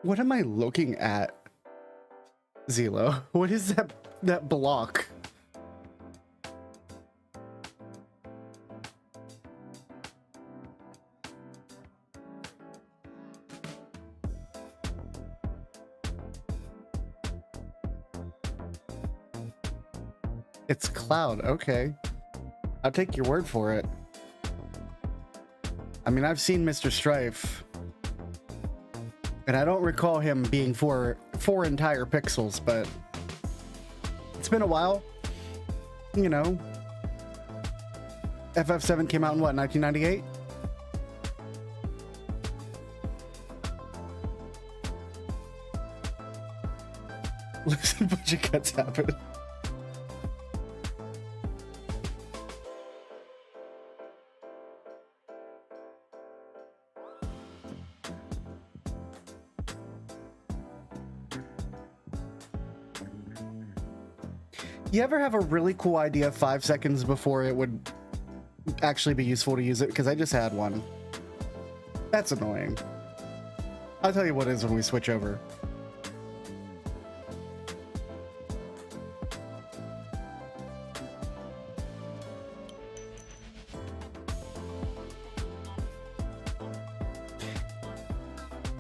What am I looking at, Zelo? What is that block? It's Cloud. Okay. I'll take your word for it. I mean, I've seen Mr. Strife, and I don't recall him being four entire pixels, but it's been a while. You know, FF7 came out in what, 1998? Listen, a bunch of cuts happen. You ever have a really cool idea 5 seconds before it would actually be useful to use it? Because I just had one. That's annoying. I'll tell you what it is when we switch over.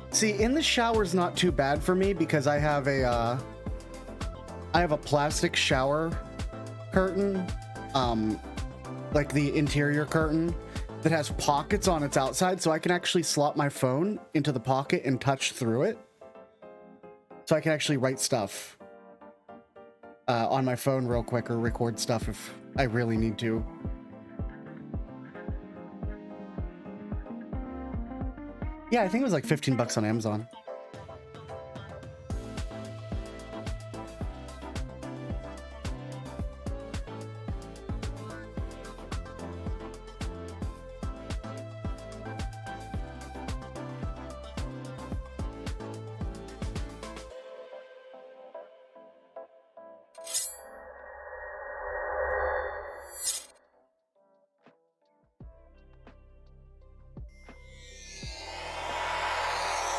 See, in the shower's not too bad for me because I have a plastic shower curtain, like the interior curtain that has pockets on its outside, so I can actually slot my phone into the pocket and touch through it. So I can actually write stuff on my phone real quick or record stuff if I really need to. Yeah, I think it was like 15 bucks on Amazon.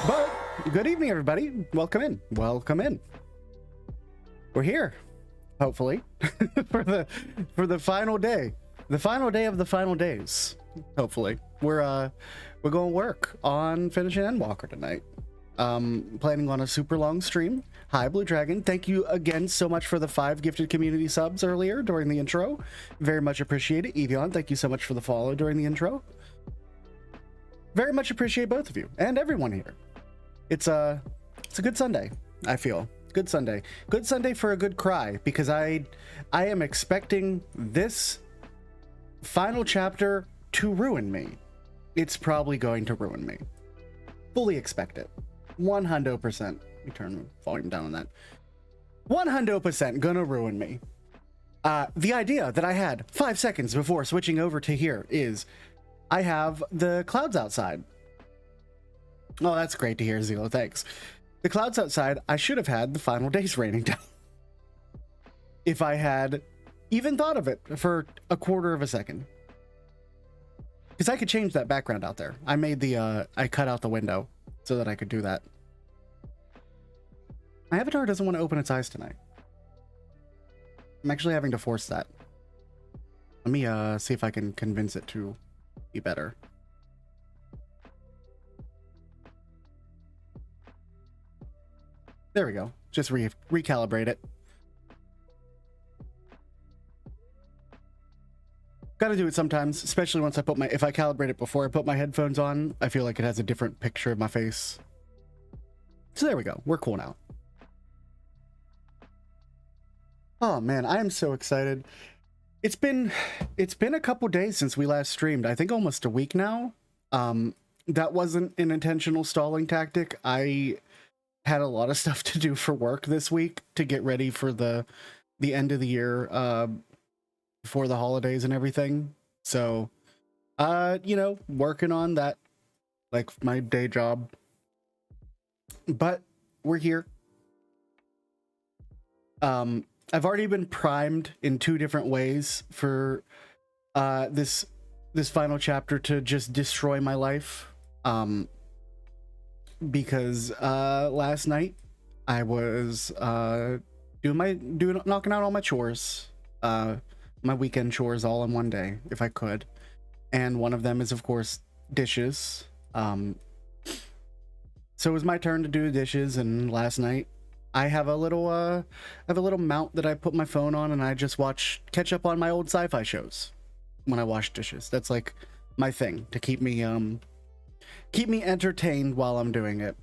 But good evening, everybody. Welcome in. Welcome in. We're here, hopefully, for the final day, the final day of the final days. Hopefully, we're going to work on finishing Endwalker tonight. Planning on a super long stream. Hi, Blue Dragon. Thank you again so much for the 5 gifted community subs earlier during the intro. Very much appreciate it. Evian, thank you so much for the follow during the intro. Very much appreciate both of you and everyone here. It's a good Sunday, I feel. Good Sunday. Good Sunday for a good cry, because I am expecting this final chapter to ruin me. It's probably going to ruin me. Fully expect it. 100%. Let me turn the volume down on that. 100% gonna ruin me. The idea that I had 5 seconds before switching over to here is I have the clouds outside. Oh, that's great to hear, Zelo. Thanks. The clouds outside, I should have had the final days raining down. If I had even thought of it for a quarter of a second. Because I could change that background out there. I made the, I cut out the window so that I could do that. My avatar doesn't want to open its eyes tonight. I'm actually having to force that. Let me see if I can convince it to be better. There we go. Just recalibrate it. Gotta do it sometimes, especially once I put if I calibrate it before I put my headphones on, I feel like it has a different picture of my face. So there we go. We're cool now. Oh man, I am so excited. It's been a couple days since we last streamed. I think almost a week now. That wasn't an intentional stalling tactic. I had a lot of stuff to do for work this week to get ready for the end of the year, before the holidays and everything. So, you know, working on that, like my day job. But we're here. I've already been primed in 2 different ways for this final chapter to just destroy my life. because last night I was knocking out all my chores, my weekend chores all in one day if I could, and one of them is of course dishes. So it was my turn to do the dishes, and last night I have a little mount that I put my phone on, and I just catch up on my old sci-fi shows when I wash dishes. That's like my thing to keep me entertained while I'm doing it.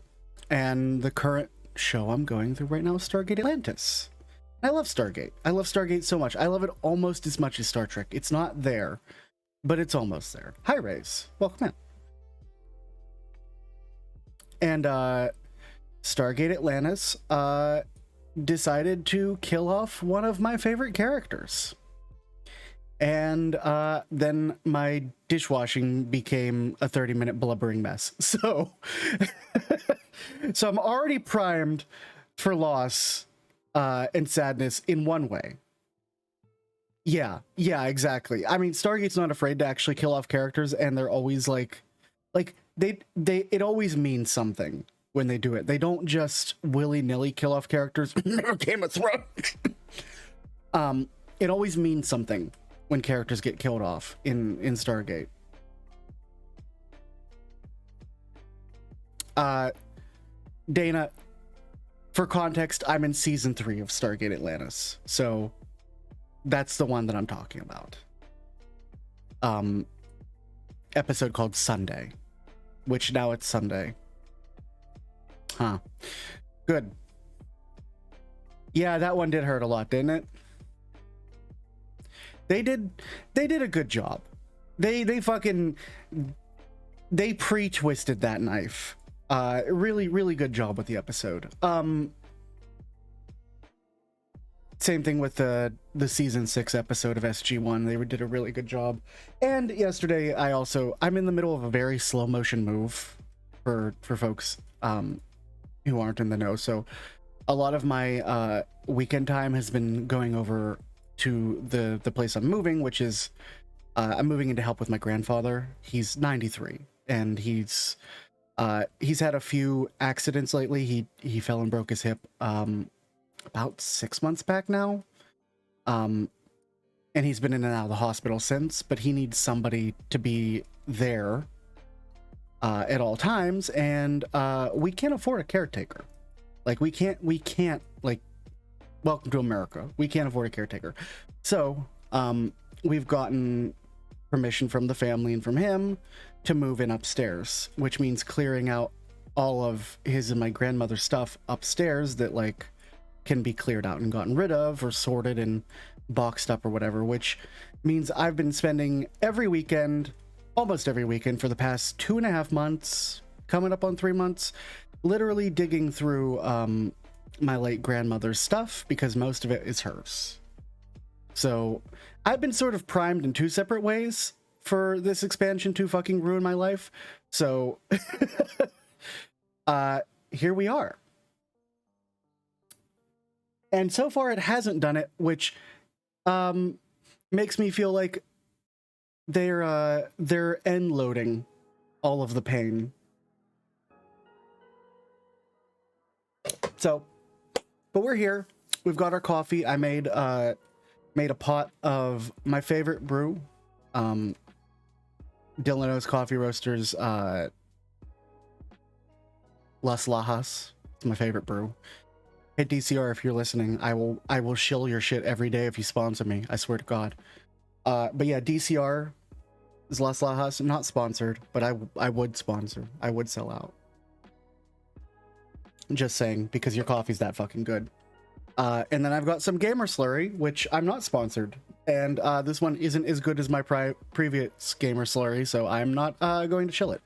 And the current show I'm going through right now is Stargate Atlantis. I love Stargate. I love Stargate so much. I love it almost as much as Star Trek. It's not there, but it's almost there. Hi, Rays. Welcome in. And Stargate Atlantis decided to kill off one of my favorite characters. And then my dishwashing became a 30-minute blubbering mess. So, so I'm already primed for loss and sadness in one way. Yeah, exactly. I mean, Stargate's not afraid to actually kill off characters, and they're always like it always means something when they do it. They don't just willy-nilly kill off characters. Game of Thrones. It always means something when characters get killed off in Stargate. Dana, for context, I'm in season 3 of Stargate Atlantis, so that's the one that I'm talking about. Episode called Sunday, which now it's Sunday. Huh. Good. Yeah, that one did hurt a lot, didn't it? They did a good job. They pre-twisted that knife. Really good job with the episode. Same thing with the season 6 episode of SG1. They did a really good job. And yesterday I'm in the middle of a very slow motion move for folks who aren't in the know. So a lot of my weekend time has been going over to the place I'm moving, which is I'm moving in to help with my grandfather. He's 93, and he's had a few accidents lately. He fell and broke his hip about 6 months back now, and he's been in and out of the hospital since, but he needs somebody to be there at all times, and we can't afford a caretaker. Like we can't like, welcome to America, we can't afford a caretaker. So we've gotten permission from the family and from him to move in upstairs, which means clearing out all of his and my grandmother's stuff upstairs that like can be cleared out and gotten rid of or sorted and boxed up or whatever, which means I've been spending almost every weekend for the past 2.5 months, coming up on 3 months, literally digging through my late grandmother's stuff, because most of it is hers. So I've been sort of primed in 2 separate ways for this expansion to fucking ruin my life. So here we are. And so far it hasn't done it, which makes me feel like they're end loading all of the pain. So, but we're here. We've got our coffee. I made a pot of my favorite brew, Delano's Coffee Roasters, Las Lajas. It's my favorite brew. Hey DCR, if you're listening, I will shill your shit every day if you sponsor me. I swear to God. But yeah, DCR is Las Lajas. Not sponsored, but I would sponsor. I would sell out. Just saying, because your coffee's that fucking good. And then I've got some gamer slurry, which I'm not sponsored, and this one isn't as good as my previous gamer slurry, so I'm not going to chill it.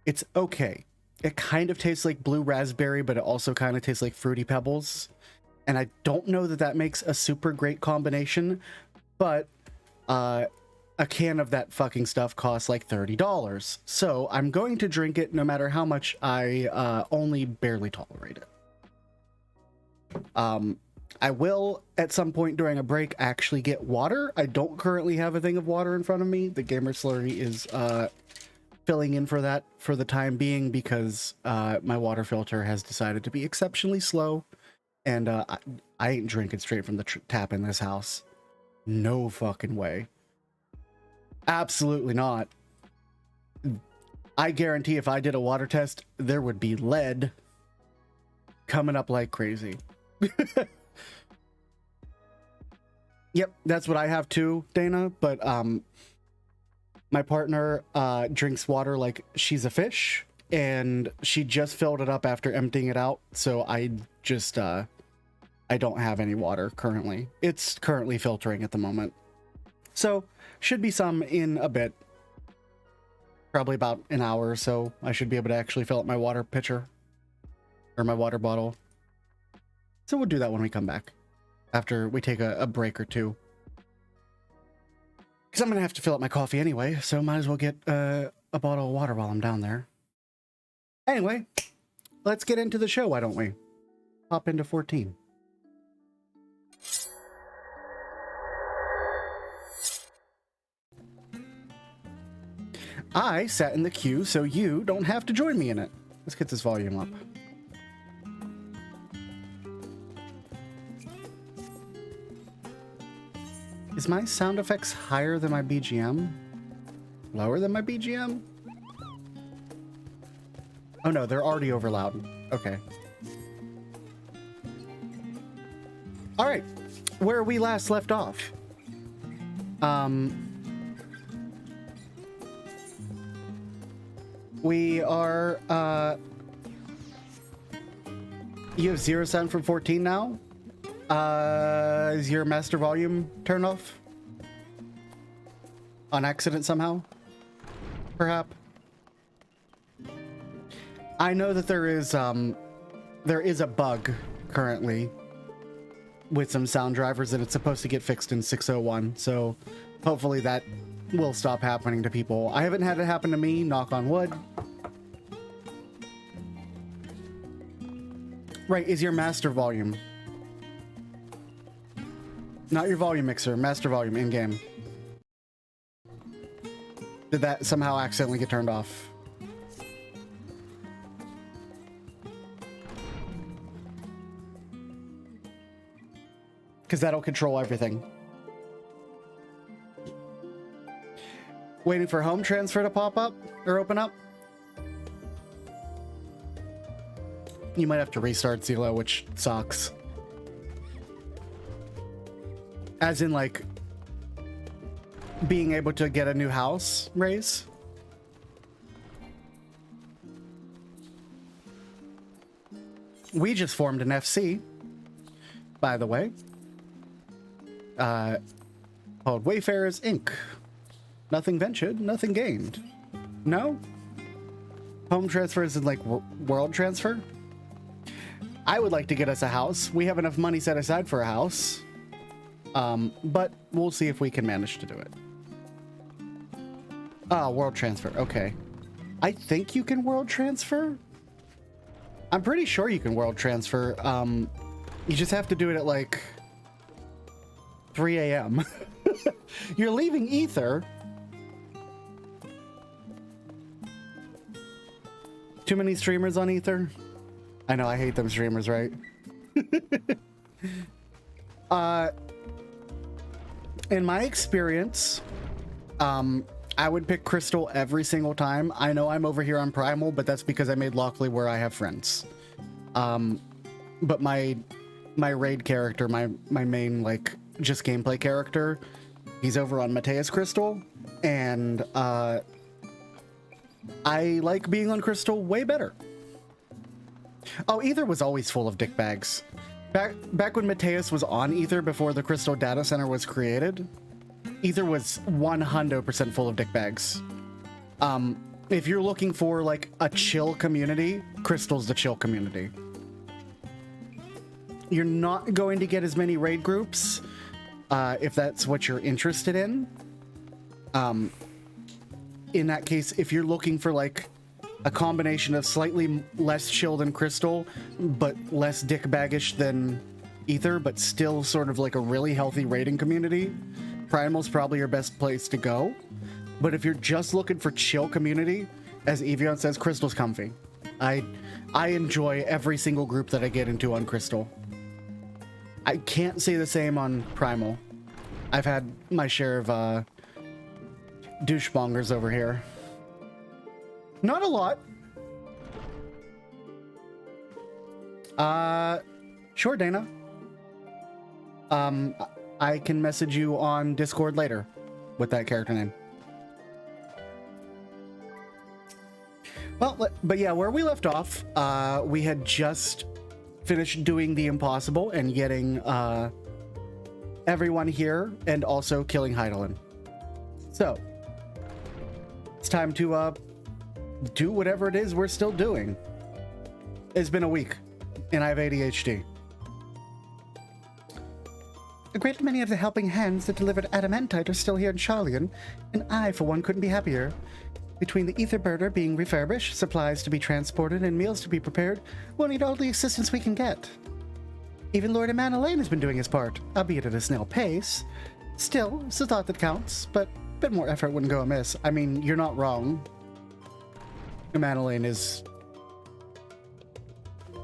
It's okay. It kind of tastes like blue raspberry, but it also kind of tastes like Fruity Pebbles, and I don't know that makes a super great combination, but a can of that fucking stuff costs like $30, so I'm going to drink it no matter how much I only barely tolerate it. I will at some point during a break actually get water. I don't currently have a thing of water in front of me. The gamer slurry is filling in for that for the time being because my water filter has decided to be exceptionally slow, and I ain't drinking straight from the tap in this house. No fucking way. Absolutely not. I guarantee if I did a water test, there would be lead coming up like crazy. Yep, that's what I have too, Dana, but my partner drinks water like she's a fish, and she just filled it up after emptying it out, so I just I don't have any water currently. It's currently filtering at the moment. So, should be some in a bit. Probably about an hour or so. I should be able to actually fill up my water pitcher. Or my water bottle. So we'll do that when we come back. After we take a break or two. Because I'm going to have to fill up my coffee anyway. So might as well get a bottle of water while I'm down there. Anyway, let's get into the show, why don't we? Hop into 14. I sat in the queue so you don't have to join me in it. Let's get this volume up. Is my sound effects higher than my BGM? Lower than my BGM? Oh no, they're already over loud. Okay. All right, where we last left off. We are, you have 0 sound from 14 now? Is your master volume turned off? On accident somehow? Perhaps? I know that there is a bug currently with some sound drivers that it's supposed to get fixed in 601, so hopefully that will stop happening to people. I haven't had it happen to me, knock on wood. Right, is your master volume. Not your volume mixer, master volume in-game. Did that somehow accidentally get turned off? Because that'll control everything. Waiting for home transfer to pop up or open up. You might have to restart Zelo, which sucks. As in, like, being able to get a new house raise. We just formed an FC, by the way. Called Wayfarers Inc. Nothing ventured, nothing gained. No? Home transfer isn't like world transfer? I would like to get us a house. We have enough money set aside for a house. But we'll see if we can manage to do it. Ah, world transfer. Okay. I think you can world transfer. I'm pretty sure you can world transfer. You just have to do it at like 3 a.m. You're leaving Ether. Too many streamers on Ether? I know, I hate them streamers, right? In my experience, I would pick Crystal every single time. I know I'm over here on Primal, but that's because I made Lockely where I have friends. But my raid character, my main, like, just gameplay character, he's over on Mateus Crystal, and I like being on Crystal way better. Oh, Ether was always full of dick bags. Back when Mateus was on Ether before the Crystal Data Center was created, Ether was 100% full of dick bags. If you're looking for like a chill community, Crystal's the chill community. You're not going to get as many raid groups if that's what you're interested in. In that case, if you're looking for like a combination of slightly less chill than Crystal, but less dick baggish than Ether, but still sort of like a really healthy raiding community, Primal's probably your best place to go. But if you're just looking for chill community, as Evian says, Crystal's comfy. I enjoy every single group that I get into on Crystal. I can't say the same on Primal. I've had my share of douchebongers over here. Not a lot. Sure, Dana. I can message you on Discord later with that character name. Well, but yeah, where we left off, we had just finished doing the impossible and getting everyone here and also killing Heidelin. So, it's time to do whatever it is we're still doing. It's been a week, and I have ADHD. A great many of the helping hands that delivered adamantite are still here in Charlian, and I, for one, couldn't be happier. Between the ether burner being refurbished, supplies to be transported, and meals to be prepared, we'll need all the assistance we can get. Even Lord Emanuele has been doing his part, albeit at a snail pace. Still, it's the thought that counts, but a bit more effort wouldn't go amiss. I mean, you're not wrong. Emanuele is...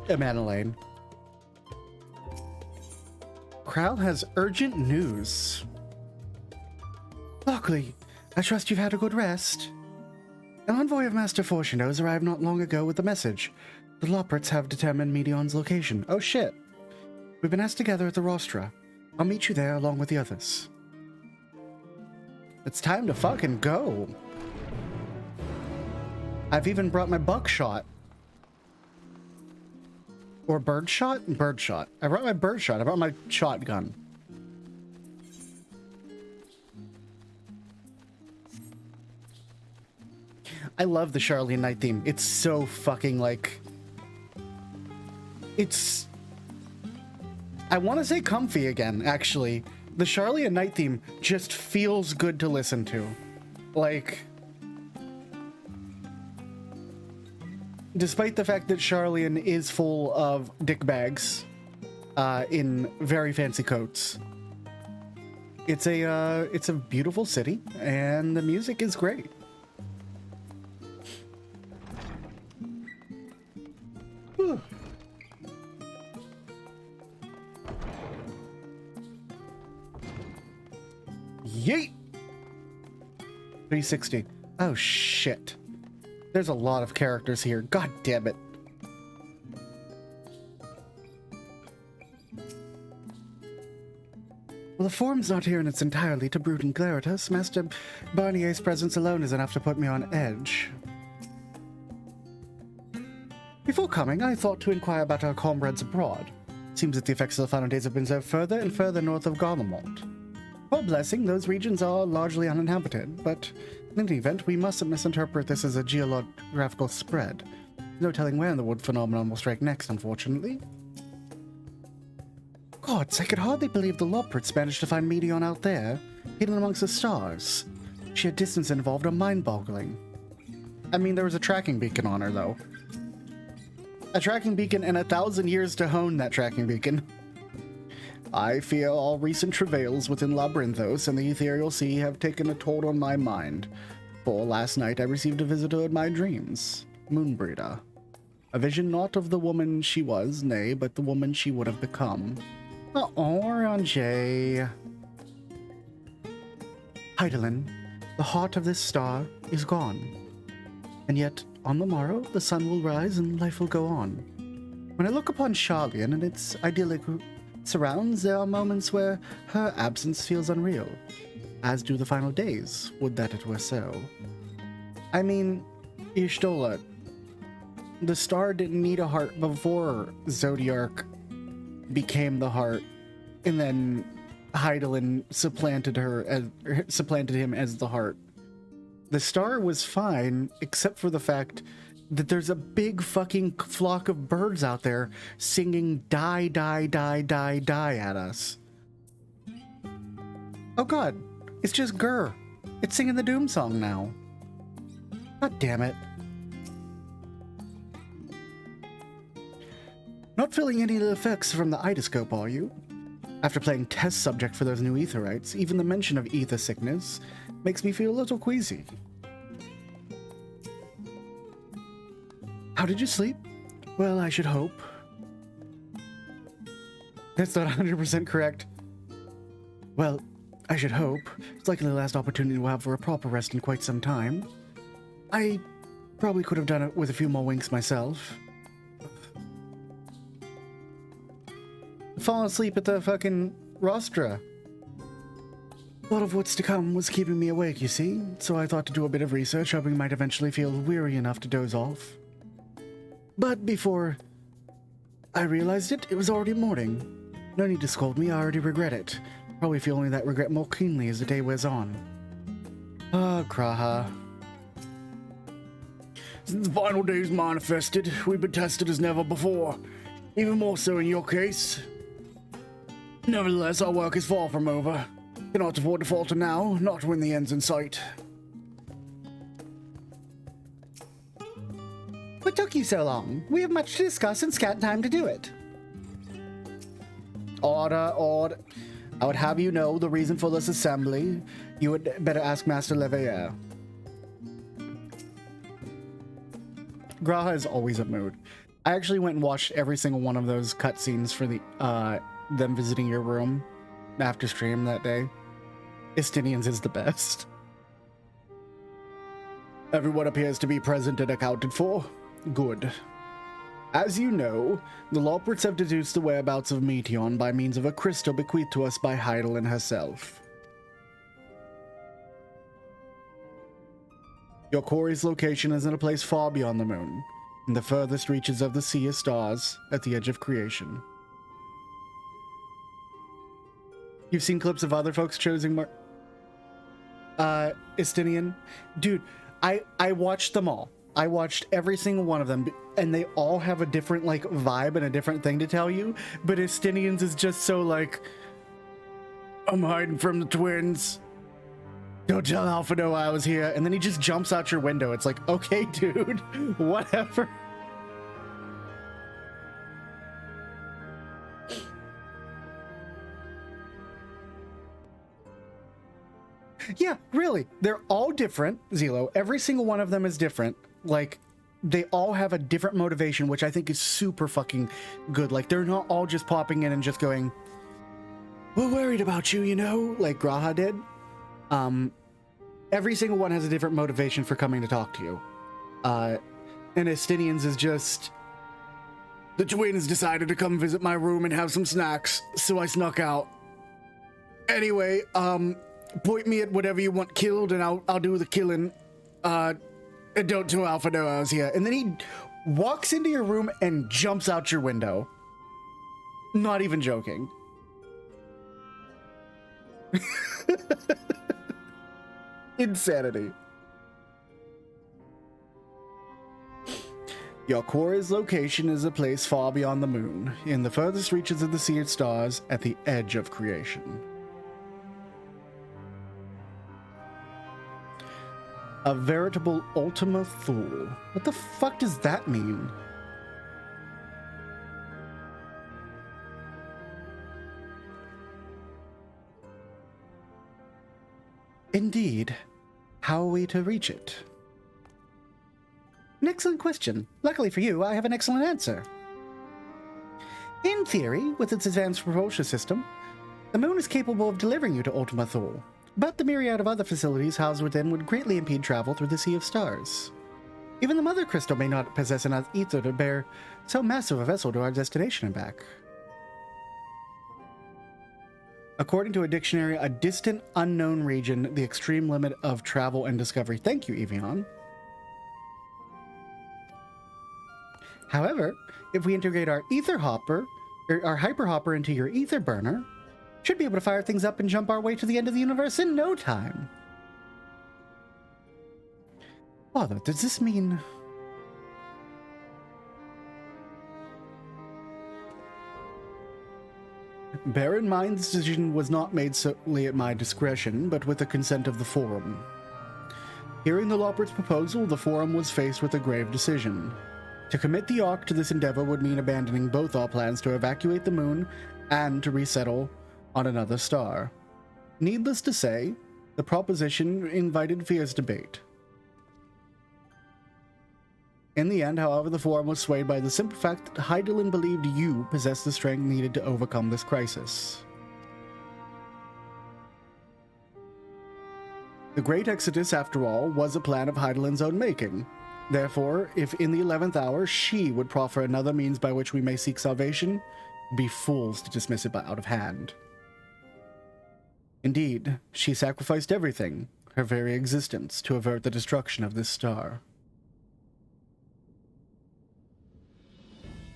Emanuele. Kral has urgent news. Lockely, I trust you've had a good rest. An envoy of Master Fortuno's arrived not long ago with a message. The Loprits have determined Medion's location. Oh shit. We've been asked together at the Rostra. I'll meet you there along with the others. It's time to fucking go. I've even brought my buckshot. Or birdshot? Birdshot. I brought my birdshot. I brought my shotgun. I love the Charlian Night theme. It's so fucking like... It's... I want to say comfy again, actually. The Charlian Night theme just feels good to listen to. Like... Despite the fact that Charlian is full of dick bags in very fancy coats. It's a beautiful city, and the music is great. Whew. Yeet! 360. Oh, shit. There's a lot of characters here. God damn it. Well, the form's not here in its entirety to brood and glare at us. Master Barnier's presence alone is enough to put me on edge. Before coming, I thought to inquire about our comrades abroad. Seems that the effects of the final days have been served further and further north of Garlemald. For blessing, those regions are largely uninhabited, but in any event, we mustn't misinterpret this as a geographical spread. No telling where the wood phenomenon will strike next, unfortunately. Gods, I could hardly believe the Loprits managed to find Medion out there, hidden amongst the stars. Sheer distance involved are mind-boggling. I mean, there was a tracking beacon on her, though. A tracking beacon and 1,000 years to hone that tracking beacon. I fear all recent travails within Labyrinthos and the Ethereal Sea have taken a toll on my mind. For last night I received a visitor in my dreams, Moonbreeder. A vision not of the woman she was, nay, but the woman she would have become. Orange. Heidelin, the heart of this star, is gone. And yet, on the morrow, the sun will rise and life will go on. When I look upon Charlian and its idyllic surrounds, there are moments where her absence feels unreal, as do the final days. Would that it were so. I mean, Y'shtola, the star didn't need a heart before Zodiark became the heart, and then Heidelin supplanted him as the heart. The star was fine, except for the fact that there's a big fucking flock of birds out there singing die, die, die, die, die at us. Oh god, it's just Gur. It's singing the Doom song now. God damn it. Not feeling any of the effects from the idoscope, are you? After playing test subject for those new Aetherites, even the mention of ether sickness Makes me feel a little queasy. How did you sleep? Well, I should hope. That's not 100% correct. Well, I should hope. It's likely the last opportunity we'll have for a proper rest in quite some time. I probably could have done it with a few more winks myself. Falling asleep at the fucking rostra. A lot of what's to come was keeping me awake, you see, so I thought to do a bit of research, hoping I might eventually feel weary enough to doze off. But before I realized it, it was already morning. No need to scold me, I already regret it. Probably feeling that regret more keenly as the day wears on. Ah, Graha. Since the final day's manifested, we've been tested as never before. Even more so in your case. Nevertheless, our work is far from over. Cannot afford to falter now, not when the end's in sight. What took you so long? We have much to discuss and scant time to do it. Order. I would have you know the reason for this assembly. You would better ask Master Leveilleur. Graha is always a mood. I actually went and watched every single one of those cutscenes for the them visiting your room after stream that day. Estinians is the best. Everyone appears to be present and accounted for. Good. As you know, the Loprits have deduced the whereabouts of Meteon by means of a crystal bequeathed to us by Heidelin herself. Your quarry's location is in a place far beyond the moon, in the furthest reaches of the Sea of Stars, at the edge of creation. You've seen clips of other folks choosing Estinian? Dude, I watched them all. I watched every single one of them, and they all have a different, like, vibe and a different thing to tell you, but Estinians is just so, like, I'm hiding from the twins. Don't tell Alphado I was here. And then he just jumps out your window. It's like, okay, dude, whatever. Yeah, really. They're all different, Zelo. Every single one of them is different. Like, they all have a different motivation, which I think is super fucking good. Like, they're not all just popping in and just going, we're worried about you, you know, like Graha did. Every single one has a different motivation for coming to talk to you. And Estinians is just, the twins decided to come visit my room and have some snacks, so I snuck out. Anyway, point me at whatever you want killed, and I'll do the killing. And don't tell Alphado I was here. And then he walks into your room and jumps out your window. Not even joking. Insanity. Your quarry's location is a place far beyond the moon, in the furthest reaches of the Sea of Stars, at the edge of creation. A veritable Ultima Thule. What the fuck does that mean? Indeed. How are we to reach it? An excellent question. Luckily for you, I have an excellent answer. In theory, with its advanced propulsion system, the moon is capable of delivering you to Ultima Thule. But the myriad of other facilities housed within would greatly impede travel through the Sea of Stars. Even the Mother Crystal may not possess enough ether to bear so massive a vessel to our destination and back. According to a dictionary, a distant, unknown region, the extreme limit of travel and discovery. Thank you, Evian. However, if we integrate our ether hopper, or our hyper hopper into your ether burner, should be able to fire things up and jump our way to the end of the universe in no time. Father, does this mean... Bear in mind, this decision was not made solely at my discretion, but with the consent of the Forum. Hearing the Loprits' proposal, the Forum was faced with a grave decision. To commit the Ark to this endeavor would mean abandoning both our plans to evacuate the moon and to resettle on another star. Needless to say, The proposition invited fierce debate. In the end, however, the forum was swayed by the simple fact that Hydaelyn believed you possessed the strength needed to overcome this crisis. The Great Exodus, after all, was a plan of Hydaelyn's own making. Therefore, if in the 11th hour she would proffer another means by which we may seek salvation, be fools to dismiss it out of hand. Indeed, she sacrificed everything, her very existence, to avert the destruction of this star.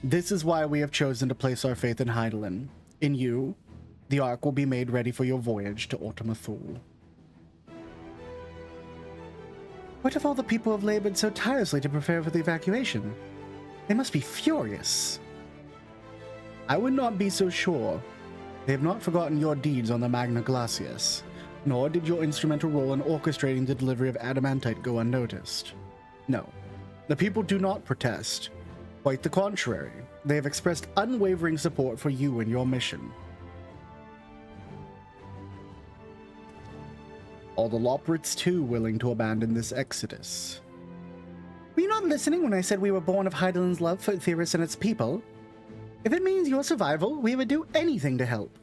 This is why we have chosen to place our faith in Hydaelyn. In you, the Ark will be made ready for your voyage to Ultima Thule. What if all the people have labored so tirelessly to prepare for the evacuation? They must be furious. I would not be so sure. They have not forgotten your deeds on the Magna Glacius, nor did your instrumental role in orchestrating the delivery of adamantite go unnoticed. No, the people do not protest. Quite the contrary, they have expressed unwavering support for you and your mission. All the Loprits, too, willing to abandon this exodus. Were you not listening when I said we were born of Hydaelyn's love for Theris and its people? If it means your survival, we would do anything to help.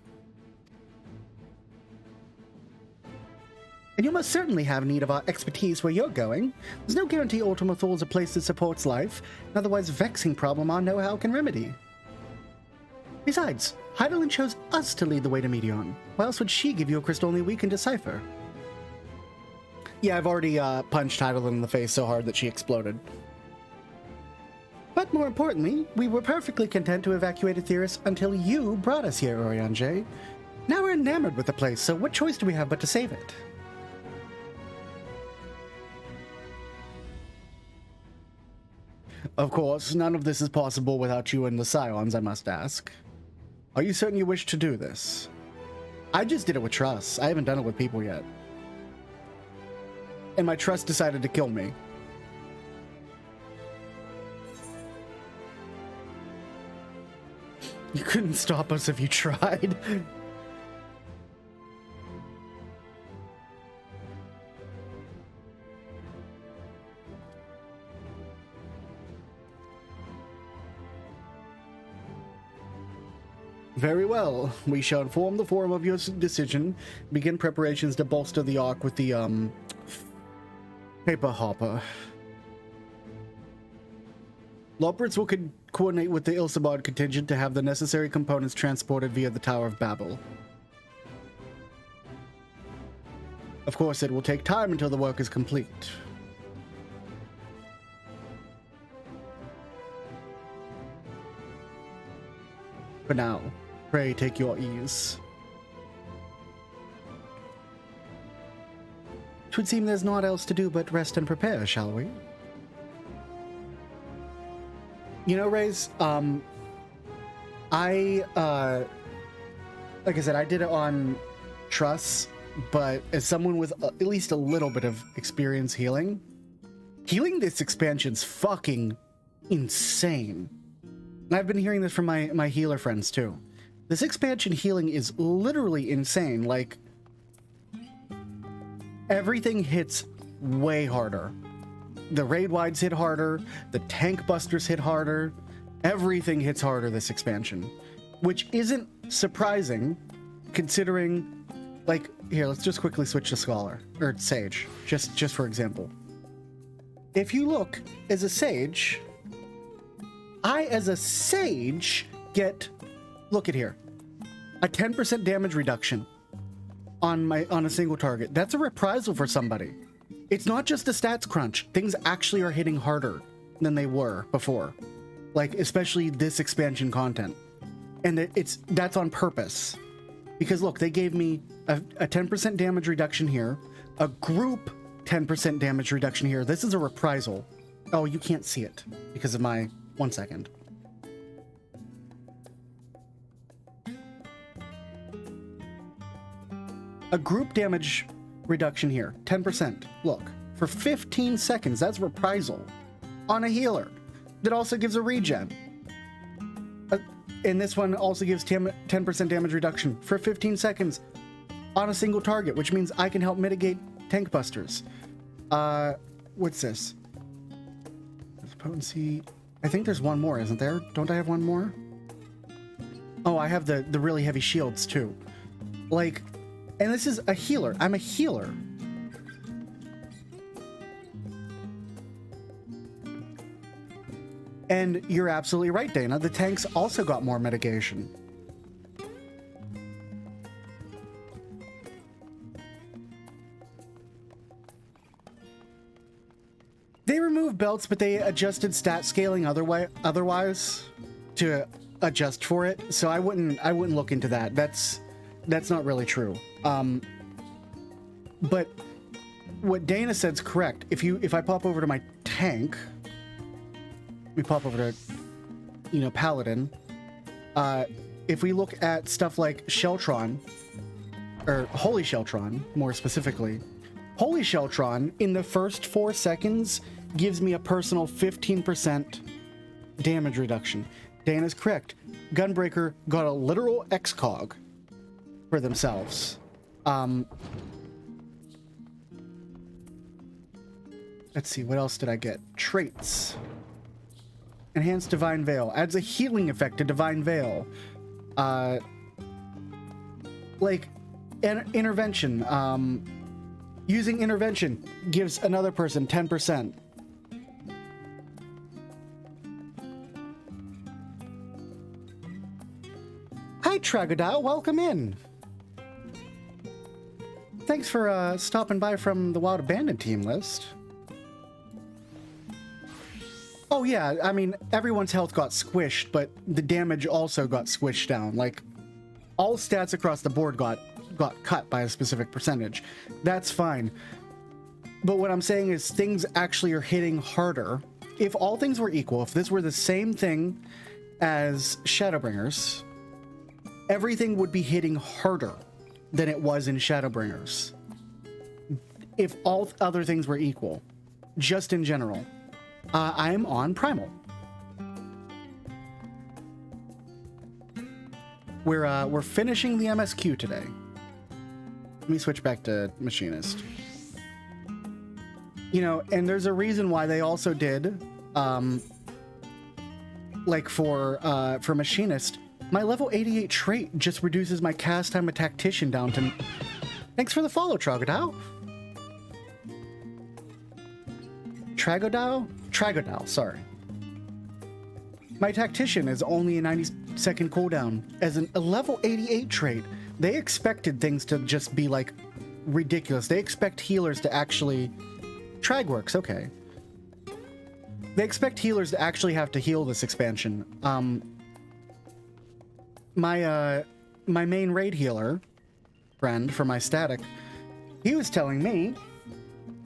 And you must certainly have need of our expertise where you're going. There's no guarantee Ultima Thule's a place that supports life, an otherwise vexing problem our know-how can remedy. Besides, Hydaelyn chose us to lead the way to Meteon. Why else would she give you a crystal only we can decipher? Yeah, I've already punched Hydaelyn in the face so hard that she exploded. But more importantly, we were perfectly content to evacuate Aetheris until you brought us here, Oriange. Now we're enamored with the place, so what choice do we have but to save it? Of course, none of this is possible without you and the Scions, I must ask. Are you certain you wish to do this? I just did it with Truss. I haven't done it with people yet. And my Truss decided to kill me. You couldn't stop us if you tried. Very well. We shall inform the forum of your decision. Begin preparations to bolster the Ark with the, paper hopper. Loprits will coordinate with the Ilsabard contingent to have the necessary components transported via the Tower of Babel. Of course, it will take time until the work is complete. For now, pray take your ease. It would seem there's naught else to do but rest and prepare, shall we? You know, Raze, like I said, I did it on Truss, but as someone with at least a little bit of experience healing this expansion's fucking insane. And I've been hearing this from my healer friends too. This expansion healing is literally insane. Like, everything hits way harder. The raid wides hit harder, the tank busters hit harder, everything hits harder this expansion. Which isn't surprising, considering, like, here, let's just quickly switch to Scholar, or Sage, just for example. If you look, as a Sage, I, as a Sage, get, look at here, a 10% damage reduction on a single target. That's a reprisal for somebody. It's not just a stats crunch. Things actually are hitting harder than they were before. Like, especially this expansion content. And that's on purpose. Because look, they gave me a 10% damage reduction here, a group 10% damage reduction here. This is a reprisal. Oh, you can't see it because of my, 1 second. A group damage reduction here, 10%. Look, for 15 seconds, that's reprisal on a healer. That also gives a regen. And this one also gives 10% damage reduction for 15 seconds. on a single target, which means I can help mitigate tank busters. What's this? Potency. I think there's one more, isn't there? Don't I have one more? Oh, I have the really heavy shields too. Like, and this is a healer. I'm a healer. And you're absolutely right, Dana. The tanks also got more mitigation. They removed belts, but they adjusted stat scaling otherwise to adjust for it. So I wouldn't look into that. That's not really true. But what Dana said's correct. If I pop over to my tank, we pop over to, you know, Paladin. If we look at stuff like Sheltron, or Holy Sheltron, more specifically, Holy Sheltron in the first 4 seconds gives me a personal 15% damage reduction. Dana's correct. Gunbreaker got a literal XCOG for themselves. Let's see, what else did I get? Traits. Enhanced Divine Veil. Adds a healing effect to Divine Veil. Like, intervention. Using intervention gives another person 10%. Hi, Tragodile. Welcome in. Thanks for stopping by from the Wild Abandoned team list. Oh yeah, I mean, everyone's health got squished, but the damage also got squished down. Like, all stats across the board got cut by a specific percentage. That's fine. But what I'm saying is things actually are hitting harder. If all things were equal, if this were the same thing as Shadowbringers, everything would be hitting harder than it was in Shadowbringers. If all other things were equal, just in general. I'm on Primal. We're finishing the MSQ today. Let me switch back to Machinist. You know, and there's a reason why they also did, like for Machinist, my level 88 trait just reduces my cast time a tactician down to... Thanks for the follow, Tragodile. Tragodile, sorry. My tactician is only a 90-second cooldown. As a level 88 trait, they expected things to just be, like, ridiculous. They expect healers to actually... Trag works, okay. They expect healers to actually have to heal this expansion. My main raid healer friend for my static, he was telling me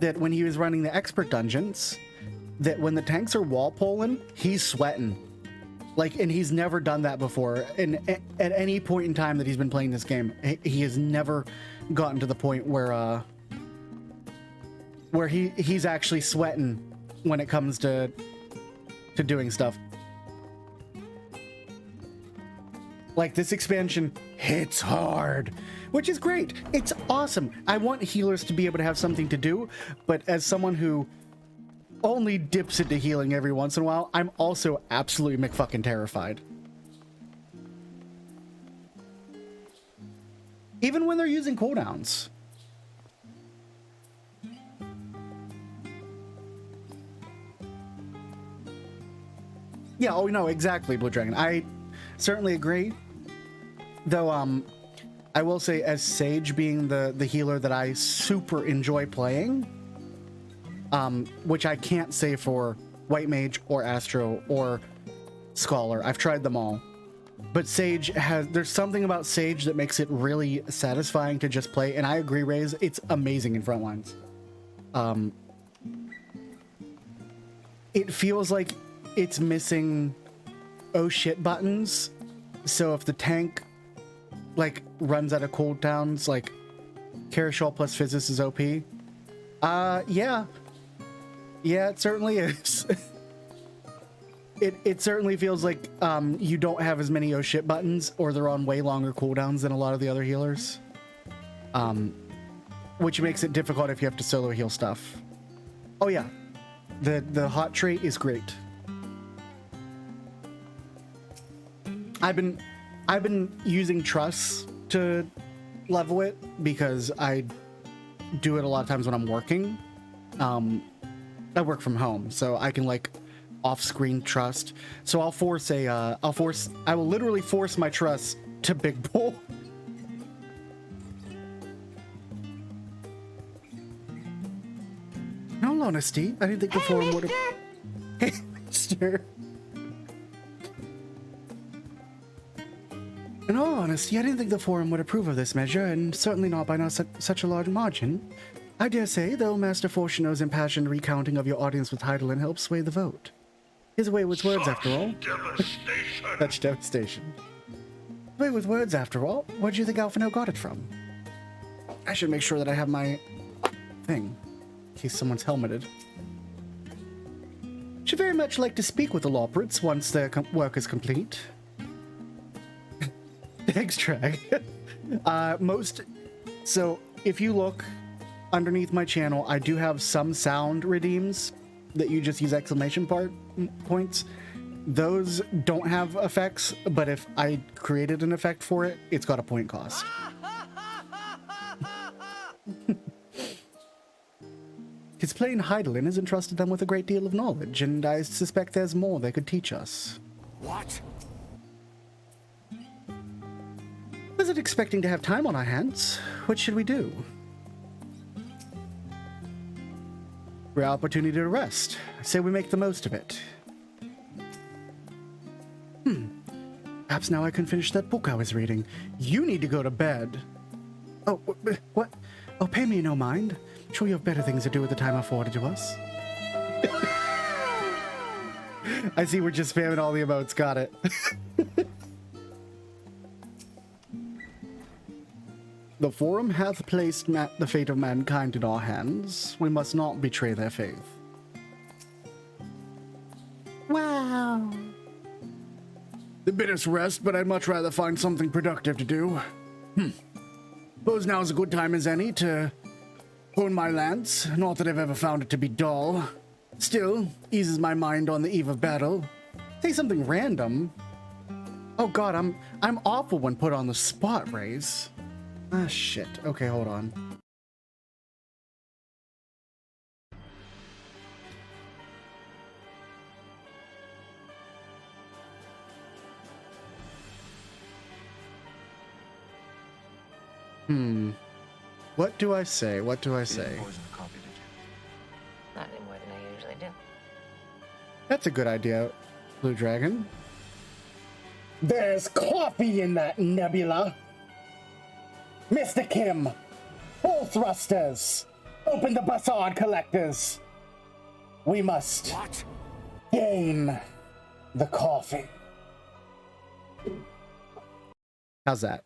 that when he was running the expert dungeons, that when the tanks are wall pulling, he's sweating. Like, and he's never done that before. And at any point in time that he's been playing this game, he has never gotten to the point where he's actually sweating when it comes to doing stuff. Like, this expansion hits hard, which is great. It's awesome. I want healers to be able to have something to do, but as someone who only dips into healing every once in a while, I'm also absolutely McFucking terrified. Even when they're using cooldowns. Yeah, oh no, exactly, Blue Dragon. I certainly agree. Though, I will say, as Sage being the healer that I super enjoy playing, which I can't say for White Mage or Astro or Scholar. I've tried them all. But Sage there's something about Sage that makes it really satisfying to just play, and I agree, Raze, it's amazing in Frontlines. It feels like it's missing oh shit buttons. So if the tank like runs out of cooldowns, like Karashal plus Physis is OP. Yeah, it certainly is. It certainly feels like you don't have as many oh shit buttons, or they're on way longer cooldowns than a lot of the other healers. which makes it difficult if you have to solo heal stuff. Oh yeah, the hot trait is great. I've been using truss to level it because I do it a lot of times when I'm working. I work from home, so I can like off-screen trust. So I will literally force my trust to big bull. In all honesty, I didn't think the forum would have. Hey, mister. In all honesty, I didn't think the forum would approve of this measure, and certainly not by such a large margin. I dare say, though Master Fortuno's impassioned recounting of your audience with Heidelin helped sway the vote. His way with words, after all. Devastation. Such devastation. His way with words, after all. Where do you think Alphino got it from? I should make sure that I have my thing, in case someone's helmeted. Should very much like to speak with the Lawbrits once their work is complete. Thanks, Trag. So if you look underneath my channel, I do have some sound redeems that you just use exclamation points. Those don't have effects, but if I created an effect for it, it's got a point cost. It's plain Heidelin has entrusted them with a great deal of knowledge, and I suspect there's more they could teach us. What? Wasn't expecting to have time on our hands. What should we do? Rare opportunity to rest. I say we make the most of it. Perhaps now I can finish that book I was reading. You need to go to bed. Oh, what? Oh, pay me no mind. I'm sure you have better things to do with the time afforded to us. I see we're just spamming all the emotes. Got it. The forum hath placed the fate of mankind in our hands. We must not betray their faith. Wow. The bid us rest, but I'd much rather find something productive to do. Suppose now's a good time as any to hone my lance. Not that I've ever found it to be dull. Still, eases my mind on the eve of battle. Say something random. Oh god, I'm awful when put on the spot, Raze. Ah, shit. Okay, hold on. What do I say? What do I say? You didn't poison the coffee, did you? Not any more than I usually do. That's a good idea, Blue Dragon. There's coffee in that nebula. Mr. Kim, full thrusters, open the Bassard collectors. We must gain the coffee. How's that?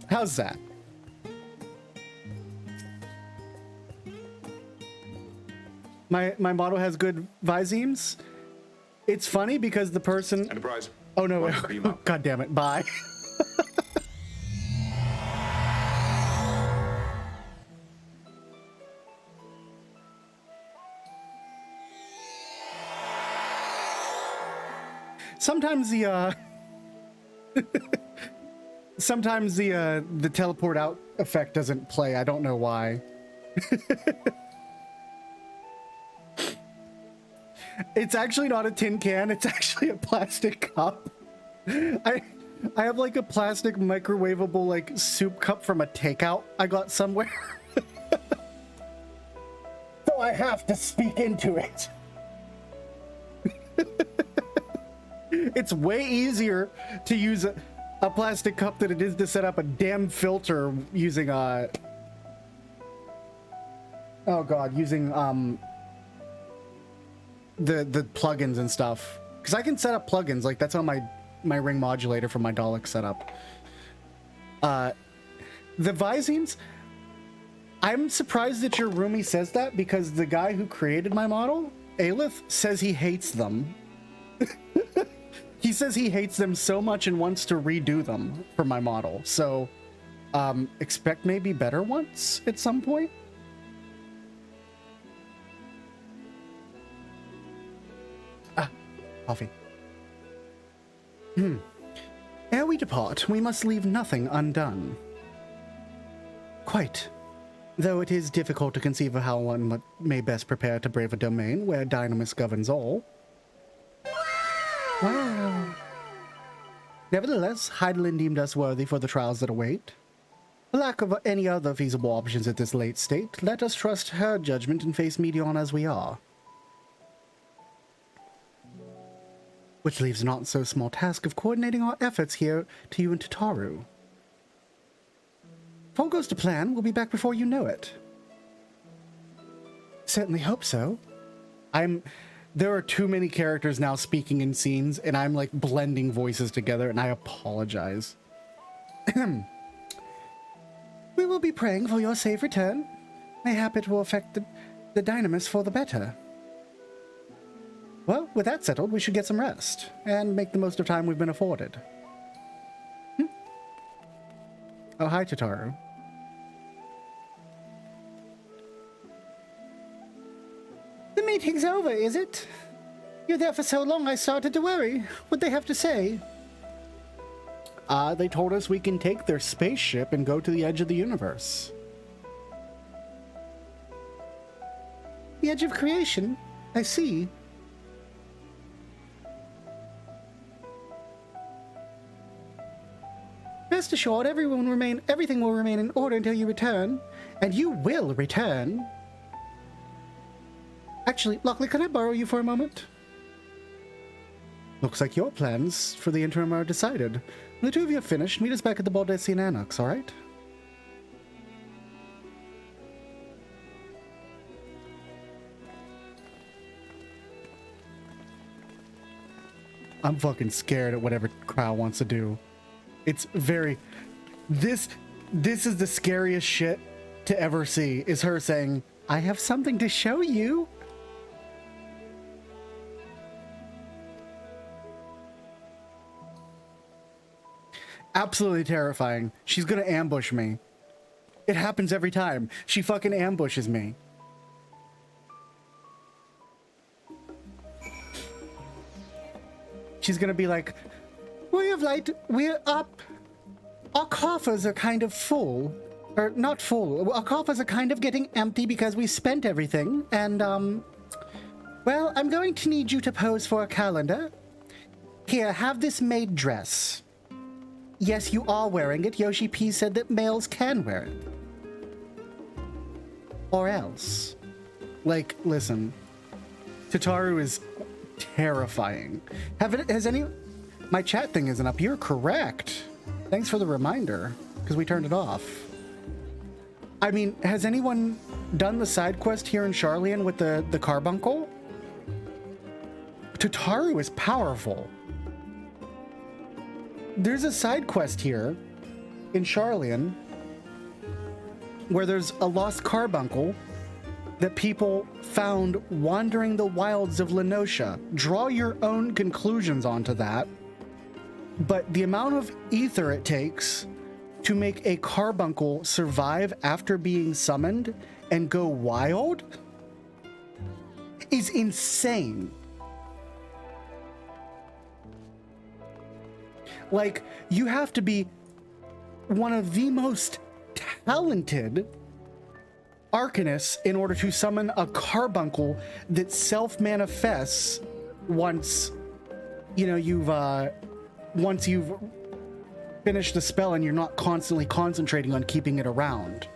How's that? My model has good visemes. It's funny because the person... Enterprise. Oh no, god damn it, bye. Sometimes the teleport out effect doesn't play. I don't know why. It's actually not a tin can, it's actually a plastic cup. I have like a plastic microwavable like soup cup from a takeout I got somewhere. So I have to speak into it. It's way easier to use a plastic cup than it is to set up a damn filter using oh god, using the plugins and stuff, because I can set up plugins like that's on my ring modulator from my Dalek setup. The visemes, I'm surprised that your roomie says that, because the guy who created my model, Aelith, says he hates them. He says he hates them so much and wants to redo them for my model. So, expect maybe better ones at some point. Ah, coffee. Ere we depart, we must leave nothing undone. Quite. Though it is difficult to conceive of how one may best prepare to brave a domain where Dynamis governs all. Wow. Nevertheless, Heidelin deemed us worthy for the trials that await. For lack of any other feasible options at this late state, let us trust her judgment and face Meteon as we are. Which leaves a not so small task of coordinating our efforts here to you and Tataru. If all goes to plan, we'll be back before you know it. Certainly hope so. There are too many characters now speaking in scenes, and I'm like blending voices together, and I apologize. We will be praying for your safe return. Mayhap it will affect the Dynamis for the better. Well, with that settled, we should get some rest, and make the most of time we've been afforded. Oh, hi, Tataru. The meeting's over, is it? You're there for so long I started to worry. What'd they have to say? They told us we can take their spaceship and go to the edge of the universe. The edge of creation? I see. Rest assured, everything will remain in order until you return. And you will return. Actually, Lockely, can I borrow you for a moment? Looks like your plans for the interim are decided. When the two of you are finished, meet us back at the Baldessian Annex, alright? I'm fucking scared at whatever Crow wants to do. It's very... This is the scariest shit to ever see, is her saying, I have something to show you. Absolutely terrifying. She's gonna ambush me. It happens every time. She fucking ambushes me. She's gonna be like, we're up. Our coffers are kind of full. Or not full. Our coffers are kind of getting empty because we spent everything. And, well, I'm going to need you to pose for a calendar. Here, have this maid dress. Yes, you are wearing it. Yoshi P said that males can wear it. Or else. Like, listen. Tataru is terrifying. My chat thing isn't up. You're correct. Thanks for the reminder, because we turned it off. I mean, has anyone done the side quest here in Charlian with the carbuncle? Tataru is powerful. There's a side quest here in Charlian where there's a lost carbuncle that people found wandering the wilds of Lenosha. Draw your own conclusions onto that. But the amount of ether it takes to make a carbuncle survive after being summoned and go wild is insane. Like, you have to be one of the most talented arcanists in order to summon a carbuncle that self-manifests once, you know, once you've finished the spell and you're not constantly concentrating on keeping it around.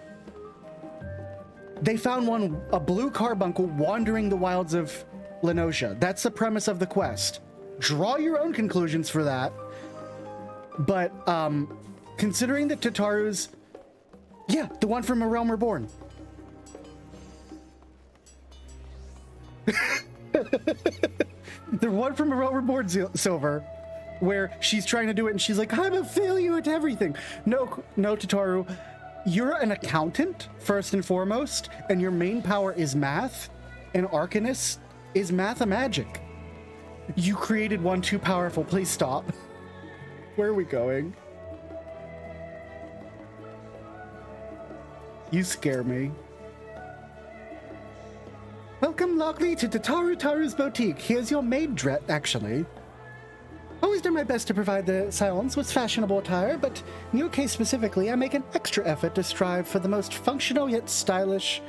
They found a blue carbuncle wandering the wilds of Lenosha. That's the premise of the quest. Draw your own conclusions for that. But, considering that Tataru's... Yeah, the one from A Realm Reborn. The one from A Realm Reborn, Silver, where she's trying to do it and she's like, I'm a failure at everything. No, Tataru, you're an accountant, first and foremost, and your main power is math, and Arcanist is mathemagic. You created one too powerful. Please stop. Where are we going? You scare me. Welcome, Lockely, to Taru's boutique. Here's your maid dress, actually. Always done my best to provide the Scions with fashionable attire, but in your case specifically, I make an extra effort to strive for the most functional yet stylish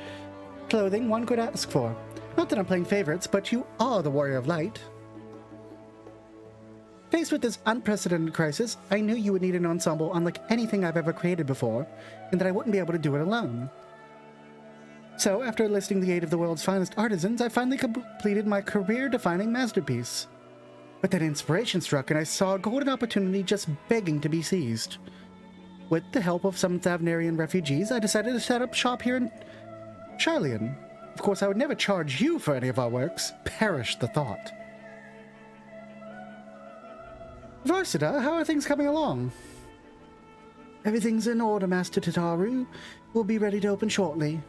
clothing one could ask for. Not that I'm playing favorites, but you are the Warrior of Light. Faced with this unprecedented crisis, I knew you would need an ensemble unlike anything I've ever created before, and that I wouldn't be able to do it alone. So, after enlisting the aid of the world's finest artisans, I finally completed my career-defining masterpiece. But then inspiration struck, and I saw a golden opportunity just begging to be seized. With the help of some Thavnarian refugees, I decided to set up shop here in Charlian. Of course, I would never charge you for any of our works. Perish the thought. Varsita, how are things coming along? Everything's in order, Master Tataru. We'll be ready to open shortly.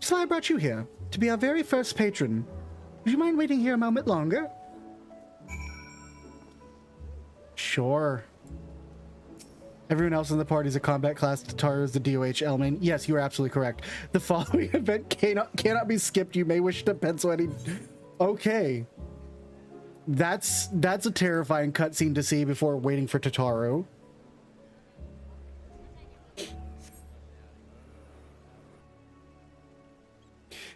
So I brought you here to be our very first patron. Would you mind waiting here a moment longer? Sure. Everyone else in the party is a combat class. Tataru is the DOH Elmain. Yes, you are absolutely correct. The following event cannot be skipped. You may wish to pencil any... Okay. That's a terrifying cutscene to see before waiting for Tataru.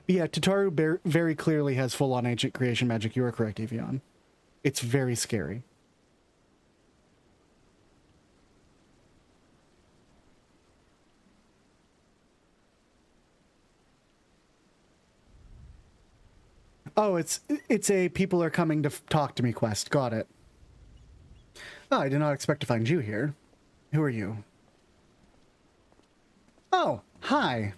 But yeah, Tataru very clearly has full-on ancient creation magic. You are correct, Evian. It's very scary. Oh, it's a people are coming to talk to me quest. Got it. Oh, I did not expect to find you here. Who are you? Oh, hi.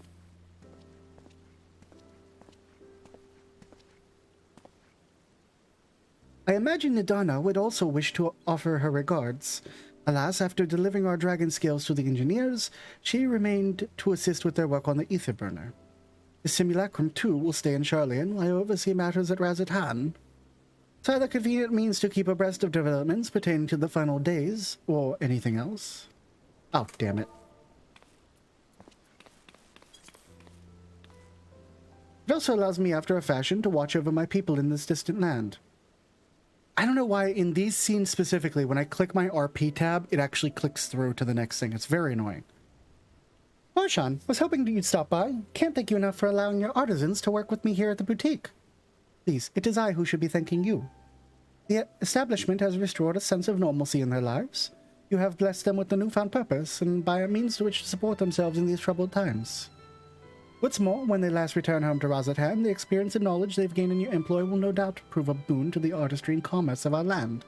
I imagine Nidana would also wish to offer her regards. Alas, after delivering our dragon scales to the engineers, she remained to assist with their work on the ether burner. The simulacrum, too, will stay in Charlian while I oversee matters at Razat-Han. It's either convenient means to keep abreast of developments pertaining to the final days, or anything else. Oh, damn it. It also allows me, after a fashion, to watch over my people in this distant land. I don't know why in these scenes specifically, when I click my RP tab, it actually clicks through to the next thing. It's very annoying. Marshawn, was hoping you'd stop by. Can't thank you enough for allowing your artisans to work with me here at the boutique. Please, it is I who should be thanking you. The establishment has restored a sense of normalcy in their lives. You have blessed them with a newfound purpose, and by a means to which to support themselves in these troubled times. What's more, when they last return home to Razat-Han, the experience and knowledge they've gained in your employ will no doubt prove a boon to the artistry and commerce of our land.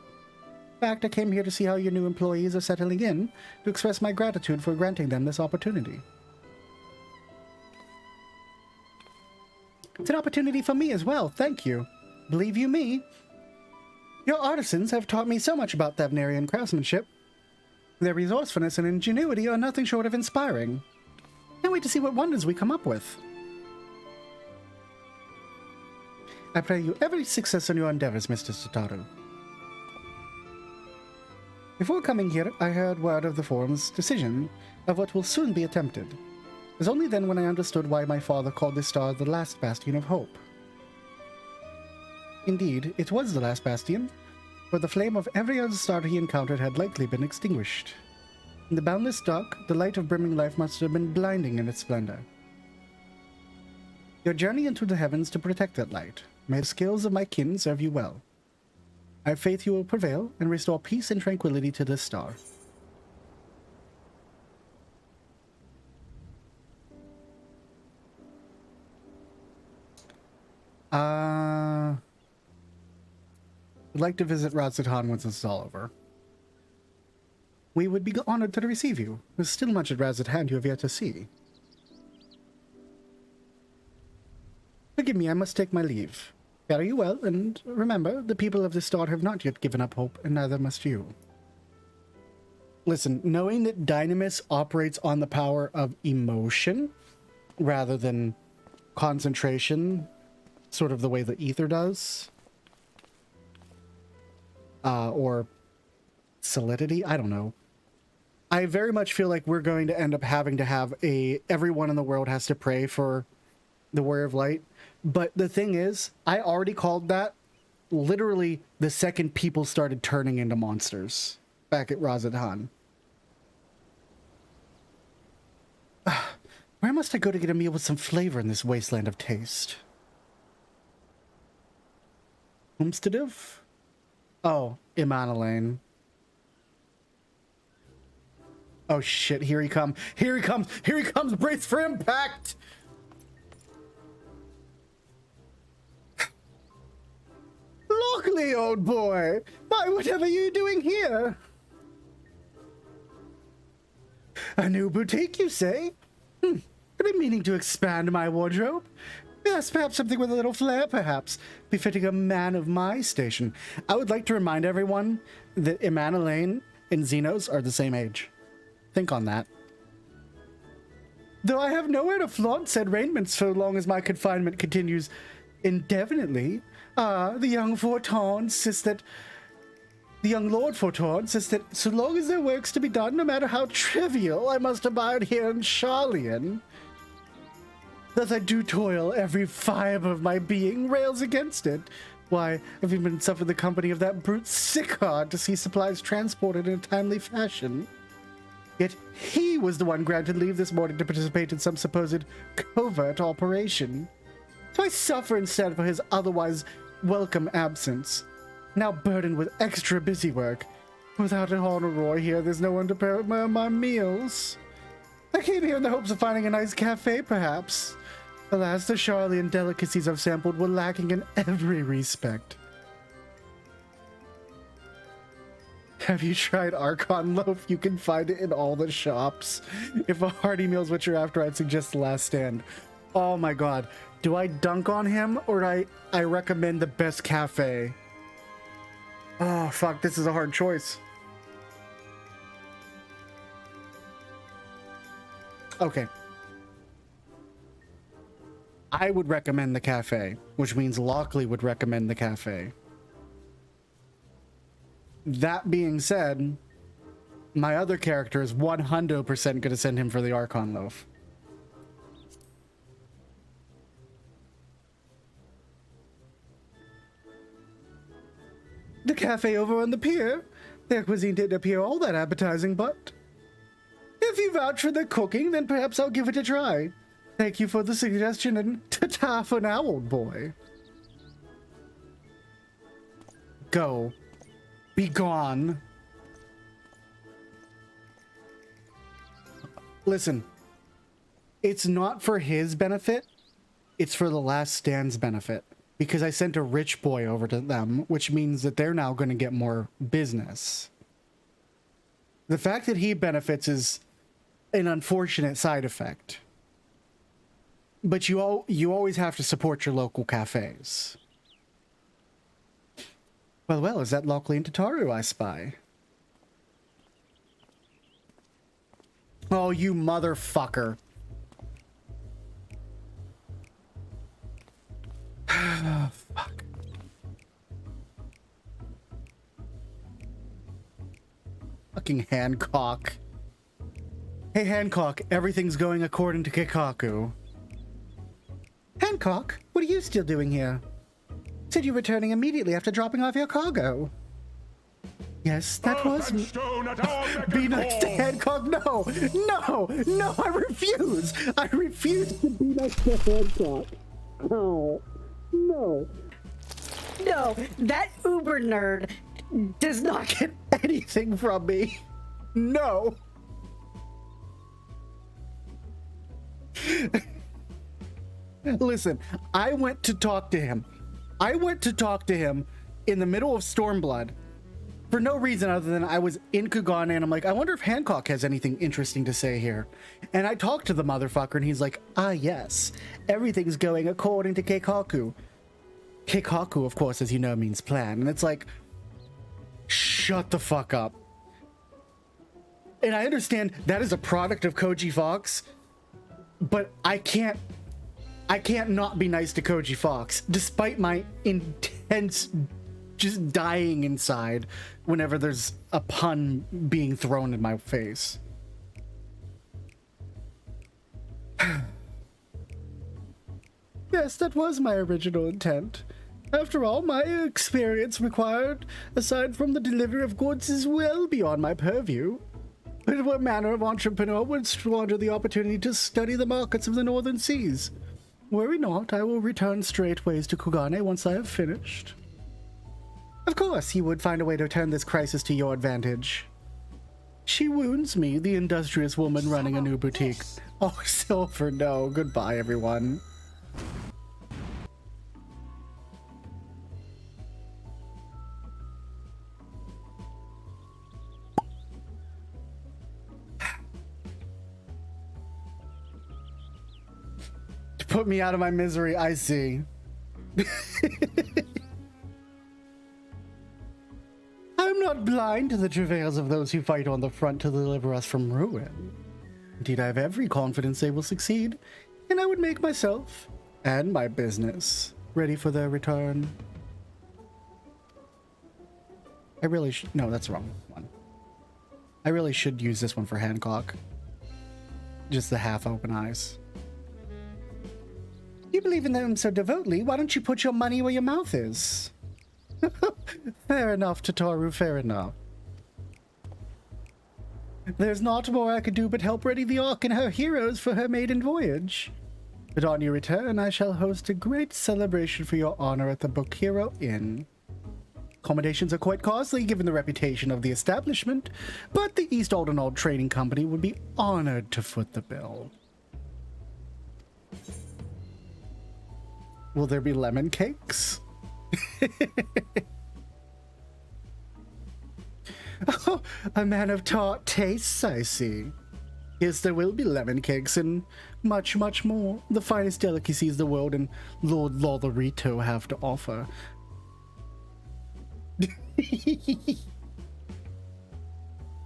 In fact, I came here to see how your new employees are settling in, to express my gratitude for granting them this opportunity. It's an opportunity for me as well, thank you. Believe you me, your artisans have taught me so much about Thavnarian craftsmanship. Their resourcefulness and ingenuity are nothing short of inspiring. Can't wait to see what wonders we come up with. I pray you every success in your endeavors, Mr. Tataru. Before coming here, I heard word of the Forum's decision of what will soon be attempted. It was only then when I understood why my father called this star the last bastion of hope. Indeed, it was the last bastion, for the flame of every other star he encountered had likely been extinguished. In the boundless dark, the light of brimming life must have been blinding in its splendor. Your journey into the heavens to protect that light. May the skills of my kin serve you well. I have faith you will prevail and restore peace and tranquility to this star. I'd like to visit Razat-Han once this is all over. We would be honored to receive you. There's still much at Razat-Han you have yet to see. Forgive me, I must take my leave. Fare you well, and remember, the people of this star have not yet given up hope, and neither must you. Listen, knowing that Dynamis operates on the power of emotion, rather than concentration, sort of the way the ether does. Or solidity, I don't know. I very much feel like we're going to end up having to have everyone in the world has to pray for the Warrior of Light. But the thing is, I already called that literally the second people started turning into monsters back at Razadhan. Where must I go to get a meal with some flavor in this wasteland of taste? Homesteadiv? Oh, Imanalane. Oh shit, here he comes. Here he comes. Here he comes. Brace for impact. Lockely, old boy. Why, whatever are you doing here? A new boutique, you say? I've been meaning to expand my wardrobe. Yes, perhaps something with a little flair, perhaps, befitting a man of my station. I would like to remind everyone that Imanalane and Xenos are the same age. Think on that. Though I have nowhere to flaunt said raiment so long as my confinement continues indefinitely, the young Forton says that the young Lord Forton says that so long as there are works to be done, no matter how trivial, I must abide here in Charlian. Thus I do toil, every fibre of my being rails against it. Why, I've even suffered the company of that brute Sickard to see supplies transported in a timely fashion. Yet he was the one granted leave this morning to participate in some supposed covert operation. So I suffer instead for his otherwise welcome absence. Now burdened with extra busy work. Without an Honorroy here, there's no one to pair with my meals. I came here in the hopes of finding a nice cafe, perhaps. Alas, the Charlian delicacies I've sampled were lacking in every respect. Have you tried Archon Loaf? You can find it in all the shops. If a hearty meal's what you're after, I'd suggest The Last Stand. Oh my god. Do I dunk on him, or do I recommend the best cafe? Oh, fuck. This is a hard choice. Okay. I would recommend the cafe, which means Lockely would recommend the cafe. That being said, my other character is 100% going to send him for the Archon Loaf. The cafe over on the pier? Their cuisine didn't appear all that appetizing, but if you vouch for their cooking, then perhaps I'll give it a try. Thank you for the suggestion, and ta-ta for now, old boy. Go. Be gone. Listen, it's not for his benefit, it's for the Last Stand's benefit. Because I sent a rich boy over to them, which means that they're now going to get more business. The fact that he benefits is an unfortunate side effect. But you always have to support your local cafes. Well, is that Lockely and Tataru I spy? Oh, you motherfucker. Fuck. Fucking Hancock. Hey, Hancock, everything's going according to Kikaku. Hancock, what are you still doing here? Said you're returning immediately after dropping off your cargo. Yes, that was me. Be next to Hancock? No! No! No, I refuse! I refuse to be next to Hancock. Oh, no. No, that uber nerd does not get Anything from me. No. Listen, I went to talk to him. I went to talk to him in the middle of Stormblood for no reason other than I was in Kugane and I'm like, I wonder if Hancock has anything interesting to say here. And I talked to the motherfucker and he's like, ah, yes, everything's going according to Keikaku. Keikaku, of course, as you know, means plan. And it's like, shut the fuck up. And I understand that is a product of Koji Fox, but I can't I can't not be nice to Koji Fox, despite my intense just dying inside whenever there's a pun being thrown in my face. Yes, that was my original intent. After all, my experience required, aside from the delivery of goods, is well beyond my purview. But what manner of entrepreneur would squander the opportunity to study the markets of the northern seas? Worry not, I will return straightways to Kugane once I have finished. Of course, you would find a way to turn this crisis to your advantage. She wounds me, the industrious woman running a new boutique. Oh, Silver, no. Goodbye, everyone. To put me out of my misery, I see. I am not blind to the travails of those who fight on the front to deliver us from ruin. Indeed, I have every confidence they will succeed, and I would make myself and my business ready for their return. I really should... No, that's the wrong one. I really should use this one for Hancock. Just the half-open eyes. You believe in them so devotedly, why don't you put your money where your mouth is? Fair enough, Tataru, fair enough. There's not more I could do but help ready the Ark and her heroes for her maiden voyage. But on your return, I shall host a great celebration for your honor at the Bokiro Inn. Accommodations are quite costly given the reputation of the establishment, but the East Aldenald Trading Company would be honored to foot the bill. Will there be lemon cakes? Oh, a man of tart tastes, I see. Yes, there will be lemon cakes and much, much more. The finest delicacies the world and Lord Lotharito have to offer.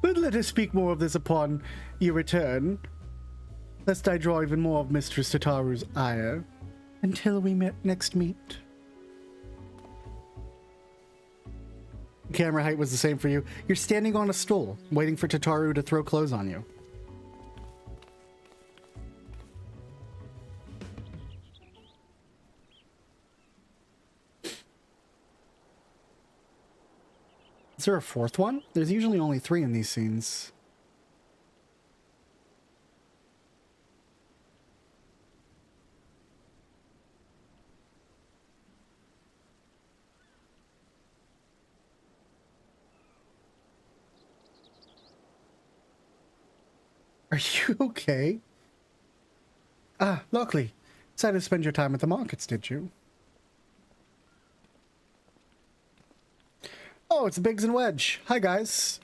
But let us speak more of this upon your return, lest I draw even more of Mistress Tataru's ire. Until we next meet. Camera height was the same for you. You're standing on a stool, waiting for Tataru to throw clothes on you. Is there a fourth one? There's usually only 3 in these scenes. Are you okay? Ah, Lockely. Decided to spend your time at the markets, did you? Oh, it's Biggs and Wedge. Hi, guys.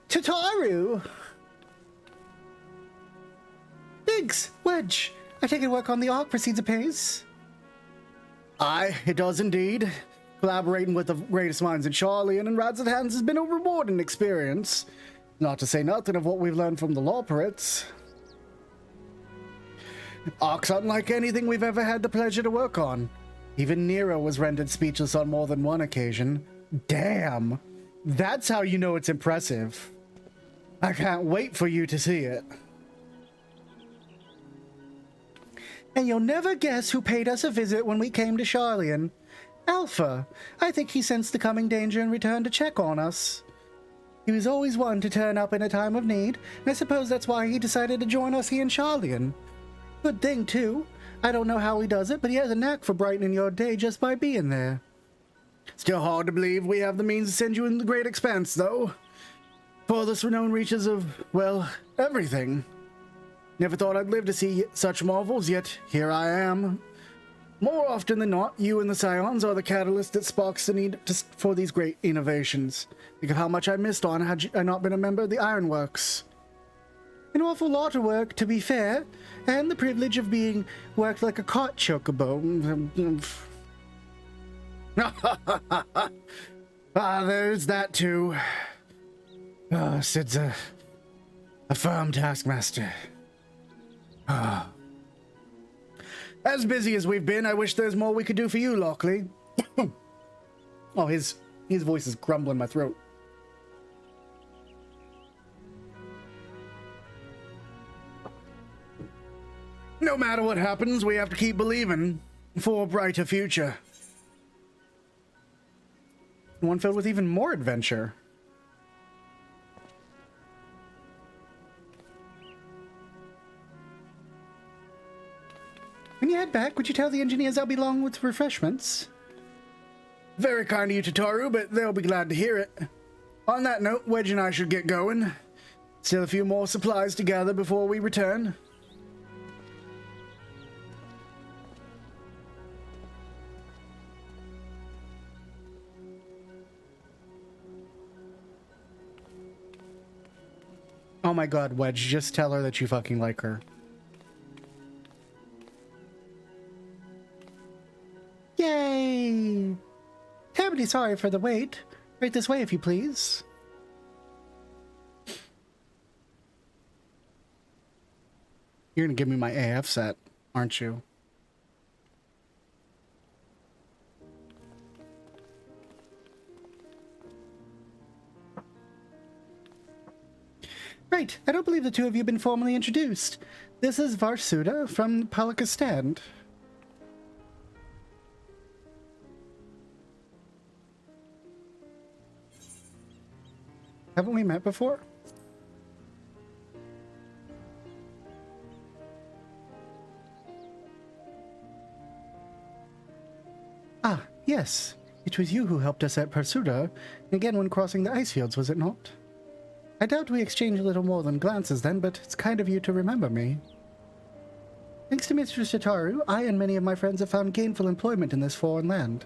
Tataru! Biggs, Wedge, I take it work on the Ark proceeds apace? Aye, it does indeed. Collaborating with the greatest minds in Charlian and Rads at Hands has been a rewarding experience. Not to say nothing of what we've learned from the law pirates. Ark's unlike anything we've ever had the pleasure to work on. Even Nero was rendered speechless on more than one occasion. Damn! That's how you know it's impressive. I can't wait for you to see it. And you'll never guess who paid us a visit when we came to Charlian. Alpha. I think he sensed the coming danger and returned to check on us. He was always one to turn up in a time of need, and I suppose that's why he decided to join us here in Charlian. Good thing, too. I don't know how he does it, but he has a knack for brightening your day just by being there. Still hard to believe we have the means to send you in the great expanse, though. Farthest renowned reaches of, well, everything. Never thought I'd live to see such marvels, yet here I am. More often than not, you and the Scions are the catalyst that sparks the need for these great innovations. Think of how much I missed on had I not been a member of the Ironworks. An awful lot of work, to be fair, and the privilege of being worked like a cart chocobo. Ah, there's that too. Sid's a Affirm, Taskmaster. Ah. As busy as we've been, I wish there's more we could do for you, Lockely. Oh, his voice is grumbling in my throat. No matter what happens, we have to keep believing for a brighter future. One filled with even more adventure. When you head back, would you tell the engineers I'll be along with refreshments? Very kind of you, Tataru, but they'll be glad to hear it. On that note, Wedge and I should get going. Still a few more supplies to gather before we return. Oh my god, Wedge, just tell her that you fucking like her. Yay! Terribly sorry for the wait. Right this way, if you please. You're gonna give me my AF set, aren't you? Right, I don't believe the two of you have been formally introduced. This is Varsuda from Palika Stand. Haven't we met before? Ah, yes. It was you who helped us at Persuda, again when crossing the ice fields, was it not? I doubt we exchanged a little more than glances then, but it's kind of you to remember me. Thanks to Mistress Tataru, I and many of my friends have found gainful employment in this foreign land.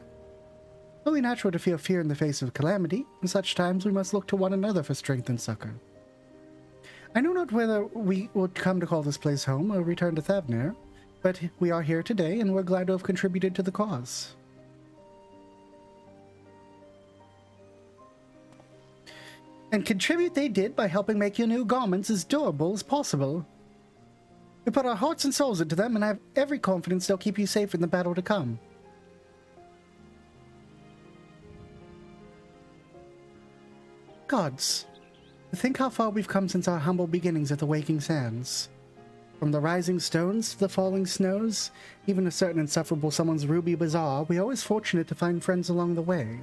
Only natural to feel fear in the face of calamity. In such times we must look to one another for strength and succor. I know not whether we would come to call this place home or return to Thavnir, but we are here today and we're glad to have contributed to the cause. And contribute they did by helping make your new garments as durable as possible. We put our hearts and souls into them and I have every confidence they'll keep you safe in the battle to come. Gods, think how far we've come since our humble beginnings at the Waking Sands. From the rising stones to the falling snows, even a certain insufferable someone's ruby bazaar, we're always fortunate to find friends along the way.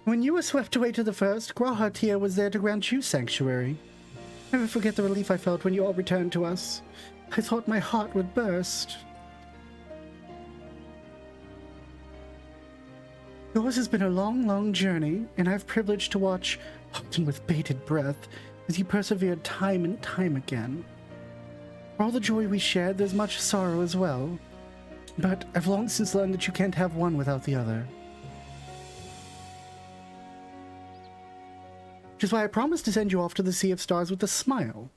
When you were swept away to the first, Grahatir was there to grant you sanctuary. Never forget the relief I felt when you all returned to us. I thought my heart would burst. Yours has been a long, long journey, and I've privileged to watch, often with bated breath, as you persevered time and time again. For all the joy we shared, there's much sorrow as well. But I've long since learned that you can't have one without the other. Which is why I promised to send you off to the Sea of Stars with a smile.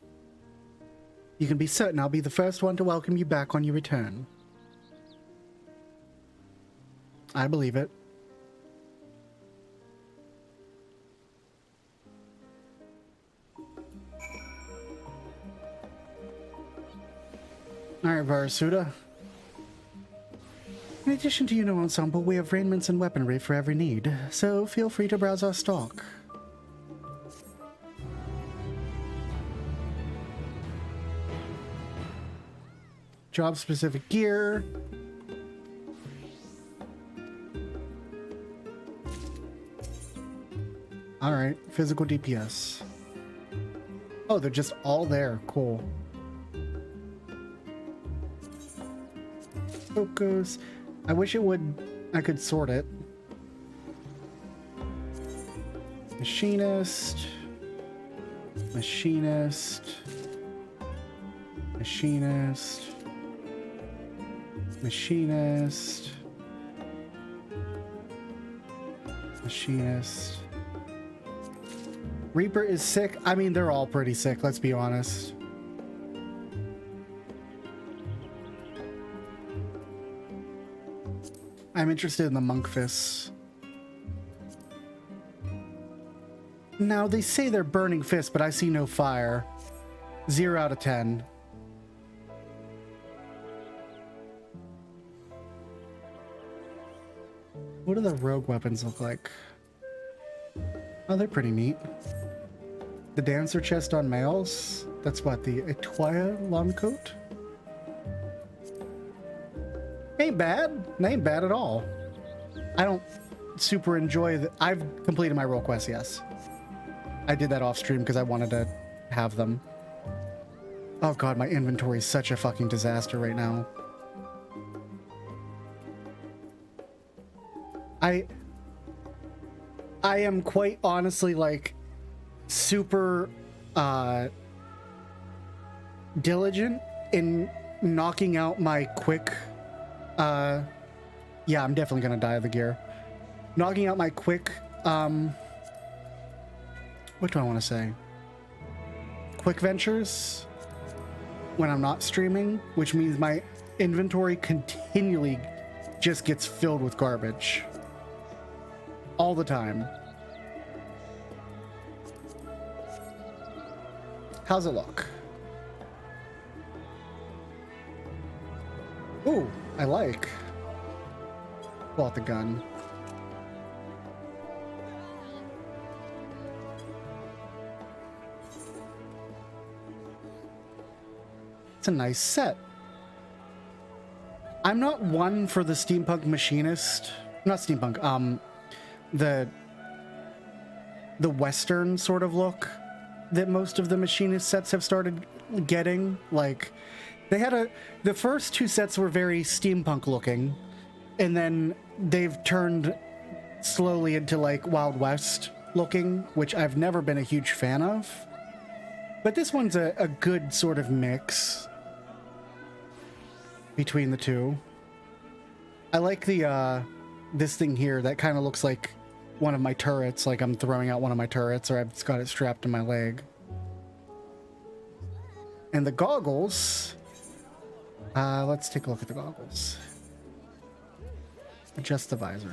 You can be certain I'll be the first one to welcome you back on your return. I believe it. Alright, Varasuda. In addition to your new ensemble, we have raiments and weaponry for every need, so feel free to browse our stock. Job-specific gear. Alright, physical DPS. Oh, they're just all there. Cool. Focus. I wish it would... I could sort it. Machinist. Machinist. Machinist. Machinist. Machinist. Reaper is sick. I mean, they're all pretty sick, let's be honest. I'm interested in the Monkfists. Now, they say they're burning fists, but I see no fire. 0 out of 10. What do the rogue weapons look like? Oh, they're pretty neat. The dancer chest on males. That's what, the Etoile long coat? Ain't bad. Ain't bad at all. I don't super enjoy the... I've completed my role quest, yes. I did that off stream because I wanted to have them. Oh god, my inventory is such a fucking disaster right now. I am quite honestly like super diligent in knocking out my quick yeah, I'm definitely gonna die of the gear. Knocking out my quick what do I want to say? Quick ventures when I'm not streaming, which means my inventory continually just gets filled with garbage. All the time. How's it look? Ooh, I like. Pull out the gun. It's a nice set. I'm not one for the steampunk machinist. Not steampunk, the Western sort of look that most of the machinist sets have started getting. Like, they had the first 2 sets were very steampunk looking, and then they've turned slowly into like Wild West looking, which I've never been a huge fan of. But this one's a good sort of mix between the two. I like the this thing here that kind of looks like one of my turrets, like I'm throwing out one of my turrets, or I've just got it strapped to my leg. And the goggles, let's take a look at the goggles. Adjust the visor.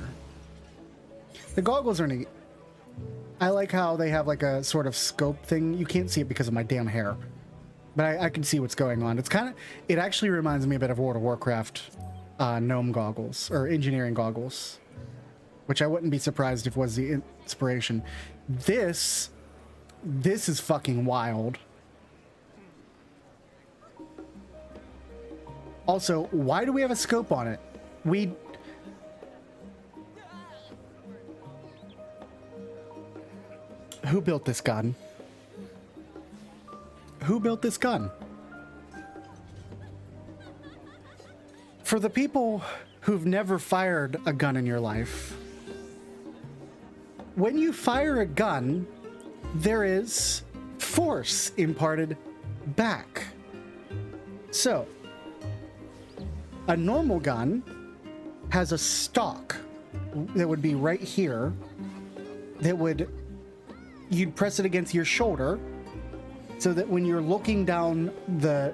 The goggles are neat. I like how they have like a sort of scope thing. You can't see it because of my damn hair, but I can see what's going on. It's kind of, it actually reminds me a bit of World of Warcraft gnome goggles, or engineering goggles, which I wouldn't be surprised if was the inspiration. This is fucking wild. Also, why do we have a scope on it? Who built this gun? Who built this gun? For the people who've never fired a gun in your life, when you fire a gun, there is force imparted back. So, a normal gun has a stock that would be right here that would, you'd press it against your shoulder so that when you're looking down the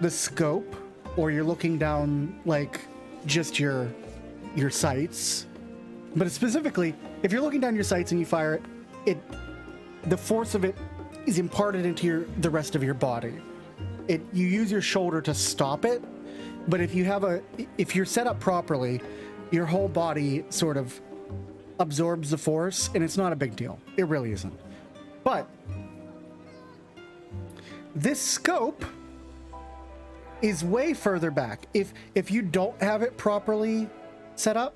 scope, or you're looking down like just your sights, but specifically if you're looking down your sights and you fire it, the force of it is imparted into the rest of your body. You use your shoulder to stop it, but if you're set up properly, your whole body sort of absorbs the force, and it's not a big deal. It really isn't. But this scope is way further back. If you don't have it properly set up,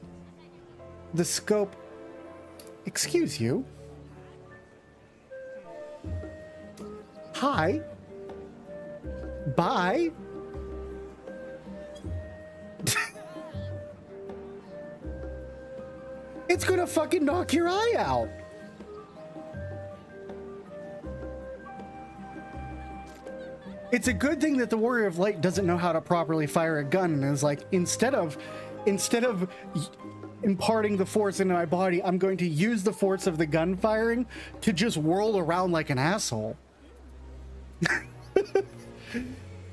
the scope, excuse you. Hi. Bye. It's gonna fucking knock your eye out. It's a good thing that the Warrior of Light doesn't know how to properly fire a gun, and is like, instead of imparting the force into my body, I'm going to use the force of the gun firing to just whirl around like an asshole.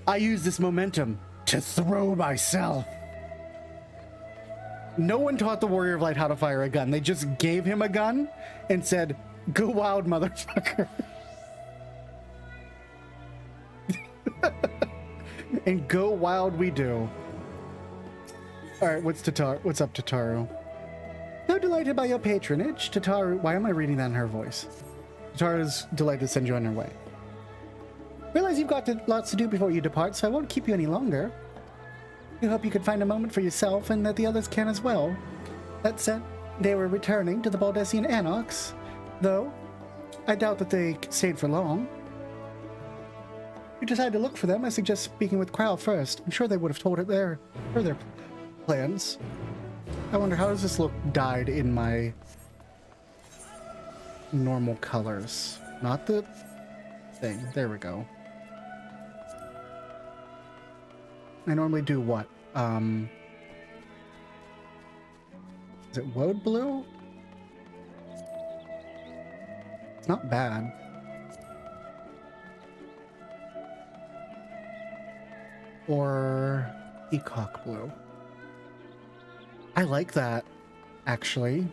I use this momentum to throw myself. No one taught the Warrior of Light how to fire a gun. They just gave him a gun and said, Go wild, motherfucker. And go wild we do. Alright, what's up, Tataru? So delighted by your patronage, Tataru. Why am I reading that in her voice? Tataru's delighted to send you on your way. Realize you've got lots to do before you depart, so I won't keep you any longer. I hope you can find a moment for yourself and that the others can as well. That said, they were returning to the Baldessian Anarchs, though I doubt that they stayed for long. If you decide to look for them, I suggest speaking with Krau first. I'm sure they would have told it their plans. I wonder, how does this look dyed in my normal colors? Not the thing. There we go. I normally do what? Is it woad blue? It's not bad. Or peacock blue. I like that, actually.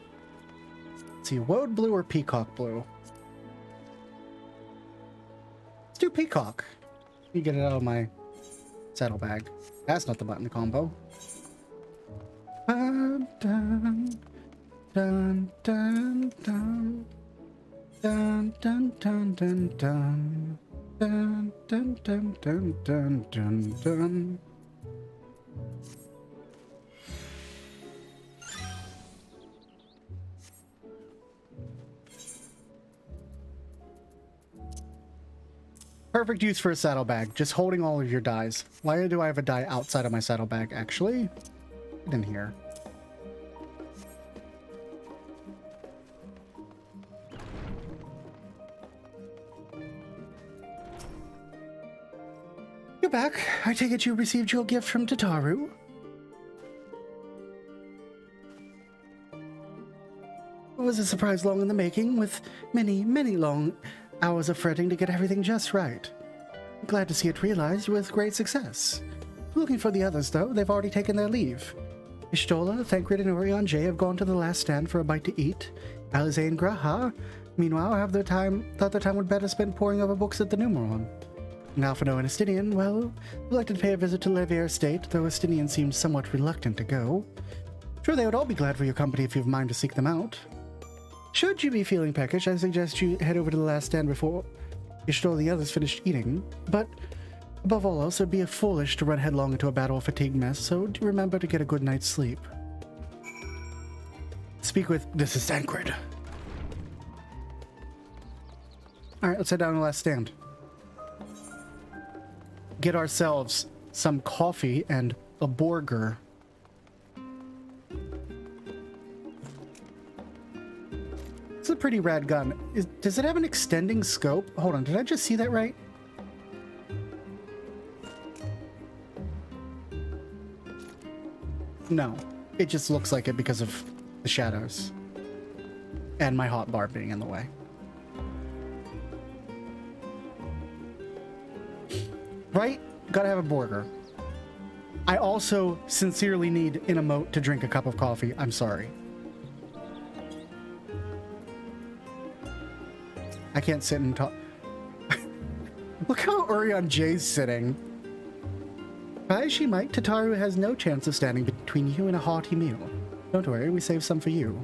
Let's see, woad blue or peacock blue? Let's do peacock. Let me get it out of my saddlebag. That's not the button combo. Dun, dun, dun, dun, dun. Dun, dun, dun, dun, dun. Dun, dun, dun, dun, dun, dun, dun. Perfect use for a saddlebag, just holding all of your dies. Why do I have a die outside of my saddlebag, actually? Get in here. You're back. I take it you received your gift from Tataru? It was a surprise long in the making, with many, many long hours of fretting to get everything just right. Glad to see it realized with great success. Looking for the others, though. They've already taken their leave. Ishtola, Thancred, and Orion J have gone to the last stand for a bite to eat. Alize and Graha, meanwhile, thought their time would better spent poring over books at the Numeron. Now for no Estinian, well, elected to pay a visit to Levier State, though Estinian seemed somewhat reluctant to go. Sure, they would all be glad for your company if you have mind to seek them out. Should you be feeling peckish, I suggest you head over to the last stand before Ishtola and the others finish eating. But above all else, it'd be foolish to run headlong into a battle-fatigued mess, so do remember to get a good night's sleep. Speak with... This is Thancred. Alright, let's head down to the last stand. Get ourselves some coffee and a burger. It's a pretty rad gun. Does it have an extending scope? Hold on, did I just see that right? No, it just looks like it because of the shadows. And my hotbar being in the way. Right? Gotta have a burger. I also sincerely need an emote to drink a cup of coffee. I'm sorry. I can't sit and talk. Look how Orion J's sitting. Try as she might, Tataru has no chance of standing between you and a hearty meal. Don't worry, we saved some for you.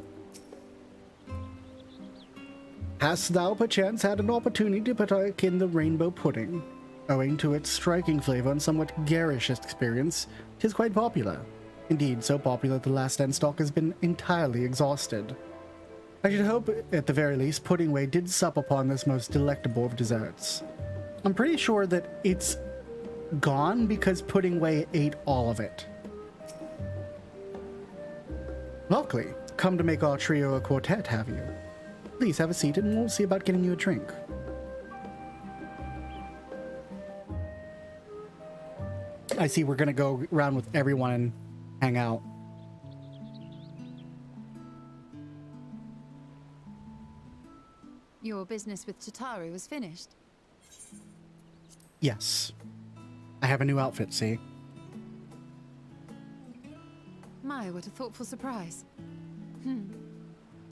Hast thou perchance had an opportunity to partake in the rainbow pudding? Owing to its striking flavor and somewhat garish experience, it is quite popular. Indeed, so popular that the last stand stock has been entirely exhausted. I should hope, at the very least, Puddingway did sup upon this most delectable of desserts. I'm pretty sure that it's gone because Puddingway ate all of it. Lockely, come to make our trio a quartet, have you? Please have a seat and we'll see about getting you a drink. I see we're gonna go around with everyone and hang out. Your business with Tataru was finished? Yes. I have a new outfit, see? My, what a thoughtful surprise.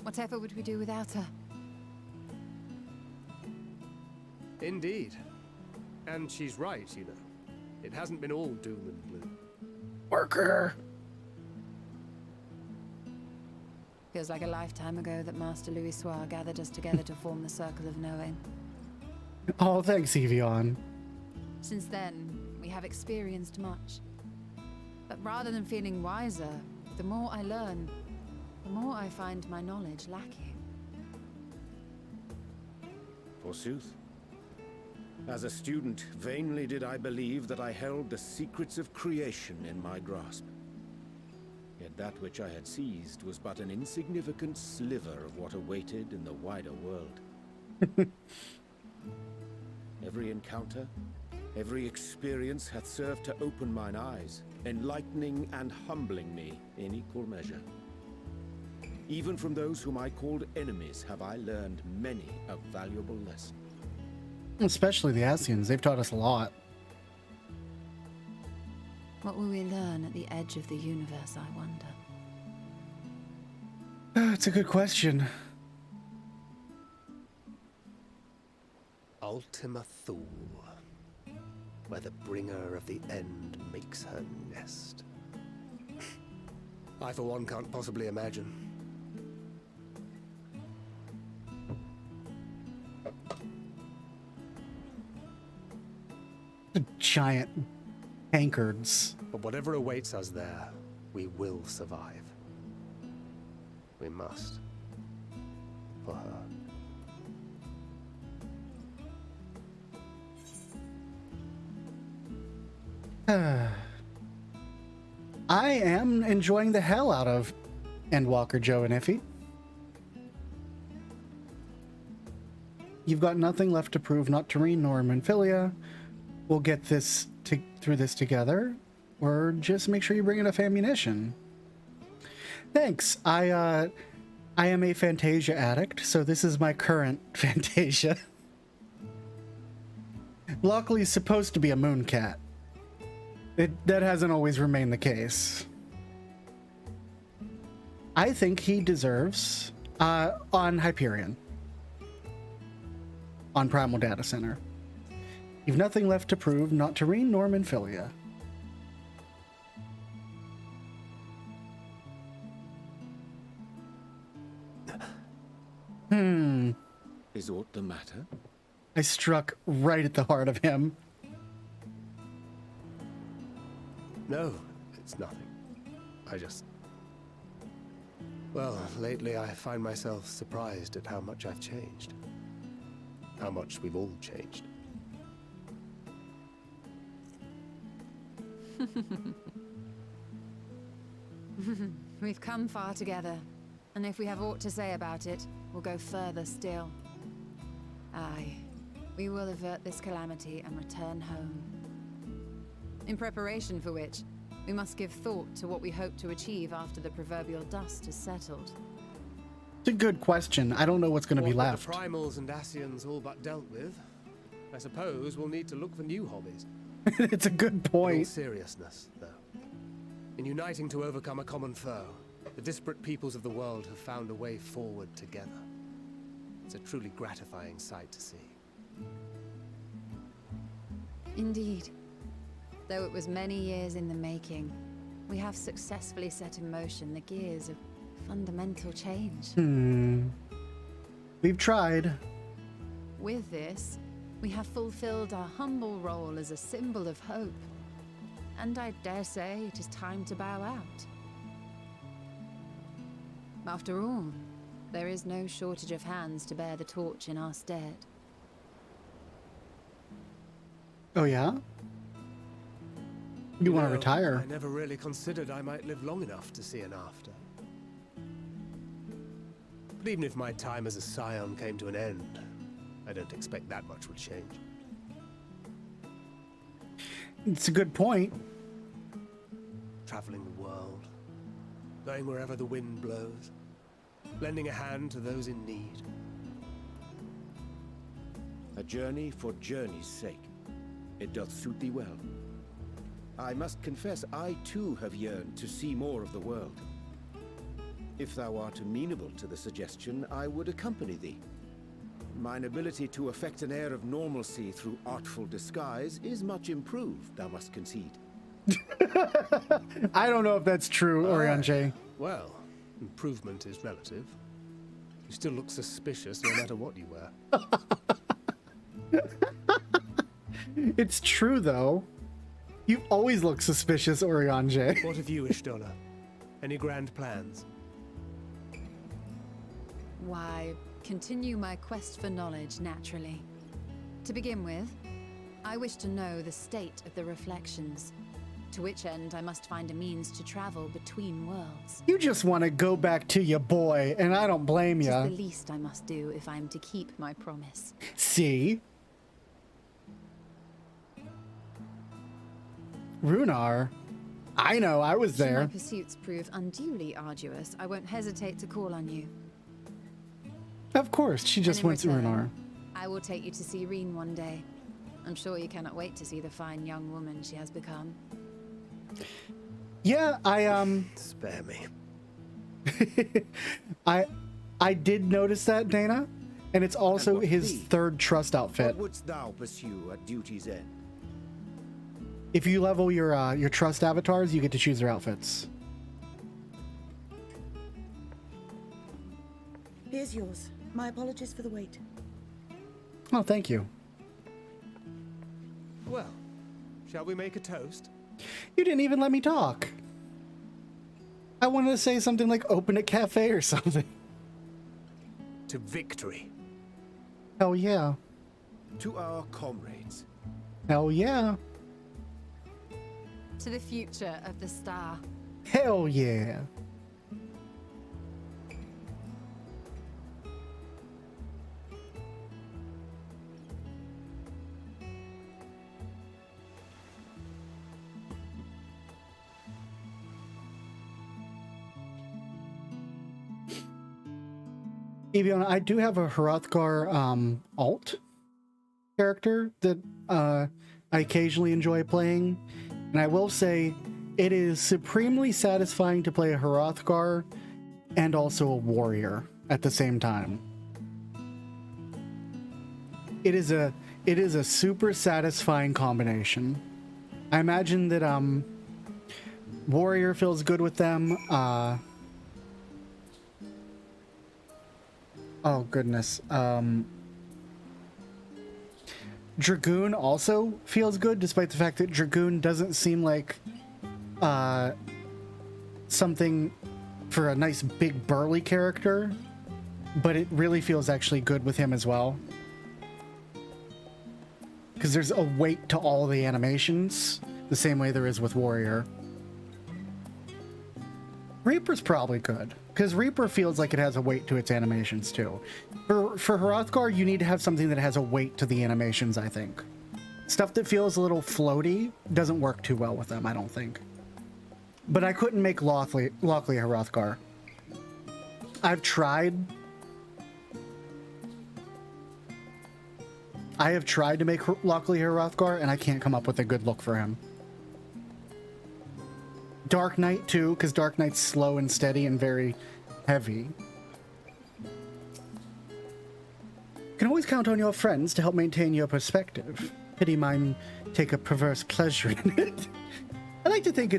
Whatever would we do without her? Indeed. And she's right, you know. It hasn't been all doom and gloom. Worker. Feels like a lifetime ago that Master Louis Soir gathered us together to form the Circle of Knowing. Oh, thanks, Evian. Since then, we have experienced much. But rather than feeling wiser, the more I learn, the more I find my knowledge lacking. Forsooth. As a student, vainly did I believe that I held the secrets of creation in my grasp. Yet that which I had seized was but an insignificant sliver of what awaited in the wider world. Every encounter, every experience hath served to open mine eyes, enlightening and humbling me in equal measure. Even from those whom I called enemies have I learned many a valuable lesson. Especially the Asians, they've taught us a lot. What will we learn at the edge of the universe, I wonder? It's a good question. Ultima Thule, where the bringer of the end makes her nest. I, for one, can't possibly imagine. The giant tankards. But whatever awaits us there, we will survive. We must. For her. I am enjoying the hell out of Endwalker, Joe and Iffy. You've got nothing left to prove, not Tareen nor Menphilia. We'll get this through this together, or just make sure you bring enough ammunition. Thanks. I am a Fantasia addict, so this is my current Fantasia. Lockely is supposed to be a moon cat. That hasn't always remained the case. I think he deserves on Hyperion, on Primal Data Center. You've nothing left to prove, not Tareen nor Menphilia. Is aught the matter? I struck right at the heart of him. No, it's nothing. I just... Well, lately I find myself surprised at how much I've changed. How much we've all changed. We've come far together, and if we have aught to say about it, we'll go further still. Aye, we will avert this calamity and return home. In preparation for which, we must give thought to what we hope to achieve after the proverbial dust is settled. It's a good question. I don't know what's going to be left. The primals and Asians all but dealt with. I suppose we'll need to look for new hobbies. It's a good In all point. seriousness, though. In uniting to overcome a common foe, the disparate peoples of the world have found a way forward together. It's a truly gratifying sight to see. Indeed. Though it was many years in the making, we have successfully set in motion the gears of fundamental change. We've tried. With this, we have fulfilled our humble role as a symbol of hope. And I dare say it is time to bow out. After all, there is no shortage of hands to bear the torch in our stead. Oh, yeah? You want to retire? I never really considered I might live long enough to see an after. But even if my time as a scion came to an end, I don't expect that much would change. It's a good point. Traveling the world, going wherever the wind blows, lending a hand to those in need. A journey for journey's sake. It doth suit thee well. I must confess, I too have yearned to see more of the world. If thou art amenable to the suggestion, I would accompany thee. mine ability to affect an air of normalcy through artful disguise is much improved, thou must concede. I don't know if that's true, Oriange. Well, improvement is relative. You still look suspicious no matter what you wear. It's true, though. You always look suspicious, Oriange. What of you, Ishtola? Any grand plans? Why, continue my quest for knowledge, naturally. To begin with, I wish to know the state of the reflections, to which end I must find a means to travel between worlds. You just want to go back to your boy, and I don't blame It's ya. the least I must do if I'm to keep my promise. See? Runar? I know, I was Should my there. pursuits prove unduly arduous, I won't hesitate to call on you. Of course, she just And in went to return, Runar. I will take you to see Reen one day. I'm sure you cannot wait to see the fine young woman she has become. Yeah, Spare me. I did notice that, Dana, and it's also what his thee? third trust outfit. What wouldst thou pursue at duty's end? If you level your trust avatars, you get to choose their outfits. Here's yours. My apologies for the wait. Oh, thank you. Well, shall we make a toast? You didn't even let me talk. I wanted to say something like open a cafe or something. To victory. Hell yeah. To our comrades. Hell yeah. To the future of the star. Hell yeah. Evian, I do have a Hrothgar alt character that I occasionally enjoy playing, and I will say it is supremely satisfying to play a Hrothgar and also a warrior at the same time. It is a super satisfying combination. I imagine that warrior feels good with them. Oh goodness. Dragoon also feels good, despite the fact that Dragoon doesn't seem like something for a nice big burly character, but it really feels actually good with him as well. Because there's a weight to all the animations, the same way there is with Warrior. Reaper's probably good, because Reaper feels like it has a weight to its animations too. For Hrothgar, you need to have something that has a weight to the animations, I think. Stuff that feels a little floaty doesn't work too well with them, I don't think. But I couldn't make Lockely a Hrothgar. I've tried. I have tried to make Lockely a Hrothgar, and I can't come up with a good look for him. Dark Knight too, because Dark Knight's slow and steady and very heavy. You can always count on your friends to help maintain your perspective. Pity mine take a perverse pleasure in it. I like to think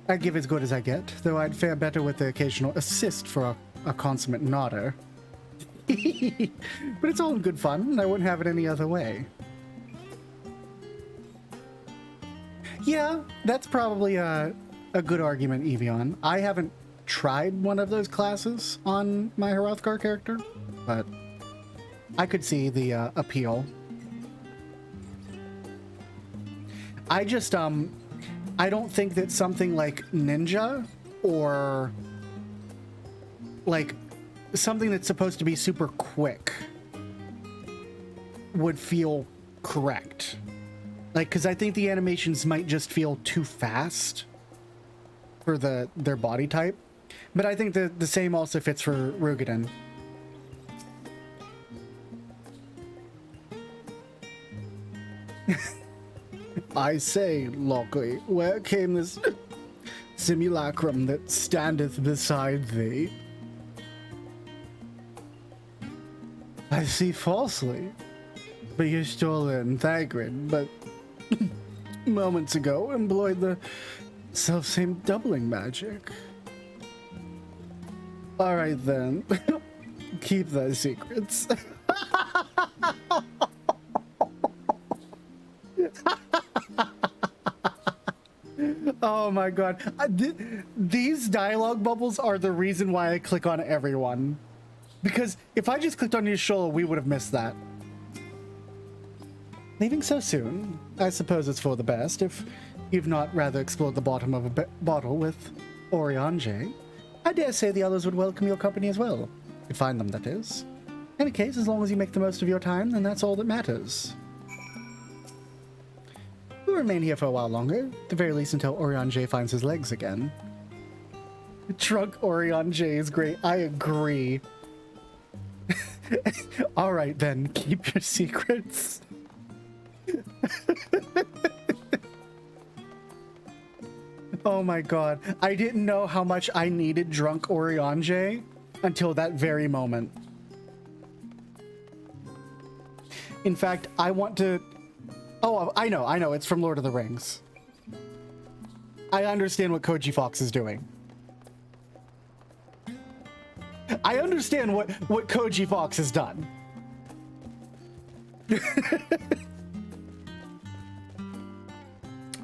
I give as good as I get, though I'd fare better with the occasional assist for a consummate nodder. But it's all in good fun, and I wouldn't have it any other way. Yeah, that's probably a good argument, Evian. I haven't tried one of those classes on my Hrothgar character, but I could see the appeal. I just, I don't think that something like Ninja or like something that's supposed to be super quick would feel correct. Like, because I think the animations might just feel too fast for their body type. But I think the same also fits for Rugadin. I say, Lockely, where came this simulacrum that standeth beside thee? I see falsely. But you stole in Thagrid, but moments ago employed the self-same doubling magic. Alright then. Keep thy secrets. Oh my god. These dialogue bubbles are the reason why I click on everyone. Because if I just clicked on Yashola, we would have missed that. Leaving so soon? I suppose it's for the best. If you've not rather explored the bottom of a bottle with Oriange, I dare say the others would welcome your company as well. You'd find them, that is. In any case, as long as you make the most of your time, then that's all that matters. We'll remain here for a while longer, at the very least until Oriange finds his legs again. Drunk Oriange is great. I agree. Alright then, keep your secrets. Oh my god. I didn't know how much I needed drunk Oriange until that very moment. In fact, I want to... Oh, I know. It's from Lord of the Rings. I understand what Koji Fox is doing. I understand what Koji Fox has done.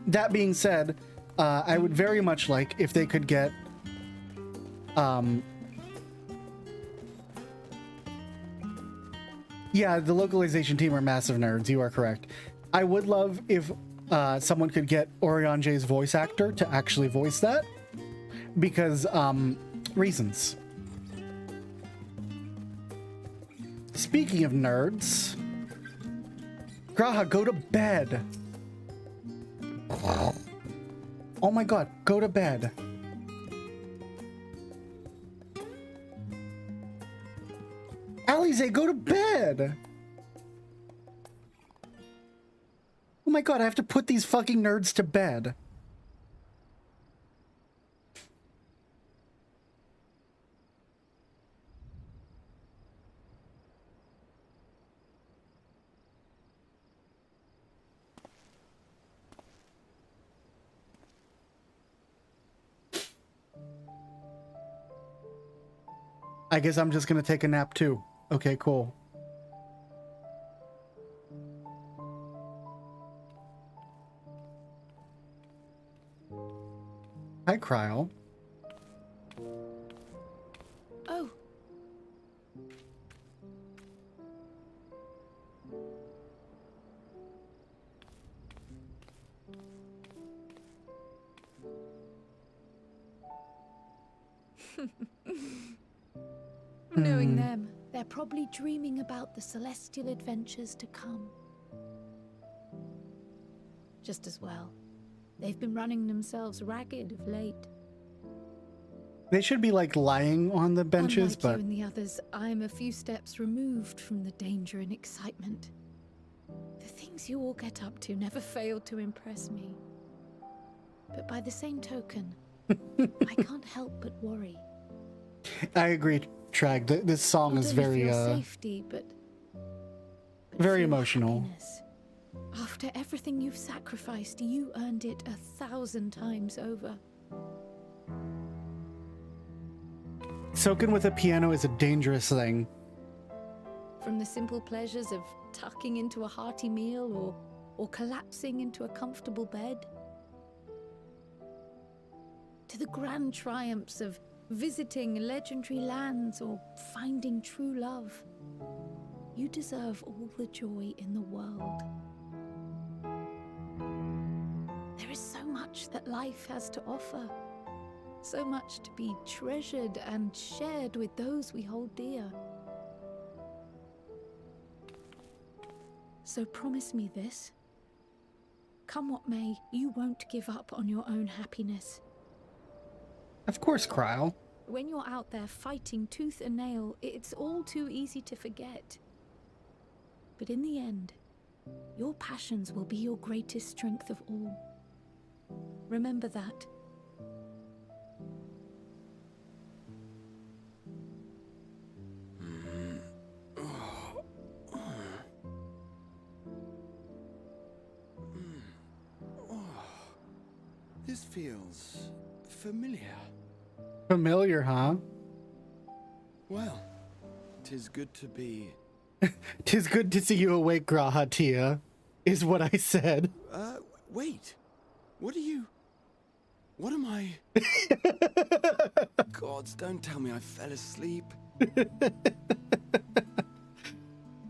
That being said, I would very much like if they could get... Yeah, the localization team are massive nerds. You are correct. I would love if someone could get Oriange's voice actor to actually voice that. Because, reasons. Speaking of nerds... Graha, go to bed. Oh my god, go to bed. Alize, go to bed. Oh my god, I have to put these fucking nerds to bed. I guess I'm just gonna take a nap too. Okay, cool. Hi, Cryo. Oh. Knowing them, they're probably dreaming about the celestial adventures to come. Just as well. They've been running themselves ragged of late. They should be like lying on the benches, Unlike but you and the others, I'm a few steps removed from the danger and excitement. The things you all get up to never fail to impress me. But by the same token, I can't help but worry. I agree, Trag. This song Not is only for very, your safety, but very for your emotional. happiness. After everything you've sacrificed, you earned it 1,000 times over. Soaking with a piano is a dangerous thing. From the simple pleasures of tucking into a hearty meal or collapsing into a comfortable bed, to the grand triumphs of visiting legendary lands or finding true love, you deserve all the joy in the world. There is so much that life has to offer, so much to be treasured and shared with those we hold dear. So promise me this. Come what may, you won't give up on your own happiness. Of course, Cryo. When you're out there fighting tooth and nail, it's all too easy to forget. But in the end, your passions will be your greatest strength of all. Remember that. This feels familiar. Familiar, huh? Well, 'tis good to be... 'Tis good to see you awake, Grahatia, is what I said. Wait. What are you... What am I... Gods, don't tell me I fell asleep.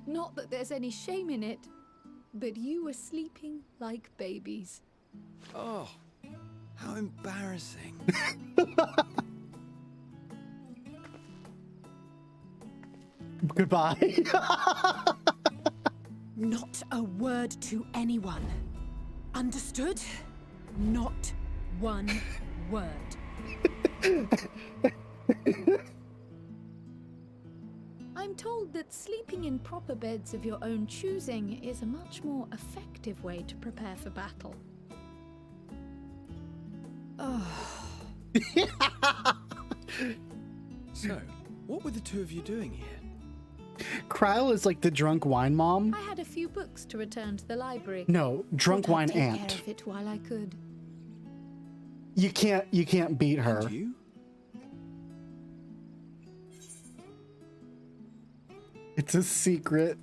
Not that there's any shame in it, but you were sleeping like babies. Oh, how embarrassing. Goodbye. Not a word to anyone. Understood? Not one word. I'm told that sleeping in proper beds of your own choosing is a much more effective way to prepare for battle. So, what were the two of you doing here? Kryle is like the drunk wine mom. I had a few books to return to the library. No, drunk Thought I'd wine take care aunt. of it while I could. You can't beat her. And you? It's a secret.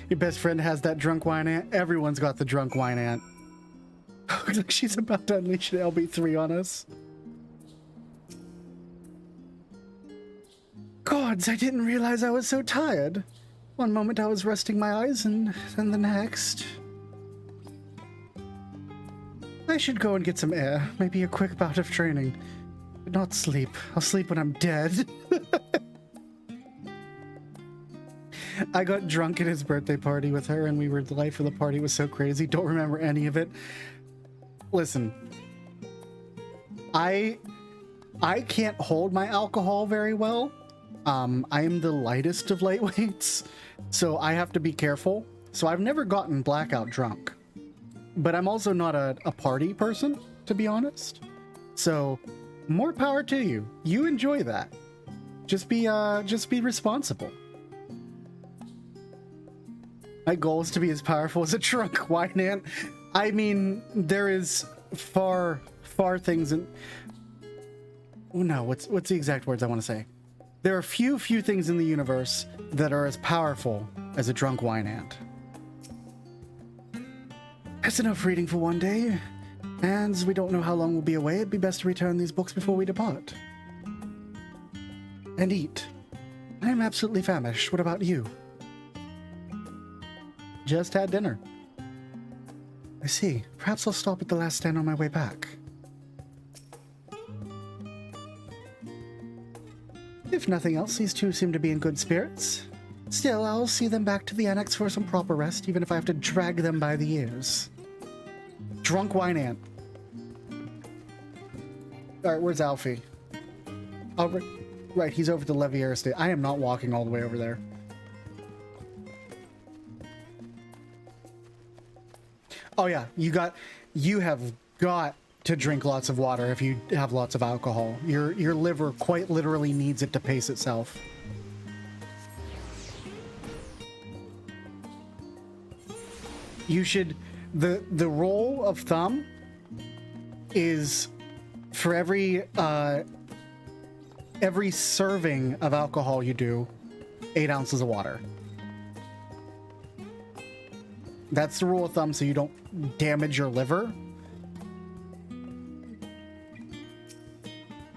Your best friend has that drunk wine aunt. Everyone's got the drunk wine aunt. Looks like she's about to unleash an LB3 on us. Gods, I didn't realize I was so tired. One moment I was resting my eyes, and then the next. I should go and get some air. Maybe a quick bout of training. But not sleep. I'll sleep when I'm dead. I got drunk at his birthday party with her, and the life of the party was so crazy. Don't remember any of it. Listen, I can't hold my alcohol very well. I am the lightest of lightweights, so I have to be careful. So I've never gotten blackout drunk, but I'm also not a party person, to be honest. So more power to you. You enjoy that. Just be responsible. My goal is to be as powerful as a drunk wine ant. I mean, there is far things in... Oh no, what's the exact words I want to say? There are few things in the universe that are as powerful as a drunk wine ant. That's enough reading for one day. And as we don't know how long we'll be away, it'd be best to return these books before we depart. And eat. I am absolutely famished. What about you? Just had dinner. I see. Perhaps I'll stop at the last stand on my way back. If nothing else, these two seem to be in good spirits. Still, I'll see them back to the annex for some proper rest, even if I have to drag them by the ears. Drunk wine ant. Alright, where's Alfie? Oh, right, he's over at the Levier estate. I am not walking all the way over there. Oh yeah, you have got to drink lots of water if you have lots of alcohol. Your liver quite literally needs it to pace itself. You should, the rule of thumb is for every serving of alcohol you do, 8 ounces of water. That's the rule of thumb, so you don't damage your liver.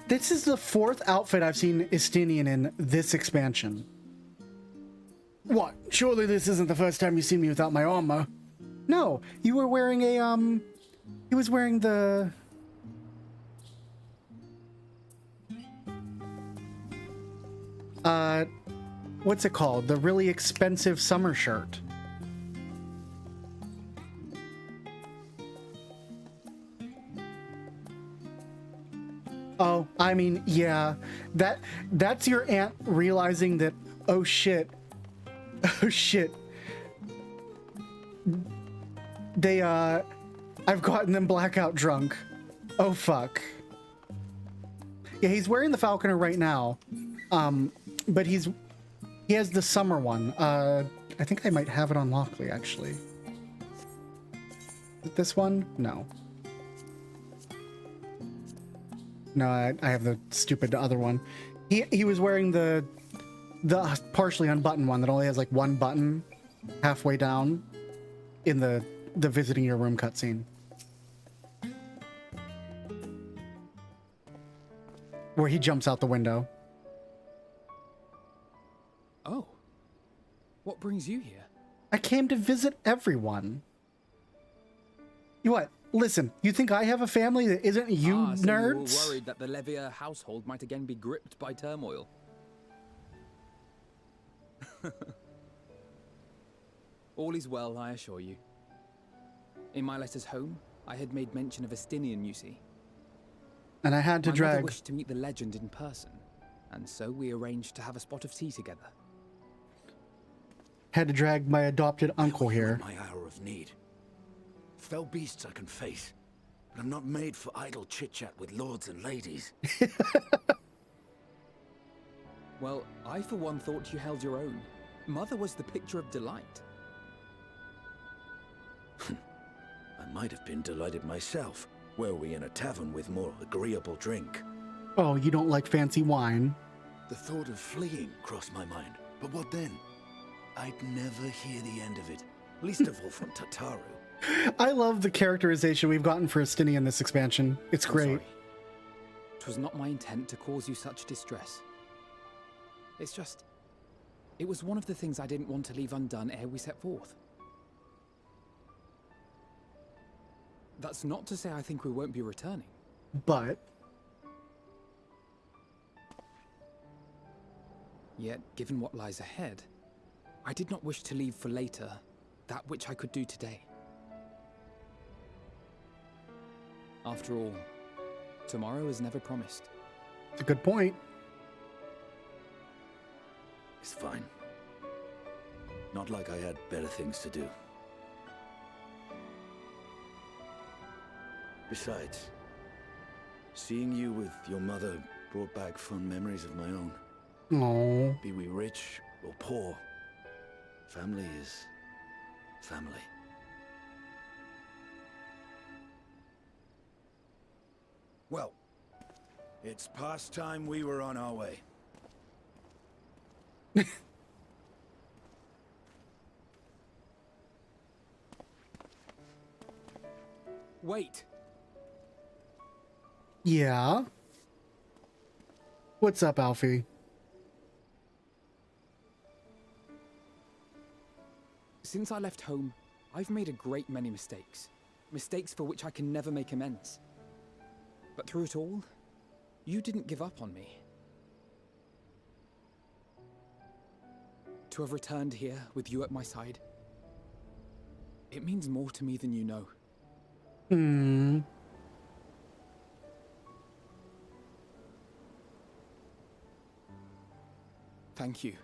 This is the 4th outfit I've seen Estinian in this expansion. What? Surely this isn't the first time you've seen me without my armor. No, you were wearing a, he was wearing the... what's it called? The really expensive summer shirt. Oh, I mean, yeah, that's your aunt realizing that, oh shit, I've gotten them blackout drunk. Oh, fuck. Yeah, he's wearing the Falconer right now. But he has the summer one. I think I might have it on Lockely, actually. Is it this one? No. No, I have the stupid other one. He was wearing the partially unbuttoned one that only has like one button halfway down in the visiting your room cutscene. Where he jumps out the window. Oh. What brings you here? I came to visit everyone. You what? Listen, you think I have a family that isn't you so nerds? You were worried that the Levier household might again be gripped by turmoil. All is well, I assure you. In my letters home, I had made mention of Estinian, you see. And I had to My drag... mother wished to meet the legend in person, and so we arranged to have a spot of tea together. Had to drag my adopted uncle here. My hour of need. Fell beasts I can face, but I'm not made for idle chit-chat with lords and ladies. Well, I for one thought you held your own. Mother was the picture of delight. I might have been delighted myself, were we in a tavern with more agreeable drink. Oh, you don't like fancy wine? The thought of fleeing crossed my mind, but what then? I'd never hear the end of it, least of all from Tataru. I love the characterization we've gotten for Estini in this expansion. It's great. It was not my intent to cause you such distress. It's just... it was one of the things I didn't want to leave undone ere we set forth. That's not to say I think we won't be returning. But... yet, given what lies ahead, I did not wish to leave for later that which I could do today. After all, tomorrow is never promised. It's a good point. It's fine. Not like I had better things to do. Besides, seeing you with your mother brought back fond memories of my own. Oh. Be we rich or poor, family is family. Well, it's past time we were on our way. Wait. Yeah? What's up, Alfie? Since I left home, I've made a great many mistakes. Mistakes for which I can never make amends. But through it all, you didn't give up on me. To have returned here with you at my side, it means more to me than you know. Thank you.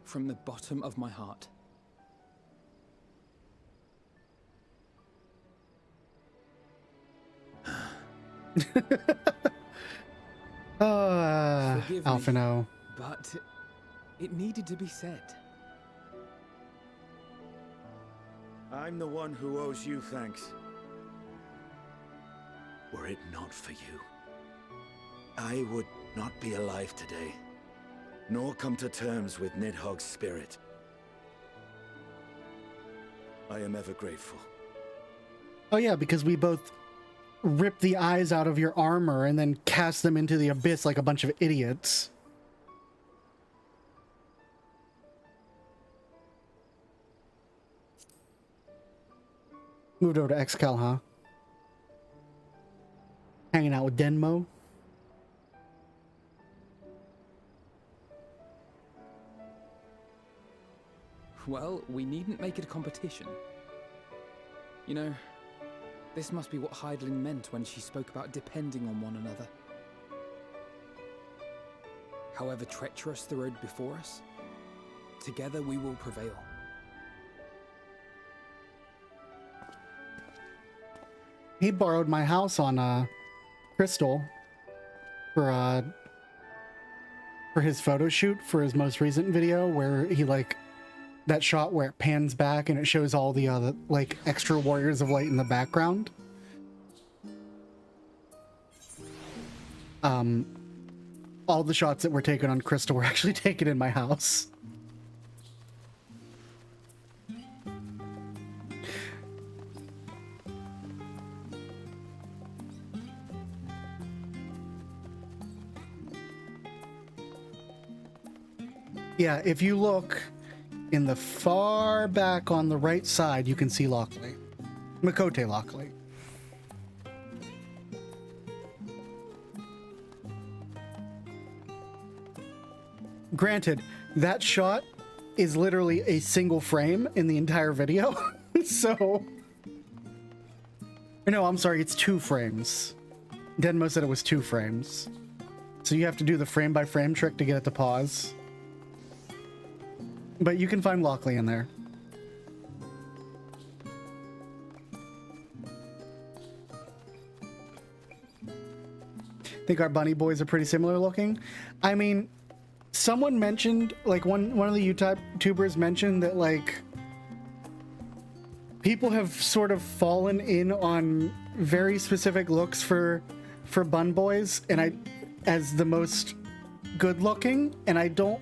From the bottom of my heart. Alphino. But it needed to be said. I'm the one who owes you thanks. Were it not for you, I would not be alive today, nor come to terms with Nidhogg's spirit. I am ever grateful. Oh yeah, because we both ripped the eyes out of your armor and then cast them into the abyss like a bunch of idiots. Moved over to Excal, huh? Hanging out with Denmo. Well, we needn't make it a competition. You know, this must be what Heidelin meant when she spoke about depending on one another. However treacherous the road before us, together we will prevail. he borrowed my house on Crystal for his photo shoot for his most recent video, where he like that shot where it pans back and it shows all the other like extra warriors of light in the background. All the shots that were taken on Crystal were actually taken in my house. Yeah, if you look in the far back on the right side, you can see Lockely. Makote Lockely. Granted, that shot is literally a single frame in the entire video. So... No, I'm sorry, it's 2 frames. Denmo said it was 2 frames. So you have to do the frame-by-frame trick to get it to pause. But you can find Lockely in there. Think our bunny boys are pretty similar looking. I mean, someone mentioned, like one of the YouTubers mentioned that like people have sort of fallen in on very specific looks for bun boys, and I as the most good looking, and I don't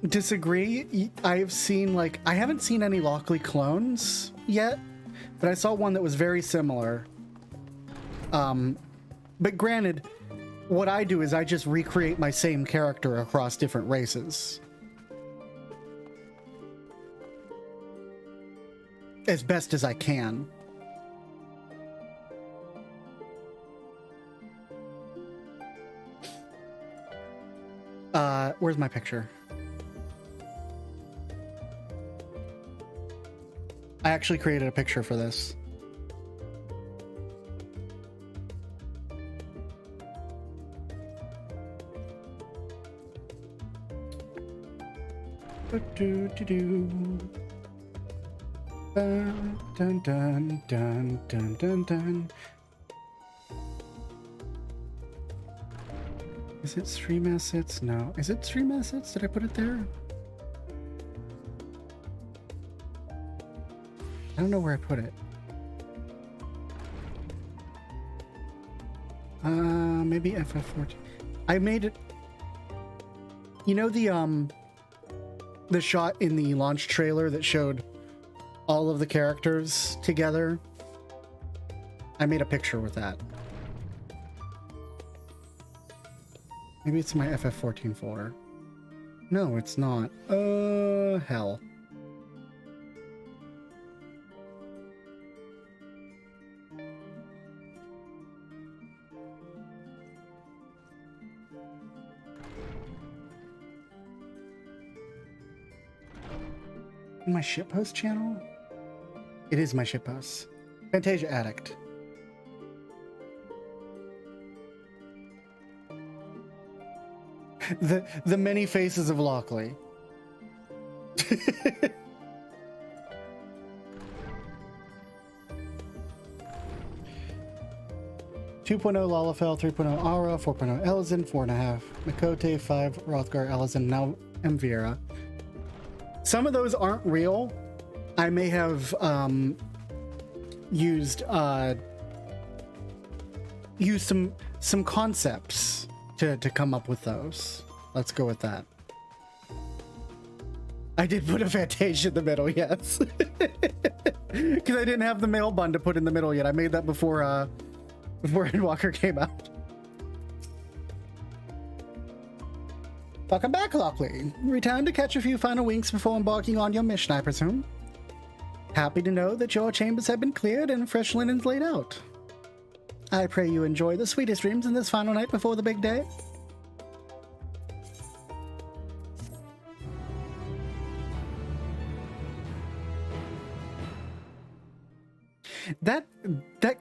disagree. I've seen like, I haven't seen any Lockely clones yet, but I saw one that was very similar. But granted, what I do is I just recreate my same character across different races. As best as I can. Where's my picture? I actually created a picture for this. Dun, dun, dun, dun, dun, dun, dun. Is it stream assets? No. Is it stream assets? Did I put it there? I don't know where I put it. Maybe FF14. I made it. You know the shot in the launch trailer that showed all of the characters together? I made a picture with that. Maybe it's my FF14 folder. No, it's not. Hell. My shitpost channel? It is my shitpost. Fantasia Addict. The many faces of Lockely. 2.0 Lalafell, 3.0 Aura, 4.0 Elizin, 4.5 Makote, 5 Rothgar, Elizin, now Mviera. Some of those aren't real. I may have used some concepts to come up with those. Let's go with that. I did put a Fantasia in the middle, yes. Because I didn't have the male bun to put in the middle yet. I made that before Endwalker came out. Welcome back, Lockely. Return to catch a few final winks before embarking on your mission, I presume. Happy to know that your chambers have been cleared and fresh linens laid out. I pray you enjoy the sweetest dreams in this final night before the big day. That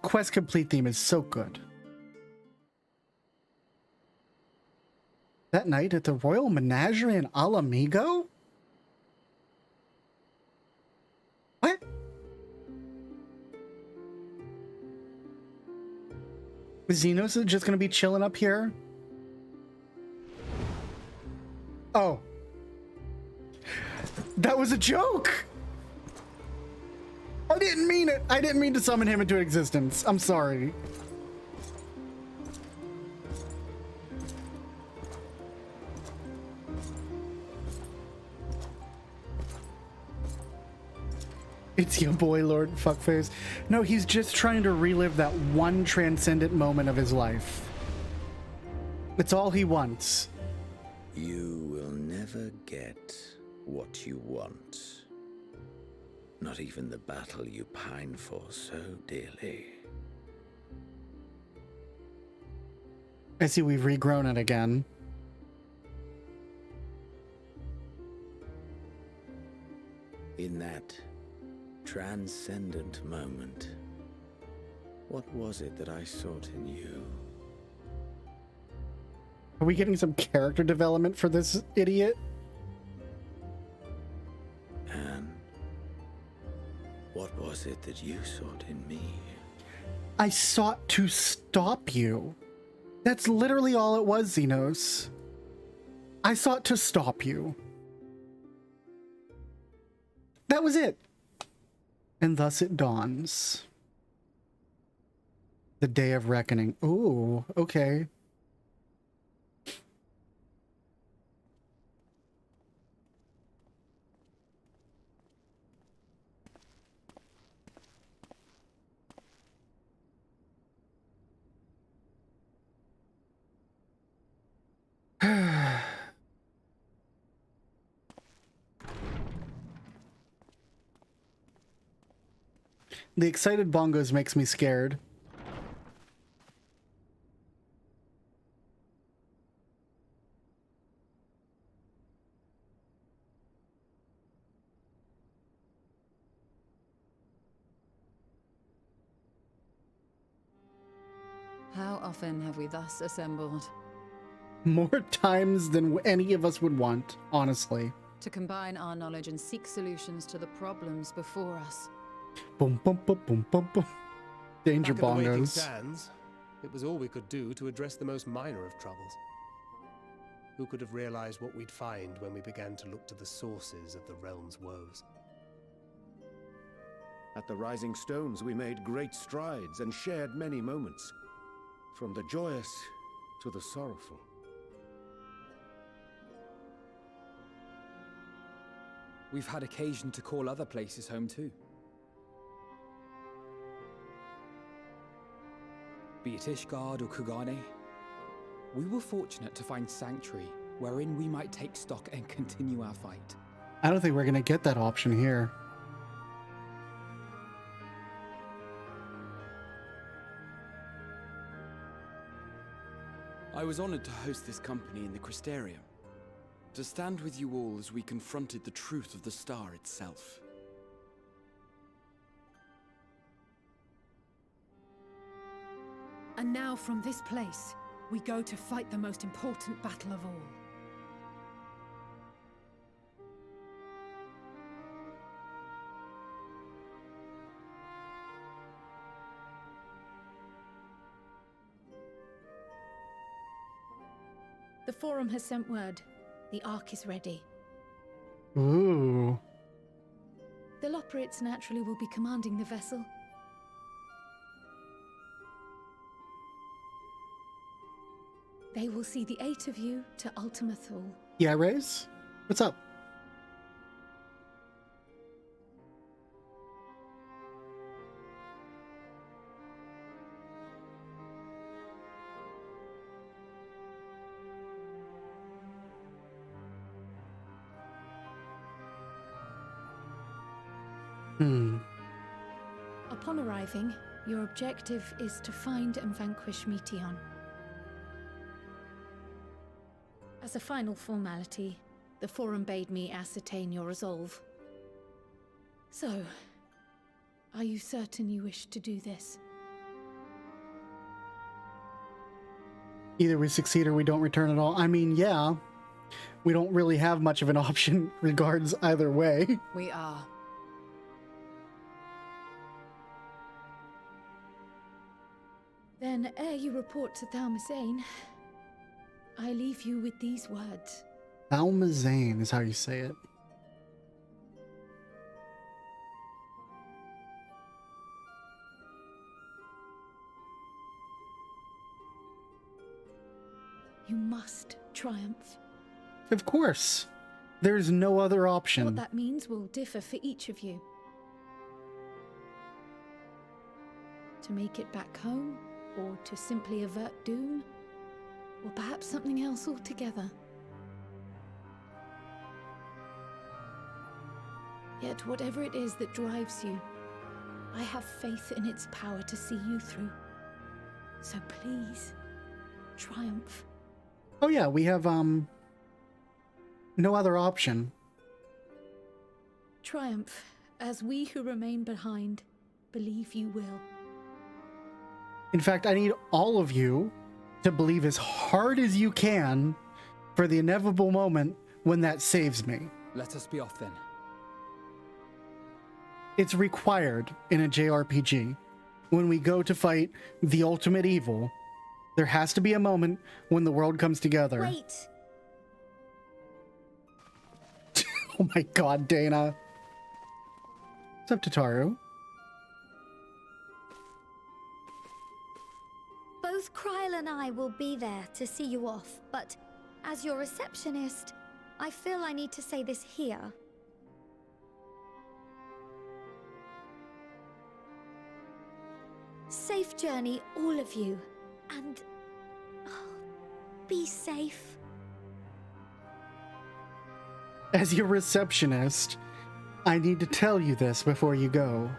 quest complete theme is so good. That night at the Royal Menagerie in Alamigo? What? Xenos is just gonna be chilling up here? Oh. That was a joke! I didn't mean it! I didn't mean to summon him into existence. I'm sorry. It's your boy, Lord Fuckface. No, he's just trying to relive that one transcendent moment of his life. It's all he wants. You will never get what you want. Not even the battle you pine for so dearly. I see we've regrown it again. In that transcendent moment, what was it that I sought in you? Are we getting some character development for this idiot? And what was it that you sought in me? I sought to stop you. That's literally all it was, Xenos. I sought to stop you. That was it. And thus it dawns. The day of reckoning. Ooh, okay. The excited bongos makes me scared. How often have we thus assembled? More times than any of us would want, honestly. To combine our knowledge and seek solutions to the problems before us. Boom, boom, boom, boom, boom, boom. Danger Back at the waiting bongos. sands, it was all we could do to address the most minor of troubles. Who could have realized what we'd find when we began to look to the sources of the realm's woes? At the Rising Stones, we made great strides and shared many moments, from the joyous to the sorrowful. We've had occasion to call other places home too. Be it Ishgard or Kugane, we were fortunate to find sanctuary wherein we might take stock and continue our fight. I don't think we're gonna get that option here. I was honored to host this company in the Crystarium, to stand with you all as we confronted the truth of the star itself. And now from this place, we go to fight the most important battle of all. The Forum has sent word. The Ark is ready. Ooh. The Lopperites naturally will be commanding the vessel. They will see the 8 of you to Ultima Thule. Yeah, Raze? What's up? Upon arriving, your objective is to find and vanquish Meteon. As a final formality, the Forum bade me ascertain your resolve. So, are you certain you wish to do this? Either we succeed or we don't return at all. I mean, yeah. We don't really have much of an option regards either way. We are. Then, ere you report to Thalmasane, I leave you with these words. Thalmasane is how you say it. You must triumph. Of course. There's no other option. What that means will differ for each of you. To make it back home, or to simply avert doom, or perhaps something else altogether. Yet whatever it is that drives you, I have faith in its power to see you through. So please, triumph. Oh yeah, we have, no other option. Triumph, as we who remain behind believe you will. In fact, I need all of you to believe as hard as you can for the inevitable moment when that saves me. Let us be off then. It's required in a JRPG. When we go to fight the ultimate evil, there has to be a moment when the world comes together. Wait. Oh my god, Dana. What's up, Tataru? Both Kryl and I will be there to see you off, but as your receptionist, I feel I need to say this here. Safe journey, all of you, and be safe. As your receptionist, I need to tell you this before you go.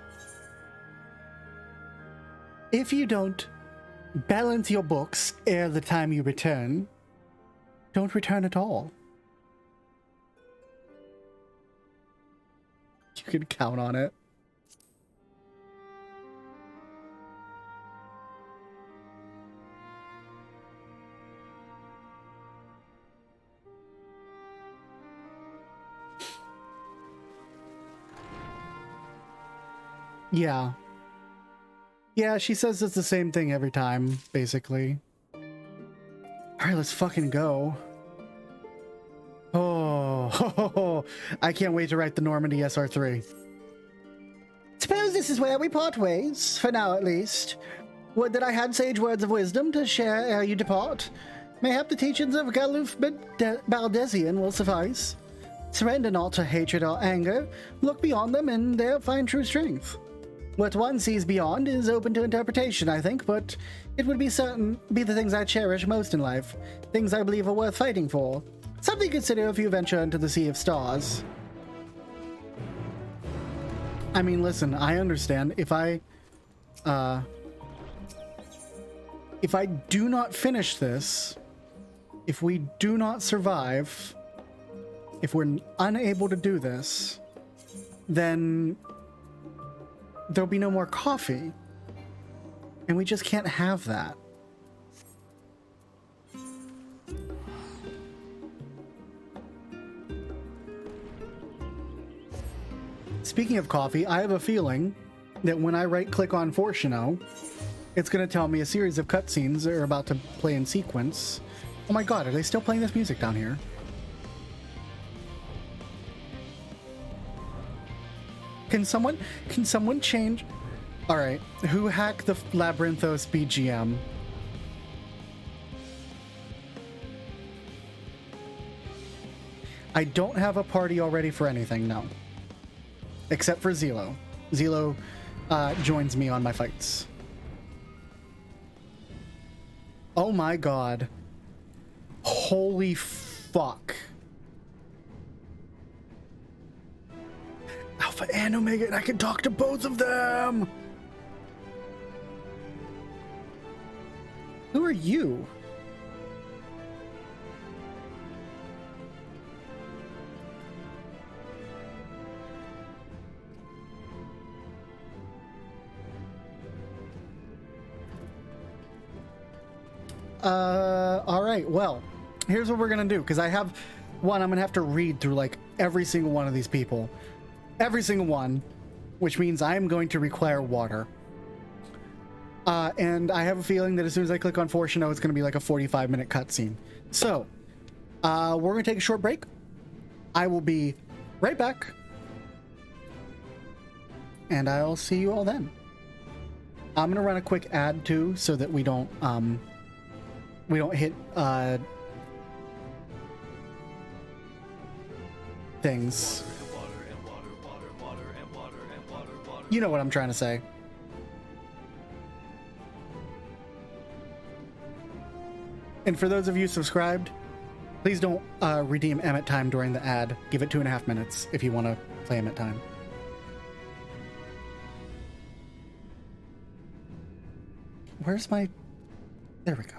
If you don't balance your books ere the time you return, don't return at all. You can count on it. Yeah. Yeah, she says it's the same thing every time, basically. Alright, let's fucking go. Oh, I can't wait to write the Normandy SR3. Suppose this is where we part ways, for now at least. Would that I had sage words of wisdom to share ere you depart. Mayhap the teachings of Galuf Baldesian will suffice. Surrender not to hatred or anger. Look beyond them and there find true strength. What one sees beyond is open to interpretation, I think, but it would be the things I cherish most in life. Things I believe are worth fighting for. Something to consider if you venture into the Sea of Stars. I mean, listen, I understand. If I do not finish this, if we do not survive, if we're unable to do this, then there'll be no more coffee. And we just can't have that. Speaking of coffee, I have a feeling that when I right-click on Fortuno, it's going to tell me a series of cutscenes are about to play in sequence. Oh my god, are they still playing this music down here? Can someone change? All right, who hacked the Labyrinthos BGM? I don't have a party already for anything, no. Except for Zelo. Zelo joins me on my fights. Oh my god. Holy fuck. Alpha and Omega, and I can talk to both of them! Who are you? Alright, well, here's what we're gonna do, because I have one, I'm gonna have to read through, like, every single one of these people. Every single one, which means I'm going to require water. And I have a feeling that as soon as I click on Fortuno, it's going to be like a 45-minute cutscene. So, we're going to take a short break. I will be right back. And I'll see you all then. I'm going to run a quick ad too, so that we don't hit, things. You know what I'm trying to say. And for those of you subscribed, please don't redeem Emmet time during the ad. Give it 2.5 minutes if you want to play Emmet time. Where's my... There we go.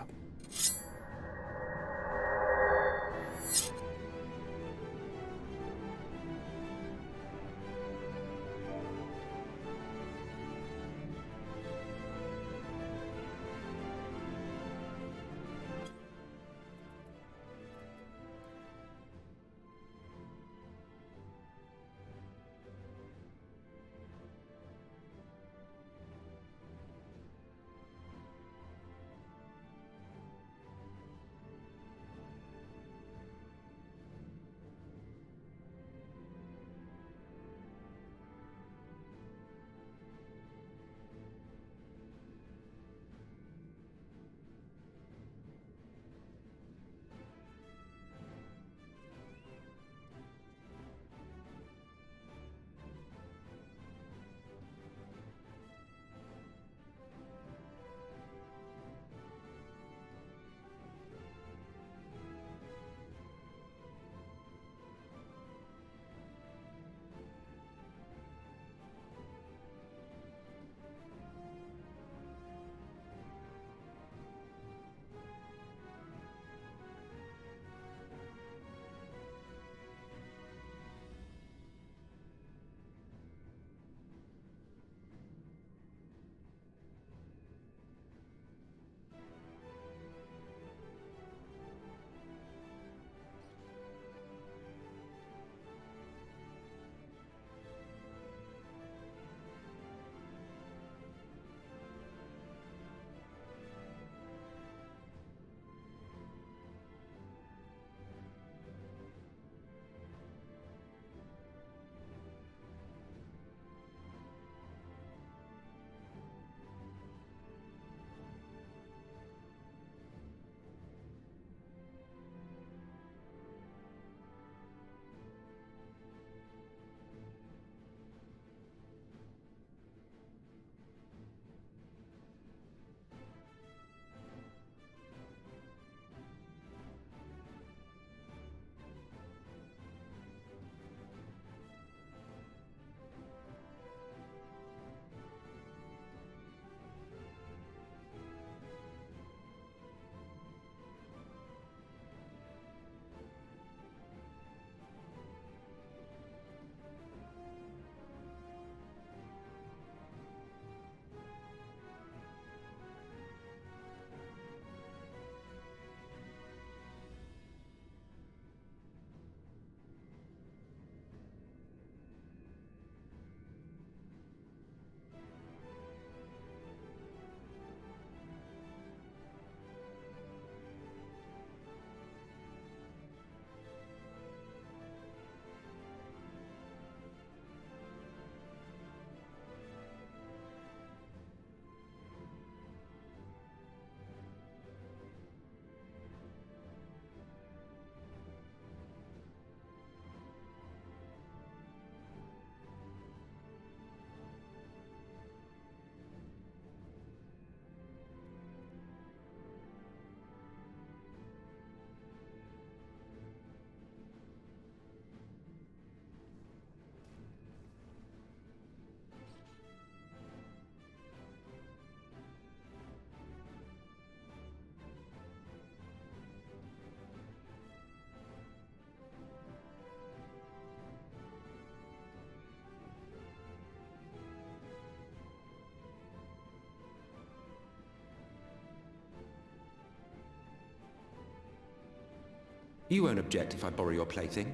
You won't object if I borrow your plaything?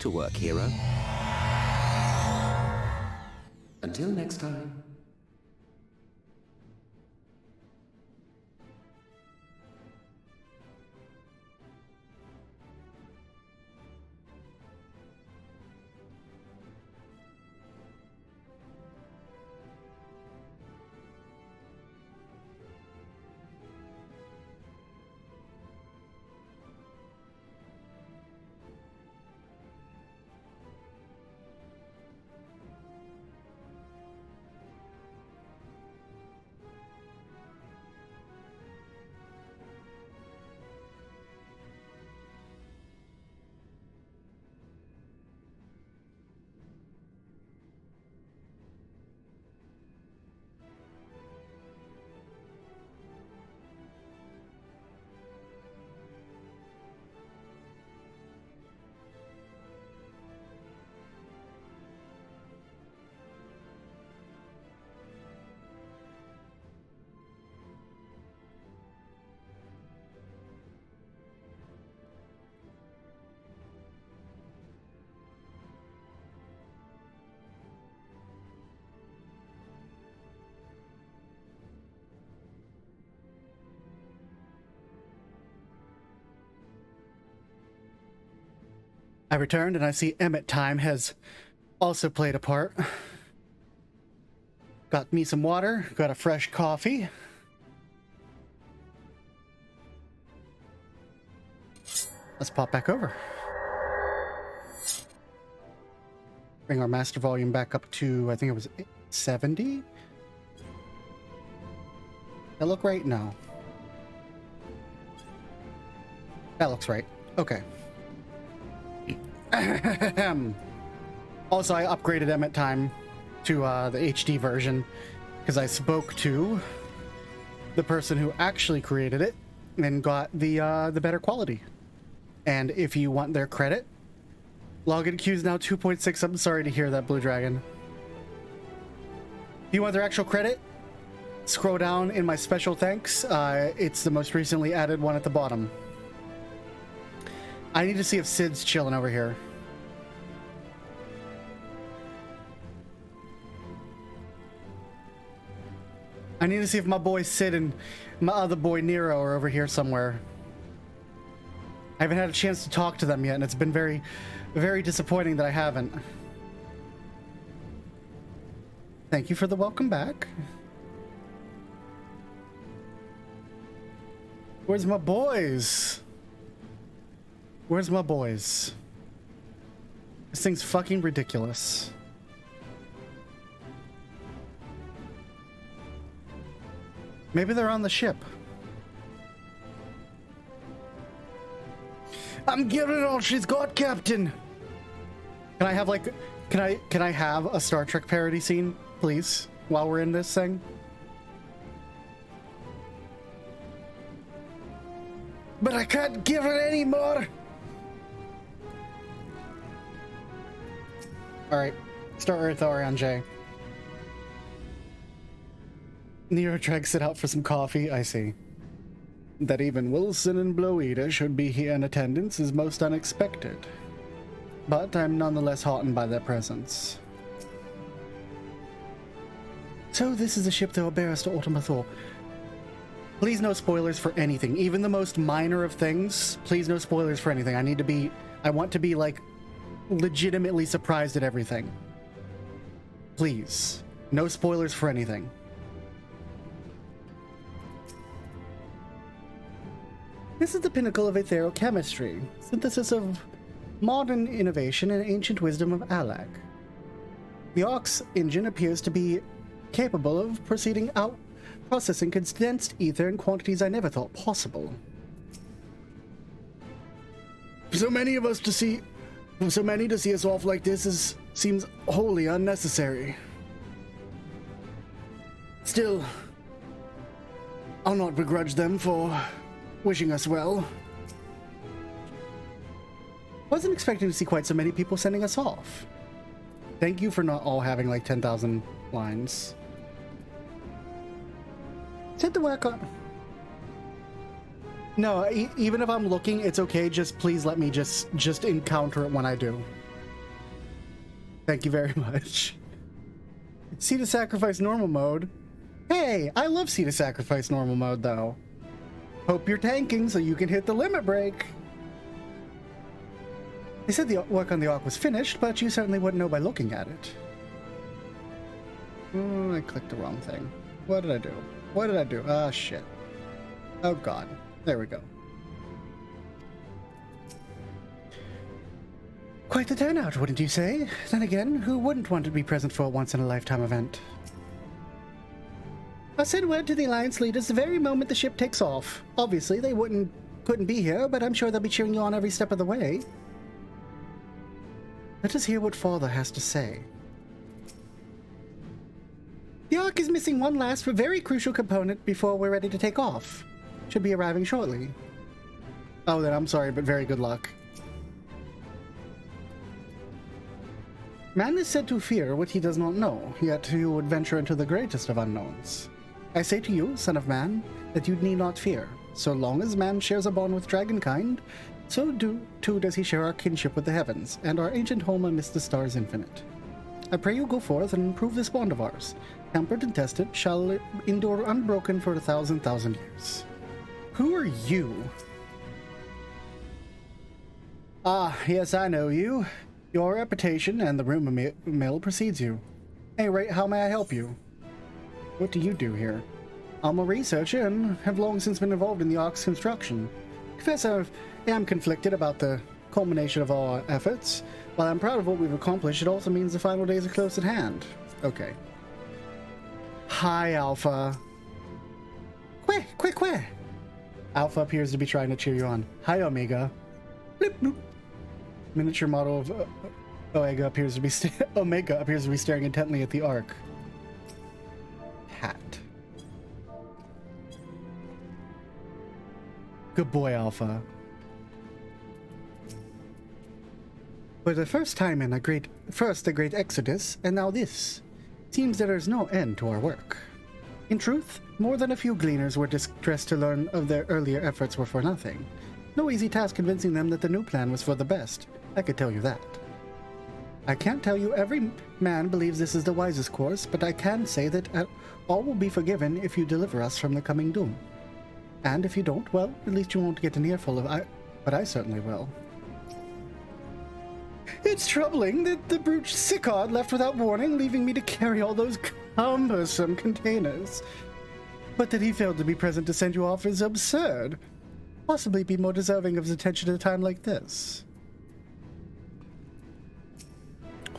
to work, hero. Until next time. I returned and I see Emmett time has also played a part. Got me some water, got a fresh coffee. Let's pop back over. Bring our master volume back up to, I think it was 70? That look right? No. That looks right. Okay. Also, I upgraded Emmett time to the HD version because I spoke to the person who actually created it and got the better quality. And if you want their credit, login queue is now 2.6. I'm sorry to hear that, Blue Dragon. If you want their actual credit, scroll down in my special thanks. It's the most recently added one at the bottom. I need to see if Sid's chilling over here. I need to see if my boy Sid and my other boy Nero are over here somewhere. I haven't had a chance to talk to them yet, and it's been very, very disappointing that I haven't. Thank you for the welcome back. Where's my boys? Where's my boys? This thing's fucking ridiculous. Maybe they're on the ship. I'm giving it all she's got, Captain. Can I have like, can I have a Star Trek parody scene, please, while we're in this thing? But I can't give it any more. All right, start Earth Orion J. Nero drags it out for some coffee. I see. That even Wilson and Bloeida should be here in attendance is most unexpected. But I'm nonetheless heartened by their presence. So this is the ship that will bear us to Ultima Thule. Please no spoilers for anything. Even the most minor of things, please no spoilers for anything. I want to be like legitimately surprised at everything. Please. No spoilers for anything. This is the pinnacle of aetherochemistry, synthesis of modern innovation and ancient wisdom of Alak. The Ox engine appears to be capable of processing condensed ether in quantities I never thought possible. For so many to see us off like this seems wholly unnecessary. Still, I'll not begrudge them for wishing us well. Wasn't expecting to see quite so many people sending us off. Thank you for not all having like 10,000 lines. Set the work on. No, even if I'm looking, it's okay. Just please let me just encounter it when I do. Thank you very much. See to sacrifice normal mode. Hey, I love see to sacrifice normal mode though. Hope you're tanking so you can hit the limit break. They said the work on the Ark was finished, but you certainly wouldn't know by looking at it. Oh, I clicked the wrong thing. What did I do? What did I do? Ah, shit. Oh god. There we go. Quite the turnout, wouldn't you say? Then again, who wouldn't want to be present for a once-in-a-lifetime event? I'll send word to the Alliance leaders the very moment the ship takes off. Obviously, they couldn't be here, but I'm sure they'll be cheering you on every step of the way. Let us hear what Father has to say. The Ark is missing one last but very crucial component before we're ready to take off. Should be arriving shortly. Oh, then I'm sorry, but very good luck. Man is said to fear what he does not know, yet he would venture into the greatest of unknowns. I say to you, son of man, that you need not fear. So long as man shares a bond with dragonkind, so too does he share our kinship with the heavens, and our ancient home amidst the stars infinite. I pray you go forth and improve this bond of ours. Tempered and tested, shall endure unbroken for 1,000 years. Who are you? Ah, yes, I know you. Your reputation and the rumor mill precedes you. Hey, Ray, how may I help you? What do you do here? I'm a researcher and have long since been involved in the Ark's construction. Confess I am conflicted about the culmination of all our efforts. While I'm proud of what we've accomplished, it also means the final days are close at hand. Okay. Hi, Alpha. Quick. Alpha appears to be trying to cheer you on. Hi, Omega. Bloop, bloop. Miniature model of Omega appears to be staring intently at the Ark. Hat. Good boy, Alpha. For the first time in the great exodus, and now this. Seems there is no end to our work. In truth, more than a few gleaners were distressed to learn of their earlier efforts were for nothing. No easy task convincing them that the new plan was for the best. I could tell you that. I can't tell you every man believes this is the wisest course, but I can say that all will be forgiven if you deliver us from the coming doom. And if you don't, well, at least you won't get an earful of but I certainly will. It's troubling that the brute Sicard left without warning, leaving me to carry all those cumbersome containers. But that he failed to be present to send you off is absurd. Possibly be more deserving of his attention at a time like this.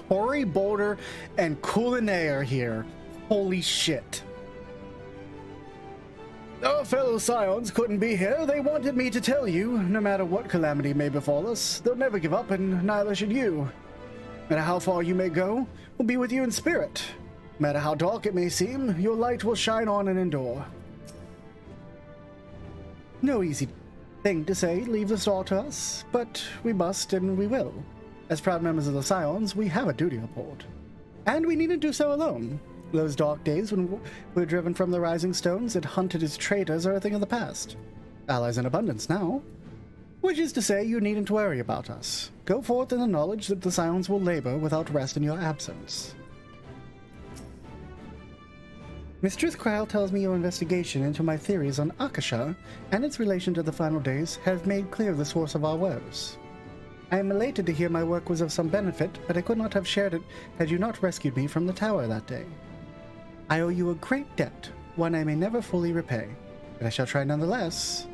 Hori, Boulder, and Coulinet are here. Holy shit. Our fellow Scions couldn't be here. They wanted me to tell you, no matter what calamity may befall us, they'll never give up, and neither should you. No matter how far you may go, we'll be with you in spirit. No matter how dark it may seem, your light will shine on and endure. No easy thing to say, leave this all to us, but we must and we will. As proud members of the Scions, we have a duty to uphold. And we needn't do so alone. Those dark days when we were driven from the Rising Stones and hunted as traitors are a thing of the past. Allies in abundance now. Which is to say, you needn't worry about us. Go forth in the knowledge that the Scions will labor without rest in your absence. Mistress Krile tells me your investigation into my theories on Akasha and its relation to the final days have made clear the source of our woes. I am elated to hear my work was of some benefit, but I could not have shared it had you not rescued me from the tower that day. I owe you a great debt, one I may never fully repay, but I shall try nonetheless.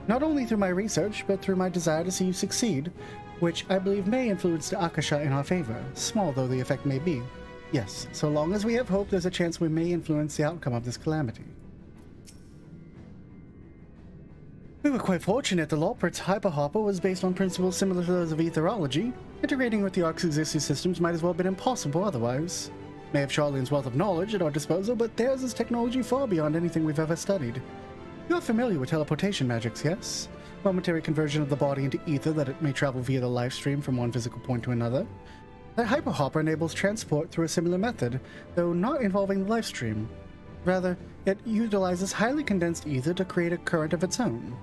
Not only through my research, but through my desire to see you succeed, which I believe may influence the Akasha in our favor, small though the effect may be. Yes, so long as we have hope, there's a chance we may influence the outcome of this calamity. We were quite fortunate the Lawport's hyperhopper was based on principles similar to those of etherology. Integrating with the Ark's existing systems might as well have been impossible otherwise. May have Charlene's wealth of knowledge at our disposal, but theirs is technology far beyond anything we've ever studied. You're familiar with teleportation magics, yes? Momentary conversion of the body into ether that it may travel via the life stream from one physical point to another. That hyperhopper enables transport through a similar method, though not involving the life stream. Rather, it utilizes highly condensed ether to create a current of its own.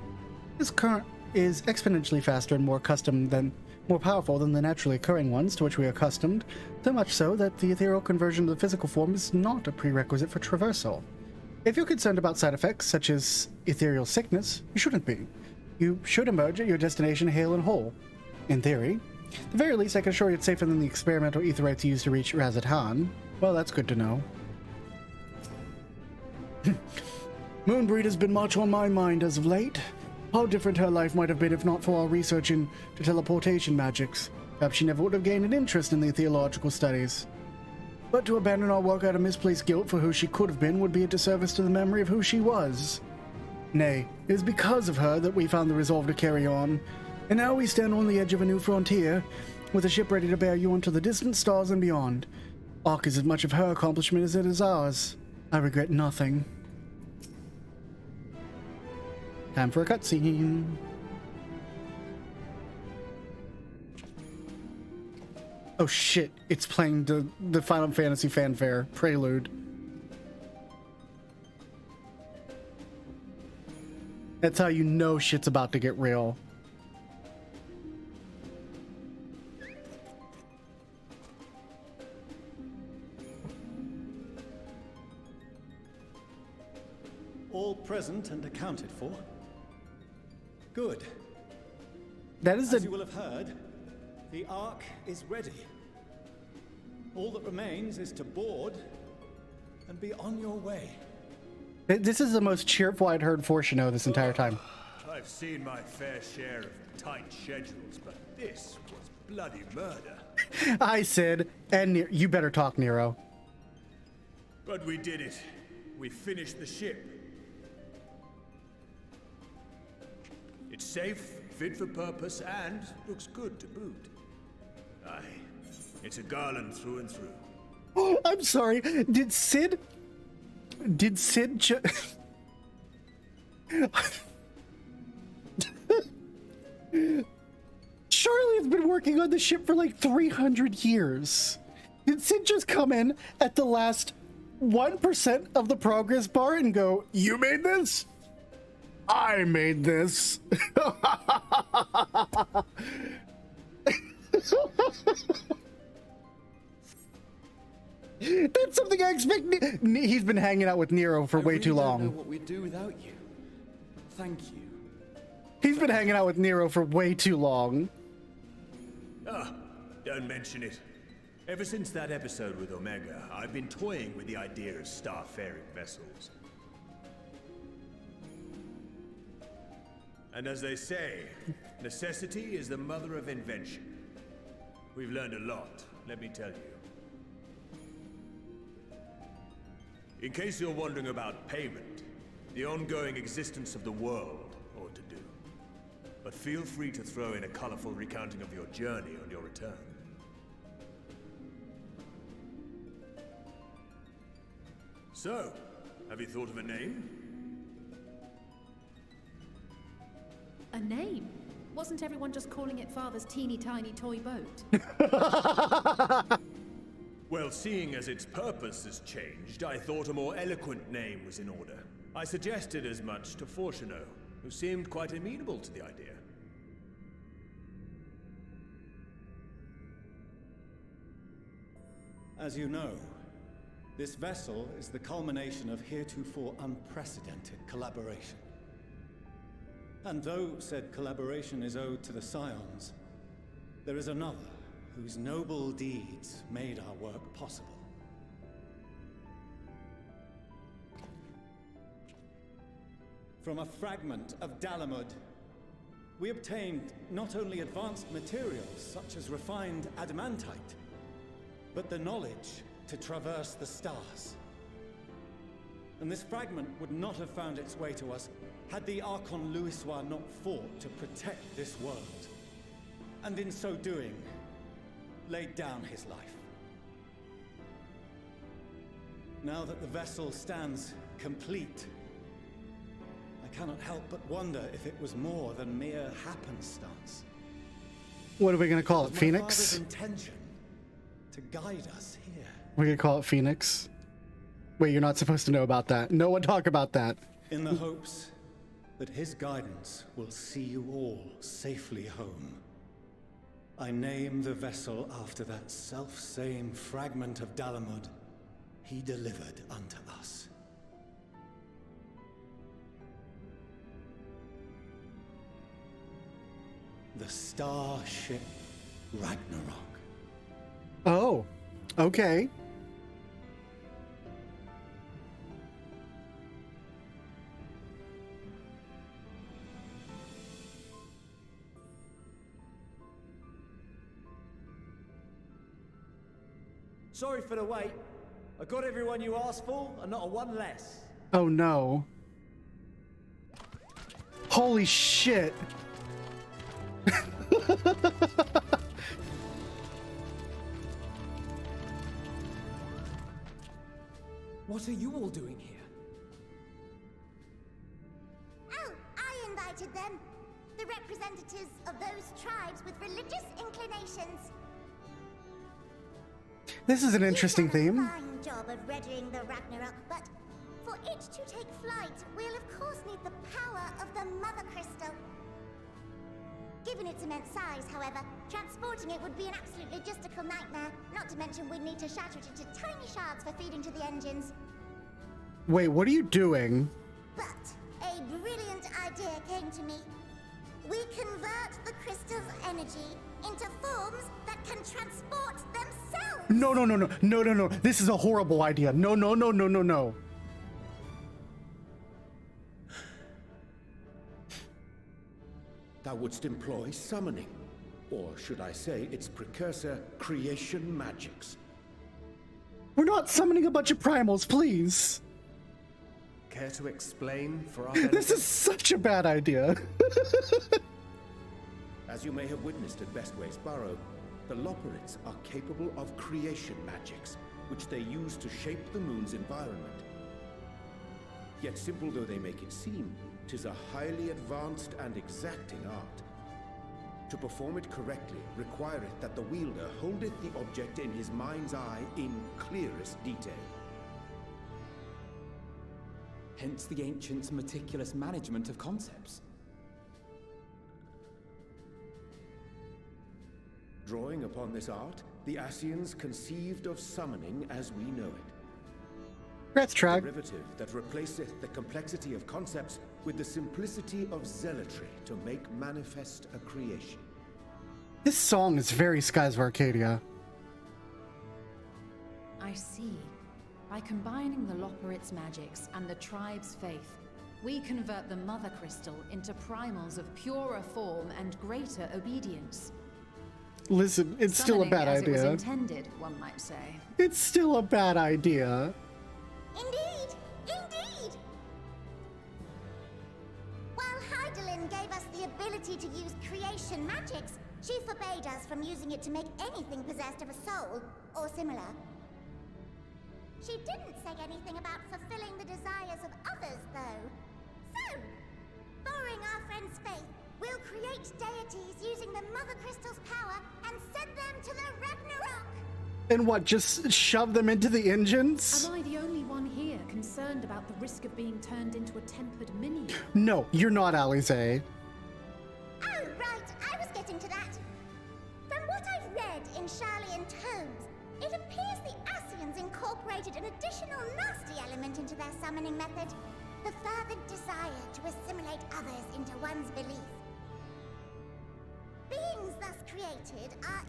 This current is exponentially faster and more more powerful than the naturally occurring ones to which we are accustomed, so much so that the ethereal conversion to the physical form is not a prerequisite for traversal. If you're concerned about side effects, such as ethereal sickness, you shouldn't be. You should emerge at your destination hale and whole. In theory. At the very least, I can assure you it's safer than the experimental aetherites used to reach Razatan. Well, that's good to know. Moonbreed has been much on my mind as of late. How different her life might have been if not for our research into teleportation magics. Perhaps she never would have gained an interest in the theological studies. But to abandon our work out of misplaced guilt for who she could have been would be a disservice to the memory of who she was. Nay, it is because of her that we found the resolve to carry on, and now we stand on the edge of a new frontier, with a ship ready to bear you onto the distant stars and beyond. Ark is as much of her accomplishment as it is ours. I regret nothing. Time for a cutscene. Oh shit, it's playing the Final Fantasy fanfare prelude. That's how you know shit's about to get real. All present and accounted for. Good. That is As you will have heard, the Ark is ready. All that remains is to board and be on your way. This is the most cheerful I'd heard Fortuno this entire time. I've seen my fair share of tight schedules, but this was bloody murder. I said, and you better talk, Nero. But we did it. We finished the ship. It's safe, fit for purpose, and looks good to boot. Aye, it's a Garland through and through. Oh, I'm sorry. Did Sid Charlie has been working on the ship for like 300 years. Did Sid just come in at the last 1% of the progress bar and go, "You made this? I made this." That's something I expect. He's been hanging out with Nero for way too long. I don't know what we'd do without you. Thank you. He's been hanging out with Nero for way too long. Ah, don't mention it. Ever since that episode with Omega, I've been toying with the idea of starfaring vessels. And as they say, necessity is the mother of invention. We've learned a lot, let me tell you. In case you're wondering about payment, the ongoing existence of the world ought to do. But feel free to throw in a colorful recounting of your journey on your return. So, have you thought of a name? A name? Wasn't everyone just calling it Father's teeny tiny toy boat? Well, seeing as its purpose has changed, I thought a more eloquent name was in order. I suggested as much to Fortuno, who seemed quite amenable to the idea. As you know, this vessel is the culmination of heretofore unprecedented collaboration. And though said collaboration is owed to the Scions, there is another whose noble deeds made our work possible. From a fragment of Dalamud, we obtained not only advanced materials such as refined adamantite, but the knowledge to traverse the stars. And this fragment would not have found its way to us had the Archon Louisois not fought to protect this world, and in so doing, laid down his life. Now that the vessel stands complete, I cannot help but wonder if it was more than mere happenstance. What are we gonna call it, My Phoenix? father's intention to guide us here. We're gonna call it Phoenix. Wait, you're not supposed to know about that. No one talk about that. In the hopes that his guidance will see you all safely home. I name the vessel after that self-same fragment of Dalamud he delivered unto us. The Starship Ragnarok. Oh, okay. Sorry for the wait. I got everyone you asked for, and not a one less. Oh no. Holy shit. What are you all doing here? Oh, I invited them. The representatives of those tribes with religious inclinations. This is an interesting theme. Fine job of readying the Ragnarok, but for it to take flight, we'll of course need the power of the Mother Crystal. Given its immense size, however, transporting it would be an absolute logistical nightmare. Not to mention we'd need to shatter it into tiny shards for feeding to the engines. Wait, what are you doing? But a brilliant idea came to me. We convert the crystal's energy into forms that can transport themselves. No, no, no, no, no, no, no. This is a horrible idea. No, no, no, no, no, no. Thou wouldst employ summoning, or should I say its precursor, creation magics. We're not summoning a bunch of primals, please. Care to explain for our benefit? This is such a bad idea. As you may have witnessed at Bestway's Burrow, the Loporrits are capable of creation magics, which they use to shape the moon's environment. Yet simple though they make it seem, 'tis a highly advanced and exacting art. To perform it correctly requireth that the wielder holdeth the object in his mind's eye in clearest detail. Hence the ancients' meticulous management of concepts. Drawing upon this art, the Ascians conceived of summoning as we know it. That's track. Derivative that replaceth the complexity of concepts with the simplicity of zealotry to make manifest a creation. This song is very Skies of Arcadia. I see. By combining the Loporrits' magics and the tribe's faith, we convert the Mother Crystal into primals of purer form and greater obedience. Listen, it's still a bad Summoning as idea. it was intended, one might say. It's still a bad idea. Indeed! Indeed! While Heidelin gave us the ability to use creation magics, she forbade us from using it to make anything possessed of a soul, or similar. She didn't say anything about fulfilling the desires of others, though. So, borrowing our friend's faith, we'll create deities using the Mother Crystal's power and send them to the Ragnarok! And what, just shove them into the engines? Am I the only one here concerned about the risk of being turned into a tempered minion? No, you're not, Alize. Oh, right, I was getting to that. From what I've read in Sharlayan tomes, it appears the Ascians incorporated an additional nasty element into their summoning method. The fervent desire to assimilate others into one's belief. Beings thus created are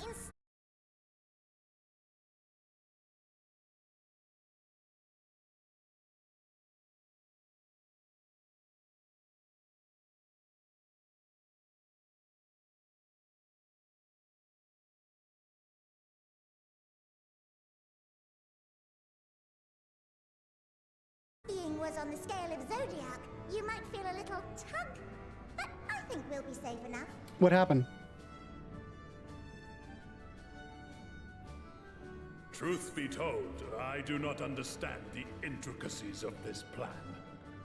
being was on the scale of Zodiac, you might feel a little tug, but I think we'll be safe enough. What happened? Truth be told, I do not understand the intricacies of this plan.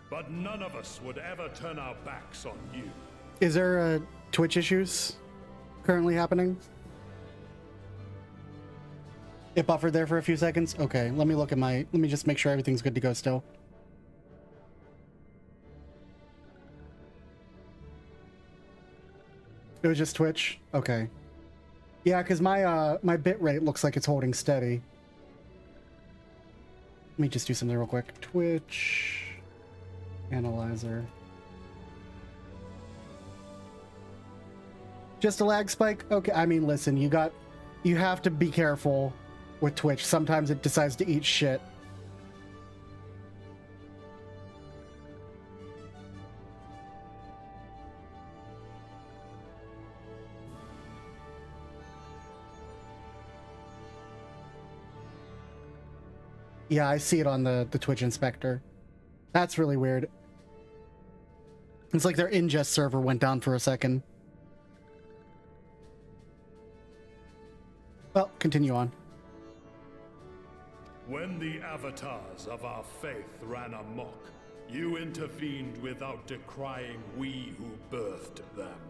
But none of us would ever turn our backs on you. Is there Twitch issues currently happening? It buffered there for a few seconds? Okay, let me look at let me just make sure everything's good to go still. It was just Twitch? Okay. Yeah, because my bit rate looks like it's holding steady. Let me just do something real quick. Twitch analyzer. Just a lag spike? Okay, I mean, listen, you have to be careful with Twitch. Sometimes it decides to eat shit. Yeah, I see it on the Twitch inspector. That's really weird. It's like their ingest server went down for a second. Well, continue on. When the avatars of our faith ran amok, you intervened without decrying we who birthed them.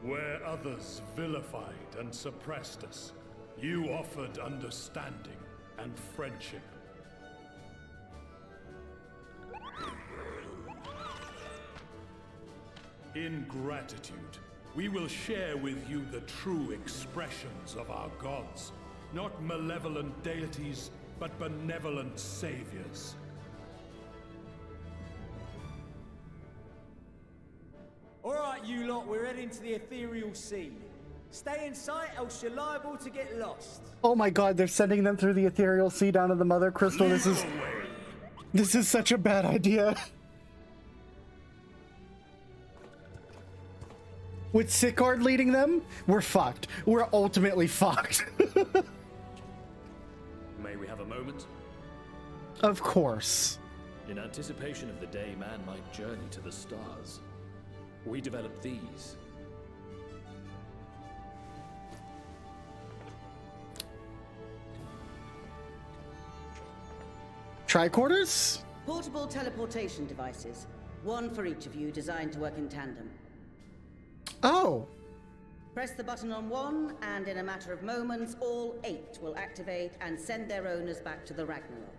Where others vilified and suppressed us, you offered understanding and friendship. In gratitude, we will share with you the true expressions of our gods. Not malevolent deities, but benevolent saviors. Alright, you lot, we're heading to the ethereal sea. Stay in sight, else you're liable to get lost. Oh my god, they're sending them through the ethereal sea down to the Mother Crystal. This is such a bad idea. With Sicard leading them, we're fucked. We're ultimately fucked. May we have a moment? Of course. In anticipation of the day man might journey to the stars, we developed these. Tricorders? Portable teleportation devices. One for each of you, designed to work in tandem. Oh. Press the button on one, and in a matter of moments, all 8 will activate and send their owners back to the Ragnarok.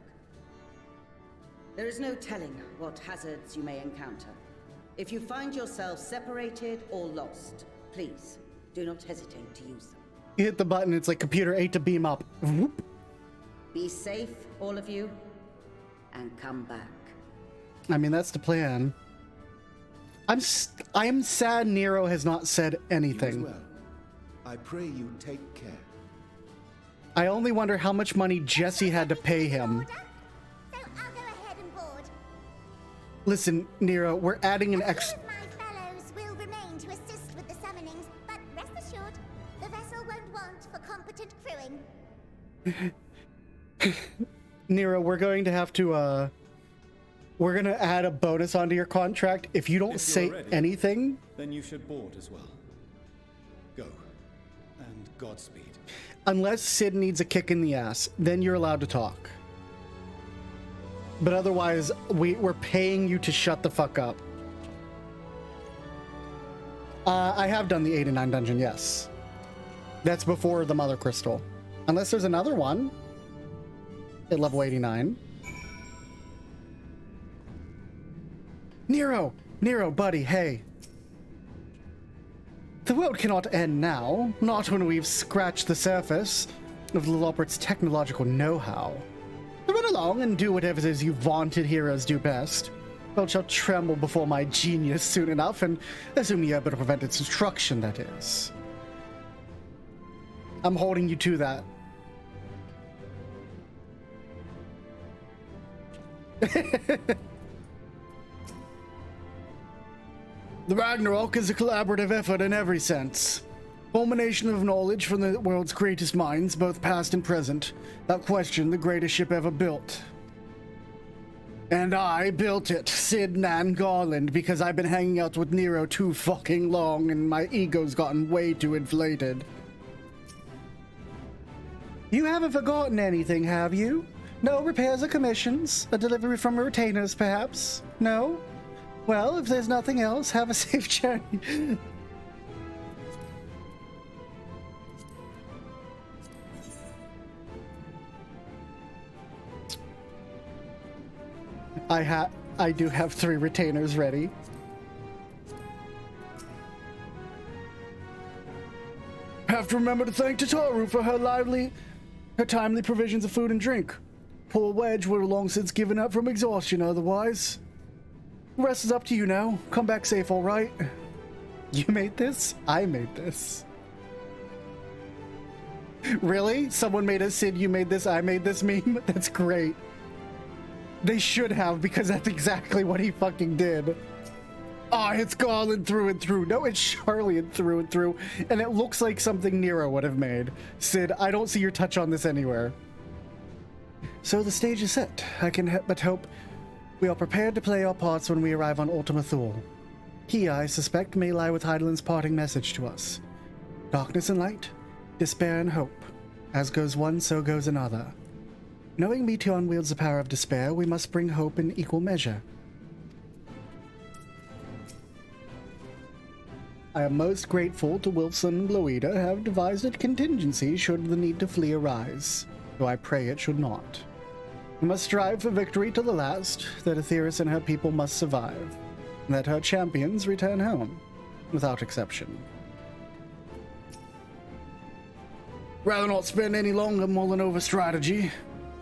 There is no telling what hazards you may encounter. If you find yourself separated or lost, please do not hesitate to use them. You hit the button, it's like computer 8 to beam up. Whoop. Be safe, all of you, and come back. I mean, that's the plan. I'm sad Nero has not said anything. Well. I pray you take care. I only wonder how much money Jesse had to pay him. So I'll go ahead and board. Listen, Nero, we're adding an ex. My fellows will remain to assist with the summonings, but rest assured, the vessel won't want for competent crewing. Nero, we're going to have to, we're gonna add a bonus onto your contract. If you don't say anything, then you should board as well. Go. And Godspeed. Unless Sid needs a kick in the ass, then you're allowed to talk. But otherwise, we're paying you to shut the fuck up. I have done the 89 dungeon, yes. That's before the Mother Crystal. Unless there's another one at level 89. Nero, buddy, hey. The world cannot end now, not when we've scratched the surface of Lolliput's technological know-how. Run along and do whatever it is you vaunted heroes do best. World shall tremble before my genius soon enough, and assume you're able to prevent its destruction, that is. I'm holding you to that. The Ragnarok is a collaborative effort in every sense. Culmination of knowledge from the world's greatest minds, both past and present. Without question, the greatest ship ever built. And I built it, Sid Nan Garland, because I've been hanging out with Nero too fucking long and my ego's gotten way too inflated. You haven't forgotten anything, have you? No repairs or commissions? A delivery from retainers, perhaps? No? Well, if there's nothing else, have a safe journey. I do have 3 retainers ready. have to remember to thank Tataru for her timely provisions of food and drink. Poor Wedge would have long since given up from exhaustion otherwise. The rest is up to you now. Come back safe, all right? You made this? I made this. Really? Someone made a Sid, you made this, I made this meme? That's great. They should have, because that's exactly what he fucking did. Ah, it's Garland through and through. No, it's Charlian through and through. And it looks like something Nero would have made. Sid, I don't see your touch on this anywhere. So the stage is set. I can but hope we are prepared to play our parts when we arrive on Ultima Thule. He, I suspect, may lie with Hydaelyn's parting message to us. Darkness and light, despair and hope. As goes one, so goes another. Knowing Meteion wields the power of despair, we must bring hope in equal measure. I am most grateful to Wilson and Bloida have devised a contingency should the need to flee arise, though I pray it should not. We must strive for victory to the last, that Aetheris and her people must survive, and that her champions return home, without exception. Rather not spend any longer mulling over strategy.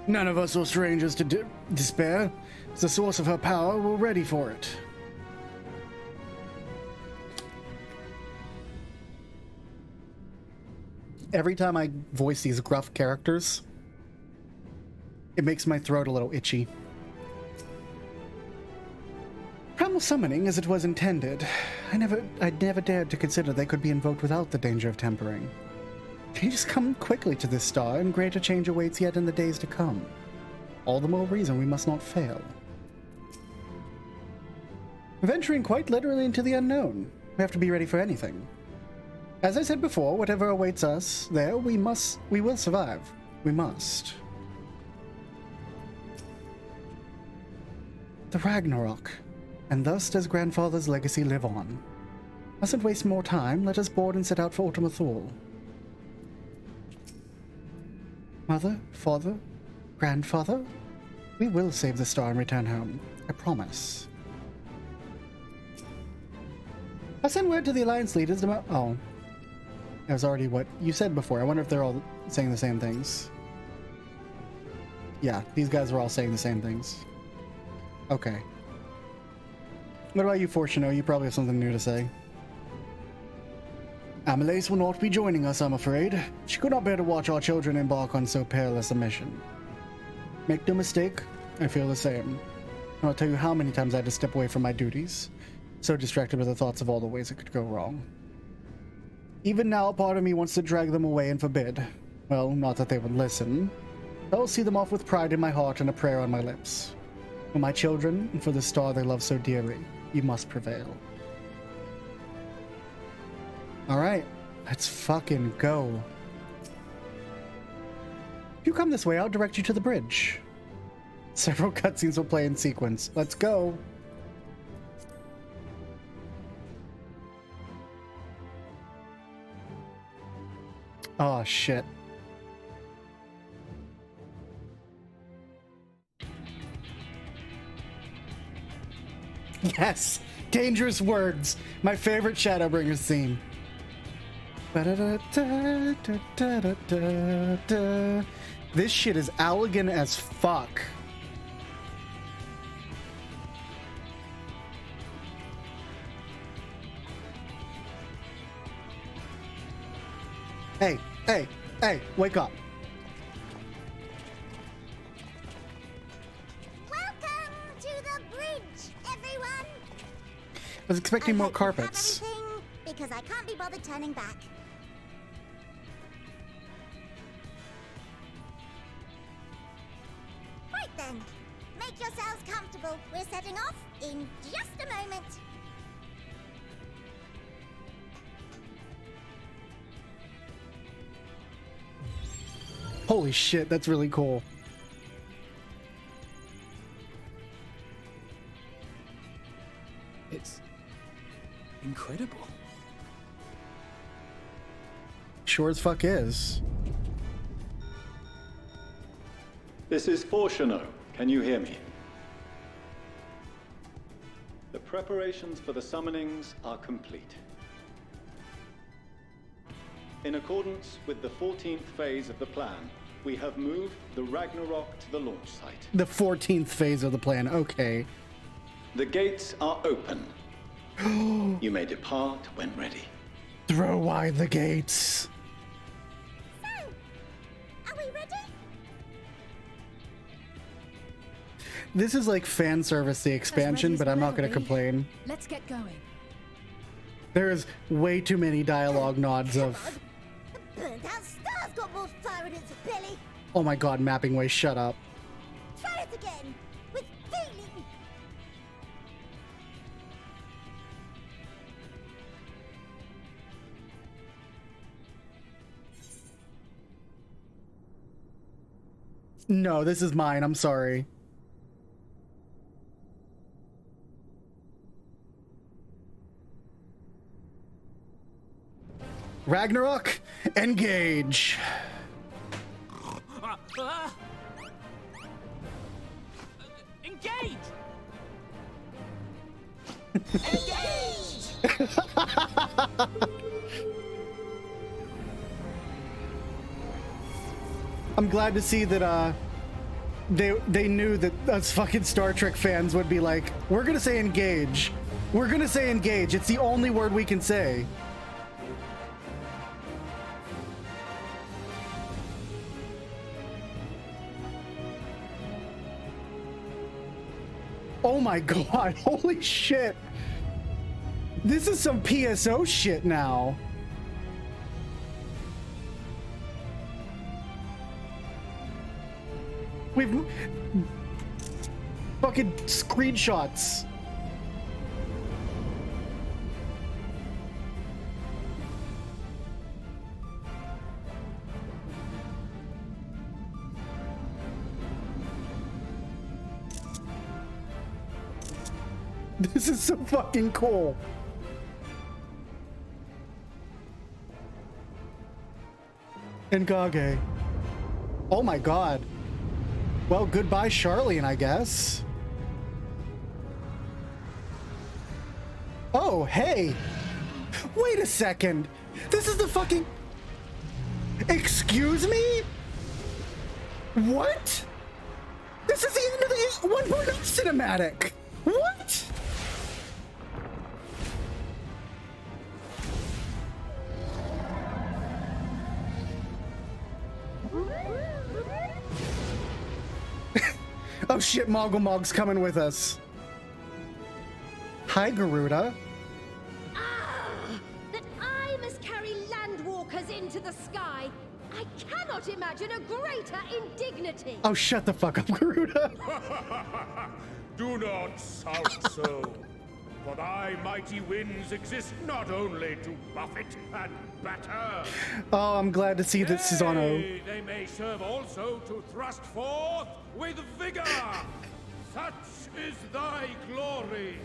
None of us are strangers to despair. It's the source of her power, we're ready for it. Every time I voice these gruff characters, it makes my throat a little itchy. Primal summoning, as it was intended, I never dared to consider they could be invoked without the danger of tempering. Changes come quickly to this star, and greater change awaits yet in the days to come. All the more reason we must not fail. We're venturing quite literally into the unknown. We have to be ready for anything. As I said before, whatever awaits us there, we will survive. We must. The Ragnarok, and thus does Grandfather's legacy live on. Mustn't waste more time, let us board and set out for Ultima Thule. Mother, father, grandfather, we will save the star and return home. I promise. I sent word to the Alliance leaders about... Oh. That was already what you said before. I wonder if they're all saying the same things. Yeah, these guys are all saying the same things. Okay. What about you, Fortuno? You probably have something new to say. Amelace will not be joining us, I'm afraid. She could not bear to watch our children embark on so perilous a mission. Make no mistake, I feel the same. I'll tell you how many times I had to step away from my duties, so distracted with the thoughts of all the ways it could go wrong. Even now, part of me wants to drag them away and forbid. Well, not that they would listen. I will see them off with pride in my heart and a prayer on my lips. For my children, and for the star they love so dearly, you must prevail. Alright, let's fucking go. If you come this way, I'll direct you to the bridge. Several cutscenes will play in sequence. Let's go. Oh, shit. Yes! Dangerous words! My favorite Shadowbringers theme. This shit is elegant as fuck. Hey, hey, hey, wake up. Welcome to the bridge, everyone. I was expecting more carpets. Because I can't be bothered turning back. Right then, make yourselves comfortable. We're setting off in just a moment. Holy shit, that's really cool. It's incredible. Sure as fuck is. This is Fortuno. Can you hear me? The preparations for the summonings are complete. In accordance with the 14th phase of the plan, we have moved the Ragnarok to the launch site. The 14th phase of the plan, okay. The gates are open. You may depart when ready. Throw wide the gates. So, are we ready? This is like fan service, the expansion, but I'm not going to complain. Let's get going. There is way too many dialogue nods of... The burnt-out star's got more fire in its belly. Oh my god, Mapping Way, shut up. Try it again, with feeling. No, this is mine, I'm sorry. Ragnarok, engage. Engage! I'm glad to see that they knew that us fucking Star Trek fans would be like, we're gonna say engage. We're gonna say engage. It's the only word we can say. Oh my god, holy shit. This is some PSO shit now. We've fucking screenshots. This is so fucking cool. Engage. Oh my god. Well, goodbye, Charlene, I guess. Oh, hey. Wait a second. This is the fucking... Excuse me? What? This is the end of the 1.0 cinematic. What? Oh shit, Moggle Mog's coming with us. Hi, Garuda. That I must carry landwalkers into the sky. I cannot imagine a greater indignity. Oh, shut the fuck up, Garuda. Do not shout so. For thy mighty winds exist not only to buffet and batter. Oh, I'm glad to see that Susanoo. They may serve also to thrust forth with vigor. Such is thy glory,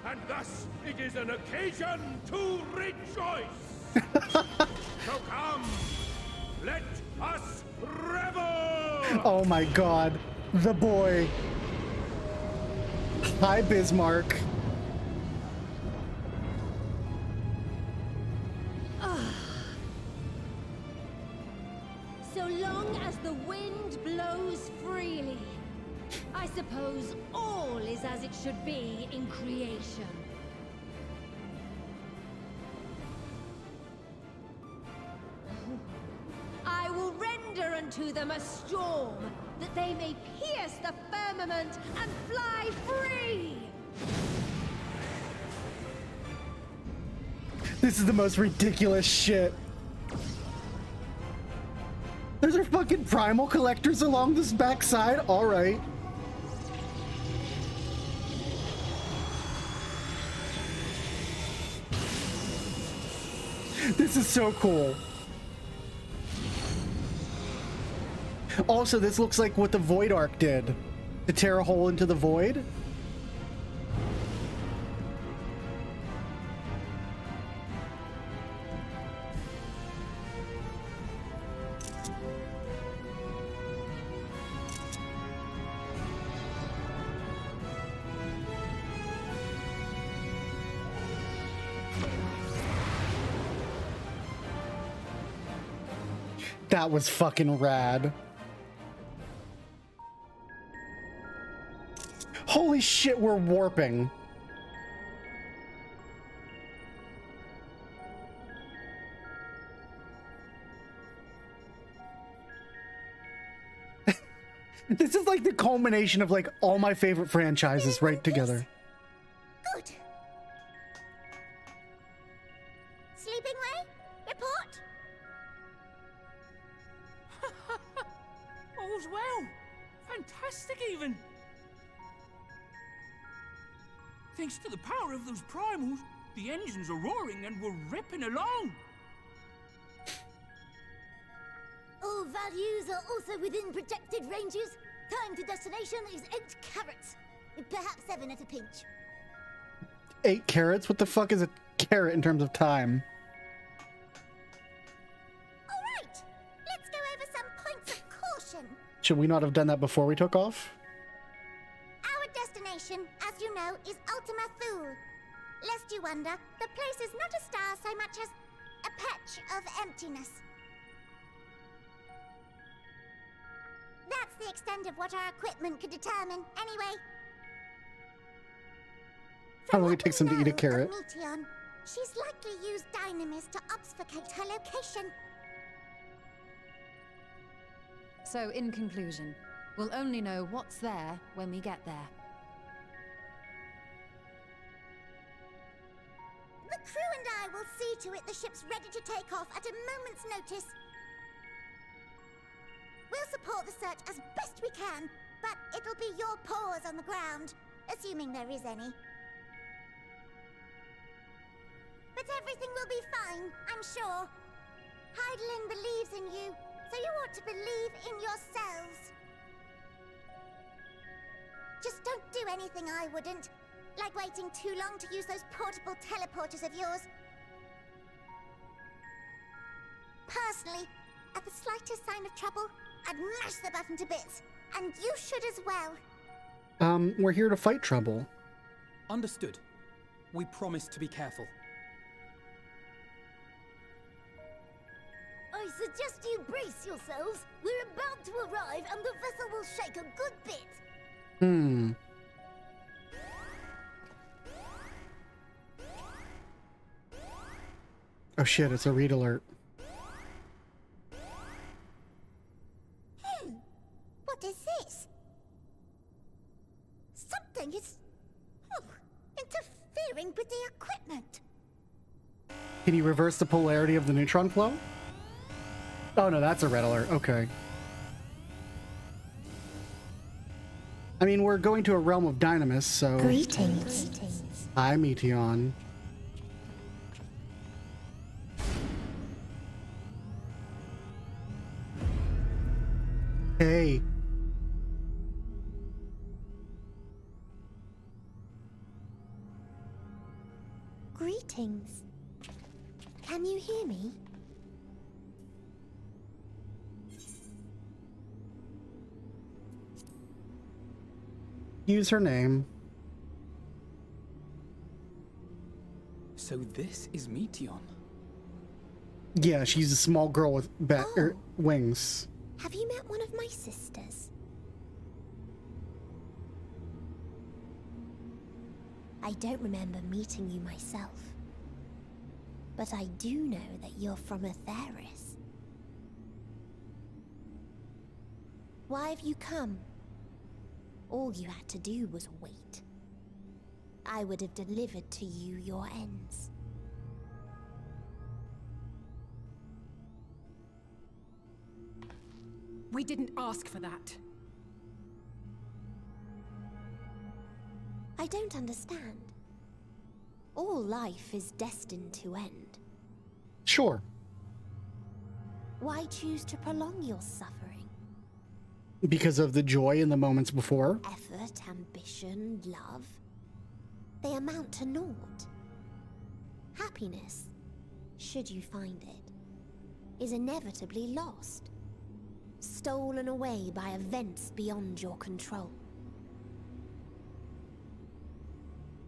and thus it is an occasion to rejoice. So come, let us revel. Oh my god, the boy. Hi, Bismarck. So long as the wind blows freely, I suppose all is as it should be in creation. I will render unto them a storm, that they may pierce the firmament and fly free! This is the most ridiculous shit. Those are fucking primal collectors along this backside? Alright. This is so cool. Also, this looks like what the Void Ark did. To tear a hole into the void. That was fucking rad. Holy shit, we're warping. This is like the culmination of like all my favorite franchises right together. Good. Sleeping Way? Report? All's well. Fantastic, even. Thanks to the power of those primals, the engines are roaring and we're ripping along. All values are also within projected ranges. Time to destination is 8 carats. Perhaps 7 at a pinch. 8 carats? What the fuck is a carat in terms of time? Alright, let's go over some points of caution. Should we not have done that before we took off? Our destination, as you know, is Ultima Thule. Lest you wonder, the place is not a star so much as a patch of emptiness. That's the extent of what our equipment could determine, anyway. How long it takes him to eat a carrot? Meteon, she's likely used Dynamis to obfuscate her location. So, in conclusion, we'll only know what's there when we get there. The crew and I will see to it the ship's ready to take off at a moment's notice. We'll support the search as best we can, but it'll be your paws on the ground, assuming there is any. But everything will be fine, I'm sure. Hydaelyn believes in you, so you ought to believe in yourselves. Just don't do anything I wouldn't, like waiting too long to use those portable teleporters of yours. Personally, at the slightest sign of trouble, I'd mash the button to bits, and you should as well. We're here to fight trouble. Understood. We promise to be careful. I suggest you brace yourselves. We're about to arrive and the vessel will shake a good bit. Oh shit, it's a read alert. What is this? Something is interfering with the equipment. Can you reverse the polarity of the neutron flow? Oh no, that's a red alert. Okay. I mean, we're going to a realm of Dynamis, so... Greetings. Hi, Meteon. Hey. Greetings. Can you hear me? Use her name. So this is Meteon. Yeah, she's a small girl with wings. Have you met one of my sisters? I don't remember meeting you myself. But I do know that you're from Atheris. Why have you come? All you had to do was wait. I would have delivered to you your ends. We didn't ask for that. I don't understand. All life is destined to end. Sure. Why choose to prolong your suffering? Because of the joy in the moments before. Effort, ambition, love. They amount to naught. Happiness, should you find it, is inevitably lost. Stolen away by events beyond your control.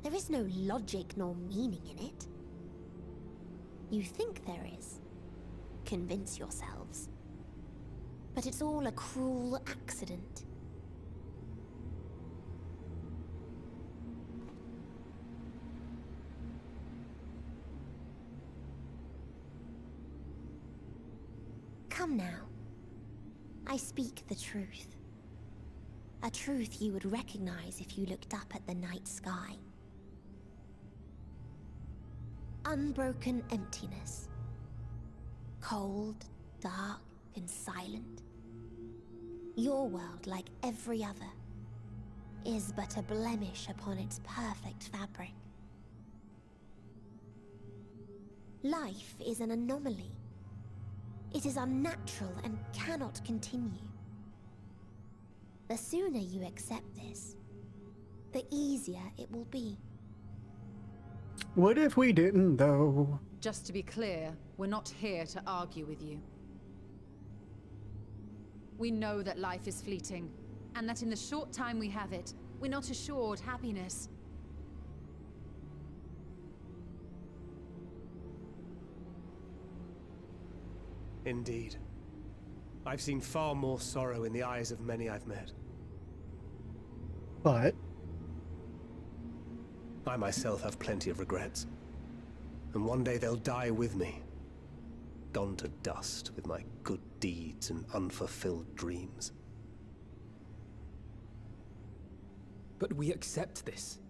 There is no logic nor meaning in it. You think there is. Convince yourselves. But it's all a cruel accident. Come now. I speak the truth. A truth you would recognize if you looked up at the night sky. Unbroken emptiness. Cold, dark, and silent. Your world, like every other, is but a blemish upon its perfect fabric. Life is an anomaly. It is unnatural and cannot continue. The sooner you accept this, the easier it will be. What if we didn't, though? Just to be clear, we're not here to argue with you. We know that life is fleeting, and that in the short time we have it, we're not assured happiness. Indeed. I've seen far more sorrow in the eyes of many I've met. But I myself have plenty of regrets. And one day they'll die with me. Gone to dust with my good deeds and unfulfilled dreams. But we accept this.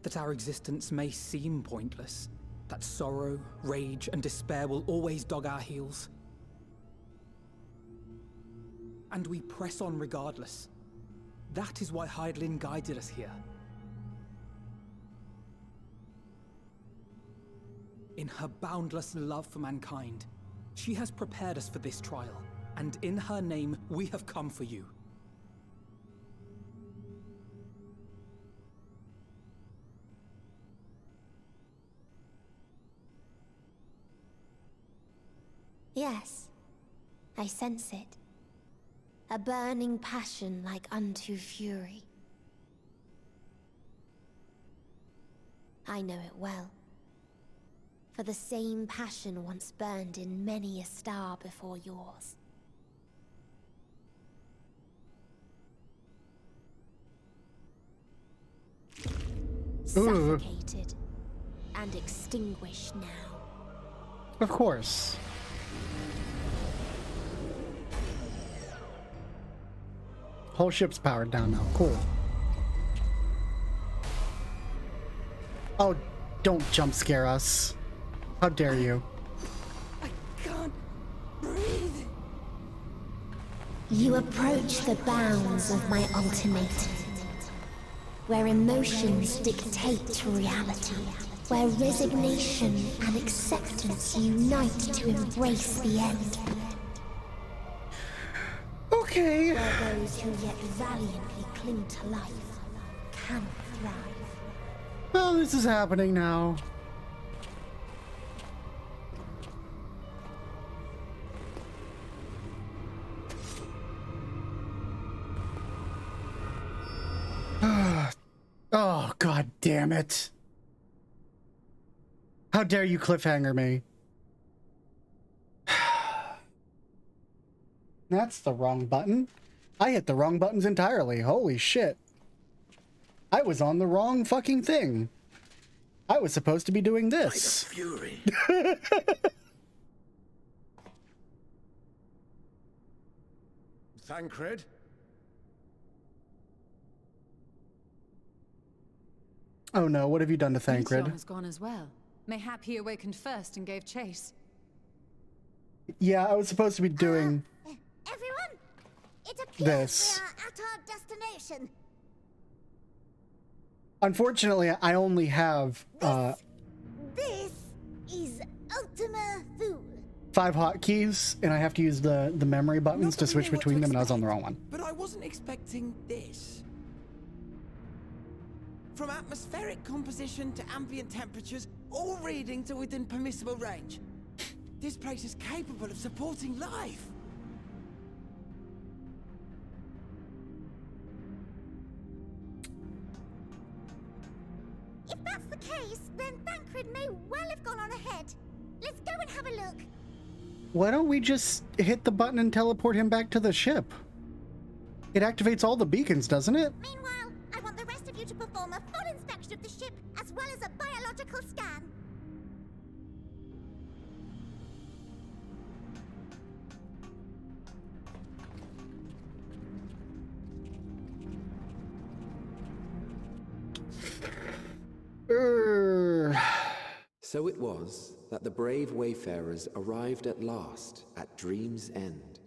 That our existence may seem pointless. That sorrow, rage, and despair will always dog our heels. And we press on regardless. That is why Hydaelyn guided us here. In her boundless love for mankind, she has prepared us for this trial, and in her name, we have come for you. Yes, I sense it. A burning passion like unto fury. I know it well. For the same passion once burned in many a star before yours. Suffocated and extinguished now. of course. Whole ship's powered down now. Cool. Oh, don't jump scare us. How dare you? I can't breathe. You approach the bounds of my ultimatum, where emotions dictate reality, where resignation and acceptance unite to embrace the end. Okay. Where those who yet valiantly cling to life can thrive. Well, this is happening now. Oh, god damn it. How dare you cliffhanger me? That's the wrong button. I hit the wrong buttons entirely. Holy shit. I was on the wrong fucking thing. I was supposed to be doing this. Fury. Thancred? Oh no, what have you done to Thancred? Thancred? Has gone as well. Mayhap he awakened first and gave chase. Yeah, I was supposed to be doing Everyone, it appears this. we are at our destination. Unfortunately, I only have This is Ultima Thule. 5 hotkeys, and I have to use the memory buttons to switch between them, and I was on the wrong one. But I wasn't expecting this. From atmospheric composition to ambient temperatures, all readings are within permissible range. This place is capable of supporting life. If that's the case, then Thancred may well have gone on ahead. Let's go and have a look. Why don't we just hit the button and teleport him back to the ship? It activates all the beacons, doesn't it? Meanwhile, I want the rest of you to perform a full inspection of the ship, as well as a biological scan. So it was that the brave wayfarers arrived at last at Dream's End.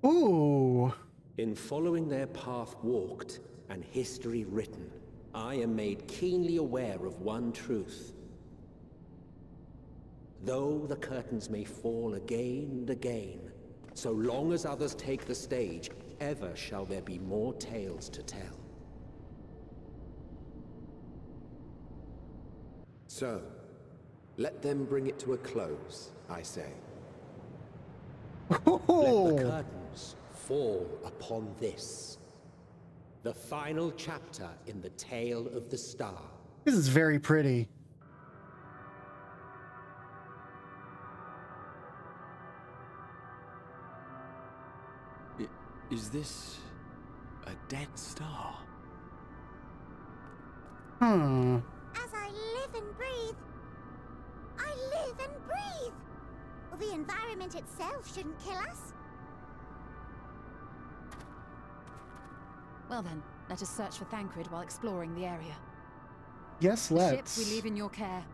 Ooh. In following their path walked and history written, I am made keenly aware of one truth. Though the curtains may fall again and again, so long as others take the stage, ever shall there be more tales to tell. So, let them bring it to a close, I say. Let the curtains fall upon this, the final chapter in the tale of the star. This is very pretty. Is this a dead star? Hmm. As I live and breathe, I live and breathe. Well, the environment itself shouldn't kill us. Well then, let us search for Thancred while exploring the area. Yes, The let's. ship we leave in your care.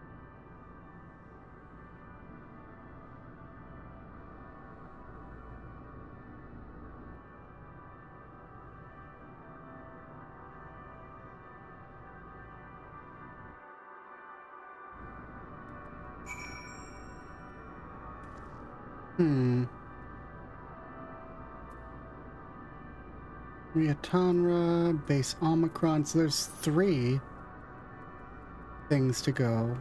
Riatanra, base Omicron. So there's 3 things to go.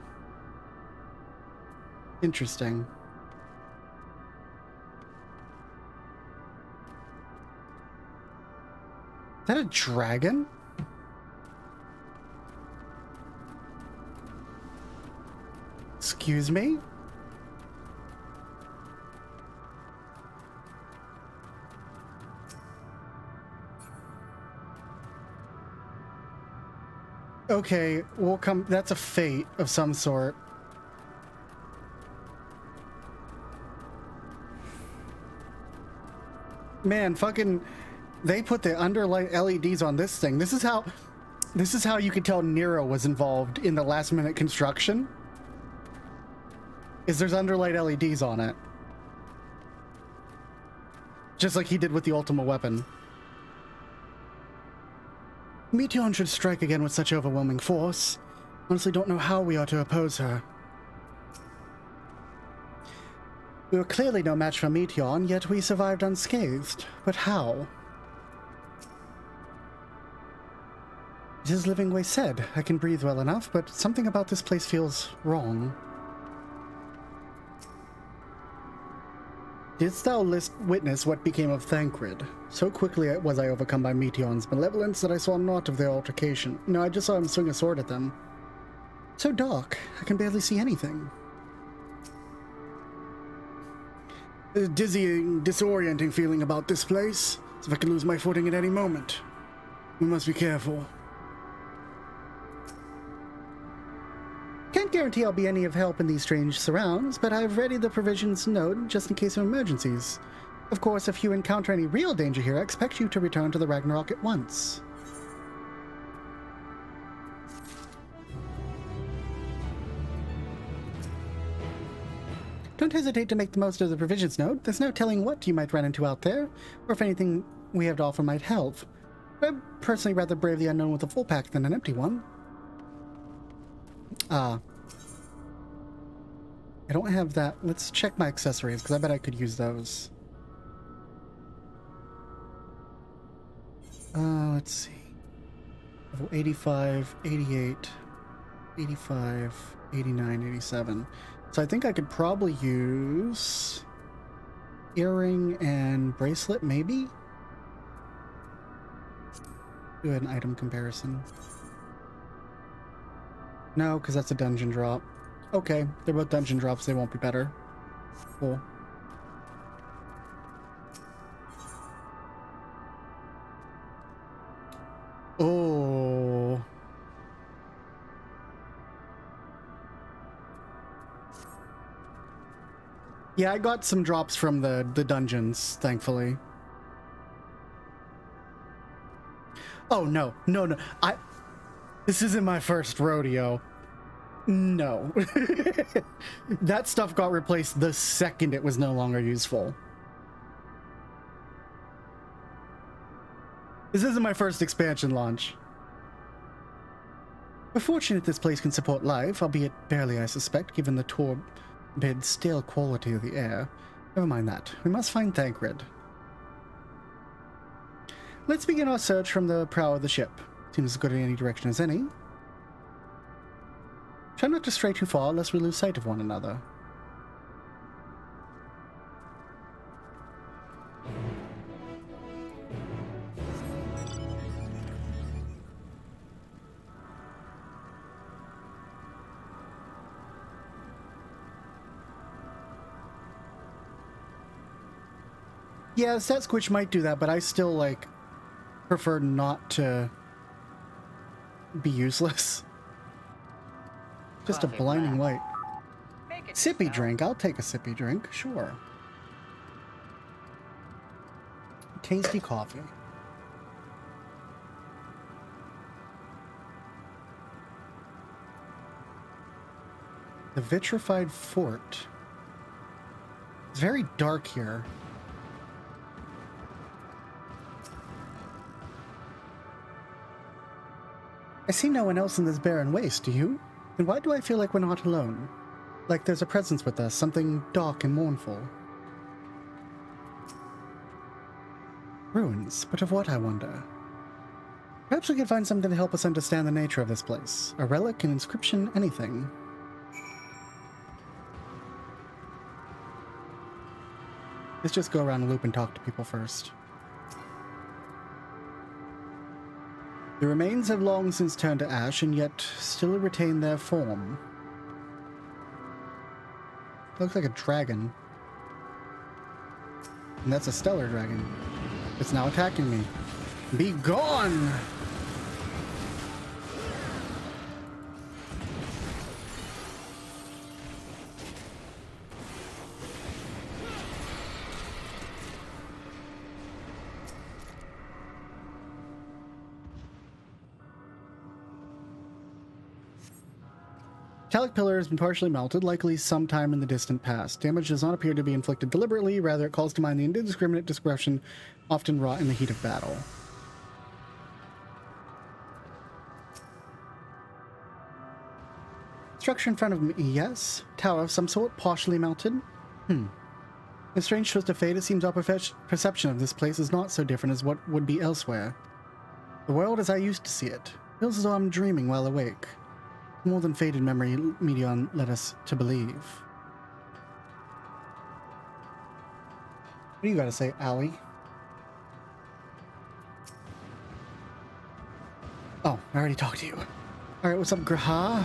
Interesting. Is that a dragon? Excuse me? Okay, we'll come. That's a fate of some sort. Man, fucking, they put the underlight LEDs on this thing. This is how you could tell Nero was involved in the last minute construction. Is there's underlight LEDs on it. Just like he did with the Ultima weapon. Meteon should strike again with such overwhelming force. Honestly don't know how we are to oppose her. We were clearly no match for Meteon, yet we survived unscathed. But how? It is Livingway said, I can breathe well enough, but something about this place feels wrong. Didst thou witness what became of Thancred? So quickly was I overcome by Meteon's malevolence that I saw naught of their altercation. No, I just saw him swing a sword at them. So dark, I can barely see anything. There's a dizzying, disorienting feeling about this place. As if I could lose my footing at any moment. We must be careful. Can't guarantee I'll be any of help in these strange surrounds, but I've readied the provisions note just in case of emergencies. Of course, if you encounter any real danger here, I expect you to return to the Ragnarok at once. Don't hesitate to make the most of the provisions note. There's no telling what you might run into out there, or if anything we have to offer might help. I'd personally rather brave the unknown with a full pack than an empty one. I don't have that. Let's check my accessories, because I bet I could use those. Let's see. Level 85, 88, 85, 89, 87. So I think I could probably use earring and bracelet, maybe? Do an item comparison. No, because that's a dungeon drop. Okay, they're both dungeon drops. They won't be better. Cool. Oh. Yeah, I got some drops from the dungeons, thankfully. Oh, no. This isn't my first rodeo. No. That stuff got replaced the second it was no longer useful. This isn't my first expansion launch. We're fortunate this place can support life, albeit barely, I suspect, given the torpid, stale quality of the air. Never mind that. We must find Thancred. Let's begin our search from the prow of the ship. Seems as good in any direction as any. Try not to stray too far, lest we lose sight of one another. Yeah, Set Squitch might do that, but I still, like, prefer not to be useless. Just a blinding light. Sippy drink. I'll take a sippy drink. Sure. Tasty coffee. The vitrified fort. It's very dark here. I see no one else in this barren waste, do you? Then why do I feel like we're not alone? Like there's a presence with us, something dark and mournful. Ruins, but of what, I wonder? Perhaps we could find something to help us understand the nature of this place. A relic, an inscription, anything. Let's just go around the loop and talk to people first. The remains have long since turned to ash, and yet still retain their form. Looks like a dragon. And that's a stellar dragon. It's now attacking me. Be gone! Metallic pillar has been partially melted, likely sometime in the distant past. Damage does not appear to be inflicted deliberately, rather it calls to mind the indiscriminate discretion often wrought in the heat of battle. Structure in front of me, yes. Tower of some sort, partially melted. A strange twist of fate, it seems our perception of this place is not so different as what would be elsewhere. The world as I used to see it. Feels as though I'm dreaming while awake. More than faded memory Medion led us to believe. What do you gotta say, Allie? Oh, I already talked to you. Alright, what's up, Graha?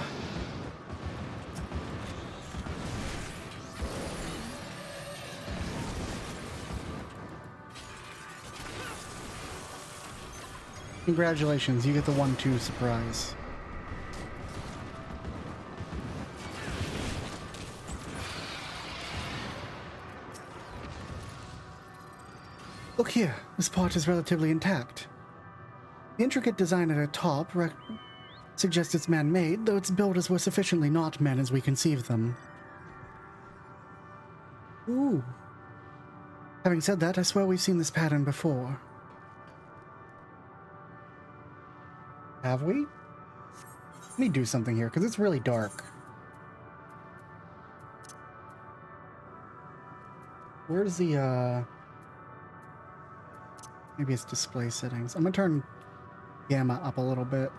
Congratulations, you get the 1-2 surprise. Look here, this part is relatively intact. The intricate design at the top suggests it's man-made, though its builders were sufficiently not men as we conceive them. Ooh. Having said that, I swear we've seen this pattern before. Have we? Let me do something here, because it's really dark. Where's the, maybe it's display settings. I'm gonna turn gamma up a little bit.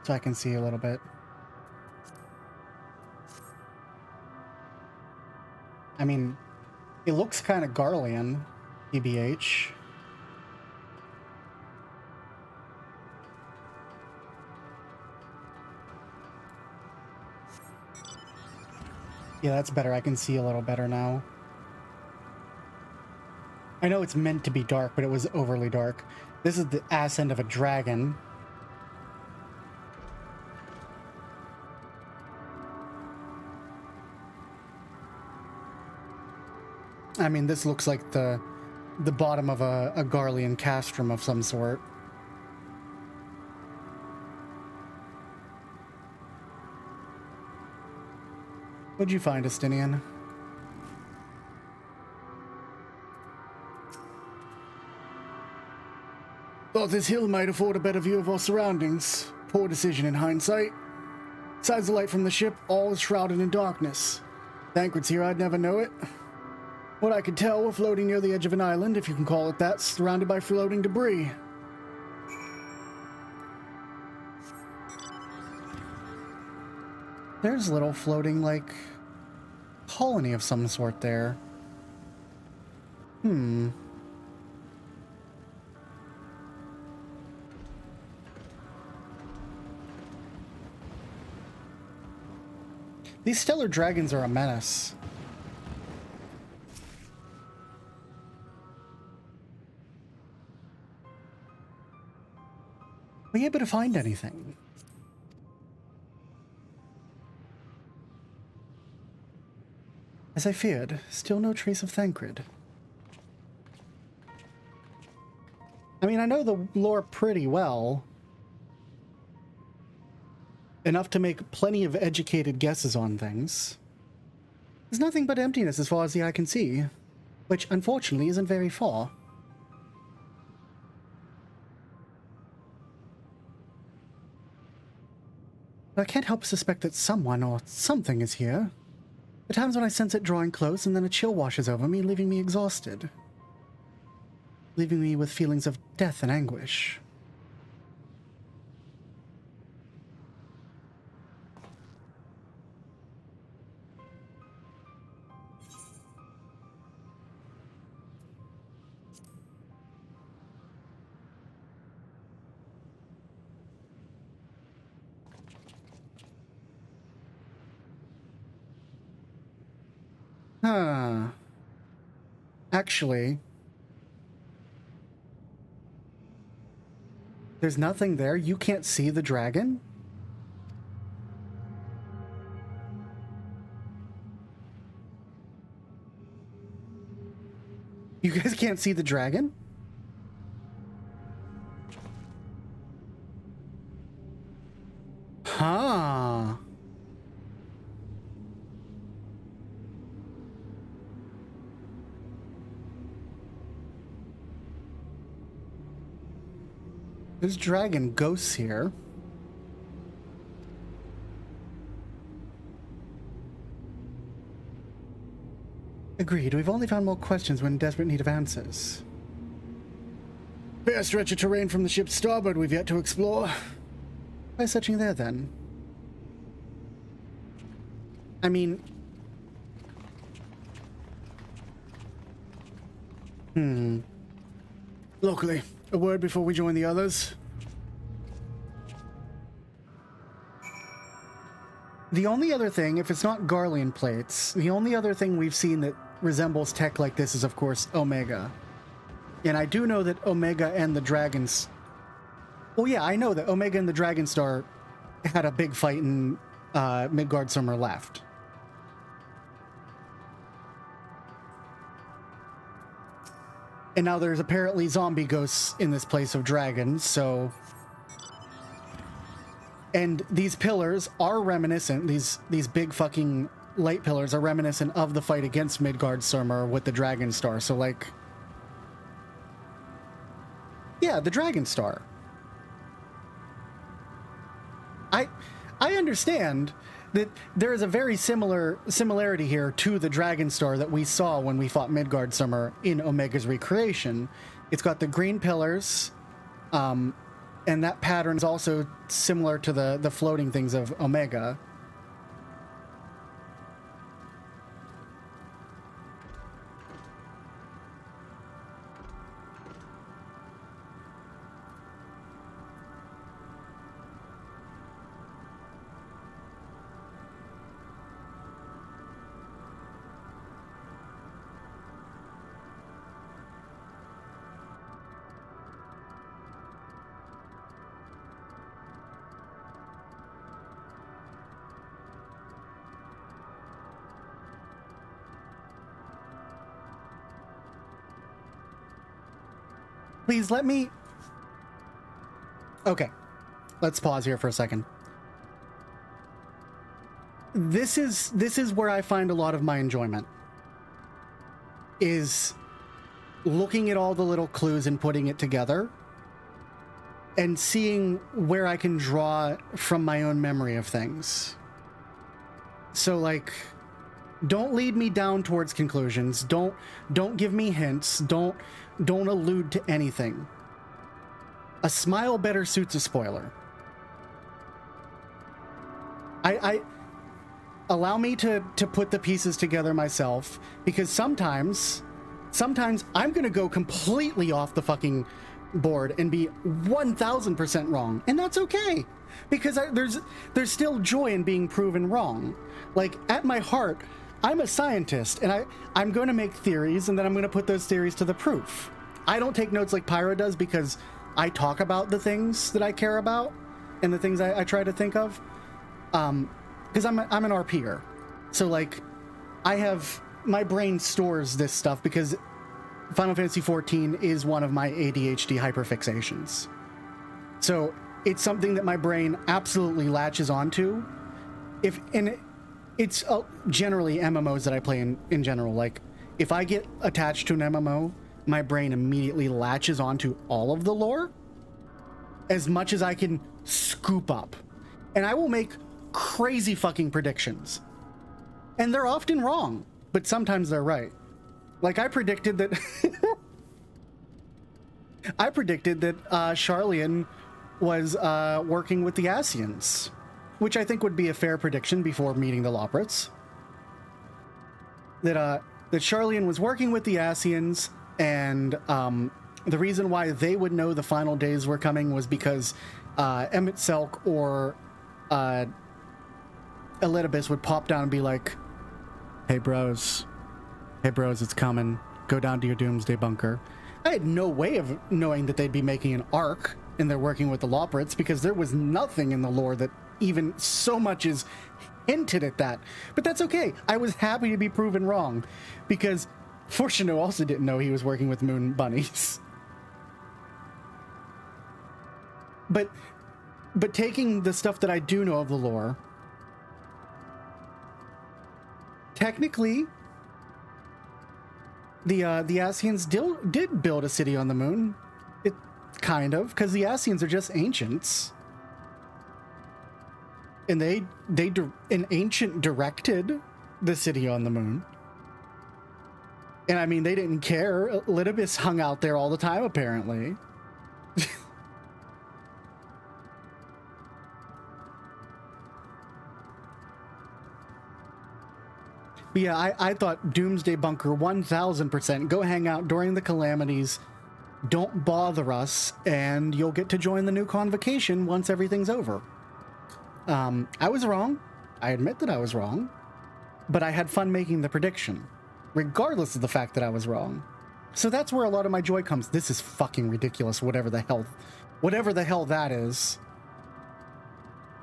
So I can see a little bit. I mean, it looks kind of Garlean, EBH. Yeah, that's better. I can see a little better now. I know it's meant to be dark, but it was overly dark. This is the ass end of a dragon. I mean, this looks like the bottom of a Garlean castrum of some sort. What'd you find, Estinian? Thought this hill might afford a better view of our surroundings. Poor decision in hindsight. Besides the light from the ship, all is shrouded in darkness. Thancred's here, I'd never know it. What I could tell, we're floating near the edge of an island, if you can call it that, surrounded by floating debris. There's a little floating, like, colony of some sort there. These stellar dragons are a menace. Were you able to find anything? As I feared, still no trace of Thancred. I mean, I know the lore pretty well. Enough to make plenty of educated guesses on things. There's nothing but emptiness as far as the eye can see, which unfortunately isn't very far. But I can't help but suspect that someone or something is here. The times when I sense it drawing close and then a chill washes over me, leaving me exhausted. Leaving me with feelings of death and anguish. Huh. Actually, there's nothing there. You can't see the dragon? You guys can't see the dragon? Huh. There's dragon ghosts here. Agreed. We've only found more questions when in desperate need of answers. Fair stretch of terrain from the ship's starboard we've yet to explore. Why searching there, then? I mean... Locally, a word before we join the others. The only other thing, if it's not Garlean plates, the only other thing we've seen that resembles tech like this is, of course, Omega. And I do know that Omega and the Dragons... Oh yeah, I know that Omega and the Dragonstar had a big fight in Midgard Summer left. And now there's apparently zombie ghosts in this place of dragons, so... And these pillars are reminiscent, these big fucking light pillars are reminiscent of the fight against Midgard Summer with the Dragonstar, so like... Yeah, the Dragonstar. I understand that there is a very similarity here to the Dragonstar that we saw when we fought Midgard Summer in Omega's recreation. It's got the green pillars, and that pattern is also similar to the floating things of Omega. Please let me... Okay. Let's pause here for a second. This is where I find a lot of my enjoyment. Is looking at all the little clues and putting it together. And seeing where I can draw from my own memory of things. So, like... Don't lead me down towards conclusions. Don't give me hints. Don't allude to anything. A smile better suits a spoiler. I allow me to put the pieces together myself, because sometimes I'm gonna go completely off the fucking board and be 1000% wrong, and that's okay, because there's still joy in being proven wrong. Like, at my heart, I'm a scientist, and I'm going to make theories, and then I'm going to put those theories to the proof. I don't take notes like Pyro does, because I talk about the things that I care about and the things I try to think of. Because I'm an RPer. So, like, my brain stores this stuff because Final Fantasy XIV is one of my ADHD hyperfixations. So it's something that my brain absolutely latches onto. It's generally MMOs that I play in general. Like, if I get attached to an MMO, my brain immediately latches onto all of the lore as much as I can scoop up. And I will make crazy fucking predictions. And they're often wrong, but sometimes they're right. Like, I predicted that... Charlian was working with the Ascians. Which I think would be a fair prediction before meeting the Loprits. That Charlian was working with the Ascians, and the reason why they would know the final days were coming was because Emmett Selk or Elidibus would pop down and be like, hey bros, it's coming. Go down to your doomsday bunker. I had no way of knowing that they'd be making an arc and they're working with the Loprits, because there was nothing in the lore that even so much as hinted at that. But that's okay. I was happy to be proven wrong, because Fortuno also didn't know he was working with moon bunnies. But taking the stuff that I do know of the lore, technically the Ascians did build a city on the moon. It kind of, because the Ascians are just ancients. And an ancient directed the city on the moon. And I mean, they didn't care. Elidibus hung out there all the time, apparently. But yeah, I thought Doomsday Bunker 1000%. Go hang out during the calamities. Don't bother us, and you'll get to join the new convocation once everything's over. I was wrong. I admit that I was wrong. But I had fun making the prediction, regardless of the fact that I was wrong. So that's where a lot of my joy comes. This is fucking ridiculous, whatever the hell that is.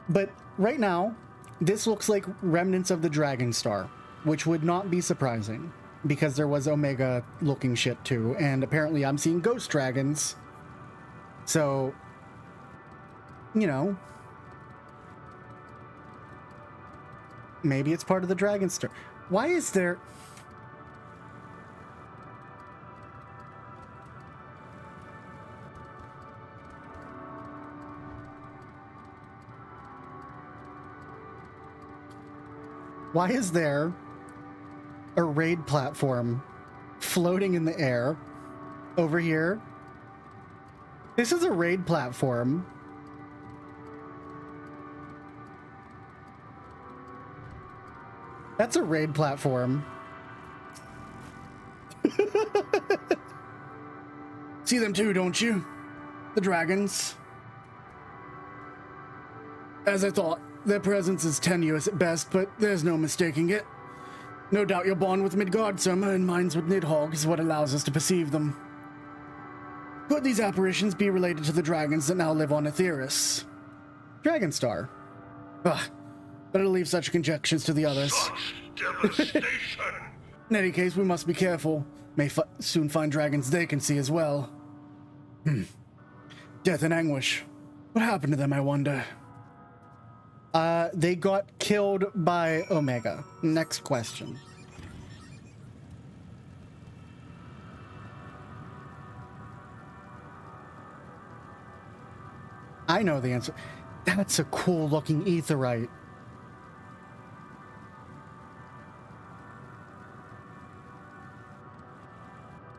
But right now, this looks like remnants of the Dragon Star, which would not be surprising, because there was Omega-looking shit too, and apparently I'm seeing ghost dragons. So, you know, maybe it's part of the Dragon Star. Why is there... Why is there a raid platform floating in the air over here? This is a raid platform. That's a raid platform. See them too, don't you? The dragons. As I thought, their presence is tenuous at best, but there's no mistaking it. No doubt your bond with Midgardsummer and mines with Nidhogg is what allows us to perceive them. Could these apparitions be related to the dragons that now live on Aetheris? Dragonstar. Ugh. Better leave such conjectures to the others. In any case, we must be careful. May soon find dragons they can see as well. Death and anguish. What happened to them, I wonder? They got killed by Omega. Next question. I know the answer. That's a cool looking aetheryte.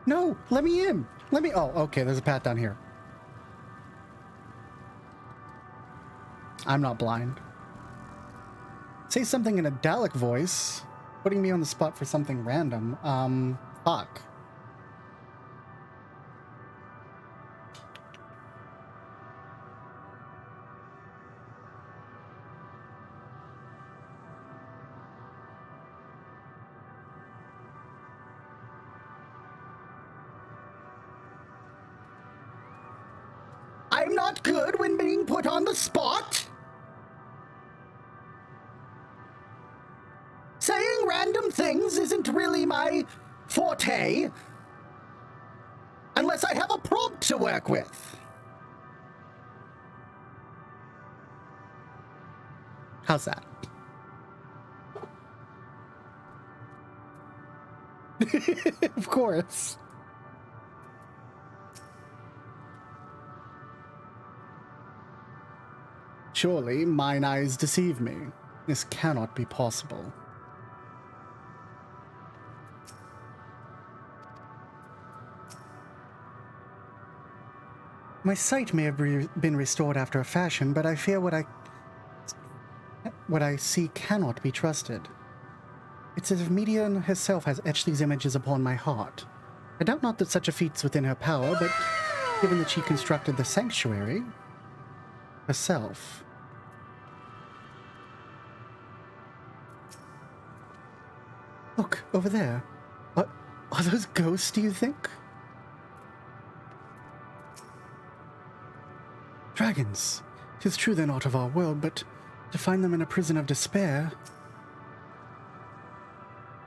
No, let me in. Let me. Oh, okay. There's a path down here. I'm not blind. Say something in a Dalek voice, putting me on the spot for something random. Fuck. I'm not good when being put on the spot. Saying random things isn't really my forte. Unless I have a prompt to work with. How's that? Of course. Surely mine eyes deceive me. This cannot be possible. My sight may have been restored after a fashion, but I fear what I see cannot be trusted. It's as if Median herself has etched these images upon my heart. I doubt not that such a feat's within her power, but given that she constructed the sanctuary herself. Look, over there. Are those ghosts, do you think? Dragons. 'Tis true they're not of our world, but to find them in a prison of despair...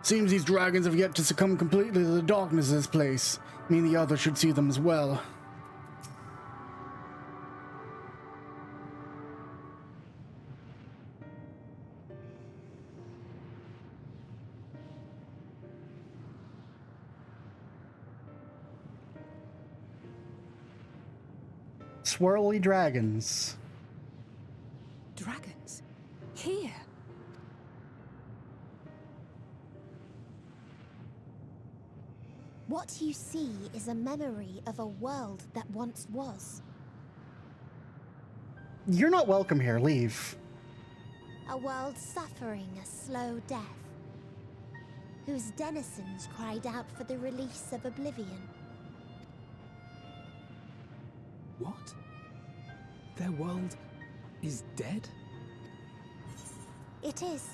Seems these dragons have yet to succumb completely to the darkness of this place. I mean, the other should see them as well. Swirly dragons. Dragons? Here? What you see is a memory of a world that once was. You're not welcome here. Leave. A world suffering a slow death, whose denizens cried out for the release of oblivion. What? Their world is dead? It is.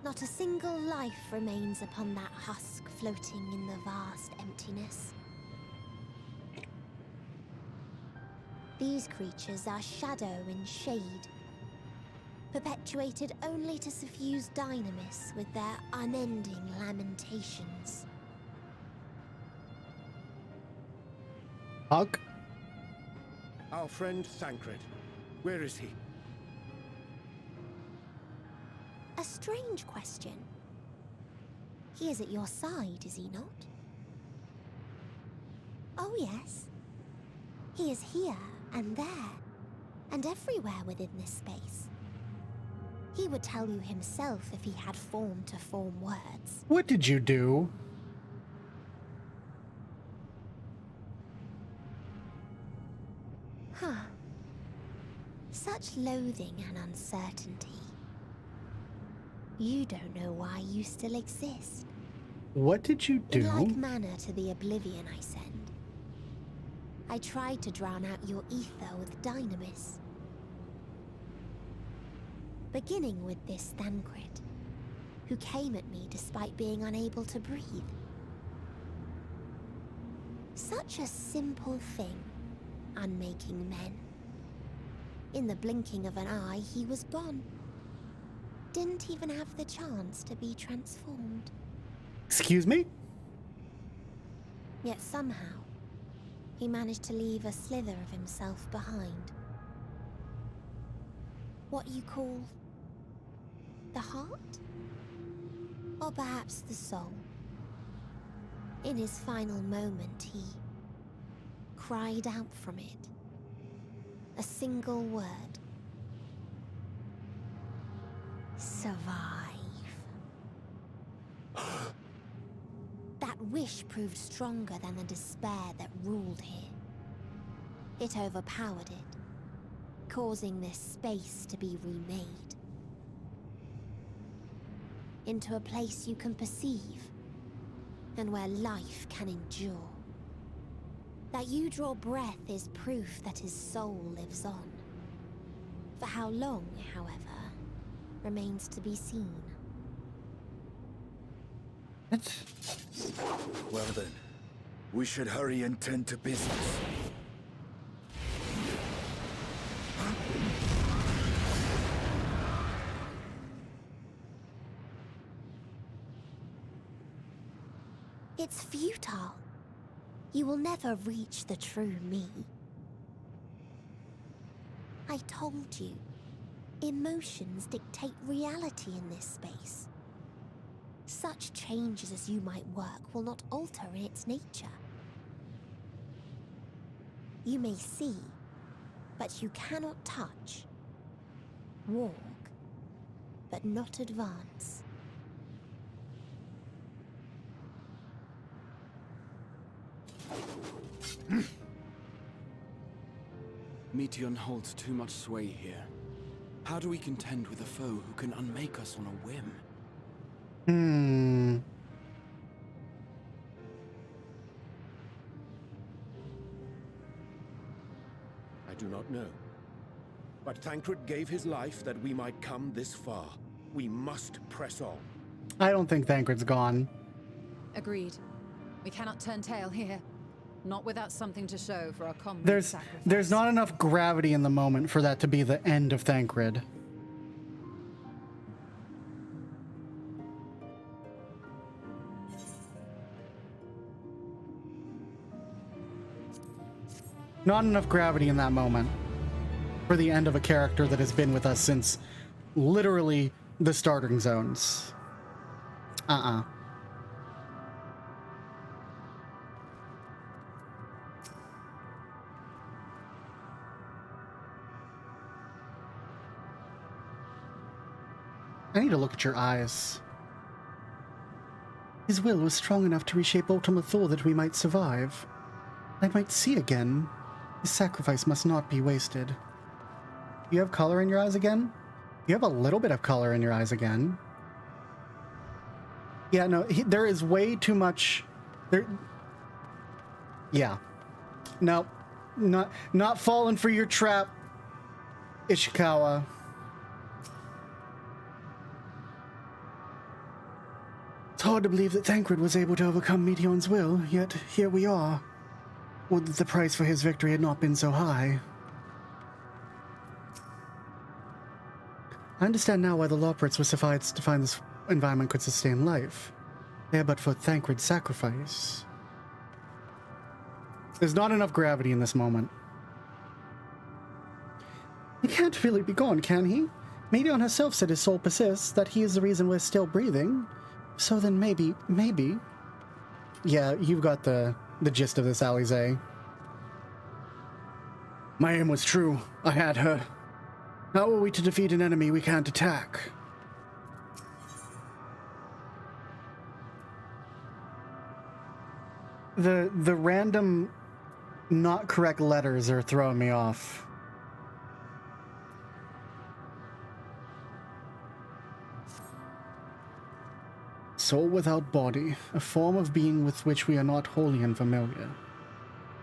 Not a single life remains upon that husk floating in the vast emptiness. These creatures are shadow and shade, perpetuated only to suffuse dynamis with their unending lamentations. Hug? Our friend Thancred. Where is he? A strange question. He is at your side, is he not? Oh yes. He is here and there, and everywhere within this space. He would tell you himself if he had form to form words. What did you do? Huh. Such loathing and uncertainty. You don't know why you still exist. What did you do? In like manner to the oblivion I send. I tried to drown out your ether with dynamis. Beginning with this Thancred, who came at me despite being unable to breathe. Such a simple thing, unmaking men. In the blinking of an eye, he was gone. Didn't even have the chance to be transformed. Excuse me? Yet somehow, he managed to leave a slither of himself behind. What you call the heart? Or perhaps the soul? In his final moment, he cried out from it. A single word. Survive. That wish proved stronger than the despair that ruled here. It overpowered it, causing this space to be remade. Into a place you can perceive, and where life can endure. That you draw breath is proof that his soul lives on. For how long, however, remains to be seen. Well then, we should hurry and tend to business. It's futile. You will never reach the true me. I told you, emotions dictate reality in this space. Such changes as you might work will not alter its nature. You may see, but you cannot touch. Walk, but not advance. Meteion holds too much sway here. How do we contend with a foe who can unmake us on a whim? I do not know. But Thancred gave his life that we might come this far. We must press on. I don't think Thancred's gone. Agreed. We cannot turn tail here. Not without something to show for our common sacrifice. There's not enough gravity in the moment for that to be the end of Thancred. Not enough gravity in that moment for the end of a character that has been with us since literally the starting zones. I need to look at your eyes. His will was strong enough to reshape Ultima Thule that we might survive. I might see again. His sacrifice must not be wasted. You have color in your eyes again? You have a little bit of color in your eyes again. Yeah, no, there is way too much... Yeah. No, not falling for your trap, Ishikawa. It's hard to believe that Thancred was able to overcome Meteion's will, yet here we are. Would that the price for his victory had not been so high. I understand now why the Loporits were sufficed to find this environment could sustain life. They are but for Thancred's sacrifice. There's not enough gravity in this moment. He can't really be gone, can he? Meteion herself said his soul persists, that he is the reason we're still breathing. So then maybe... Yeah, you've got the gist of this, Alize. My aim was true. I had her. How are we to defeat an enemy we can't attack? The random not correct letters are throwing me off. Soul without body, a form of being with which we are not wholly unfamiliar.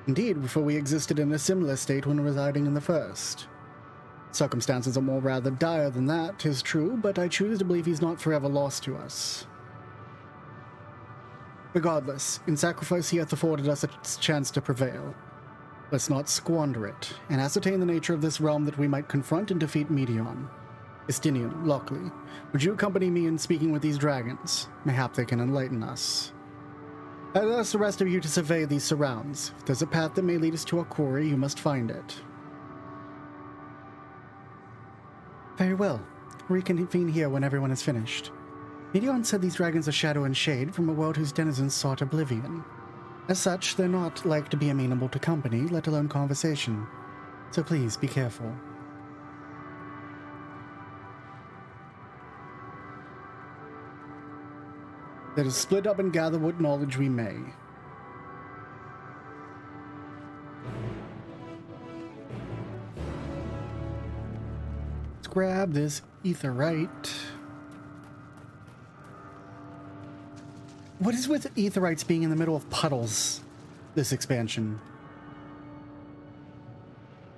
Indeed, for we existed in a similar state when residing in the first. Circumstances are more rather dire than that, 'tis true, but I choose to believe he's not forever lost to us. Regardless, in sacrifice he hath afforded us a chance to prevail. Let's not squander it, and ascertain the nature of this realm that we might confront and defeat Meteion. Estinian, Lockely, would you accompany me in speaking with these dragons? Mayhap they can enlighten us. I'd ask the rest of you to survey these surrounds. If there's a path that may lead us to our quarry, you must find it. Very well. Reconvene here when everyone is finished. Midion said these dragons are shadow and shade from a world whose denizens sought oblivion. As such, they're not like to be amenable to company, let alone conversation. So please, be careful. Let us split up and gather what knowledge we may. Let's grab this aetheryte. What is with aetherites being in the middle of puddles, this expansion?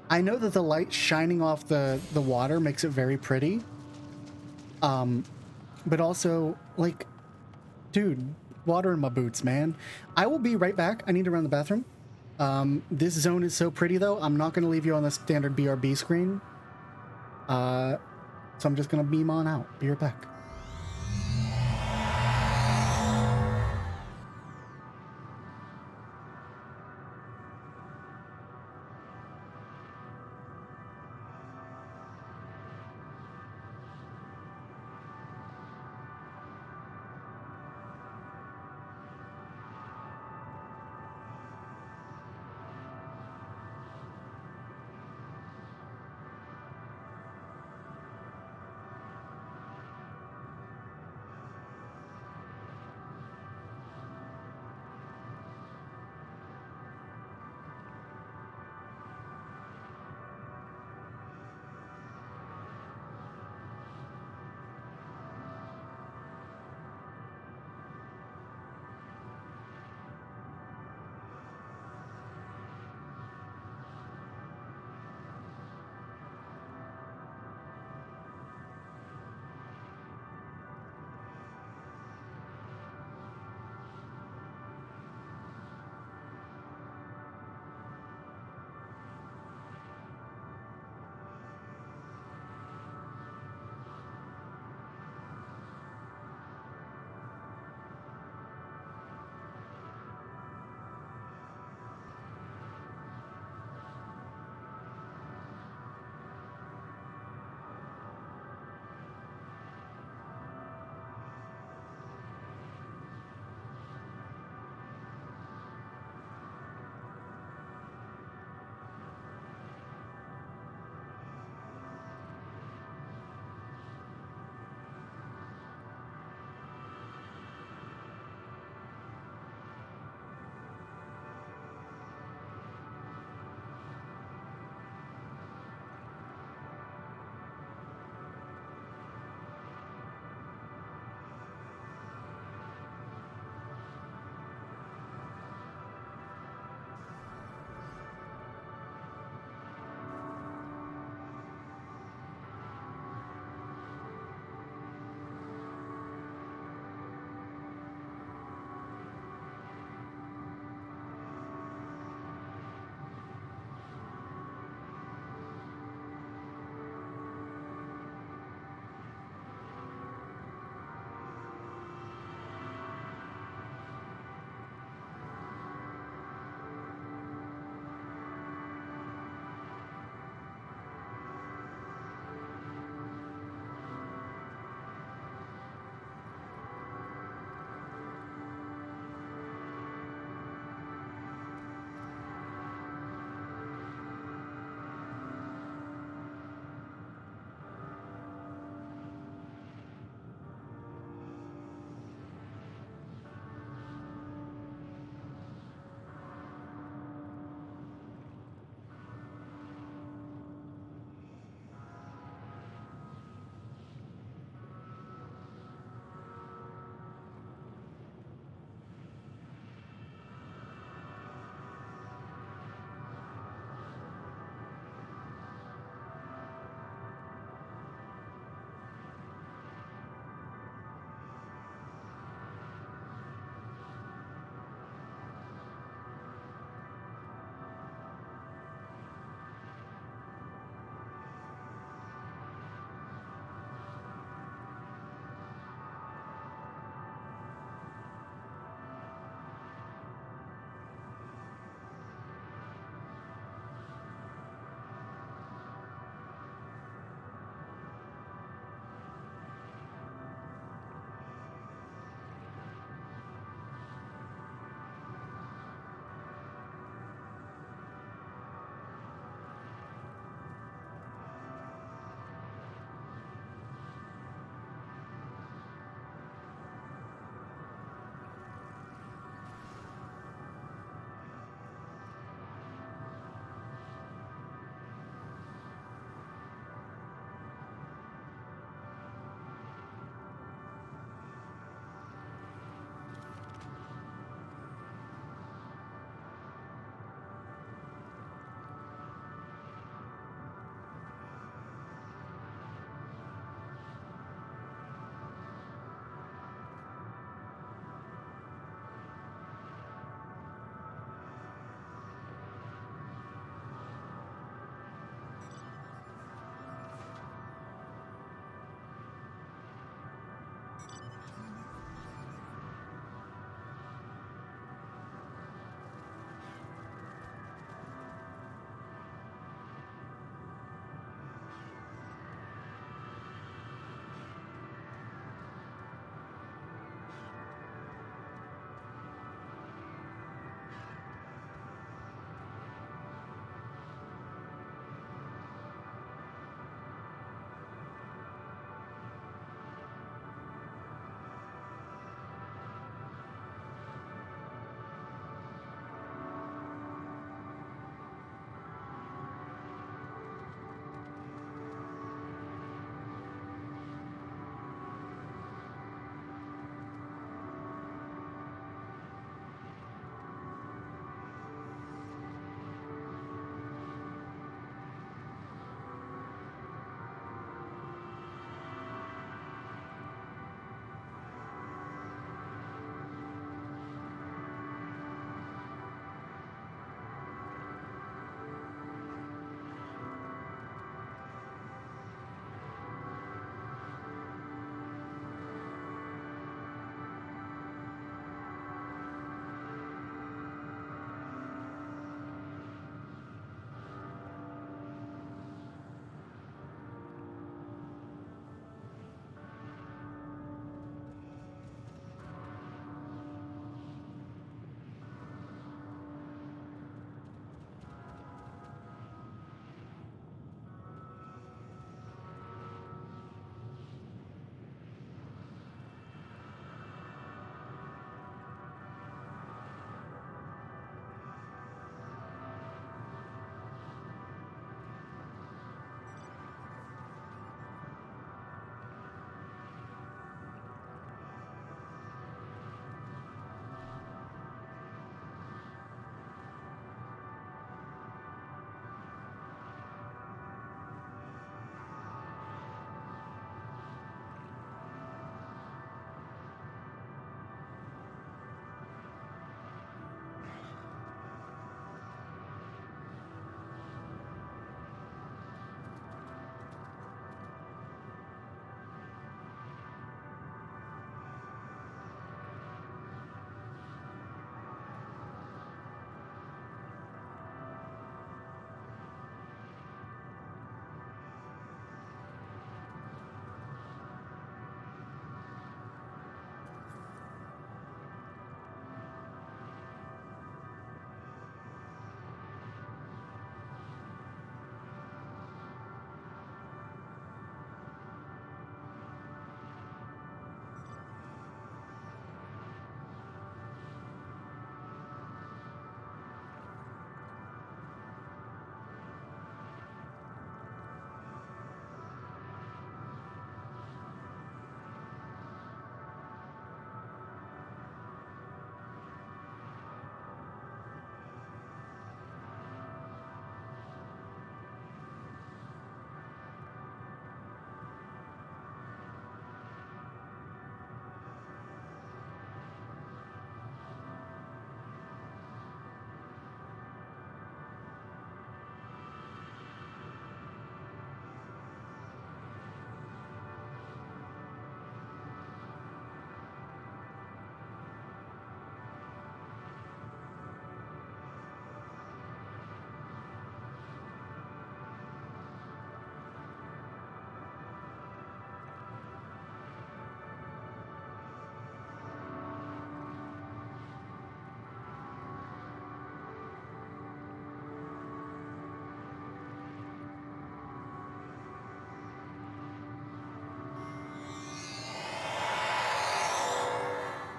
I know that the light shining off the water makes it very pretty. But also, like, dude, water in my boots, man. I will be right back. I need to run to the bathroom. This zone is so pretty, though. I'm not going to leave you on the standard BRB screen. So I'm just going to beam on out. Be right back.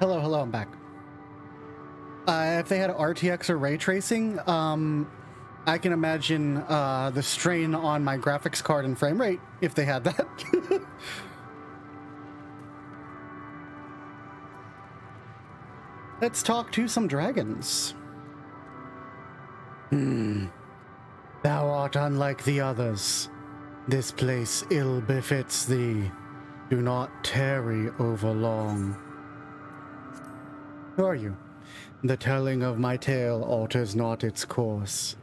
Hello, hello, I'm back. If they had RTX or ray tracing, I can imagine the strain on my graphics card and frame rate if they had that. Let's talk to some dragons. Thou art unlike the others. This place ill befits thee. Do not tarry over long. Who are you? The telling of my tale alters not its course.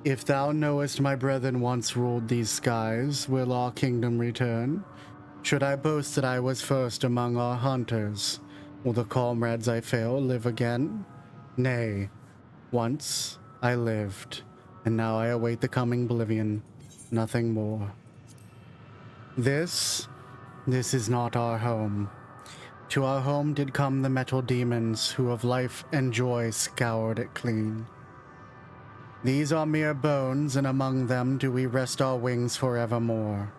If thou knowest my brethren once ruled these skies, will our kingdom return? Should I boast that I was first among our hunters? Will the comrades I fail live again? Nay, once I lived, and now I await the coming oblivion, nothing more. This is not our home. To our home did come the metal demons, who of life and joy scoured it clean. These are mere bones, and among them do we rest our wings forevermore.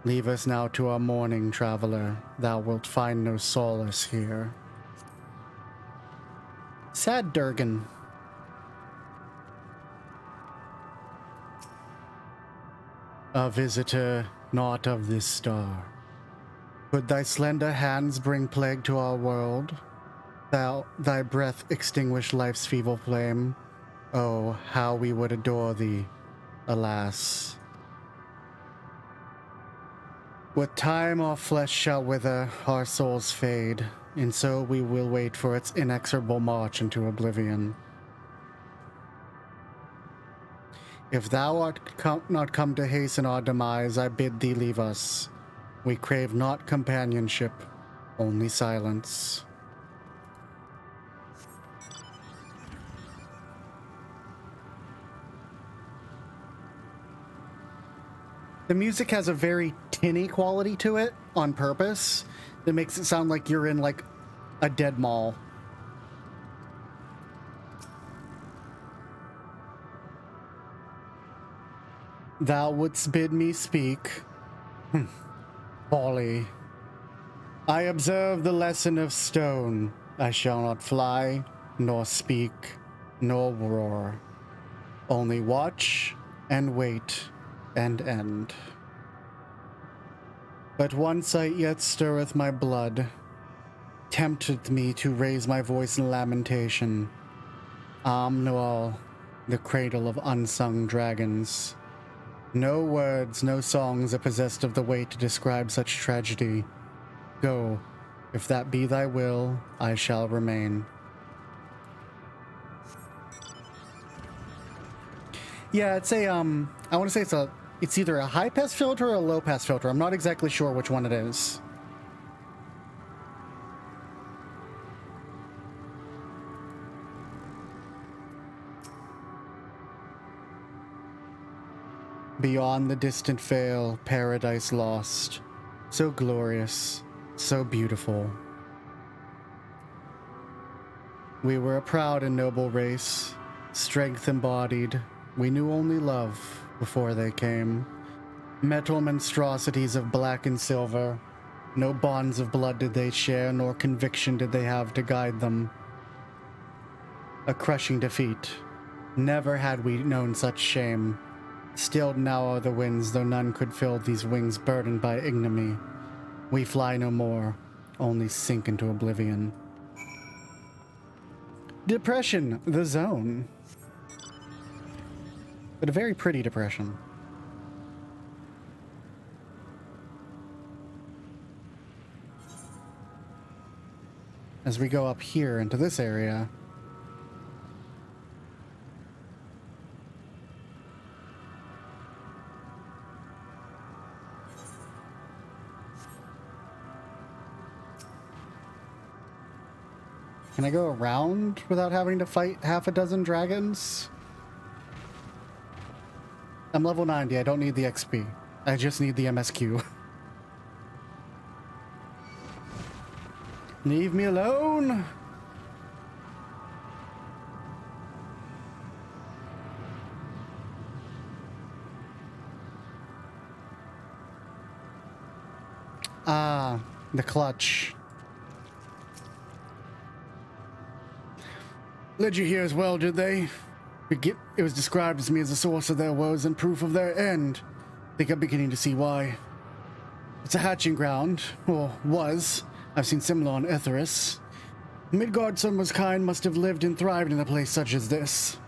Leave us now to our mourning, traveler. Thou wilt find no solace here. Sad Durgan. A visitor not of this star. Could thy slender hands bring plague to our world? Thy breath extinguish life's feeble flame? Oh, how we would adore thee, alas. With time our flesh shall wither, our souls fade, and so we will wait for its inexorable march into oblivion. If thou art not come to hasten our demise, I bid thee leave us. We crave not companionship, only silence. The music has a very tinny quality to it on purpose that makes it sound like you're in like a dead mall. Thou wouldst bid me speak. Folly. I observe the lesson of stone. I shall not fly, nor speak, nor roar. Only watch and wait and end. But one sight yet stirreth my blood, tempteth me to raise my voice in lamentation. Noel, the cradle of unsung dragons. No words, no songs are possessed of the weight to describe such tragedy. Go, if that be thy will, I shall remain. Yeah, it's a, I want to say it's either a high pass filter or a low pass filter. I'm not exactly sure which one it is. Beyond the distant vale, paradise lost. So glorious, so beautiful. We were a proud and noble race, strength embodied. We knew only love before they came. Metal monstrosities of black and silver. No bonds of blood did they share, nor conviction did they have to guide them. A crushing defeat. Never had we known such shame. Stilled now are the winds, though none could fill these wings burdened by ignominy. We fly no more, only sink into oblivion. Depression, the zone. But a very pretty depression. As we go up here into this area, can I go around without having to fight half a dozen dragons? I'm level 90, I don't need the XP. I just need the MSQ. Leave me alone! Ah, the clutch. Led you here as well, did they? It was described to me as the source of their woes and proof of their end. I think I'm beginning to see why. It's a hatching ground, or was. I've seen similar on Etheris. Midgard Summer's kind must have lived and thrived in a place such as this.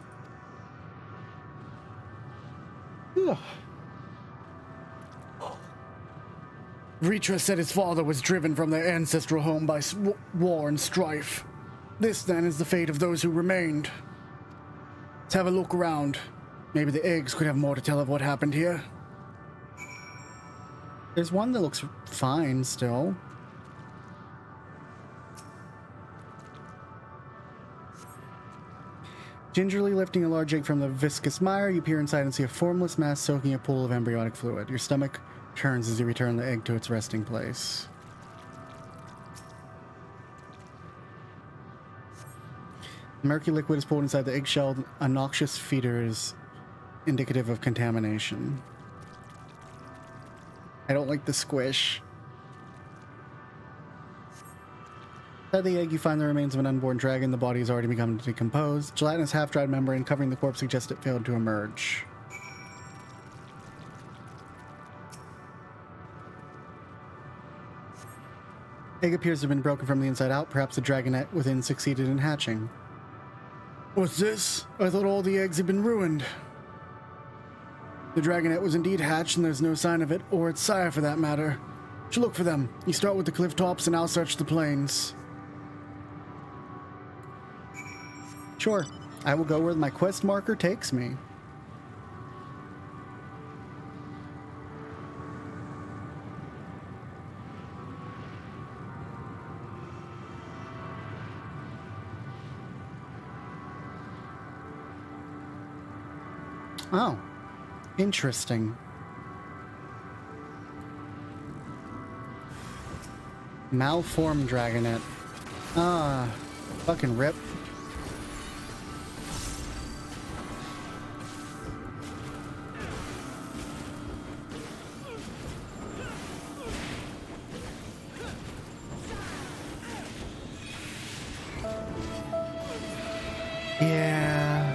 Vritra said his father was driven from their ancestral home by war and strife. This, then, is the fate of those who remained. Let's have a look around. Maybe the eggs could have more to tell of what happened here. There's one that looks fine still. Gingerly lifting a large egg from the viscous mire, you peer inside and see a formless mass soaking a pool of embryonic fluid. Your stomach turns as you return the egg to its resting place. The murky liquid is pulled inside the eggshell. A noxious feeder is indicative of contamination. I don't like the squish. Inside the egg, you find the remains of an unborn dragon. The body has already begun to decompose. Gelatinous half-dried membrane covering the corpse suggests it failed to emerge. Egg appears to have been broken from the inside out. Perhaps the dragonette within succeeded in hatching. What's this? I thought all the eggs had been ruined. The dragonette was indeed hatched, and there's no sign of it, or its sire for that matter. Should look for them. You start with the cliff tops, and I'll search the plains. Sure. I will go where my quest marker takes me. Oh, interesting. Malformed dragonette. Ah, fucking rip. Yeah.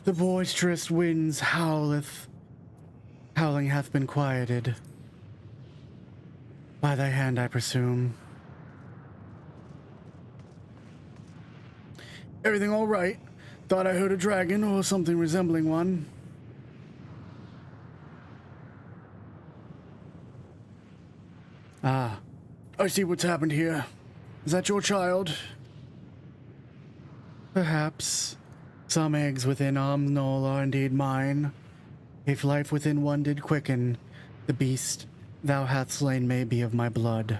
The boisterous winds howling hath been quieted. By thy hand, I presume. Everything all right? Thought I heard a dragon or something resembling one. Ah, I see what's happened here. Is that your child? Perhaps. Some eggs within Omnol are indeed mine. If life within one did quicken, the beast thou hast slain may be of my blood.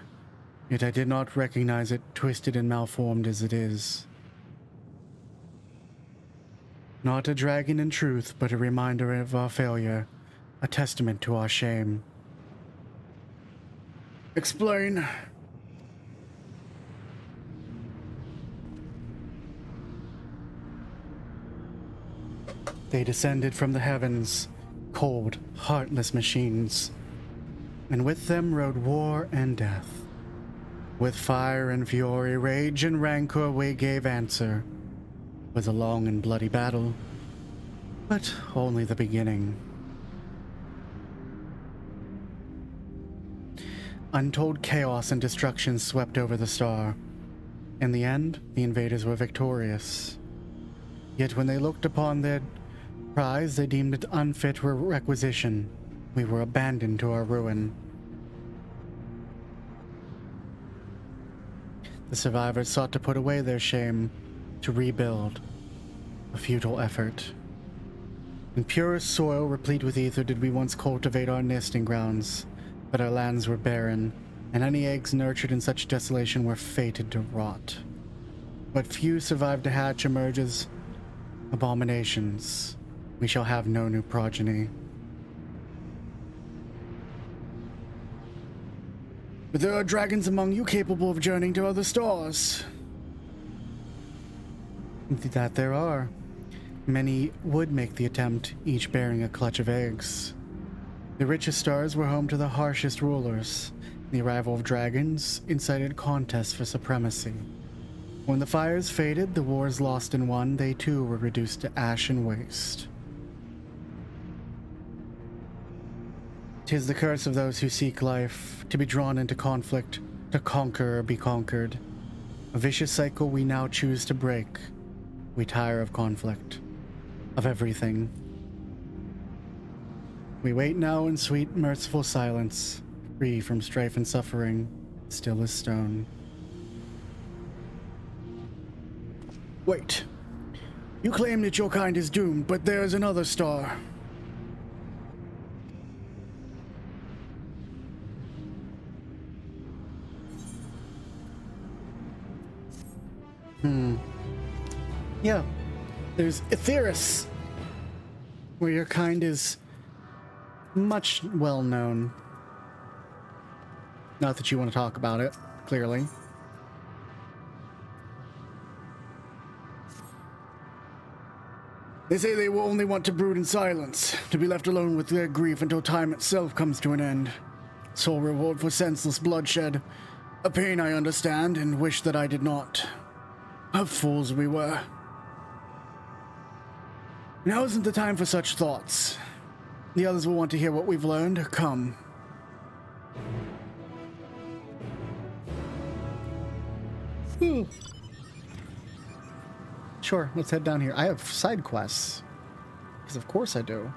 Yet I did not recognize it, twisted and malformed as it is. Not a dragon in truth, but a reminder of our failure, a testament to our shame. Explain. They descended from the heavens, cold, heartless machines, and with them rode war and death. With fire and fury, rage and rancor, we gave answer. Was a long and bloody battle, but only the beginning. Untold chaos and destruction swept over the star. In the end, the invaders were victorious. Yet when they looked upon their prize, they deemed it unfit for requisition. We were abandoned to our ruin. The survivors sought to put away their shame, to rebuild. A futile effort. In purest soil, replete with ether, did we once cultivate our nesting grounds, but our lands were barren, and any eggs nurtured in such desolation were fated to rot. But few survived to hatch, emerge as abominations. We shall have no new progeny. But there are dragons among you capable of journeying to other stars. That there are. Many would make the attempt, each bearing a clutch of eggs. The richest stars were home to the harshest rulers. The arrival of dragons incited contests for supremacy. When the fires faded, the wars lost and won, they too were reduced to ash and waste. 'Tis the curse of those who seek life, to be drawn into conflict, to conquer or be conquered. A vicious cycle we now choose to break. We tire of conflict, of everything. We wait now in sweet, merciful silence, free from strife and suffering, still as stone. Wait. You claim that your kind is doomed, but there's another star. Yeah. There's Aetheris, where your kind is much well known. Not that you want to talk about it, clearly. They say they will only want to brood in silence, to be left alone with their grief until time itself comes to an end. Sole reward for senseless bloodshed. A pain I understand and wish that I did not. How fools we were. Now isn't the time for such thoughts. The others will want to hear what we've learned. Come. Sure, let's head down here. I have side quests. Because of course I do.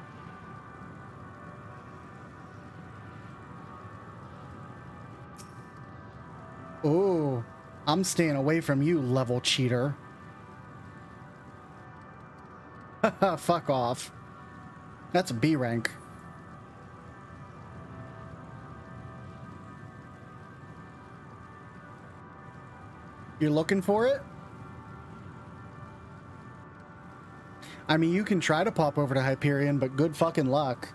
Oh, I'm staying away from you, level cheater. Haha, fuck off. That's a B rank. You're looking for it? I mean, you can try to pop over to Hyperion, but good fucking luck.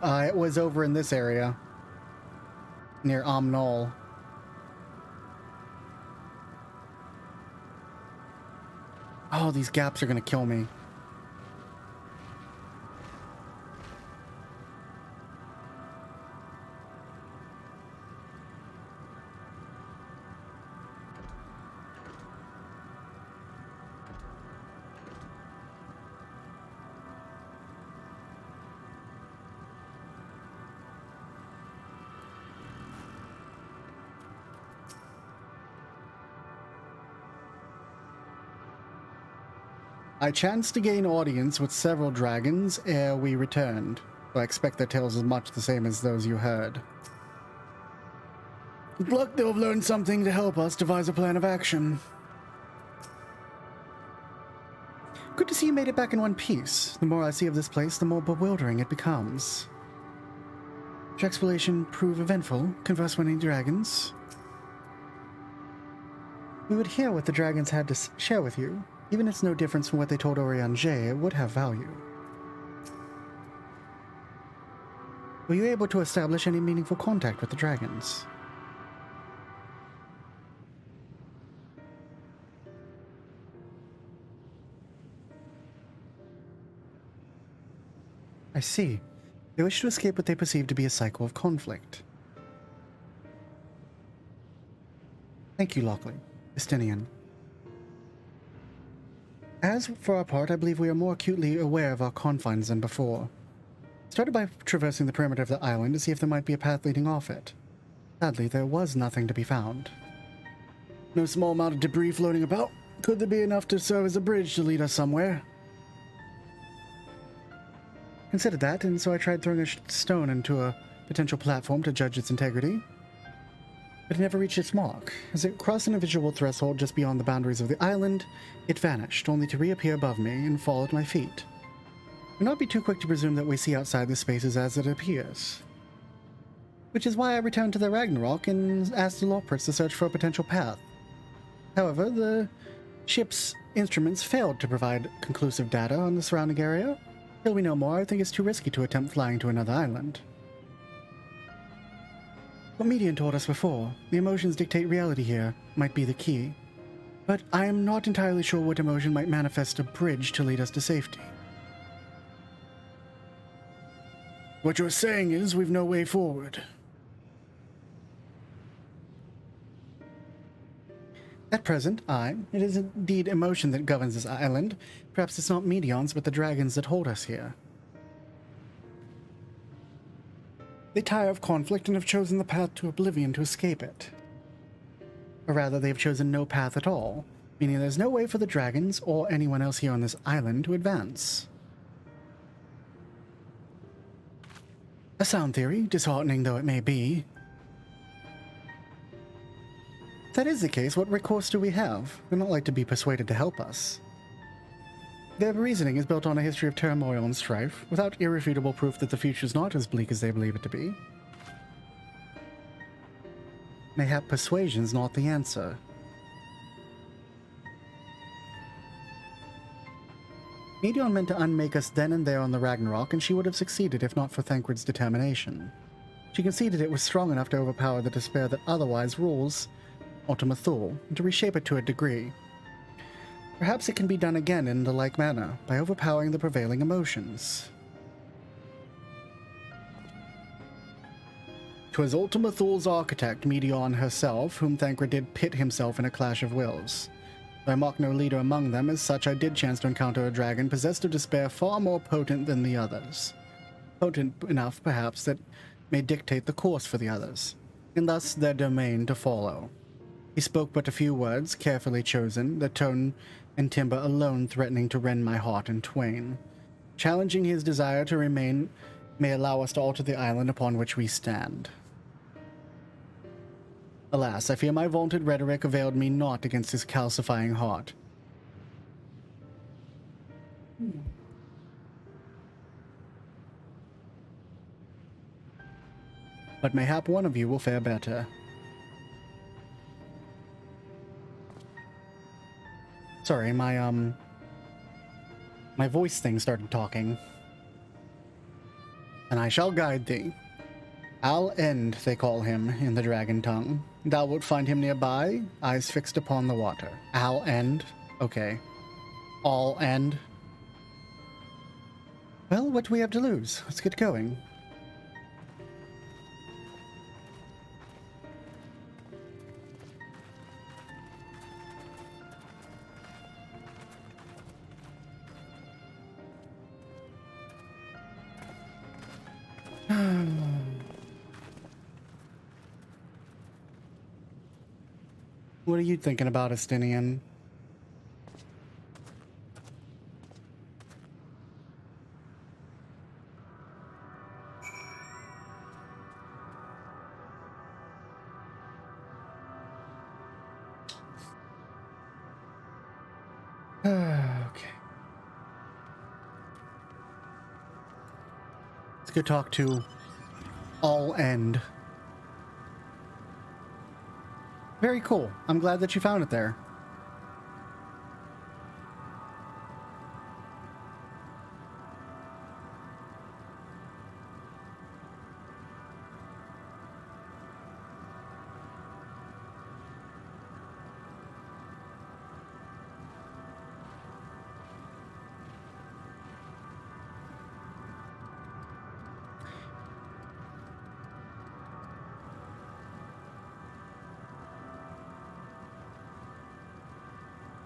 It was over in this area. Near Omnol. Oh, these gaps are gonna kill me. I chanced to gain audience with several dragons ere we returned, but I expect their tales as much the same as those you heard. With luck, they'll have learned something to help us devise a plan of action. Good to see you made it back in one piece. The more I see of this place, the more bewildering it becomes. Your exploration prove eventful. Converse with any dragons. We would hear what the dragons had to share with you. Even if it's no difference from what they told Orion J, it would have value. Were you able to establish any meaningful contact with the dragons? I see. They wish to escape what they perceive to be a cycle of conflict. Thank you, Lockely. Estinian. As for our part, I believe we are more acutely aware of our confines than before. Started by traversing the perimeter of the island to see if there might be a path leading off it. Sadly, there was nothing to be found. No small amount of debris floating about. Could there be enough to serve as a bridge to lead us somewhere? Considered that, and so I tried throwing a stone into a potential platform to judge its integrity. But it never reached its mark. As it crossed an invisible threshold just beyond the boundaries of the island, it vanished, only to reappear above me and fall at my feet. Do not be too quick to presume that we see outside the spaces as it appears. Which is why I returned to the Ragnarok and asked the Lockprince to search for a potential path. However, the ship's instruments failed to provide conclusive data on the surrounding area. Till we know more, I think it's too risky to attempt flying to another island. What Median told us before, the emotions dictate reality here, might be the key. But I am not entirely sure what emotion might manifest a bridge to lead us to safety. What you're saying is we've no way forward. At present, it is indeed emotion that governs this island. Perhaps it's not Medions, but the dragons that hold us here. They tire of conflict and have chosen the path to oblivion to escape it. Or rather, they have chosen no path at all, meaning there's no way for the dragons or anyone else here on this island to advance. A sound theory, disheartening though it may be. If that is the case, what recourse do we have? They're not like to be persuaded to help us. Their reasoning is built on a history of turmoil and strife, without irrefutable proof that the future is not as bleak as they believe it to be. Mayhap persuasion's not the answer. Medion meant to unmake us then and there on the Ragnarok, and she would have succeeded if not for Thancred's determination. She conceded it was strong enough to overpower the despair that otherwise rules Ultima Thule, and to reshape it to a degree. Perhaps it can be done again in the like manner, by overpowering the prevailing emotions. 'Twas Ultima Thule's architect, Medion herself, whom Thancred did pit himself in a clash of wills. Though I mock no leader among them, as such I did chance to encounter a dragon possessed of despair far more potent than the others. Potent enough, perhaps, that may dictate the course for the others, and thus their domain to follow. He spoke but a few words, carefully chosen, the tone and timbre alone threatening to rend my heart in twain. Challenging his desire to remain may allow us to alter the island upon which we stand. Alas, I fear my vaunted rhetoric availed me naught against his calcifying heart. But mayhap one of you will fare better. Sorry, my voice thing started talking. And I shall guide thee. I'll end, they call him, in the dragon tongue. Thou wilt find him nearby, eyes fixed upon the water. I'll end? Okay. All end? Well, what do we have to lose? Let's get going. What are you thinking about, Estinian? Okay. Let's go talk to All End. Very cool. I'm glad that you found it there.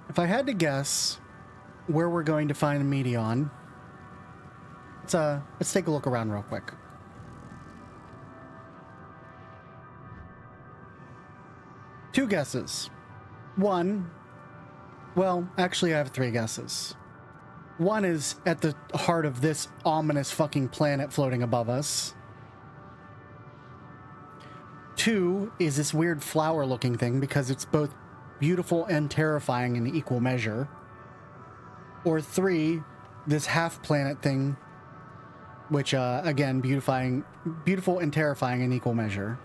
If I had to guess where we're going to find a Medion, let's take a look around real quick. Two guesses. One, well, actually I have three guesses. One is at the heart of this ominous fucking planet floating above us. Two is this weird flower looking thing because it's both beautiful and terrifying in equal measure. Or three, this half-planet thing, which, again, beautiful and terrifying in equal measure.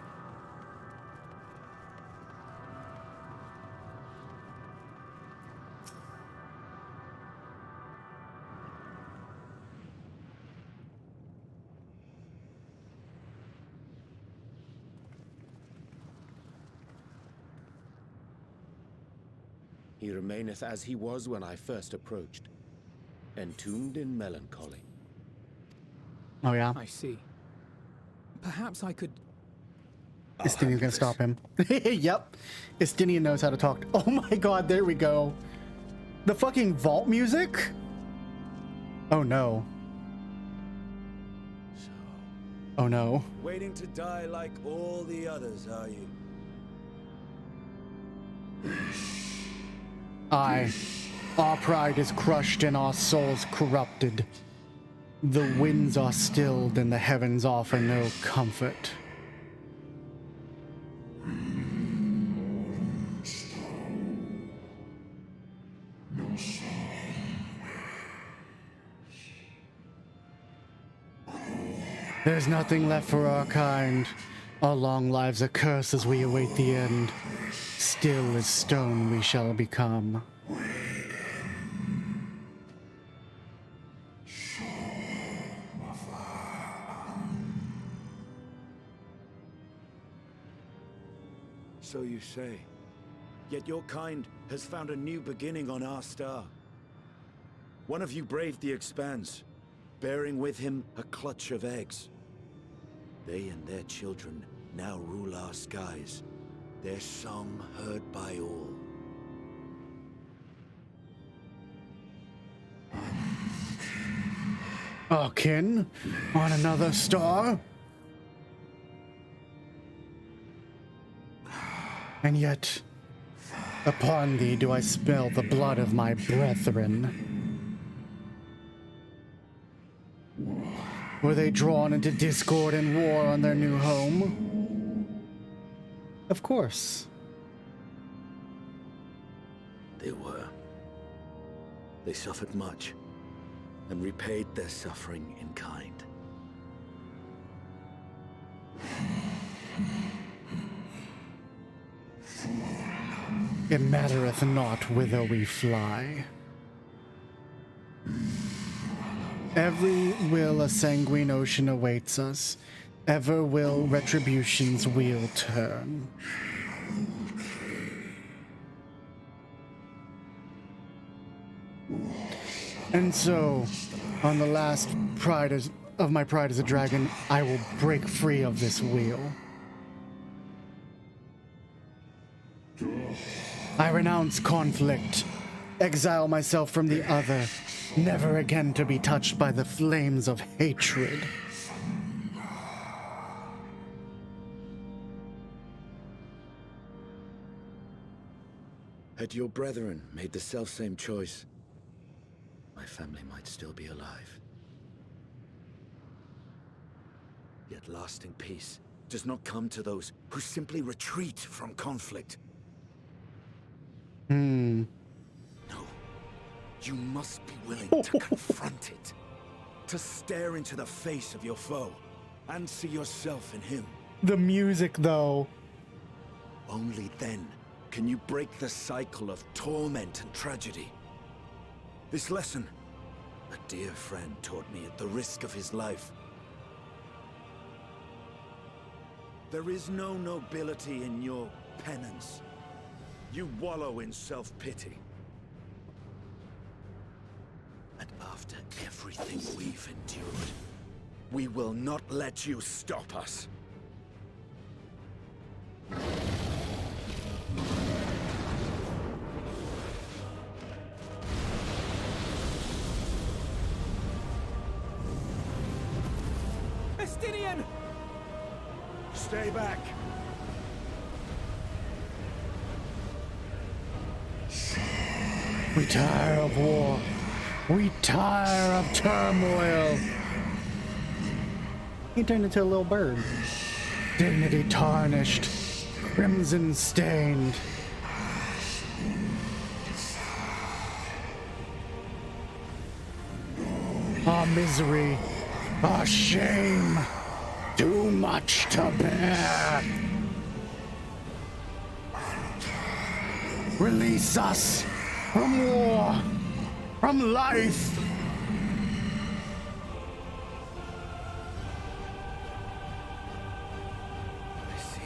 He remaineth as he was when I first approached, entombed in melancholy. Oh yeah? I see. Perhaps I could... Istinian's gonna stop him. Yep. Istinian knows how to talk. Oh my god, there we go. The fucking vault music? Oh no. Oh no. Waiting to die like all the others, are you? Aye. Our pride is crushed and our souls corrupted. The winds are stilled and the heavens offer no comfort. There's nothing left for our kind. Our long lives a curse as we await the end. Still as stone we shall become. So you say. Yet your kind has found a new beginning on our star. One of you braved the Expanse, bearing with him a clutch of eggs. They and their children now rule our skies, their song heard by all. Our kin on another star? And yet, upon thee do I spill the blood of my brethren. Were they drawn into discord and war on their new home? Of course. They were. They suffered much, and repaid their suffering in kind. It mattereth not whither we fly. Every will a sanguine ocean awaits us. Ever will retribution's wheel turn. And so, on the last of my pride as a dragon, I will break free of this wheel. I renounce conflict, exile myself from the other, never again to be touched by the flames of hatred. Had your brethren made the selfsame choice, my family might still be alive. Yet lasting peace does not come to those who simply retreat from conflict. No. You must be willing to confront it. To stare into the face of your foe and see yourself in him. The music, though. Only then can you break the cycle of torment and tragedy. This lesson, a dear friend taught me at the risk of his life. There is no nobility in your penance. You wallow in self-pity. And after everything we've endured, we will not let you stop us. Estinian! Stay back. We tire of war. We tire of turmoil. He turned into a little bird. Dignity tarnished, crimson stained. Our misery, our shame, too much to bear. Release us from war, from life. I see.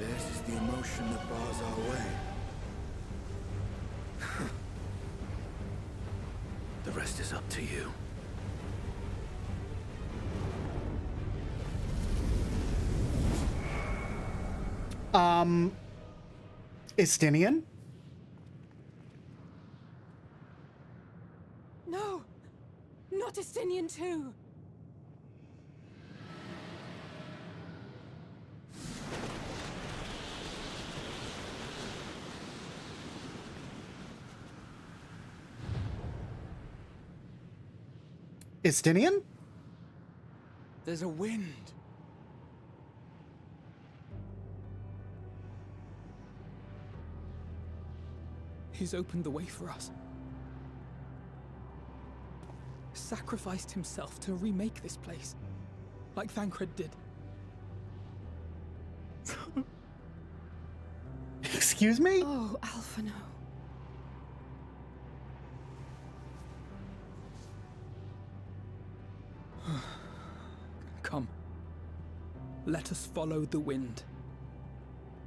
Theirs is the emotion that bars our way. is up to you. Estinian? No! Not Estinian too! Estinian? There's a wind. He's opened the way for us. Sacrificed himself to remake this place, like Thancred did. Excuse me? Oh, Alphino. Come. Let us follow the wind.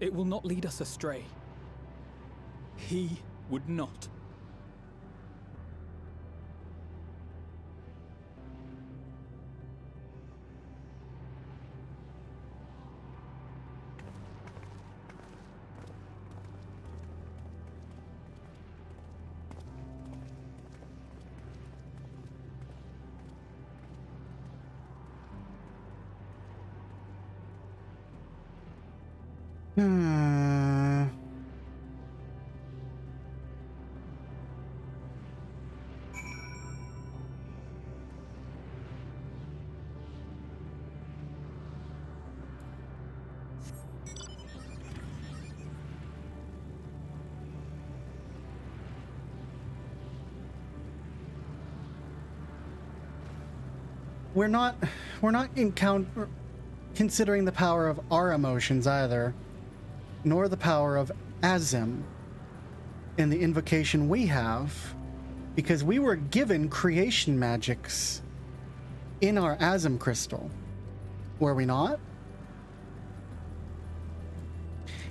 It will not lead us astray. He would not. We're not considering the power of our emotions either, nor the power of Azim in the invocation we have, because we were given creation magics in our Azim crystal, were we not?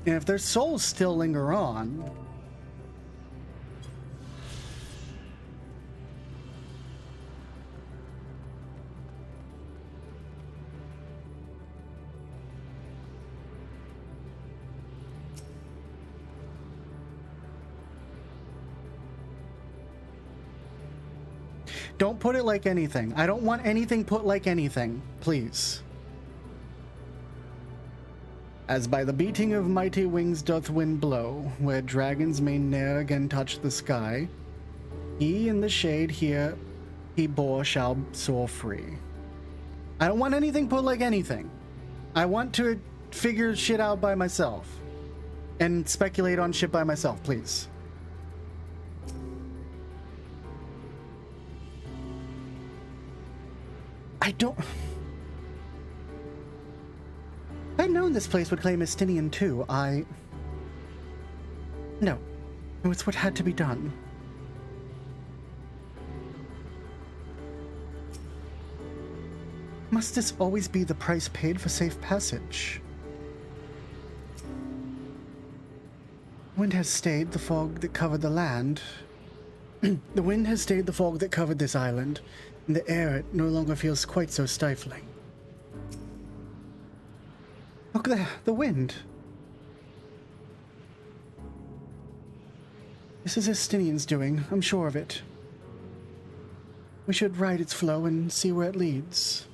And if their souls still linger on, don't put it like anything. I don't want anything put like anything, please. As by the beating of mighty wings doth wind blow, where dragons may ne'er again touch the sky, he in the shade here he bore shall soar free. I don't want anything put like anything. I want to figure shit out by myself and speculate on shit by myself, please. I'd known this place would claim Estinian too. No, it's what had to be done. Must this always be the price paid for safe passage? Wind has stayed the fog that covered the land. The wind has stayed the fog that covered this island, and the air it no longer feels quite so stifling. Look there, the wind. This is Estinian's doing, I'm sure of it. We should ride its flow and see where it leads.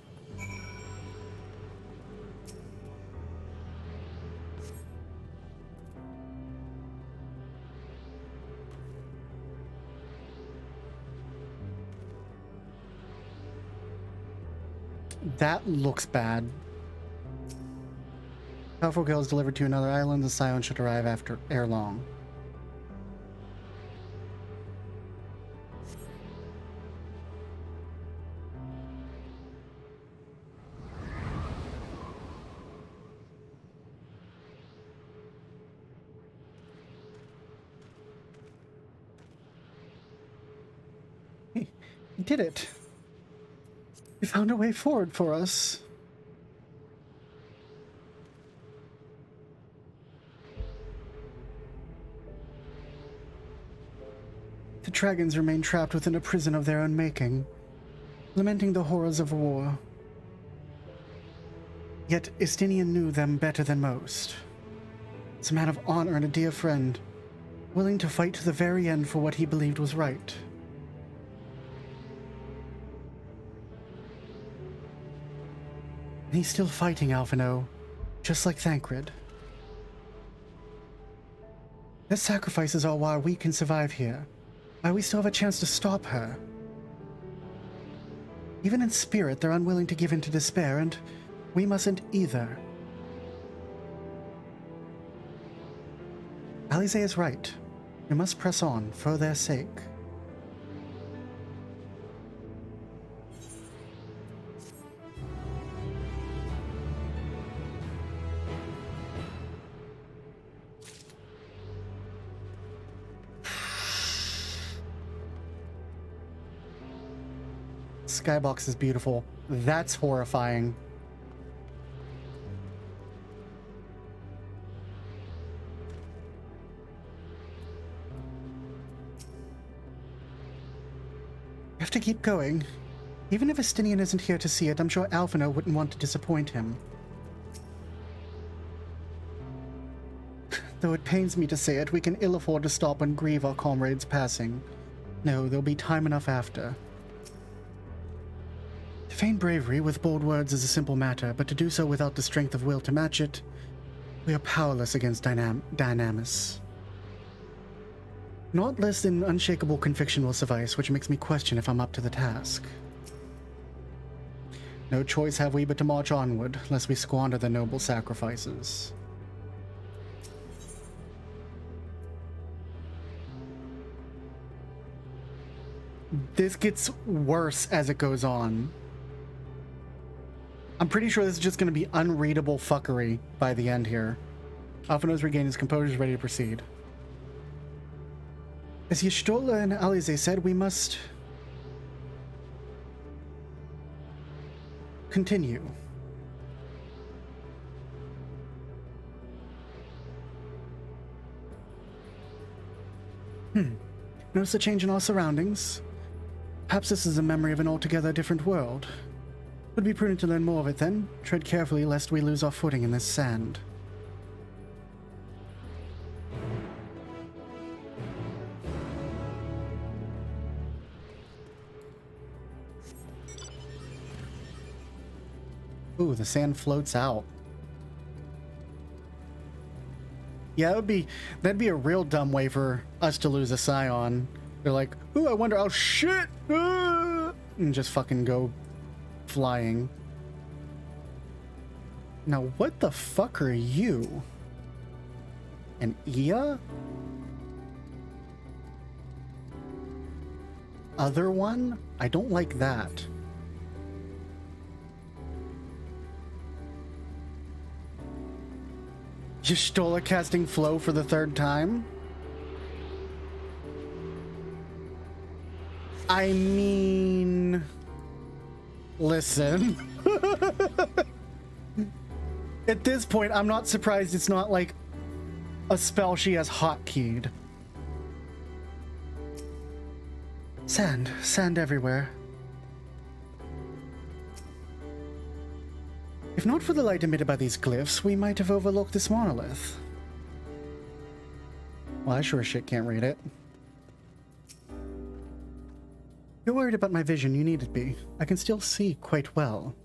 That looks bad. Powerful girl is delivered to another island. The Scion should arrive ere long. He did it. He found a way forward for us. The dragons remain trapped within a prison of their own making, lamenting the horrors of war. Yet Estinian knew them better than most. As a man of honor and a dear friend, willing to fight to the very end for what he believed was right. And he's still fighting, Alphino, just like Thancred. Their sacrifices are why we can survive here, why we still have a chance to stop her. Even in spirit, they're unwilling to give in to despair, and we mustn't either. Alize is right. We must press on for their sake. Skybox is beautiful. That's horrifying. We have to keep going. Even if Estinian isn't here to see it, I'm sure Alphino wouldn't want to disappoint him. Though it pains me to say it, we can ill afford to stop and grieve our comrade's passing. No, there'll be time enough after. To feign bravery with bold words is a simple matter, but to do so without the strength of will to match it, we are powerless against Dynamis. Not less than unshakable conviction will suffice, which makes me question if I'm up to the task. No choice have we but to march onward, lest we squander the noble sacrifices. This gets worse as it goes on. I'm pretty sure this is just going to be unreadable fuckery by the end here. Alphino's regained his composure, is ready to proceed. As Y'shtola and Alize said, we must continue. Notice a change in our surroundings? Perhaps this is a memory of an altogether different world. Would be prudent to learn more of it then. Tread carefully lest we lose our footing in this sand. Ooh, the sand floats out. Yeah, that'd be a real dumb way for us to lose a Scion. They're like, ooh, I wonder, oh shit! Ah! And just fucking go flying. Now, what the fuck are you? An Ia? Other one? I don't like that. Y'shtola casting flow for the third time? I mean... Listen. At this point, I'm not surprised it's not like a spell she has hotkeyed. Sand. Sand everywhere. If not for the light emitted by these glyphs, we might have overlooked this monolith. Well, I sure as shit can't read it. You're worried about my vision, you needn't be. I can still see quite well.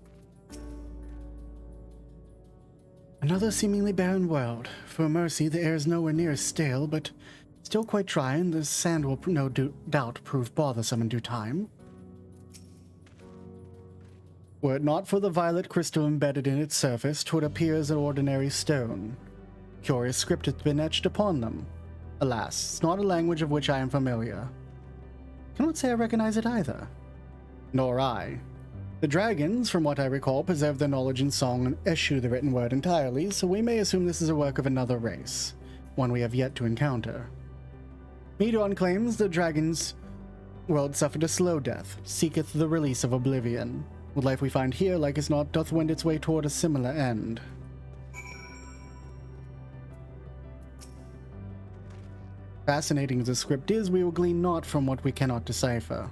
Another seemingly barren world. For mercy, the air is nowhere near stale, but still quite dry, and the sand will no doubt prove bothersome in due time. Were it not for the violet crystal embedded in its surface, 'twould appear as an ordinary stone. Curious script has been etched upon them. Alas, it's not a language of which I am familiar. Cannot say I recognize it either. Nor I. The dragons, from what I recall, preserve their knowledge in song and eschew the written word entirely, so we may assume this is a work of another race, one we have yet to encounter. Medon claims the dragons' world suffered a slow death, seeketh the release of oblivion. What life we find here, like as not, doth wend its way toward a similar end. Fascinating as the script is, we will glean naught from what we cannot decipher.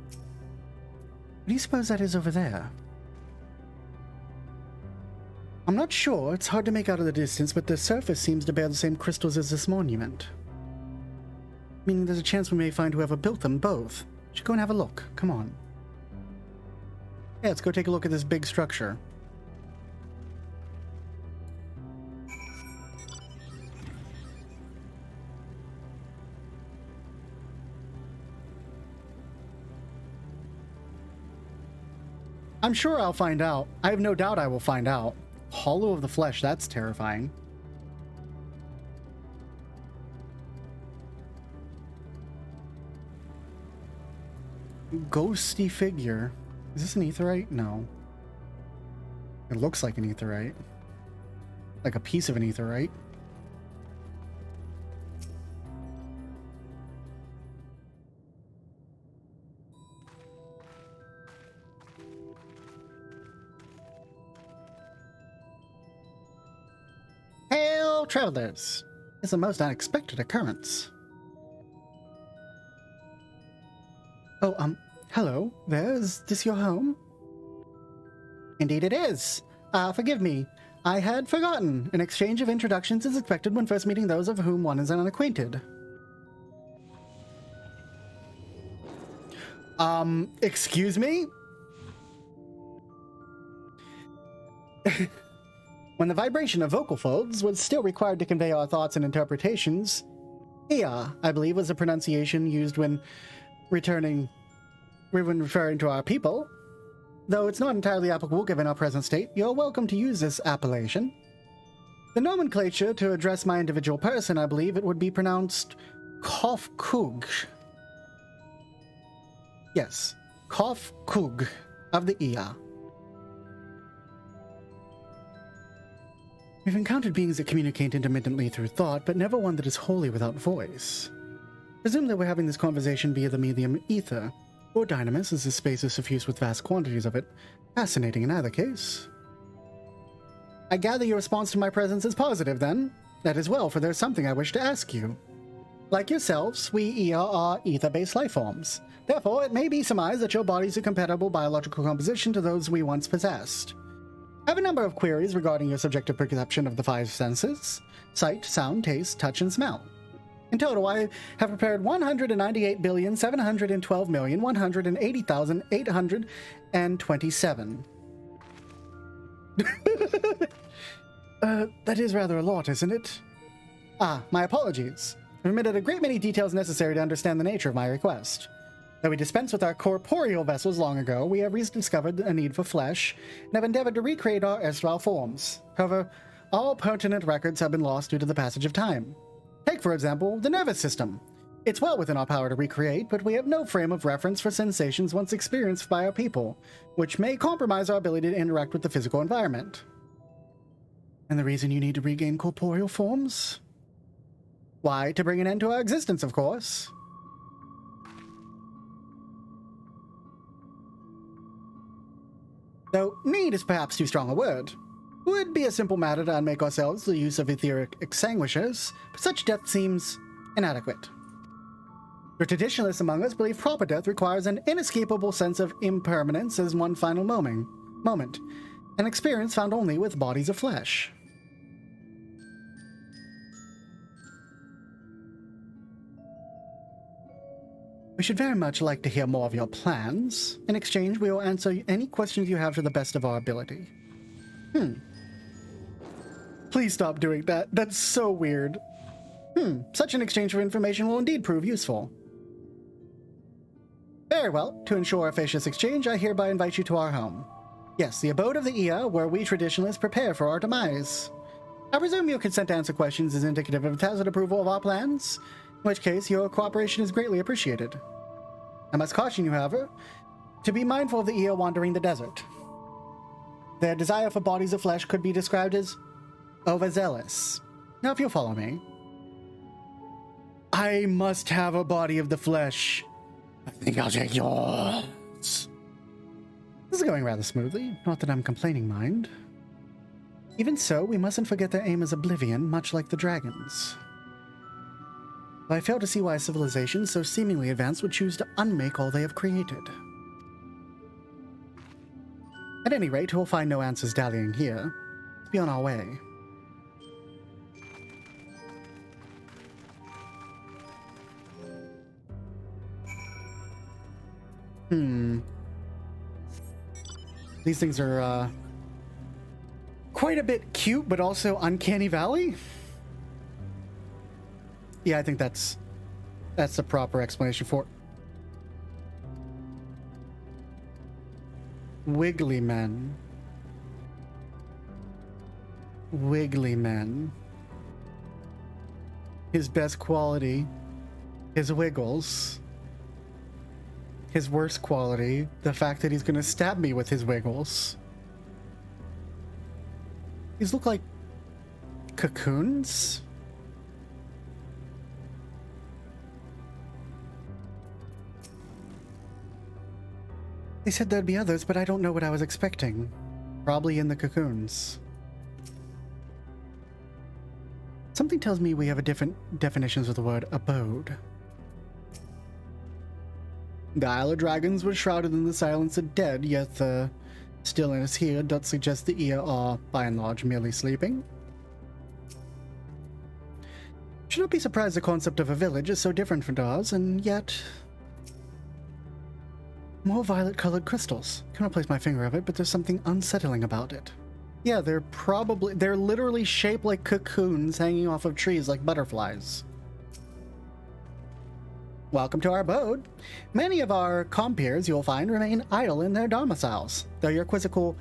What do you suppose that is over there? I'm not sure. It's hard to make out of the distance, but the surface seems to bear the same crystals as this monument. Meaning there's a chance we may find whoever built them both. Should go and have a look. Come on. Yeah, let's go take a look at this big structure. I'm sure I'll find out. I have no doubt I will find out. Hollow of the Flesh, that's terrifying. Ghosty figure. Is this an aetherite? No. It looks like an aetherite. Like a piece of an aetherite. Hail, travelers! It's a most unexpected occurrence. Oh, hello there. Is this your home? Indeed it is. Forgive me. I had forgotten. An exchange of introductions is expected when first meeting those of whom one is unacquainted. Excuse me? When the vibration of vocal folds was still required to convey our thoughts and interpretations, Ia, I believe, was a pronunciation used when referring to our people. Though it's not entirely applicable given our present state, you're welcome to use this appellation. The nomenclature to address my individual person, I believe it would be pronounced Kofkug. Yes, Kofkug of the Ia. We've encountered beings that communicate intermittently through thought, but never one that is wholly without voice. Presume that we're having this conversation via the medium ether, or dynamis, as this space is suffused with vast quantities of it. Fascinating in either case. I gather your response to my presence is positive, then? That is well, for there's something I wish to ask you. Like yourselves, we Ia are ether-based life forms. Therefore, it may be surmised that your bodies are compatible biological composition to those we once possessed. I have a number of queries regarding your subjective perception of the five senses: sight, sound, taste, touch, and smell. In total, I have prepared 198,712,180,827. That is rather a lot, isn't it? Ah, my apologies. I've omitted a great many details necessary to understand the nature of my request. Though we dispensed with our corporeal vessels long ago, we have rediscovered a need for flesh, and have endeavored to recreate our erstwhile forms. However, all pertinent records have been lost due to the passage of time. Take, for example, the nervous system. It's well within our power to recreate, but we have no frame of reference for sensations once experienced by our people, which may compromise our ability to interact with the physical environment. And the reason you need to regain corporeal forms? Why, to bring an end to our existence, of course. Though need is perhaps too strong a word. It would be a simple matter to unmake ourselves through the use of etheric extinguishers, but such death seems inadequate. The traditionalists among us believe proper death requires an inescapable sense of impermanence as one final moment, an experience found only with bodies of flesh. We should very much like to hear more of your plans. In exchange, we will answer any questions you have to the best of our ability. Please stop doing that. That's so weird. Such an exchange of information will indeed prove useful. Very well. To ensure a facious exchange, I hereby invite you to our home. Yes, the abode of the Ia, where we traditionalists prepare for our demise. I presume your consent to answer questions is indicative of tacit approval of our plans, in which case your cooperation is greatly appreciated. I must caution you, however, to be mindful of the Ia wandering the desert. Their desire for bodies of flesh could be described as overzealous. Now, if you'll follow me. I must have a body of the flesh. I think I'll take yours. This is going rather smoothly. Not that I'm complaining, mind. Even so, we mustn't forget their aim is oblivion, much like the dragons. I fail to see why a civilization so seemingly advanced would choose to unmake all they have created. At any rate, we'll find no answers dallying here. Let's be on our way. These things are, quite a bit cute, but also uncanny valley? Yeah, I think that's the proper explanation for it. Wiggly men. Wiggly men. His best quality, his wiggles. His worst quality, the fact that he's gonna stab me with his wiggles. These look like cocoons? They said there'd be others, but I don't know what I was expecting. Probably in the cocoons. Something tells me we have a different definitions of the word abode. The Isle of Dragons was shrouded in the silence of dead, yet the stillness here doth suggest the ear are, by and large, merely sleeping. Should not be surprised the concept of a village is so different from ours, and yet... More violet-colored crystals. Cannot place my finger of it, but there's something unsettling about it. Yeah, they're literally shaped like cocoons hanging off of trees like butterflies. Welcome to our abode. Many of our compeers, you'll find, remain idle in their domiciles, though your quizzical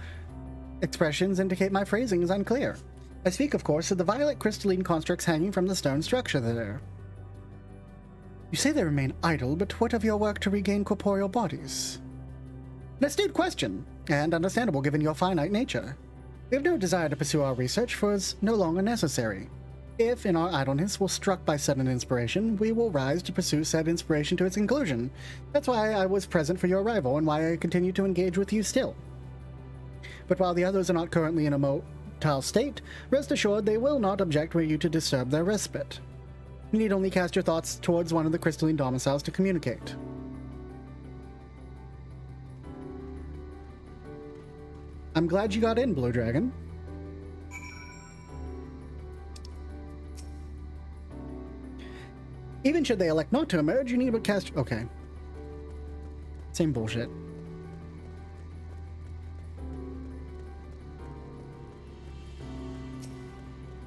expressions indicate my phrasing is unclear. I speak, of course, of the violet crystalline constructs hanging from the stone structure there. You say they remain idle, but what of your work to regain corporeal bodies? An astute question, and understandable given your finite nature. We have no desire to pursue our research, for it's no longer necessary. If, in our idleness, we're struck by sudden inspiration, we will rise to pursue said inspiration to its conclusion. That's why I was present for your arrival, and why I continue to engage with you still. But while the others are not currently in a motile state, rest assured they will not object were you to disturb their respite. You need only cast your thoughts towards one of the crystalline domiciles to communicate. I'm glad you got in, Blue Dragon. Even should they elect not to emerge, you need but cast... Okay. Same bullshit.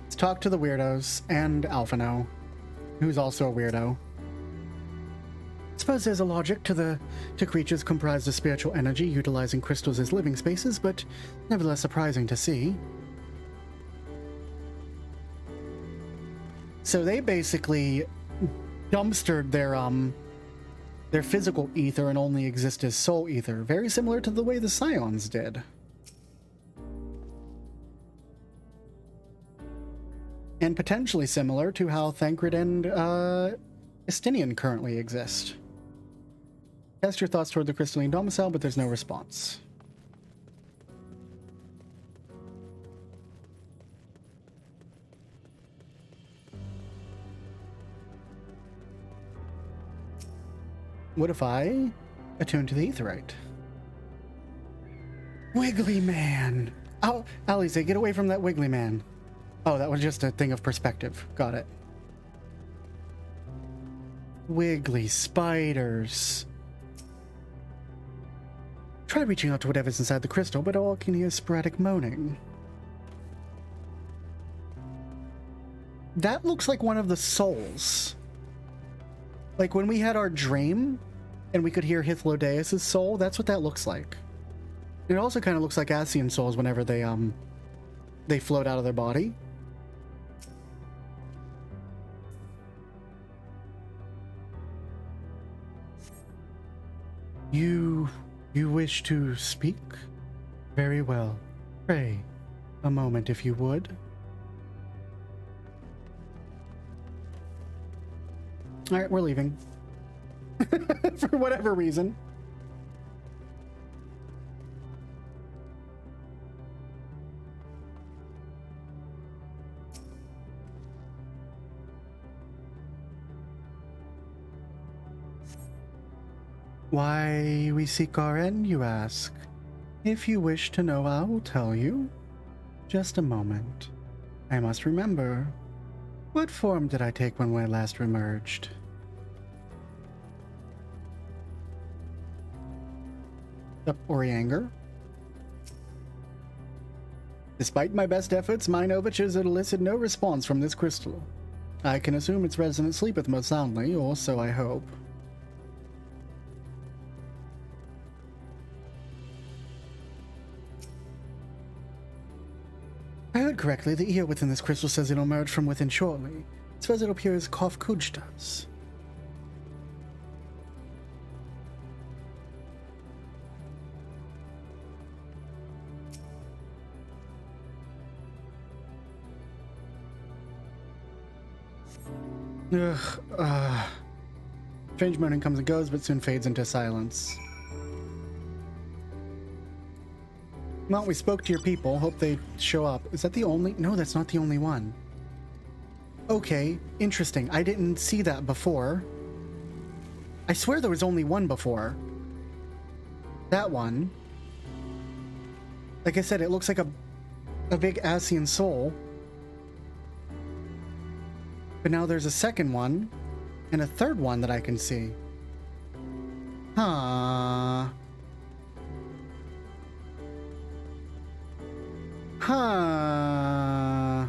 Let's talk to the weirdos and Alphino, who's also a weirdo. I suppose there's a logic to creatures comprised of spiritual energy utilizing crystals as living spaces, but nevertheless surprising to see. So they basically dumpstered their physical ether and only exist as soul ether, very similar to the way the Scions did. And potentially similar to how Thancred and Estinian currently exist. Cast your thoughts toward the crystalline domicile, but there's no response. What if I attune to the Aetherite? Wiggly Man! Oh, Alice, get away from that Wiggly Man. Oh, that was just a thing of perspective. Got it. Wiggly spiders. Try reaching out to whatever's inside the crystal, but all can hear sporadic moaning. That looks like one of the souls. Like when we had our dream and we could hear Hythlodaeus' soul, that's what that looks like. It also kind of looks like Ascian souls whenever they float out of their body. You wish to speak? Very well. Pray, a moment if you would. Alright, we're leaving. For whatever reason. Why we seek our end, you ask? If you wish to know, I will tell you. Just a moment. I must remember. What form did I take when I last remerged? Orianger. Despite my best efforts, mine overtures elicit no response from this crystal. I can assume its resident sleepeth most soundly, or so I hope. I heard correctly, the ear within this crystal says it'll emerge from within shortly. It's as it'll appear as Kof Kuj does. Strange moaning comes and goes, but soon fades into silence. Well, we spoke to your people. Hope they show up. Is that the only? No, that's not the only one. Okay, interesting. I didn't see that before. I swear there was only one before. That one. Like I said, it looks like a big Asian soul. But now there's a second one and a third one that I can see. Huh. Huh.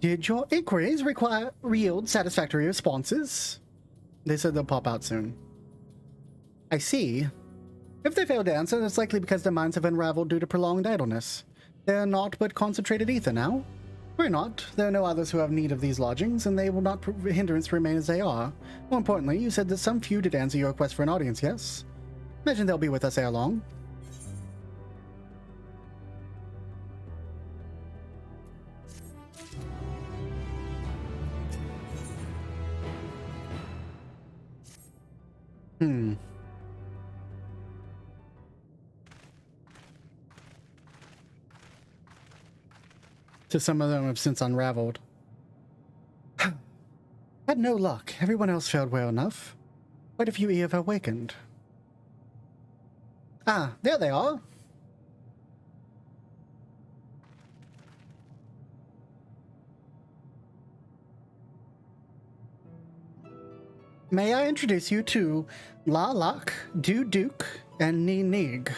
Did your inquiries yield satisfactory responses? They said they'll pop out soon. I see. If they fail to answer, it's likely because their minds have unraveled due to prolonged idleness. They are not but concentrated ether now. Worry not. There are no others who have need of these lodgings, and they will not hindrance remain as they are. More importantly, you said that some few did answer your request for an audience, yes? Imagine they'll be with us ere long. So some of them have since unraveled. Had no luck. Everyone else failed well enough. Quite a few have awakened. Ah, there they are. May I introduce you to La Lak, Du Duke, and Ni Nig.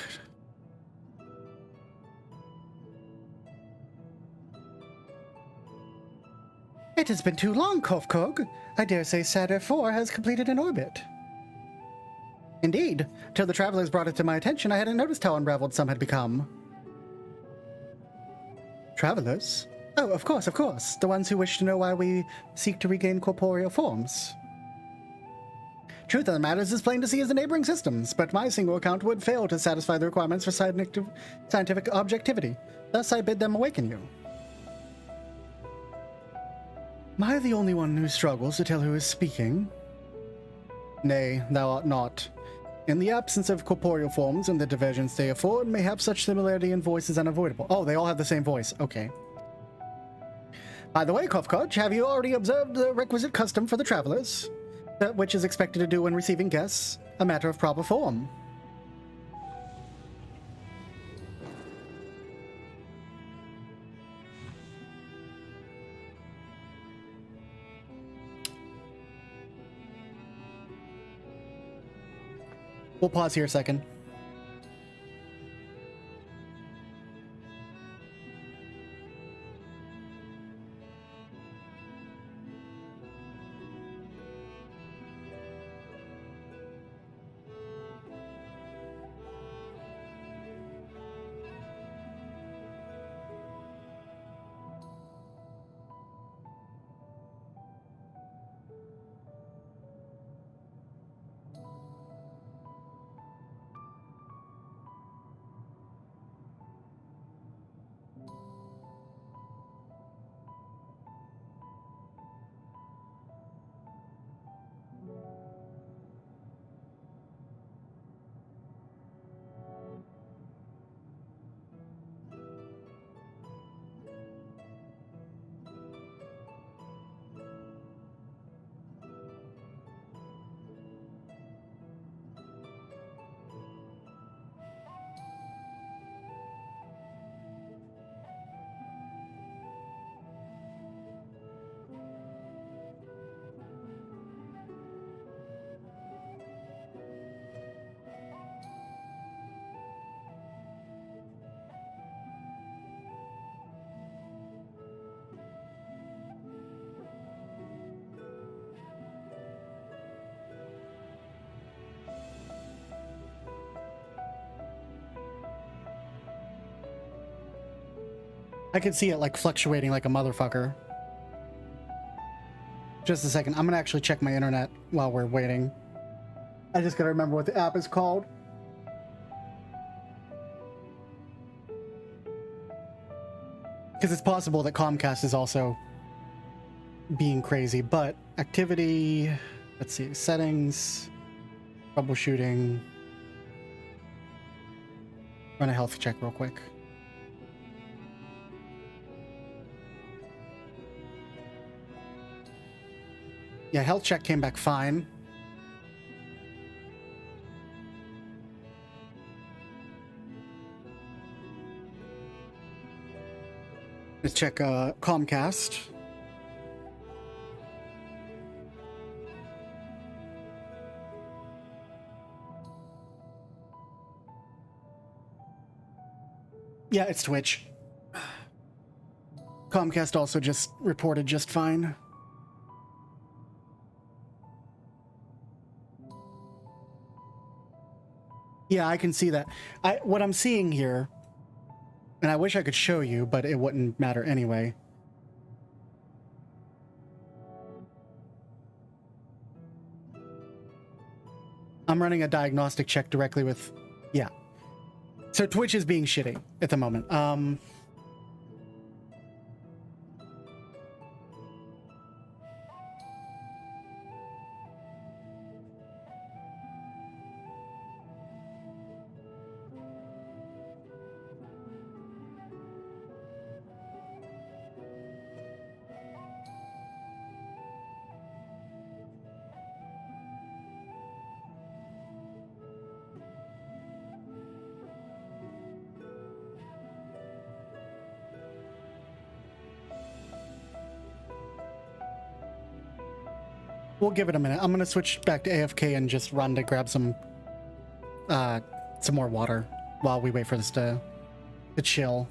It has been too long, Kofkog. I dare say Saturn IV has completed an orbit. Indeed. Till the travelers brought it to my attention, I hadn't noticed how unraveled some had become. Travelers? Oh, of course, of course. The ones who wish to know why we seek to regain corporeal forms. Truth of the matter is plain to see as the neighboring systems, but my single account would fail to satisfy the requirements for scientific objectivity. Thus I bid them awaken you. Am I the only one who struggles to tell who is speaking? Nay, thou art not. In the absence of corporeal forms and the divergence they afford, mayhap such similarity in voice is unavoidable. Oh, they all have the same voice. Okay. By the way, Kofkoj, have you already observed the requisite custom for the travelers? That which is expected to do when receiving guests? A matter of proper form. We'll pause here a second. I can see it like fluctuating like a motherfucker. Just a second. I'm gonna actually check my internet while we're waiting. I just gotta remember what the app is called. Because it's possible that Comcast is also being crazy, but activity, let's see, settings, troubleshooting. Run a health check real quick. Yeah, health check came back fine. Let's check Comcast. Yeah, it's Twitch. Comcast also just reported just fine. Yeah, I can see that. What I'm seeing here, and I wish I could show you, but it wouldn't matter anyway. I'm running a diagnostic check directly with, yeah. So Twitch is being shitty at the moment. We'll give it a minute. I'm gonna switch back to AFK and just run to grab some more water while we wait for this to chill.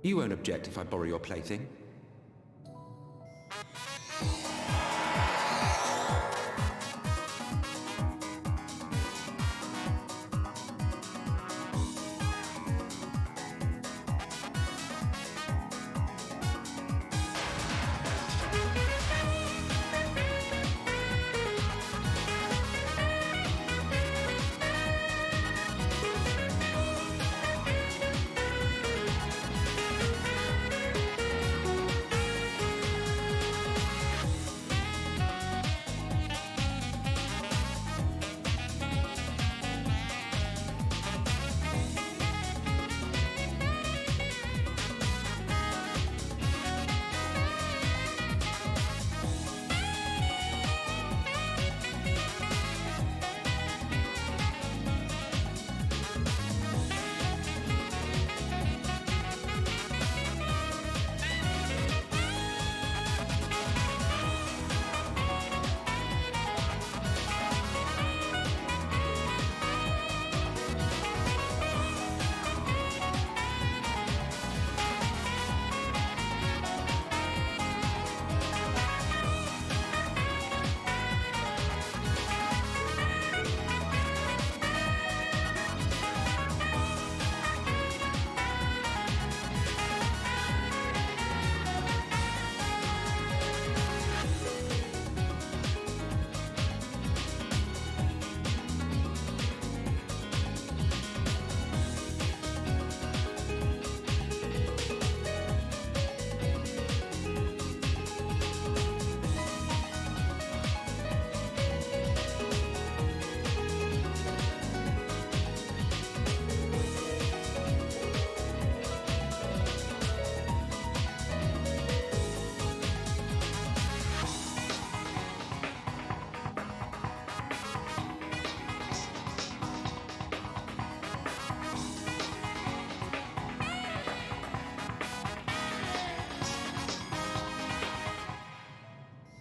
You won't object if I borrow your plaything?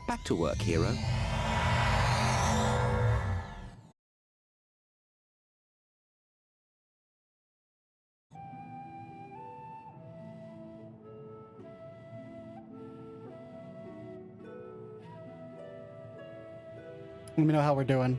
Back to work, hero. Let me know how we're doing.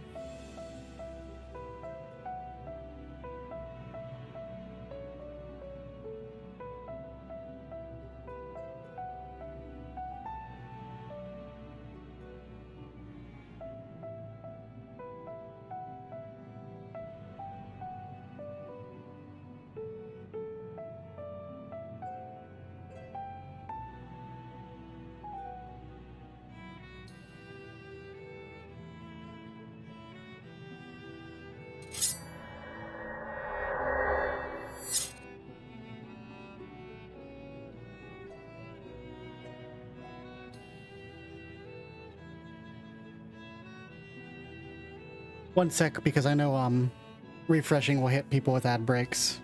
One sec, because I know refreshing will hit people with ad breaks.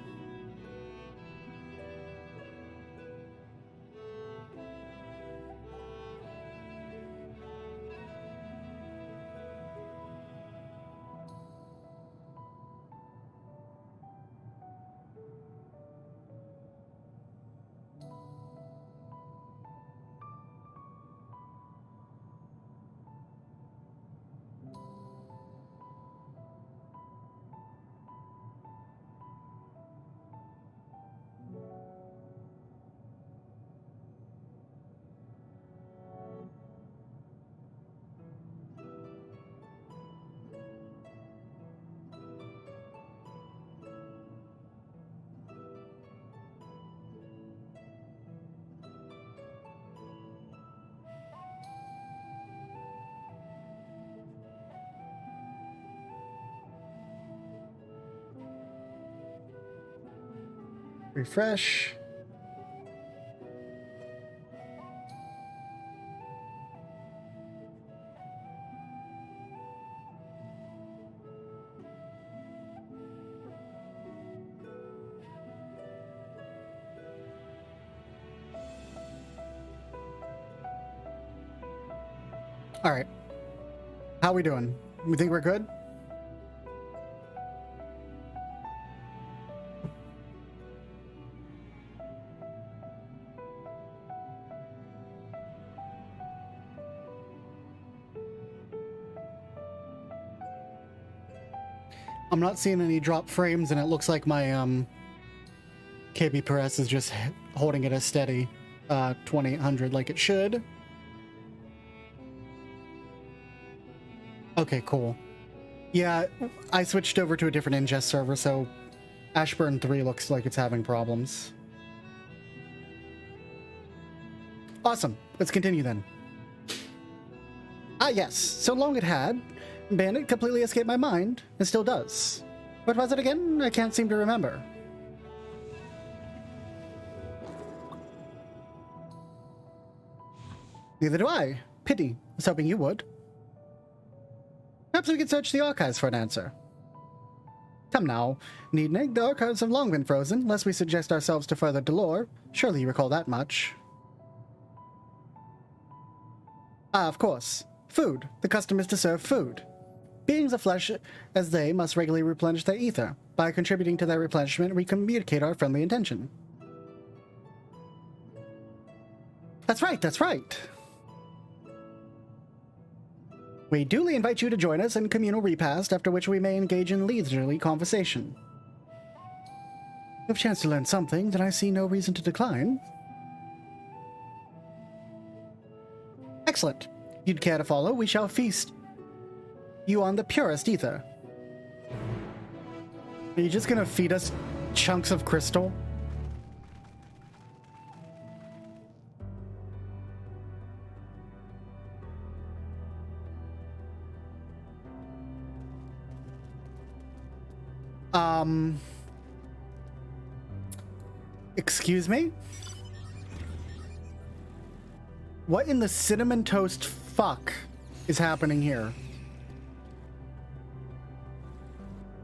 Refresh. All right. How we doing? We think we're good? I'm not seeing any drop frames, and it looks like my kbps is just holding it as steady 2800 like it should. Okay, cool. Yeah, I switched over to a different ingest server, so Ashburn 3 looks like it's having problems. Awesome. Let's continue then. Ah, yes. So long it had. Bandit completely escaped my mind. It still does. What was it again? I can't seem to remember. Neither do I. Pity. I was hoping you would. Perhaps we could search the archives for an answer. Come now, Neednig, the archives have long been frozen, lest we suggest ourselves to further dolor. Surely you recall that much. Ah, of course. Food. The custom is to serve food. Beings of flesh as they must regularly replenish their ether. By contributing to their replenishment, we communicate our friendly intention. That's right, that's right. We duly invite you to join us in communal repast, after which we may engage in leisurely conversation. If you have a chance to learn something, then I see no reason to decline. Excellent. If you'd care to follow, we shall feast you on the purest ether. Are you just gonna feed us chunks of crystal? Excuse me? What in the cinnamon toast fuck is happening here?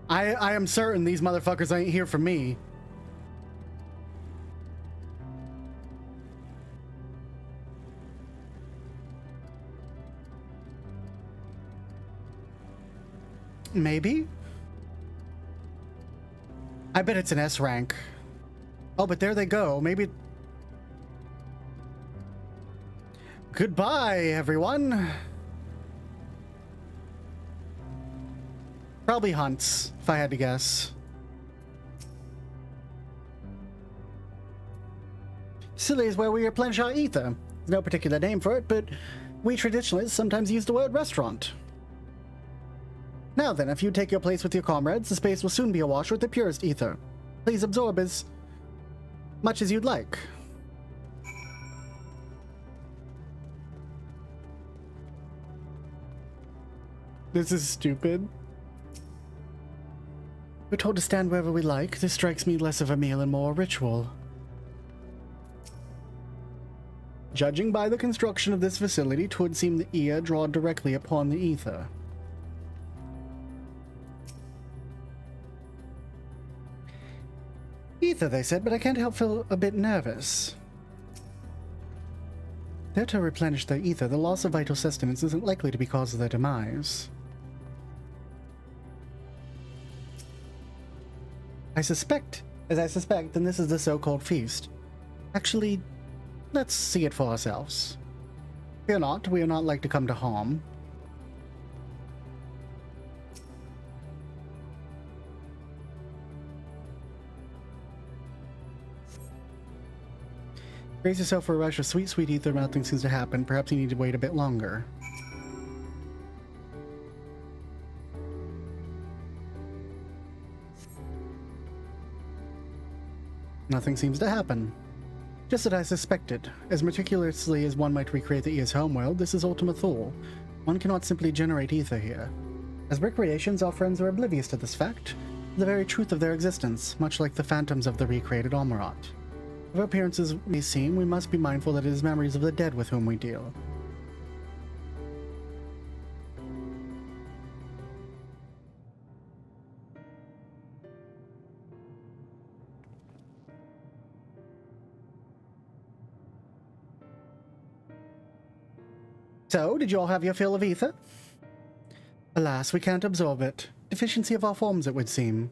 I am certain these motherfuckers ain't here for me. Maybe? I bet it's an S rank. Oh, but there they go. Maybe... Goodbye, everyone. Probably hunts, if I had to guess. Silly is where we replenish our ether. There's no particular name for it, but we traditionalists sometimes use the word restaurant. Now then, if you take your place with your comrades, the space will soon be awash with the purest ether. Please absorb as much as you'd like. This is stupid. We're told to stand wherever we like. This strikes me less of a meal and more a ritual. Judging by the construction of this facility, 'twould seem the ear draw directly upon the ether. Ether, they said, but I can't help feel a bit nervous. They're to replenish their ether. The loss of vital sustenance isn't likely to be cause of their demise. I suspect, then this is the so-called feast. Actually, let's see it for ourselves. Fear not, we are not like to come to harm. Brace yourself for a rush of sweet, sweet ether. Nothing seems to happen. Perhaps you need to wait a bit longer. Nothing seems to happen. Just as I suspected. As meticulously as one might recreate the Ear's homeworld, this is Ultima Thule. One cannot simply generate ether here. As brick creations, our friends are oblivious to this fact, the very truth of their existence, much like the phantoms of the recreated Almarat. Whatever appearances may seem, we must be mindful that it is memories of the dead with whom we deal. So, did you all have your fill of ether? Alas, we can't absorb it. Deficiency of our forms, it would seem.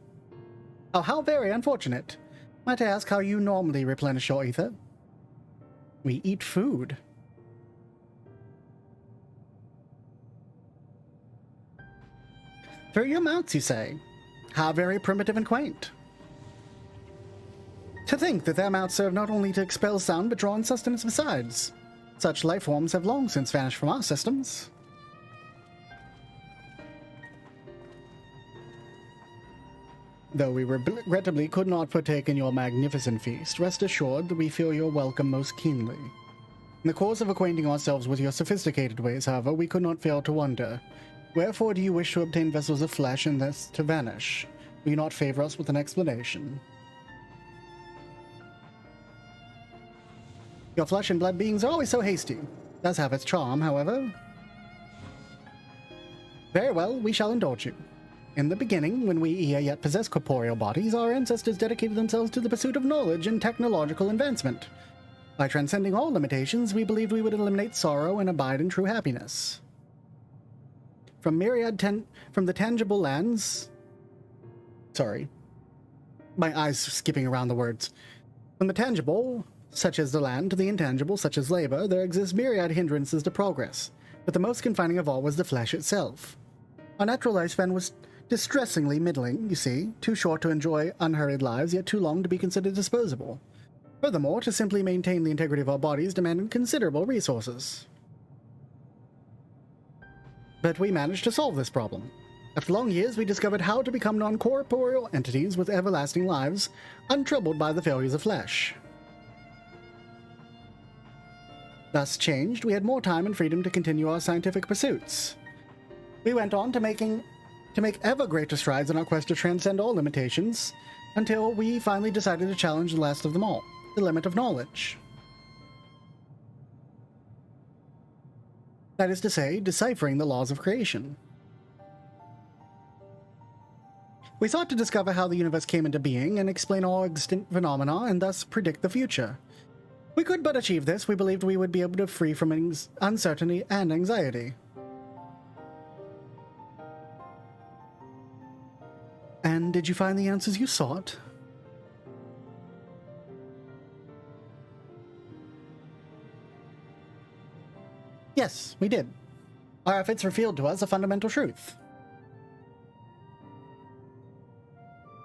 Oh, how very unfortunate. Might I ask how you normally replenish your ether? We eat food. Through your mouths, you say? How very primitive and quaint. To think that their mouths serve not only to expel sound, but draw in sustenance besides. Such life forms have long since vanished from our systems. Though we regrettably could not partake in your magnificent feast, rest assured that we feel your welcome most keenly. In the course of acquainting ourselves with your sophisticated ways, however, we could not fail to wonder, wherefore do you wish to obtain vessels of flesh and thus to vanish? Will you not favor us with an explanation? Your flesh and blood beings are always so hasty. Does have its charm, however. Very well, we shall indulge you. In the beginning, when we yet possessed corporeal bodies, our ancestors dedicated themselves to the pursuit of knowledge and technological advancement. By transcending all limitations, we believed we would eliminate sorrow and abide in true happiness. From the tangible lands... Sorry. My eyes skipping around the words. From the tangible, such as the land, to the intangible, such as labor, there exist myriad hindrances to progress, but the most confining of all was the flesh itself. Our natural lifespan was distressingly middling, you see, too short to enjoy unhurried lives, yet too long to be considered disposable. Furthermore, to simply maintain the integrity of our bodies demanded considerable resources. But we managed to solve this problem. After long years, we discovered how to become non-corporeal entities with everlasting lives, untroubled by the failures of flesh. Thus changed, we had more time and freedom to continue our scientific pursuits. We went on to make ever greater strides in our quest to transcend all limitations, until we finally decided to challenge the last of them all, the limit of knowledge. That is to say, deciphering the laws of creation. We sought to discover how the universe came into being and explain all extant phenomena and thus predict the future. We could but achieve this, we believed we would be able to free from uncertainty and anxiety. And did you find the answers you sought? Yes, we did. Our efforts revealed to us a fundamental truth.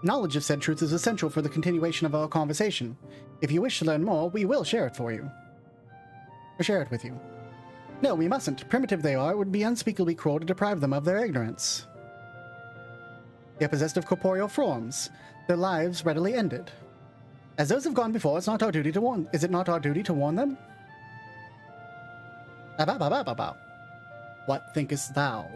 Knowledge of said truth is essential for the continuation of our conversation. If you wish to learn more, we will share it for you. Or share it with you. No, we mustn't. Primitive they are, it would be unspeakably cruel to deprive them of their ignorance. They are possessed of corporeal forms, their lives readily ended. As those have gone before, it's not our duty to warn. Is it not our duty to warn them? What thinkest thou?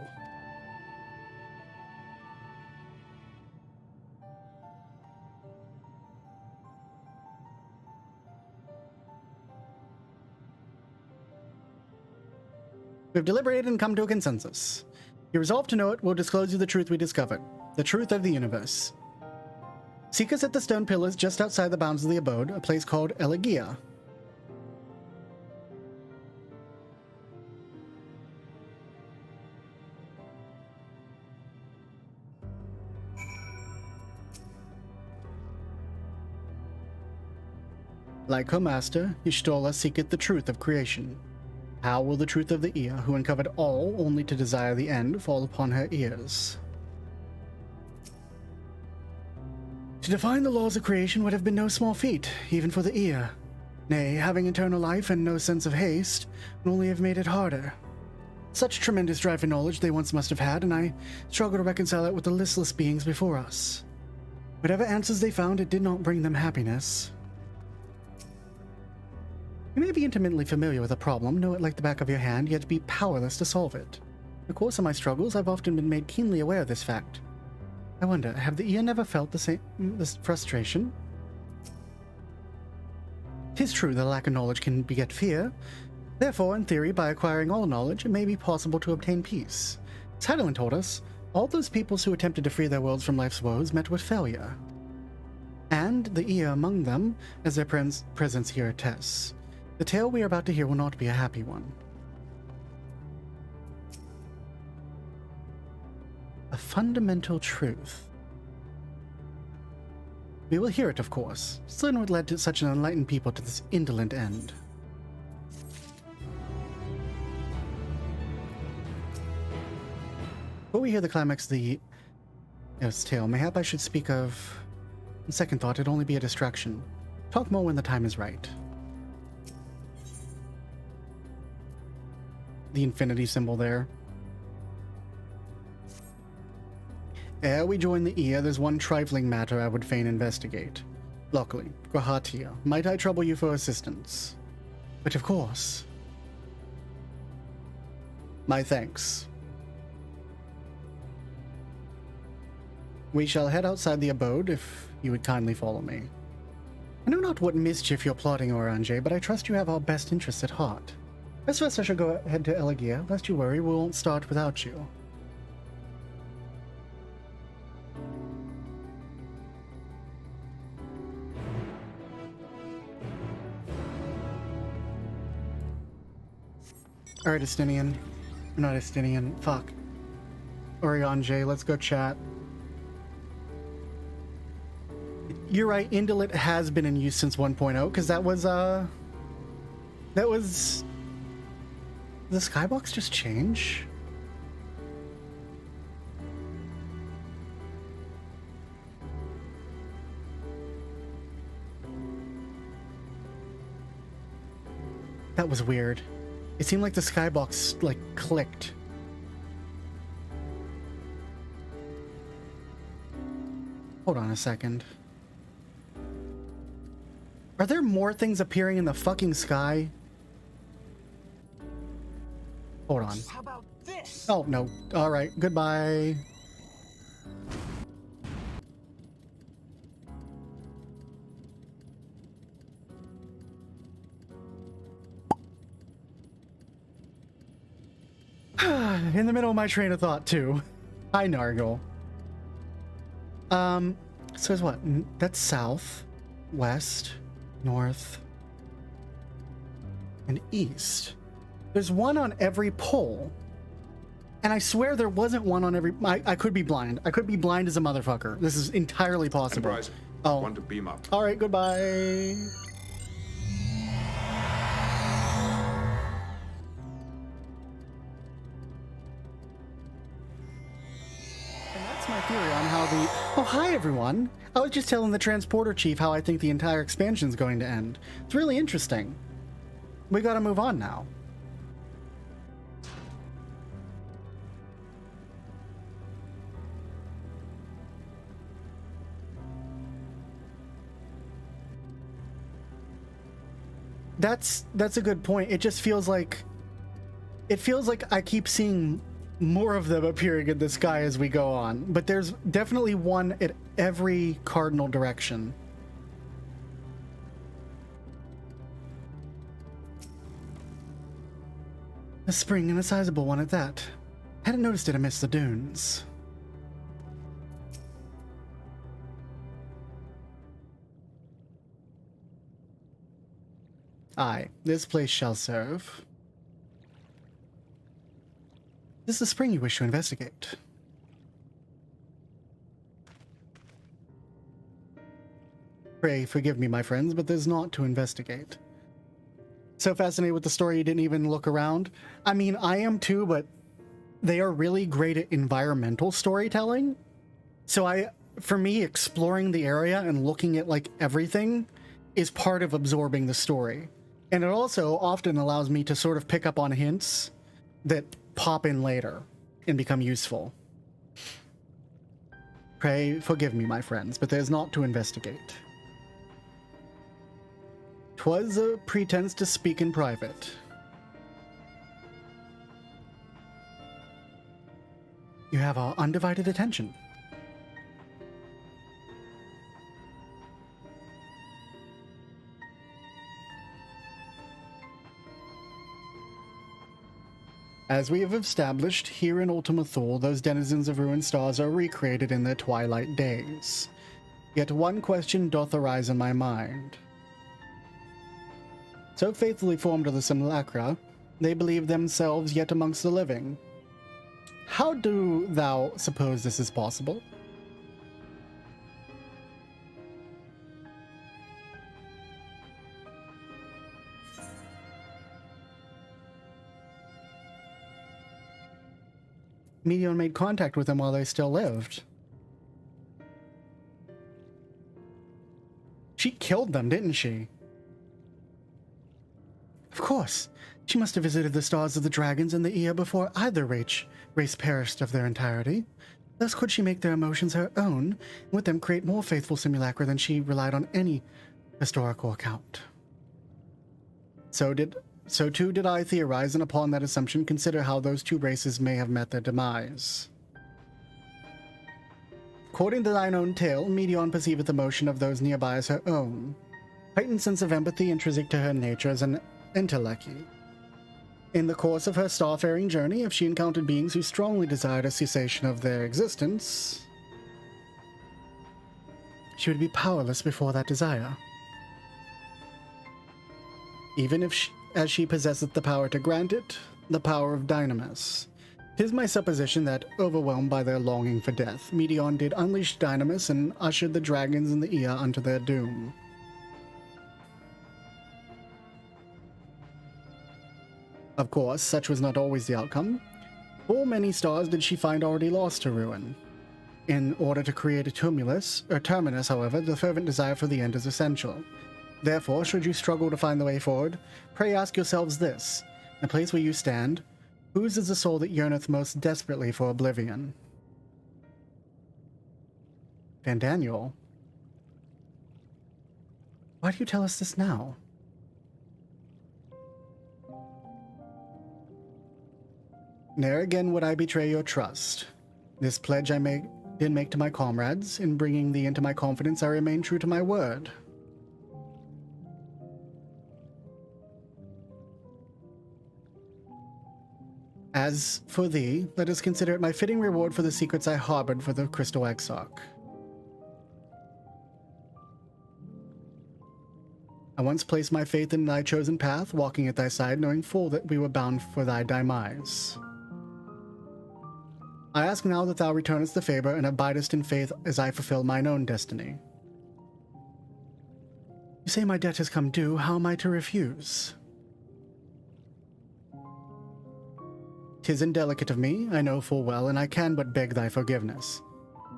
We've deliberated and come to a consensus. You resolve to know it, we'll disclose you the truth we discovered. The truth of the universe. Seek us at the stone pillars just outside the bounds of the abode, a place called Elegia. Like her master, Y'shtola seeketh the truth of creation. How will the truth of the ear, who uncovered all only to desire the end, fall upon her ears? To define the laws of creation would have been no small feat, even for the ear. Nay, having eternal life and no sense of haste would only have made it harder. Such tremendous drive for knowledge they once must have had, and I struggle to reconcile it with the listless beings before us. Whatever answers they found, it did not bring them happiness. You may be intimately familiar with a problem, know it like the back of your hand, yet be powerless to solve it. In the course of my struggles, I've often been made keenly aware of this fact. I wonder, have the ear never felt this frustration? 'Tis true that lack of knowledge can beget fear. Therefore, in theory, by acquiring all knowledge, it may be possible to obtain peace. As Heidelin told us, all those peoples who attempted to free their worlds from life's woes met with failure. And the ear among them, as their presence here attests. The tale we are about to hear will not be a happy one. A fundamental truth. We will hear it, of course. Still, what led to such an enlightened people to this indolent end? Before we hear the climax of the tale, mayhap I should speak of... On second thought, it'd only be a distraction. Talk more when the time is right. The infinity symbol there. Ere we join the ear, there's one trifling matter I would fain investigate. Lockely, Grahatia, might I trouble you for assistance? But of course. My thanks. We shall head outside the abode, if you would kindly follow me. I know not what mischief you're plotting, Oranje, but I trust you have our best interests at heart. Best first I shall go ahead to Elegia. Lest you worry, we won't start without you. Alright, Estinian. Not Estinian. Fuck. Oranje, let's go chat. You're right, Indolent has been in use since 1.0, because that was, the skybox just change? That was weird. It seemed like the skybox, like, clicked. Hold on a second. Are there more things appearing in the fucking sky? Hold on. How about this? Oh, no. Alright, goodbye. In the middle of my train of thought, too. Hi, Nargle. So it's what? That's south, west, north, and east. There's one on every pole. And I swear there wasn't one on every... I could be blind. I could be blind as a motherfucker. This is entirely possible. Enterprise, oh. want to beam up. All right, goodbye. And that's my theory on how the... Oh, hi, everyone. I was just telling the transporter chief how I think the entire expansion's going to end. It's really interesting. We gotta move on now. That's a good point. It just feels like I keep seeing more of them appearing in the sky as we go on, but there's definitely one at every cardinal direction. A spring, and a sizable one at that. Hadn't noticed it amidst the dunes. Aye, this place shall serve. This is the spring you wish to investigate. Pray forgive me, my friends, but there's naught to investigate. So fascinated with the story you didn't even look around. I mean, I am too, but they are really great at environmental storytelling. So for me, exploring the area and looking at like everything is part of absorbing the story. And it also often allows me to sort of pick up on hints that pop in later and become useful. Pray forgive me, my friends, but there's naught to investigate. 'Twas a pretense to speak in private. You have our undivided attention. As we have established, here in Ultima Thule, those denizens of ruined stars are recreated in their twilight days. Yet one question doth arise in my mind. So faithfully formed are the simulacra, they believe themselves yet amongst the living. How do thou suppose this is possible? Medion made contact with them while they still lived. She killed them, didn't she? Of course. She must have visited the stars of the dragons and the Ea before either race perished of their entirety. Thus could she make their emotions her own, and with them create more faithful simulacra than she relied on any historical account. So too did I theorize, and upon that assumption consider how those two races may have met their demise. According to thine own tale, Medion perceiveth the motion of those nearby as her own. Heightened sense of empathy intrinsic to her nature as an entelechy. In the course of her starfaring journey, if she encountered beings who strongly desired a cessation of their existence, she would be powerless before that desire. Even if as she possesseth the power to grant it, the power of Dynamis. 'Tis my supposition that, overwhelmed by their longing for death, Medion did unleash Dynamis and ushered the dragons and the Ea unto their doom. Of course, such was not always the outcome. Full many stars did she find already lost to ruin. In order to create a terminus, however, the fervent desire for the end is essential. Therefore, should you struggle to find the way forward, pray ask yourselves this: in the place where you stand, whose is the soul that yearneth most desperately for oblivion? Van Daniel, why do you tell us this now? Ne'er again would I betray your trust. This pledge I did make to my comrades. In bringing thee into my confidence, I remain true to my word. As for thee, let us consider it my fitting reward for the secrets I harbored for the Crystal Exarch. I once placed my faith in thy chosen path, walking at thy side, knowing full that we were bound for thy demise. I ask now that thou returnest the favor and abidest in faith as I fulfill mine own destiny. You say my debt has come due, how am I to refuse? 'Tis indelicate of me, I know full well, and I can but beg thy forgiveness.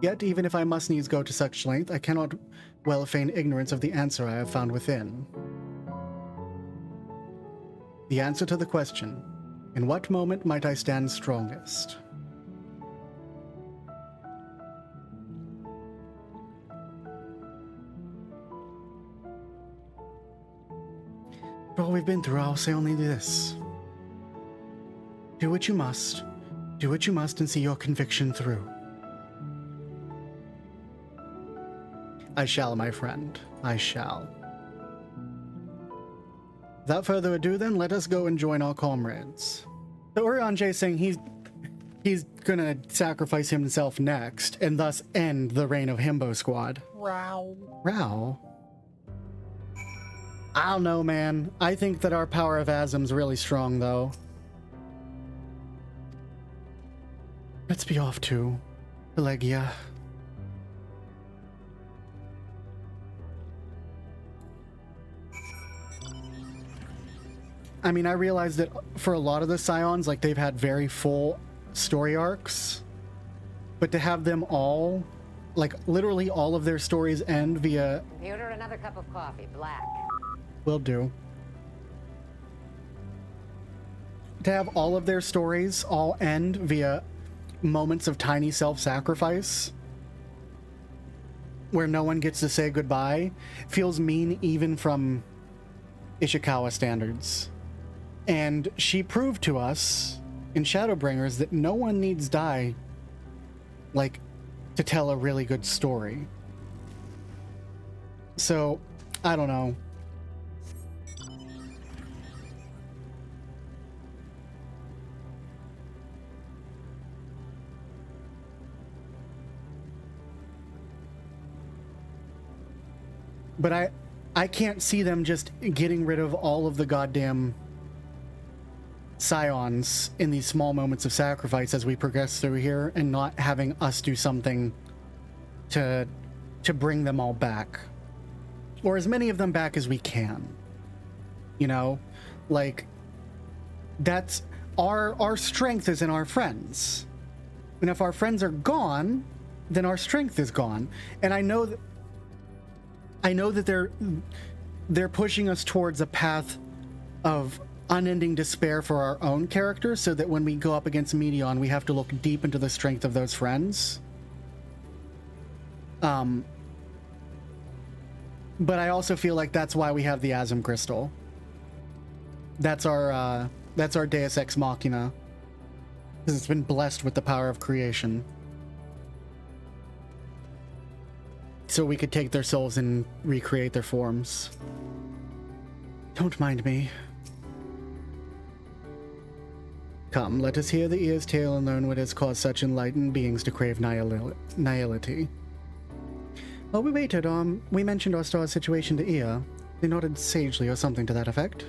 Yet, even if I must needs go to such length, I cannot well feign ignorance of the answer I have found within. The answer to the question, in what moment might I stand strongest? For all we've been through, I'll say only this. Do what you must, and see your conviction through. I shall, my friend, I shall. Without further ado, then, let us go and join our comrades. So Orion J saying he's gonna sacrifice himself next, and thus end the reign of Himbo Squad. Row? I don't know, man. I think that our power of Asm's really strong, though. Let's be off to Pelagia. I mean, I realize that for a lot of the Scions, like, they've had very full story arcs, but to have them all, like, literally all of their stories end via... Order another cup of coffee, black. Will do. To have all of their stories all end via moments of tiny self-sacrifice, where no one gets to say goodbye, feels mean even from Ishikawa standards. And she proved to us in Shadowbringers that no one needs die, like, to tell a really good story. So, I don't know. But I can't see them just getting rid of all of the goddamn Scions in these small moments of sacrifice as we progress through here and not having us do something to bring them all back. Or as many of them back as we can. You know? Like, that's... Our strength is in our friends. And if our friends are gone, then our strength is gone. And I know that they're pushing us towards a path of unending despair for our own character, so that when we go up against Medion, we have to look deep into the strength of those friends. But I also feel like that's why we have the Asm Crystal. That's our Deus Ex Machina, because it's been blessed with the power of creation. So we could take their souls and recreate their forms. Don't mind me. Come, let us hear the ear's tale and learn what has caused such enlightened beings to crave nihility. While we waited, we mentioned our star's situation to Ea. They nodded sagely or something to that effect.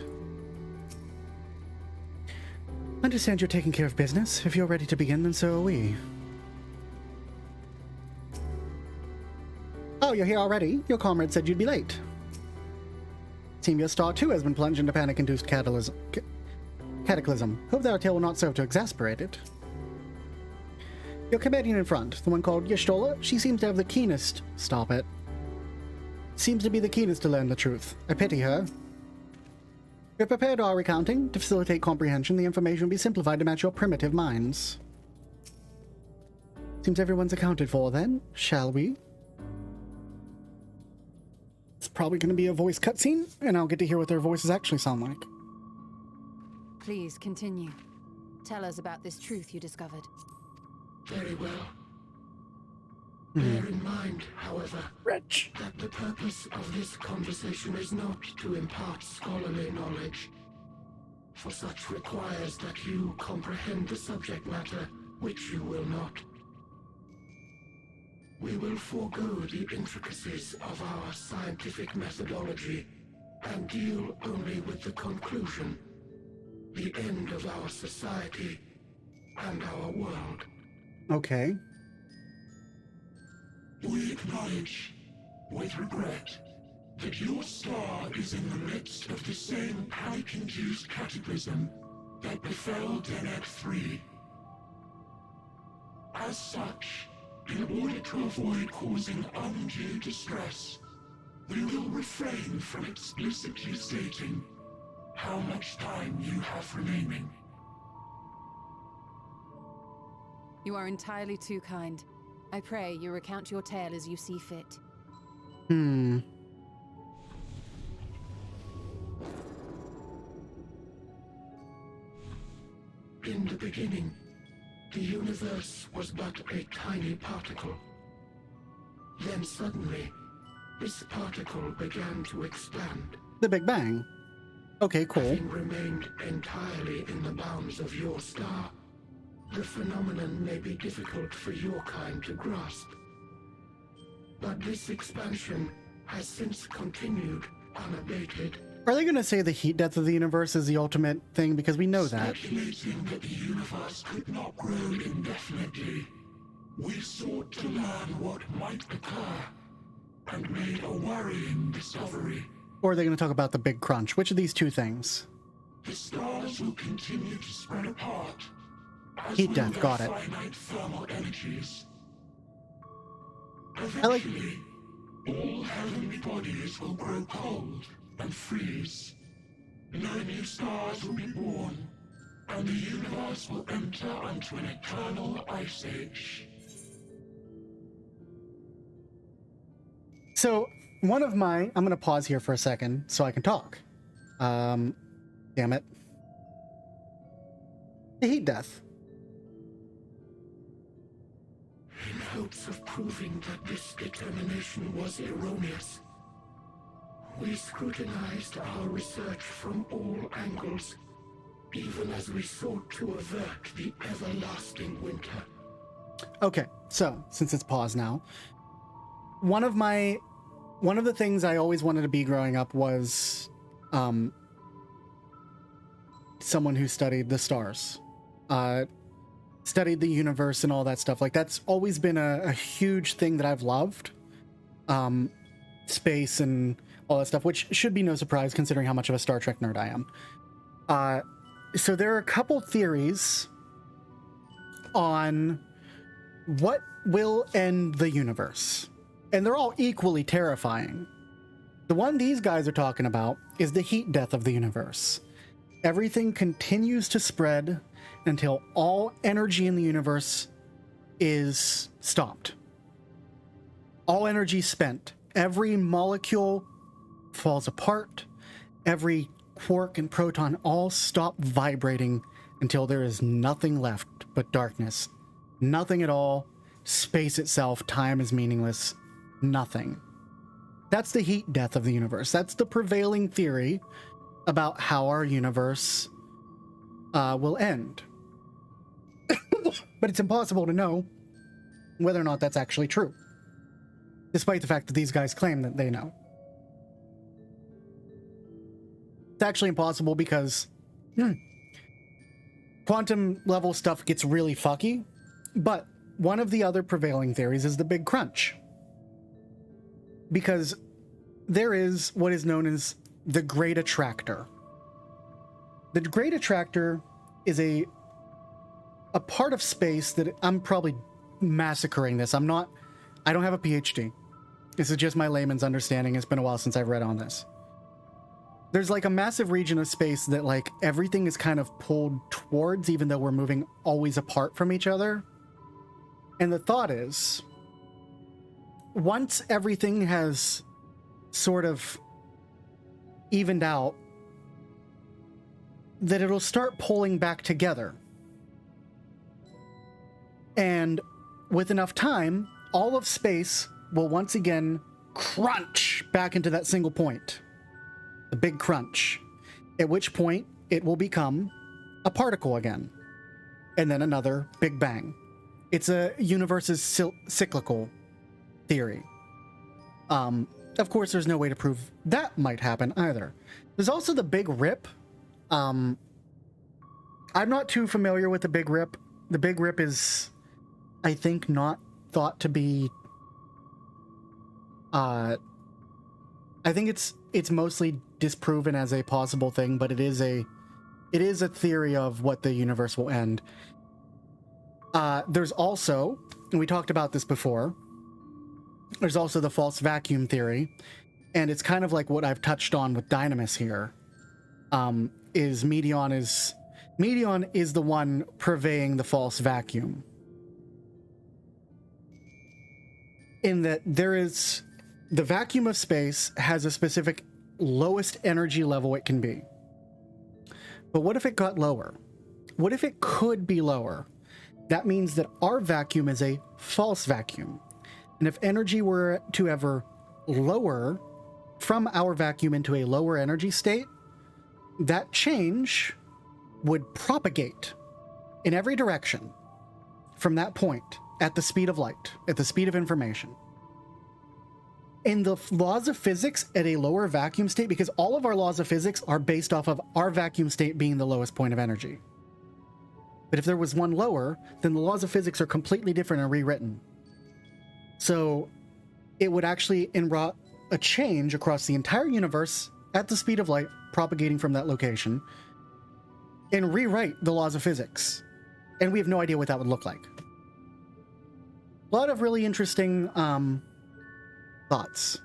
Understand you're taking care of business. If you're ready to begin, then so are we. Oh, you're here already? Your comrade said you'd be late. Seem your star too has been plunged into panic-induced cataclysm. Hope that our tale will not serve to exasperate it. Your companion in front, the one called Y'shtola, she seems to have the keenest... Stop it. Seems to be the keenest to learn the truth. I pity her. We're prepared to our recounting. To facilitate comprehension, the information will be simplified to match your primitive minds. Seems everyone's accounted for, then. Shall we? It's probably going to be a voice cutscene, and I'll get to hear what their voices actually sound like. Please, continue. Tell us about this truth you discovered. Very well. Bear in mind, however, that the purpose of this conversation is not to impart scholarly knowledge, for such requires that you comprehend the subject matter, which you will not. We will forego the intricacies of our scientific methodology and deal only with the conclusion, the end of our society and our world. Okay. We acknowledge, with regret, that your star is in the midst of the same panic-induced cataclysm that befell Deneb 3. As such, in order to avoid causing undue distress, we will refrain from explicitly stating how much time you have remaining. You are entirely too kind. I pray you recount your tale as you see fit. Hmm. In the beginning, the universe was but a tiny particle. Then suddenly, this particle began to expand. The Big Bang. Okay, cool. Having remained entirely in the bounds of your star, the phenomenon may be difficult for your kind to grasp. But this expansion has since continued unabated. Are they going to say the heat death of the universe is the ultimate thing? Because we know that. Speculating that the universe could not grow indefinitely, we sought to learn what might occur, and made a worrying discovery. Or are they going to talk about the Big Crunch? Which of these two things? The stars will continue to spread apart. Heat death, got it. Finite thermal energies. I like... Eventually, all heavenly bodies will grow cold and freeze. No new stars will be born, and the universe will enter into an eternal ice age. So, one of my... I'm going to pause here for a second so I can talk. Damn it. The heat death. In hopes of proving that this determination was erroneous, we scrutinized our research from all angles, even as we sought to avert the everlasting winter. Okay, so, since it's paused now, one of the things I always wanted to be growing up was someone who studied the stars, studied the universe and all that stuff. Like, that's always been a huge thing that I've loved. Space and all that stuff, which should be no surprise considering how much of a Star Trek nerd I am. So there are a couple theories on what will end the universe, and they're all equally terrifying. The one these guys are talking about is the heat death of the universe. Everything continues to spread until all energy in the universe is stopped. All energy spent. Every molecule falls apart. Every quark and proton all stop vibrating until there is nothing left but darkness. Nothing at all. Space itself, time is meaningless. Nothing. That's the heat death of the universe. That's the prevailing theory about how our universe will end. But it's impossible to know whether or not that's actually true, despite the fact that these guys claim that they know. It's actually impossible because quantum level stuff gets really fucky, but one of the other prevailing theories is the Big Crunch. Because there is what is known as the Great Attractor. The Great Attractor is a part of space that I'm probably massacring this. I don't have a PhD. This is just my layman's understanding. It's been a while since I've read on this. There's like a massive region of space that like everything is kind of pulled towards, even though we're moving always apart from each other. And the thought is, once everything has sort of evened out, that it'll start pulling back together. And with enough time, all of space will once again crunch back into that single point. The Big Crunch. At which point, it will become a particle again. And then another Big Bang. It's a universe's cyclical theory. Of course, there's no way to prove that might happen either. There's also the Big Rip. I'm not too familiar with the Big Rip. The Big Rip is I think, not thought to be... I think it's mostly disproven as a possible thing, but it is a theory of what the universe will end. There's also, and we talked about this before, there's also the false vacuum theory, and it's kind of like what I've touched on with Dynamis here. Is Medion is the one purveying the false vacuum. In that there is, the vacuum of space has a specific lowest energy level it can be. But what if it got lower? What if it could be lower? That means that our vacuum is a false vacuum. And if energy were to ever lower from our vacuum into a lower energy state, that change would propagate in every direction from that point at the speed of light, at the speed of information. In the laws of physics at a lower vacuum state, because all of our laws of physics are based off of our vacuum state being the lowest point of energy. But if there was one lower, then the laws of physics are completely different and rewritten. So it would actually enwrought a change across the entire universe at the speed of light, propagating from that location, and rewrite the laws of physics. And we have no idea what that would look like. A lot of really interesting thoughts.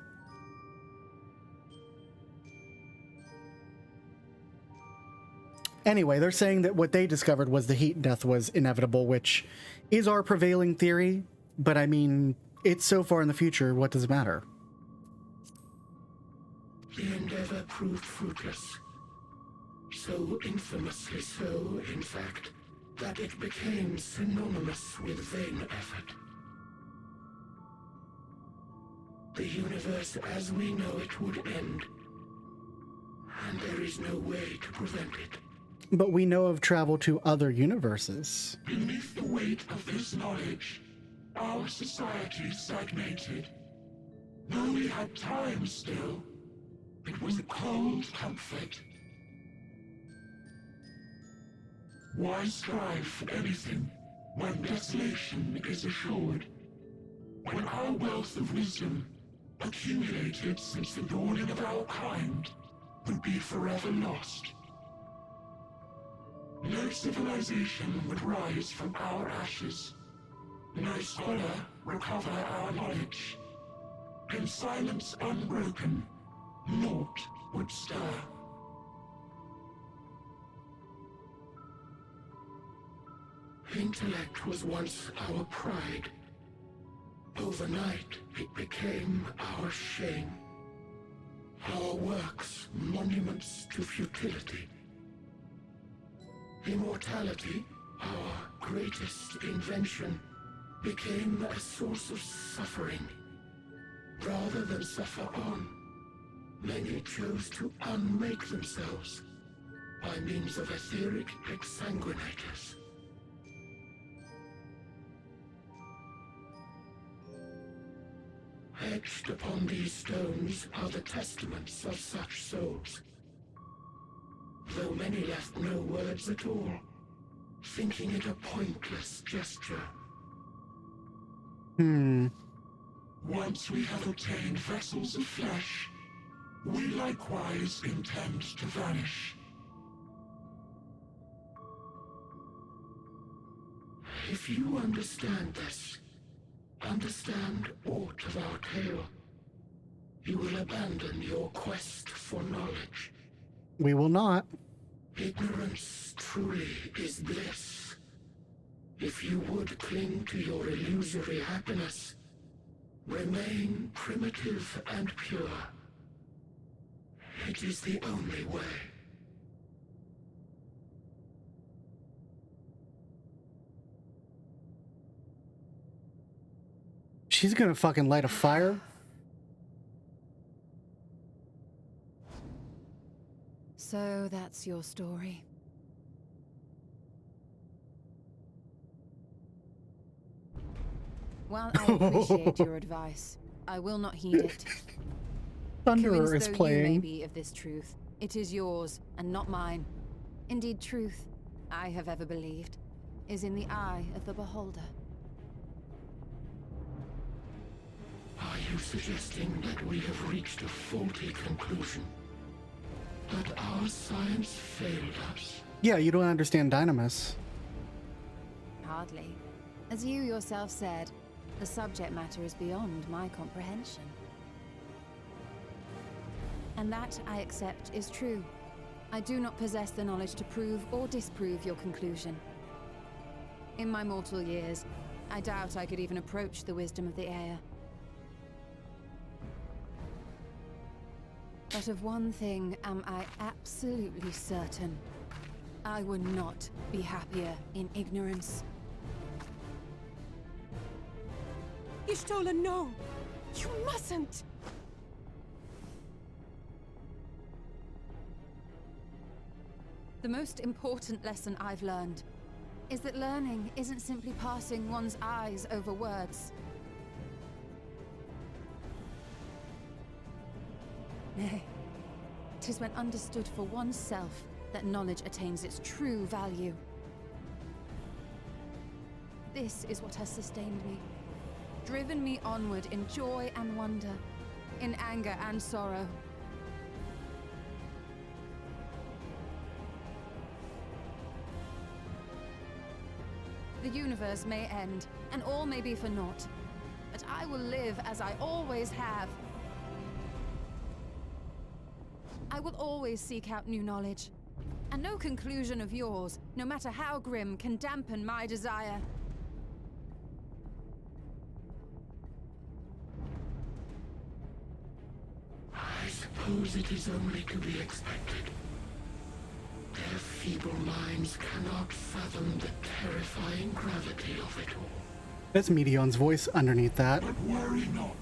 Anyway, they're saying that what they discovered was the heat death was inevitable, which is our prevailing theory, but I mean, it's so far in the future, what does it matter? The endeavor proved fruitless. So infamously so, in fact, that it became synonymous with vain effort. The universe as we know it would end, and there is no way to prevent it. But we know of travel to other universes. Beneath the weight of this knowledge, our society stagnated. Though we had time still, it was a cold comfort. Why strive for anything when desolation is assured? When our wealth of wisdom, accumulated since the dawning of our kind, would be forever lost. No civilization would rise from our ashes. No scholar recover our knowledge. In silence unbroken, naught would stir. Intellect was once our pride. Overnight, it became our shame. Our works, monuments to futility. Immortality, our greatest invention, became a source of suffering. Rather than suffer on, many chose to unmake themselves by means of etheric exsanguinators. Etched upon these stones are the testaments of such souls. Though many left no words at all, thinking it a pointless gesture. Once we have obtained vessels of flesh, we likewise intend to vanish. If you understand this, understand aught of our tale, you will abandon your quest for knowledge. We will not. Ignorance truly is bliss. If you would cling to your illusory happiness, remain primitive and pure. It is the only way. She's gonna fucking light a fire? So that's your story. While I appreciate your advice, I will not heed it. Thunderer is Convinced though playing. you may be of this truth, it is yours and not mine. Indeed, truth, I have ever believed, is in the eye of the beholder. Are you suggesting that we have reached a faulty conclusion? That our science failed us? Yeah, you don't understand Dynamis. Hardly. As you yourself said, the subject matter is beyond my comprehension. And that, I accept, is true. I do not possess the knowledge to prove or disprove your conclusion. In my mortal years, I doubt I could even approach the wisdom of the Air. But of one thing am I absolutely certain. I would not be happier in ignorance. Y'shtola, no! You mustn't! The most important lesson I've learned is that learning isn't simply passing one's eyes over words. Nay, 'tis when understood for oneself that knowledge attains its true value. This is what has sustained me, driven me onward in joy and wonder, in anger and sorrow. The universe may end, and all may be for naught, but I will live as I always have. I will always seek out new knowledge, and no conclusion of yours, no matter how grim, can dampen my desire. I suppose it is only to be expected. Their feeble minds cannot fathom the terrifying gravity of it all. That's Medion's voice underneath that. But worry not.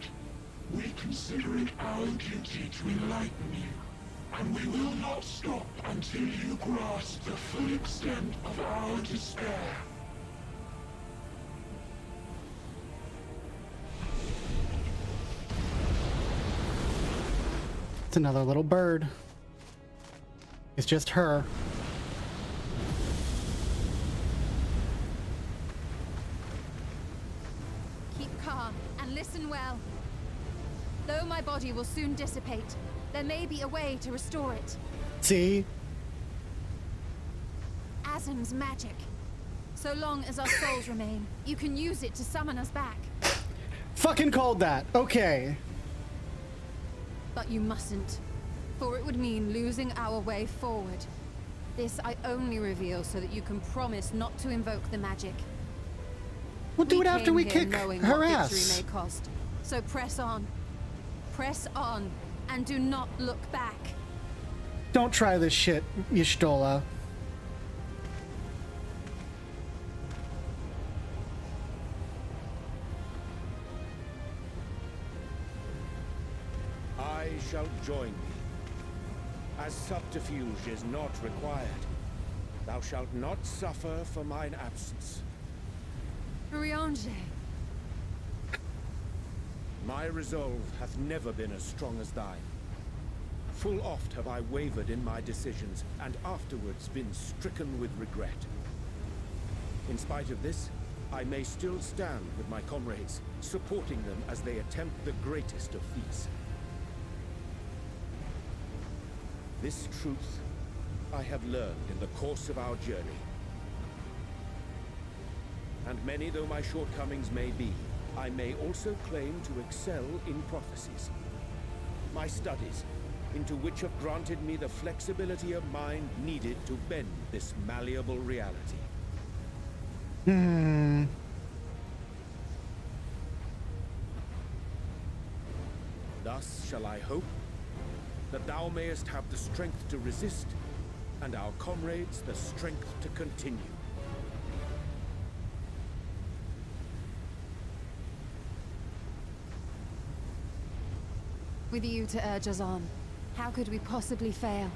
We consider it our duty to enlighten you, and we will not stop until you grasp the full extent of our despair. It's another little bird. It's just her. Keep calm and listen well. Though my body will soon dissipate, there may be a way to restore it. See? Asm's magic. So long as our souls remain, you can use it to summon us back. Fucking called that. Okay. But you mustn't, for it would mean losing our way forward. This I only reveal so that you can promise not to invoke the magic. We'll do it after we kick knowing her what ass. victory may cost. So press on, and do not look back. Don't try this shit, Y'shtola. I shall join thee. As subterfuge is not required, thou shalt not suffer for mine absence. Riange. My resolve hath never been as strong as thine. Full oft have I wavered in my decisions, and afterwards been stricken with regret. In spite of this, I may still stand with my comrades, supporting them as they attempt the greatest of feats. This truth I have learned in the course of our journey. And many though my shortcomings may be, I may also claim to excel in prophecies. My studies, into which have granted me the flexibility of mind needed to bend this malleable reality. Thus shall I hope that thou mayest have the strength to resist, and our comrades the strength to continue. With you to urge us on, how could we possibly fail?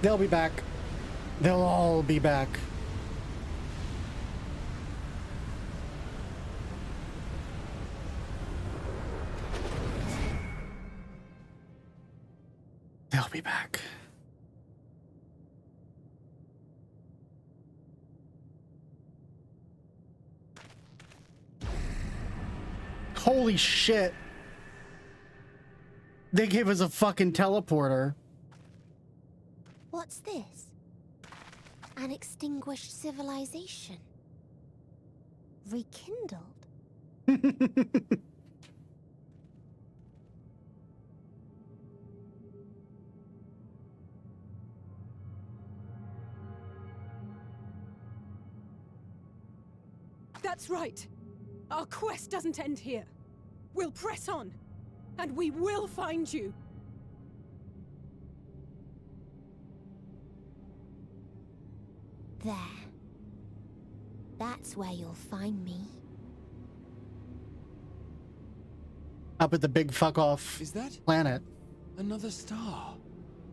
They'll be back. They'll all be back. They'll be back. Holy shit. They gave us a fucking teleporter. What's this? An extinguished civilization. Rekindled. That's right. Our quest doesn't end here. We'll press on, and we will find you. There. That's where you'll find me. Up at the big fuck off planet. Another star.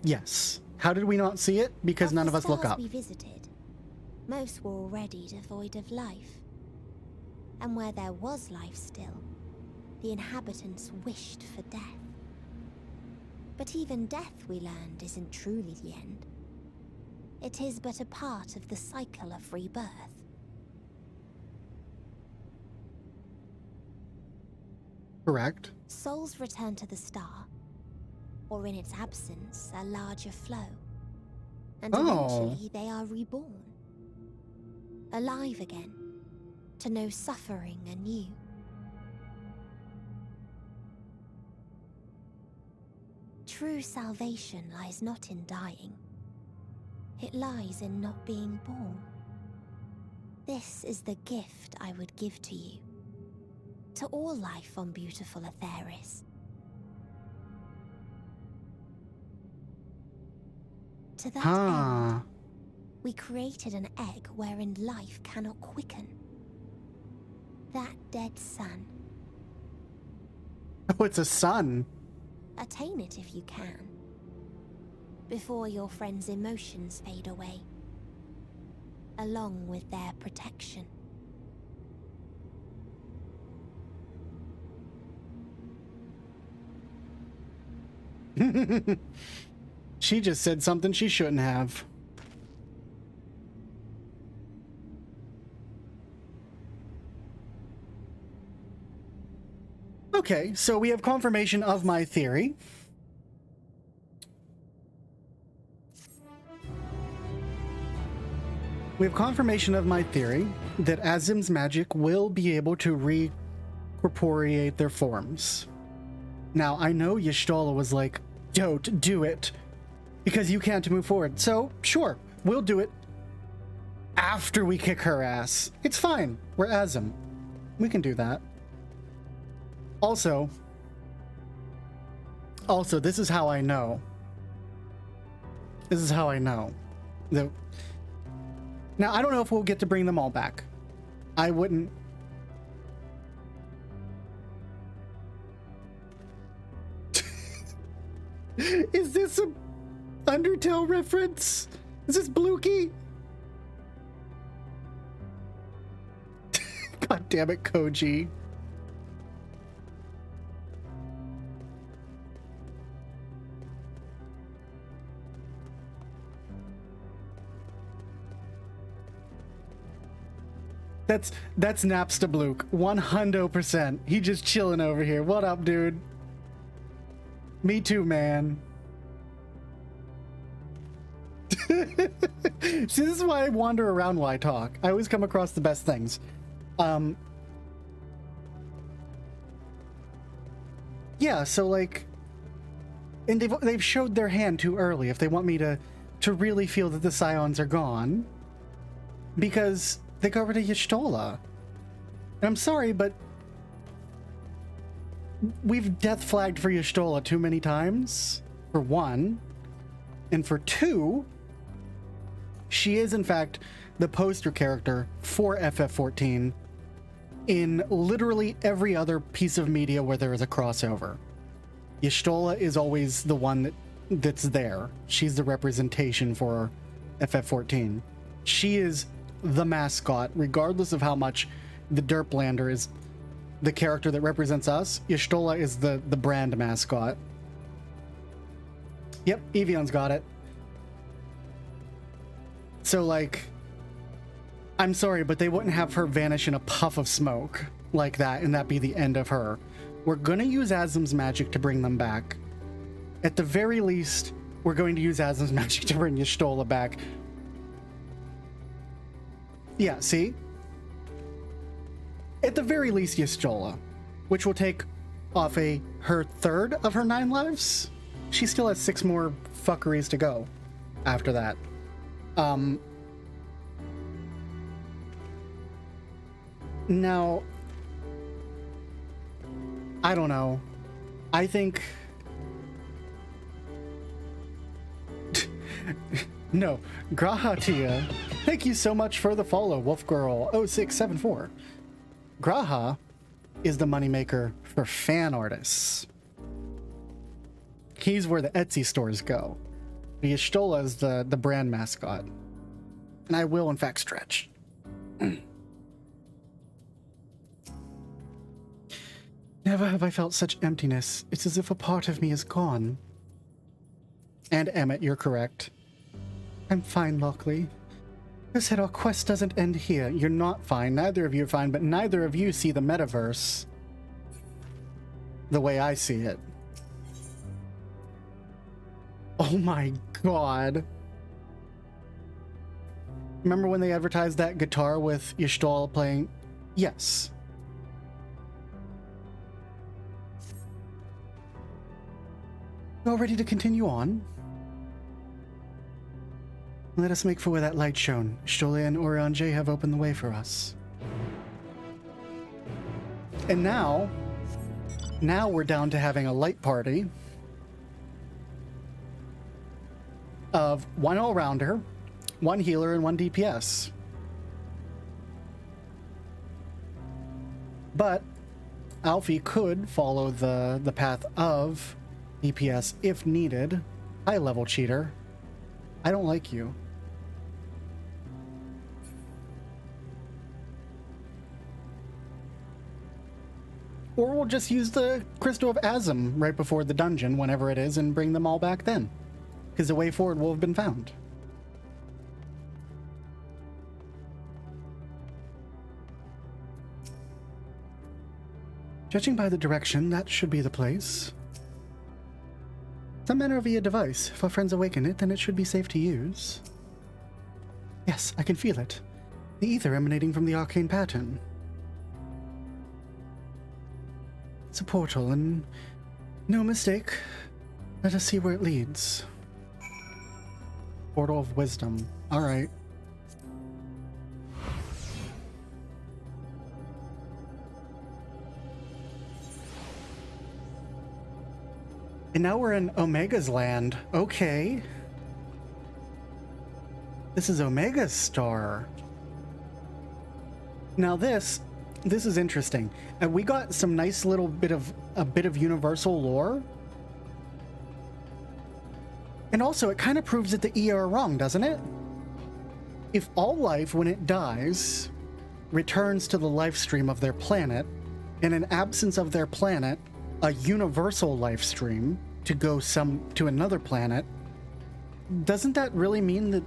Yes. How did we not see it? Because none of us look up. We visited, most were already devoid of life. And where there was life still, the inhabitants wished for death. But even death, we learned, isn't truly the end. It is but a part of the cycle of rebirth. Correct. Souls return to the star, or in its absence, a larger flow. And eventually they are reborn. Alive again, to know suffering anew. True salvation lies not in dying. It lies in not being born. This is the gift I would give to you. To all life on beautiful Aetheris. To that end, we created an egg wherein life cannot quicken. That dead sun. Oh, it's a sun. Attain it if you can. Before your friends' emotions fade away. Along with their protection. She just said something she shouldn't have. Okay, so we have confirmation of my theory. We have confirmation of my theory that Azim's magic will be able to recorporeate their forms. Now, I know Y'shtola was like, don't do it, because you can't move forward. So, sure, we'll do it after we kick her ass. It's fine. We're Azim. We can do that. Also, this is how I know. This is how I know. Now, I don't know if we'll get to bring them all back. I wouldn't. Is this a Undertale reference? Is this Blookie? God damn it, Koji. That's Napsta Blook, 100%. He just chilling over here. What up, dude? Me too, man. See, this is why I wander around while I talk. I always come across the best things. Yeah, so like, and they've showed their hand too early if they want me to really feel that the Scions are gone, because they go over to Y'shtola. And I'm sorry, but we've death flagged for Y'shtola too many times, for one. And for two, she is in fact the poster character for FF14 in literally every other piece of media where there is a crossover. Y'shtola is always the one that's there. She's the representation for FF14. She is the mascot, regardless of how much the Derplander is the character that represents us. Y'shtola is the brand mascot. Yep, Evion's got it. So, like, I'm sorry, but they wouldn't have her vanish in a puff of smoke. like that and that be the end of her. We're gonna use Azim's magic to bring them back. At the very least, we're going to use Azim's magic to bring Y'shtola back. Yeah, see? At the very least, Y'shtola, which will take off her third of her 9 lives. She still has 6 more fuckeries to go after that. Now, I don't know. I think... No, Grahatia, thank you so much for the follow, Wolfgirl0674. Graha is the moneymaker for fan artists. He's where the Etsy stores go. Y'shtola is the brand mascot. And I will, in fact, stretch. Never have I felt such emptiness. It's as if a part of me is gone. And Emmett, you're correct. I'm fine, Lockely. I said our quest doesn't end here. You're not fine. Neither of you are fine, but neither of you see the metaverse the way I see it. Oh my god. Remember when they advertised that guitar with Y'shtola playing? Yes. You all ready to continue on? Let us make for where that light shone. Y'shtola and Orion-J have opened the way for us. And now we're down to having a light party of 1 all-rounder, 1 healer, and 1 DPS. But Alfie could follow the path of DPS if needed. High-level cheater. I don't like you. Or we'll just use the Crystal of Azim right before the dungeon, whenever it is, and bring them all back then. Because the way forward will have been found. Judging by the direction, that should be the place. Some manner via device. If our friends awaken it, then it should be safe to use. Yes, I can feel it. The ether emanating from the arcane pattern. It's a portal, and no mistake. Let us see where it leads. Portal of Wisdom. All right. And now we're in Omega's land. Okay. This is Omega's star. Now this is interesting. And we got some nice little bit of universal lore. And also, it kind of proves that the EA are wrong, doesn't it? If all life, when it dies, returns to the life stream of their planet, in an absence of their planet, a universal life stream to go to another planet, doesn't that really mean that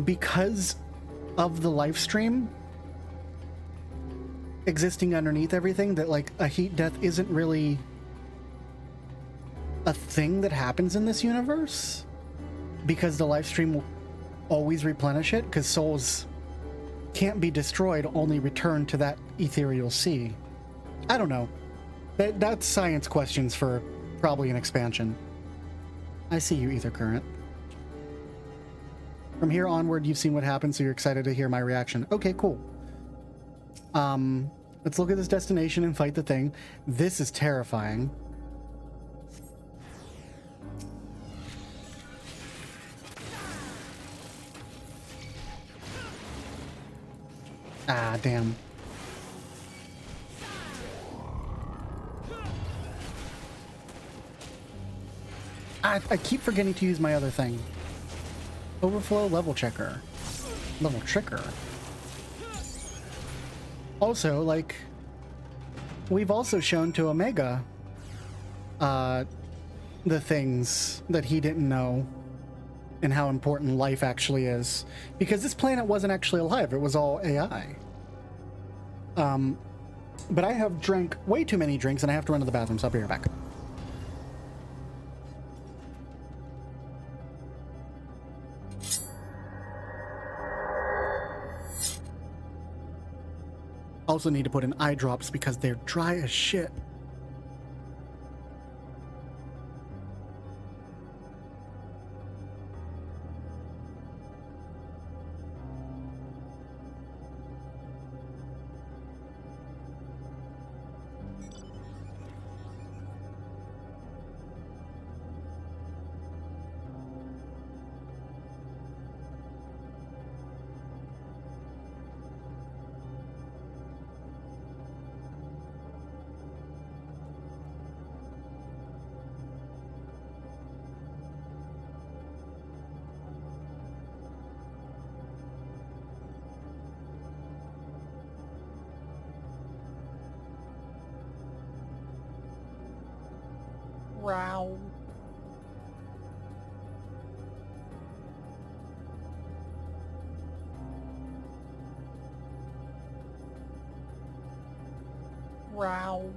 because of the life stream existing underneath everything, that like a heat death isn't really a thing that happens in this universe? Because the life stream will always replenish it, because souls can't be destroyed, only return to that ethereal sea. I don't know. That's science questions for probably an expansion. I see you, Ether Current. From here onward, you've seen what happened, so you're excited to hear my reaction. Okay, cool. Let's look at this destination and fight the thing. This is terrifying. Ah, damn. I keep forgetting to use my other thing. Overflow level checker. Level tricker. Also, like, we've also shown to Omega the things that he didn't know and how important life actually is. Because this planet wasn't actually alive, it was all AI. But I have drank way too many drinks and I have to run to the bathroom, so I'll be right back. Also need to put in eye drops because they're dry as shit. Wow. Wow.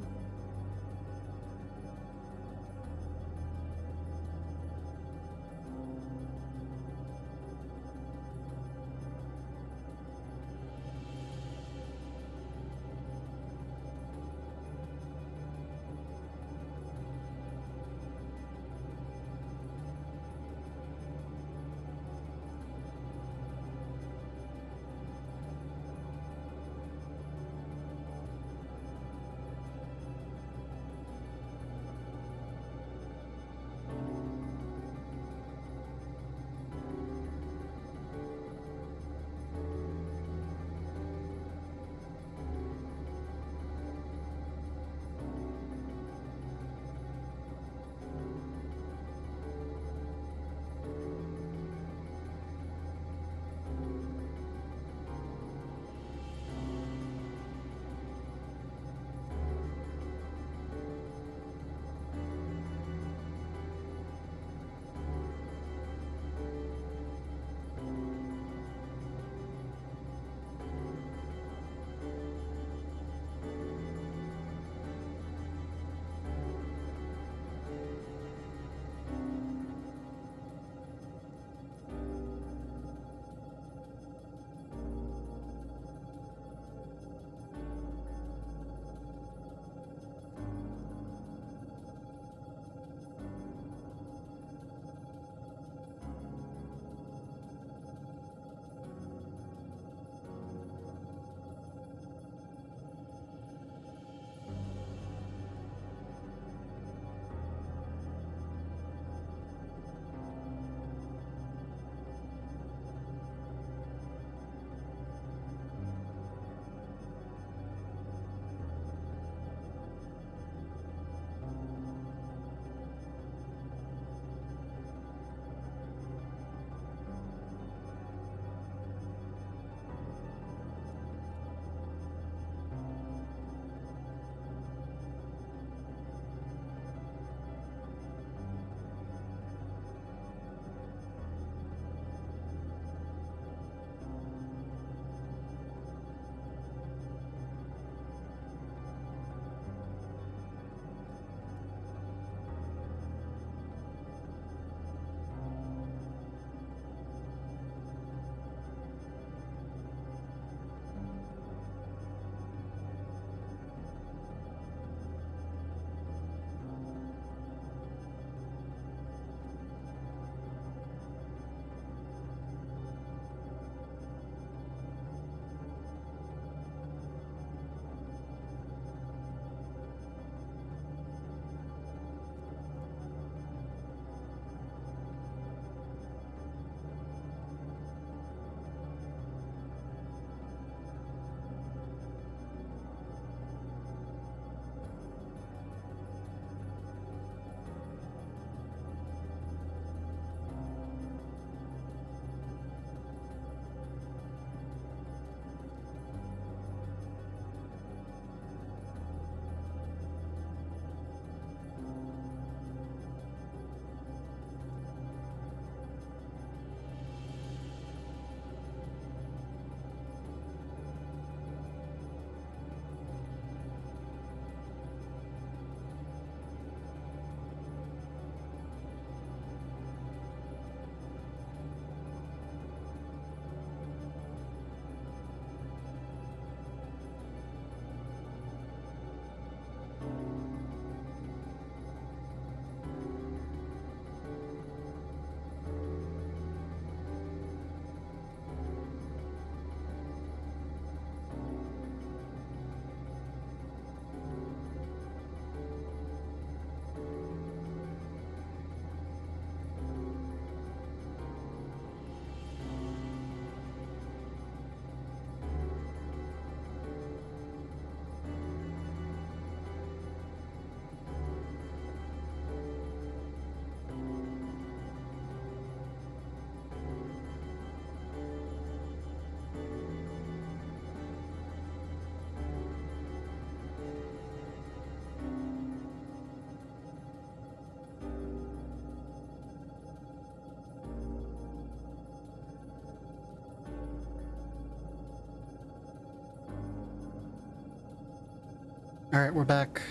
All right, we're back.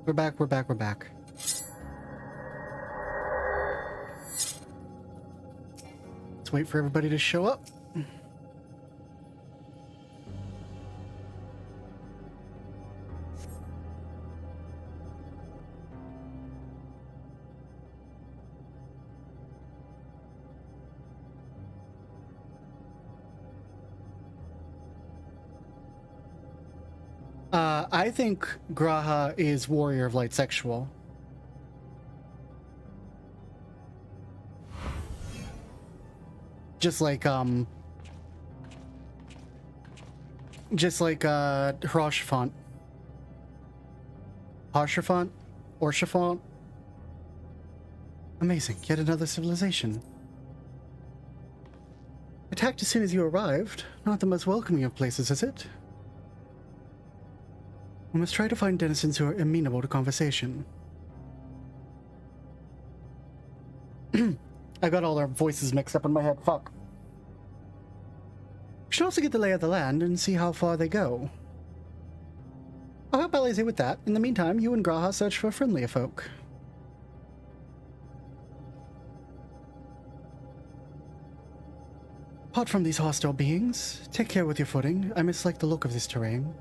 We're back. Let's wait for everybody to show up. I think Graha is Warrior of Light Sexual. Just like Hiroshifant. Harshifant? Orshifant? Amazing, yet another civilization. Attacked as soon as you arrived. Not the most welcoming of places, is it? We must try to find denizens who are amenable to conversation. I got all their voices mixed up in my head. Fuck. We should also get the lay of the land and see how far they go. I'll help Alize with that. In the meantime, you and Graha search for friendlier folk. Apart from these hostile beings, take care with your footing. I mislike the look of this terrain.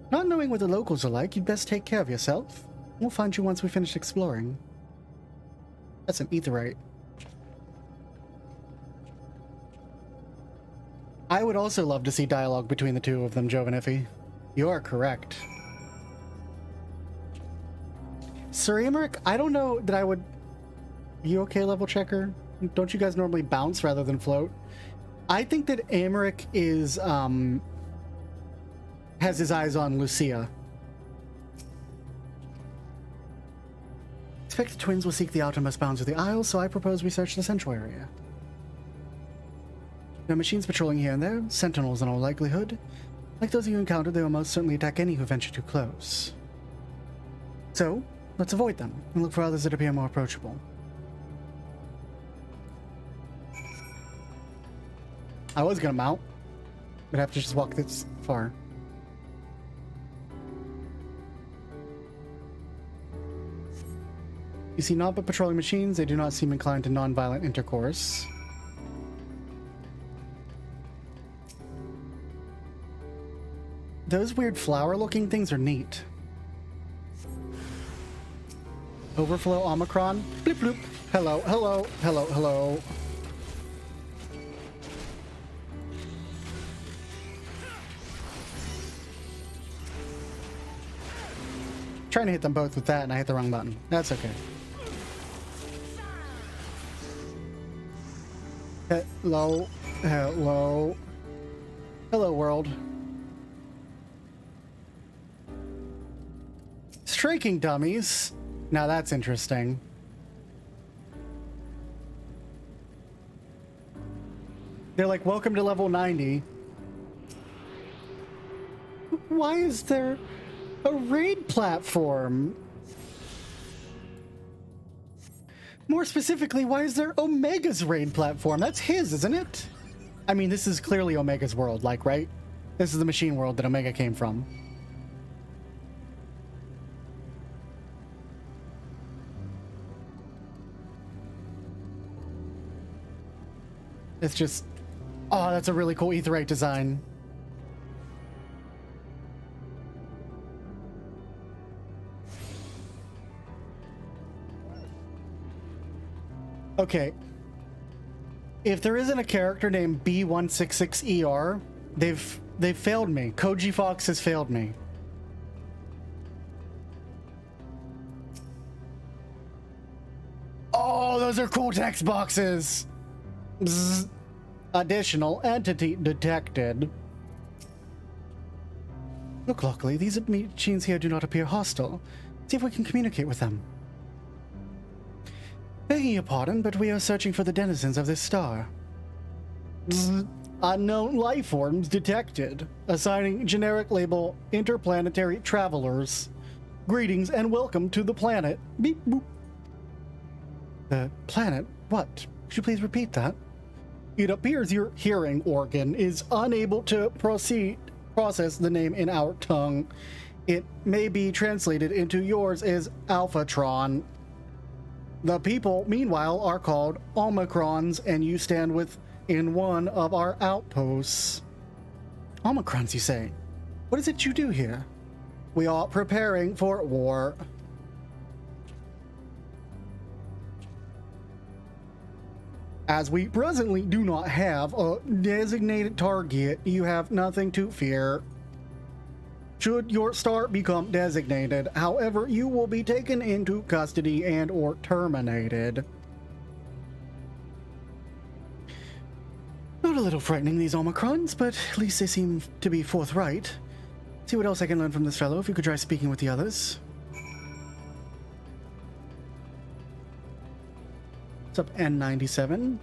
Not knowing what the locals are like, you'd best take care of yourself. We'll find you once we finish exploring. That's an aetheryte. I would also love to see dialogue between the two of them, Jovanifi. You are correct. Sir Emmerich, I don't know that I would... You okay, level checker? Don't you guys normally bounce rather than float? I think that Emmerich is, has his eyes on Lucia. Expect the twins will seek the outermost bounds of the Isle, so I propose we search the central area. There are machines patrolling here and there, sentinels in all likelihood. Like those you encountered, they will most certainly attack any who venture too close. So, let's avoid them, and look for others that appear more approachable. I was gonna mount, but I have to just walk this far. You see naught but patrolling machines. They do not seem inclined to non-violent intercourse. Those weird flower-looking things are neat. Overflow Omicron. Bloop bloop. Hello, hello, hello, hello. Trying to hit them both with that, and I hit the wrong button. That's okay. Hello, hello, hello, world. Striking dummies. Now that's interesting. They're like, welcome to level 90. Why is there a raid platform? More specifically, why is there Omega's raid platform? That's his, isn't it? I mean, this is clearly Omega's world, like, right? This is the machine world that Omega came from. It's just... Oh, that's a really cool aetheryte design. Okay. If there isn't a character named B166ER, they've failed me. Koji Fox has failed me. Oh, those are cool text boxes. Bzz. Additional entity detected. Look, Lockely, these machines here do not appear hostile. See if we can communicate with them. Begging your pardon, but we are searching for the denizens of this star. Bzz. Unknown life forms detected. Assigning generic label interplanetary travelers. Greetings and welcome to the planet. Beep boop. The planet? What? Could you please repeat that? It appears your hearing organ is unable to process the name in our tongue. It may be translated into yours as Alphatron. The people, meanwhile, are called Omicrons, and you stand within one of our outposts. Omicrons, you say? What is it you do here? We are preparing for war. As we presently do not have a designated target, you have nothing to fear. Should your star become designated, however, you will be taken into custody and or terminated. Not a little frightening, these Omicrons, but at least they seem to be forthright. See what else I can learn from this fellow, if you could try speaking with the others. What's up, N97?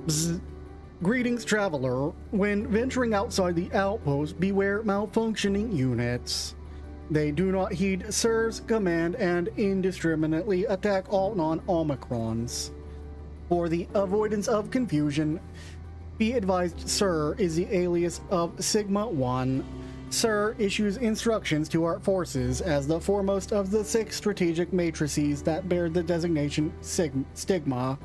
Bzz. Greetings, traveler. When venturing outside the outpost, beware malfunctioning units. They do not heed Sir's command and indiscriminately attack all non-Omicrons. For the avoidance of confusion, be advised Sir is the alias of Sigma-1. Sir issues instructions to our forces as the foremost of the 6 strategic matrices that bear the designation Stigma.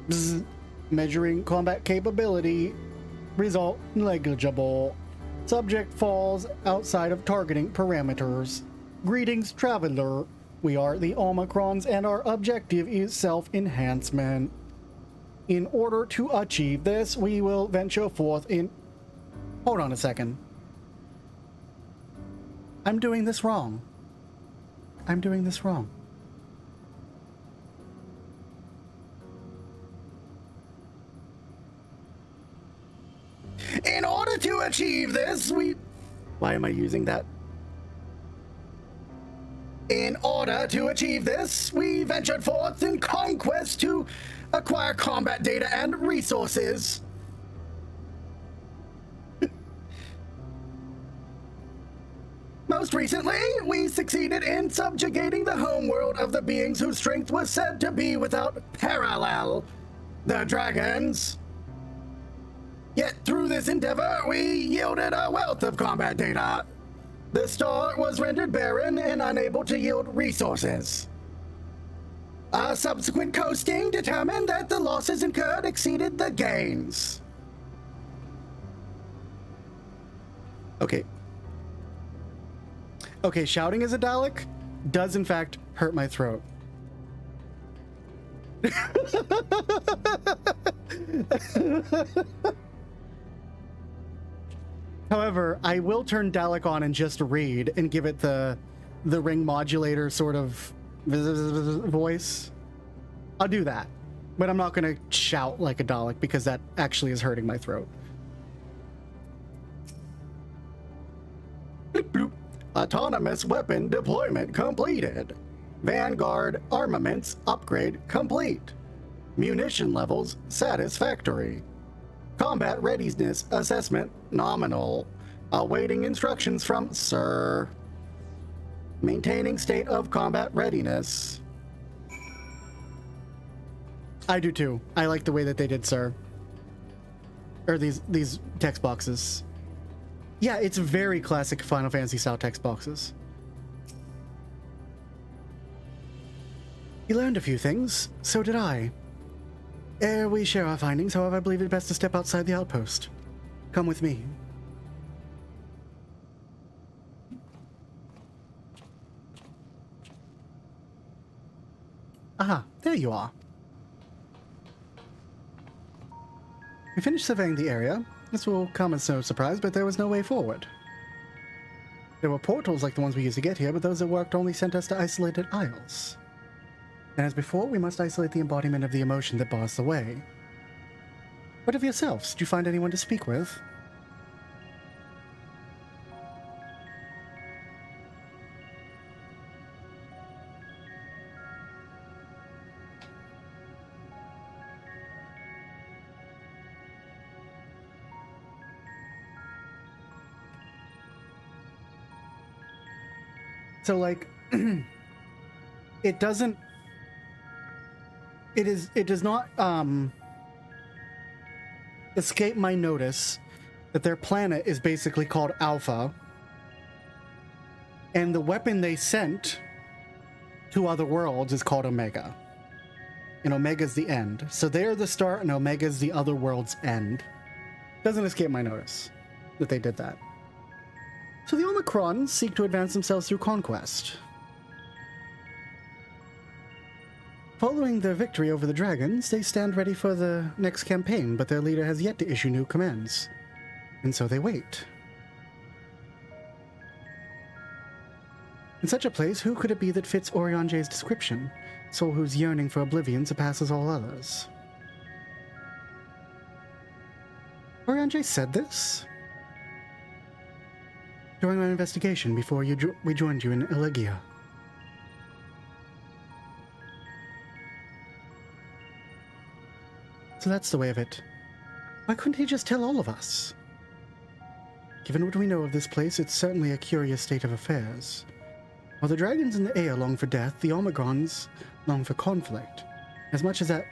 Bzz. Measuring combat capability, result negligible. Subject falls outside of targeting parameters. Greetings, traveler. We are the Omicrons, and our objective is self-enhancement. In order to achieve this, we will venture forth in... Hold on a second. I'm doing this wrong. I'm doing this wrong. In order to achieve this, we... Why am I using that? In order to achieve this, we ventured forth in conquest to acquire combat data and resources. Most recently, we succeeded in subjugating the homeworld of the beings whose strength was said to be without parallel, the dragons. Yet through this endeavor, we yielded a wealth of combat data. The star was rendered barren and unable to yield resources. A subsequent coasting determined that the losses incurred exceeded the gains. Okay. Okay, shouting as a Dalek does in fact hurt my throat. However, I will turn Dalek on and just read and give it the ring modulator sort of voice. I'll do that, but I'm not going to shout like a Dalek because that actually is hurting my throat. Bloop, bloop. Autonomous weapon deployment completed. Vanguard armaments upgrade complete. Munition levels satisfactory. Combat readiness assessment nominal. Awaiting instructions from Sir. Maintaining state of combat readiness. I do too. I like the way that they did Sir. Or these text boxes. Yeah, it's very classic Final Fantasy style text boxes. You learned a few things, so did I. Ere we share our findings, however, I believe it best to step outside the outpost. Come with me. Aha, there you are. We finished surveying the area. This will come as no surprise, but there was no way forward. There were portals like the ones we used to get here, but those that worked only sent us to isolated isles. And as before, we must isolate the embodiment of the emotion that bars the way. What of yourselves? Did you find anyone to speak with? So, like, it doesn't... it does not escape my notice that their planet is basically called Alpha, and the weapon they sent to other worlds is called Omega. And Omega's the end. So they're the start and Omega's the other world's end. Doesn't escape my notice that they did that. So the Omicron seek to advance themselves through conquest. Following their victory over the dragons, they stand ready for the next campaign, but their leader has yet to issue new commands. And so they wait. In such a place, who could it be that fits Orionje's description? Soul whose yearning for oblivion surpasses all others. Orionje said this during our investigation before we joined you in Elegia. So that's the way of it. Why couldn't he just tell all of us? Given what we know of this place, it's certainly a curious state of affairs. While the dragons in the air long for death, the Omicrons long for conflict. As much as that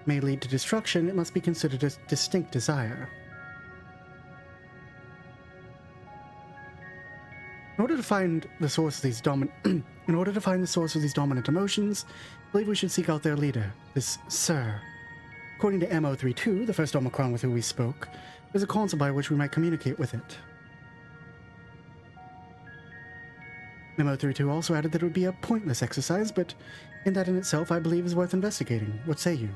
may lead to destruction, it must be considered a distinct desire. In order to find the source of these dominant emotions, I believe we should seek out their leader, this Sir. According to MO32, the first Omicron with whom we spoke, there's a console by which we might communicate with it. MO32 also added that it would be a pointless exercise, but in that in itself I believe is worth investigating. What say you?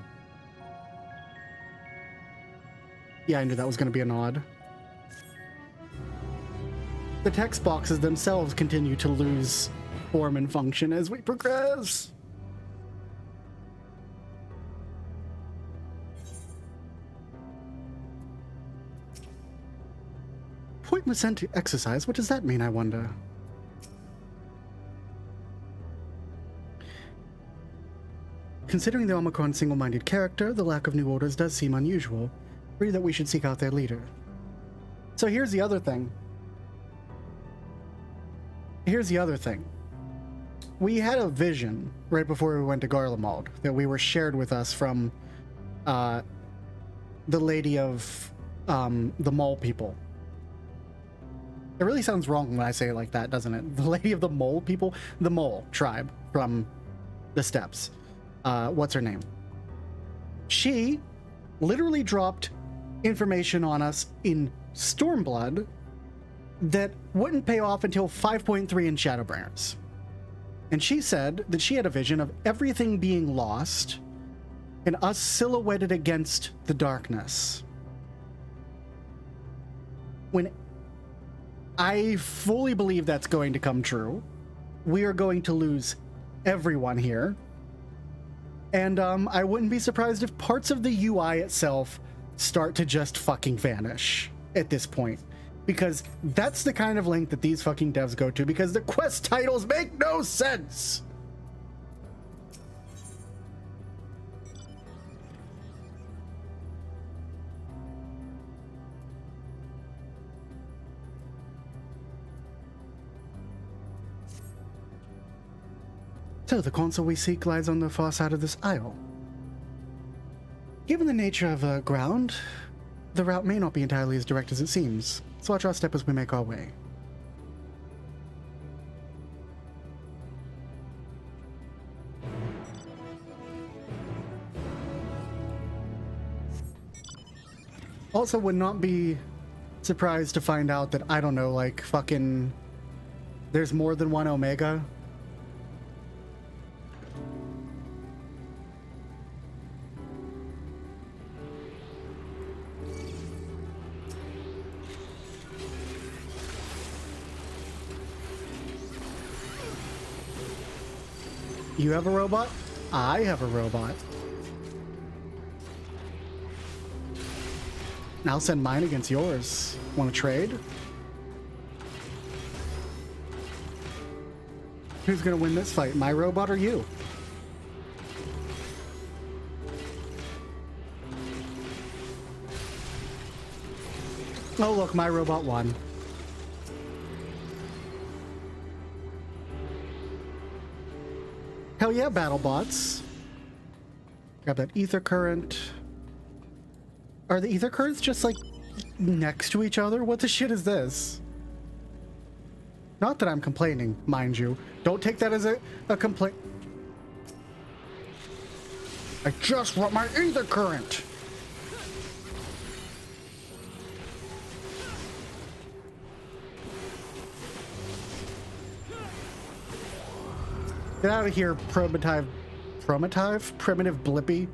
Yeah, I knew that was going to be a nod. The text boxes themselves continue to lose form and function as we progress. Pointless exercise? What does that mean, I wonder? Considering the Omicron's single-minded character, the lack of new orders does seem unusual. Agree that we should seek out their leader. So here's the other thing. We had a vision right before we went to Garlemald that we were shared with us from the lady of the mole people. It really sounds wrong when I say it like that, doesn't it? The lady of the mole people? The mole tribe from the steppes. What's her name? She literally dropped information on us in Stormblood that wouldn't pay off until 5.3 in Shadowbringers. And she said that she had a vision of everything being lost and us silhouetted against the darkness. When I fully believe that's going to come true, we are going to lose everyone here. And I wouldn't be surprised if parts of the UI itself start to just fucking vanish at this point. Because that's the kind of length that these fucking devs go to, because the quest titles make no sense! So the console we seek lies on the far side of this aisle. Given the nature of the ground, the route may not be entirely as direct as it seems, so watch our step as we make our way. Also would not be surprised to find out that, I don't know, like fucking there's more than one Omega. You have a robot? I have a robot. I'll send mine against yours. Want to trade? Who's gonna win this fight, my robot or you? Oh look, my robot won. Hell yeah, BattleBots. Grab that ether current. Are the ether currents just like next to each other? What the shit is this? Not that I'm complaining, mind you. Don't take that as a complaint. I just want my ether current. Get out of here, primitive Blippy.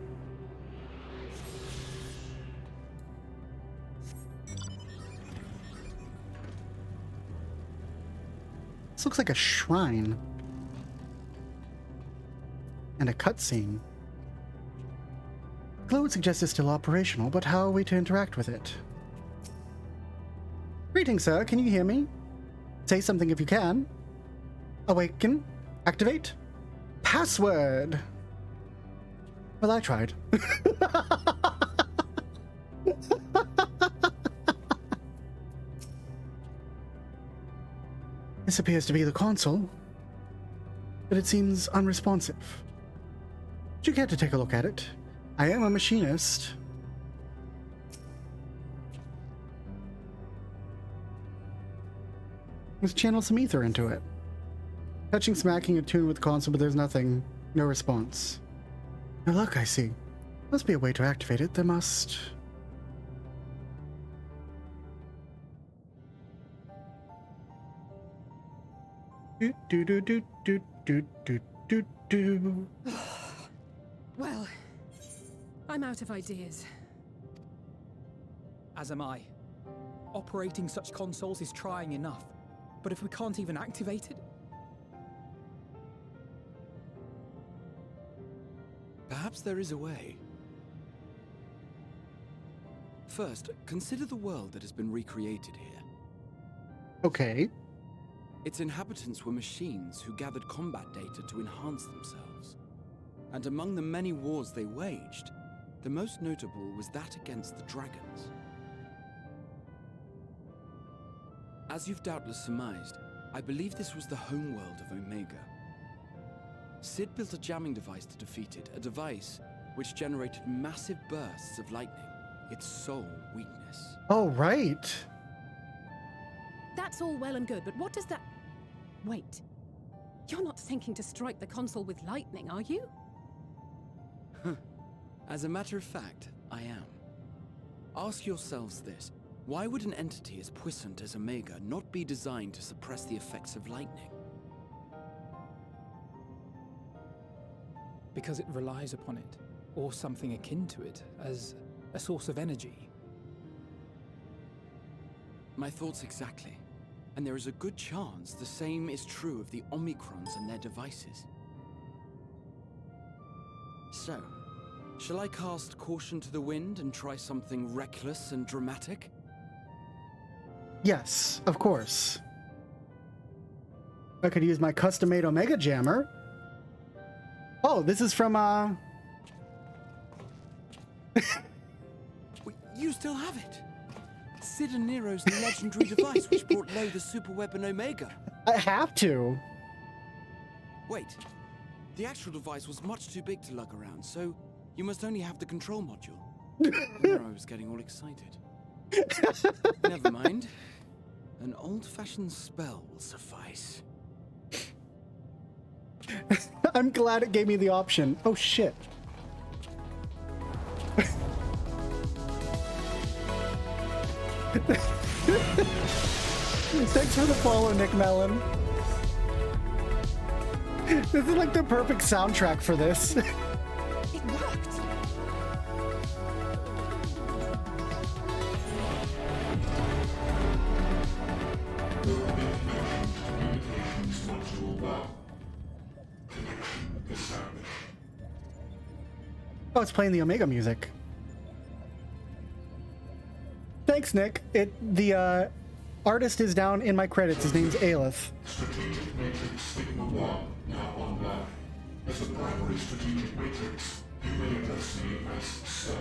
This looks like a shrine. And a cutscene. Glow would suggest it's still operational, but how are we to interact with it? Greetings, sir. Can you hear me? Say something if you can. Awaken. Activate. Password. Well, I tried. This appears to be the console, but it seems unresponsive. Would you care to take a look at it? I am a machinist. Let's channel some ether into it. Touching, smacking, attuned with the console, but there's nothing. No response. No luck, I see. Must be a way to activate it. There must... Well, I'm out of ideas. As am I. Operating such consoles is trying enough, but if we can't even activate it... Perhaps there is a way. First, consider the world that has been recreated here. Okay. Its inhabitants were machines who gathered combat data to enhance themselves. And among the many wars they waged, the most notable was that against the dragons. As you've doubtless surmised, I believe this was the homeworld of Omega. Sid built a jamming device to defeat it, a device which generated massive bursts of lightning, its sole weakness. Oh, right. That's all well and good, but what does that... Wait. You're not thinking to strike the console with lightning, are you? As a matter of fact, I am. Ask yourselves this. Why would an entity as puissant as Omega not be designed to suppress the effects of lightning? Because it relies upon it, or something akin to it, as a source of energy. My thoughts exactly. And there is a good chance the same is true of the Omicrons and their devices. So, shall I cast caution to the wind and try something reckless and dramatic? Yes, of course. I could use my custom-made Omega Jammer. Oh, this is from, You still have it! Sid and Nero's legendary device which brought low the superweapon Omega. I have to. Wait, the actual device was much too big to lug around, so you must only have the control module. Nero was getting all excited. Never mind. An old-fashioned spell will suffice. I'm glad it gave me the option. Oh, shit. Thanks for the follow, Nick Mellon. This is like the perfect soundtrack for this. It worked! Oh, it's playing the Omega music. Thanks, Nick. The artist is down in my credits. His name's Aelith. Strategic Matrix Sigma 1 now online. As the primary strategic matrix, you may address me as Sir.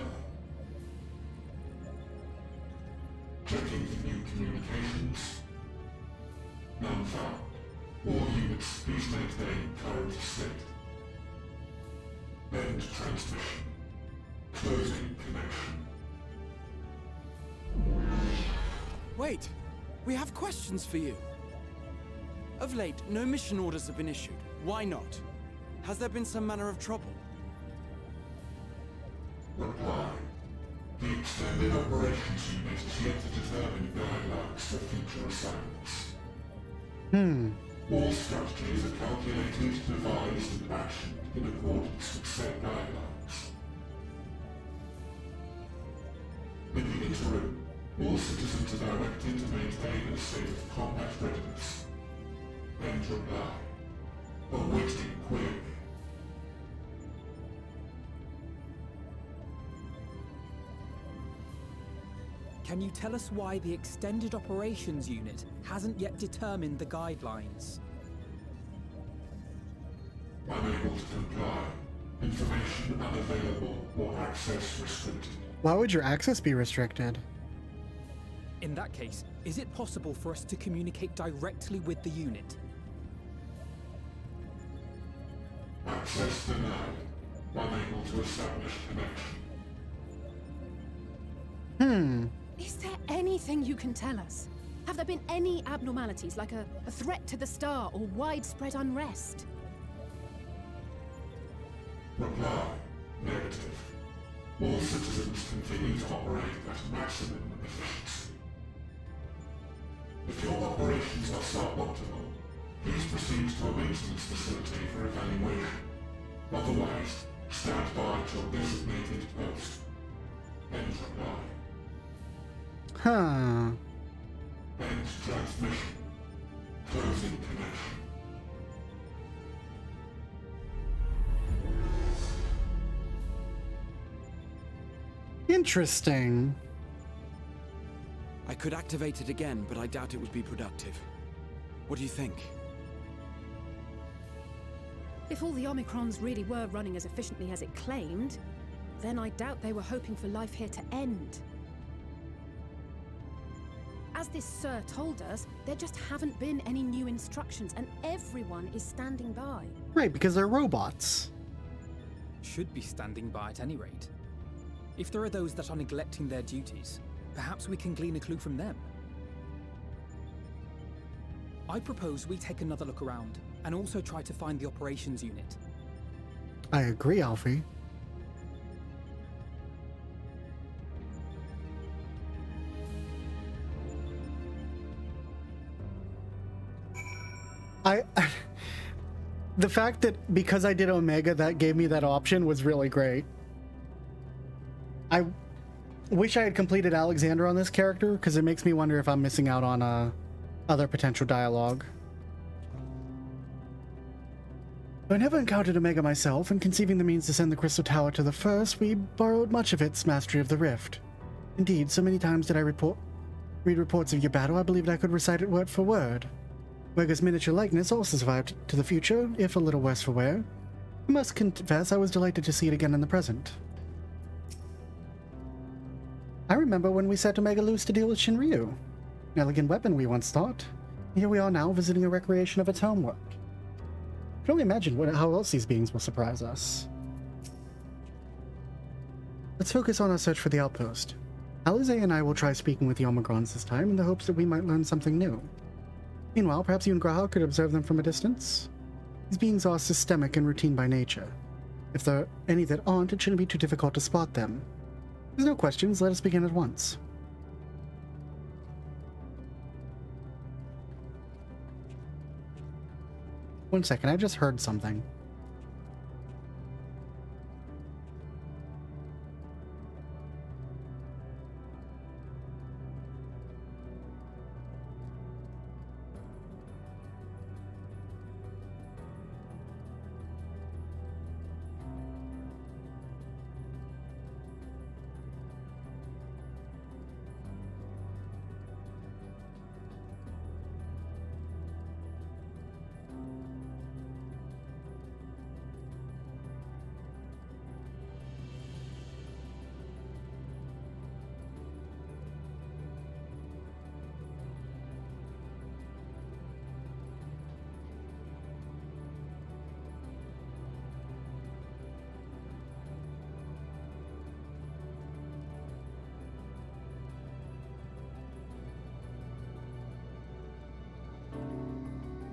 Checking for new communications. None found. All units, please maintain current state. End transmission. Closing connection. Wait! We have questions for you. Of late, no mission orders have been issued. Why not? Has there been some manner of trouble? Reply. The Extended Operations Unit is yet to determine guidelines for future assignments. All strategies are calculated, devised, and actioned in accordance with set guidelines. In the interim, all citizens are directed to maintain a state of combat readiness. End reply. Awaiting query. Can you tell us why the Extended Operations Unit hasn't yet determined the guidelines? Unable to comply. Information unavailable or access restricted. Why would your access be restricted? In that case, is it possible for us to communicate directly with the unit? Access denied. Unable to establish connection. Is there anything you can tell us? Have there been any abnormalities, like a threat to the star or widespread unrest? Reply. Negative. All citizens continue to operate at maximum efficiency. If your operations are suboptimal, please proceed to a maintenance facility for evaluation. Otherwise, stand by at your designated post. End reply. End transmission. Closing connection. Interesting. I could activate it again, but I doubt it would be productive. What do you think? If all the Omicrons really were running as efficiently as it claimed, then I doubt they were hoping for life here to end. As this Sir told us, there just haven't been any new instructions, and everyone is standing by. Right, because they're robots. Should be standing by at any rate. If there are those that are neglecting their duties, perhaps we can glean a clue from them. I propose we take another look around, and also try to find the operations unit. I agree, Alfie. The fact that because I did Omega, that gave me that option was really great. I wish I had completed Alexander on this character, because it makes me wonder if I'm missing out on other potential dialogue. I never encountered Omega myself, and conceiving the means to send the Crystal Tower to the First, we borrowed much of its mastery of the Rift. Indeed, so many times did I read reports of your battle, I believed I could recite it word for word. Omega's miniature likeness also survived to the future, if a little worse for wear. I must confess I was delighted to see it again in the present. I remember when we set Omega loose to deal with Shinryu. An elegant weapon, we once thought. Here we are now, visiting a recreation of its homework. I can only imagine how else these beings will surprise us. Let's focus on our search for the outpost. Alize and I will try speaking with the Omicrons this time in the hopes that we might learn something new. Meanwhile, perhaps you and Graha could observe them from a distance? These beings are systemic and routine by nature. If there are any that aren't, it shouldn't be too difficult to spot them. There's no questions, let us begin at once. One second, I just heard something.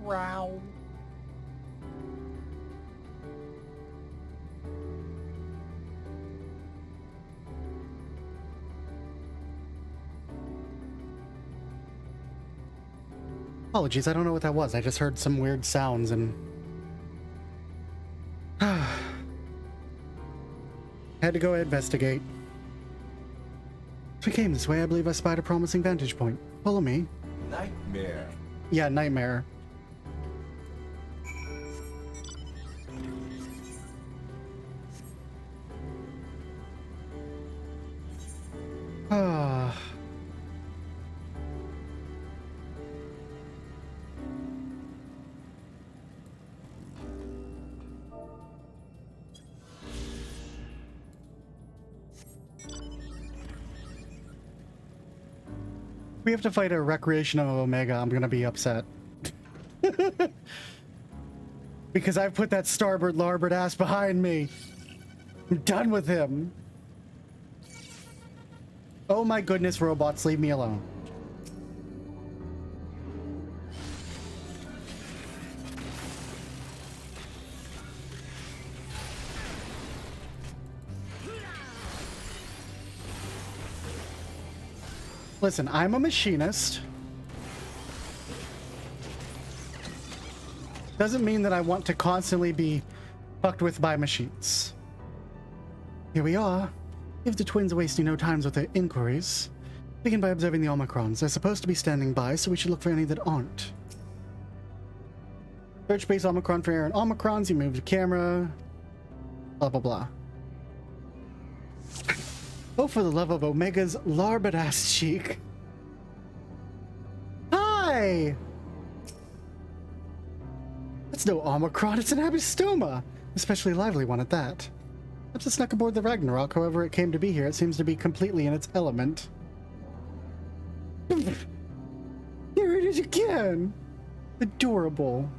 Wow. Apologies, I don't know what that was. I just heard some weird sounds and... had to go investigate. As we came this way, I believe I spied a promising vantage point. Follow me. Nightmare. Yeah, nightmare. Ah. We have to fight a recreation of Omega. I'm gonna be upset. Because I've put that starboard larboard ass behind me. I'm done with him. Oh my goodness, robots, leave me alone. Listen, I'm a machinist. Doesn't mean that I want to constantly be fucked with by machines. Here we are. If the twins are wasting no time with their inquiries, begin by observing the Omicrons. They're supposed to be standing by, so we should look for any that aren't. Search base Omicron for errant Omicrons. You move the camera. Blah, blah, blah. Oh, for the love of Omega's larboard ass cheek. Hi! That's no Omicron, it's an Abystoma. Especially lively one at that. Perhaps it snuck aboard the Ragnarok, however it came to be here. It seems to be completely in its element. Here it is again! Adorable.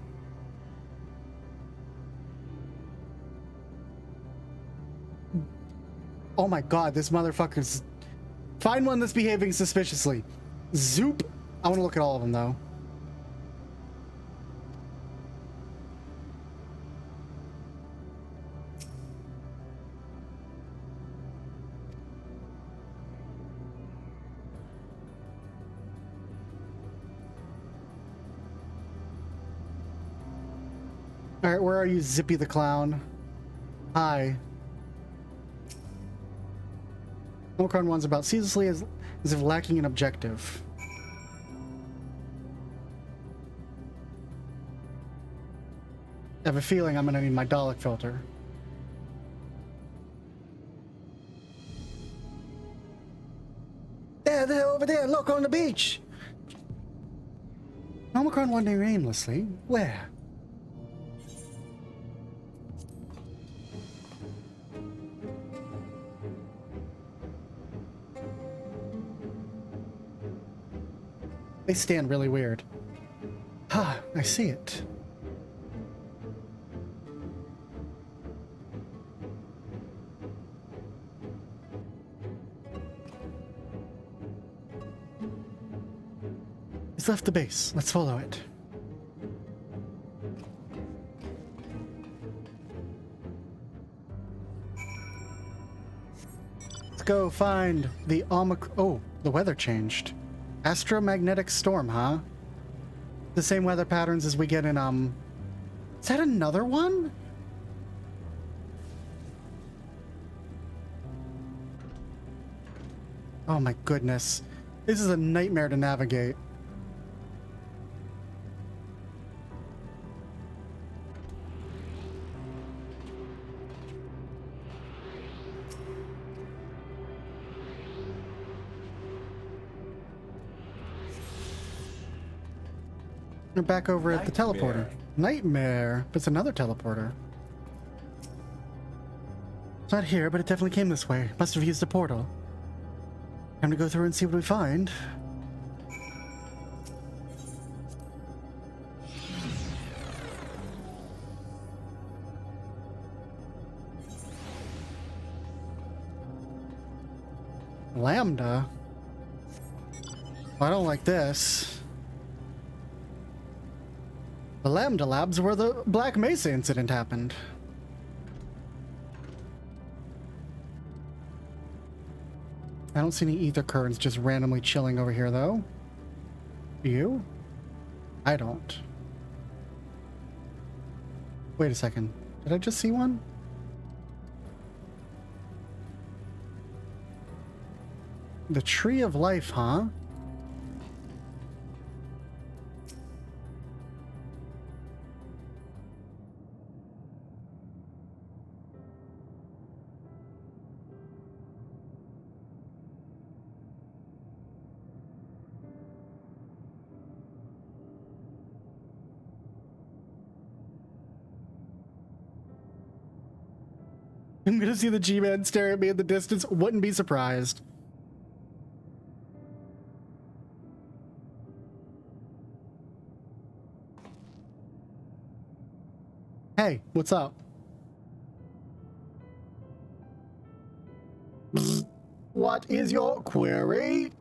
Oh my god, this motherfucker's... Find one that's behaving suspiciously. Zoop. I want to look at all of them, though. Alright, where are you, Zippy the Clown? Hi. Omicron one's about ceaselessly as if lacking an objective. I have a feeling I'm gonna need my Dalek filter. There, over there, look, on the beach! Omicron wandering aimlessly. Where? They stand really weird. Ah, I see it. It's left the base. Let's follow it. Let's go find the Oh, the weather changed. Astromagnetic storm, huh? The same weather patterns as we get in, Is that another one? Oh my goodness. This is a nightmare to navigate. We're back over at the teleporter. Nightmare. But it's another teleporter. It's not here, but it definitely came this way. Must have used the portal. Time to go through and see what we find. Lambda? I don't like this. The Lambda Labs where the Black Mesa incident happened. I don't see any ether currents just randomly chilling over here, though. Do you? I don't. Wait a second. Did I just see one? The Tree of Life, huh? I'm gonna see the G-Man stare at me in the distance. Wouldn't be surprised. Hey, what's up? What is your query?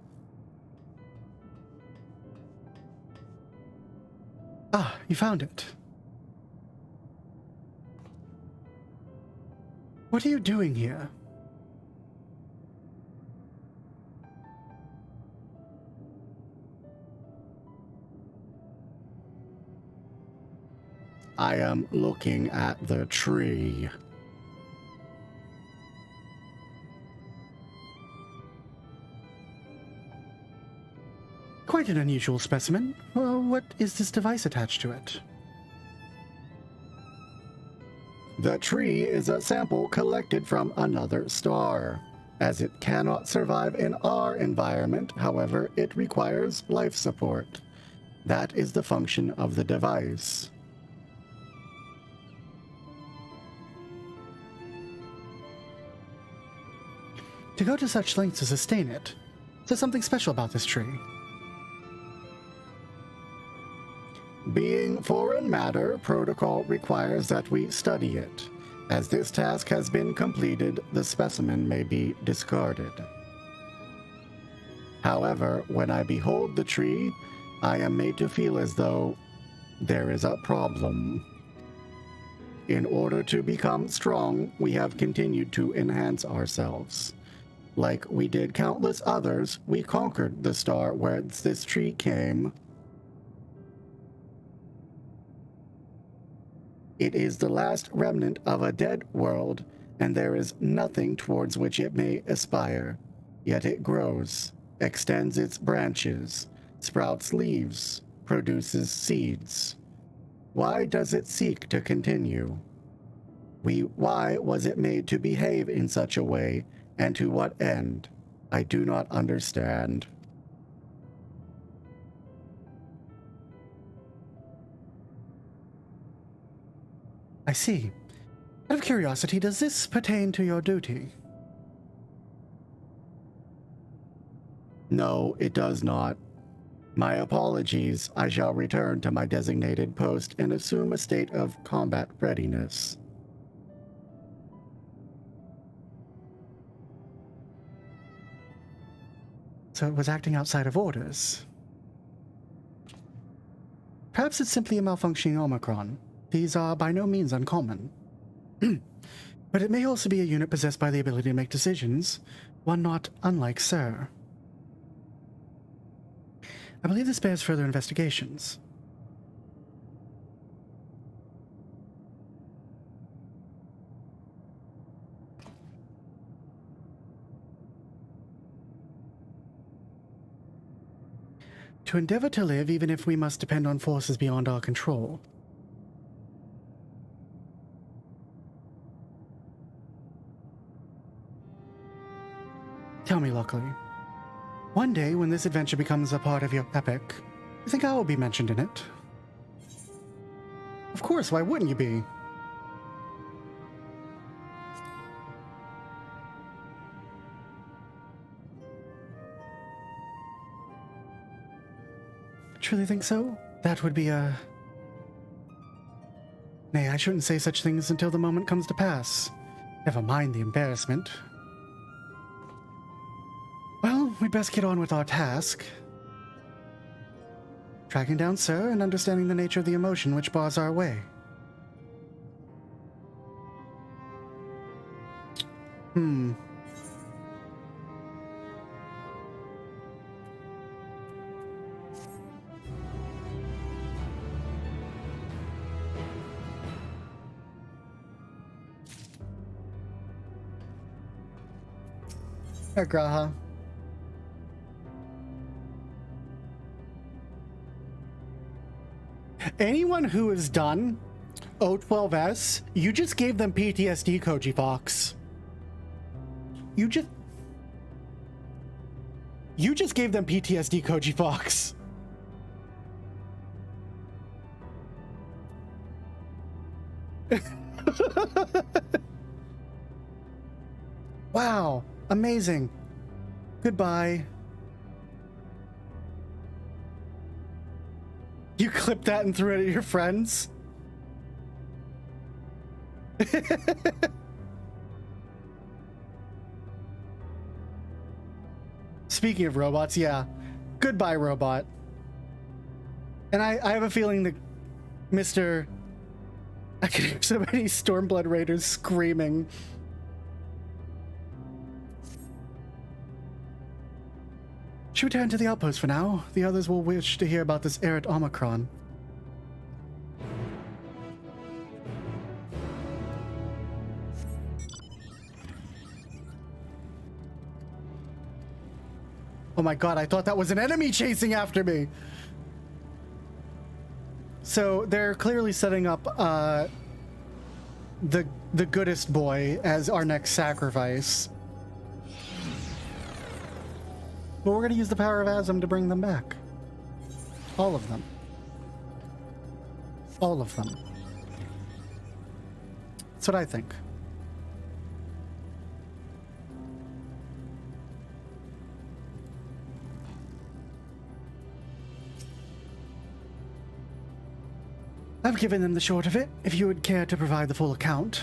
Ah, you found it. What are you doing here? I am looking at the tree. Quite an unusual specimen. What is this device attached to it? The tree is a sample collected from another star. As it cannot survive in our environment, however, it requires life support. That is the function of the device. To go to such lengths to sustain it, there's something special about this tree. Being foreign matter, protocol requires that we study it. As this task has been completed, the specimen may be discarded. However, when I behold the tree, I am made to feel as though there is a problem. In order to become strong, we have continued to enhance ourselves. Like we did countless others, we conquered the star whence this tree came. It is the last remnant of a dead world, and there is nothing towards which it may aspire. Yet it grows, extends its branches, sprouts leaves, produces seeds. Why does it seek to continue? Why was it made to behave in such a way, and to what end? I do not understand. I see. Out of curiosity, does this pertain to your duty? No, it does not. My apologies. I shall return to my designated post and assume a state of combat readiness. So it was acting outside of orders. Perhaps it's simply a malfunctioning Omicron. These are by no means uncommon. But it may also be a unit possessed by the ability to make decisions, one not unlike Sir. I believe this bears further investigations. To endeavor to live even if we must depend on forces beyond our control. Tell me, Lockely, one day when this adventure becomes a part of your epic, I think I will be mentioned in it. Of course, why wouldn't you be? Truly think so? That would be a... Nay, I shouldn't say such things until the moment comes to pass. Never mind the embarrassment. Well, we'd best get on with our task. Tracking down Sir and understanding the nature of the emotion which bars our way. Graha. Anyone who has done O12S, you just gave them PTSD, Koji Fox. You just gave them PTSD, Koji Fox. Wow, amazing. Goodbye. You clipped that and threw it at your friends? Speaking of robots, yeah. Goodbye, robot. And I have a feeling that Mr. I can hear so many Stormblood Raiders screaming. Should we turn to the outpost for now? The others will wish to hear about this errant Omicron. Oh my god, I thought that was an enemy chasing after me! So they're clearly setting up the goodest boy as our next sacrifice. But we're gonna use the power of Asm to bring them back. All of them. All of them. That's what I think. I've given them the short of it, if you would care to provide the full account.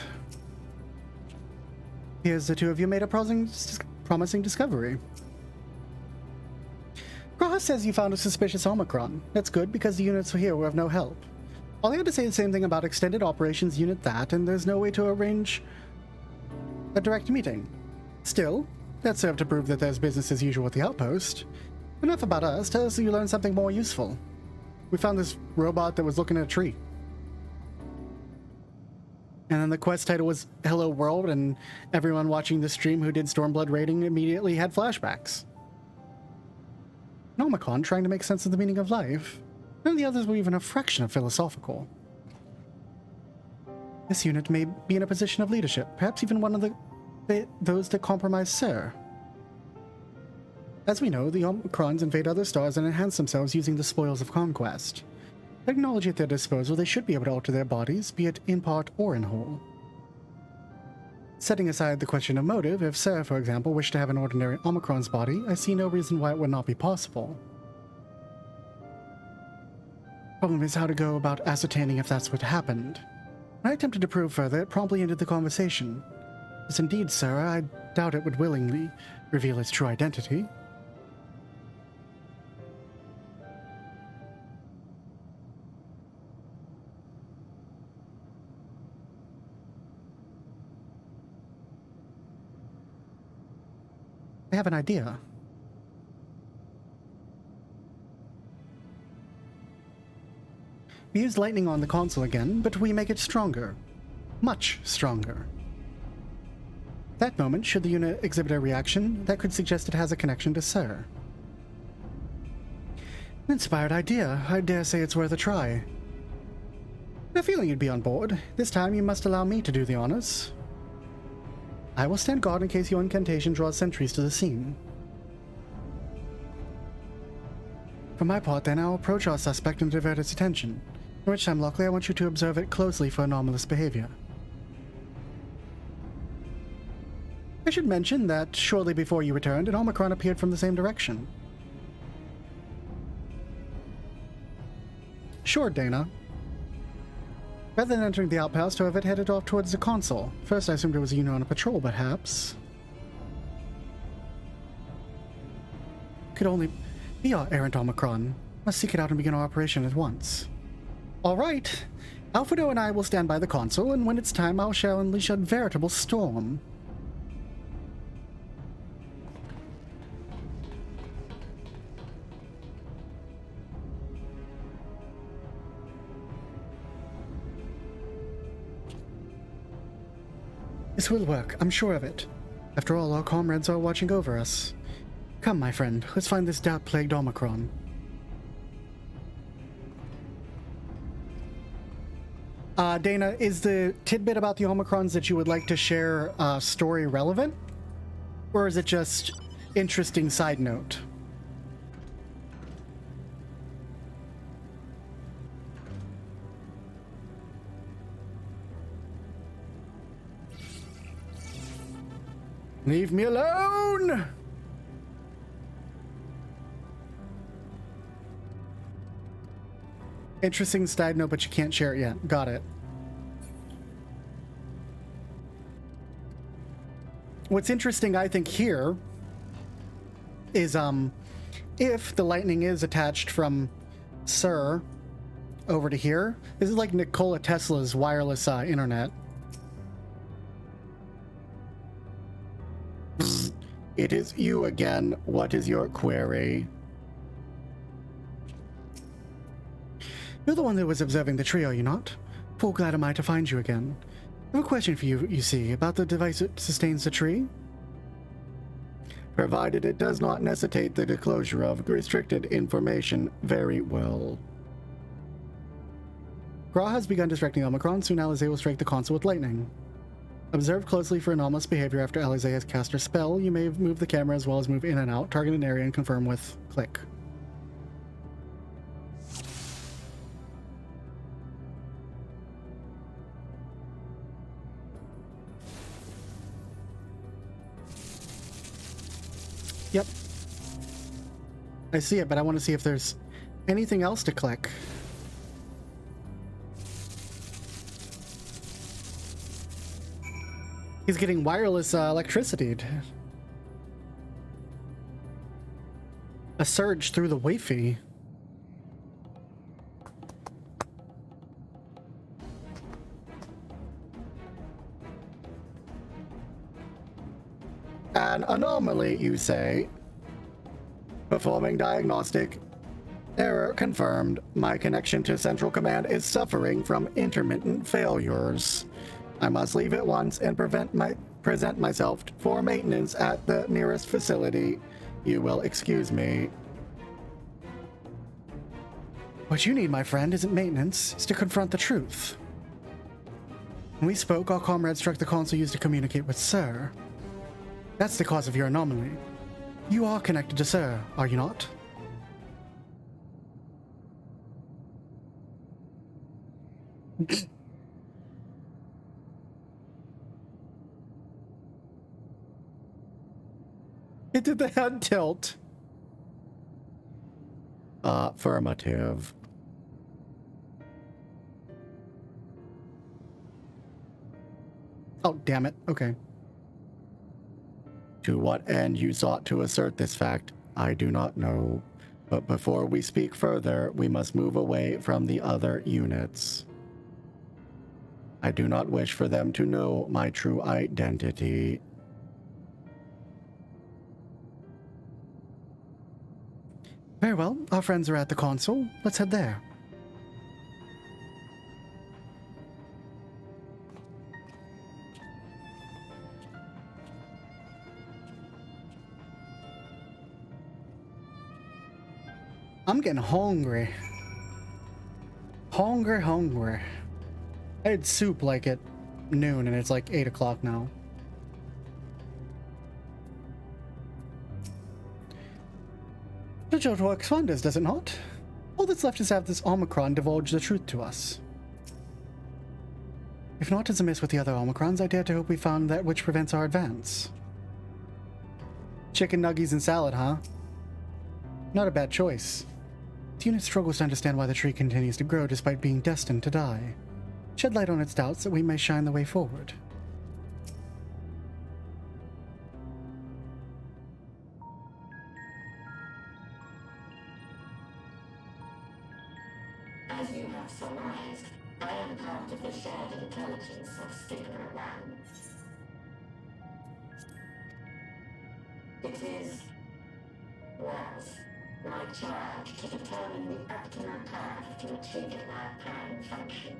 Here's the two of you made a promising discovery. Ross says you found a suspicious Omicron. That's good, because the units here were of no help. All they had to say the same thing about Extended Operations Unit that, and there's no way to arrange a direct meeting. Still, that served to prove that there's business as usual at the outpost. Enough about us, tell us that you learned something more useful. We found this robot that was looking at a tree. And then the quest title was Hello World, and everyone watching the stream who did Stormblood raiding immediately had flashbacks. An Omicron trying to make sense of the meaning of life. None of the others were even a fraction of philosophical. This unit may be in a position of leadership, perhaps even one of those that compromise Sir. As we know, the Omicrons invade other stars and enhance themselves using the spoils of conquest. Technology at their disposal, they should be able to alter their bodies, be it in part or in whole. Setting aside the question of motive, if Sir, for example, wished to have an ordinary Omicron's body, I see no reason why it would not be possible. Problem is how to go about ascertaining if that's what happened. When I attempted to probe further, it promptly ended the conversation. Yes, indeed, sir, I doubt it would willingly reveal its true identity. I have an idea. We use lightning on the console again, but we make it stronger. Much stronger. At that moment, should the unit exhibit a reaction, that could suggest it has a connection to Sir. An inspired idea. I dare say it's worth a try. I had a feeling you'd be on board. This time you must allow me to do the honors. I will stand guard in case your incantation draws sentries to the scene. For my part, then, I'll approach our suspect and divert its attention. In which time, Lockely, I want you to observe it closely for anomalous behavior. I should mention that shortly before you returned, an Omicron appeared from the same direction. Sure, Dana. Rather than entering the outpost, however, it headed off towards the console. First, I assumed it was a unit on a patrol, perhaps. Could only be our errant Omicron. Must seek it out and begin our operation at once. All right. Alfredo and I will stand by the console, and when it's time, I shall unleash a veritable storm. This will work, I'm sure of it. After all, our comrades are watching over us. Come, my friend, let's find this doubt-plagued Omicron. Dana, is the tidbit about the Omicrons that you would like to share story relevant? Or is it just interesting side note? Leave me alone! Interesting side note, but you can't share it yet. Got it. What's interesting, I think, here is if the lightning is attached from Sir over to here, this is like Nikola Tesla's wireless internet. It is you again. What is your query? You're the one that was observing the tree, are you not? Full glad am I to find you again. I have a question for you, you see, about the device that sustains the tree. Provided it does not necessitate the disclosure of restricted information, very well. Gra has begun distracting Omicron, soon Alizé will strike the console with lightning. Observe closely for anomalous behavior after Alizé has cast her spell. You may move the camera as well as move in and out, target an area, and confirm with click. Yep. I see it, but I want to see if there's anything else to click. He's getting wireless electricity. A surge through the Wi-Fi. An anomaly, you say? Performing diagnostic. Error confirmed. My connection to Central Command is suffering from intermittent failures. I must leave at once and present myself for maintenance at the nearest facility. You will excuse me. What you need, my friend, isn't maintenance. It's to confront the truth. When we spoke, our comrade struck the console used to communicate with Sir. That's the cause of your anomaly. You are connected to Sir, are you not? It did the head tilt. Affirmative. Oh, damn it. Okay. To what end you sought to assert this fact, I do not know. But before we speak further, we must move away from the other units. I do not wish for them to know my true identity. Very well, our friends are at the console. Let's head there. I'm getting hungry. Hungry. I had soup like at noon and it's like 8 o'clock now. The joke works wonders, does it not? All that's left is to have this Omicron divulge the truth to us. If naught is amiss with the other Omicrons, I dare to hope we found that which prevents our advance. Chicken nuggies and salad, huh? Not a bad choice. The unit struggles to understand why the tree continues to grow despite being destined to die. Shed light on its doubts that we may shine the way forward. As you have surmised, I am part of the shared intelligence of Stigma One. Was my charge to determine the optimal path to achieving our prime function.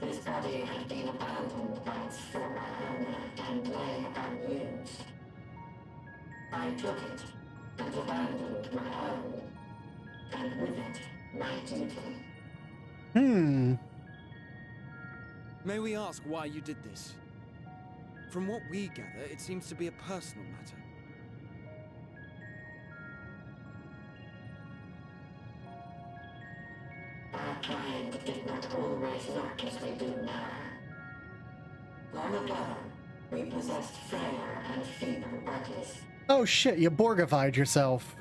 This body had been abandoned by its former owner and lay unused. I took it and abandoned my own, and with it, my duty. May we ask why you did this? From what we gather, it seems to be a personal matter. Our kind did not always look as we do now. Long ago, we possessed frail and feeble bodies. Oh shit, you Borgified yourself.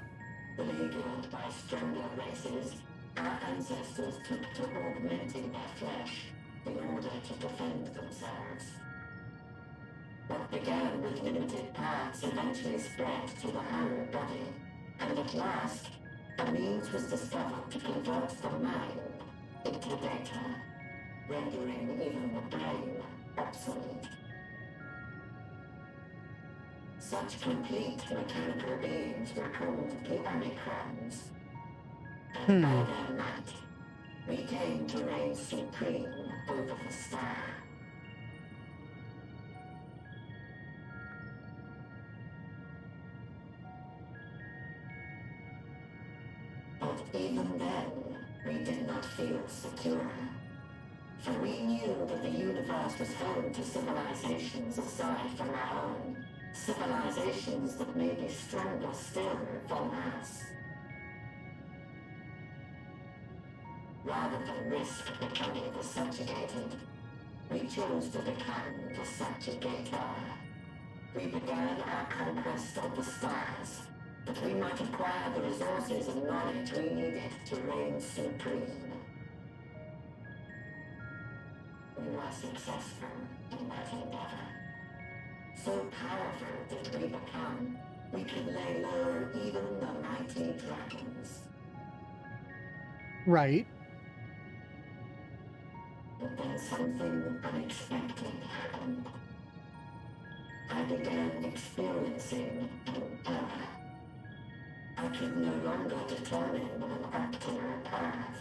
Beleaguered by stronger races, our ancestors took to augmenting their flesh in order to defend themselves. What began with limited parts eventually spread to the whole body, and at last, a means was discovered to convert the mind into data, rendering even the brain obsolete. Such complete mechanical beings were called the Omicrons, and by their might, we came to reign supreme over the star. But even then, we did not feel secure. For we knew that the universe was home to civilizations aside from our own. Civilizations that may be stronger still than us. Rather than risk becoming the subjugated, we chose to become the subjugator. We began our conquest of the stars, that we might acquire the resources and knowledge we needed to reign supreme. We were successful in that endeavor. So powerful did we become, we could lay low even the mighty dragons. Right. But then something unexpected happened. I began experiencing an error. I could no longer determine an optimal path.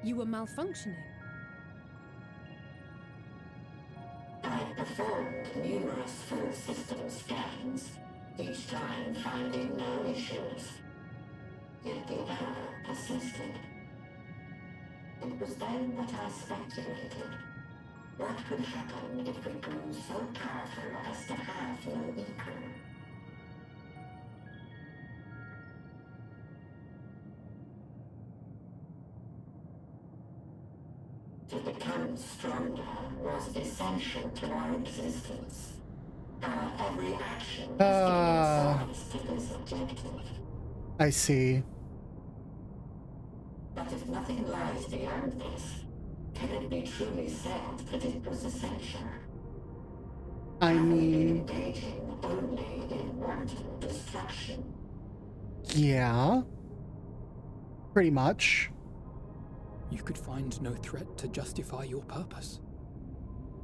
You were malfunctioning. I performed numerous full system scans, each time finding no issues. Yet the error persisted. It was then that I speculated. What could happen if we grew so powerful as to have no equal? To become stronger was essential to our existence. Our every action was to this objective. I see. But if nothing lies beyond this, can it be truly said that it was essential? I mean, engaging only in wanton destruction. Yeah. Pretty much. You could find no threat to justify your purpose.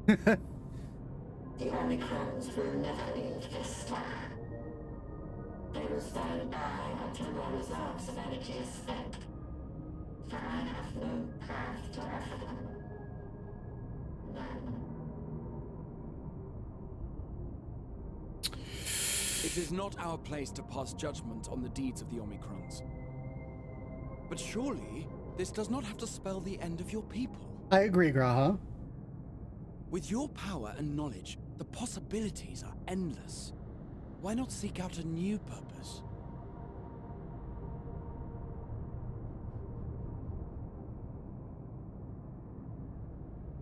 The Omicrons will never leave this star. They will stand by until their reserves of energy is spent. For I have no path to offer them. None. It is not our place to pass judgment on the deeds of the Omicrons. But surely, this does not have to spell the end of your people. I agree, Graha. With your power and knowledge, the possibilities are endless. Why not seek out a new purpose?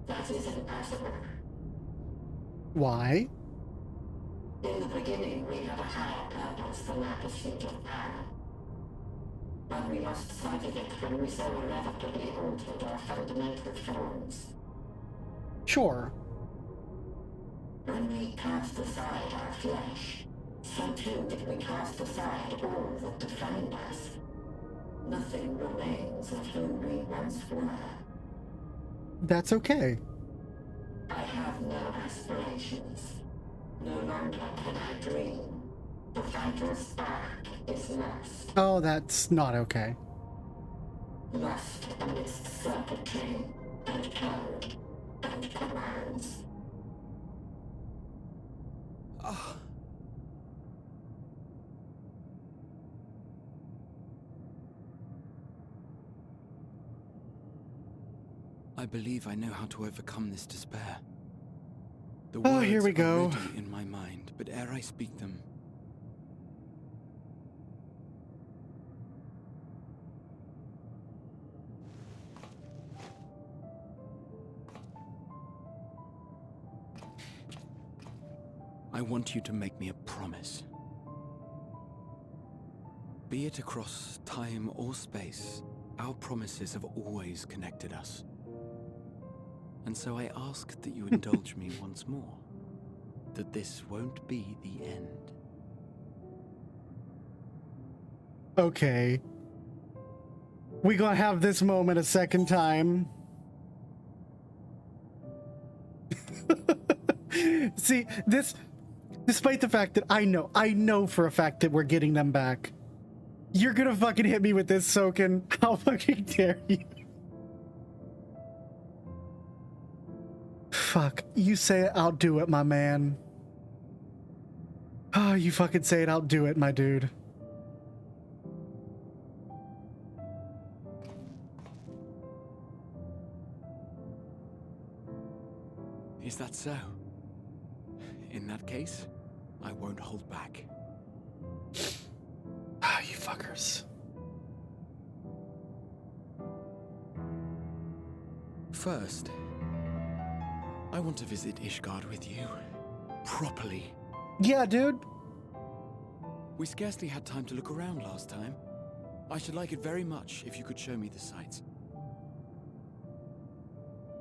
That is impossible. Why? In the beginning, we had a higher purpose than our pursuit of power. But we lost sight of it when we so irrevocably altered our fundamental forms. Sure. When we cast aside our flesh, So too did we cast aside all that defined us. Nothing remains of who we once were. That's okay. I have no aspirations. No longer can I dream. The vital spark is lost. Oh, that's not okay. Lost amidst circuitry and code and commands. I believe I know how to overcome this despair. The Oh, words here we are go. ready in my mind, but ere I speak them, I want you to make me a promise. Be it across time or space, our promises have always connected us. And so I ask that you indulge me once more, that this won't be the end. Okay. We gonna have this moment a second time. See, this, despite the fact that I know for a fact that we're getting them back, you're gonna fucking hit me with this, Soken. How fucking dare you? Fuck, you say it, I'll do it, my man. Oh, you fucking say it, I'll do it, my dude. Is that so? In that case, I won't hold back. Ah, you fuckers. First, I want to visit Ishgard with you. Properly. Yeah, dude. We scarcely had time to look around last time. I should like it very much if you could show me the sights.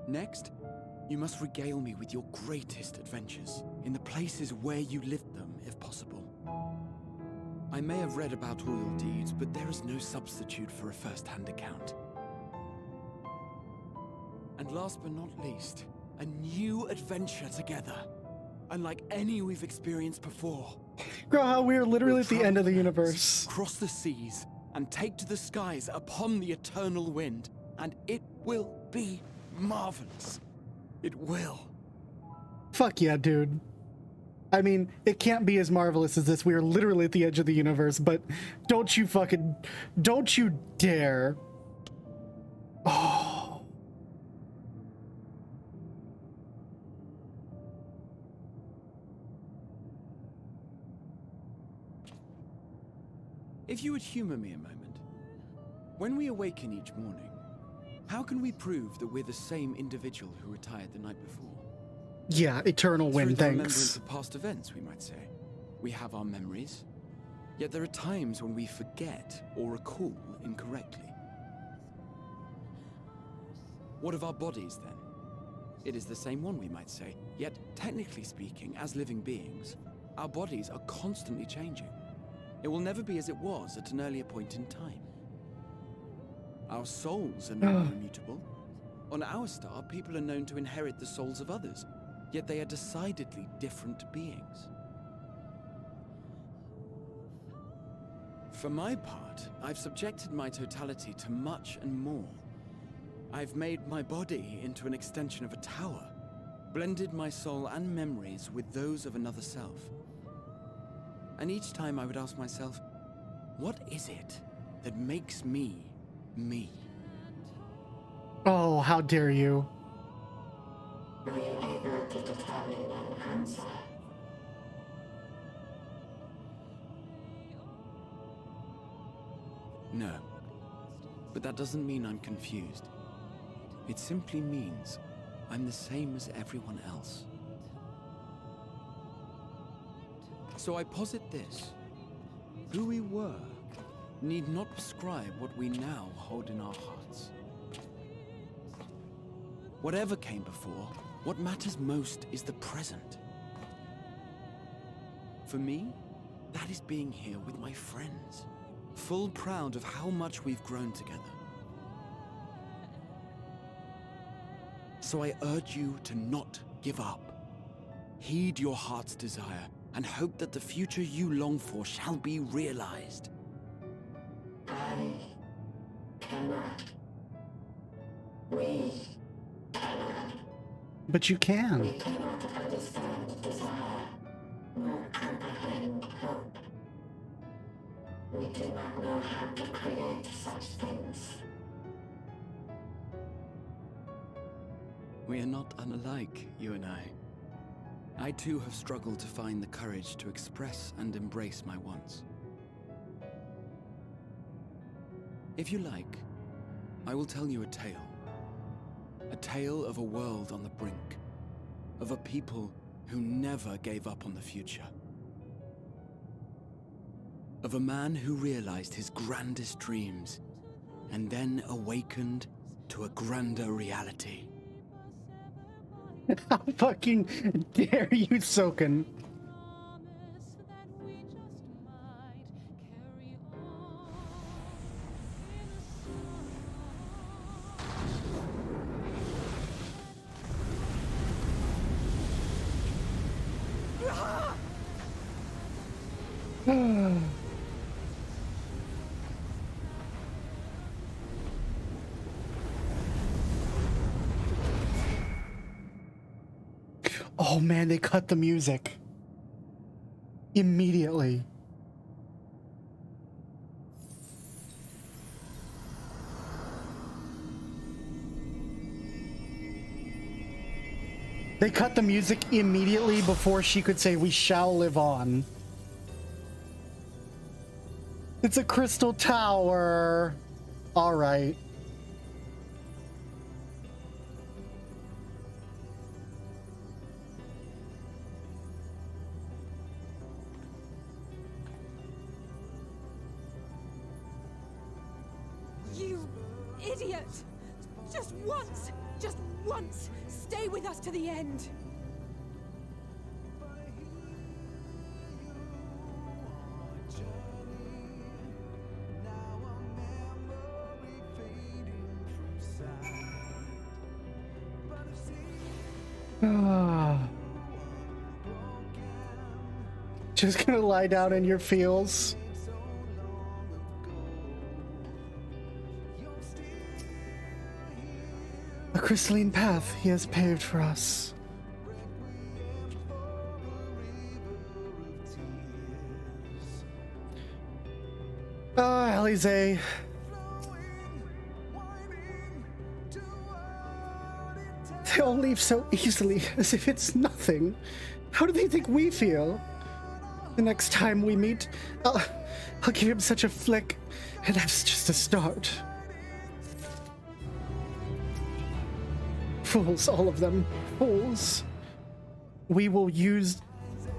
Next, you must regale me with your greatest adventures, in the places where you lived them, if possible. I may have read about all your deeds, but there is no substitute for a first-hand account. And last but not least, a new adventure together, unlike any we've experienced before. Girl, how we're literally at the end of the universe. Cross the seas and take to the skies upon the eternal wind, and it will be marvelous. It will. Fuck yeah, dude. I mean, it can't be as marvelous as this. We are literally at the edge of the universe, but don't you dare. Oh. If you would humor me a moment, when we awaken each morning, how can we prove that we're the same individual who retired the night before? Yeah, eternal wind, Through the thanks. remembrance of past events, we might say. We have our memories, yet there are times when we forget or recall incorrectly. What of our bodies, then? It is the same one, we might say, yet technically speaking, as living beings, our bodies are constantly changing. It will never be as it was at an earlier point in time. Our souls are not immutable. On our star, people are known to inherit the souls of others, yet they are decidedly different beings. For my part, I've subjected my totality to much and more. I've made my body into an extension of a tower, blended my soul and memories with those of another self. And each time I would ask myself, what is it that makes me, me? Oh, how dare you. Were you able to determine an answer? No. But that doesn't mean I'm confused. It simply means I'm the same as everyone else. So I posit this. Who we were need not prescribe what we now hold in our hearts. Whatever came before, what matters most is the present. For me, That is being here with my friends, full proud of how much we've grown together. So I urge you to not give up. Heed your heart's desire and hope that the future you long for shall be realized. I cannot. We cannot. But you can. We cannot understand desire, nor comprehend hope. We do not know how to create such things. We are not unlike, you and I. I too have struggled to find the courage to express and embrace my wants. If you like, I will tell you a tale. A tale of a world on the brink. Of a people who never gave up on the future. Of a man who realized his grandest dreams and then awakened to a grander reality. How fucking dare you, Soken? Oh man, they cut the music immediately. They cut the music immediately before she could say, "We shall live on." It's a crystal tower. All right. You idiot! Just once, stay with us to the end. Just gonna lie down in your feels. A crystalline path he has paved for us. Alize. They all leave so easily, as if it's nothing. How do they think we feel? The next time we meet, I'll give him such a flick, and that's just a start. Fools, all of them. Fools. We will use...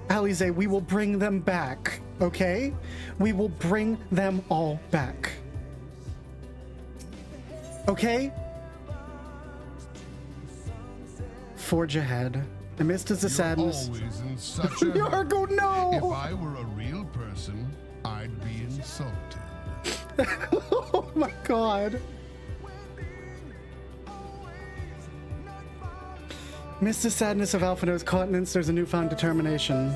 Alize, we will bring them back, okay? We will bring them all back. Okay? Forge ahead. Amidst the sadness... Always in such a Yargo, no! If I were a real person, I'd be insulted. Oh my god. Amidst the sadness of Alphino's continents, there's a newfound determination.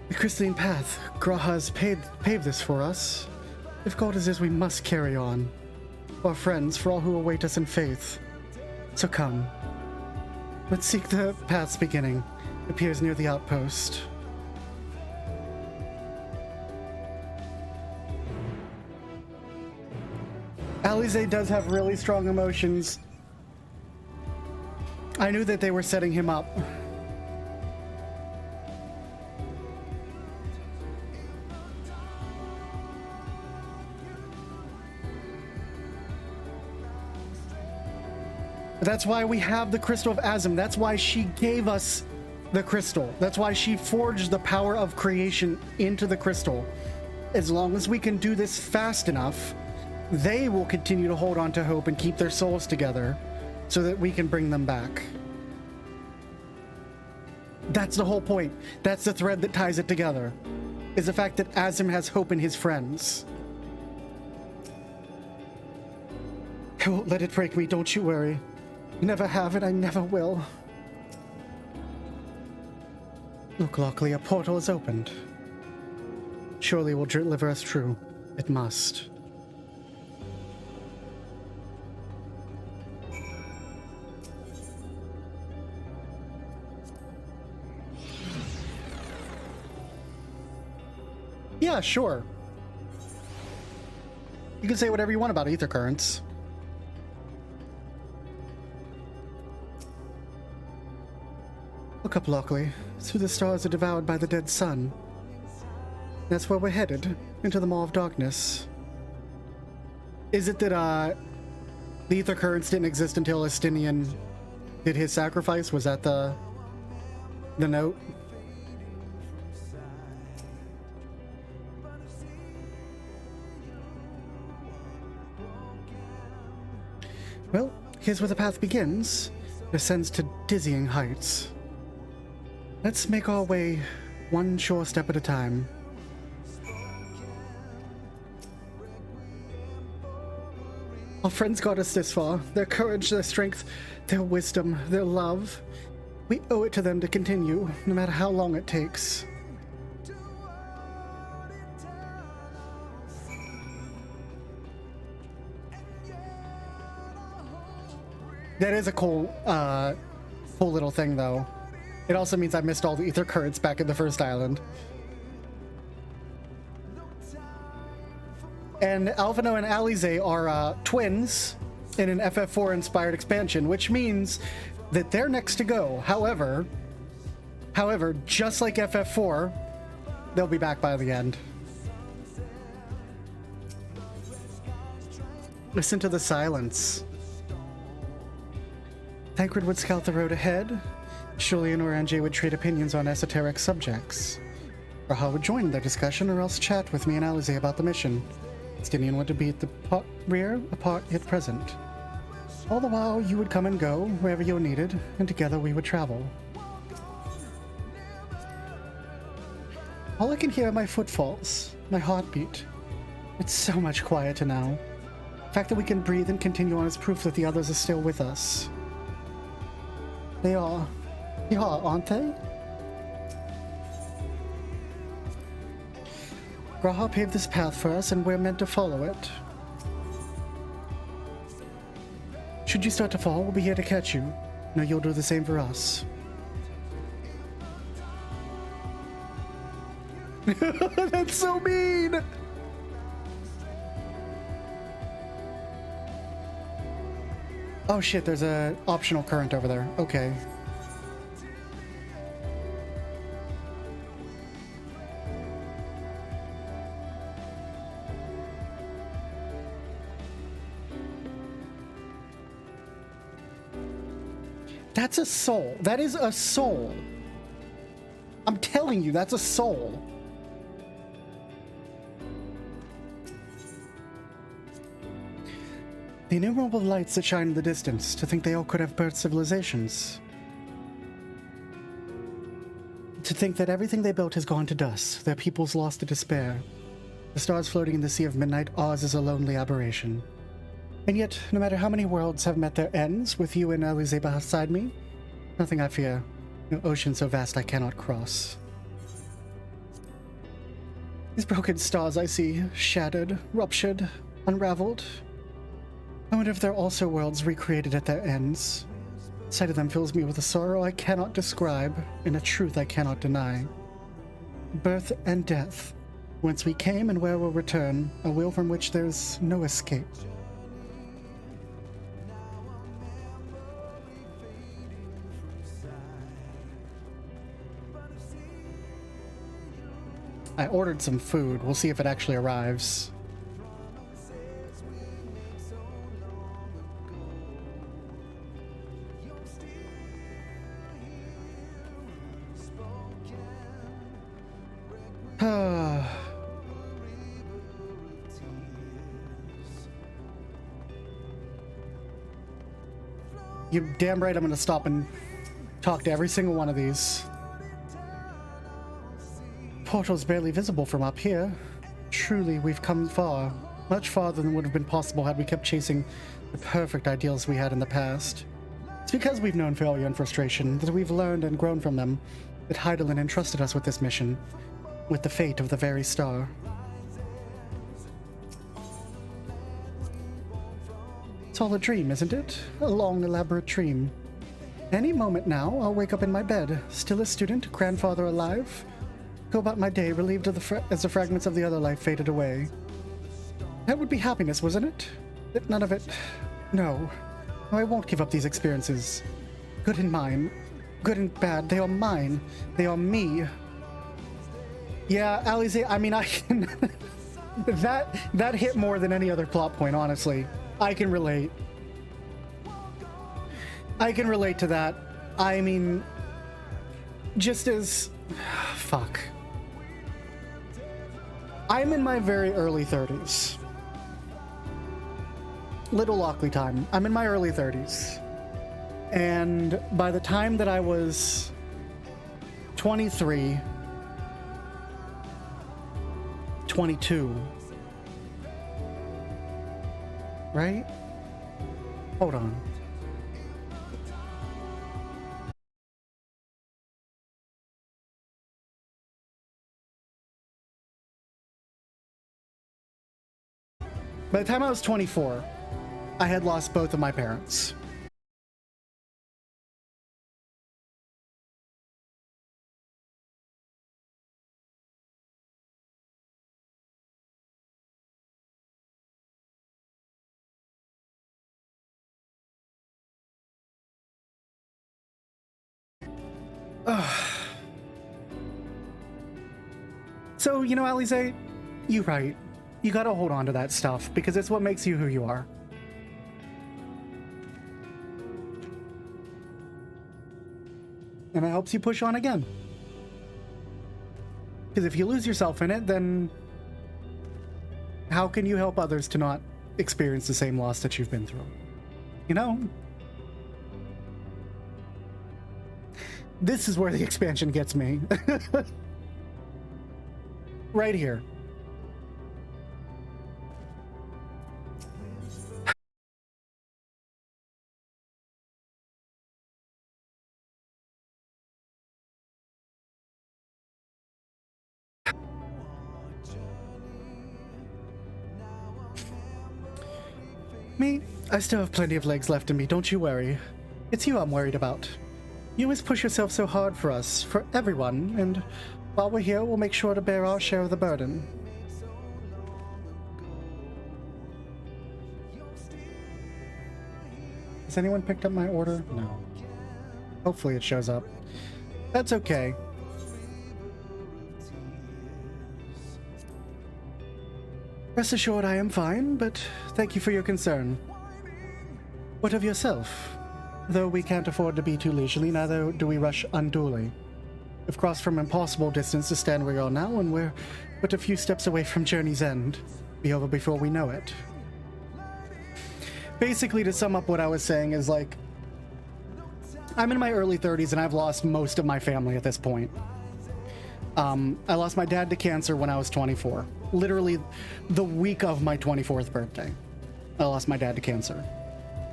The crystalline path. Graha has paved this for us. If God is this, we must carry on. Our friends, for all who await us in faith. So come. Let's seek the path's beginning. It appears near the outpost. Alize does have really strong emotions. I knew that they were setting him up. That's why we have the Crystal of Azim. That's why she gave us the crystal. That's why she forged the power of creation into the crystal. As long as we can do this fast enough, they will continue to hold on to hope and keep their souls together so that we can bring them back. That's the whole point. That's the thread that ties it together. Is the fact that Azim has hope in his friends. I won't let it break me, don't you worry. Never have and I never will. Look, Lockely, a portal is opened. Surely it will deliver us true. It must. Yeah, sure. You can say whatever you want about ether currents. Look up, Lockely. Through the stars are devoured by the dead sun. That's where we're headed, into the Maw of Darkness. Is it that, the ether currents didn't exist until Estinian did his sacrifice? Was that the note? Well, here's where the path begins. It ascends to dizzying heights. Let's make our way one sure step at a time. Our friends got us this far. Their courage, their strength, their wisdom, their love. We owe it to them to continue, no matter how long it takes. That is a cool little thing, though. It also means I missed all the ether currents back in the first island. And Alphino and Alize are twins in an FF4 inspired expansion, which means that they're next to go. However, just like FF4, they'll be back by the end. Listen to the silence. Tancred would scout the road ahead. Shuli and Oranje would trade opinions on esoteric subjects. Raha would join their discussion or else chat with me and Alize about the mission. Stinian would be at the rear, apart yet present. All the while, you would come and go wherever you were needed, and together we would travel. All I can hear are my footfalls, my heartbeat. It's so much quieter now. The fact that we can breathe and continue on is proof that the others are still with us. They are, aren't they? Graha paved this path for us, and we're meant to follow it. Should you start to fall, we'll be here to catch you. Know you'll do the same for us. That's so mean! Oh shit, there's an optional current over there. Okay. That's a soul. That is a soul. I'm telling you, that's a soul. The innumerable lights that shine in the distance, to think they all could have birthed civilizations. To think that everything they built has gone to dust, their peoples lost to despair. The stars floating in the sea of midnight, ours is a lonely aberration. And yet, no matter how many worlds have met their ends, with you and Alize beside me, nothing I fear. No ocean so vast I cannot cross. These broken stars I see, shattered, ruptured, unraveled. I wonder if they're also worlds recreated at their ends. The sight of them fills me with a sorrow I cannot describe, and a truth I cannot deny. Birth and death, whence we came and where we'll return, a wheel from which there's no escape. I ordered some food. We'll see if it actually arrives. You're damn right I'm gonna stop and talk to every single one of these. portal's barely visible from up here. Truly, we've come far. Much farther than would have been possible had we kept chasing the perfect ideals we had in the past. It's because we've known failure and frustration, that we've learned and grown from them, that Hydaelyn entrusted us with this mission, with the fate of the very star. It's all a dream, isn't it? A long, elaborate dream. Any moment now, I'll wake up in my bed, still a student, grandfather alive, go about my day relieved of as the fragments of the other life faded away. That would be happiness, wasn't it? But none of it... No. I won't give up these experiences. Good and mine. Good and bad. They are mine. They are me. Yeah, Alize, I mean, I can... that hit more than any other plot point, honestly. I can relate. I can relate to that. I mean... Just as... Fuck. I'm in my very early 30s. Little Lockely time. I'm in my early 30s. And by the time that I was 23, 22, right? Hold on. By the time I was 24, I had lost both of my parents. So, you know, Alize, you're right. You gotta hold on to that stuff, because it's what makes you who you are. And it helps you push on again. Because if you lose yourself in it, then how can you help others to not experience the same loss that you've been through? You know? This is where the expansion gets me. Right here. Me? I still have plenty of legs left in me, don't you worry. It's you I'm worried about. You always push yourself so hard for us, for everyone, and while we're here, we'll make sure to bear our share of the burden. Has anyone picked up my order? No. Hopefully it shows up. That's okay. Rest assured I am fine, but thank you for your concern. What of yourself? Though we can't afford to be too leisurely, neither do we rush unduly. We've crossed from impossible distance to stand where we are now, and we're but a few steps away from journey's end. Be over before we know it. Basically, to sum up what I was saying is, like, I'm in my early 30s and I've lost most of my family at this point. I lost my dad to cancer when I was 24. Literally the week of my 24th birthday, I lost my dad to cancer.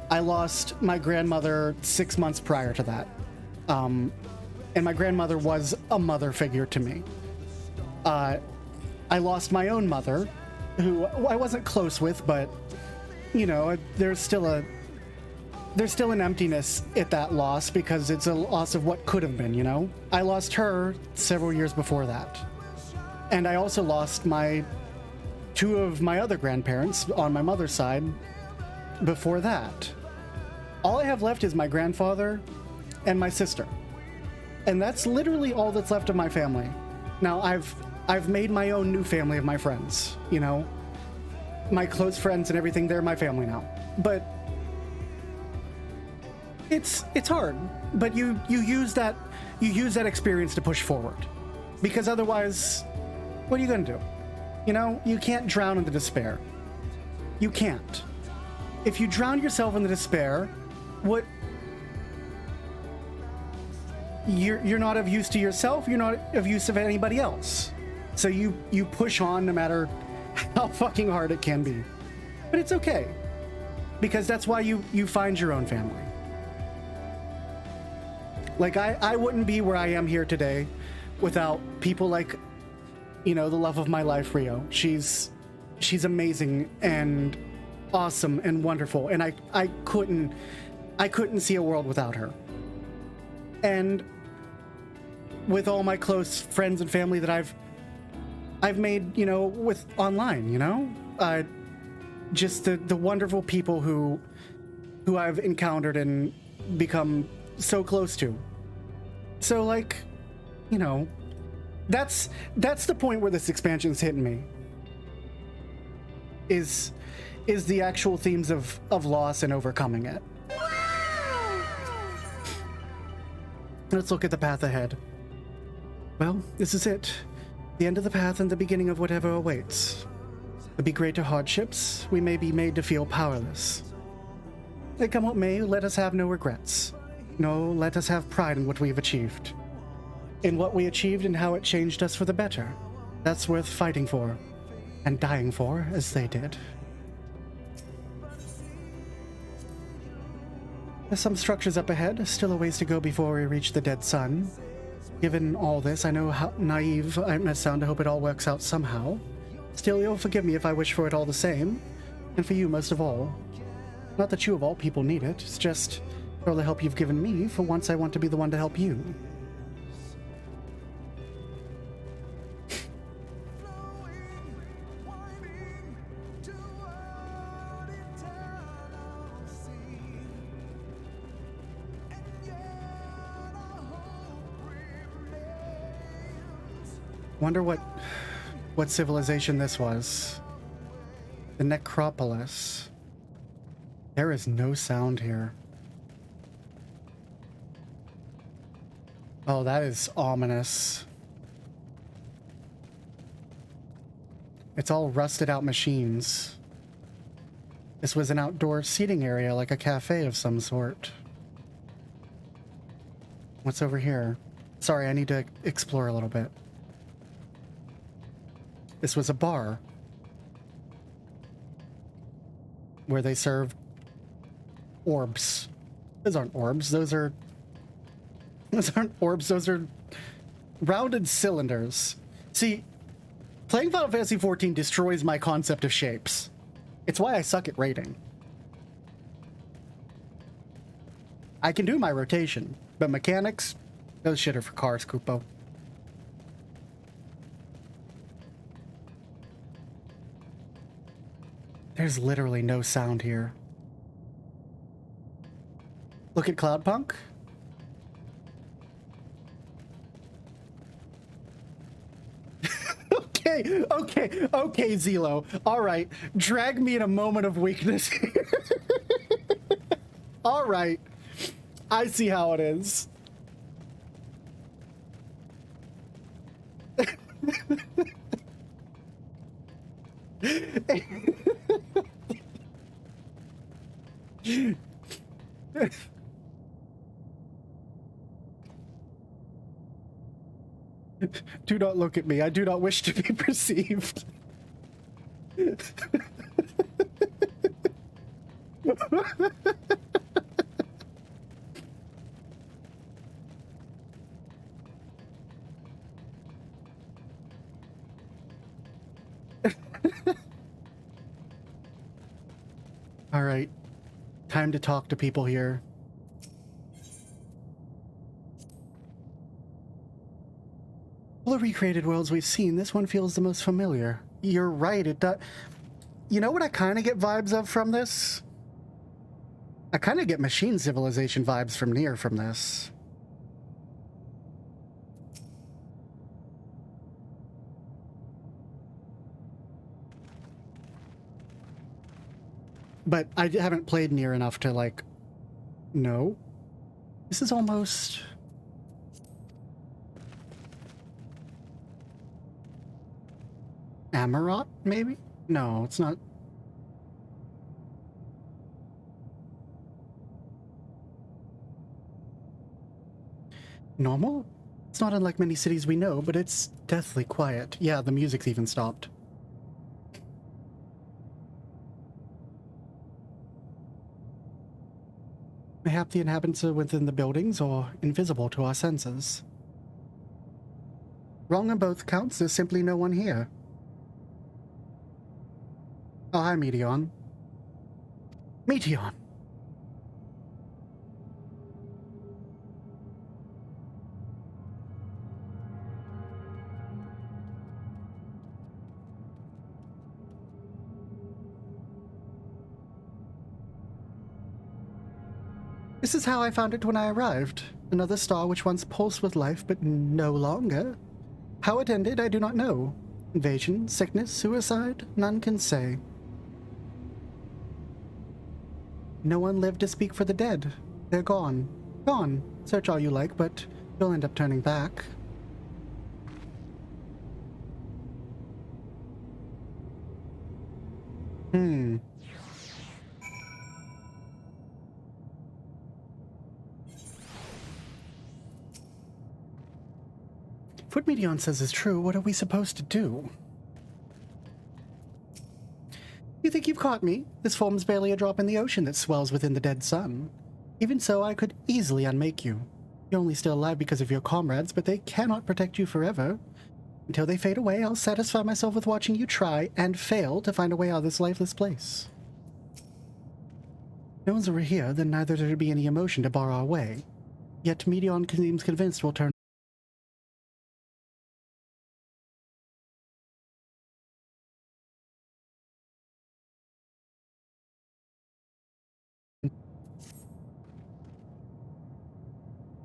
I lost my grandmother 6 months prior to that. And my grandmother was a mother figure to me. I lost my own mother, who I wasn't close with, but, you know, there's still an emptiness at that loss because it's a loss of what could have been, you know? I lost her several years before that. And I also lost two of my other grandparents on my mother's side before that. All I have left is my grandfather and my sister. And that's literally all that's left of my family. Now, I've made my own new family of my friends, you know? My close friends and everything, they're my family now. But it's hard. But you use that experience to push forward. Because otherwise, what are you gonna do? You know, you can't drown in the despair. You can't. If you drown yourself in the despair, you're not of use to yourself, you're not of use of anybody else. So you push on no matter how fucking hard it can be. But it's okay. Because that's why you find your own family. Like, I wouldn't be where I am here today without people like, you know, the love of my life, Rio. She's amazing and awesome and wonderful, and I couldn't see a world without her. And with all my close friends and family that I've made, you know, with online, you know, just the wonderful people who I've encountered and become so close to. So, like, you know, that's the point where this expansion's hitting me. Is the actual themes of loss and overcoming it. Let's look at the path ahead. Well, this is it. The end of the path and the beginning of whatever awaits. There'll be greater hardships. We may be made to feel powerless. They come what may, let us have no regrets. No, let us have pride in what we've achieved. In what we achieved and how it changed us for the better. That's worth fighting for. And dying for, as they did. There's some structures up ahead, still a ways to go before we reach the dead sun. Given all this, I know how naive I must sound to hope it all works out somehow. Still, you'll forgive me if I wish for it all the same. And for you most of all. Not that you of all people need it, it's just for all the help you've given me, for once I want to be the one to help you. Wonder what civilization this was. The Necropolis. There is no sound here. Oh, that is ominous. It's all rusted out machines. This was an outdoor seating area, like a cafe of some sort. What's over here? Sorry, I need to explore a little bit. This was a bar where they served orbs. Those aren't orbs. Those aren't orbs. Those are rounded cylinders. See, playing Final Fantasy XIV destroys my concept of shapes. It's why I suck at rating. I can do my rotation, but mechanics, those shit are for cars, Kupo. There's literally no sound here. Look at Cloudpunk. Okay, Zelo. All right, drag me in a moment of weakness here. All right, I see how it is. Do not look at me. I do not wish to be perceived. All right. Time to talk to people here. All the recreated worlds we've seen, this one feels the most familiar. You're right, it does. You know what I kind of get vibes of from this? I kind of get Machine Civilization vibes from Nier from this. But I haven't played Nier enough to, like, know. This is almost... Amarot, maybe? No, it's not. Normal? It's not unlike many cities we know, but it's deathly quiet. Yeah, the music's even stopped. Mayhap the inhabitants are within the buildings or invisible to our senses. Wrong on both counts, there's simply no one here. Oh, hi, Meteon. Meteon! This is how I found it when I arrived. Another star which once pulsed with life, but no longer. How it ended, I do not know. Invasion, sickness, suicide, none can say. No one lived to speak for the dead. They're gone. Gone. Search all you like, but you'll end up turning back. If what Meteon says is true, what are we supposed to do? You think you've caught me? This form's barely a drop in the ocean that swells within the dead sun. Even so, I could easily unmake you. You're only still alive because of your comrades, but they cannot protect you forever. Until they fade away, I'll satisfy myself with watching you try and fail to find a way out of this lifeless place. If no one's over here, then neither there be any emotion to bar our way. Yet Meteon seems convinced we'll turn.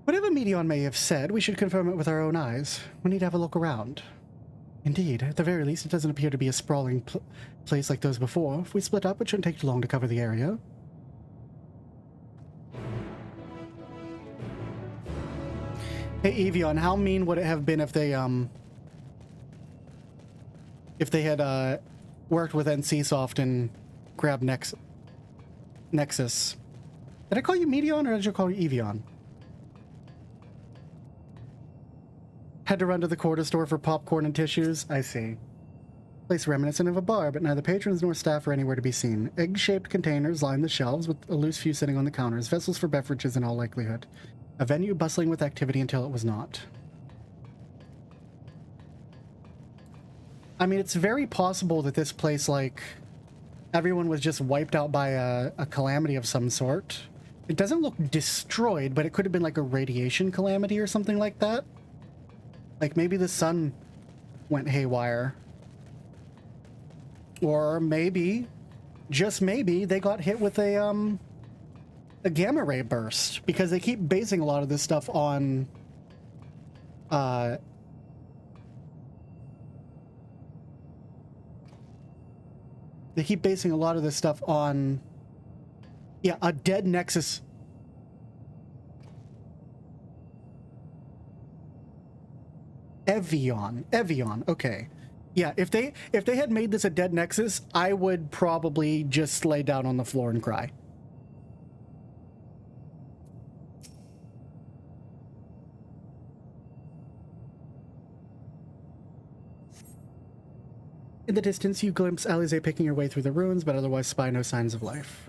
Whatever Meteon may have said, we should confirm it with our own eyes. We need to have a look around. Indeed, at the very least, it doesn't appear to be a sprawling place like those before. If we split up, it shouldn't take too long to cover the area. Hey, Evion, how mean would it have been if they had worked with NCSoft and grabbed Nexus? Did I call you Meteon or did I call you Evion? Had to run to the quarter store for popcorn and tissues? I see. Place reminiscent of a bar, but neither patrons nor staff are anywhere to be seen. Egg-shaped containers line the shelves, with a loose few sitting on the counters. Vessels for beverages in all likelihood. A venue bustling with activity until it was not. I mean, it's very possible that this place, like, everyone was just wiped out by a calamity of some sort. It doesn't look destroyed, but it could have been like a radiation calamity or something like that. Like, maybe the sun went haywire. Or maybe, just maybe, they got hit with a gamma ray burst. Because they keep basing a lot of this stuff on... They keep basing a lot of this stuff on... Yeah, a dead Nexus... Evion, okay. Yeah, if they had made this a dead Nexus, I would probably just lay down on the floor and cry. In the distance, you glimpse Alize picking her way through the ruins, but otherwise spy no signs of life.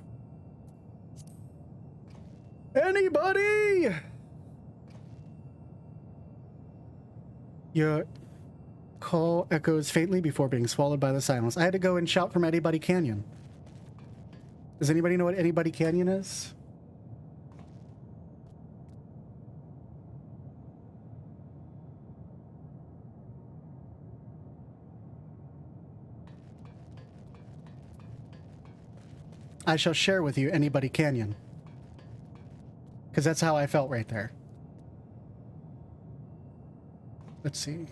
Anybody? Your call echoes faintly before being swallowed by the silence. I had to go and shout from Anybody Canyon. Does anybody know what Anybody Canyon is? I shall share with you Anybody Canyon. Because that's how I felt right there. Let's see.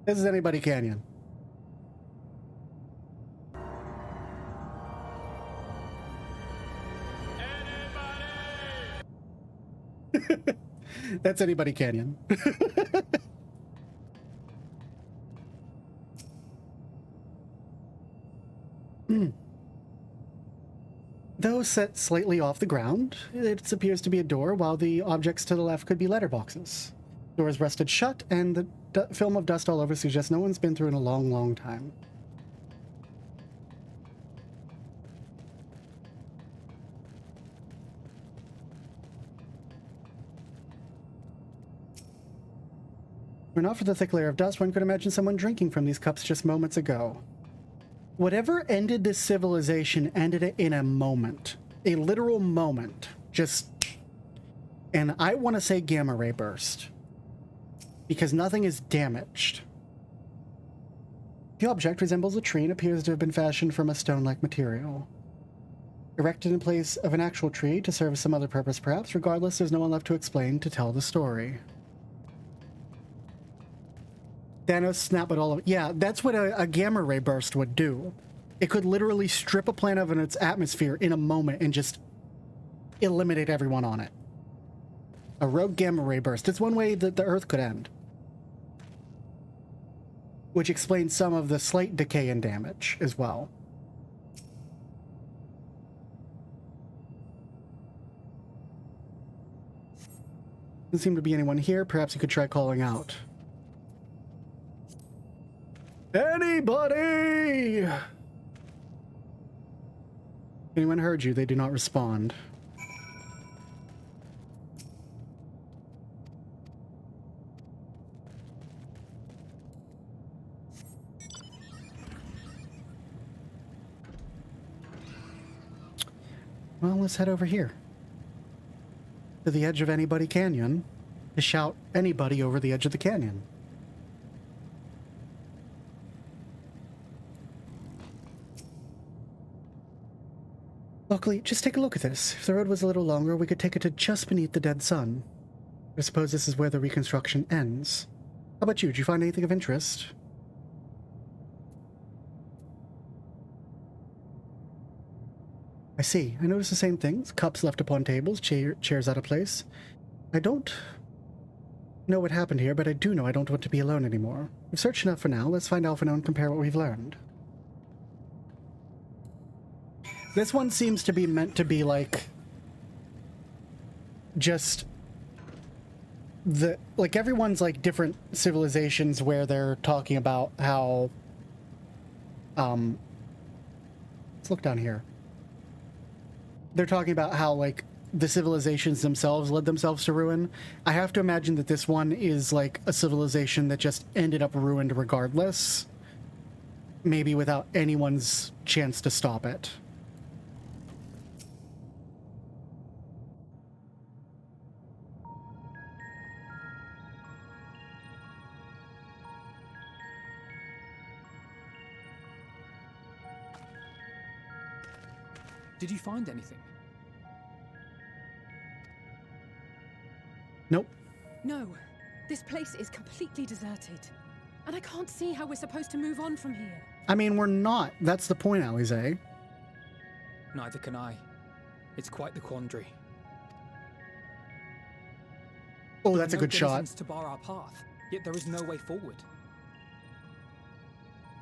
This is Anybody Canyon. That's Anybody Canyon. Though set slightly off the ground, it appears to be a door, while the objects to the left could be letterboxes. Doors rested shut, and the film of dust all over suggests no one's been through in a long, long time. Were not for the thick layer of dust, one could imagine someone drinking from these cups just moments ago. Whatever ended this civilization ended it in a moment. A literal moment. Just... And I want to say gamma ray burst. Because nothing is damaged. The object resembles a tree and appears to have been fashioned from a stone-like material. Erected in place of an actual tree to serve some other purpose perhaps, regardless, there's no one left to explain, to tell the story. Thanos snap at all of... Yeah, that's what a gamma ray burst would do. It could literally strip a planet of its atmosphere in a moment and just eliminate everyone on it. A rogue gamma ray burst. It's one way that the Earth could end. Which explains some of the slight decay and damage as well. Doesn't seem to be anyone here. Perhaps you could try calling out. Anybody? Anyone heard you? They do not respond. Well, let's head over here. To the edge of Anybody Canyon. To shout anybody over the edge of the canyon. Lockely, just take a look at this. If the road was a little longer, we could take it to just beneath the dead sun. I suppose this is where the reconstruction ends. How about you? Did you find anything of interest? I see. I noticed the same things. Cups left upon tables, chairs out of place. I don't know what happened here, but I do know I don't want to be alone anymore. We've searched enough for now. Let's find Alpha and compare what we've learned. This one seems to be meant to be like just the like everyone's like different civilizations where they're talking about how let's look down here. They're talking about how like the civilizations themselves led themselves to ruin. I have to imagine that this one is like a civilization that just ended up ruined regardless, maybe without anyone's chance to stop it. Did you find anything? Nope. No. This place is completely deserted. And I can't see how we're supposed to move on from here. I mean, we're not. That's the point, Alize. Neither can I. It's quite the quandary. Oh, that's a good shot. To bar our path, yet there is no way forward.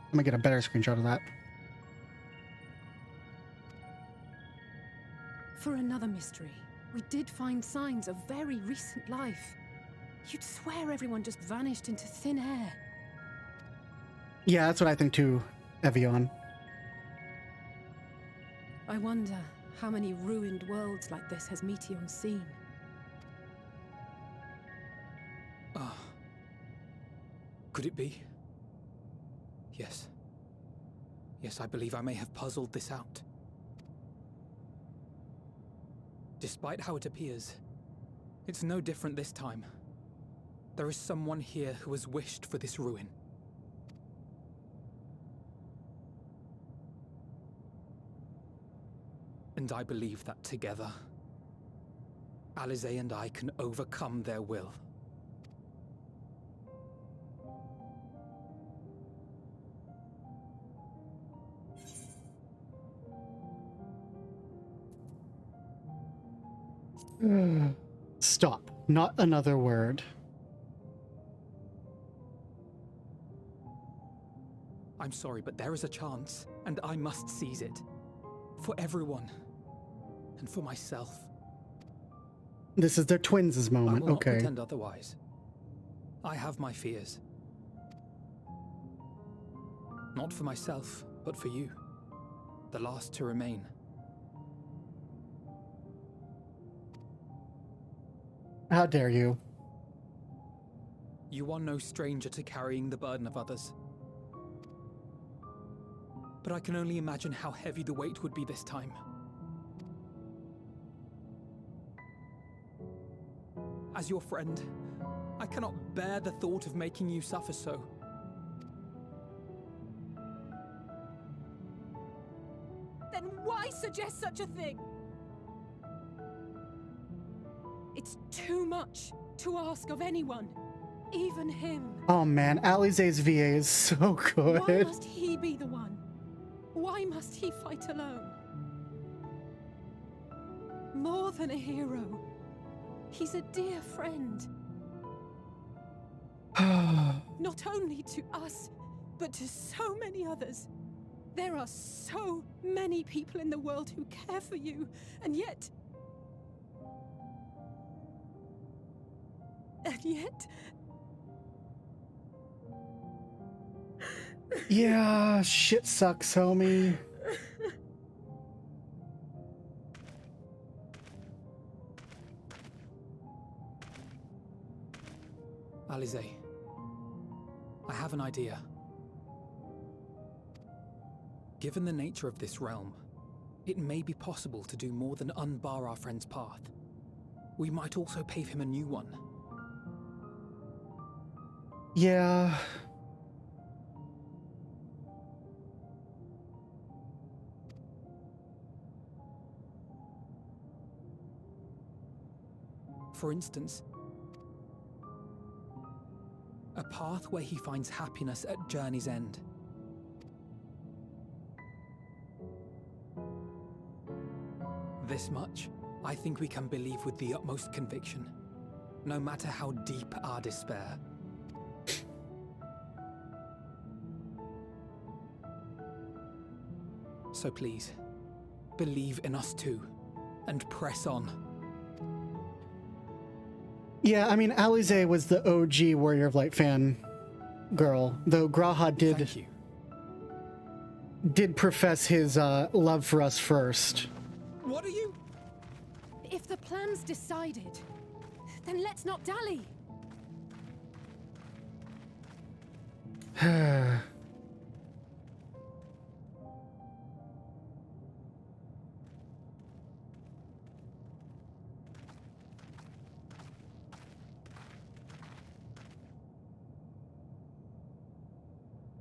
I'm gonna get a better screenshot of that. For another mystery, we did find signs of very recent life. You'd swear everyone just vanished into thin air. Yeah, that's what I think too, Evian. I wonder how many ruined worlds like this has Meteion seen. Ah. Could it be? Yes. Yes, I believe I may have puzzled this out. Despite how it appears, it's no different this time. There is someone here who has wished for this ruin. And I believe that together, Alize and I can overcome their will. Stop. Not another word. I'm sorry, but there is a chance, and I must seize it. For everyone. And for myself. This is their twins' moment. I will not Okay. pretend otherwise. I have my fears. Not for myself, but for you. The last to remain. How dare you? You are no stranger to carrying the burden of others. But I can only imagine how heavy the weight would be this time. As your friend, I cannot bear the thought of making you suffer so. Then why suggest such a thing? It's too much to ask of anyone, even him. Oh man, Alize's VA is so good. Why must he be the one? Why must he fight alone? More than a hero, he's a dear friend. Not only to us, but to so many others. There are so many people in the world who care for you, and yet... Yeah, shit sucks, homie. Alize, I have an idea. Given the nature of this realm, it may be possible to do more than unbar our friend's path. We might also pave him a new one. Yeah. For instance, a path where he finds happiness at journey's end. This much, I think we can believe with the utmost conviction, no matter how deep our despair. So please, believe in us too, and press on. Yeah, I mean, Alize was the OG Warrior of Light fan girl, though Graha did profess his love for us first. What are you? If the plan's decided, then let's not dally.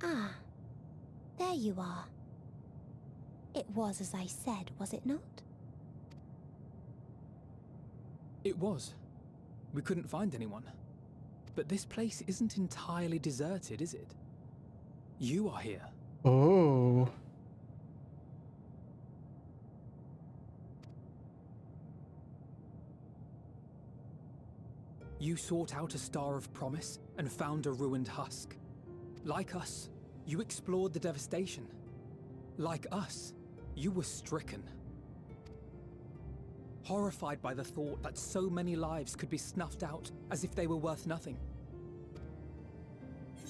Ah, there you are. It was as I said, was it not? It was. We couldn't find anyone. But this place isn't entirely deserted, is it? You are here. Oh. You sought out a star of promise and found a ruined husk. Like us, you explored the devastation. Like us, you were stricken. Horrified by the thought that so many lives could be snuffed out as if they were worth nothing.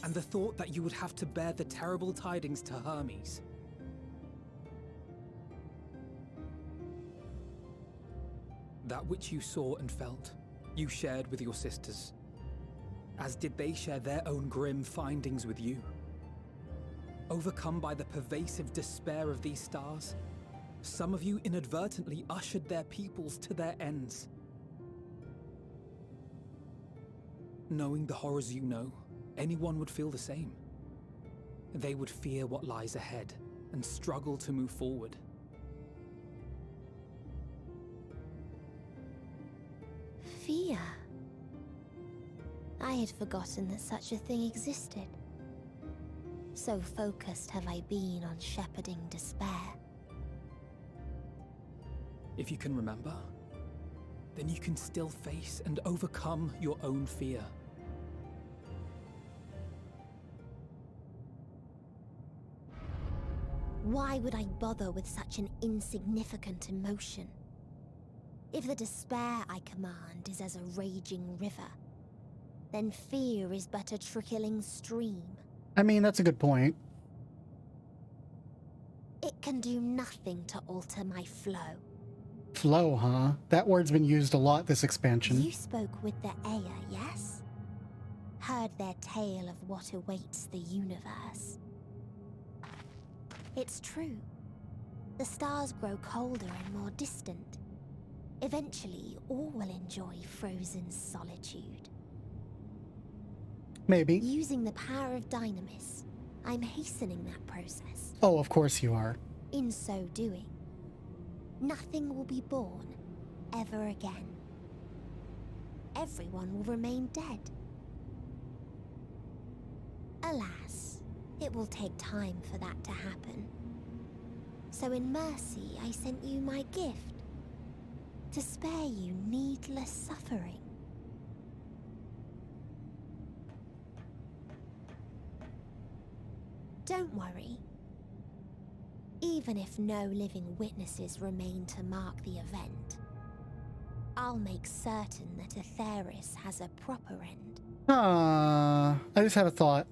And the thought that you would have to bear the terrible tidings to Hermes. That which you saw and felt, you shared with your sisters. As did they share their own grim findings with you. Overcome by the pervasive despair of these stars, some of you inadvertently ushered their peoples to their ends. Knowing the horrors you know, anyone would feel the same. They would fear what lies ahead and struggle to move forward. Fear. I had forgotten that such a thing existed. So focused have I been on shepherding despair. If you can remember, then you can still face and overcome your own fear. Why would I bother with such an insignificant emotion? If the despair I command is as a raging river, then fear is but a trickling stream. I mean, that's a good point. It can do nothing to alter my flow. Flow, huh? That word's been used a lot this expansion. You spoke with the Aya, yes? Heard their tale of what awaits the universe. It's true. The stars grow colder and more distant. Eventually, all will enjoy frozen solitude. Maybe. Using the power of Dynamis, I'm hastening that process. Oh, of course you are. In so doing, nothing will be born ever again. Everyone will remain dead. Alas, it will take time for that to happen. So in mercy, I sent you my gift, to spare you needless suffering. Don't worry. Even if no living witnesses remain to mark the event, I'll make certain that Aetheris has a proper end. I just had a thought.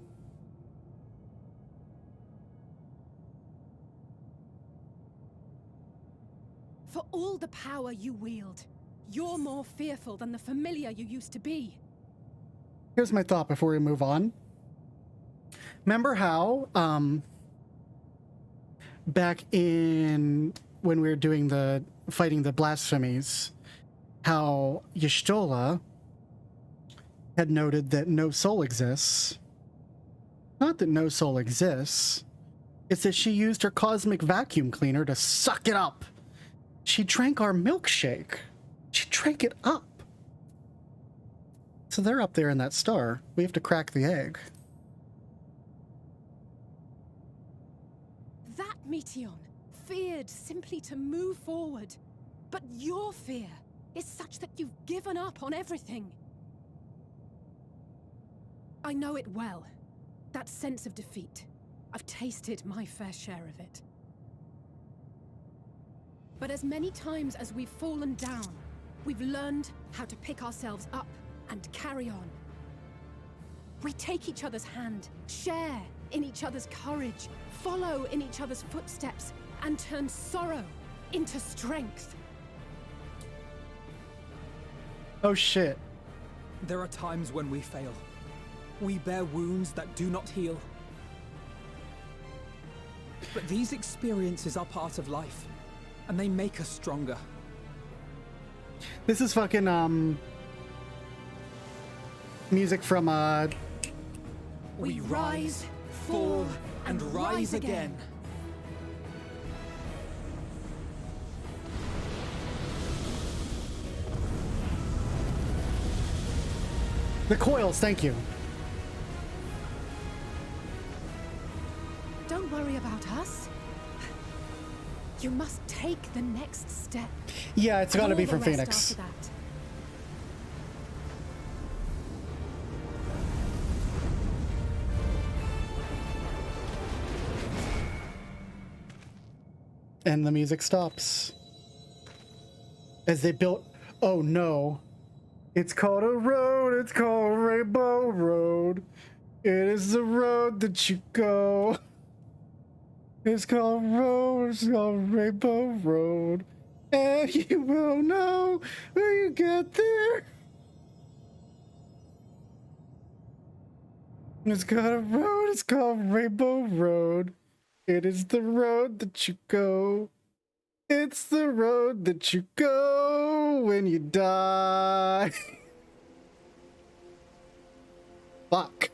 For all the power you wield, you're more fearful than the familiar you used to be. Here's my thought before we move on. Remember how, back in when we were doing the fighting the blasphemies, how Y'shtola had noted that no soul exists. Not that no soul exists, it's that she used her cosmic vacuum cleaner to suck it up. She drank our milkshake. She drank it up. So they're up there in that star. We have to crack the egg. That Meteion feared simply to move forward. But your fear is such that you've given up on everything. I know it well. That sense of defeat. I've tasted my fair share of it. But as many times as we've fallen down, we've learned how to pick ourselves up and carry on. We take each other's hand, share in each other's courage, follow in each other's footsteps, and turn sorrow into strength. Oh shit. There are times when we fail. We bear wounds that do not heal. But these experiences are part of life, and they make us stronger. This is fucking, music from, We rise, fall, and rise again. The coils, thank you. Don't worry about us. You must take the next step. Yeah, it's gotta And be all from the rest Phoenix. after that. And the music stops. As they built... Oh no. It's called a road, it's called Rainbow Road. It is the road that you go. It's called road, it's called Rainbow Road. And you will know when you get there. It's got a road, it's called Rainbow Road. It is the road that you go. It's the road that you go when you die. Fuck.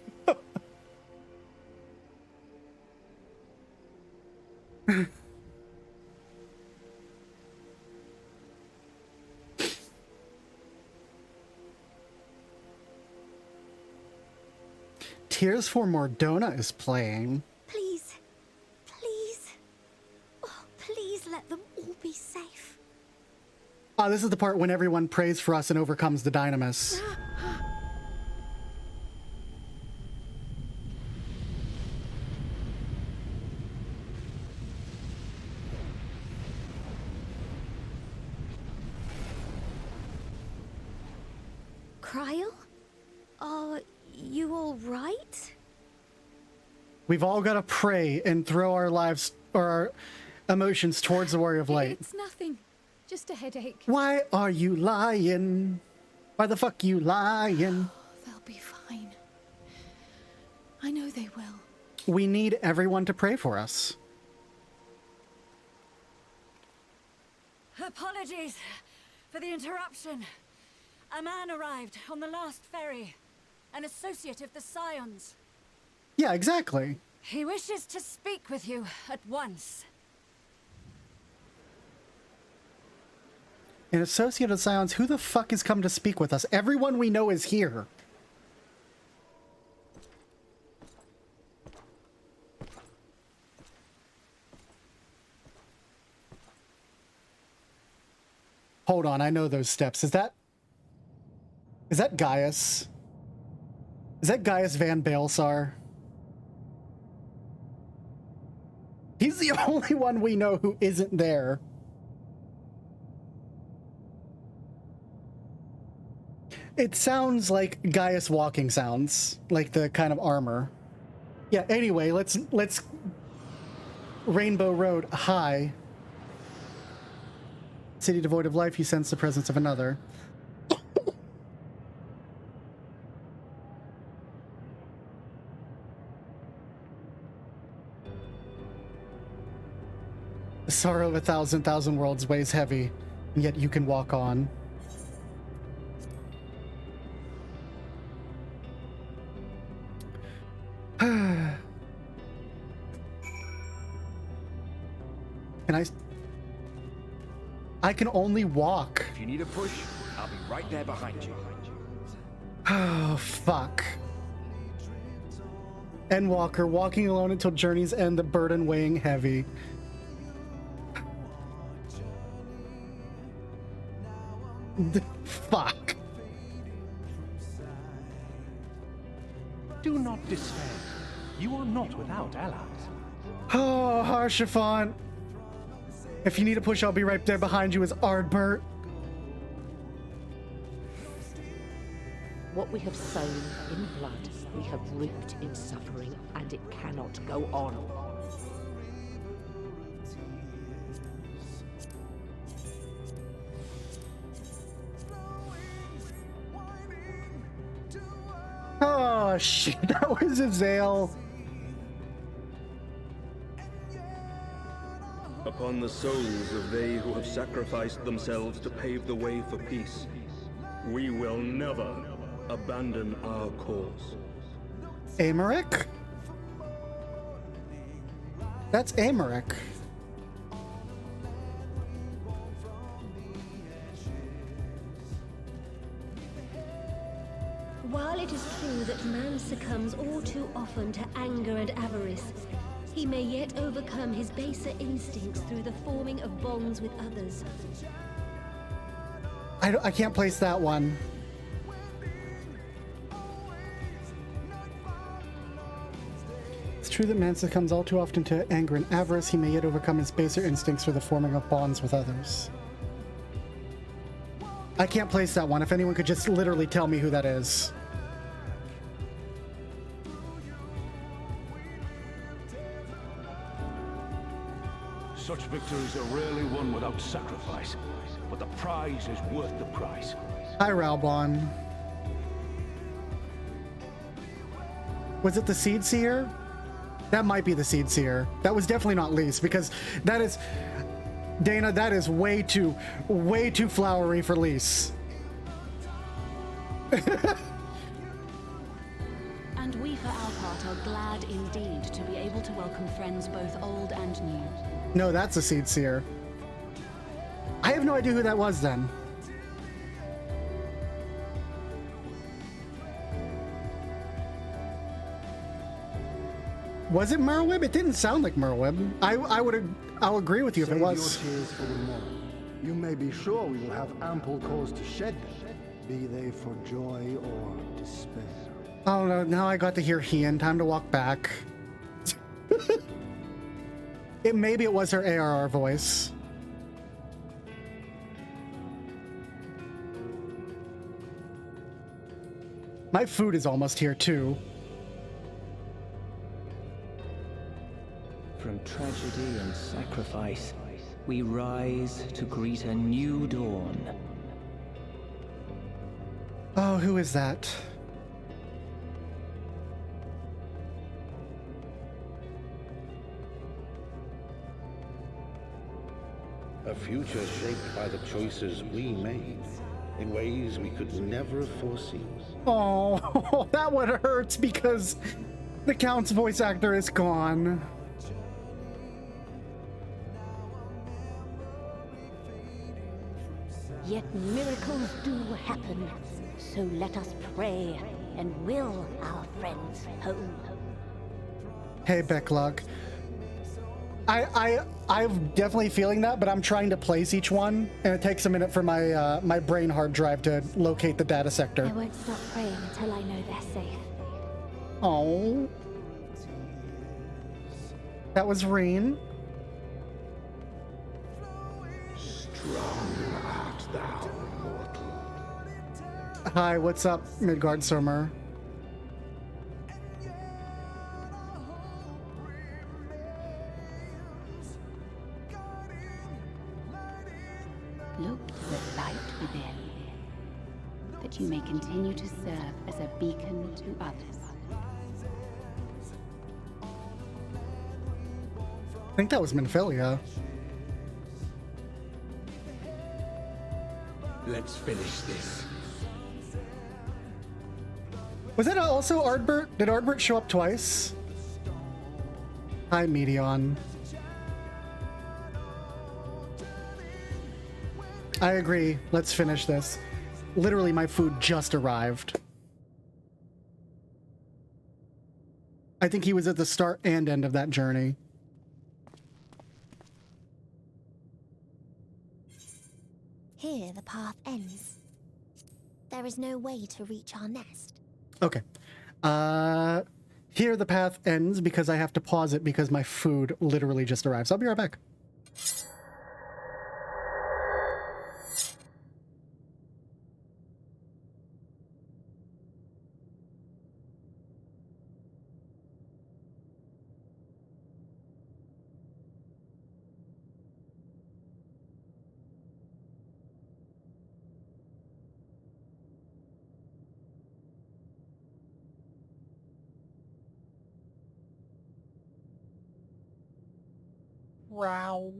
Tears for Mordona is playing. Please, please, oh, please let them all be safe. This is the part when everyone prays for us and overcomes the Dynamis. Cryo? Are you all right? We've all got to pray and throw our lives or our emotions towards the Warrior of Light. It's nothing. Just a headache. Why are you lying? Why the fuck you lying? They'll be fine. I know they will. We need everyone to pray for us. Apologies for the interruption. A man arrived on the last ferry. An associate of the Scions. Yeah, exactly. He wishes to speak with you at once. An associate of Scions, who the fuck has come to speak with us? Everyone we know is here. Hold on, I know those steps. Is that Gaius? Is that Gaius Van Baelsar? He's the only one we know who isn't there. It sounds like Gaius walking sounds, like the kind of armor. Yeah, anyway, let's Rainbow Road, hi. City devoid of life, you sense the presence of another. The sorrow of a thousand worlds weighs heavy, and yet you can walk on. Can I can only walk. If you need a push, I'll be right there behind you. Oh, fuck. Endwalker, walking alone until journey's end, the burden weighing heavy. Fuck. Do not despair. You are not without allies. Oh, Harshafont. If you need a push, I'll be right there behind you as Ardbert. What we have sown in blood, we have reaped in suffering, and it cannot go on. Oh, shit, that was Azael. Upon the souls of they who have sacrificed themselves to pave the way for peace, we will never abandon our cause. Amaric? That's Amaric. While it is true that man succumbs all too often to anger and avarice, he may yet overcome his baser instincts through the forming of bonds with others. I can't place that one. It's true that man succumbs all too often to anger and avarice. He may yet overcome his baser instincts through the forming of bonds with others. I can't place that one. If anyone could just literally tell me who that is. Such victories are rarely won without sacrifice, but the prize is worth the price. Hi, Raubon. Was it the Seed Seer? That might be the Seed Seer. That was definitely not Lise, because that is... Dana, that is way too flowery for Lise. And we, for our part, are glad indeed to be able to welcome friends both old and new. No, that's a Seed Seer. I have no idea who that was then. Was it Merwib? It didn't sound like Merwib. I'll agree with you if it was. Your tears for the morrow. You may be sure we will have ample cause to shed them, be they for joy or despair. Oh no, now I got to hear Hien. Time to walk back. Maybe it was her ARR voice. My food is almost here too. From tragedy and sacrifice, we rise to greet a new dawn. Oh, who is that? A future shaped by the choices we made, in ways we could never have foreseen. Oh, that one hurts because the Count's voice actor is gone. Yet miracles do happen, so let us pray and will our friends home. Hey, Becklug. I'm definitely feeling that, but I'm trying to place each one, and it takes a minute for my my brain hard drive to locate the data sector. I won't stop praying until I know they're safe. Oh. That was Reen. Strong art thou, mortal. Hi, what's up, Midgard Summer? Look to the light within, that you may continue to serve as a beacon to others. I think that was Minfilia. Let's finish this. Was that also Ardbert? Did Ardbert show up twice? Hi, Medion. I agree. Let's finish this. Literally, my food just arrived. I think he was at the start and end of that journey. Here the path ends. There is no way to reach our nest. Okay. Here the path ends because I have to pause it because my food literally just arrived. So I'll be right back. Wow.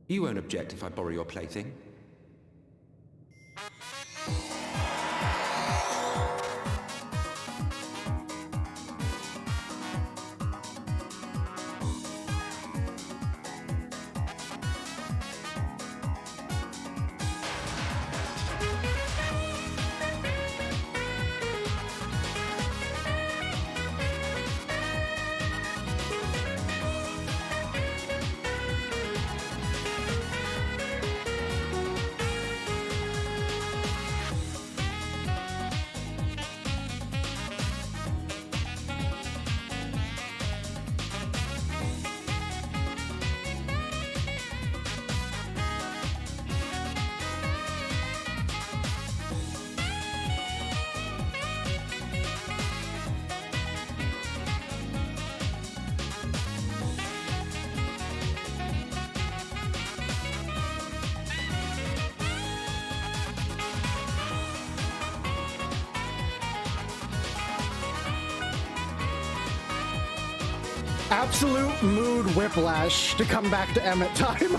You won't object if I borrow your plaything. Absolute mood whiplash to come back to Emmett time.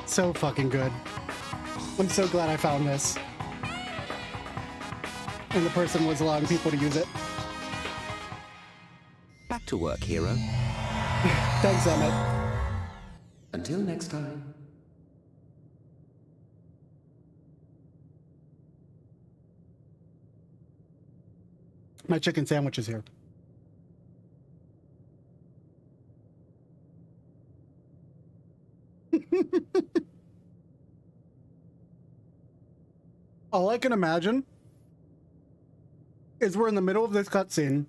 So fucking good. I'm so glad I found this. And the person was allowing people to use it. Back to work, hero. Thanks, Emmett. Until next time. My chicken sandwich is here. All I can imagine is we're in the middle of this cutscene.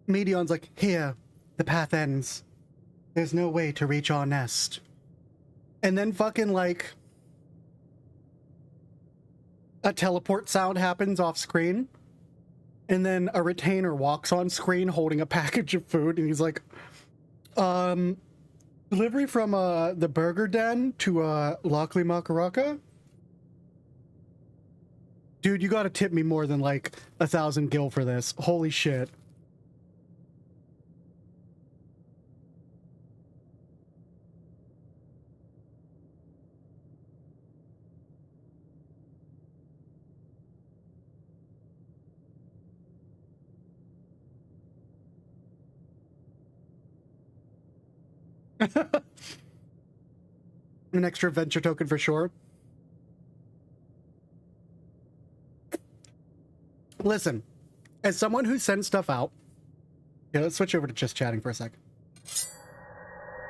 Medion's like, here, the path ends. There's no way to reach our nest. And then fucking like a teleport sound happens off screen. And then a retainer walks on screen holding a package of food. And he's like, delivery from the Burger Den to Lockely Makaraka? Dude, you gotta tip me more than like 1,000 gil for this. Holy shit. An extra adventure token for sure. Listen, as someone who sends stuff out, yeah, let's switch over to just chatting for a sec.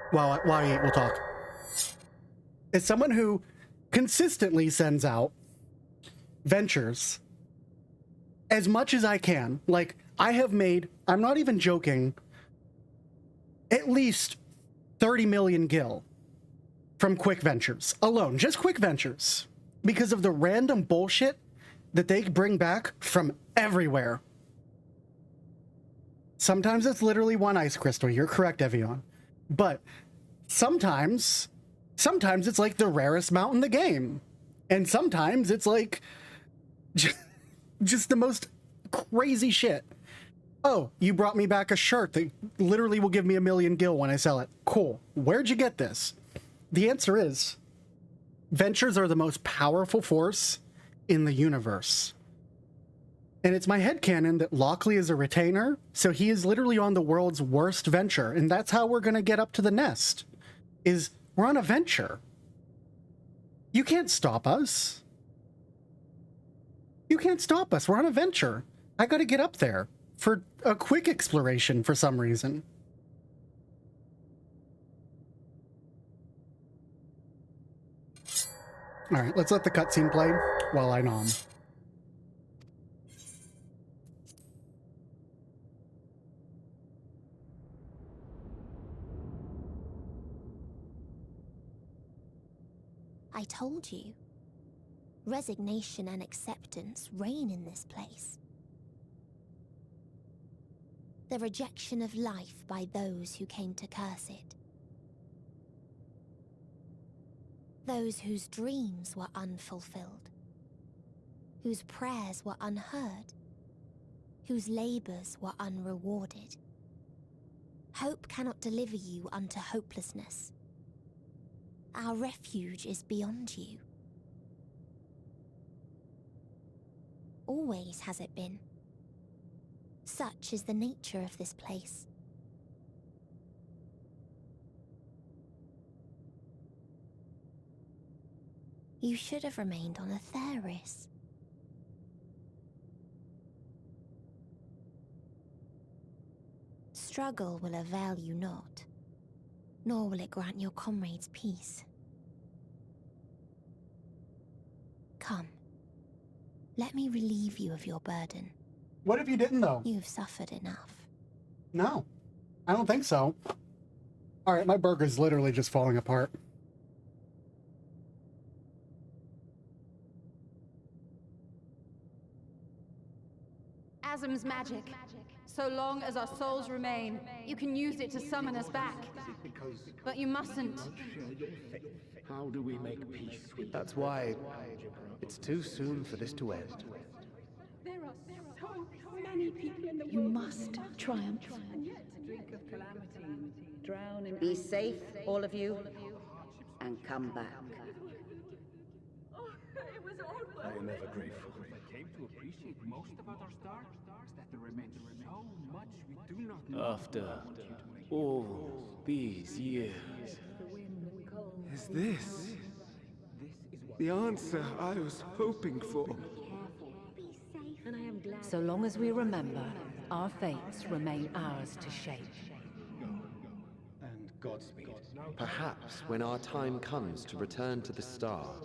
While I eat, we'll talk. As someone who consistently sends out ventures as much as I can, like I have made, I'm not even joking, at least 30 million gil from quick ventures alone, just quick ventures, because of the random bullshit that they bring back from everywhere. Sometimes it's literally one ice crystal. You're correct, Evian. But sometimes it's like the rarest mount in the game. And sometimes it's like just the most crazy shit. Oh, you brought me back a shirt that literally will give me 1 million gil when I sell it. Cool. Where'd you get this? The answer is, ventures are the most powerful force in the universe. And it's my headcanon that Lockely is a retainer, so he is literally on the world's worst venture, and that's how we're gonna get up to the nest, is we're on a venture. You can't stop us. You can't stop us. We're on a venture. I gotta get up there for a quick exploration for some reason. All right, let's let the cutscene play while I nom. I told you. Resignation and acceptance reign in this place. The rejection of life by those who came to curse it. Those whose dreams were unfulfilled. Whose prayers were unheard. Whose labors were unrewarded. Hope cannot deliver you unto hopelessness. Our refuge is beyond you. Always has it been. Such is the nature of this place. You should have remained on Atheris. Struggle will avail you not, nor will it grant your comrades peace. Come, let me relieve you of your burden. What if you didn't, though? You've suffered enough. No, I don't think so. All right, my burger's literally just falling apart. Asm's magic. So long as our souls remain, you can use it to summon us back. But you mustn't. How do we make peace with... That's why it's too soon for this to end. There are so many people in the world. You must triumph. Drink of calamity, drown in... Be safe, all of you, and come back. Oh, it was all worth I am ever grateful. I came to appreciate most about our stars that there remains so much we do not know. After all these years, Is this the answer I was hoping for? So long as we remember, our fates remain ours to shape. and Godspeed. Perhaps when our time comes to return to the star,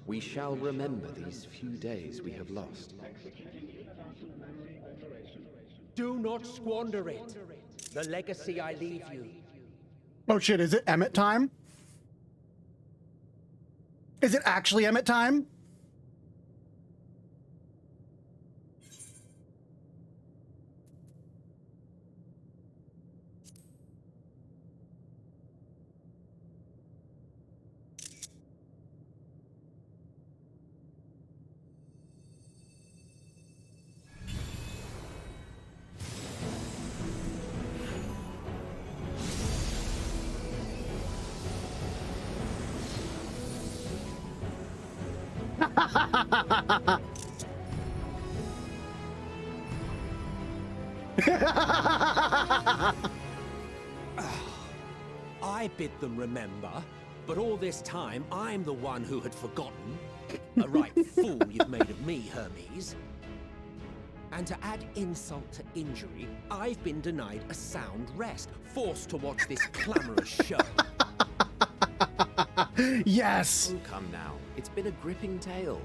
we shall remember these few days we have lost. Do not squander it. The legacy I leave you. Oh shit, is it Emmett time? Is it actually Emmett time? I bid them remember, but all this time I'm the one who had forgotten. A right fool you've made of me, Hermes. And to add insult to injury, I've been denied a sound rest, forced to watch this clamorous show. Yes! Oh, come now. It's been a gripping tale.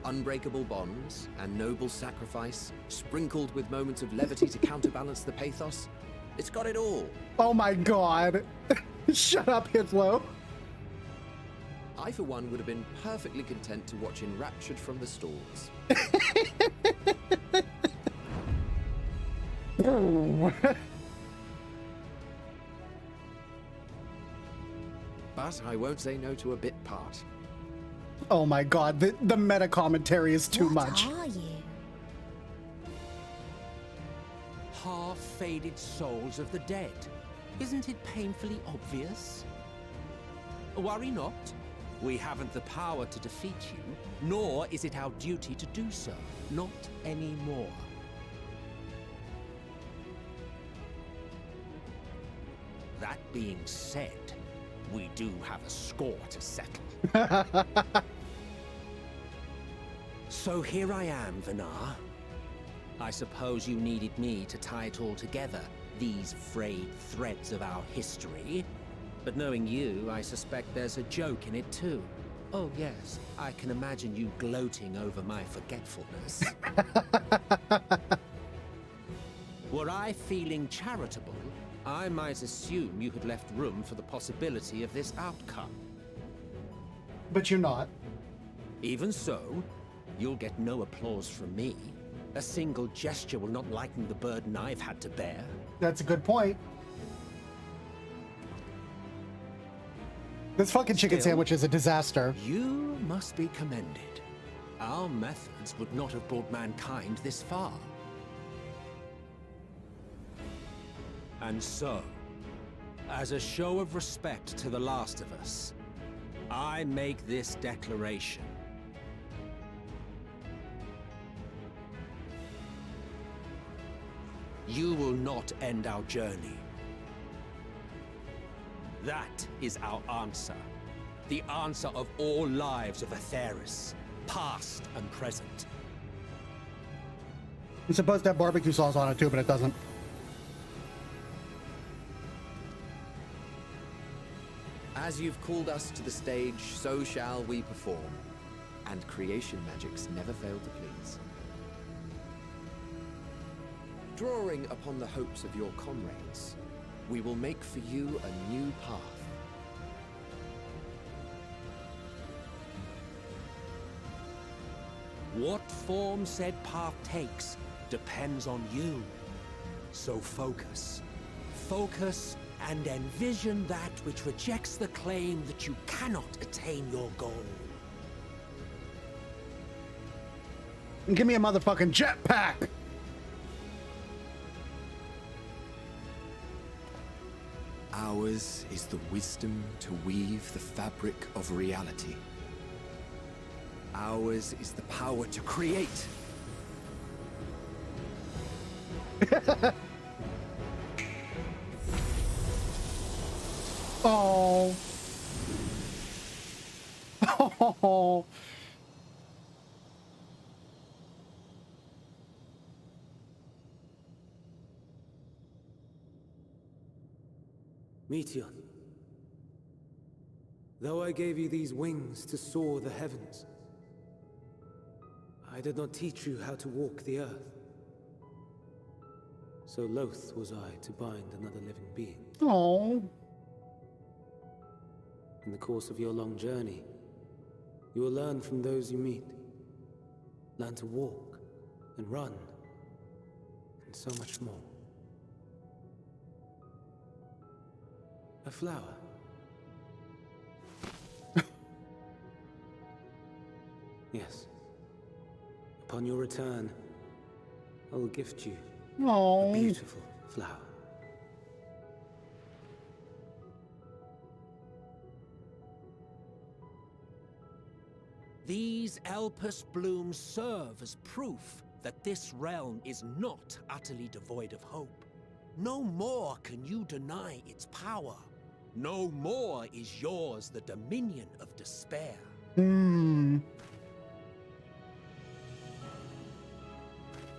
Unbreakable bonds and noble sacrifice, sprinkled with moments of levity to counterbalance the pathos. It's got it all. Oh my god. Shut up, Hitlo. I, for one, would have been perfectly content to watch Enraptured from the stalls. But I won't say no to a bit part. Oh my god, the meta commentary is too much. What are you? Half-faded souls of the dead. Isn't it painfully obvious? Worry not. We haven't the power to defeat you, nor is it our duty to do so. Not anymore. That being said, we do have a score to settle. So here I am, Vinar. I suppose you needed me to tie it all together, these frayed threads of our history. But knowing you, I suspect there's a joke in it too. Oh yes, I can imagine you gloating over my forgetfulness. Were I feeling charitable, I might assume you had left room for the possibility of this outcome. But you're not. Even so, you'll get no applause from me. A single gesture will not lighten the burden I've had to bear. That's a good point. This fucking chicken sandwich is a disaster. You must be commended. Our methods would not have brought mankind this far. And so, as a show of respect to the last of us, I make this declaration. You will not end our journey. That is our answer. The answer of all lives of Aetheris, past and present. It's supposed to have barbecue sauce on it too, but it doesn't. As you've called us to the stage, so shall we perform. And creation magics never fail to please. Drawing upon the hopes of your comrades, we will make for you a new path. What form said path takes depends on you. So focus. Focus and envision that which rejects the claim that you cannot attain your goal. Give me a motherfucking jetpack! Ours is the wisdom to weave the fabric of reality. Ours is the power to create. Oh. Oh. Meteor, though I gave you these wings to soar the heavens, I did not teach you how to walk the earth. So loath was I to bind another living being. Oh. In the course of your long journey, you will learn from those you meet. Learn to walk and run, and so much more. A flower. Yes. Upon your return, I will gift you a beautiful flower. These Elpis blooms serve as proof that this realm is not utterly devoid of hope. No more can you deny its power. No more is yours the dominion of despair. Hmm.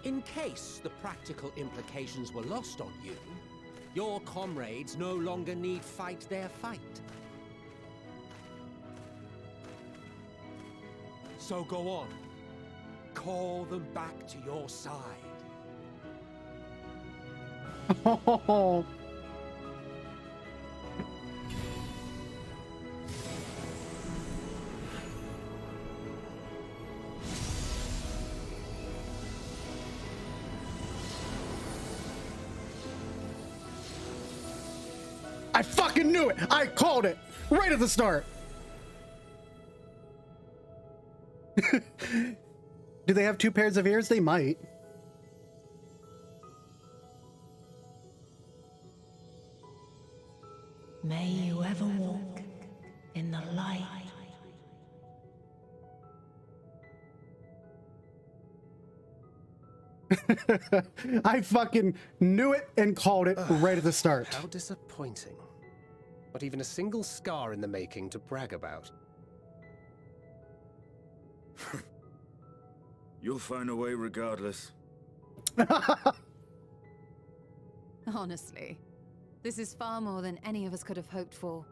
In case the practical implications were lost on you, your comrades no longer need fight their fight. So go on. Call them back to your side. I fucking knew it! I called it! Right at the start! Do they have two pairs of ears? They might. May you ever walk in the light. I fucking knew it and called it right at the start. How disappointing. Not even a single scar in the making to brag about. You'll find a way regardless. Honestly, this is far more than any of us could have hoped for.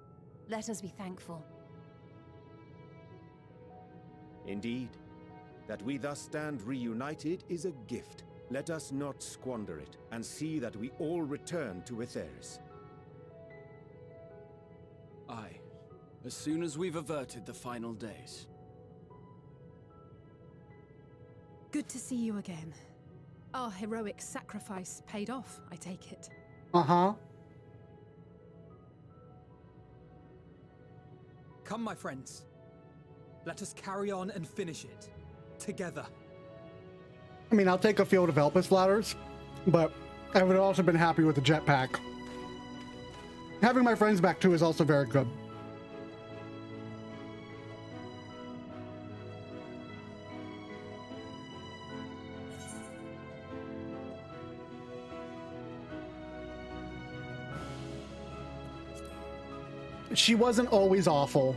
Let us be thankful. Indeed. That we thus stand reunited is a gift. Let us not squander it, and see that we all return to Aetheris. Aye. As soon as we've averted the final days. Good to see you again. Our heroic sacrifice paid off, I take it. Uh-huh. Come, my friends. Let us carry on and finish it. Together. I mean, I'll take a field of Elpis ladders, but I would have also been happy with the jetpack. Having my friends back too is also very good. She wasn't always awful.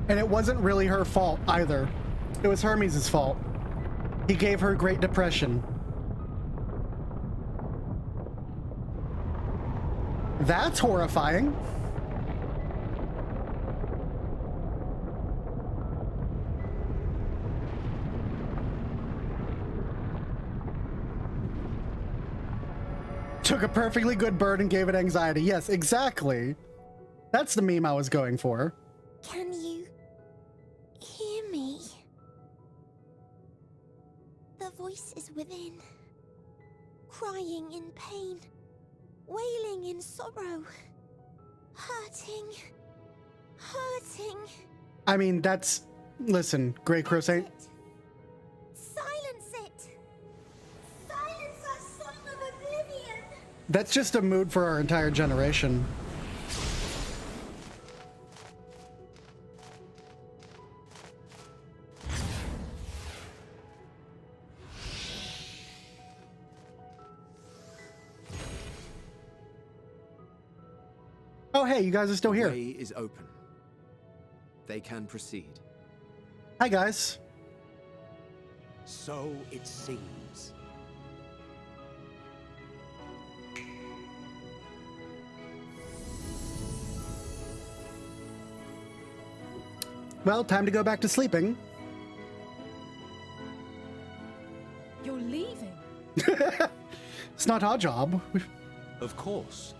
And it wasn't really her fault either. It was Hermes' fault. He gave her Great Depression. That's horrifying. Took a perfectly good bird and gave it anxiety. Yes, exactly. That's the meme I was going for. Can you hear me? The voice is within, crying in pain, wailing in sorrow, hurting. I mean, that's... Listen, Grey Crusade. Silence it! Silence our song of oblivion! That's just a mood for our entire generation. Oh, hey, you guys are still here. The way is open. They can proceed. Hi, guys. So it seems. Well, time to go back to sleeping. You're leaving? It's not our job. Of course.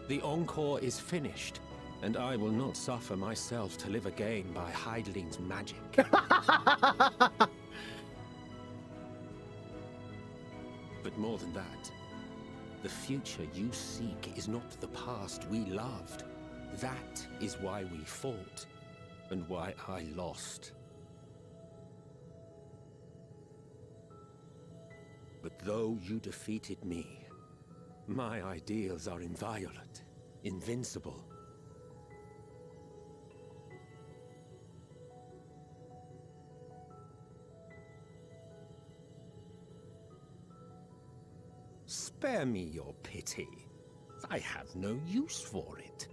The Encore is finished, and I will not suffer myself to live again by Heideling's magic. But more than that, the future you seek is not the past we loved. That is why we fought, and why I lost. But though you defeated me, my ideals are inviolate, invincible. Spare me your pity. I have no use for it.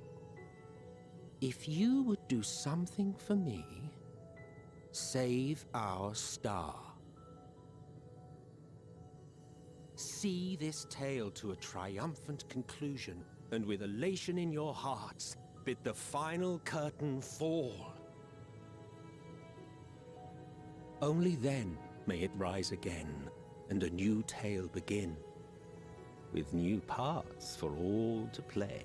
If you would do something for me, save our star. See this tale to a triumphant conclusion, and with elation in your hearts, bid the final curtain fall. Only then may it rise again, and a new tale begin, with new parts for all to play.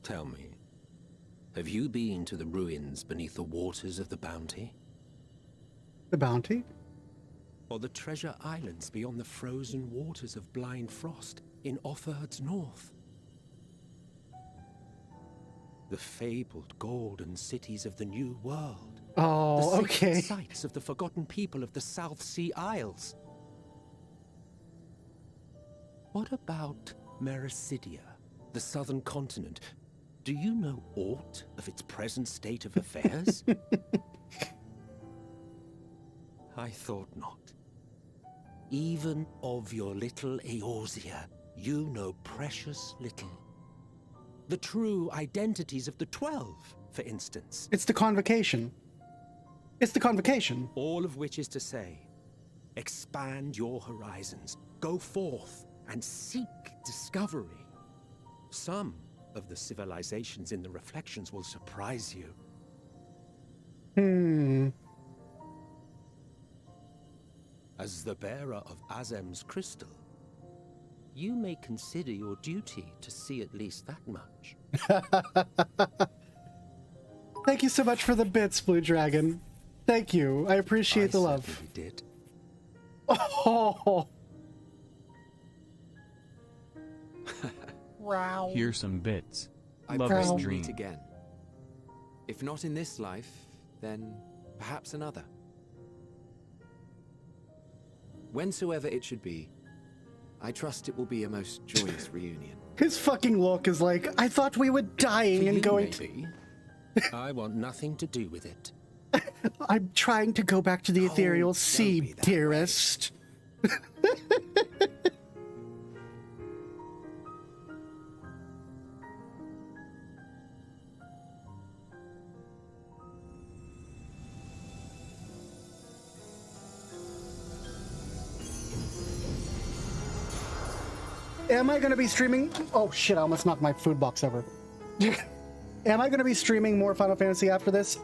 Tell me, have you been to the ruins beneath the waters of the Bounty? The Bounty? Or the treasure islands beyond the frozen waters of Blind Frost in Offerd's north? The fabled golden cities of the New World, Oh, the okay. sacred sites of the forgotten people of the South Sea Isles. What about Mericidia, the southern continent? Do you know aught of its present state of affairs? I thought not. Even of your little Eorzea, you know precious little. The true identities of the 12, for instance. It's the convocation. It's the convocation. All of which is to say, expand your horizons, go forth and seek discovery. Some of the civilizations in the reflections will surprise you. As the bearer of Azem's crystal, you may consider your duty to see at least that much. Thank you so much for the bits, Blue Dragon. Thank you. I appreciate the love. You did. Oh. Wow. Here's some bits. I Love pray we stream. meet again. If not in this life, then perhaps another. Whensoever it should be, I trust it will be a most joyous reunion. His fucking look is like, I thought we were dying and going maybe. I want nothing to do with it. I'm trying to go back to the ethereal sea, dearest. Am I going to be streaming? Oh shit, I almost knocked my food box over. Am I going to be streaming more Final Fantasy after this?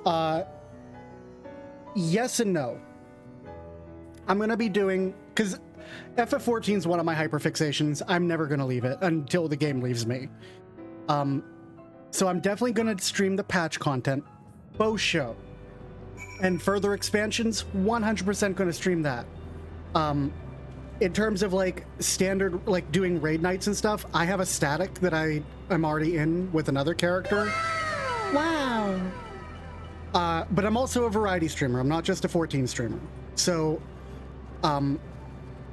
Yes and no. I'm going to be doing, because FF14 is one of my hyperfixations. I'm never going to leave it until the game leaves me. So I'm definitely going to stream the patch content, both show, and further expansions, 100% going to stream that. In terms of like standard, like doing raid nights and stuff, I have a static that I'm already in with another character. Wow. But I'm also a variety streamer. I'm not just a 14 streamer. So,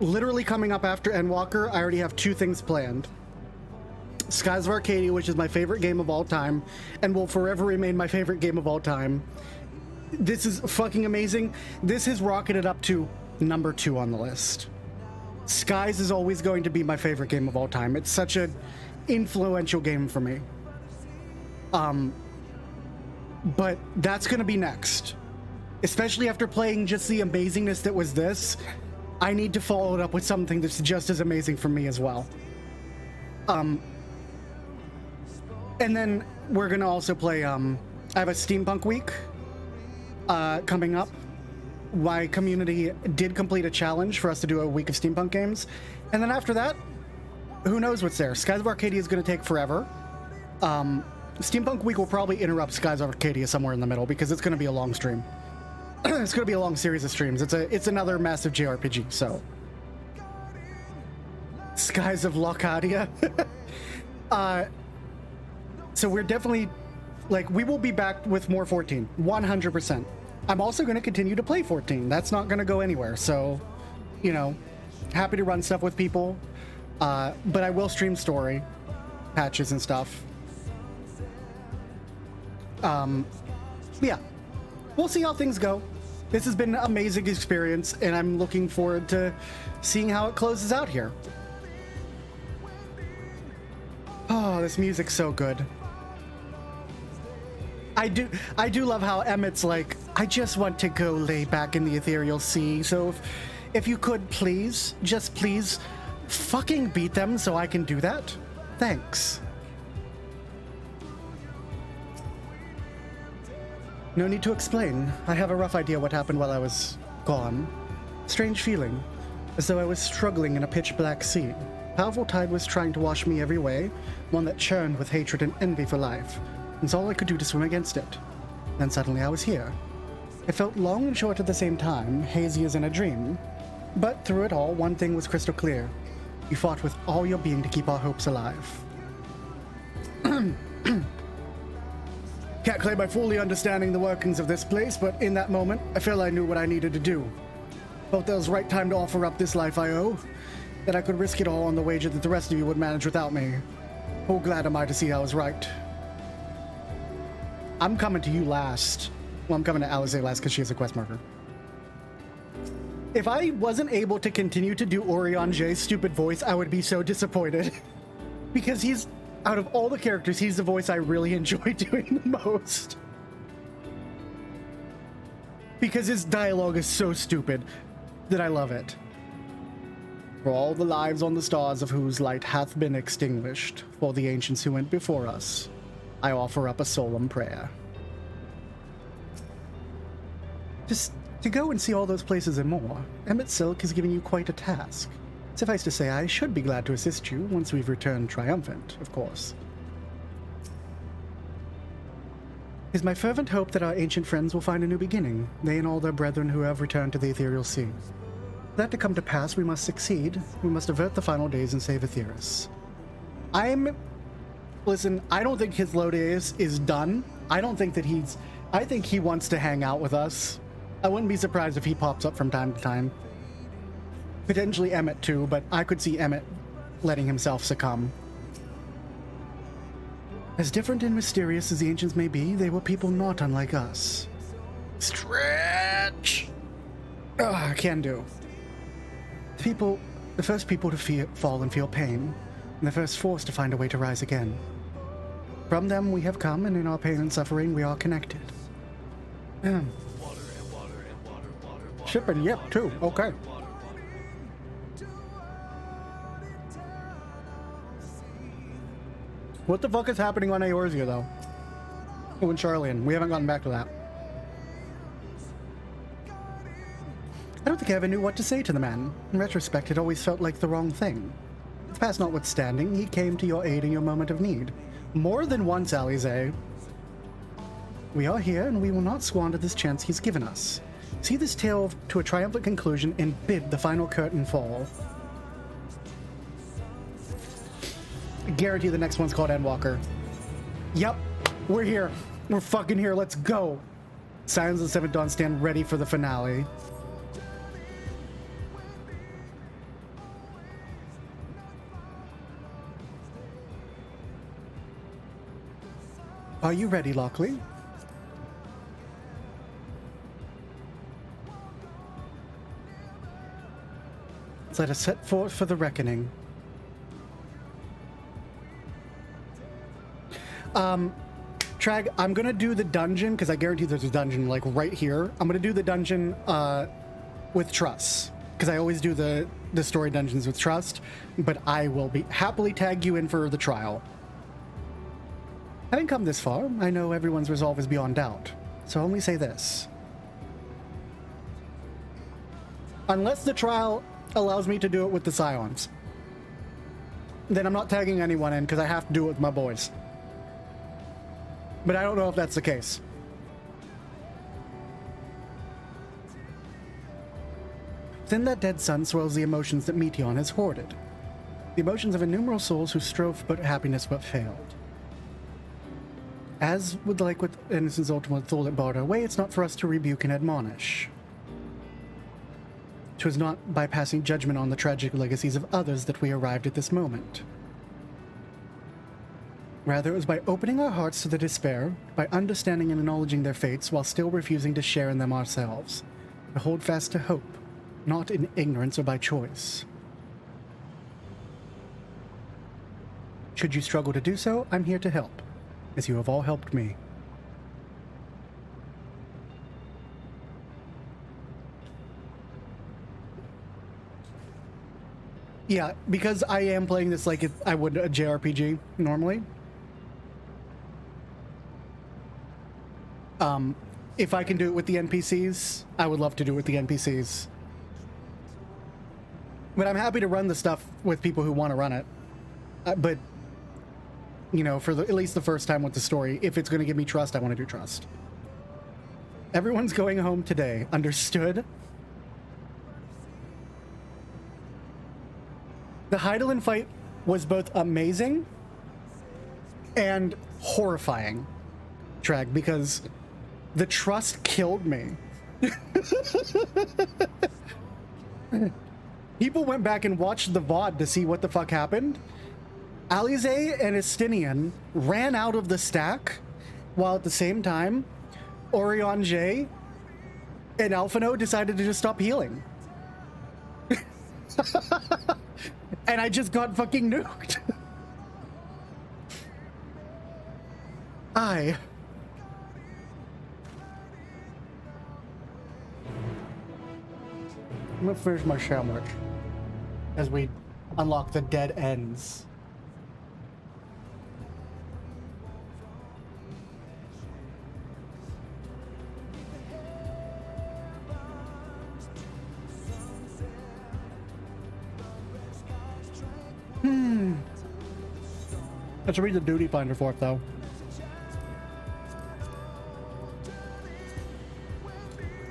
literally coming up after Endwalker, I already have 2 things planned. Skies of Arcadia, which is my favorite game of all time, and will forever remain my favorite game of all time. This is fucking amazing. This has rocketed up to number 2 on the list. Skies is always going to be my favorite game of all time. It's such an influential game for me. But that's going to be next. Especially after playing just the amazingness that was this, I need to follow it up with something that's just as amazing for me as well. And then we're going to also play, I have a Steampunk week coming up. My community did complete a challenge for us to do a week of Steampunk games. And then after that, who knows what's there? Skies of Arcadia is going to take forever. Steampunk week will probably interrupt Skies of Arcadia somewhere in the middle because it's going to be a long stream. It's going to be a long series of streams. It's another massive JRPG, so. Skies of Lockady. So we're definitely, like, we will be back with more 14, 100%. I'm also going to continue to play 14. That's not going to go anywhere. So, you know, happy to run stuff with people. But I will stream story patches and stuff. Yeah, we'll see how things go. This has been an amazing experience, and I'm looking forward to seeing how it closes out here. Oh, this music's so good. I do love how Emmett's like, I just want to go lay back in the ethereal sea, so if you could please, just please, fucking beat them so I can do that. Thanks. No need to explain. I have a rough idea what happened while I was gone. Strange feeling, as though I was struggling in a pitch-black sea. Powerful tide was trying to wash me every way, one that churned with hatred and envy for life. It's all I could do to swim against it. Then suddenly I was here. It felt long and short at the same time, hazy as in a dream. But through it all, one thing was crystal clear. You fought with all your being to keep our hopes alive. Can't claim I fully understanding the workings of this place, but in that moment, I felt I knew what I needed to do. Felt that it was right time to offer up this life I owe, that I could risk it all on the wager that the rest of you would manage without me. Oh, glad am I to see I was right. I'm coming to you last. Well, I'm coming to Alice last because she has a quest marker. If I wasn't able to continue to do Orion J's stupid voice, I would be so disappointed. Because he's, out of all the characters, he's the voice I really enjoy doing the most. Because his dialogue is so stupid that I love it. For all the lives on the stars of whose light hath been extinguished, for the ancients who went before us, I offer up a solemn prayer. Just to go and see all those places and more, Emmett Silk has given you quite a task. Suffice to say, I should be glad to assist you once we've returned triumphant, of course. It is my fervent hope that our ancient friends will find a new beginning, they and all their brethren who have returned to the ethereal sea. For that to come to pass, we must succeed. We must avert the final days and save Aetheris. Listen, I don't think his low days is done. I think he wants to hang out with us. I wouldn't be surprised if he pops up from time to time. Potentially Emmett too, but I could see Emmett letting himself succumb. As different and mysterious as the ancients may be, they were people not unlike us. Stretch! Can do. The first people to fall and feel pain, and the first force to find a way to rise again. From them we have come, and in our pain and suffering we are connected. Ship and yep, too. Okay. What the fuck is happening on Eorzea, though? Oh, and Charlian. We haven't gotten back to that. I don't think I ever knew what to say to the man. In retrospect, it always felt like the wrong thing. The past notwithstanding, he came to your aid in your moment of need. More than once, Alize. We are here, and we will not squander this chance he's given us. See this tale to a triumphant conclusion and bid the final curtain fall. I guarantee the next one's called Endwalker. Yep, we're here. We're fucking here. Let's go. Scions of the Seventh Dawn stand ready for the finale. Are you ready, Lockely? Let us set forth for the reckoning. Trag, I'm gonna do the dungeon, because I guarantee there's a dungeon, like, right here. I'm gonna do the dungeon, with Trust, because I always do the story dungeons with Trust, but I will happily tag you in for the trial. Having come this far, I know everyone's resolve is beyond doubt, so I'll only say this. Unless the trial allows me to do it with the Scions, then I'm not tagging anyone in, because I have to do it with my boys. But I don't know if that's the case. Within that dead sun swirls the emotions that Meteon has hoarded. The emotions of innumerable souls who strove for happiness but failed. As with Innocent's ultimate thought that barred our way, it's not for us to rebuke and admonish. 'Twas not by passing judgment on the tragic legacies of others that we arrived at this moment. Rather, it was by opening our hearts to the despair, by understanding and acknowledging their fates while still refusing to share in them ourselves, to hold fast to hope, not in ignorance or by choice. Should you struggle to do so, I'm here to help, as you have all helped me. Yeah, because I am playing this like I would a JRPG normally. If I can do it with the NPCs, I would love to do it with the NPCs. But I'm happy to run the stuff with people who want to run it. But, you know, for at least the first time with the story, if it's going to give me Trust, I want to do Trust. Everyone's going home today. Understood? The Hydaelyn fight was both amazing and horrifying. backtrack because the trust killed me. People went back and watched the VOD to see what the fuck happened. Alize and Estinian ran out of the stack, while at the same time, Orion J and Alphino decided to just stop healing. And I just got fucking nuked. I'm gonna finish my sandwich as we unlock the dead ends. Let's read the duty finder for it, though.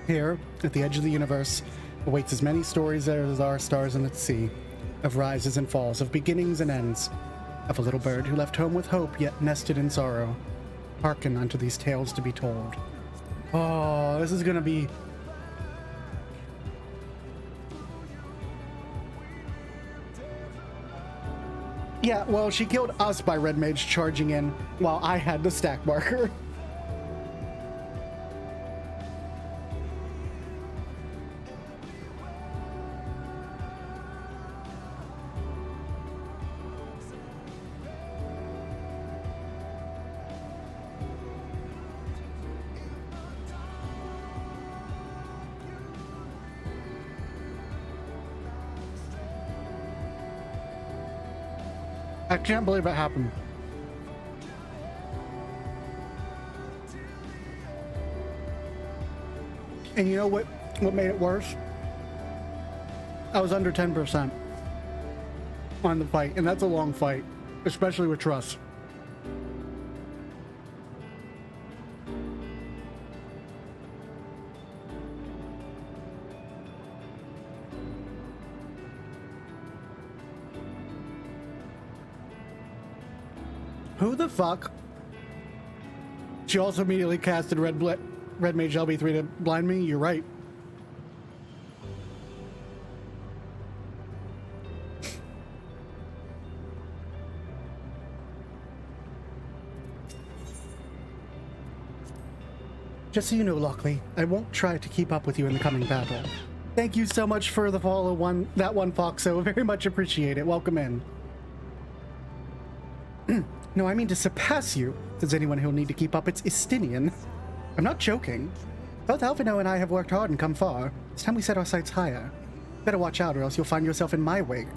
Here, at the edge of the universe, awaits as many stories as there are stars in its sea, of rises and falls, of beginnings and ends, of a little bird who left home with hope, yet nested in sorrow. Hearken unto these tales to be told. Oh, this is gonna be... Yeah, well, she killed us by Red Mage charging in while I had the stack marker. I can't believe it happened. And you know what made it worse? I was under 10% on the fight, and that's a long fight, especially with trust. Who the fuck? She also immediately casted Red Mage LB3 to blind me? You're right. Just so you know, Lockely, I won't try to keep up with you in the coming battle. Thank you so much for the follow that one Foxo. Very much appreciate it. Welcome in. No, I mean to surpass you. If there's anyone who'll need to keep up, it's Estinian. I'm not joking. Both Alphino and I have worked hard and come far. It's time we set our sights higher. Better watch out or else you'll find yourself in my wake.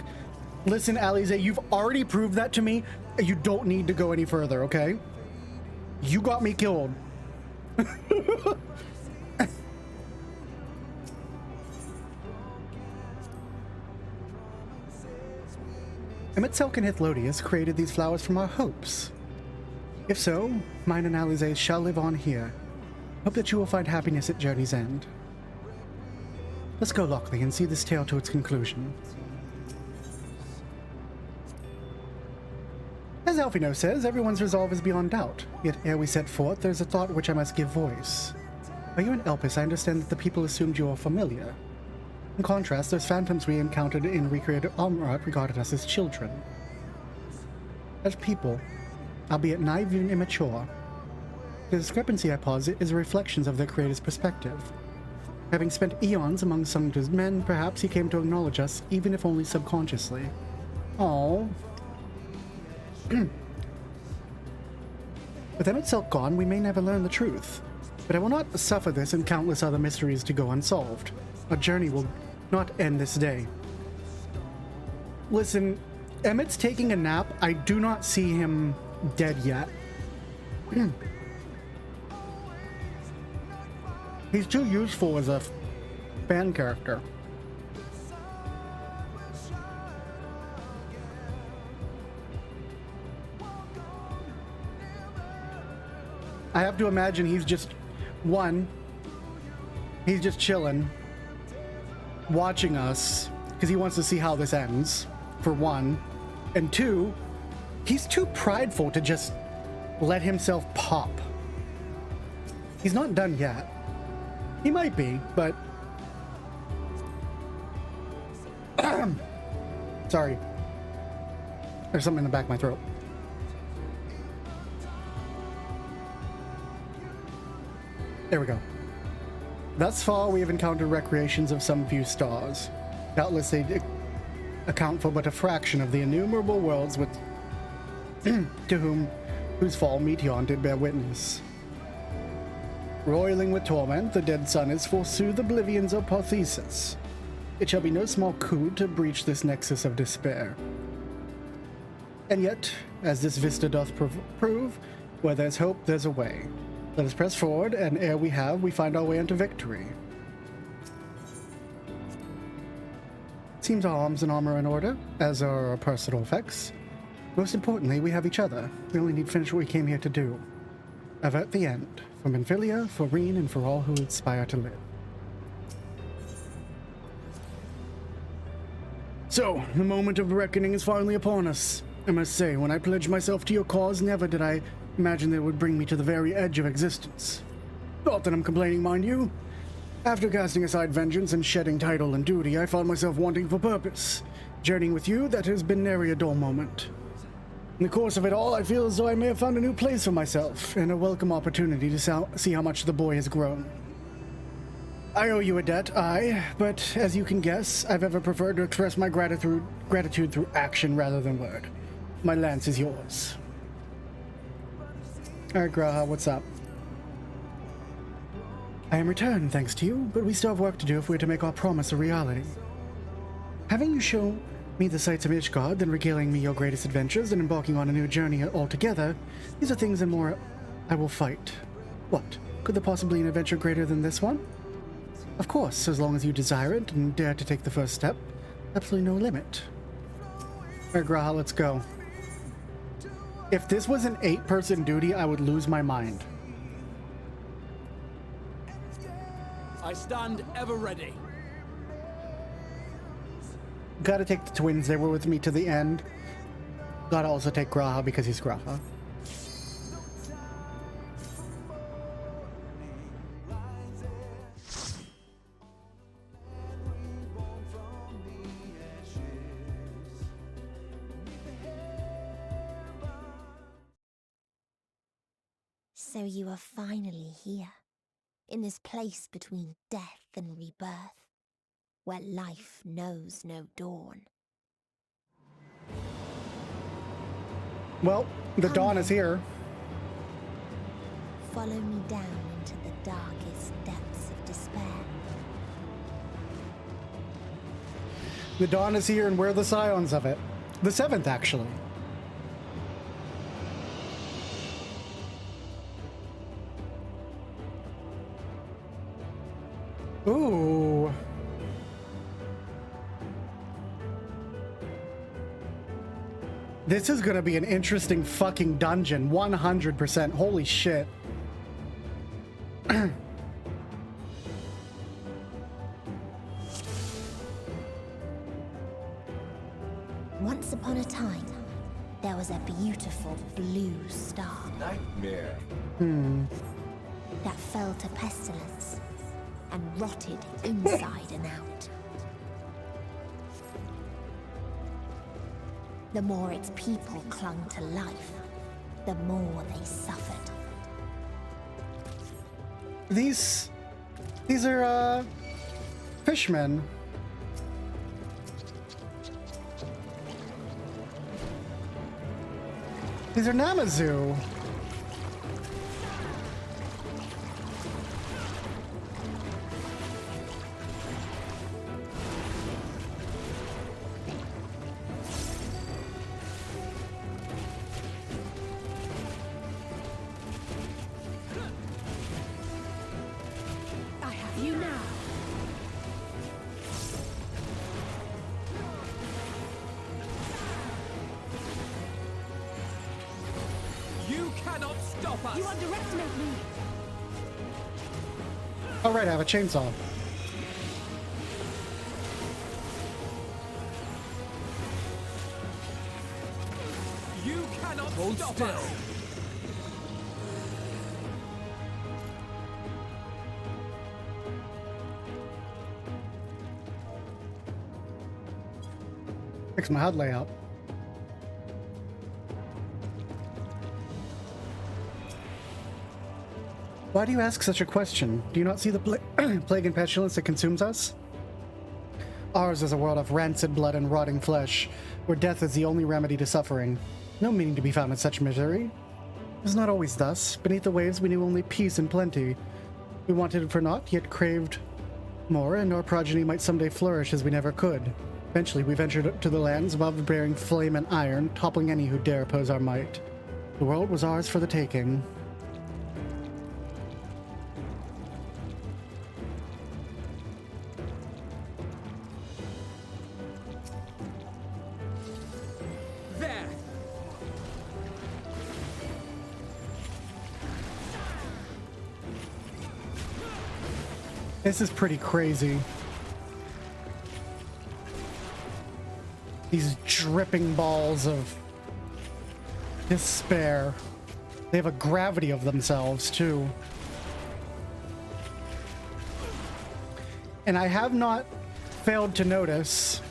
Listen, Alize, you've already proved that to me. You don't need to go any further, okay? You got me killed. Emetzelk and Hithlodius created these flowers from our hopes. If so, mine and Alize's shall live on here. Hope that you will find happiness at journey's end. Let's go, Lockely, and see this tale to its conclusion. As Alphino says, everyone's resolve is beyond doubt. Yet ere we set forth, there's a thought which I must give voice. Are you an Elpis? I understand that the people assumed you are familiar. In contrast, those phantoms we encountered in recreated Almarat regarded us as children. As people, albeit naive and immature, the discrepancy I posit is reflections of their creator's perspective. Having spent eons among Sungta's men, perhaps he came to acknowledge us, even if only subconsciously. Aww. With Emetzelk gone, we may never learn the truth. But I will not suffer this and countless other mysteries to go unsolved. Our journey will not end this day. Listen, Emmett's taking a nap. I do not see him dead yet. He's too useful as a fan character. I have to imagine he's just, he's just chilling, watching us, because he wants to see how this ends, for one. And two, he's too prideful to just let himself pop. He's not done yet. He might be, but... Sorry. There's something in the back of my throat. There we go. Thus far, we have encountered recreations of some few stars. Doubtless they account for but a fraction of the innumerable worlds with to whose fall Meteon did bear witness. Roiling with torment, the dead sun is forsooth oblivion's apotheosis. It shall be no small coup to breach this nexus of despair. And yet, as this vista doth prove, where there's hope, there's a way. Let us press forward, and ere we have, we find our way into victory. Seems our arms and armor in order, as are our personal effects. Most importantly, we have each other. We only need to finish what we came here to do. Avert the end. For Minfilia, for Reen, and for all who aspire to live. So, the moment of reckoning is finally upon us. I must say, when I pledged myself to your cause, never did I imagine that it would bring me to the very edge of existence. Not that I'm complaining, mind you. After casting aside vengeance and shedding title and duty, I found myself wanting for purpose. Journeying with you, that has been nary a dull moment. In the course of it all, I feel as though I may have found a new place for myself, and a welcome opportunity to see how much the boy has grown. I owe you a debt, but as you can guess, I've ever preferred to express my gratitude through action rather than word. My lance is yours. Alright, Graha, what's up? I am returned, thanks to you, but we still have work to do if we're to make our promise a reality. Having you show me the sights of Ishgard, then regaling me your greatest adventures, and embarking on a new journey altogether, these are things and more I will fight. What? Could there possibly be an adventure greater than this one? Of course, as long as you desire it and dare to take the first step. Absolutely no limit. Alright, Graha, let's go. If this was an 8-person duty, I would lose my mind. I stand ever ready. Gotta take the twins, they were with me to the end. Gotta also take Graha because he's Graha. So you are finally here, in this place between death and rebirth, where life knows no dawn. Well, the dawn is here. Follow me down into the darkest depths of despair. The dawn is here, and we're the scions of it. The 7th, actually. Ooh. This is gonna be an interesting fucking dungeon, 100%. Holy shit. Once upon a time, there was a beautiful blue star. Nightmare. That fell to pestilence and rotted inside and out. The more its people clung to life, the more they suffered. These are, fishmen. These are Namazu. I have you now. You cannot stop us! You underestimate me! All right, I have a chainsaw. You cannot Hold stop still. us! Fix my HUD layout. Why do you ask such a question? Do you not see the plague and pestilence that consumes us? Ours is a world of rancid blood and rotting flesh, where death is the only remedy to suffering. No meaning to be found in such misery. It was not always thus. Beneath the waves we knew only peace and plenty. We wanted it for naught, yet craved more, and our progeny might someday flourish as we never could. Eventually we ventured to the lands above, bearing flame and iron, toppling any who dare oppose our might. The world was ours for the taking. This is pretty crazy. These dripping balls of despair. They have a gravity of themselves, too. And I have not failed to notice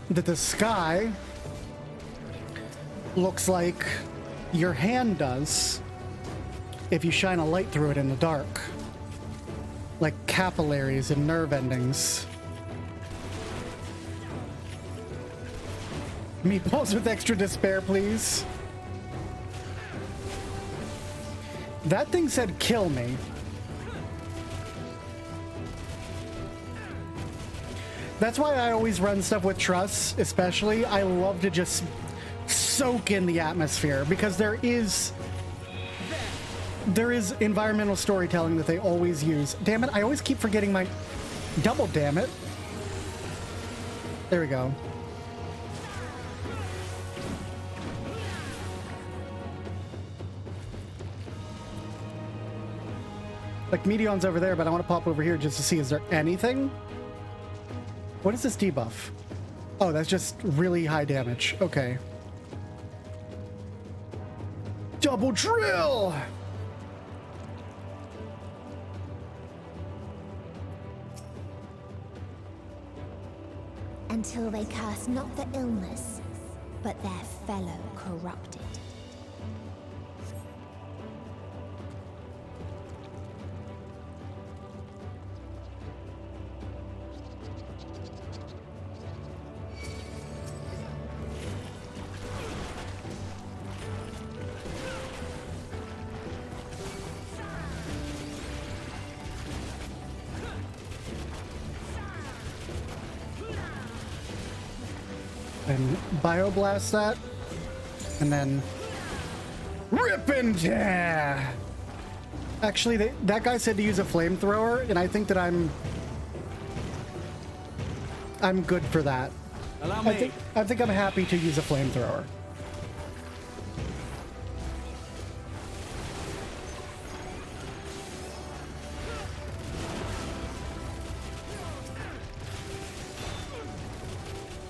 that the sky looks like your hand does if you shine a light through it in the dark. Like capillaries and nerve endings. Meatballs with extra despair, please. That thing said kill me. That's why I always run stuff with truss, especially. I love to just soak in the atmosphere because there is environmental storytelling that they always use. Damn it, I always keep forgetting my... Double damn it. There we go. Like, Meteon's over there, but I want to pop over here just to see, is there anything? What is this debuff? Oh, that's just really high damage. Okay. Double drill! Until they curse not the illness, but their fellow corrupted. And bioblast that, and then rip and tear. Actually, that guy said to use a flamethrower, and I think that I'm good for that. Allow me. I think I'm happy to use a flamethrower.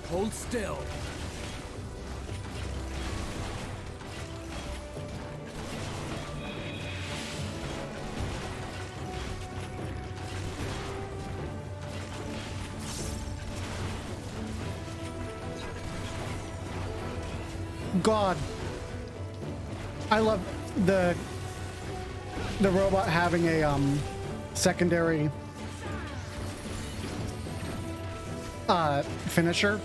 Hold still. God, I love the robot having a secondary finisher.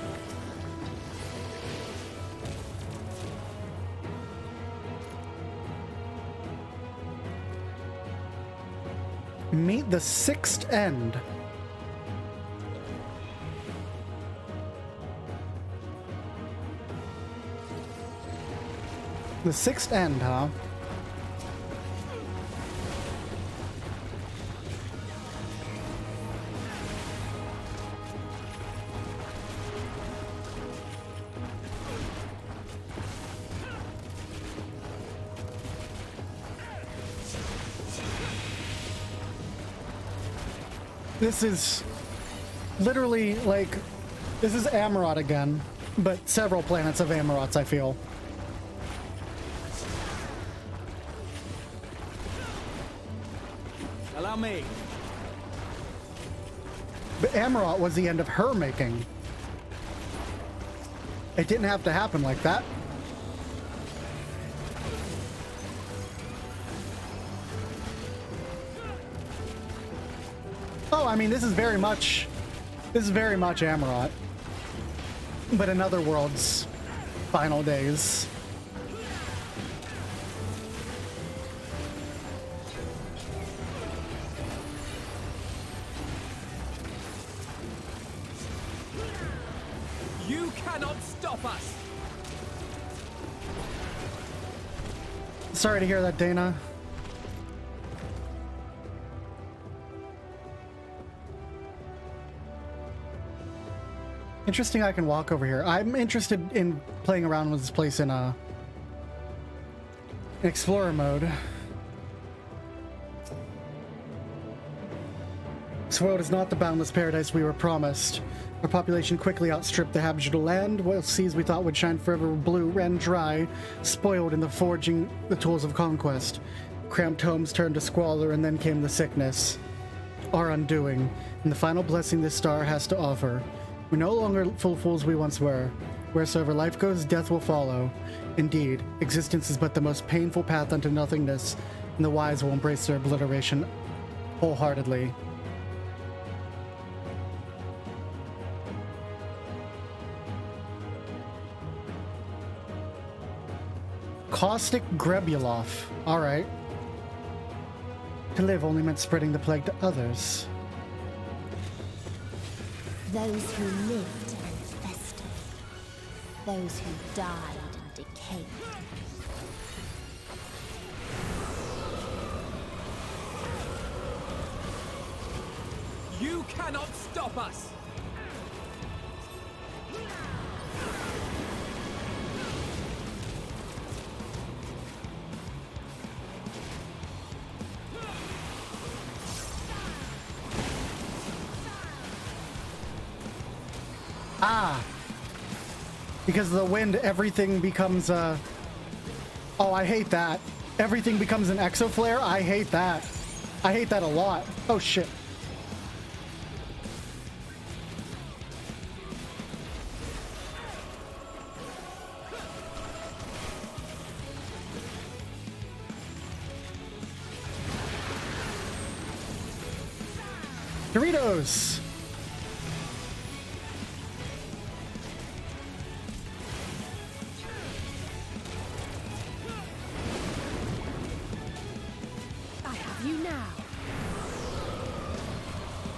Meet the Sixth End. The Sixth End, huh? This is literally like, this is Amarot again, but several planets of Amarots, I feel. Allow me. Amarot was the end of her making. It didn't have to happen like that. Oh, I mean, this is very much Amarot, but in other worlds' final days. You cannot stop us. Sorry to hear that, Dana. Interesting, I can walk over here. I'm interested in playing around with this place in explorer mode. This world is not the boundless paradise we were promised. Our population quickly outstripped the habitable land, while seas we thought would shine forever blue ran dry, spoiled in the forging the tools of conquest. Cramped homes turned to squalor, and then came the sickness. Our undoing, and the final blessing this star has to offer. We're no longer full fools we once were. Wheresoever life goes, death will follow. Indeed, existence is but the most painful path unto nothingness, and the wise will embrace their obliteration wholeheartedly. Caustic Grebulov. Alright. To live only meant spreading the plague to others. Those who lived and festered. Those who died and decayed. You cannot stop us. Ah! Because of the wind, everything becomes oh, I hate that. Everything becomes an exoflare? I hate that. I hate that a lot. Oh, shit. Doritos!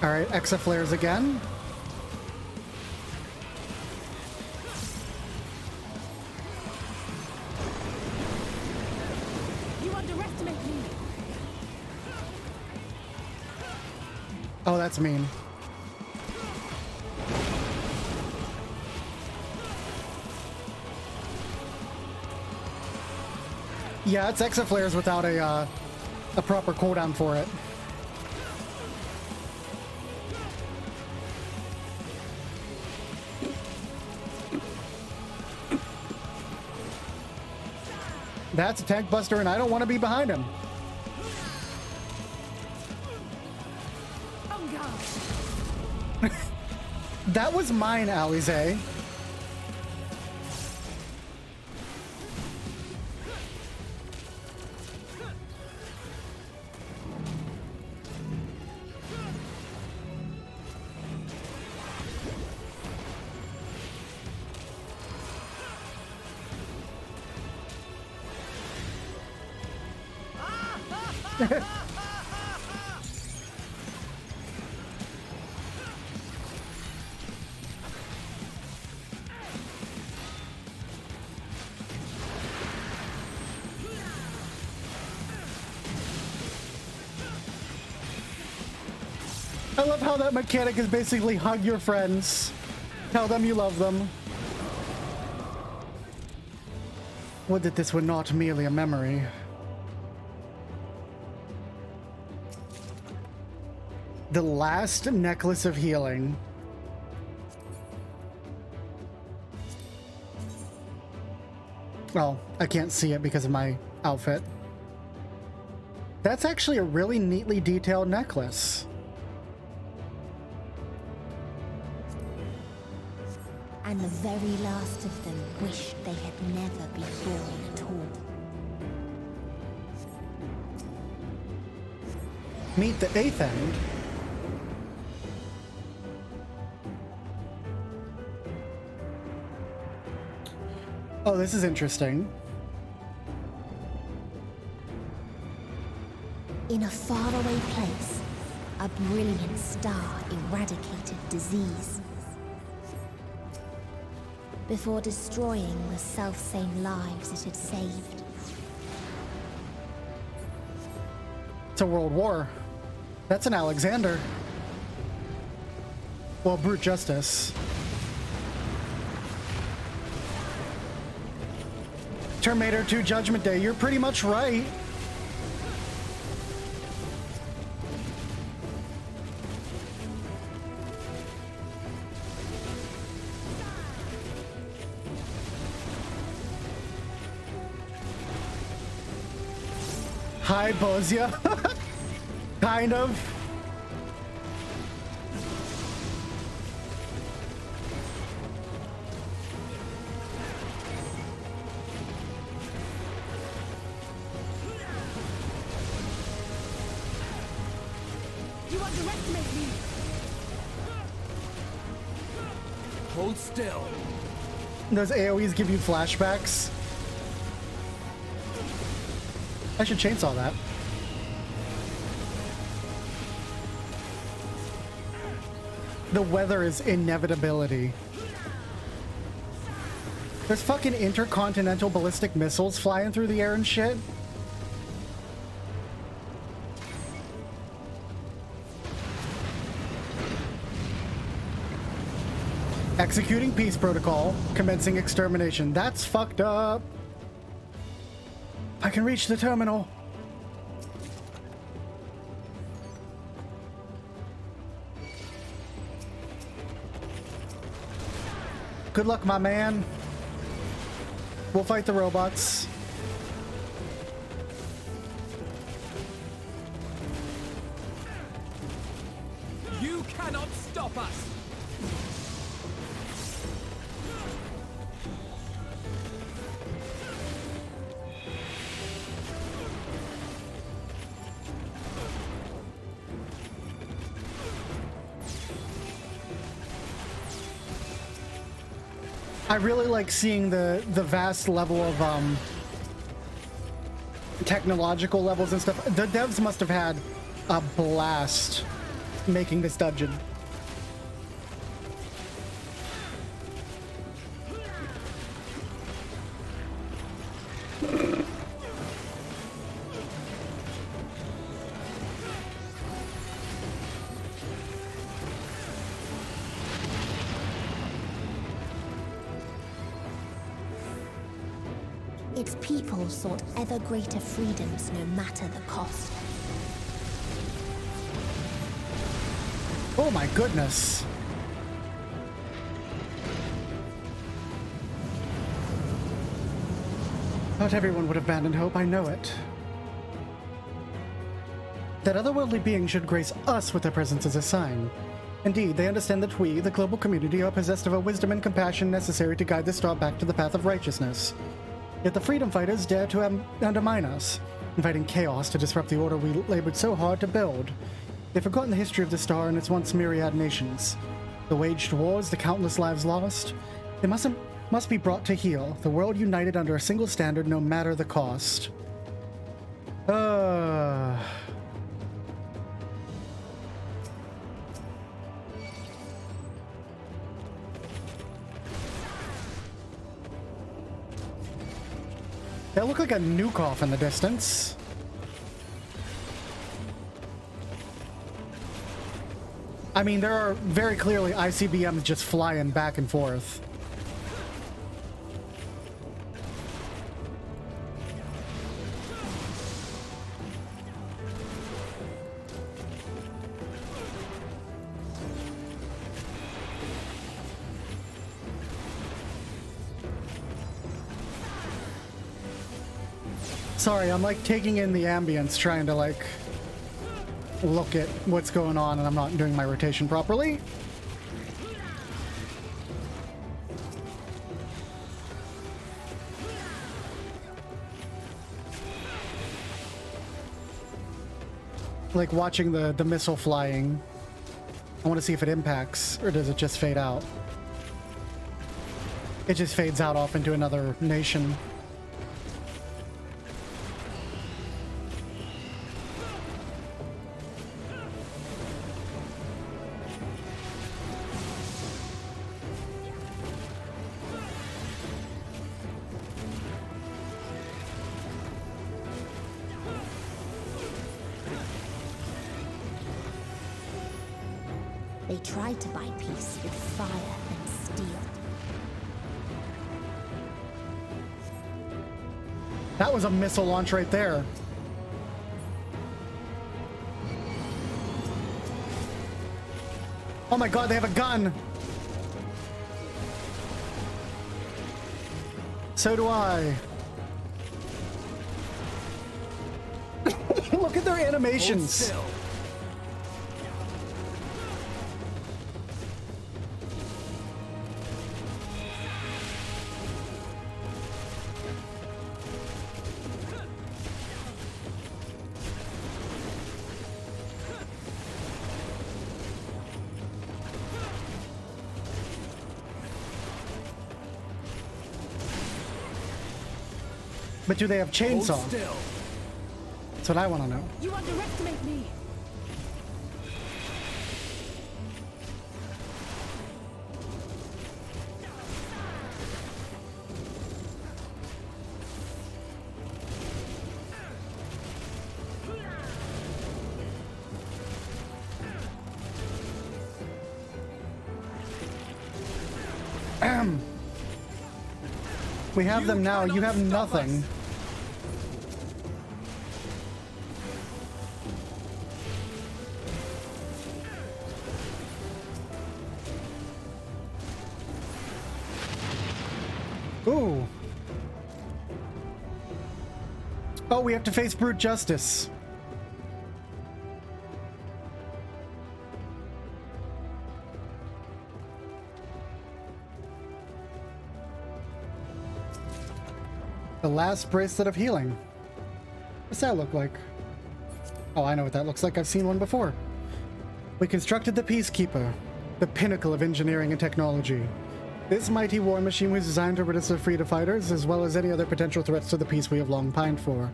Alright, exaflares again. You underestimate me. Oh, that's mean. Yeah, it's exaflares without a proper cooldown for it. That's a tank buster, and I don't want to be behind him. That was mine, Alize. I love how that mechanic is basically hug your friends. Tell them you love them. Would that this were not merely a memory. The last necklace of healing. Well, I can't see it because of my outfit. That's actually a really neatly detailed necklace. And the very last of them wished they had never been born at all. Meet the eighth end. Oh, this is interesting. In a faraway place, a brilliant star eradicated disease before destroying the selfsame lives it had saved. It's a world war. That's an Alexander. Well, brute justice. Terminator 2 Judgment Day, you're pretty much right. Hi, Bozia. Kind of. You underestimate me. Hold still. Those AoEs give you flashbacks. I should chainsaw that. The weather is inevitability. There's fucking intercontinental ballistic missiles flying through the air and shit. Executing peace protocol, commencing extermination. That's fucked up. I can reach the terminal. Good luck, my man. We'll fight the robots. You cannot stop us. I really like seeing the vast level of technological levels and stuff. The devs must have had a blast making this dungeon. Its people sought ever greater freedoms no matter the cost. Oh my goodness. Not everyone would abandon hope, I know it. That otherworldly being should grace us with their presence as a sign. Indeed, they understand that we, the global community, are possessed of a wisdom and compassion necessary to guide the star back to the path of righteousness. Yet the freedom fighters dare to undermine us, inviting chaos to disrupt the order we labored so hard to build. They've forgotten the history of the star and its once myriad nations. The waged wars, the countless lives lost. They must be brought to heel, the world united under a single standard no matter the cost. That looked like a nuke off in the distance. I mean, there are very clearly ICBMs just flying back and forth. Sorry, I'm like taking in the ambience, trying to like look at what's going on, and I'm not doing my rotation properly. like watching the missile flying. I want to see if it impacts, or does it just fade out? It just fades out off into another nation. They tried to buy peace with fire and steel. That was a missile launch right there. Oh my god, they have a gun! So do I. Look at their animations. But do they have chainsaw? That's what I want to know. You underestimate me. We have them now. You have nothing. Ooh. Oh, we have to face brute justice. The last bracelet of healing. What's that look like? Oh, I know what that looks like. I've seen one before. We constructed the Peacekeeper, the pinnacle of engineering and technology. This mighty war machine was designed to rid us of freedom fighters, as well as any other potential threats to the peace we have long pined for.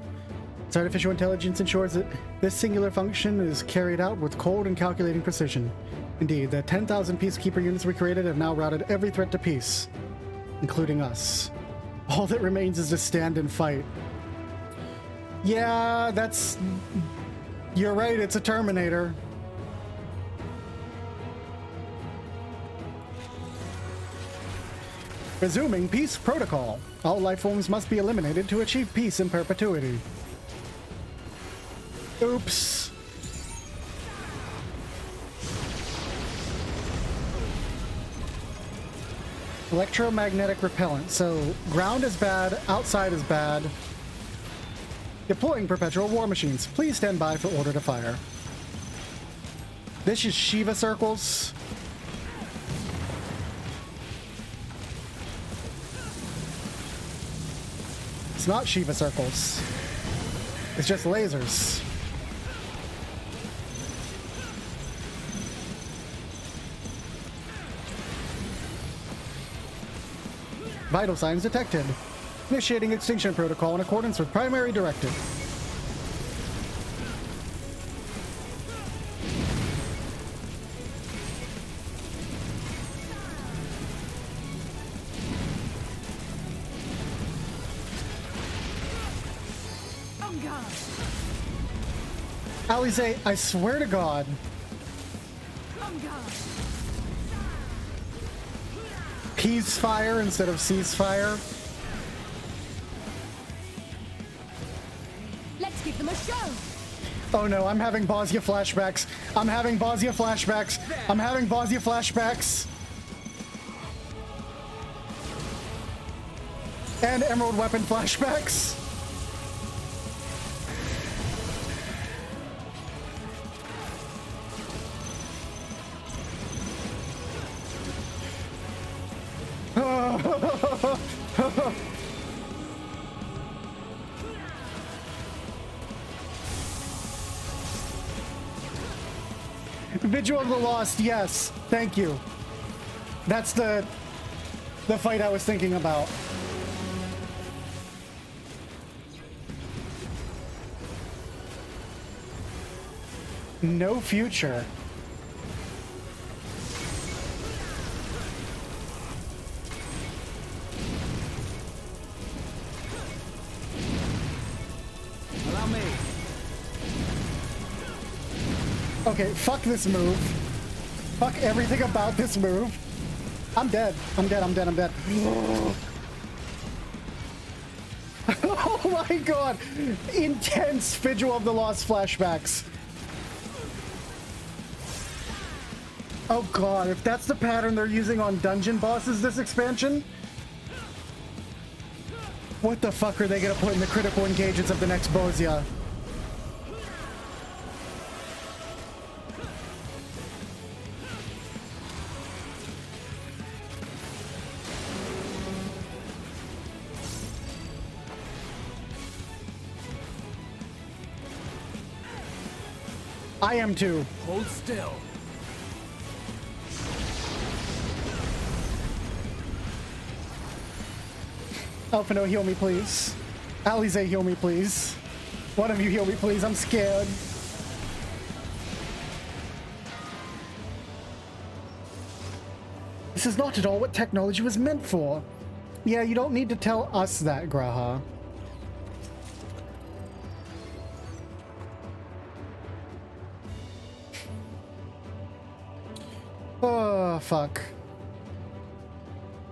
Its artificial intelligence ensures that this singular function is carried out with cold and calculating precision. Indeed, the 10,000 Peacekeeper units we created have now routed every threat to peace, including us. All that remains is to stand and fight. Yeah, that's... You're right, it's a Terminator. Resuming peace protocol. All life forms must be eliminated to achieve peace in perpetuity. Oops. Electromagnetic repellent. So, ground is bad, outside is bad. Deploying perpetual war machines. Please stand by for order to fire. This is Shiva circles. It's not Shiva circles. It's just lasers. Vital signs detected. Initiating extinction protocol in accordance with primary directive. Alize, I swear to God. Peacefire instead of ceasefire. Let's give them a show. Oh no, I'm having Bosnia flashbacks. I'm having Bosnia flashbacks. I'm having Bosnia flashbacks. And Emerald Weapon flashbacks. Vigil of the Lost, yes. Thank you. That's the fight I was thinking about. No future. Allow me. Okay, fuck this move. Fuck everything about this move. I'm dead. I'm dead. I'm dead. I'm dead. Oh my god. Intense Vigil of the Lost flashbacks. Oh god, if that's the pattern they're using on dungeon bosses this expansion, what the fuck are they gonna put in the critical engagements of the next Bozia? I am too. Hold still. Alphino, heal me, please. Alize, heal me, please. One of you heal me, please. I'm scared. This is not at all what technology was meant for. Yeah, you don't need to tell us that, Graha. Oh, fuck.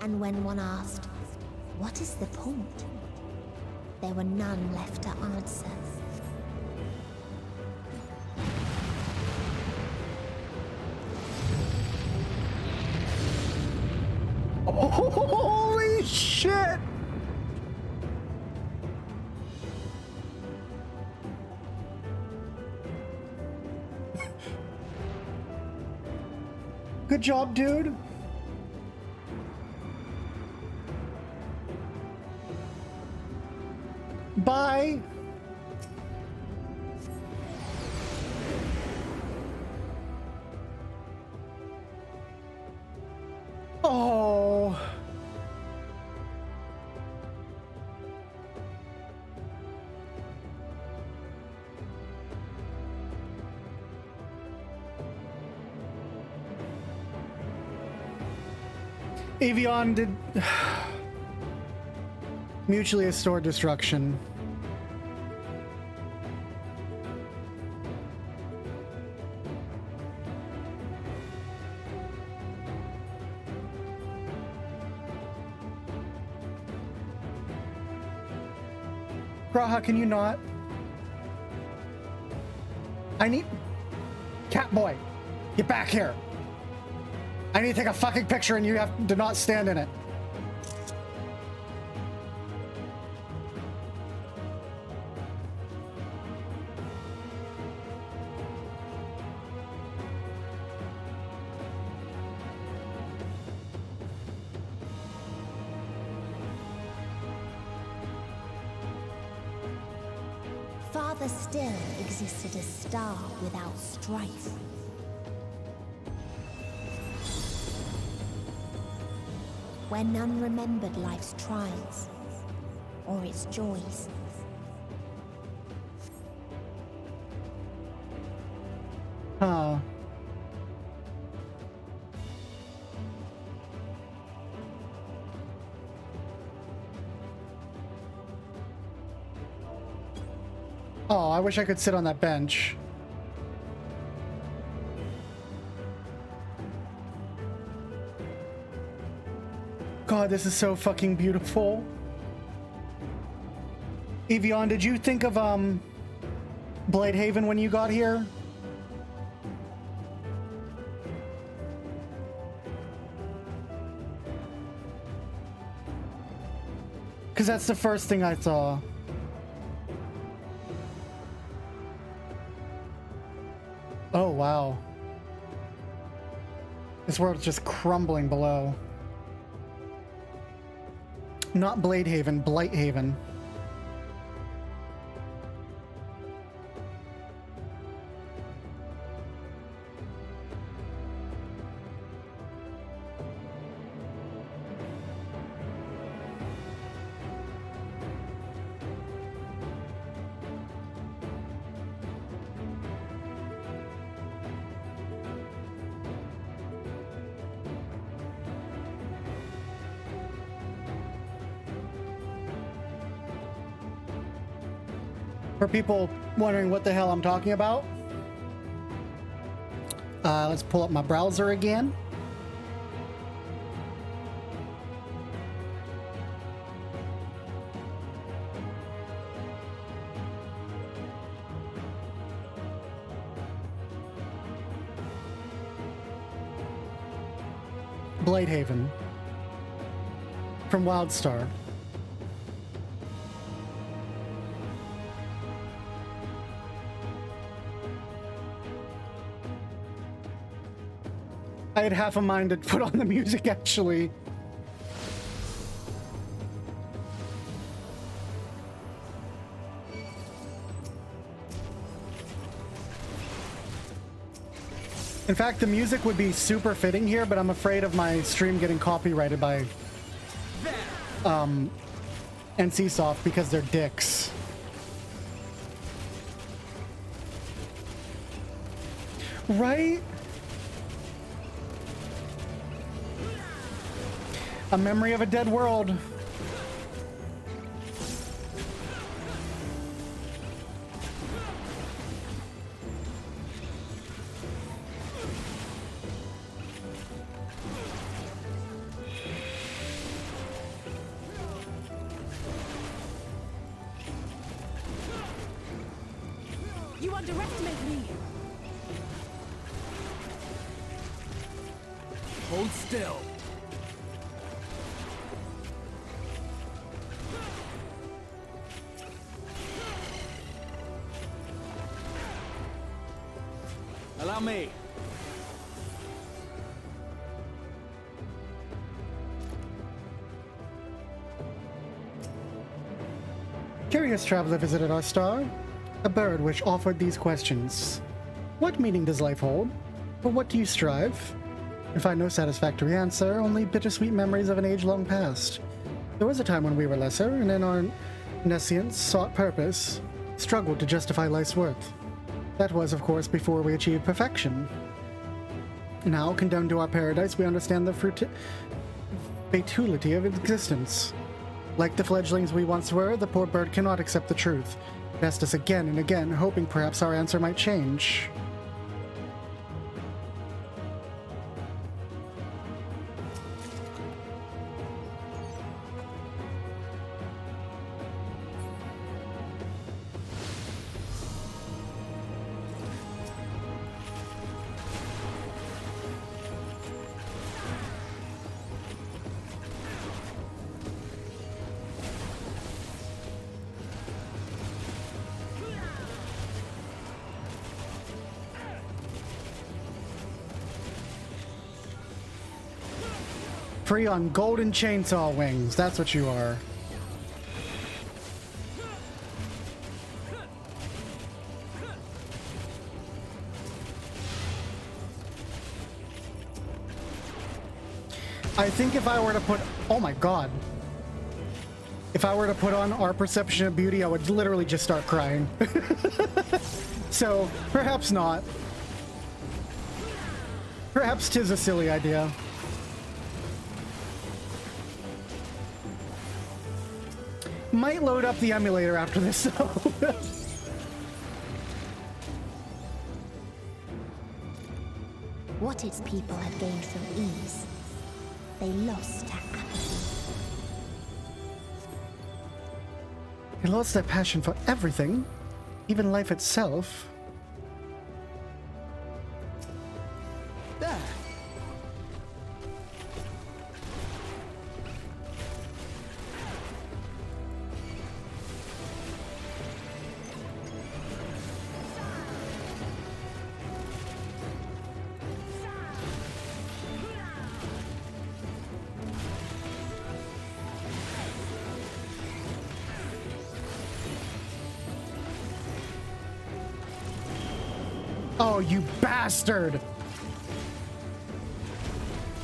And when one asked, what is the point? There were none left to answer. Holy shit! Good job, dude. Bye. Oh. Avion did mutually restored destruction. Graha, can you not? I need... Catboy, get back here. I need to take a fucking picture and you have to not stand in it. Farther still existed a star without strife. Where none remembered life's trials or its joys. Huh. Oh, I wish I could sit on that bench. God, this is so fucking beautiful. Evian, did you think of Bladehaven when you got here? Because that's the first thing I saw. Oh, wow. This world's just crumbling below. Not Bladehaven, Blighthaven. For people wondering what the hell I'm talking about, let's pull up my browser again. Bladehaven from Wildstar. I had half a mind to put on the music, actually. In fact, the music would be super fitting here, but I'm afraid of my stream getting copyrighted by NCSoft because they're dicks. Right? A memory of a dead world. You underestimate me. Hold still. Allow me. Curious traveler visited our star. A bird which offered these questions. What meaning does life hold? For what do you strive? And find no satisfactory answer, only bittersweet memories of an age long past. There was a time when we were lesser, and in our nescience sought purpose, struggled to justify life's worth. That was, of course, before we achieved perfection. Now, condemned to our paradise, we understand the fatality of existence. Like the fledglings we once were, the poor bird cannot accept the truth. It asked us again and again, hoping perhaps our answer might change. Free on golden chainsaw wings. That's what you are. I think if I were to put... Oh my god. If I were to put on Our Perception of Beauty, I would literally just start crying. So, perhaps not. Perhaps 'tis a silly idea. Might load up the emulator after this, though. What its people had gained from ease, they lost to apathy. They lost their passion for everything, even life itself. There. Oh, you bastard!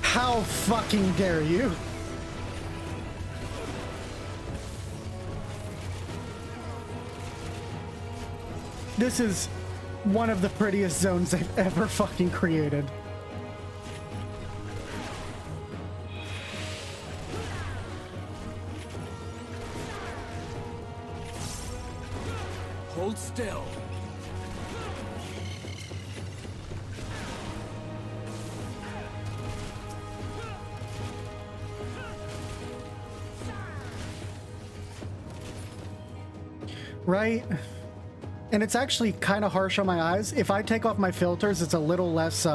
How fucking dare you? This is one of the prettiest zones they've ever fucking created. Hold still. Right? And it's actually kind of harsh on my eyes. If I take off my filters, it's a little less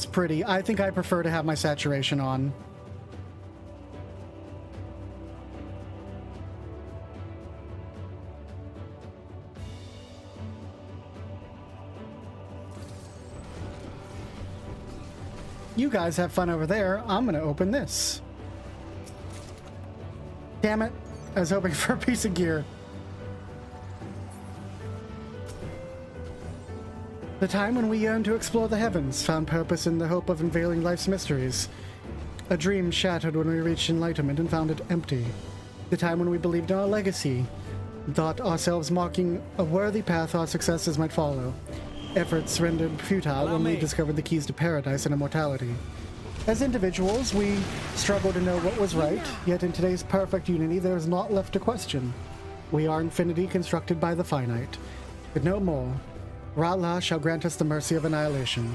pretty. I think I prefer to have my saturation on. You guys have fun over there. I'm gonna open this. Damn it. I was hoping for a piece of gear. The time when we yearned to explore the heavens, found purpose in the hope of unveiling life's mysteries. A dream shattered when we reached enlightenment and found it empty. The time when we believed in our legacy, thought ourselves marking a worthy path our successes might follow. Efforts rendered futile when we discovered the keys to paradise and immortality. As individuals, we struggle to know what was right, yet in today's perfect unity there is naught left to question. We are infinity constructed by the finite, but no more. Ra-La shall grant us the mercy of annihilation.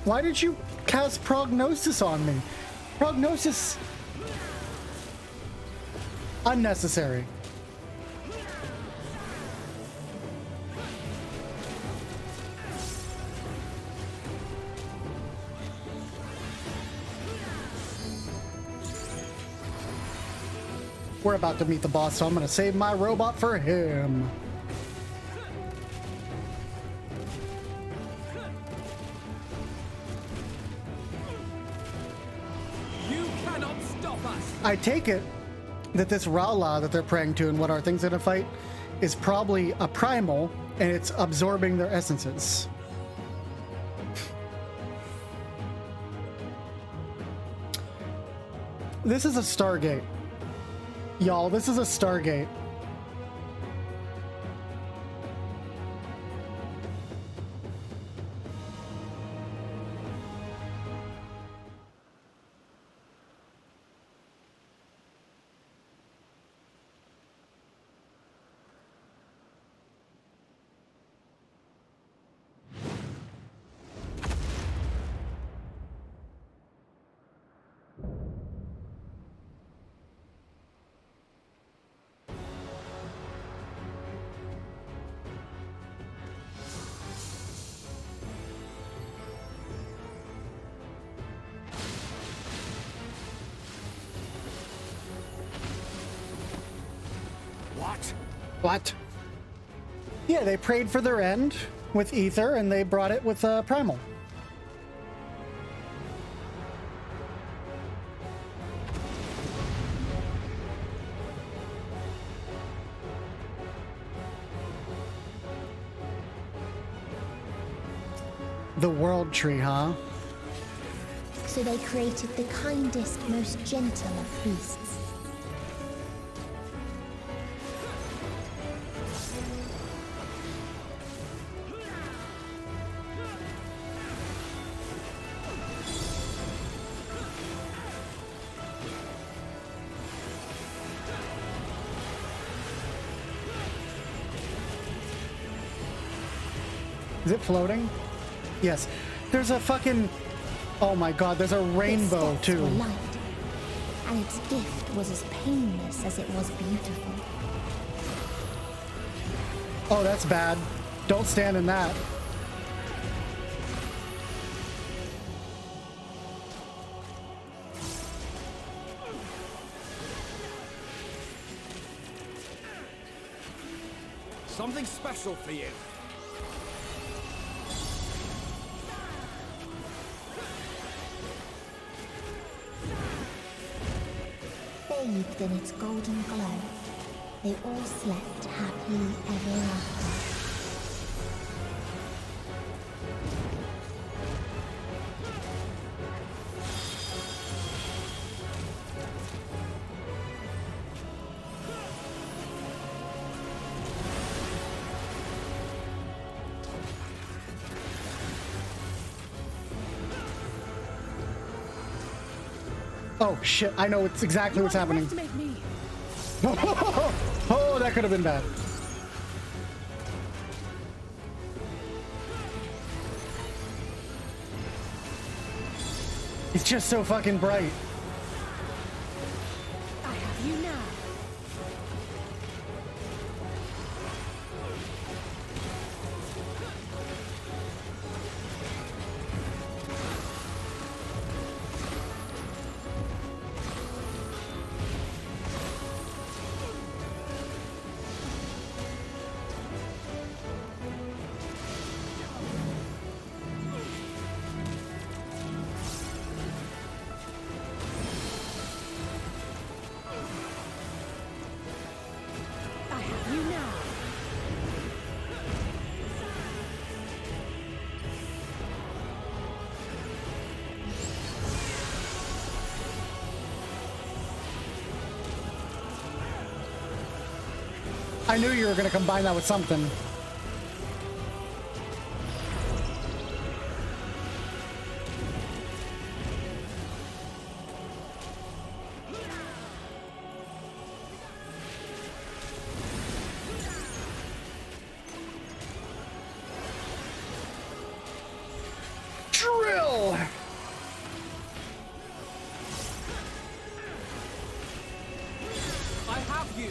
Why did you cast Prognosis on me? Prognosis... unnecessary. We're about to meet the boss, so I'm gonna save my robot for him. You cannot stop us. I take it that this Ra-La that they're praying to and what are things in a fight is probably a primal, and it's absorbing their essences. This is a Stargate. Y'all, this is a Stargate. What? Yeah, they prayed for their end with Ether, and they brought it with Primal. The World Tree, huh? So they created the kindest, most gentle of beasts. Is it floating? Yes. There's a fucking... oh my god, there's a rainbow its too. were light, and its gift was as painless as it was beautiful. Oh, that's bad. Don't stand in that. Something special for you. Bathed in its golden glow, they all slept happily ever after. Oh shit, I know it's exactly what's happening. Underestimate me. Oh, that could have been bad. It's just so fucking bright. I have you now. I knew you were going to combine that with something. Drill! I have you.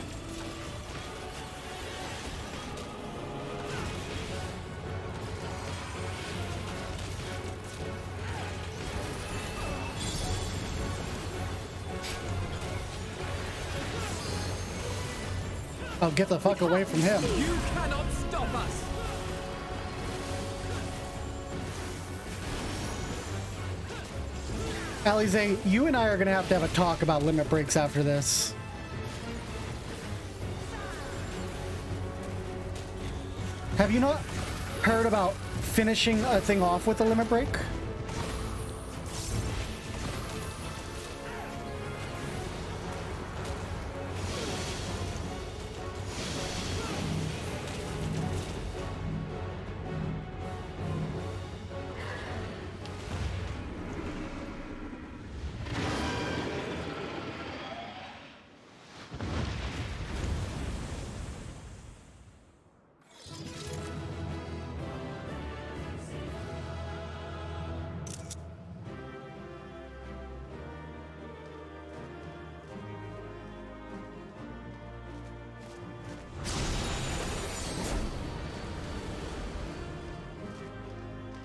Oh, get the fuck away from him. You cannot stop us. Alize, you and I are going to have a talk about limit breaks after this. Have you not heard about finishing a thing off with a limit break?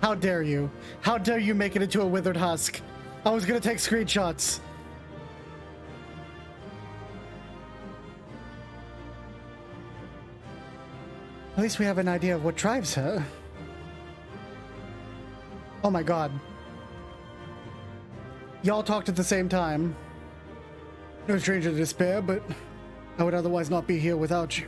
How dare you? How dare you make it into a withered husk? I was gonna take screenshots. At least we have an idea of what drives her. Oh my god. Y'all talked at the same time. No stranger to despair, but I would otherwise not be here without you.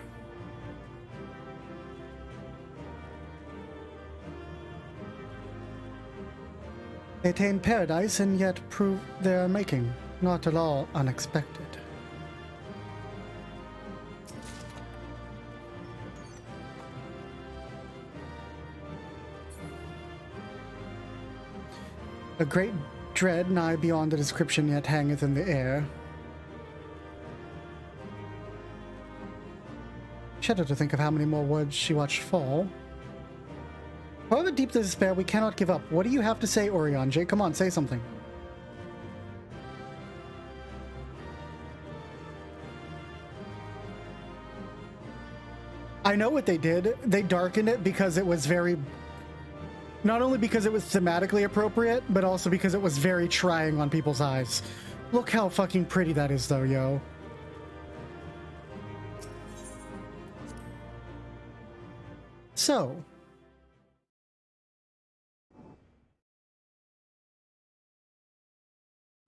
They attain paradise and yet prove they are making. Not at all unexpected. A great dread nigh beyond the description yet hangeth in the air. Shudder to think of how many more words she watched fall. However deep the despair, we cannot give up. What do you have to say, Oriange? Come on, say something. I know what they did. They darkened it because it was very... Not only because it was thematically appropriate, but also because it was very trying on people's eyes. Look how fucking pretty that is, though, yo. So...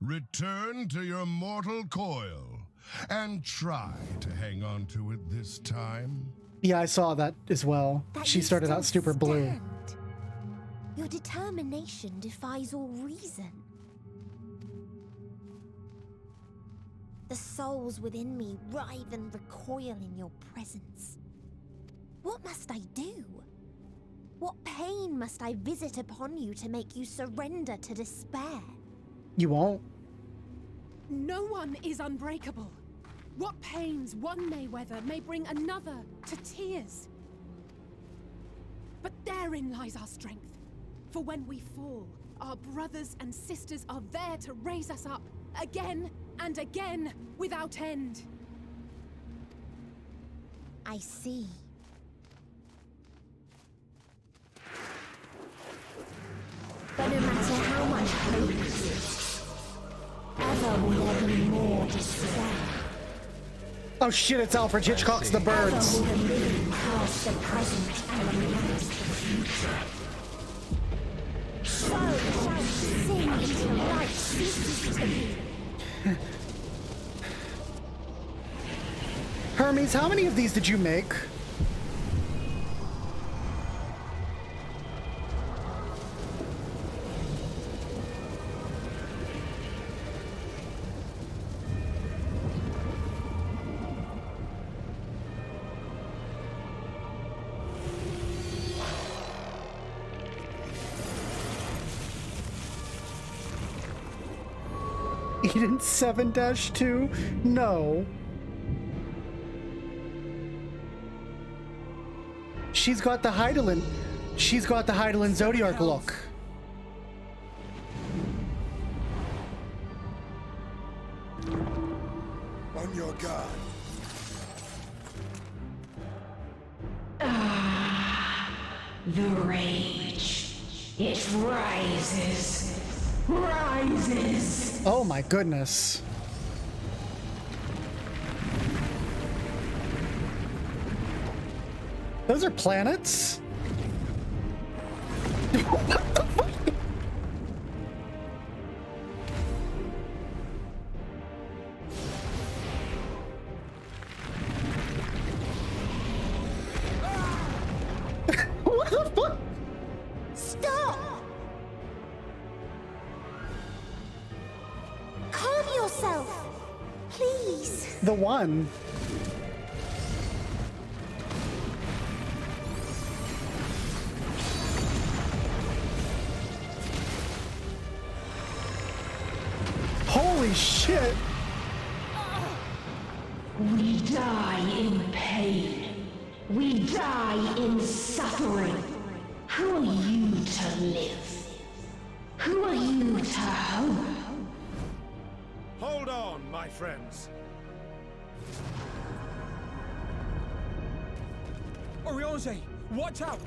Return to your mortal coil, and try to hang on to it this time. Yeah, I saw that as well. She started out super blue. Your determination defies all reason. The souls within me writhe and recoil in your presence. What must I do? What pain must I visit upon you to make you surrender to despair? You won't. No one is unbreakable. What pains one may weather may bring another to tears. But therein lies our strength. For when we fall, our brothers and sisters are there to raise us up again and again without end. I see. But no matter how much hope exists, ever will there be more despair. Oh shit, it's Alfred Hitchcock's The Birds. Ever will the living cast the present and renounce the future. So shall we sing until life ceases to be. Hermes, how many of these did you make? Eden 7-2? No. She's got the Heidelin. She's got the Heidelin Zodiac look. On your guard. The rage. It rises. Rises. Oh my goodness. Those are planets? What the fuck? What the fuck? Stop! Calm yourself, please. The one. Holy shit! We die in pain. We die in suffering. Who are you to live? Who are you to hope? Hold on, my friends. Oriange, watch out!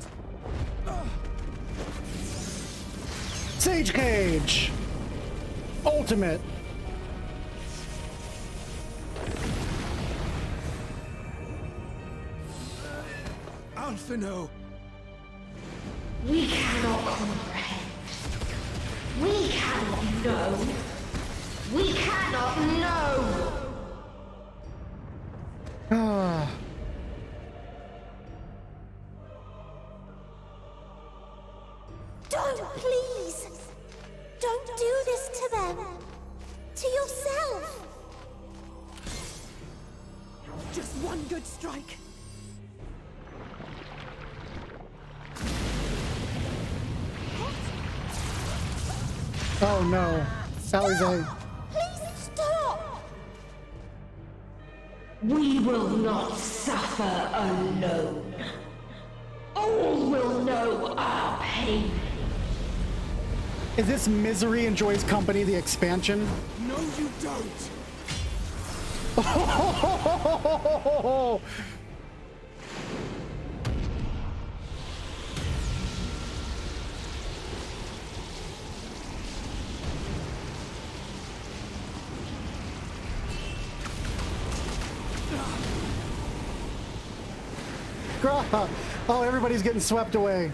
Sage Cage! Ultimate! Alphino! We cannot comprehend. We cannot know. We cannot know! Ah. Don't, please! Don't do this to them! To yourself! Just one good strike. Oh no. Alize. Please stop! We will not suffer alone. All will know our pain. Is this Misery Enjoys Company, the expansion? No, you don't! Oh, everybody's getting swept away.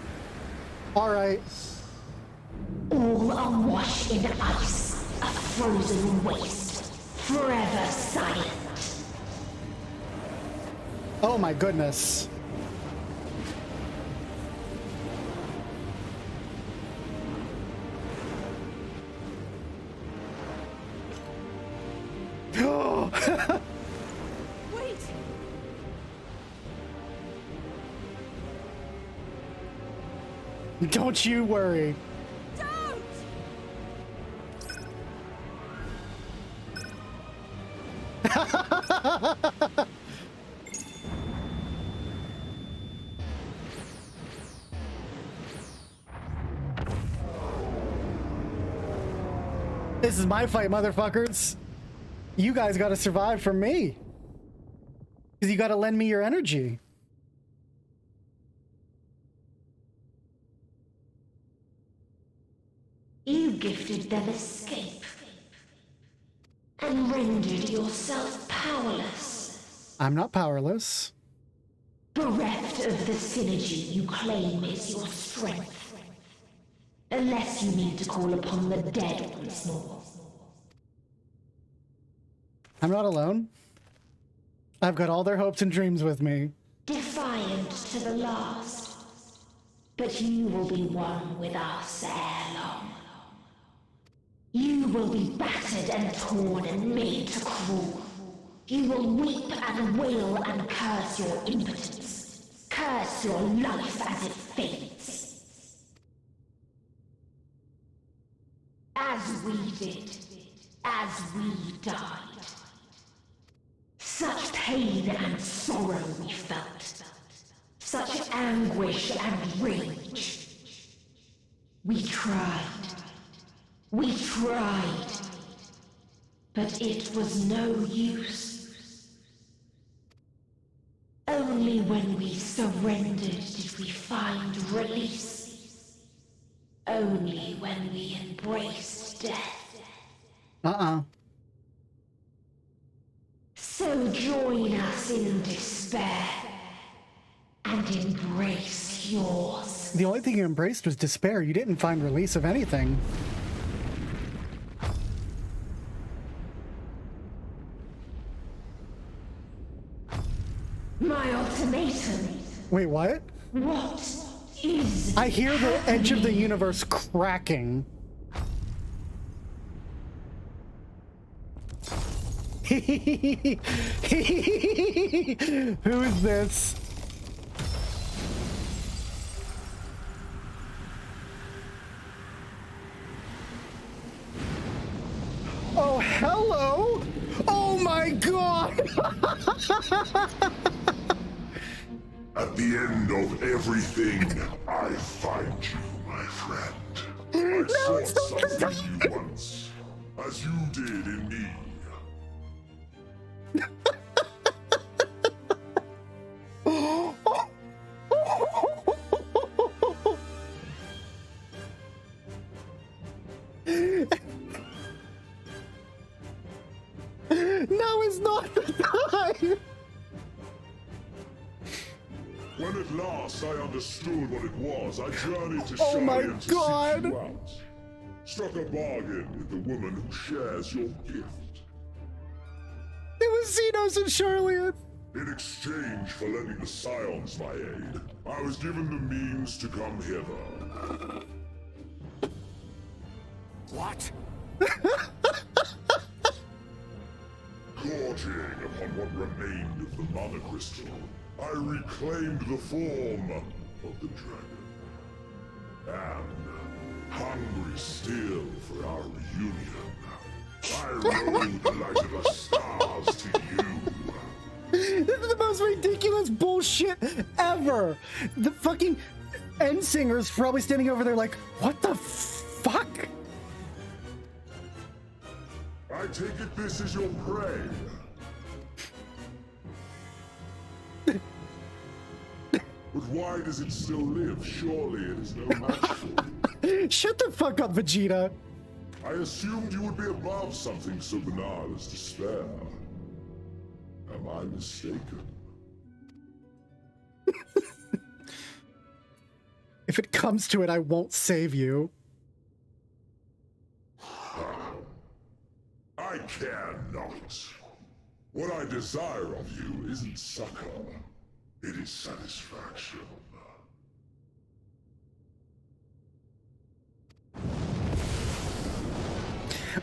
All right. All awash in ice, a frozen waste, forever silent. Oh my goodness. Wait! Don't you worry. Don't! This is my fight, motherfuckers. You guys gotta survive for me. Because you gotta lend me your energy. You gifted them escape and rendered yourself powerless. I'm not powerless. Bereft of the synergy you claim is your strength. Unless you need to call upon the dead once more. I'm not alone. I've got all their hopes and dreams with me. Defiant to the last. But you will be one with us ere long. You will be battered and torn and made to crawl. You will weep and wail and curse your impotence. Curse your life as it fades. As we did. As we died. Such pain and sorrow we felt. Such anguish and rage. We tried. We tried. But it was no use. Only when we surrendered did we find release. Only when we embraced death. So join us in despair and embrace yours. The only thing you embraced was despair. You didn't find release of anything. My ultimatum. Wait, what? What is I hear the edge of the universe cracking. Who is this? Oh, hello! Oh my god! At the end of everything, I find you, my friend. I sought something you once, as you did in me. Now is not the time! When at last I understood what it was, I journeyed to Oh my Cheyenne to God. seek you out. Struck a bargain with the woman who shares your gift. It was Xenos and Charlian! In exchange for lending the Scions my aid, I was given the means to come hither. What? Gorging upon what remained of the Mother Crystal, I reclaimed the form of the dragon. And, hungry still for our reunion, I rode the light of the stars to you. This is the most ridiculous bullshit ever! The fucking end singer's probably standing over there like, what the fuck? I take it this is your prey. But why does it still live? Surely it is no match for you. Shut the fuck up, Vegeta. I assumed you would be above something so banal as despair. Am I mistaken? If it comes to it, I won't save you. I care not. What I desire of you isn't succor. It is satisfaction.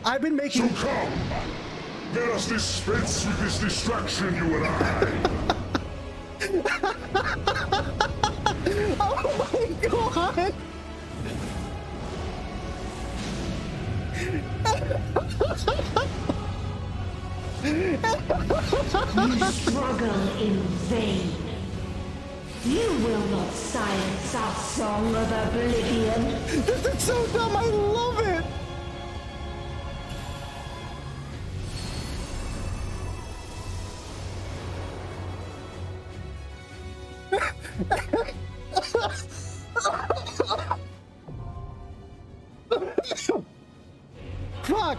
I've been making... So come! Let us dispense with this distraction, you and I! Oh my god! You struggle in vain. You will not silence our song of oblivion. This is so dumb, I love it! Fuck!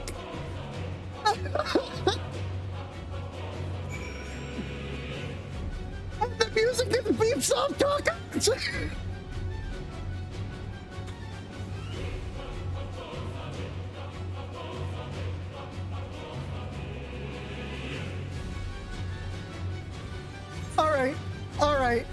The music just beeps off talking! Alright, alright.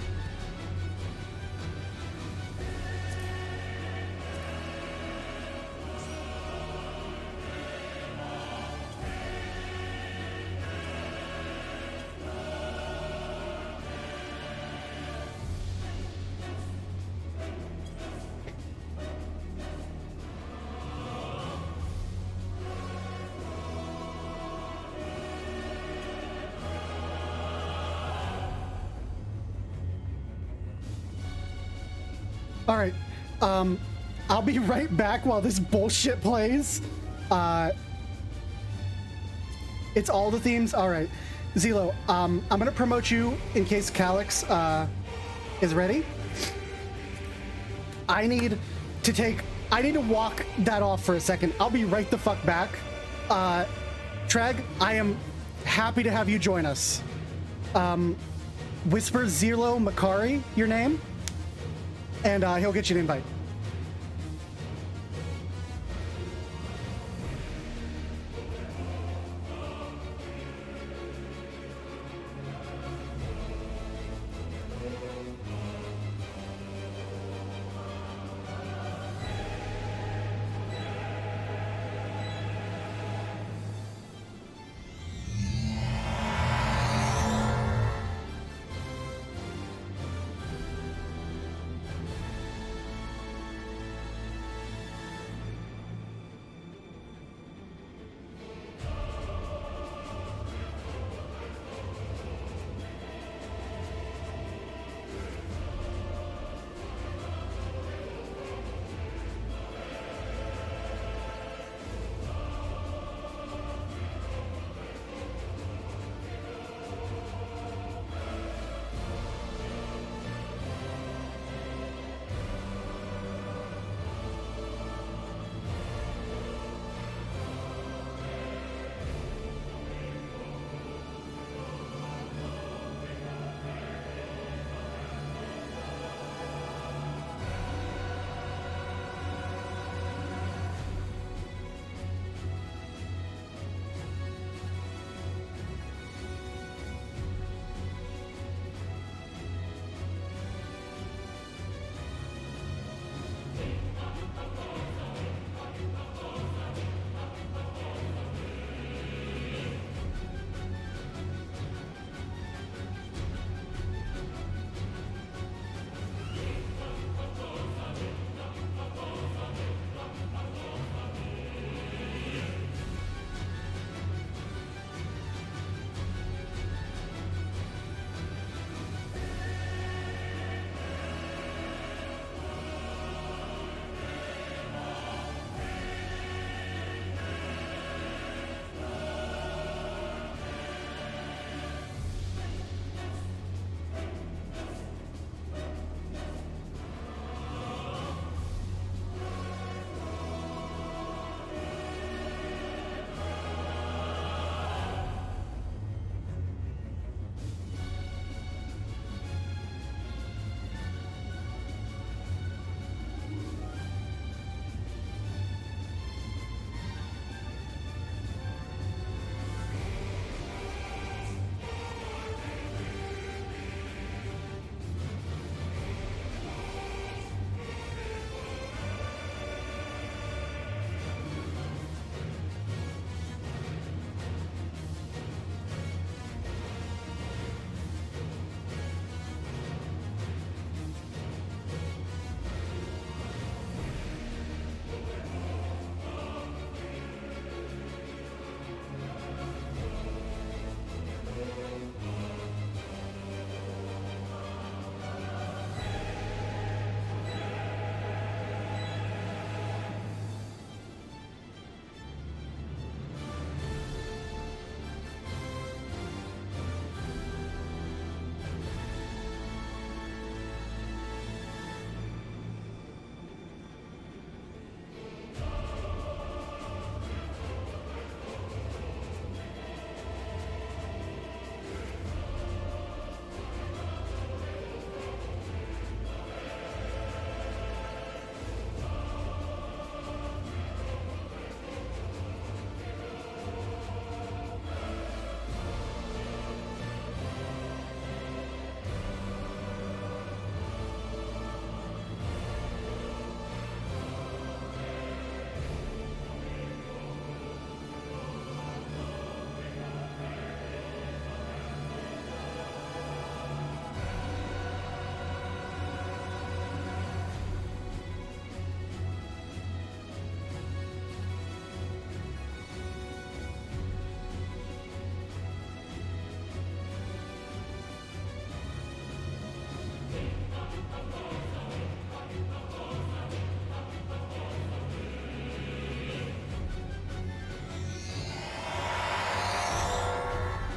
All right, I'll be right back while this bullshit plays. It's all the themes. All right, Zelo, I'm gonna promote you in case Calyx is ready. I need to walk that off for a second. I'll be right the fuck back. Treg, I am happy to have you join us. Whisper Zelo Makari, your name, and he'll get you an invite.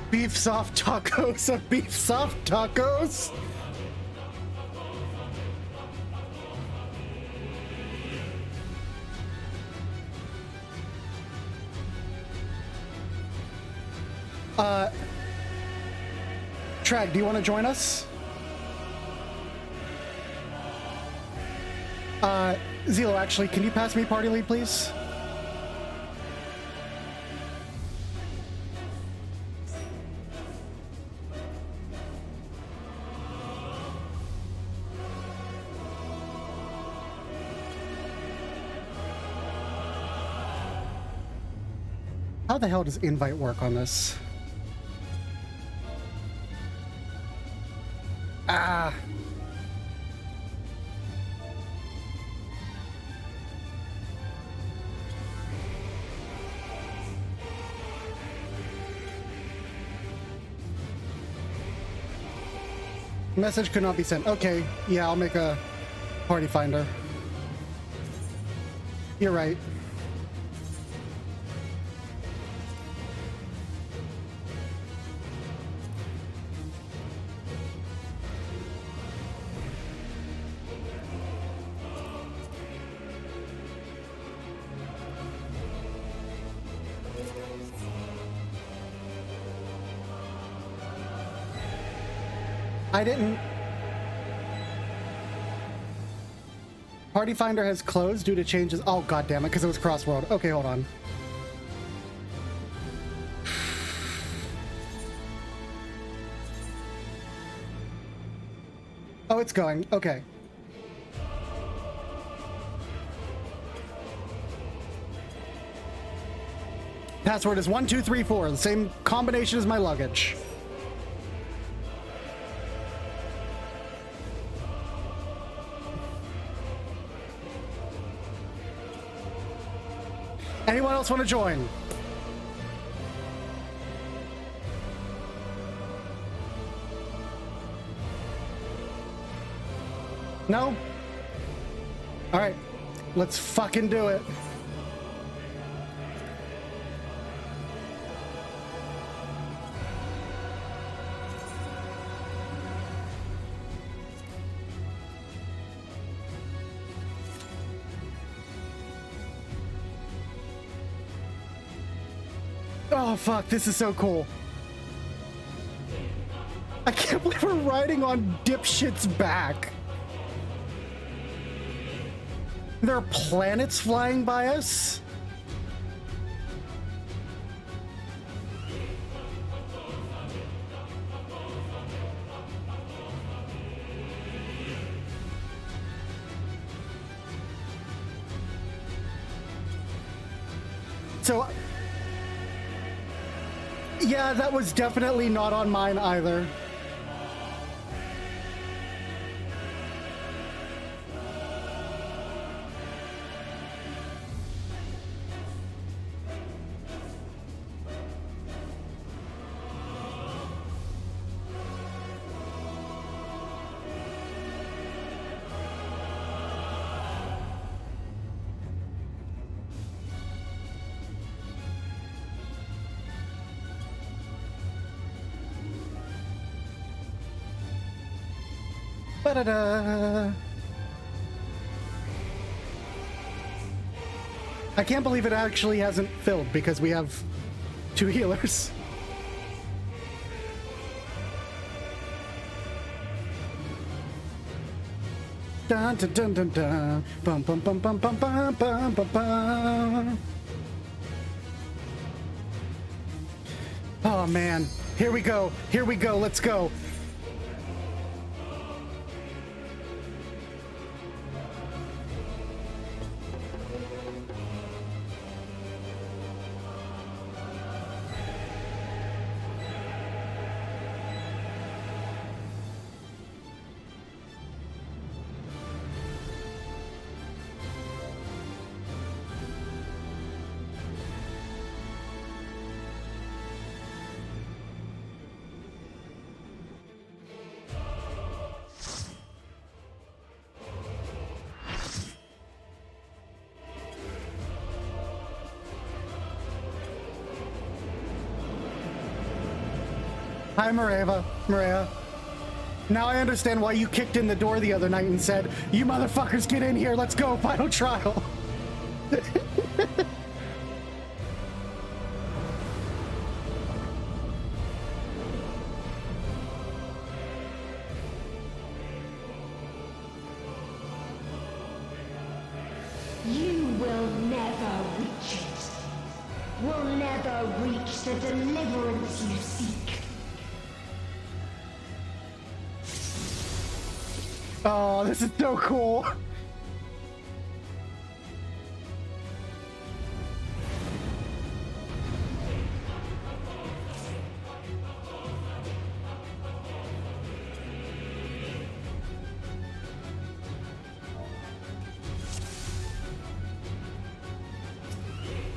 Beef soft tacos of beef soft tacos. Trag, do you want to join us? Zelo, actually, can you pass me party lead, please? How the hell does invite work on this? Ah. Message could not be sent. Okay, yeah, I'll make a party finder. You're right. I didn't. Party Finder has closed due to changes. Oh, god damn it, because it was Crossworld. Okay, hold on. Oh, it's going. Okay. Password is 1234, the same combination as my luggage. Anyone else want to join? No? All right, let's fucking do it. Oh fuck, this is so cool. I can't believe we're riding on dipshit's back. There are planets flying by us. So yeah, that was definitely not on mine either. Ba-da-da. I can't believe it actually hasn't filled because we have 2 healers. Dun dun dun dun dun. Bum bum bum bum bum bum bum bum bum. Oh man, here we go. Here we go. Let's go. Hi, Maria. Now I understand why you kicked in the door the other night and said, "You motherfuckers get in here, let's go, final trial." You will never reach it. Will never reach the deliverance you seek. Oh, this is so cool.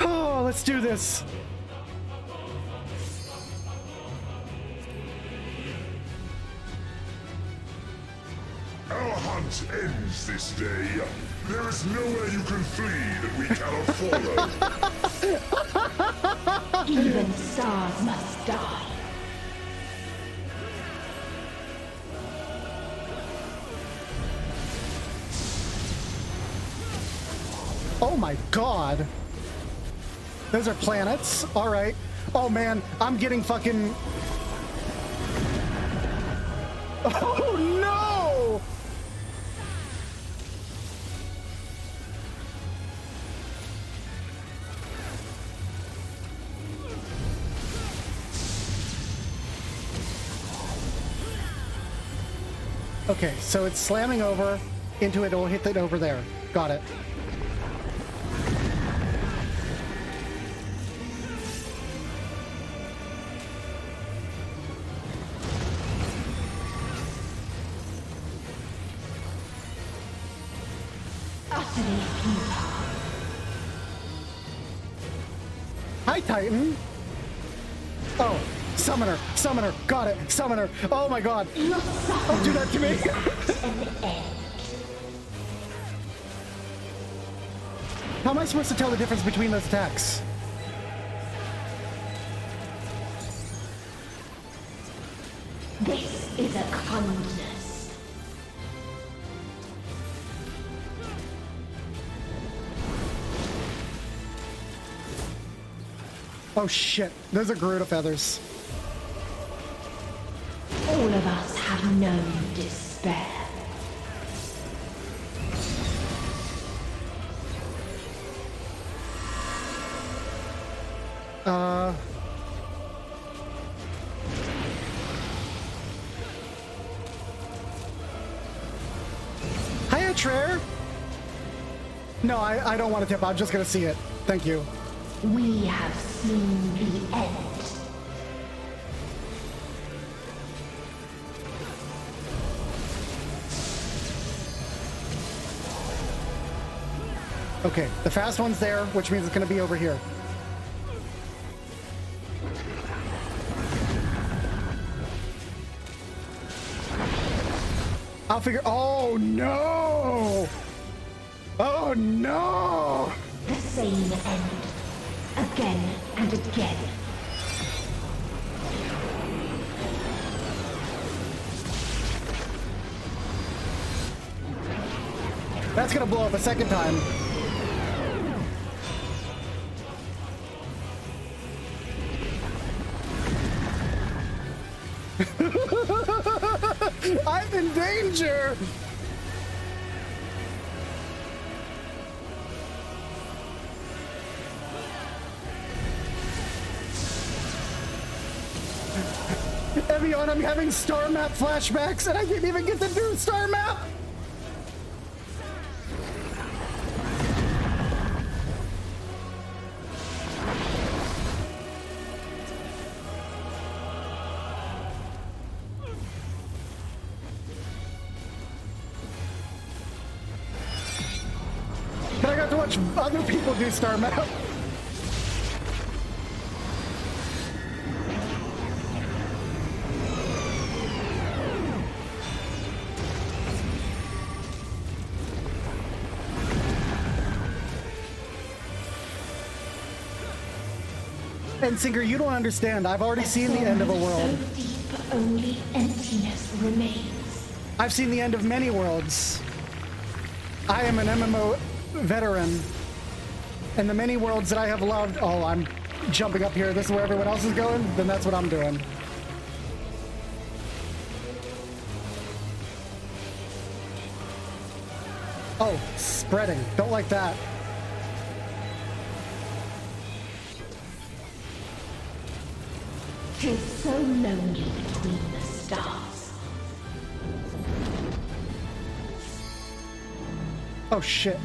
Oh, let's do this. Our hunt ends this day. There is nowhere you can flee that we cannot follow. Even stars must die. Oh my god. Those are planets. All right. Oh man, I'm getting fucking... Oh no! Okay, so it's slamming over into it. It'll hit it over there. Got it. Hi, Titan. Oh, summoner, got it, summoner. Oh my god. Don't do that to me. How am I supposed to tell the difference between those attacks? This is a kindness. Oh shit, those are Garuda feathers. All of us have known despair. Hiya, Trare. No, I don't want to tip. I'm just gonna see it. Thank you. We have seen the end. Okay, the fast one's there, which means it's gonna be over here. I'll figure. Oh no! Oh no! The same end. Again and again. That's gonna blow up a second time. I'm in danger! Evian, I'm having star map flashbacks and I didn't even get to do star map! But I got to watch other people do star map. And Singer, you don't understand. I've already seen the end of a world. So deep only emptiness remains. I've seen the end of many worlds. I am an MMO veteran. And the many worlds that I have loved... Oh, I'm jumping up here. This is where everyone else is going? Then that's what I'm doing. Oh, spreading. Don't like that. Tis so lonely between the stars. Oh, shit.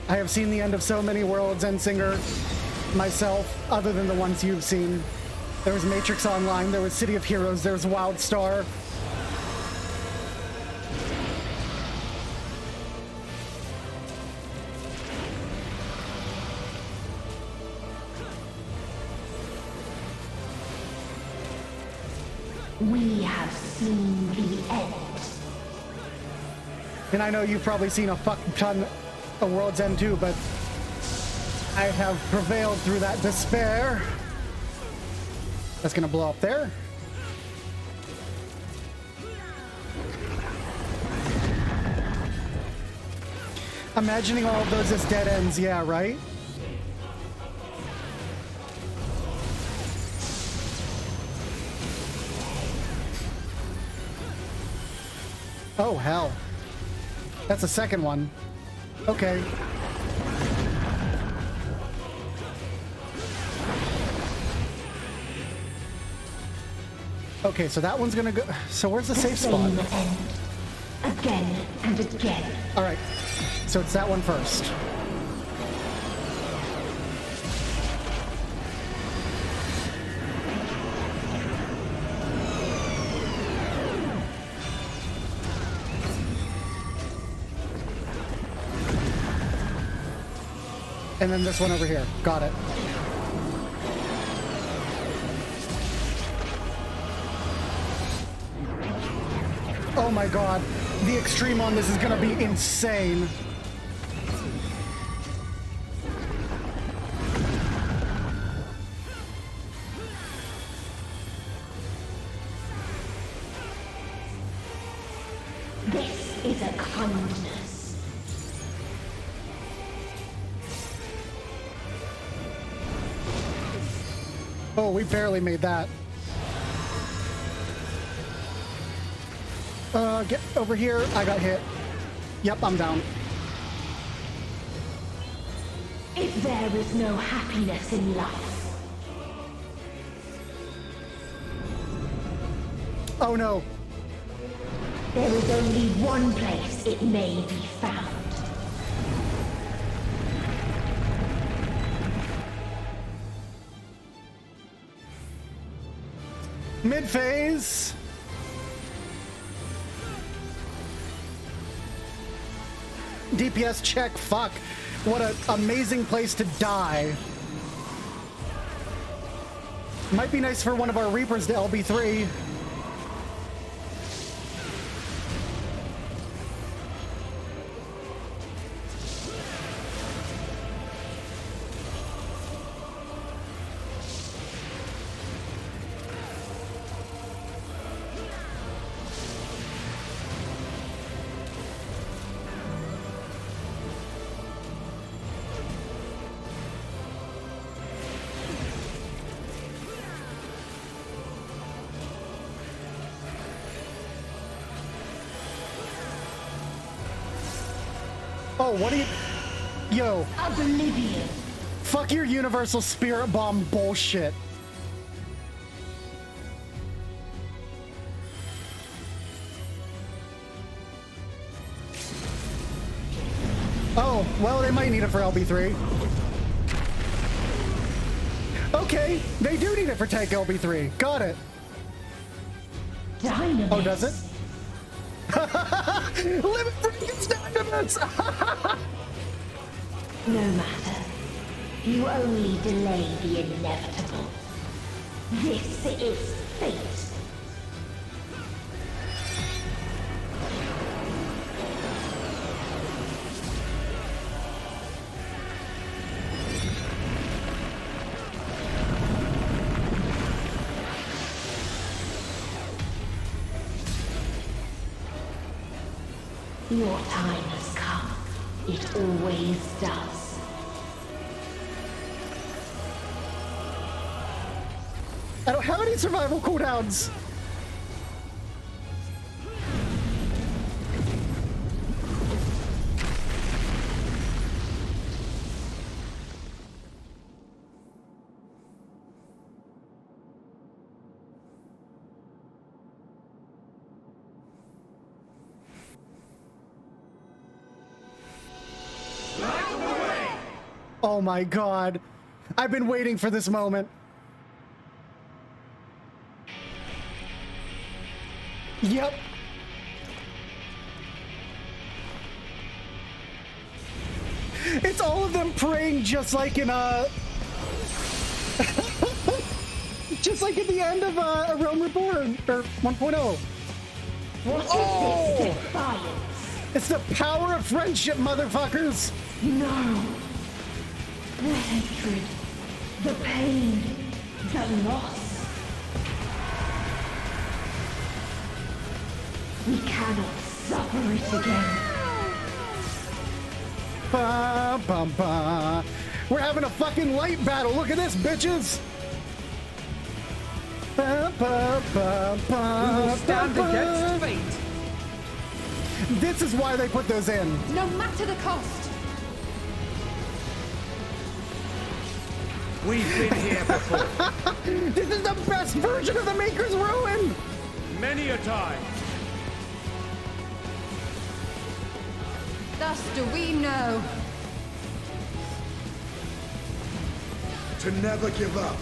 I have seen the end of so many worlds, Endsinger, myself, other than the ones you've seen. There was Matrix Online, there was City of Heroes, there was Wildstar. We have seen the end. And I know you've probably seen a fuck ton of World's End too, but I have prevailed through that despair. That's gonna blow up there. Imagining all of those as dead ends, yeah, right? Oh, hell. That's the second one. Okay. Okay, so that one's gonna go... So where's the safe spot? End. Again and again. Alright. So it's that one first. And then this one over here. Got it. Oh my god. The extreme on this is gonna be insane. This is a kindness. Oh, we barely made that. Get over here. I got hit. Yep, I'm down. If there is no happiness in life. Oh no. There is only one place it may be found. Mid-phase. DPS check. Fuck. What an amazing place to die. Might be nice for one of our Reapers to LB3. Oh, what do you... Yo. Oblivion. Fuck your universal spirit bomb bullshit. Oh, well, they might need it for LB3. Okay, they do need it for tank LB3. Got it. Dynamite. Oh, does it? Limit freaking dynamites! No matter. You only delay the inevitable. This is fate. Your time has come. It always does. I don't have any survival cooldowns. Oh my god. I've been waiting for this moment. Yep. It's all of them praying just like in just like at the end of A Realm Reborn, or 1.0. What is this defiance? It's the power of friendship, motherfuckers! No. The hatred, the pain, the loss. We cannot suffer it again. Ba, ba, ba. We're having a fucking light battle. Look at this, bitches! Ba, ba, ba, ba, we will stand ba, ba. against fate. This is why they put those in. No matter the cost. We've been here before. This is the best version of the Maker's Ruin! Many a time. Thus do we know. To never give up.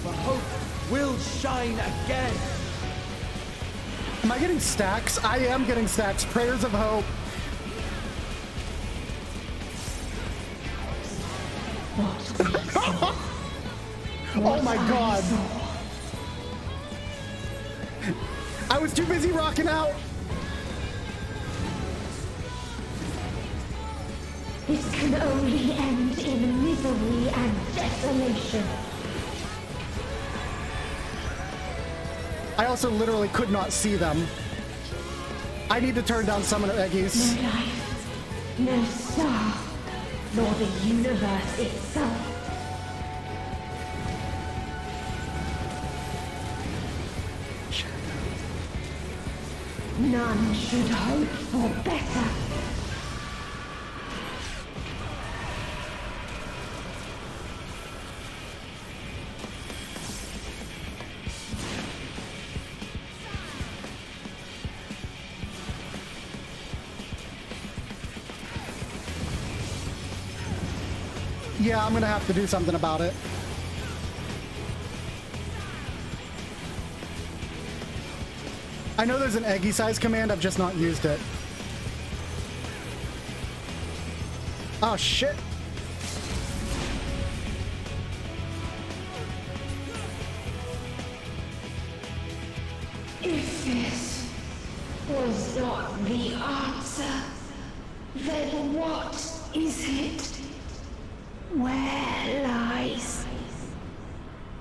For hope will shine again. Am I getting stacks? I am getting stacks. Prayers of hope. Oh my god. I was too busy rocking out. This can only end in misery and desolation. I also literally could not see them. I need to turn down Summoner Eggies. No life, no star, nor the universe itself. None should hope for better. Yeah, I'm gonna have to do something about it. I know there's an Eggy size command, I've just not used it. Oh shit. If this was not the answer, then what is it? Where lies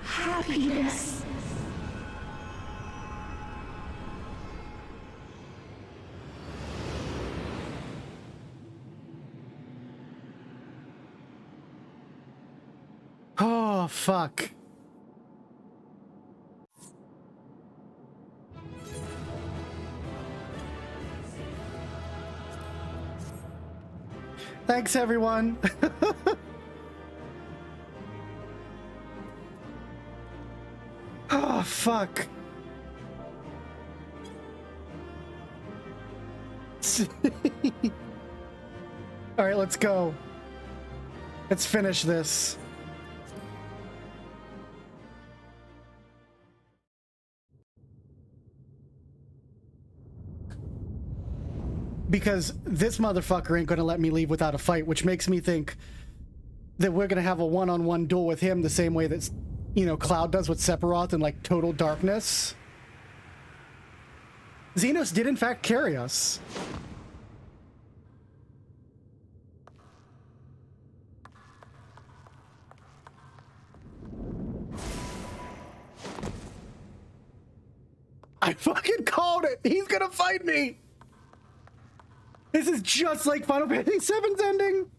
happiness? Oh, fuck. Thanks, everyone. Oh, fuck. All right, let's go. Let's finish this. Because this motherfucker ain't gonna let me leave without a fight, which makes me think that we're gonna have a one-on-one duel with him the same way that, you know, Cloud does with Sephiroth in, like, Total Darkness. Xenos did, in fact, carry us. I fucking called it. He's gonna fight me. This is just like Final Fantasy VII's ending.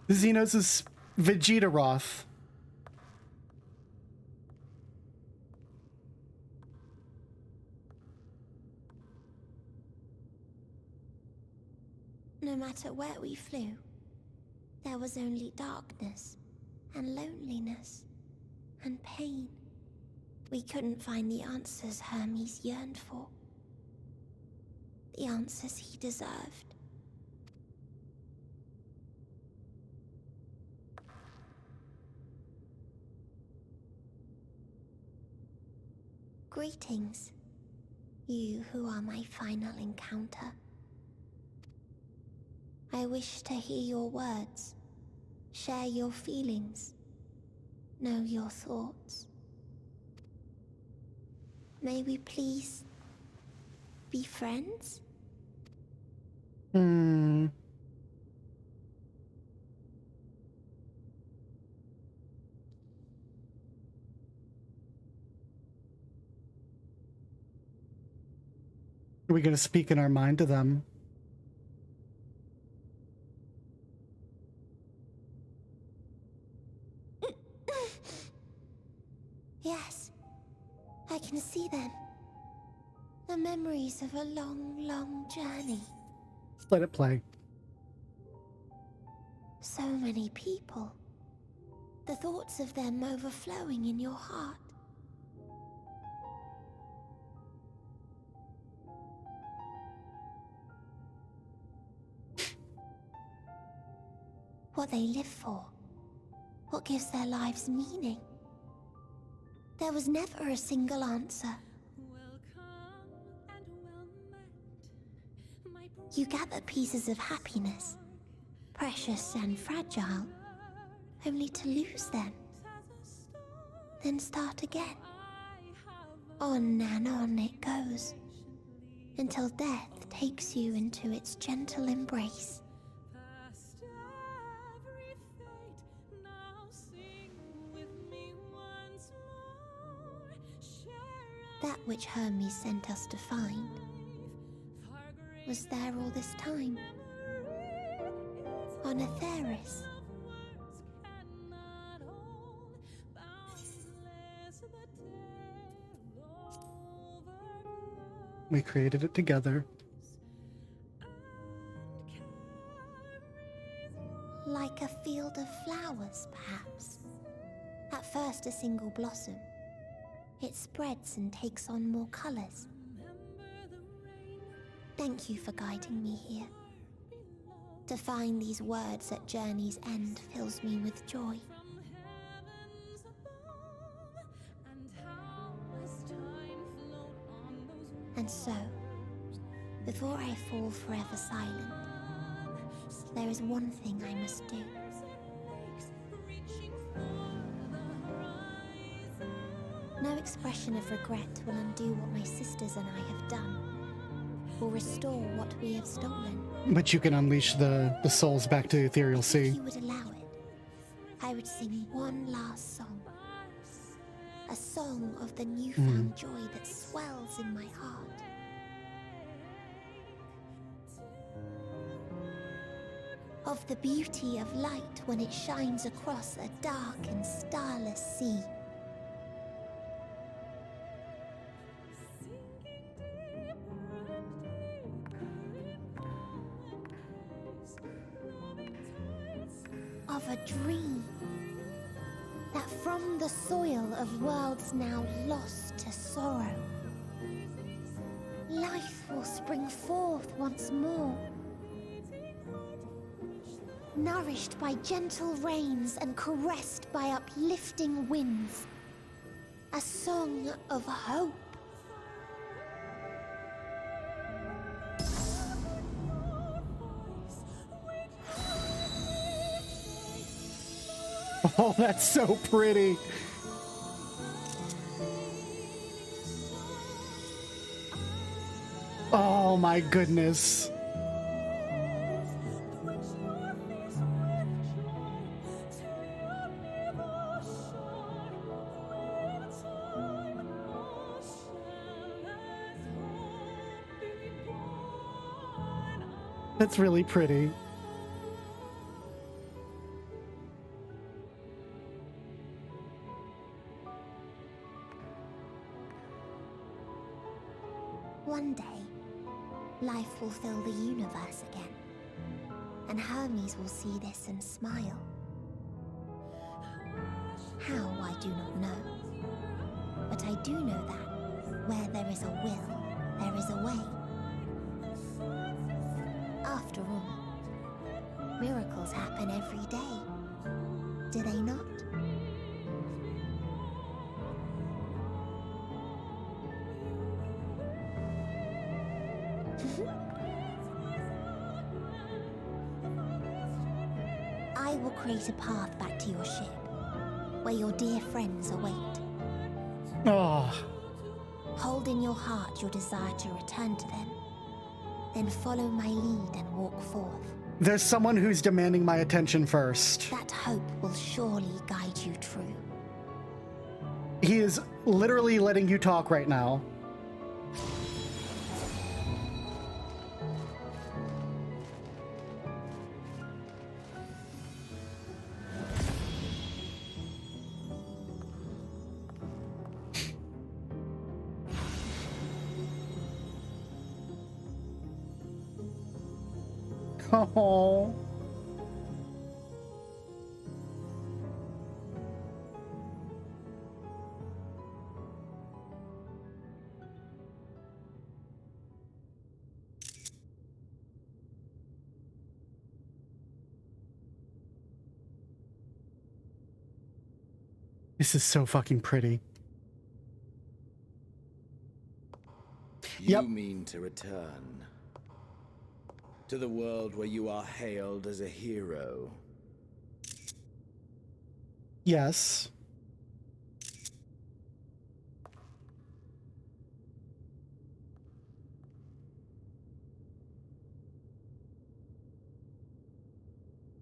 Xenos' Vegeta Roth. No matter where we flew, there was only darkness and loneliness and pain. We couldn't find the answers Hermes yearned for. The answers he deserved. Greetings, you who are my final encounter. I wish to hear your words, share your feelings, know your thoughts. May we please be friends? Are we gonna speak in our mind to them? Yes, I can see them. The memories of a long, long journey. Just let it play. So many people. The thoughts of them overflowing in your heart. What they live for. What gives their lives meaning. There was never a single answer. You gather pieces of happiness, precious and fragile, only to lose them. Then start again. On and on it goes, until death takes you into its gentle embrace. That which Hermes sent us to find was there all this time, on Aetheris. We created it together. Like a field of flowers, perhaps. At first a single blossom. It spreads and takes on more colors. Thank you for guiding me here. To find these words at journey's end fills me with joy. And so, before I fall forever silent, there is one thing I must do. No expression of regret will undo what my sisters and I have done, or restore what we have stolen. But you can unleash the souls back to Ethereal Sea. If you would allow it, I would sing one last song. A song of the newfound joy that swells in my heart. Of the beauty of light when it shines across a dark and starless sea. Of a dream that from the soil of worlds now lost to sorrow, life will spring forth once more, nourished by gentle rains and caressed by uplifting winds. A song of hope. Oh, that's so pretty. Oh Oh my goodness. That's really pretty. One day, life will fill the universe again, and Hermes will see this and smile. How, I do not know. But I do know that where there is a will, there is a way. After all, miracles happen every day, do they not? I will create a path back to your ship, where your dear friends await. Oh. Hold in your heart your desire to return to them, then follow my lead and walk forth. There's someone who's demanding my attention first. That hope will surely guide you true. He is literally letting you talk right now. Oh. This is so fucking pretty. You mean to return to the world where you are hailed as a hero? Yes.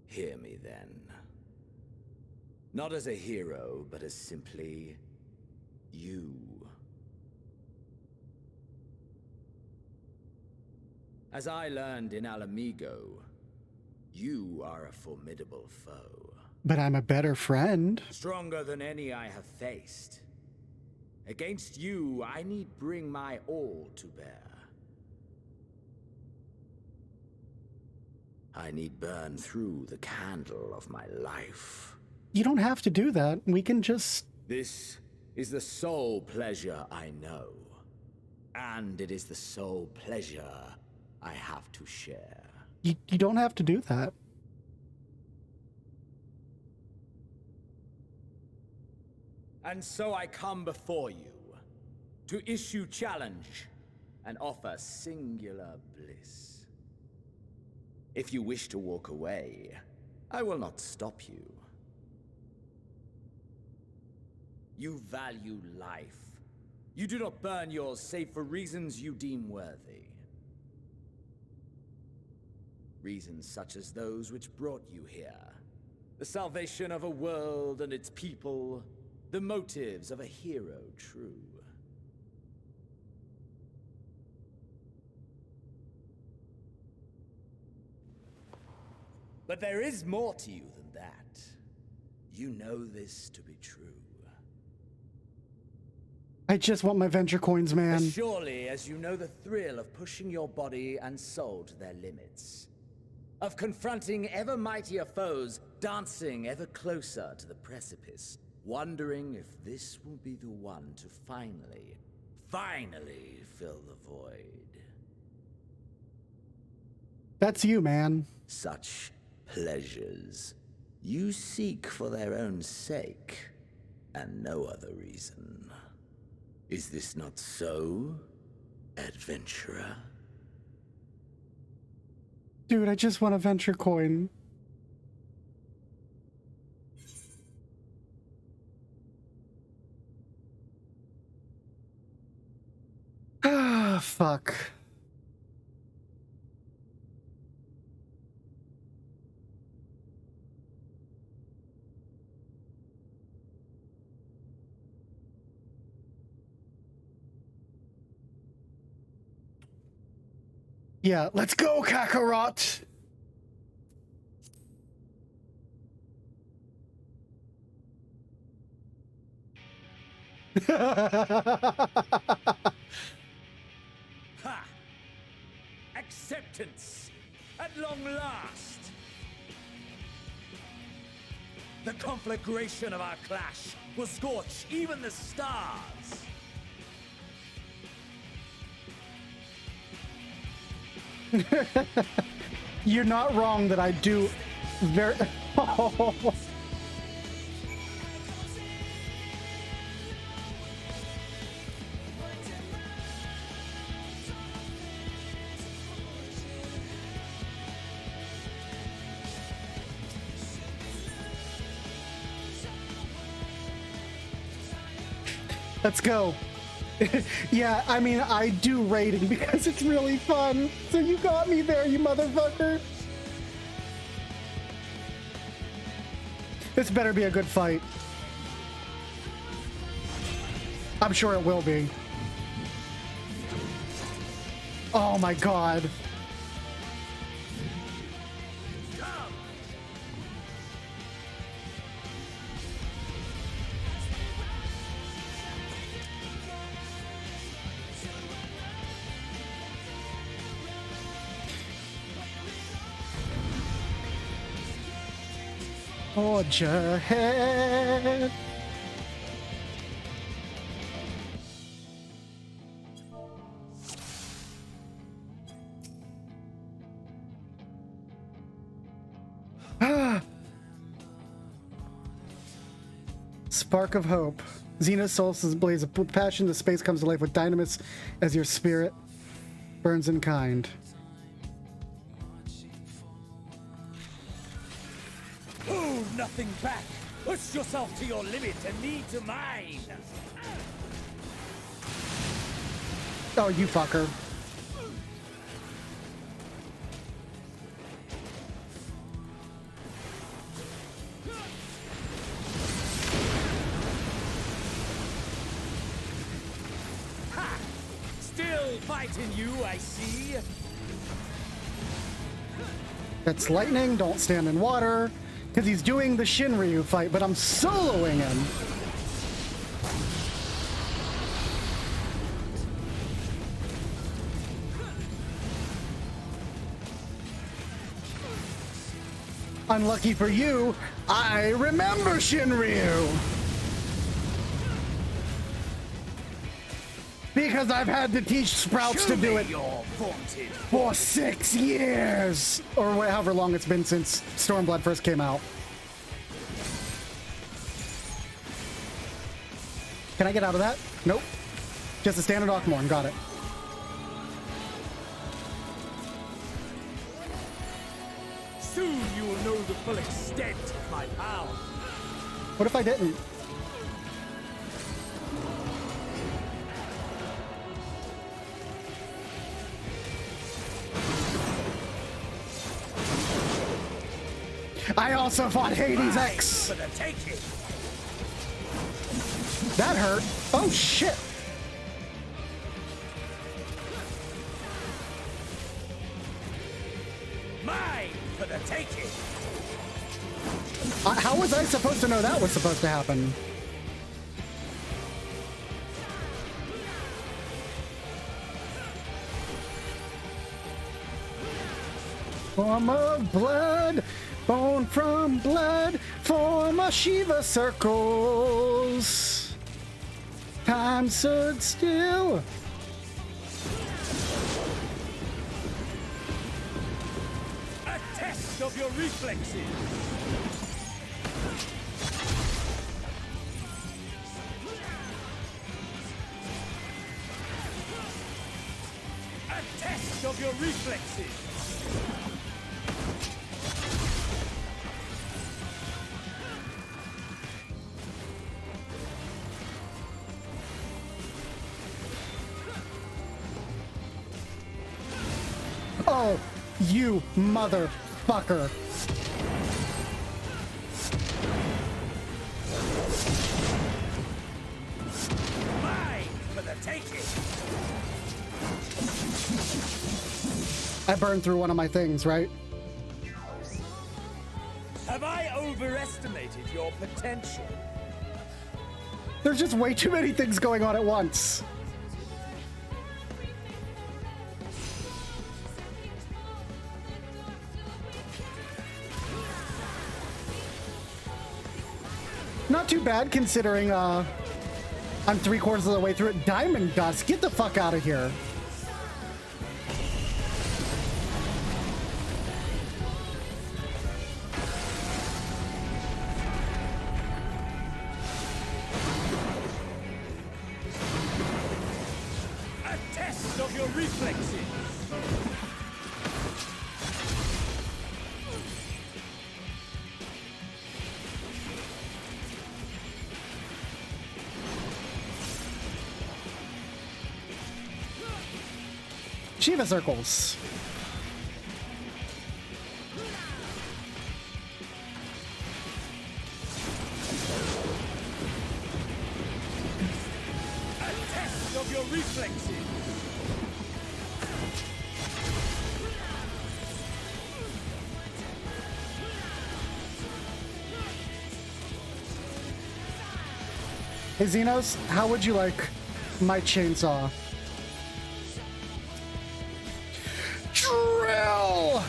Hear me then. Not as a hero, but as simply you. As I learned in Alamigo, you are a formidable foe. But I'm a better friend. Stronger than any I have faced. Against you, I need bring my all to bear. I need burn through the candle of my life. You don't have to do that. We can just... This is the sole pleasure I know. And it is the sole pleasure I have to share. You don't have to do that. And so I come before you to issue challenge and offer singular bliss. If you wish to walk away, I will not stop you. You value life. You do not burn yours save for reasons you deem worthy. Reasons such as those which brought you here. The salvation of a world and its people. The motives of a hero true. But there is more to you than that. You know this to be true. I just want my venture coins, man. As surely as you know the thrill of pushing your body and soul to their limits. Of confronting ever mightier foes, dancing ever closer to the precipice. Wondering if this will be the one to finally fill the void. That's you, man. Such pleasures you seek for their own sake, and no other reason. Is this not so, adventurer? Dude, I just want a venture coin. Ah, fuck. Yeah, let's go, Kakarot! Ha! Acceptance! At long last! The conflagration of our clash will scorch even the stars! You're not wrong that I do very... Let's go. Yeah, I mean, I do raiding because it's really fun. So you got me there, you motherfucker. This better be a good fight. I'm sure it will be. Oh my god. Hold your head. Spark of hope. Xena's soul is a blaze of passion. The space comes to life with dynamis as your spirit burns in kind. Hold nothing back! Push yourself to your limit and me to mine! Oh, you fucker. Ha! Still fighting you, I see. That's lightning, don't stand in water. Because he's doing the Shinryu fight, but I'm soloing him. Unlucky for you, I remember Shinryu. Because I've had to teach Sprouts to do it for 6 years! Or however long it's been since Stormblood first came out. Can I get out of that? Nope. Just a standard Akhmorn, got it. Soon you will know the full extent of my power. What if I didn't? I also fought Hades X. For the taking. That hurt. Oh shit. Mine for the taking. How was I supposed to know that was supposed to happen? Form of blood, bone from blood, form of Shiva circles. Time stood still. A test of your reflexes. A test of your reflexes. Oh, you motherfucker. Mine for the taking. I burned through one of my things, right? Have I overestimated your potential? There's just way too many things going on at once. Not too bad considering I'm 3/4 of the way through it. Diamond Dust, get the fuck out of here. A test of your reflexes. Shiva circles. A test of your reflexes. Hey Xenos, how would you like my chainsaw? Drill!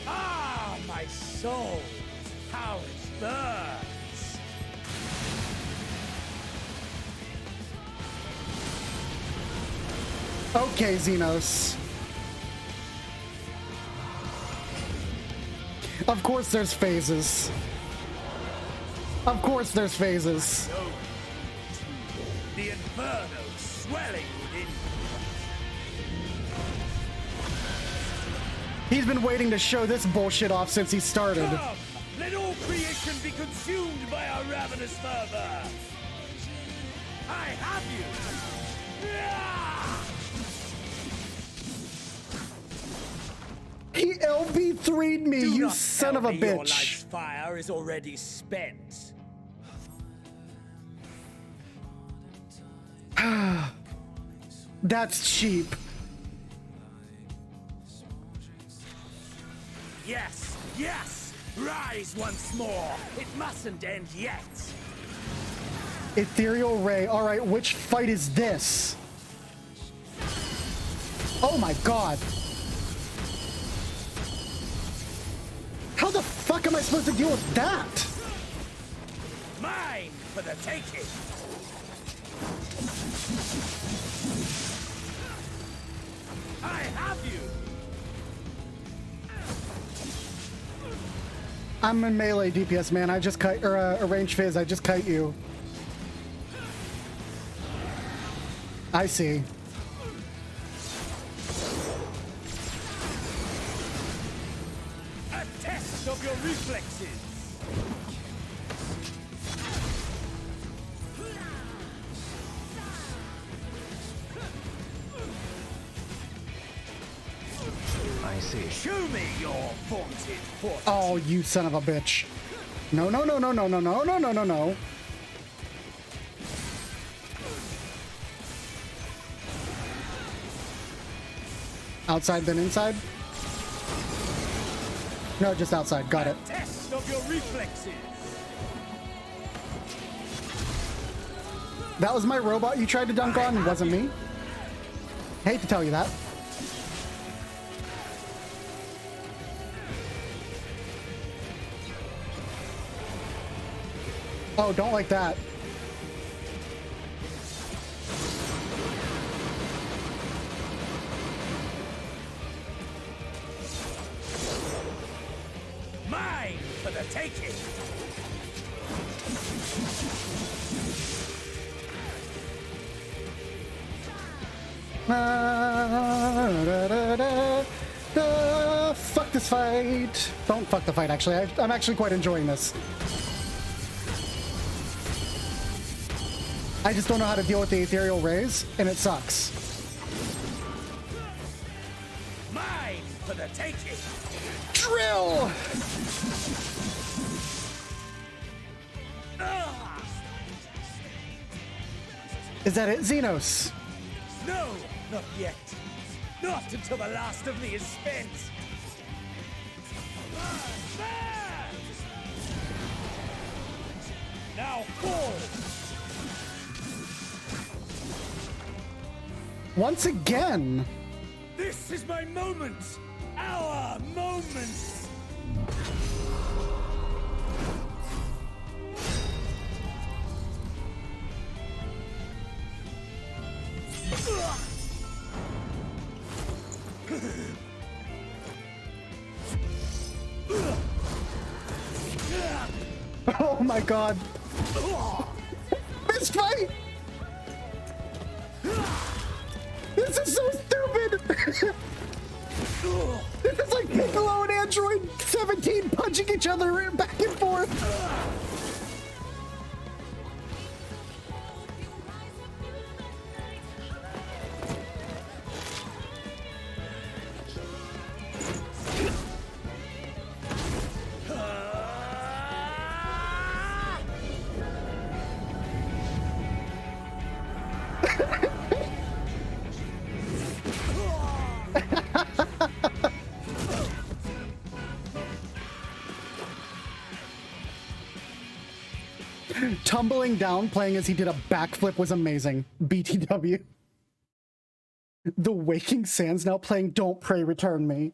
Ah, my soul! How it burns! Okay, Xenos. Of course there's phases. Of course there's phases. The inferno swelling within He's been waiting to show this bullshit off since he started. Come, let all creation be consumed by our ravenous fervor. I have you. He LB3'd me, you son of a Your life's bitch. fire is already spent. That's cheap. Yes, yes! Rise once more! It mustn't end yet! Ethereal Ray. Alright, which fight is this? Oh my god. How the fuck am I supposed to deal with that? Mine for the taking! I have you! I'm in melee DPS, man. I just kite, or a range phase. I just kite you. I see. A test of your reflexes! I see. Show me your vaunted fortitude! Oh, you son of a bitch. No, no, no, no, no, no, no, no, no, no, no. Outside then inside? No, just outside. Got it. Test of your reflexes! That was my robot you tried to dunk on. It wasn't me. Hate to tell you that. Oh, don't like that. Mine for the taking! Fuck this fight. Don't fuck the fight, actually. I'm actually quite enjoying this. I just don't know how to deal with the ethereal rays, and it sucks. Mine for the taking! Drill! Ah! Is that it, Xenos? No! Not yet. Not until the last of me is spent. There! Now fall! Once again! This is my moment! Our moment! Oh my god! This fight! This is so stupid! This is like Piccolo and Android 17 punching each other back and forth! Tumbling down, playing as he did a backflip was amazing. BTW. The Waking Sands now playing Don't Pray Return Me.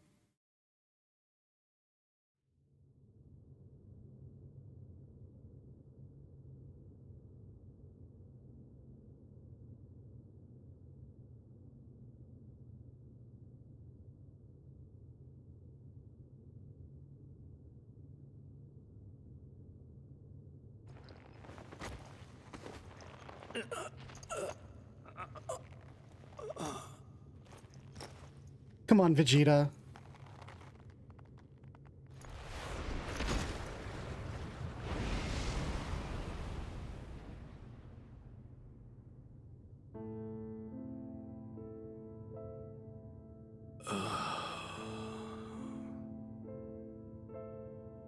Come on, Vegeta.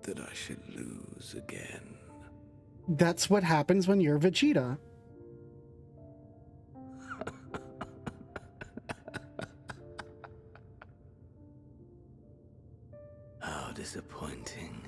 That I should lose again. That's what happens when you're Vegeta. How disappointing.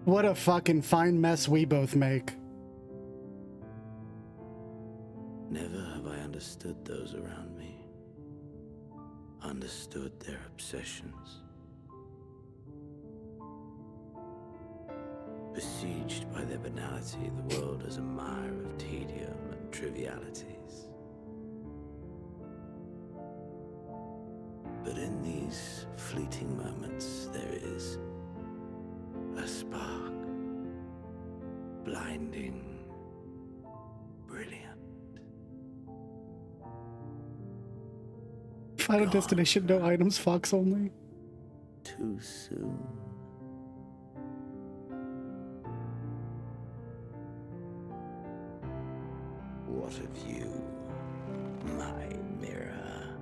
What a fucking fine mess we both make. Never have I understood those around me. Understood their obsessions. Besieged by their banality, the world is a mire of tedium and trivialities. But in these fleeting moments, there is a spark, blinding, brilliant. Final Destination, no items, Fox only. Too soon. What of you, my mirror?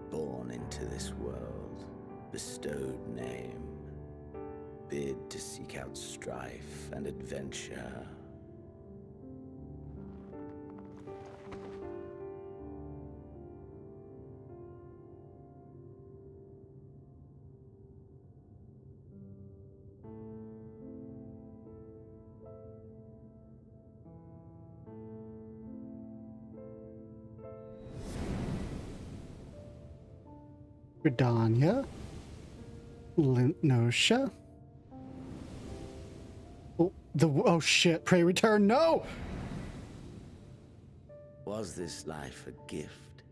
Born into this world, bestowed name, bid to seek out strife and adventure. Gridania. Lintnosha. Oh shit, Pray Return, no! Was this life a gift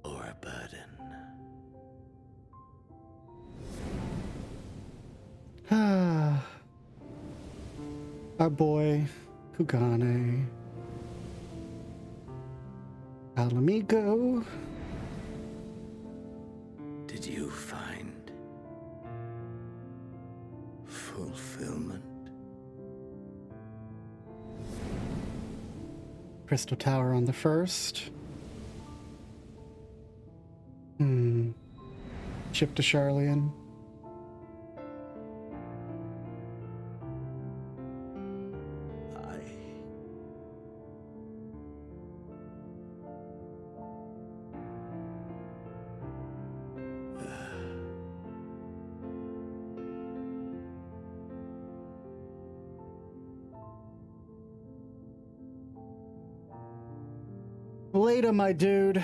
or a burden? Our boy, Kugane. Alamigo. Did you find fulfillment? Crystal Tower on the first. Ship to Charlian. Later, my dude.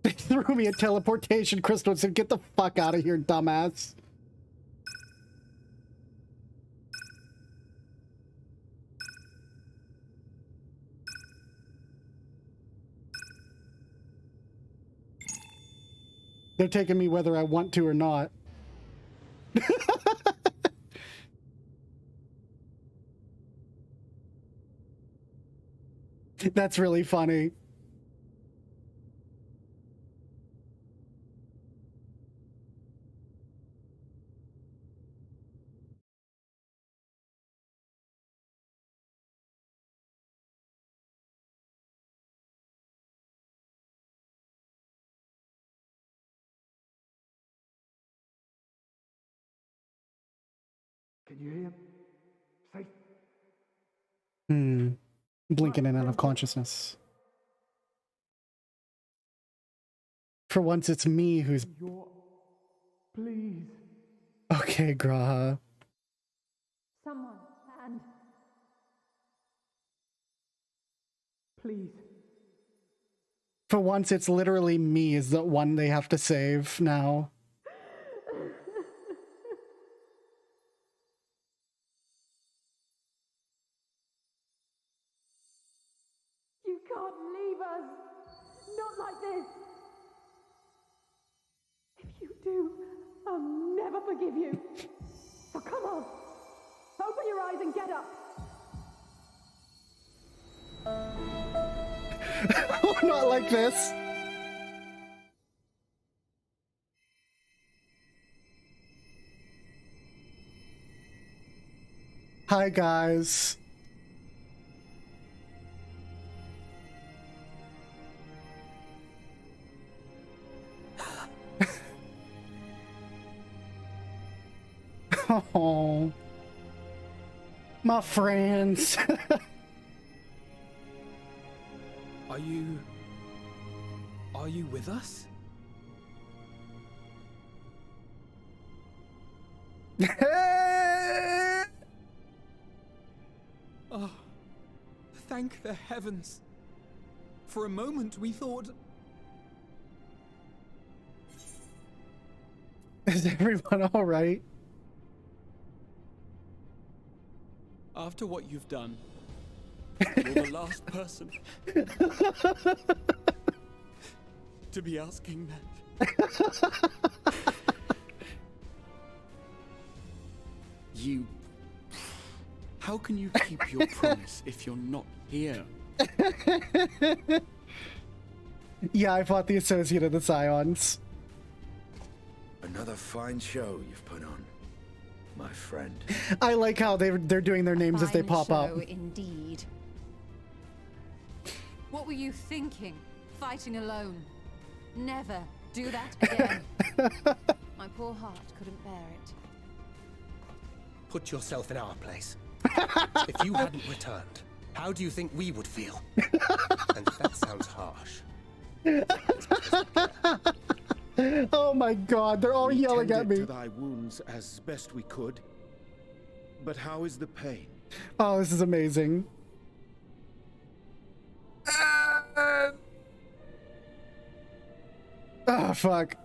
They threw me a teleportation crystal and said, "Get the fuck out of here, dumbass." They're taking me whether I want to or not. That's really funny. Can you hear? Safe. Blinking in and out of consciousness. For once, it's me who's... Please. Okay, Graha. Someone, and... Please. For once, it's literally me is the one they have to save now. You can't leave us! Not like this! If you do, I'll never forgive you. So come on! Open your eyes and get up! Not like this. Hi, guys. Oh, my friends. Are you with us? Oh, thank the heavens. For a moment we thought... Is everyone all right? After what you've done, you're the last person to be asking that. How can you keep your promise if you're not here? Yeah, I fought the Associate of the Scions. Another fine show you've put on, my friend. I like how they're doing their names as they pop up. Indeed. What were you thinking? Fighting alone? Never do that again. My poor heart couldn't bear it. Put yourself in our place. If you hadn't returned, how do you think we would feel? And that sounds harsh. Oh my god, they're all yelling at me. To thy wounds as best we could. But how is the pain? Oh, this is amazing. Oh, fuck.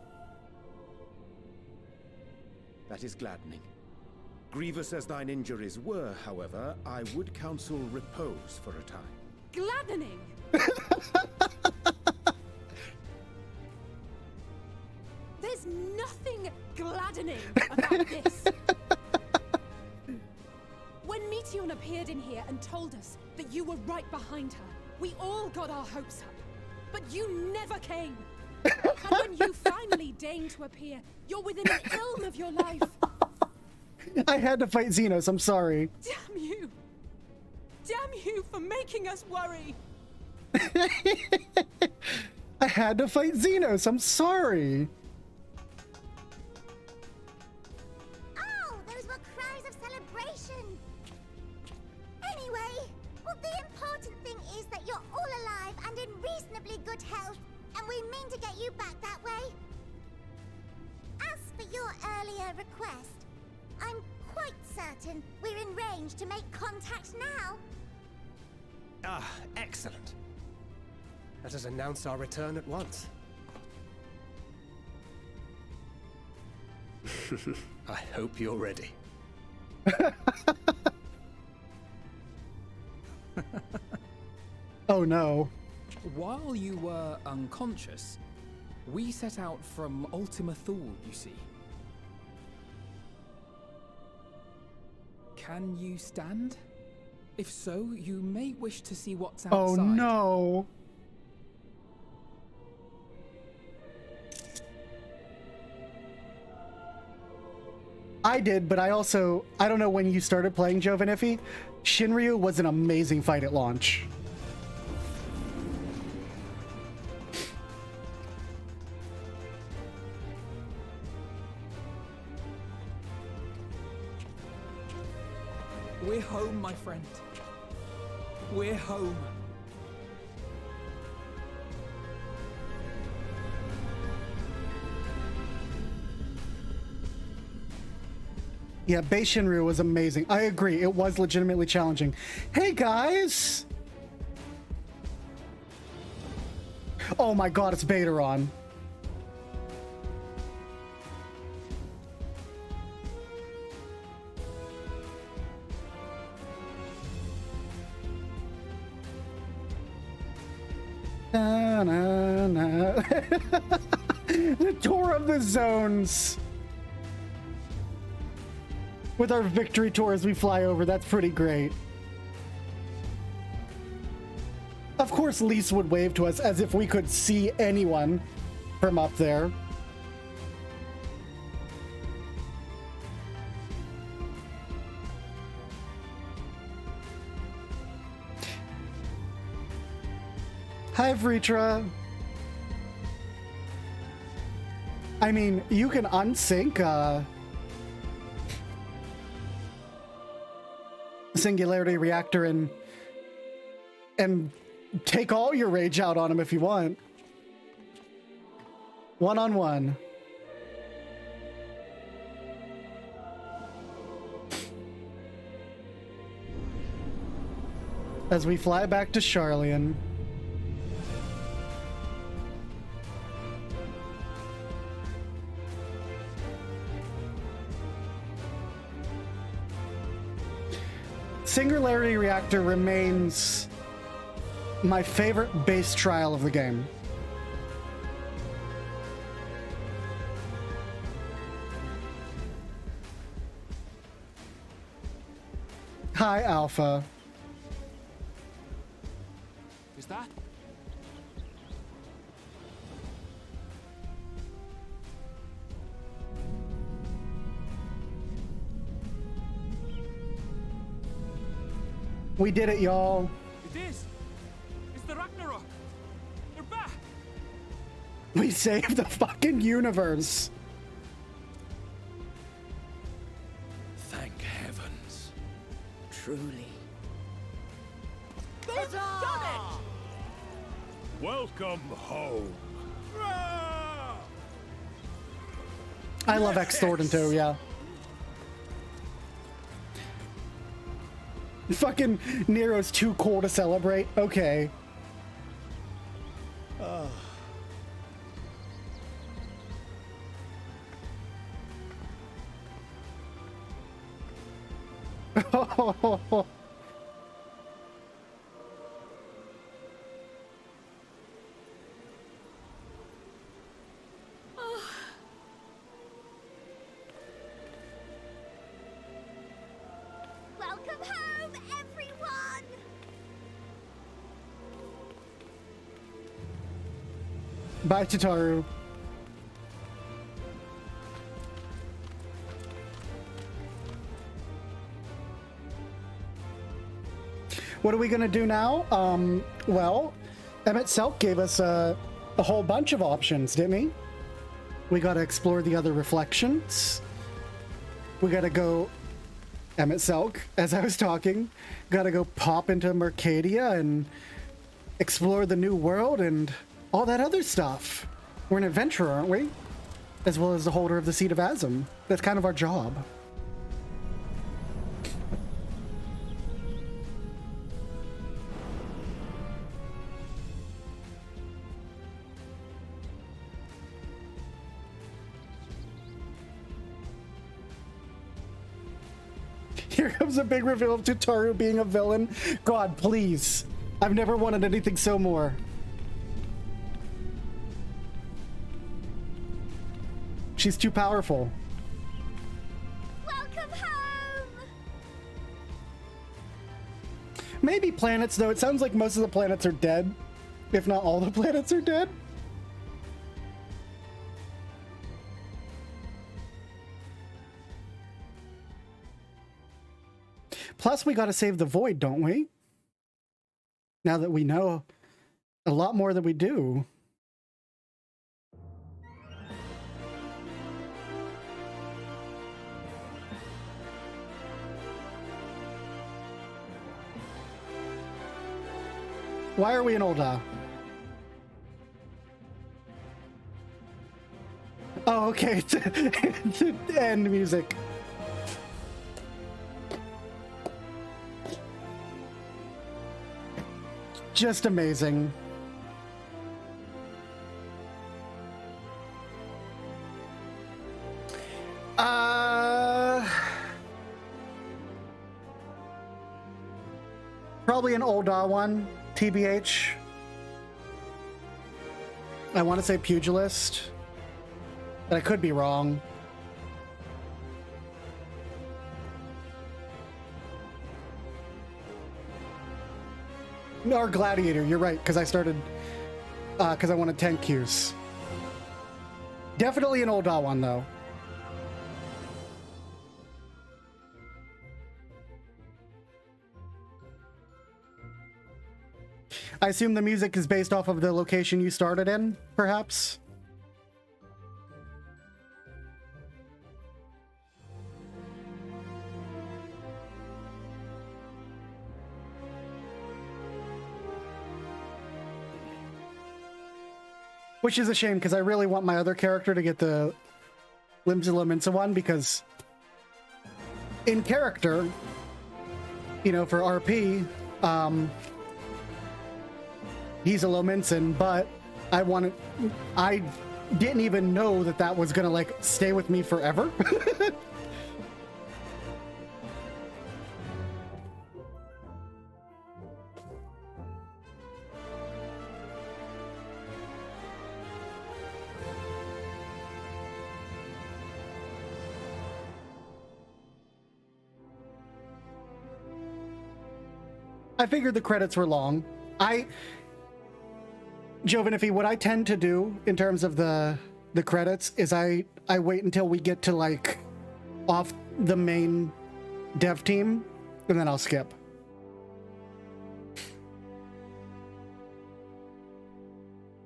That is gladdening. Grievous as thine injuries were, however, I would counsel repose for a time. Gladdening! There's nothing gladdening about this. When meeting Halcyon appeared in here and told us that you were right behind her. We all got our hopes up, but you never came. And when you finally deigned to appear, you're within an ilm of your life. I had to fight Xenos, I'm sorry. Damn you! Damn you for making us worry! I had to fight Xenos, I'm sorry. Oh, those were cries of celebration. Anyway, well, the important thing is that you're all alive and in reasonably good health, and we mean to get you back that way. As for your earlier request, I'm quite certain we're in range to make contact now. Ah, excellent. Let us announce our return at once. I hope you're ready. Oh no. While you were unconscious, we set out from Ultima Thule, you see. Can you stand? If so, you may wish to see what's outside. Oh no. I did, but I don't know when you started playing Jovanifi. Shinryu was an amazing fight at launch. We're home, my friend. We're home. Yeah, Bei Shinryu was amazing. I agree, it was legitimately challenging. Hey guys! Oh my god, it's Bateron. Na, na, na. The tour of the zones. With our victory tour as we fly over, that's pretty great. Of course, Lise would wave to us as if we could see anyone from up there. Hi, Vritra. I mean, you can unsync, Singularity Reactor and take all your rage out on him if you want. One-on-one. As we fly back to Charlian. Singularity Reactor remains my favorite base trial of the game. Hi, Alpha. Is that? We did it, y'all. It is. It's the Ragnarok. They're back. We saved the fucking universe. Thank heavens. Truly. They've done it! Welcome home. I love X Thornton too, yeah. Fucking Nero's too cool to celebrate. Okay. Welcome home! Bye, Tataru. What are we gonna do now? Well, Emmett Selk gave us a whole bunch of options, didn't he? We gotta explore the other reflections. We gotta go, Emmett Selk, as I was talking, gotta go pop into Mercadia and explore the new world and all that other stuff. We're an adventurer, aren't we? As well as the holder of the Seat of Azim. That's kind of our job. Here comes a big reveal of Tutaru being a villain. God, please. I've never wanted anything so more. She's too powerful. Welcome home! Maybe planets, though. It sounds like most of the planets are dead. If not all the planets are dead. Plus, we gotta save the void, don't we? Now that we know a lot more than we do. Why are we in Ul'dah? Oh, okay. To end music. Just amazing. Probably an Ul'dah one, TBH. I want to say pugilist, but I could be wrong. Or gladiator, you're right, because I started because I wanted 10 Qs. Definitely an Ul'dah one though. I assume the music is based off of the location you started in, perhaps? Which is a shame, because I really want my other character to get the Limsa Lominsa one, because in character, you know, for RP, he's a Lominsan, but I didn't even know that that was gonna, like, stay with me forever. I figured the credits were long. Jovanifi, what I tend to do in terms of the credits is I wait until we get to, like, off the main dev team, and then I'll skip.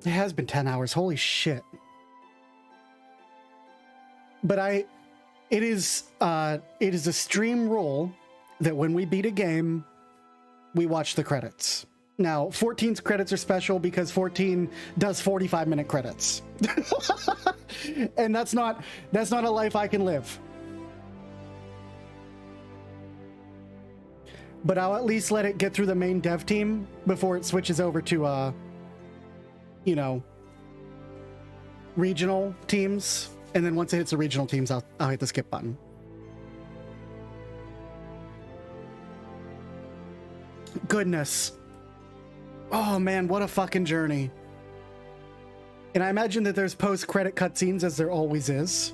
It has been 10 hours, holy shit. But it is a stream rule that when we beat a game, we watch the credits. Now, 14's credits are special because 14 does 45-minute credits. And that's not a life I can live. But I'll at least let it get through the main dev team before it switches over to, you know, regional teams. And then once it hits the regional teams, I'll hit the skip button. Goodness. Oh man, what a fucking journey. And I imagine that there's post-credit cutscenes, as there always is.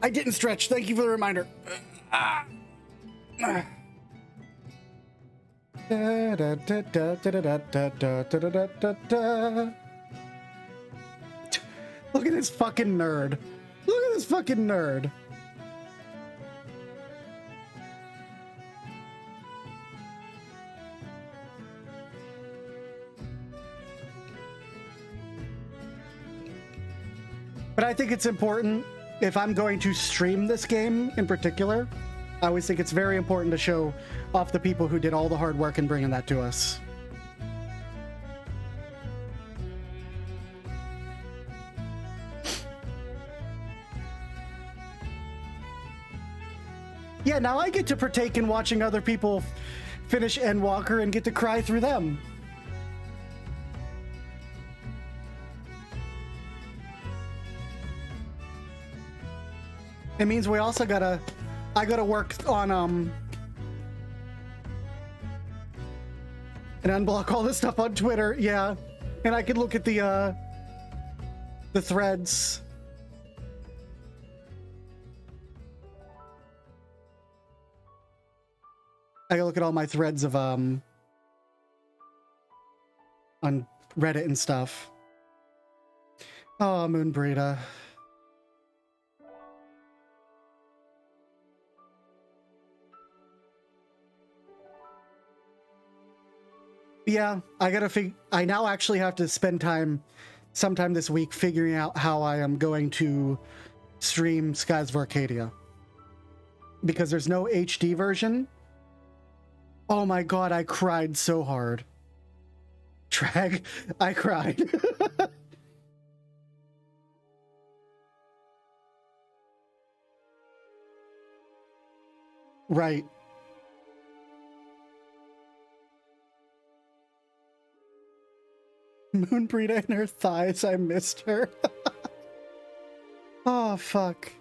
I didn't stretch. Thank you for the reminder. Da, da, da, da, da, da, da, da, da, da, da, da. Look at this fucking nerd. Look at this fucking nerd. But I think it's important, if I'm going to stream this game in particular, I always think it's very important to show off the people who did all the hard work in bringing that to us. Yeah, now I get to partake in watching other people finish Endwalker and get to cry through them. It means we also I gotta work on and unblock all this stuff on Twitter, yeah. And I could look at the threads. I gotta look at all my threads of on Reddit and stuff. Oh, Moonbreeder. Yeah, I now actually have to spend sometime this week figuring out how I am going to stream Skies of Arcadia. Because there's no HD version. Oh my god, I cried so hard. Trag, I cried. Right. Moonbreeder and her thighs, I missed her. Oh, fuck.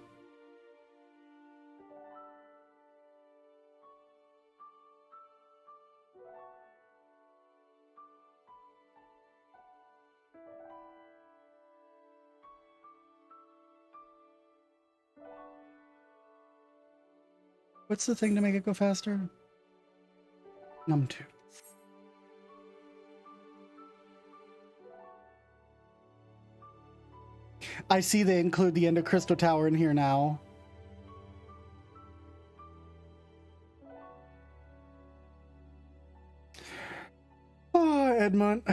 What's the thing to make it go faster? Num2. I see they include the end of Crystal Tower in here now. Oh, Edmund.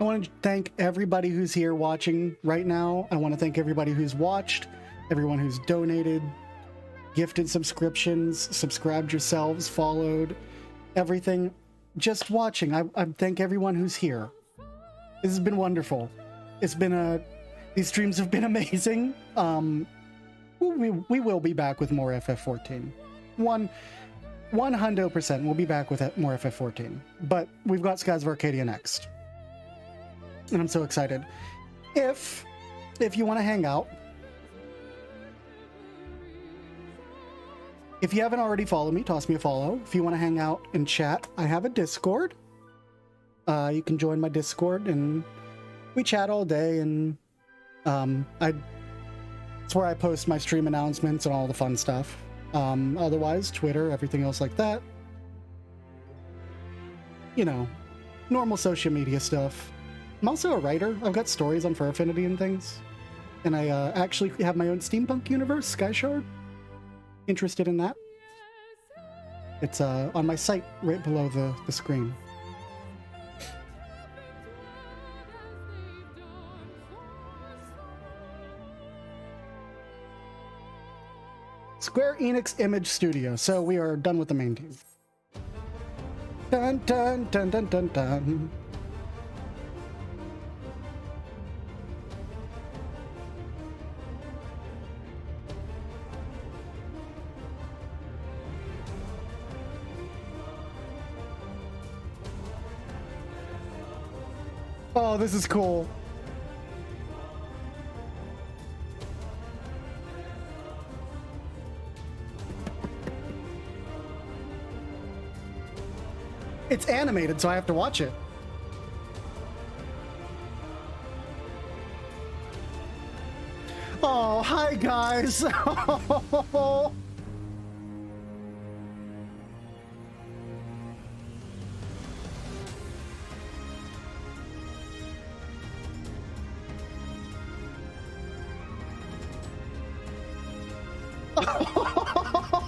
I want to thank everybody who's here watching right now. I want to thank everybody who's watched, everyone who's donated, gifted subscriptions, subscribed yourselves, followed, everything. Just watching. I thank everyone who's here. This has been wonderful. It's been these streams have been amazing. We will be back with more FF14. 100% we'll be back with more FF14. But we've got Skies of Arcadia next. And I'm so excited. If you want to hang out, if you haven't already followed me, toss me a follow. If you want to hang out and chat, I have a Discord. You can join my Discord and we chat all day, and it's where I post my stream announcements and all the fun stuff. Otherwise, Twitter, everything else like that. You know, normal social media stuff. I'm also a writer. I've got stories on Fur Affinity and things. And I actually have my own steampunk universe, Skyshard. Interested in that? It's on my site right below the screen. Square Enix Image Studio. So we are done with the main team. Dun dun dun dun dun dun. Oh, this is cool. It's animated, so I have to watch it. Oh, hi guys.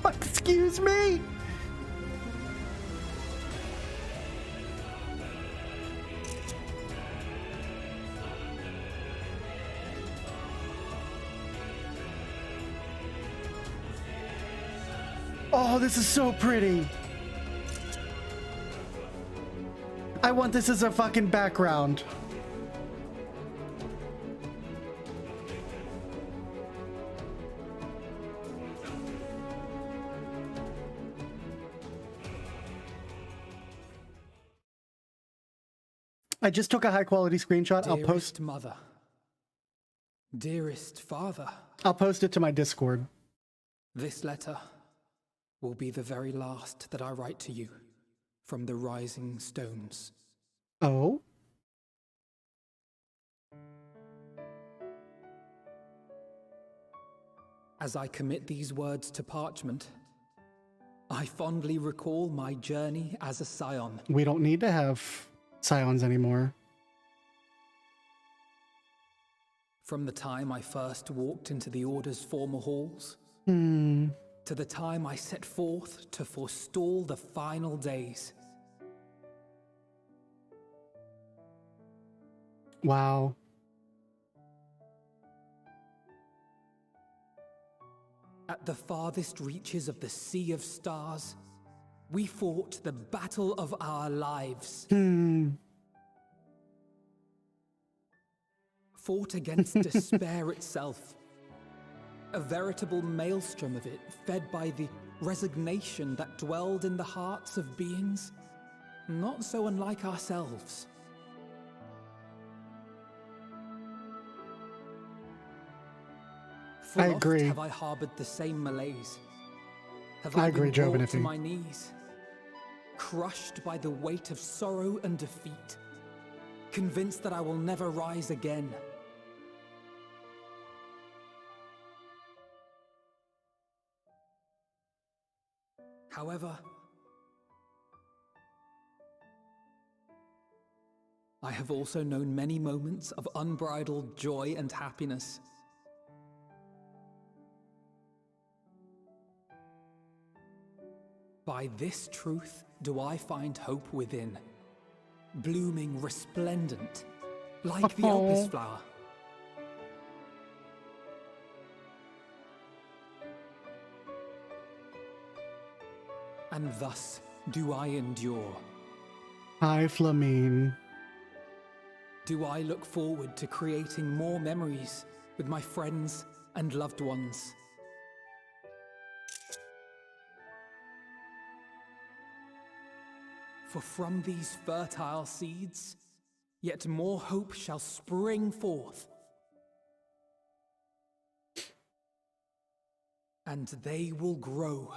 Excuse me. Oh, this is so pretty. I want this as a fucking background. I just took a high quality screenshot. I'll post. Dearest mother. Dearest father. I'll post it to my Discord. This letter will be the very last that I write to you from the rising stones. Oh? As I commit these words to parchment, I fondly recall my journey as a scion. We don't need to have scions anymore. From the time I first walked into the Order's former halls, to the time I set forth to forestall the final days. Wow. At the farthest reaches of the Sea of Stars, we fought the battle of our lives. Fought against despair itself. A veritable maelstrom of it, fed by the resignation that dwelled in the hearts of beings not so unlike ourselves. I agree. Have I harbored the same malaise? Have I I agree, been brought to Jovanity. my knees, crushed by the weight of sorrow and defeat, convinced that I will never rise again? However, I have also known many moments of unbridled joy and happiness. By this truth do I find hope within, blooming resplendent, like the Elpis flower. And thus do I endure. Hi, Flamine. Do I look forward to creating more memories with my friends and loved ones. For from these fertile seeds, yet more hope shall spring forth. And they will grow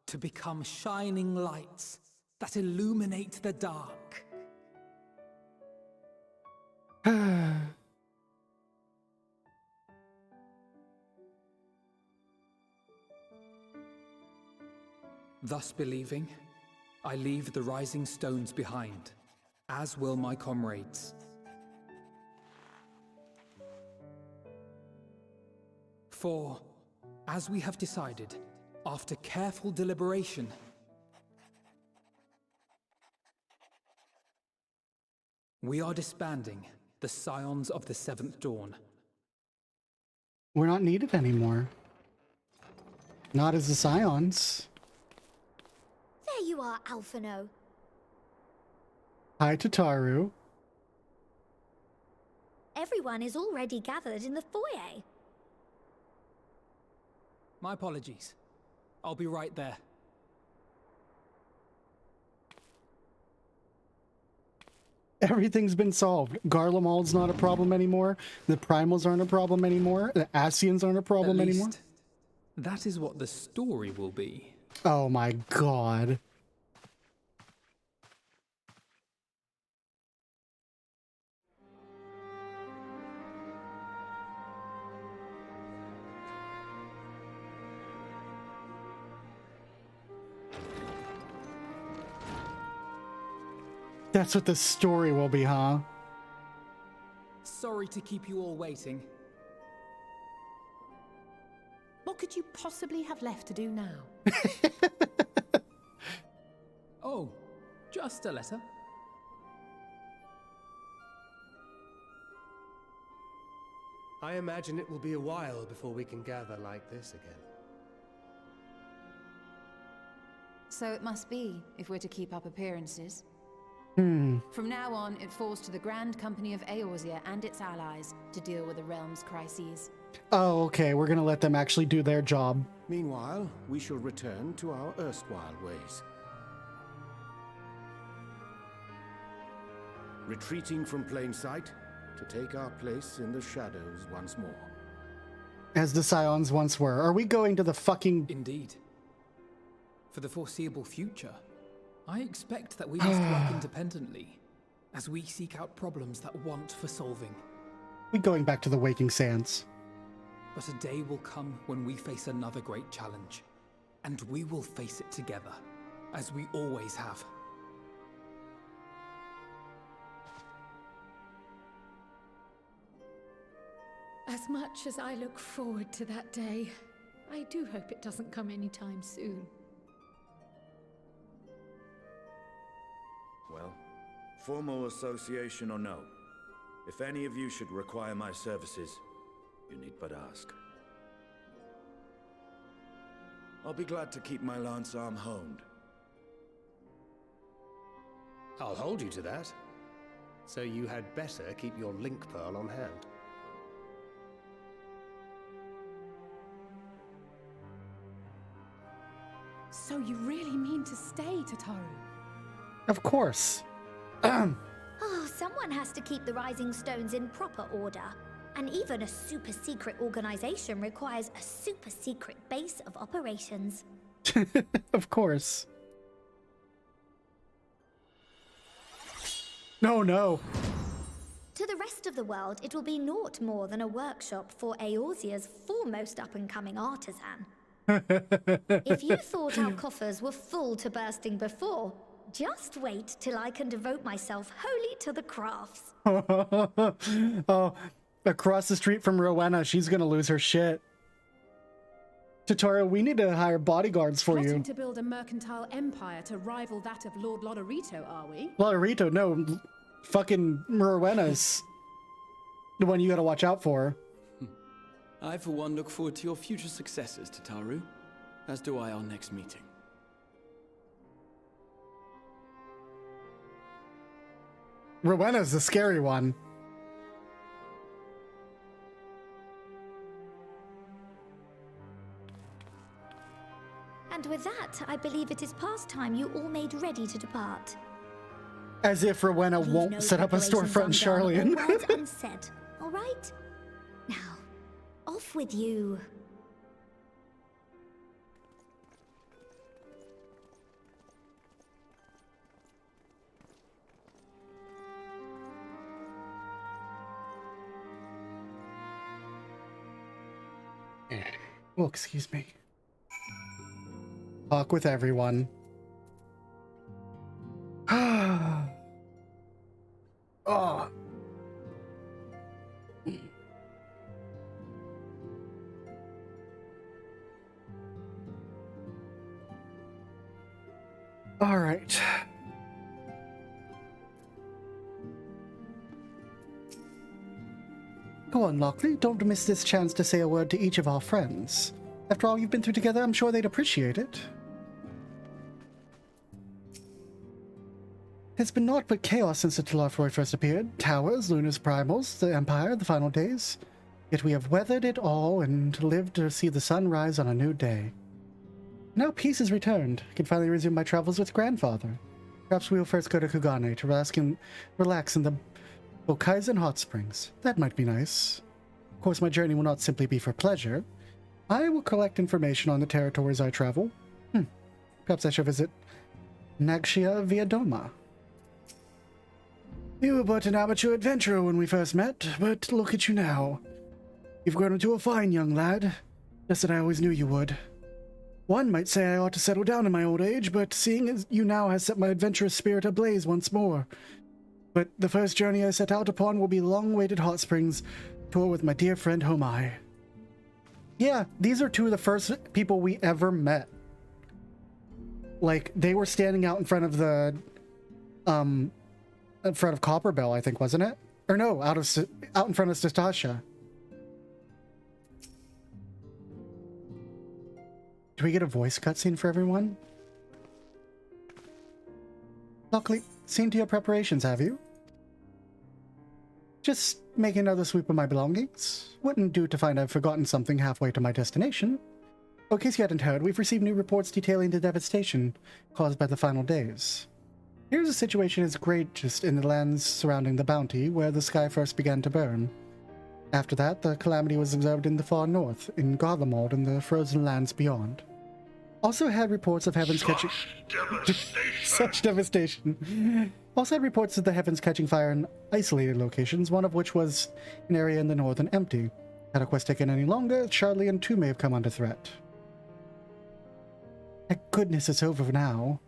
to become shining lights that illuminate the dark. Thus believing, I leave the rising stones behind, as will my comrades. For, as we have decided, after careful deliberation, we are disbanding the Scions of the Seventh Dawn. We're not needed anymore. Not as the Scions. There you are, Alphino. Hi, Tataru. Everyone is already gathered in the foyer. My apologies. I'll be right there. Everything's been solved. Garlemald's not a problem anymore. The Primals aren't a problem anymore. The Ascians aren't a problem At least, anymore. That is what the story will be. Oh my god. That's what the story will be, huh? Sorry to keep you all waiting. What could you possibly have left to do now? Oh, just a letter. I imagine it will be a while before we can gather like this again. So it must be, if we're to keep up appearances. From now on, it falls to the Grand Company of Eorzea and its allies to deal with the realm's crises. Oh, okay. We're gonna let them actually do their job. Meanwhile, we shall return to our erstwhile ways. Retreating from plain sight to take our place in the shadows once more. As the Scions once were. Are we going to the fucking... Indeed. For the foreseeable future, I expect that we must work independently as we seek out problems that want for solving. We going back to the Waking Sands. But a day will come when we face another great challenge, and we will face it together, as we always have. As much as I look forward to that day, I do hope it doesn't come anytime soon. Well, formal association or no, if any of you should require my services, you need but ask. I'll be glad to keep my lance arm honed. I'll hold you to that. So you had better keep your link pearl on hand. So you really mean to stay, Tataru? Of course. Oh, someone has to keep the Rising Stones in proper order. And even a super-secret organization requires a super-secret base of operations. Of course. No, no. To the rest of the world, it will be naught more than a workshop for Eorzea's foremost up-and-coming artisan. If you thought our coffers were full to bursting before, just wait till I can devote myself wholly to the crafts. Oh, across the street from Rowena, she's gonna lose her shit. Tataru, we need to hire bodyguards for Plotting you. to build a mercantile empire to rival that of Lord Lodorito, are we? Lodorito, no. Fucking Rowena's the one you gotta watch out for. I, for one, look forward to your future successes, Tataru. As do I our next meeting. Rowena's the scary one. And with that, I believe it is past time you all made ready to depart. As if Rowena Leave won't no set up a storefront in preparations undone Charlian. or words unsaid, all right? Now, off with you. Oh, excuse me. Talk with everyone. Oh. All right. Go on, Lockely. Don't miss this chance to say a word to each of our friends. After all you've been through together, I'm sure they'd appreciate it. It's been naught but chaos since the Telarthroid first appeared. Towers, Luna's primals, the Empire, the final days. Yet we have weathered it all and lived to see the sun rise on a new day. Now peace has returned. I can finally resume my travels with grandfather. Perhaps we will first go to Kugane to relax in the Okaizen hot springs. That might be nice. Of course, my journey will not simply be for pleasure. I will collect information on the territories I travel. Perhaps I shall visit Nagshia via Doma. You were but an amateur adventurer when we first met, but look at you now. You've grown into a fine young lad, just as I always knew you would. One might say I ought to settle down in my old age, but seeing as you now has set my adventurous spirit ablaze once more. But the first journey I set out upon will be the long-awaited hot springs tour with my dear friend Homai. Yeah, these are two of the first people we ever met. Like, they were standing out in front of the, in front of Copperbell, I think, wasn't it? Or no, out in front of Stastasha. Do we get a voice cutscene for everyone? Lockely, seen to your preparations, have you? Just making another sweep of my belongings. Wouldn't do to find I've forgotten something halfway to my destination. In case you hadn't heard, we've received new reports detailing the devastation caused by the final days. Here's a situation as great just in the lands surrounding the Bounty, where the sky first began to burn. After that, the calamity was observed in the far north, in Garlemald and the frozen lands beyond. Also had reports of heavens catching... Such devastation. Also had reports of the heavens catching fire in isolated locations, one of which was an area in the north and empty. Had our quest taken any longer, Charlian too may have come under threat. Thank goodness it's over now.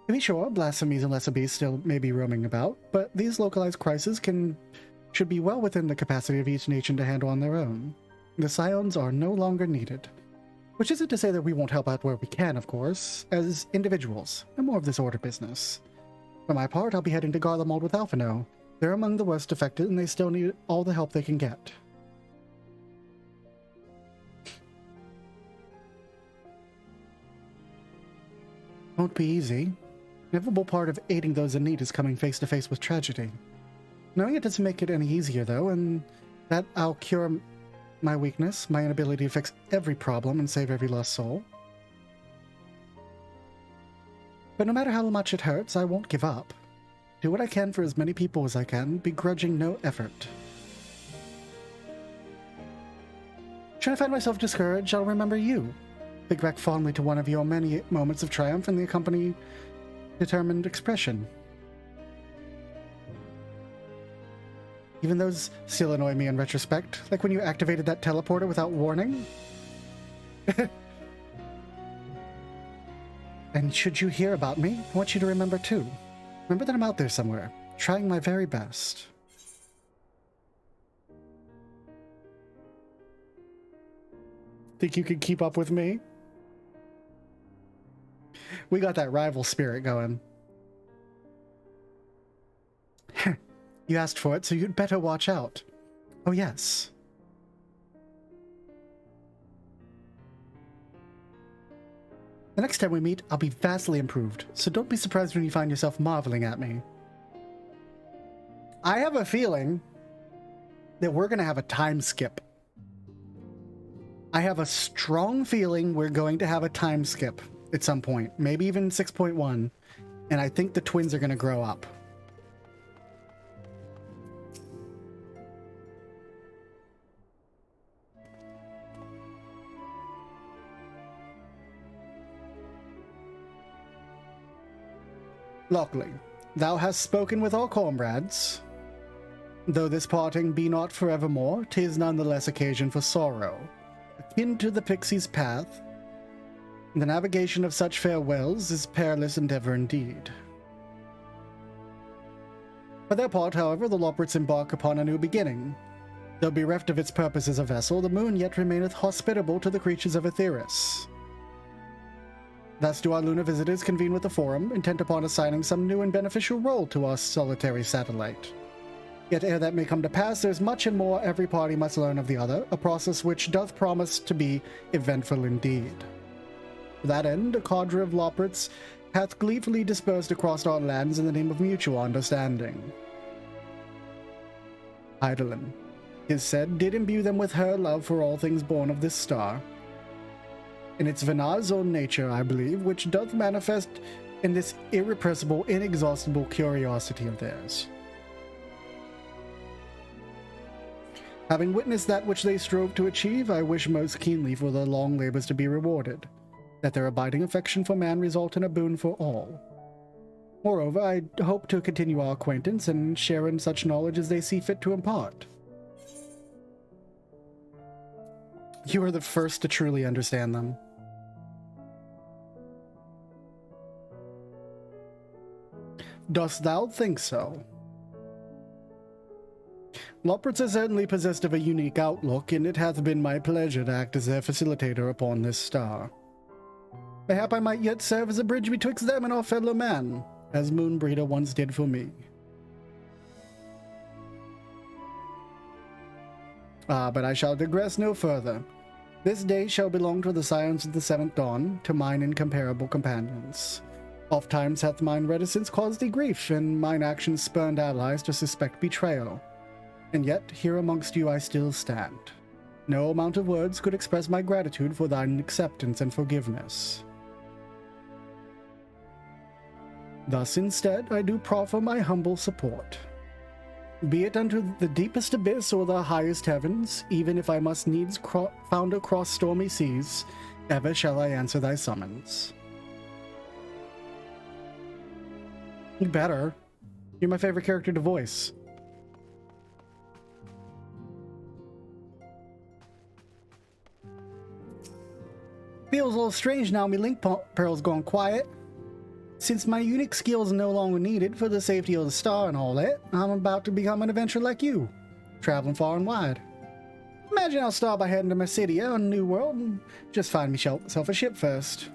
To be sure, blasphemies and lesser beasts still may be roaming about, but these localized crises should be well within the capacity of each nation to handle on their own. The Scions are no longer needed. Which isn't to say that we won't help out where we can, of course, as individuals, and more of this order business. For my part, I'll be heading to Garlemald with Alphino. They're among the worst affected, and they still need all the help they can get. Won't be easy. Inevitable part of aiding those in need is coming face to face with tragedy. Knowing it doesn't make it any easier, though, and that I'll cure my weakness, my inability to fix every problem and save every lost soul. But no matter how much it hurts, I won't give up. Do what I can for as many people as I can, begrudging no effort. Should I find myself discouraged, I'll remember you. Think back fondly to one of your many moments of triumph and the accompanying determined expression. Even those still annoy me in retrospect, like when you activated that teleporter without warning. And should you hear about me, I want you to remember too. Remember that I'm out there somewhere, trying my very best. Think you can keep up with me? We got that rival spirit going. You asked for it, so you'd better watch out. Oh, yes. The next time we meet, I'll be vastly improved, so don't be surprised when you find yourself marveling at me. I have a feeling that we're going to have a time skip. I have a strong feeling we're going to have a time skip at some point, maybe even 6.1, and I think the twins are going to grow up. Lockely, thou hast spoken with our comrades. Though this parting be not forevermore, 'tis none the less occasion for sorrow. Akin to the pixie's path, the navigation of such farewells is perilous endeavor indeed. For their part, however, the Loprits embark upon a new beginning. Though bereft of its purpose as a vessel, the moon yet remaineth hospitable to the creatures of Aetheris. Thus do our lunar visitors convene with the Forum, intent upon assigning some new and beneficial role to our solitary satellite. Yet ere that may come to pass, there is much and more every party must learn of the other, a process which doth promise to be eventful indeed. To that end, a cadre of Loprits hath gleefully dispersed across our lands in the name of mutual understanding. Eidolon, 'tis said, did imbue them with her love for all things born of this star. In its Venar's own nature, I believe, which doth manifest in this irrepressible, inexhaustible curiosity of theirs. Having witnessed that which they strove to achieve, I wish most keenly for their long labors to be rewarded, that their abiding affection for man result in a boon for all. Moreover, I hope to continue our acquaintance and share in such knowledge as they see fit to impart. You are the first to truly understand them. Dost thou think so? Loppers are certainly possessed of a unique outlook, and it hath been my pleasure to act as their facilitator upon this star. Mayhap I might yet serve as a bridge betwixt them and our fellow man, as Moonbreeder once did for me. But I shall digress no further. This day shall belong to the scions of the seventh dawn, to mine incomparable companions. Ofttimes hath mine reticence caused thee grief, and mine actions spurned allies to suspect betrayal. And yet, here amongst you I still stand. No amount of words could express my gratitude for thine acceptance and forgiveness. Thus, instead, I do proffer my humble support. Be it unto the deepest abyss or the highest heavens, even if I must needs founder across stormy seas, ever shall I answer thy summons. You better. You're my favorite character to voice. Feels a little strange now my link pearl's gone quiet. Since my unique skills are no longer needed for the safety of the star and all that, I'm about to become an adventurer like you, traveling far and wide. Imagine I'll start by heading to my city on a new world and just find myself a ship first.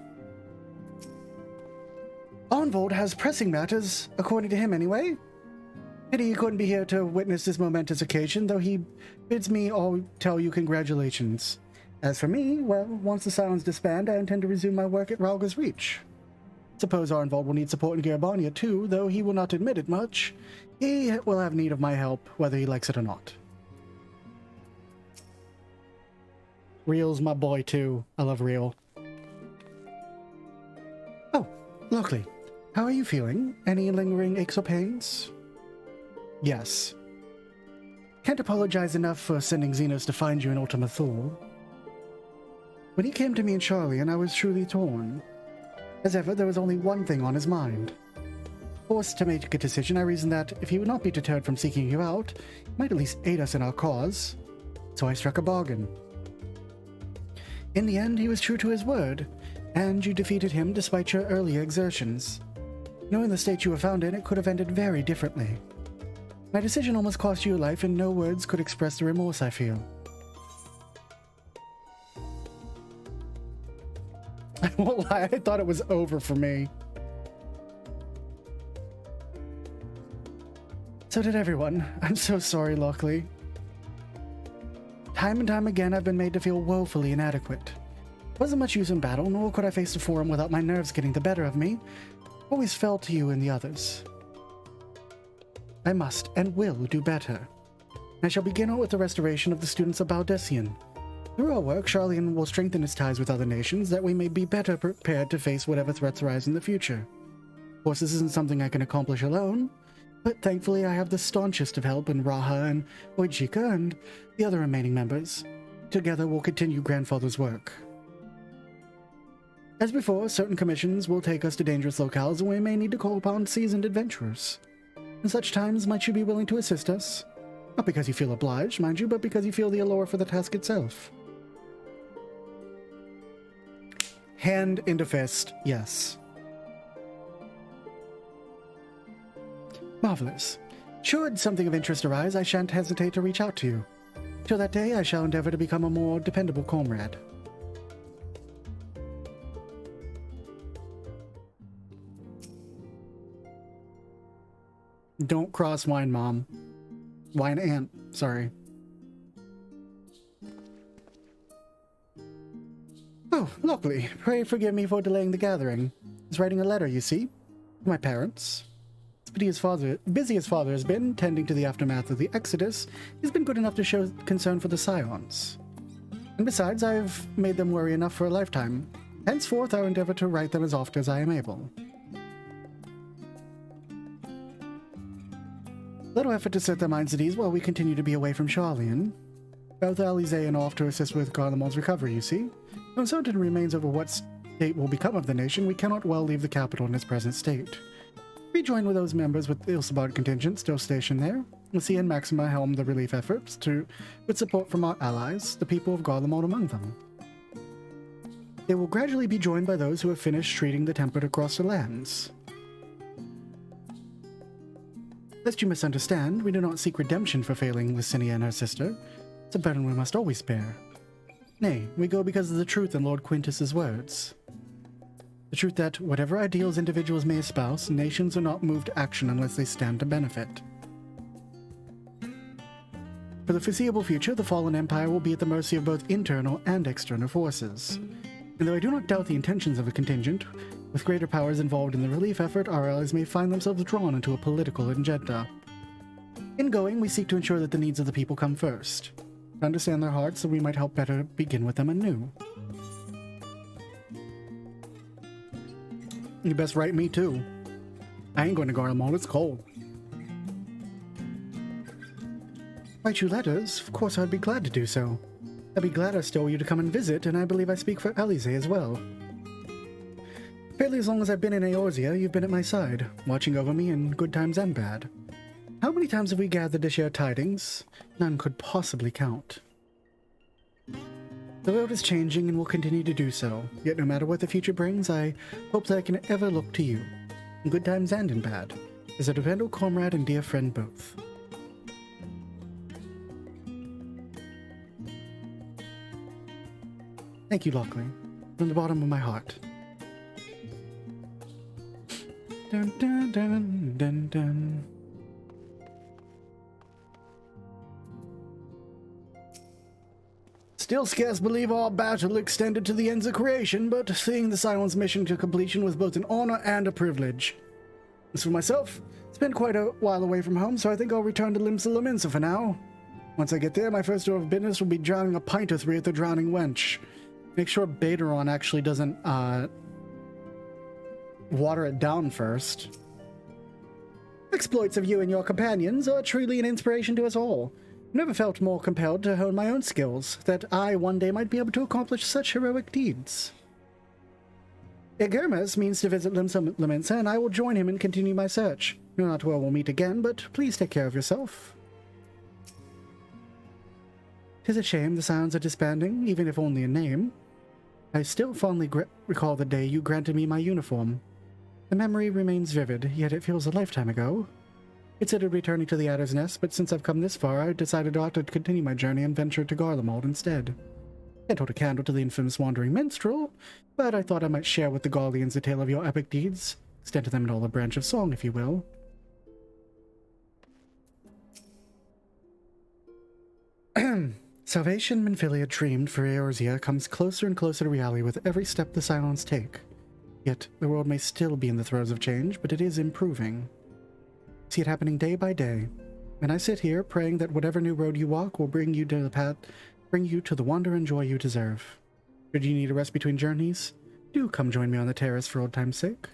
Arnvold has pressing matters, according to him anyway. Pity he couldn't be here to witness this momentous occasion, though he bids me all tell you congratulations. As for me, well, once the Scions disband, I intend to resume my work at Ralga's Reach. Suppose Arnvold will need support in Garabania too, though he will not admit it much. He will have need of my help, whether he likes it or not. Real's my boy too. I love Real. Oh, Lockely, how are you feeling? Any lingering aches or pains? Yes. Can't apologize enough for sending Xenos to find you in Ultima Thule. When he came to me in Charlian, I was truly torn. As ever, there was only one thing on his mind. Forced to make a decision, I reasoned that if he would not be deterred from seeking you out, he might at least aid us in our cause. So I struck a bargain. In the end, he was true to his word, and you defeated him despite your earlier exertions. Knowing the state you were found in, it could have ended very differently. My decision almost cost you your life, and no words could express the remorse I feel. I won't lie, I thought it was over for me. So did everyone. I'm so sorry, Lockely. Time and time again, I've been made to feel woefully inadequate. Wasn't much use in battle, nor could I face the Forum without my nerves getting the better of me. Always fell to you and the others. I must and will do better. I shall begin with the restoration of the students of Baldessian. Through our work, Charlian will strengthen its ties with other nations that we may be better prepared to face whatever threats arise in the future. Of course, this isn't something I can accomplish alone, but thankfully I have the staunchest of help in Raha and Ojika and the other remaining members. Together we'll continue Grandfather's work. As before, certain commissions will take us to dangerous locales and we may need to call upon seasoned adventurers. In such times, might you be willing to assist us? Not because you feel obliged, mind you, but because you feel the allure for the task itself. Hand into fist, yes. Marvelous. Should something of interest arise, I shan't hesitate to reach out to you. Till that day, I shall endeavor to become a more dependable comrade. Don't cross Wine Mom. Wine Aunt, sorry. Oh, Lockely, pray forgive me for delaying the gathering. I was writing a letter, you see, to my parents. Busy as father has been, tending to the aftermath of the Exodus, he's been good enough to show concern for the Scions. And besides, I've made them worry enough for a lifetime. Henceforth, I'll endeavor to write them as oft as I am able. Little effort to set their minds at ease while we continue to be away from Charlian. Both Alize and off to assist with Garlemald's recovery, you see. Though uncertainty remains over what state will become of the nation, we cannot well leave the capital in its present state. Rejoin with those members with the Ilsabard contingent still stationed there. Lucia and Maxima helm the relief efforts, with support from our allies, the people of Garlemald among them. They will gradually be joined by those who have finished treating the tempered across the lands. Lest you misunderstand, we do not seek redemption for failing Licinia and her sister. It's a burden we must always bear. Nay, we go because of the truth in Lord Quintus's words. The truth that, whatever ideals individuals may espouse, nations are not moved to action unless they stand to benefit. For the foreseeable future, the fallen empire will be at the mercy of both internal and external forces. And though I do not doubt the intentions of the contingent, with greater powers involved in the relief effort, our allies may find themselves drawn into a political agenda. In going, we seek to ensure that the needs of the people come first. To understand their hearts, so we might help better begin with them anew. You best write me too. I ain't going to Garlemald, it's cold. Write you letters? Of course I'd be glad to do so. I'd be glad I stole you to come and visit, and I believe I speak for Alize as well. Fairly as long as I've been in Eorzea, you've been at my side, watching over me in good times and bad. How many times have we gathered to share tidings? None could possibly count. The world is changing and will continue to do so, yet no matter what the future brings, I hope that I can ever look to you, in good times and in bad, as a dependable comrade and dear friend both. Thank you, Lockely, from the bottom of my heart. Dun dun dun dun dun. Still scarce believe our battle extended to the ends of creation, but seeing the Scion's mission to completion was both an honor and a privilege. As for myself, it's been quite a while away from home, so I think I'll return to Limsa Lominsa for now. Once I get there, my first order of business will be drowning a pint or three at the Drowning Wench. Make sure Baderon actually doesn't, water it down first. Exploits of you and your companions are truly an inspiration to us all. I've never felt more compelled to hone my own skills, that I one day might be able to accomplish such heroic deeds. Egermes means to visit Limsa Lominsa, and I will join him and continue my search. Not where we'll meet again, but please take care of yourself. 'Tis a shame the Scions are disbanding, even if only in name. I still fondly recall the day you granted me my uniform. The memory remains vivid, yet it feels a lifetime ago. Considered returning to the Adder's Nest, but since I've come this far, I decided not to continue my journey and venture to Garlemald instead. Can't hold a candle to the infamous wandering minstrel, but I thought I might share with the Gallians the tale of your epic deeds. Extend to them an olive branch of song, if you will. Salvation Minfilia dreamed for Eorzea comes closer and closer to reality with every step the Scions take. Yet, the world may still be in the throes of change, but it is improving. See it happening day by day, and I sit here praying that whatever new road you walk will bring you to the path, bring you to the wonder and joy you deserve. Should you need a rest between journeys, do come join me on the terrace for old time's sake.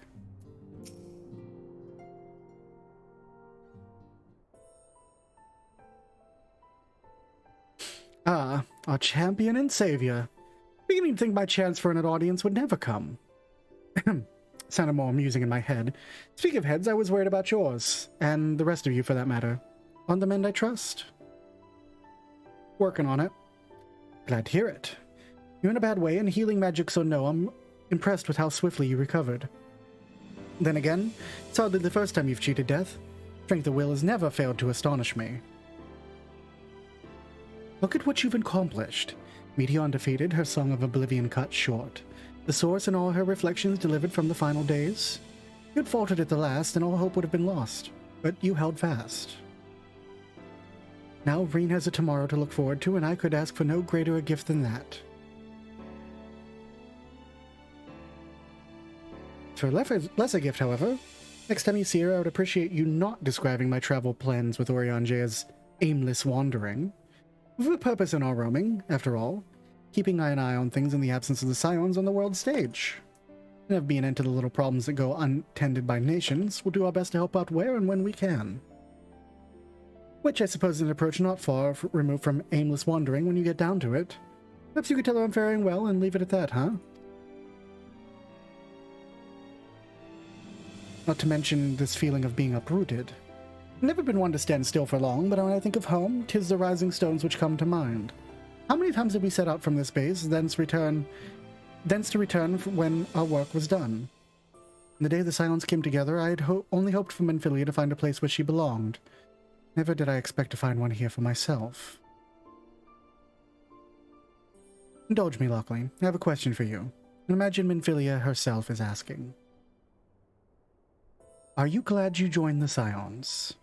Ah, our champion and savior. Beginning to think my chance for an audience would never come. Sounded more amusing in my head. Speaking of heads, I was worried about yours, and the rest of you for that matter. On the mend, I trust. Working on it. Glad to hear it. You're in a bad way, and healing magic, so no, I'm impressed with how swiftly you recovered. Then again, it's hardly the first time you've cheated death. Strength of will has never failed to astonish me. Look at what you've accomplished. Meteon defeated, her Song of Oblivion cut short. The source and all her reflections delivered from the final days. You'd faltered at the last, and all hope would have been lost. But you held fast. Now Reen has a tomorrow to look forward to, and I could ask for no greater a gift than that. For a lesser gift, however, next time you see her, I would appreciate you not describing my travel plans with Oriange as aimless wandering. With a purpose in our roaming, after all. Keeping an eye on things in the absence of the Scions on the world stage. And of being into the little problems that go untended by nations, we'll do our best to help out where and when we can. Which I suppose is an approach not far removed from aimless wandering when you get down to it. Perhaps you could tell her I'm faring well and leave it at that, huh? Not to mention this feeling of being uprooted. I've never been one to stand still for long, but when I think of home, 'tis the rising stones which come to mind. How many times did we set out from this base, thence to return when our work was done? The day the Scions came together, I had only hoped for Minfilia to find a place where she belonged. Never did I expect to find one here for myself. Indulge me, Lockely. I have a question for you. Imagine Minfilia herself is asking. Are you glad you joined the Scions?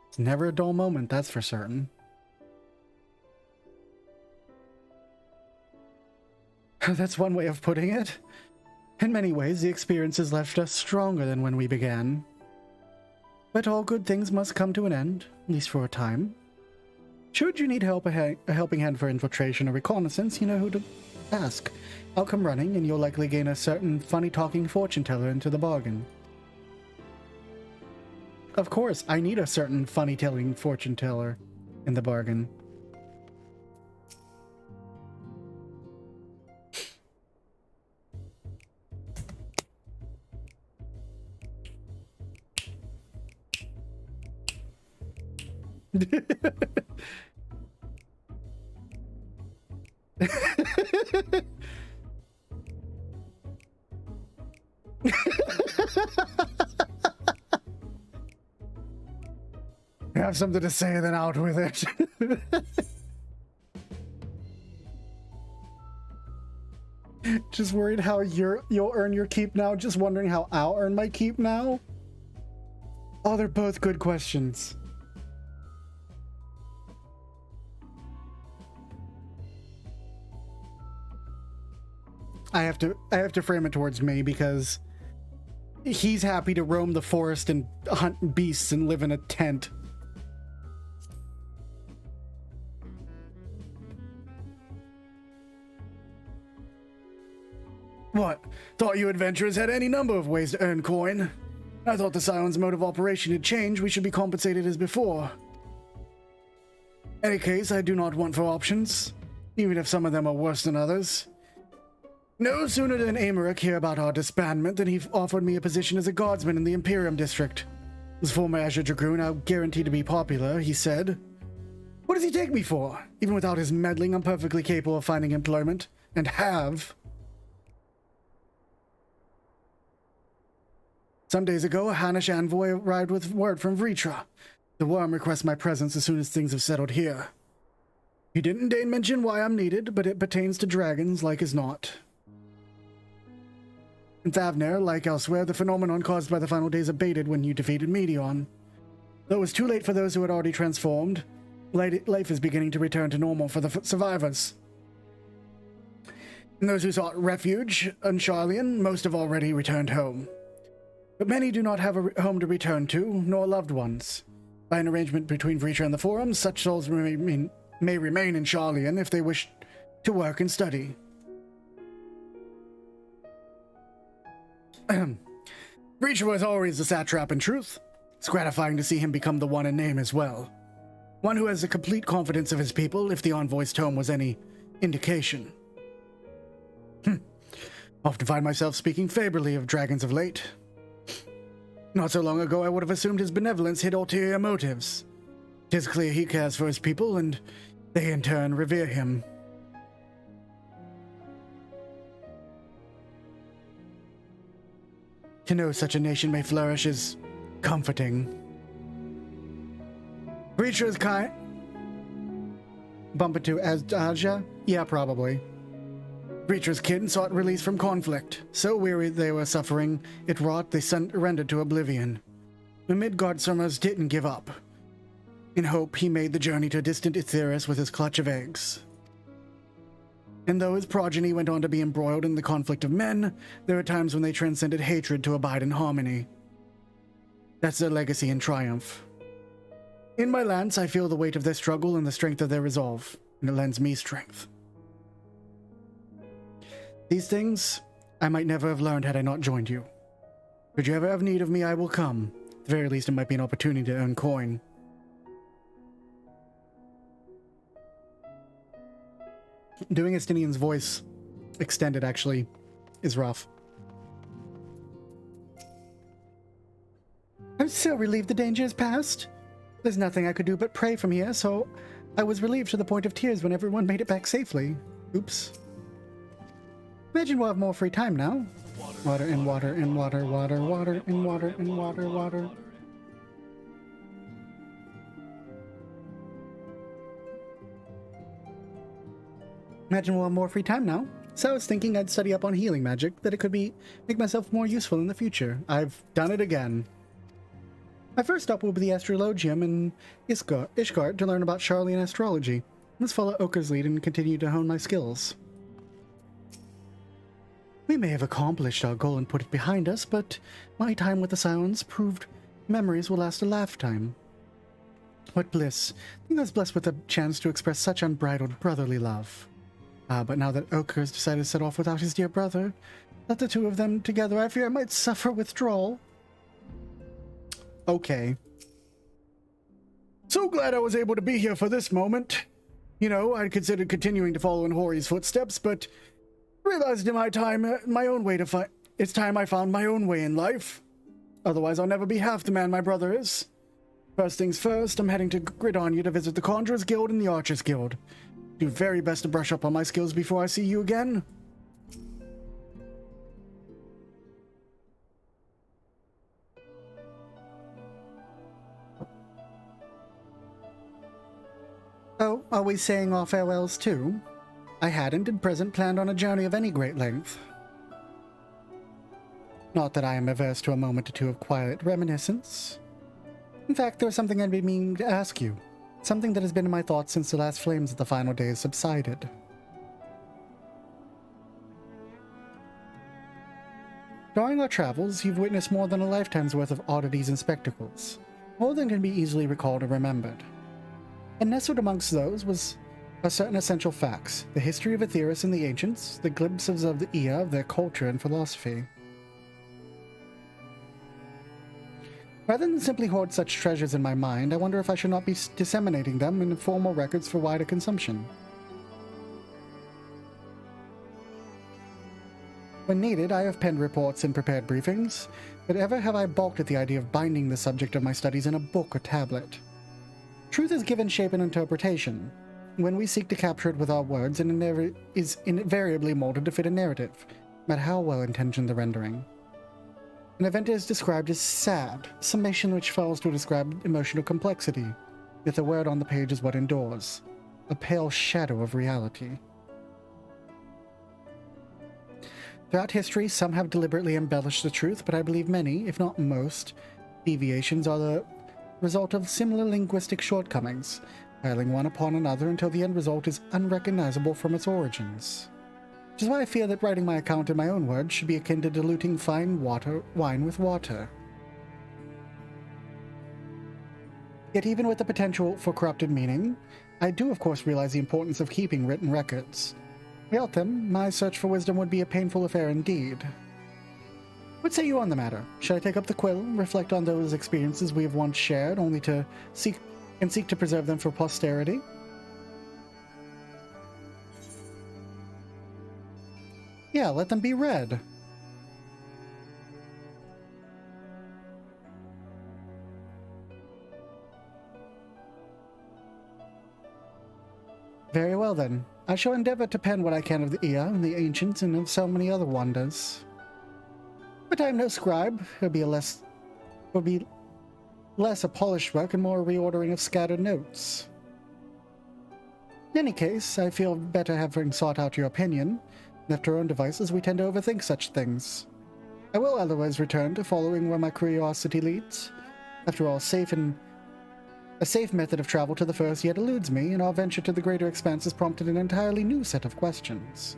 It's never a dull moment, that's for certain. That's one way of putting it. In many ways, the experience has left us stronger than when we began. But all good things must come to an end, at least for a time. Should you need help, a helping hand for infiltration or reconnaissance, you know who to ask. I'll come running, and you'll likely gain a certain funny-talking fortune teller into the bargain. Of course, I need a certain funny-telling fortune teller in the bargain. You have something to say, then out with it. Just worried how you'll earn your keep now, just wondering how I'll earn my keep now? Oh, they're both good questions. I have to frame it towards me because he's happy to roam the forest and hunt beasts and live in a tent. What? Thought you adventurers had any number of ways to earn coin. I thought the Scion's mode of operation had changed. We should be compensated as before. Any case, I do not want for options, even if some of them are worse than others. No sooner did Amaric hear about our disbandment than he offered me a position as a guardsman in the Imperium district. As former Azure Dragoon, I'm guaranteed to be popular, he said. What does he take me for? Even without his meddling, I'm perfectly capable of finding employment, and have. Some days ago, a Hanish envoy arrived with word from Vritra. The worm requests my presence as soon as things have settled here. He didn't deign mention why I'm needed, but it pertains to dragons like as not. In Thavner, like elsewhere, the phenomenon caused by the final days abated when you defeated Medion. Though it was too late for those who had already transformed, life is beginning to return to normal for the survivors. And those who sought refuge in Charlian, most have already returned home. But many do not have a home to return to, nor loved ones. By an arrangement between Vritra and the Forums, such souls may remain in Charlian if they wish to work and study. Vritra was always a satrap in truth. It's gratifying to see him become the one in name as well. One who has a complete confidence of his people, if the envoy's tone was any indication. Often find myself speaking favorably of dragons of late. Not so long ago, I would have assumed his benevolence hid ulterior motives. 'Tis clear he cares for his people, and they in turn revere him. To know such a nation may flourish is comforting. Vritra's kind. Bump into Aja? Yeah, probably. Vritra's kin sought release from conflict. So weary they were suffering, it wrought they surrendered to oblivion. The Midgard summers didn't give up. In hope, he made the journey to distant Aetheris with his clutch of eggs. And though his progeny went on to be embroiled in the conflict of men, there are times when they transcended hatred to abide in harmony. That's their legacy and triumph. In my lance, I feel the weight of their struggle and the strength of their resolve, and it lends me strength. These things I might never have learned had I not joined you. Should you ever have need of me, I will come. At the very least, it might be an opportunity to earn coin. Doing Estinian's voice extended, actually, is rough. I'm so relieved the danger is past. There's nothing I could do but pray from here, so I was relieved to the point of tears when everyone made it back safely. Oops. Imagine we'll have more free time now. Water in water in water, water, water in water in water, water. Imagine we'll have more free time now. So I was thinking I'd study up on healing magic, that it could make myself more useful in the future. I've done it again. My first stop will be the Astrologium in Ishgard to learn about Charlian astrology. Let's follow Oker's lead and continue to hone my skills. We may have accomplished our goal and put it behind us, but my time with the Scions proved memories will last a lifetime. What bliss. I think I was blessed with a chance to express such unbridled brotherly love. But now that Oker has decided to set off without his dear brother, let the two of them together, I fear I might suffer withdrawal. Okay. So glad I was able to be here for this moment. You know, I'd considered continuing to follow in Hori's footsteps, but realized in it's time I found my own way in life. Otherwise, I'll never be half the man my brother is. First things first, I'm heading to Gridonia to visit the Conjurer's Guild and the Archer's Guild. Do very best to brush up on my skills before I see you again. Oh, are we saying our farewells too? I hadn't at present planned on a journey of any great length. Not that I am averse to a moment or two of quiet reminiscence. In fact, there is something I'd be meaning to ask you. Something that has been in my thoughts since the last flames of the final days subsided. During our travels, you've witnessed more than a lifetime's worth of oddities and spectacles, more than can be easily recalled or remembered. And nestled amongst those are certain essential facts, the history of Aetheris and the ancients, the glimpses of the Ea of their culture and philosophy. Rather than simply hoard such treasures in my mind, I wonder if I should not be disseminating them in formal records for wider consumption. When needed, I have penned reports and prepared briefings, but ever have I balked at the idea of binding the subject of my studies in a book or tablet. Truth is given shape and interpretation. When we seek to capture it with our words, it is invariably molded to fit a narrative, no matter how well-intentioned the rendering. An event is described as sad, a summation which fails to describe emotional complexity, yet the word on the page is what endures, a pale shadow of reality. Throughout history, some have deliberately embellished the truth, but I believe many, if not most, deviations are the result of similar linguistic shortcomings, piling one upon another until the end result is unrecognizable from its origins. Which is why I feel that writing my account in my own words should be akin to diluting fine wine with water. Yet even with the potential for corrupted meaning, I do of course realize the importance of keeping written records. Without them, my search for wisdom would be a painful affair indeed. What say you on the matter? Should I take up the quill, reflect on those experiences we have once shared, only to seek to preserve them for posterity? Yeah, let them be read. Very well then. I shall endeavor to pen what I can of the Ea and the ancients and of so many other wonders. But I am no scribe. It will be less a polished work and more a reordering of scattered notes. In any case, I feel better having sought out your opinion. Left to our own devices, we tend to overthink such things. I will otherwise return to following where my curiosity leads. After all, a safe method of travel to the first yet eludes me, and our venture to the greater expanse has prompted an entirely new set of questions.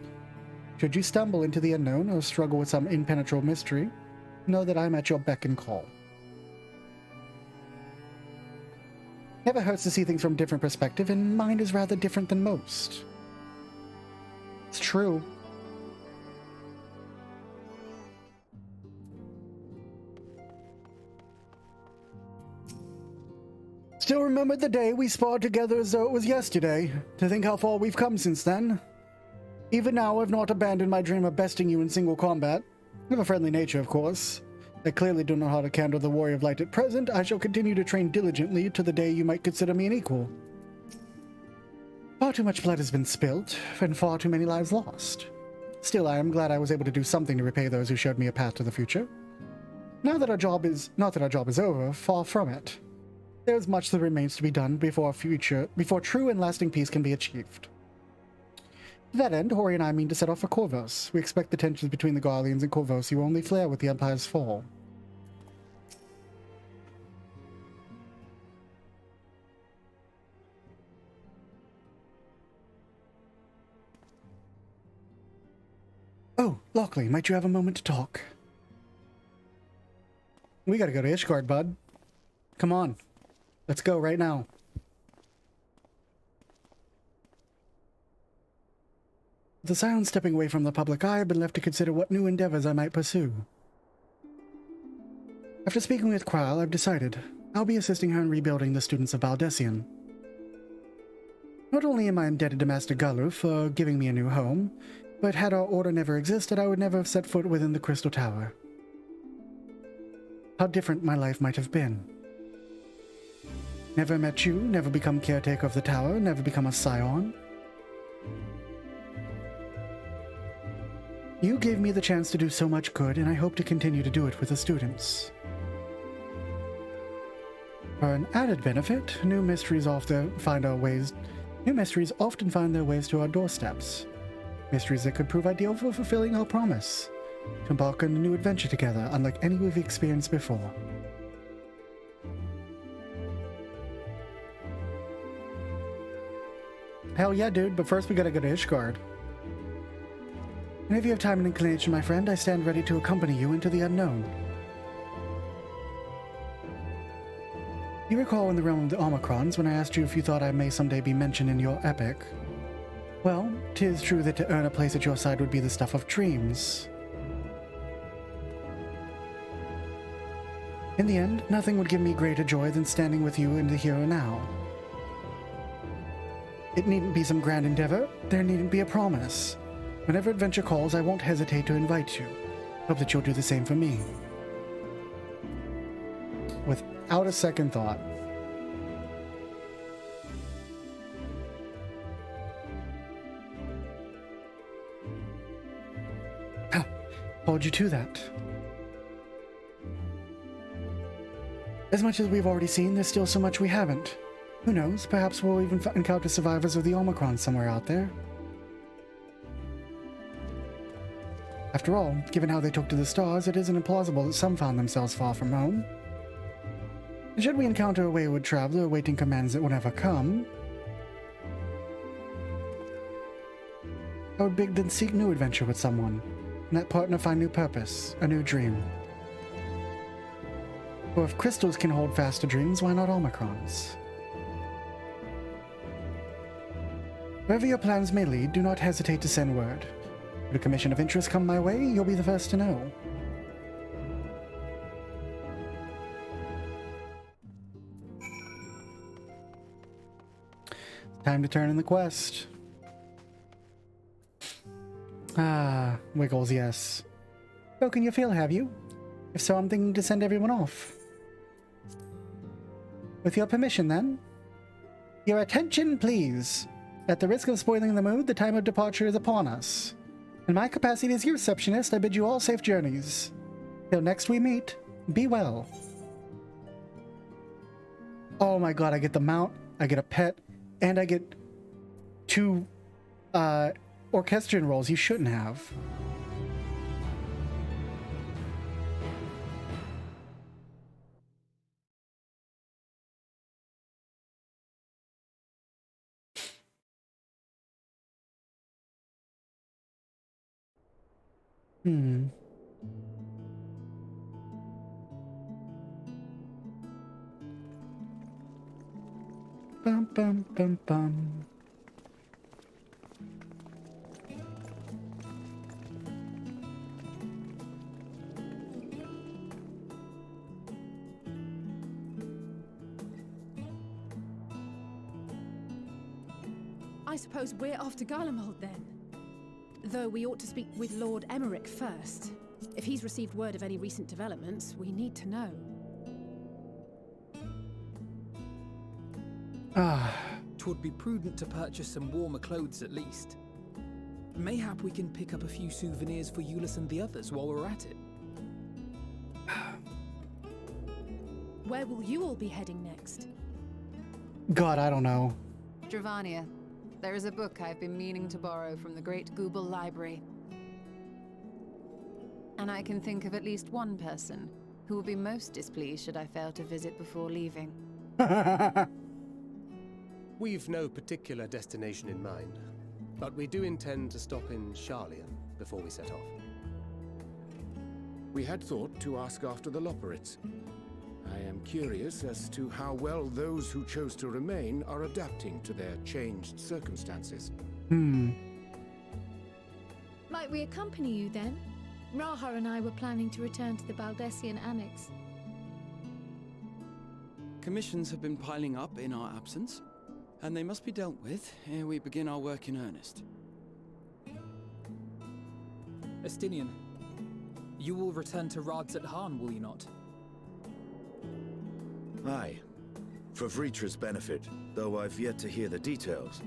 Should you stumble into the unknown or struggle with some impenetrable mystery, know that I'm at your beck and call. Never hurts to see things from a different perspective, and mine is rather different than most. It's true. Still remember the day we sparred together as though it was yesterday. To think how far we've come since then. Even now, I've not abandoned my dream of besting you in single combat. Of a friendly nature, of course. I clearly do know how to handle the Warrior of Light at present. I shall continue to train diligently to the day you might consider me an equal. Far too much blood has been spilt, and far too many lives lost. Still, I am glad I was able to do something to repay those who showed me a path to the future. Now that our job is not that our job is over, far from it. There is much that remains to be done before true and lasting peace can be achieved. To that end, Hori and I mean to set off for Corvos. We expect the tensions between the Garleans and Corvosi will only flare with the Empire's fall. Oh, Lockely, might you have a moment to talk? We gotta go to Ishgard, bud. Come on. Let's go right now. With the silence stepping away from the public eye, I've been left to consider what new endeavors I might pursue. After speaking with Kral, I've decided I'll be assisting her in rebuilding the students of Baldessian. Not only am I indebted to Master Galu for giving me a new home, but had our order never existed, I would never have set foot within the Crystal Tower. How different my life might have been. Never met you, never become caretaker of the tower, never become a scion. You gave me the chance to do so much good, and I hope to continue to do it with the students. For an added benefit, new mysteries often find their ways to our doorsteps. Mysteries that could prove ideal for fulfilling our promise to embark on a new adventure together, unlike any we've experienced before. Hell yeah, dude, but first we gotta go to Ishgard. And if you have time and inclination, my friend, I stand ready to accompany you into the unknown. You recall in the realm of the Omicrons when I asked you if you thought I may someday be mentioned in your epic? Well, 'tis true that to earn a place at your side would be the stuff of dreams. In the end, nothing would give me greater joy than standing with you in the here and now. It needn't be some grand endeavor, there needn't be a promise. Whenever adventure calls, I won't hesitate to invite you. Hope that you'll do the same for me. Without a second thought. Hold you to that. As much as we've already seen, there's still so much we haven't. Who knows, perhaps we'll even encounter survivors of the Omicron somewhere out there. After all, given how they took to the stars, it isn't implausible that some found themselves far from home. And should we encounter a wayward traveler awaiting commands that will never come, I would then seek new adventure with someone, and that partner find new purpose, a new dream. For if crystals can hold fast to dreams, why not Omicrons? Wherever your plans may lead, do not hesitate to send word. Should a commission of interest come my way, you'll be the first to know. Time to turn in the quest. Ah, Wiggles, yes. Broken your feel, have you? If so, I'm thinking to send everyone off. With your permission, then. Your attention, please. At the risk of spoiling the mood, the time of departure is upon us. In my capacity as your receptionist, I bid you all safe journeys. Till next we meet, be well. Oh my god, I get the mount, I get a pet, and I get 2 orchestrion rolls you shouldn't have. Bum bum bum bum. I suppose we're off to Garlemald then. Though we ought to speak with Lord Emmerich first. If he's received word of any recent developments, we need to know. Twould be prudent to purchase some warmer clothes at least. Mayhap we can pick up a few souvenirs for Euless and the others while we're at it. Where will you all be heading next? God, I don't know. Dravania, there is a book I've been meaning to borrow from the Great Google Library. And I can think of at least one person who will be most displeased should I fail to visit before leaving. We've no particular destination in mind, but we do intend to stop in Sharlayan before we set off. We had thought to ask after the Loporrits. I am curious as to how well those who chose to remain are adapting to their changed circumstances. Might we accompany you then? Raha and I were planning to return to the Baldessian Annex. Commissions have been piling up in our absence, and they must be dealt with ere we begin our work in earnest. Estinian, you will return to Rads at Han, will you not? Aye. For Vritra's benefit, though I've yet to hear the details.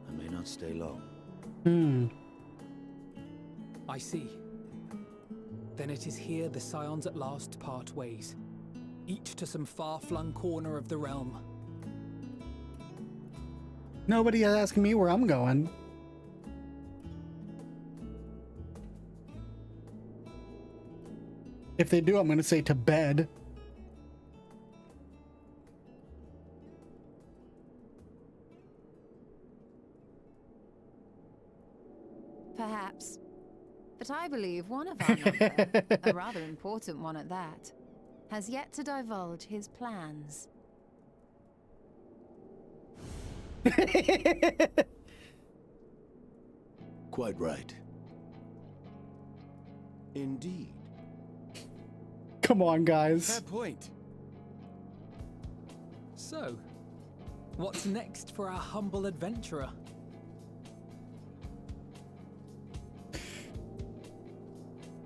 I may not stay long. I see. Then it is here the Scions at last part ways, each to some far-flung corner of the realm. Nobody is asking me where I'm going. If they do, I'm going to say to bed. Perhaps. But I believe one of our number, a rather important one at that, has yet to divulge his plans. Quite right. Indeed. Come on, guys. Fair point. So, what's next for our humble adventurer?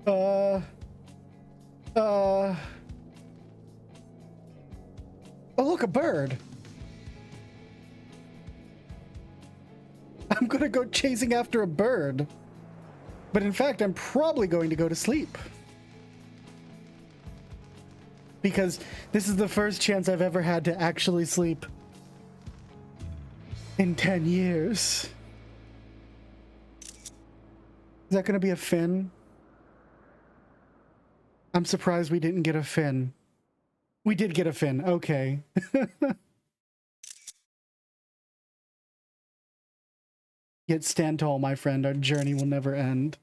Oh, look, a bird. I'm gonna go chasing after a bird. But in fact, I'm probably going to go to sleep. Because this is the first chance I've ever had to actually sleep in 10 years. Is that gonna be a fin? I'm surprised we didn't get a fin. We did get a fin, okay. Yet stand tall, my friend, our journey will never end.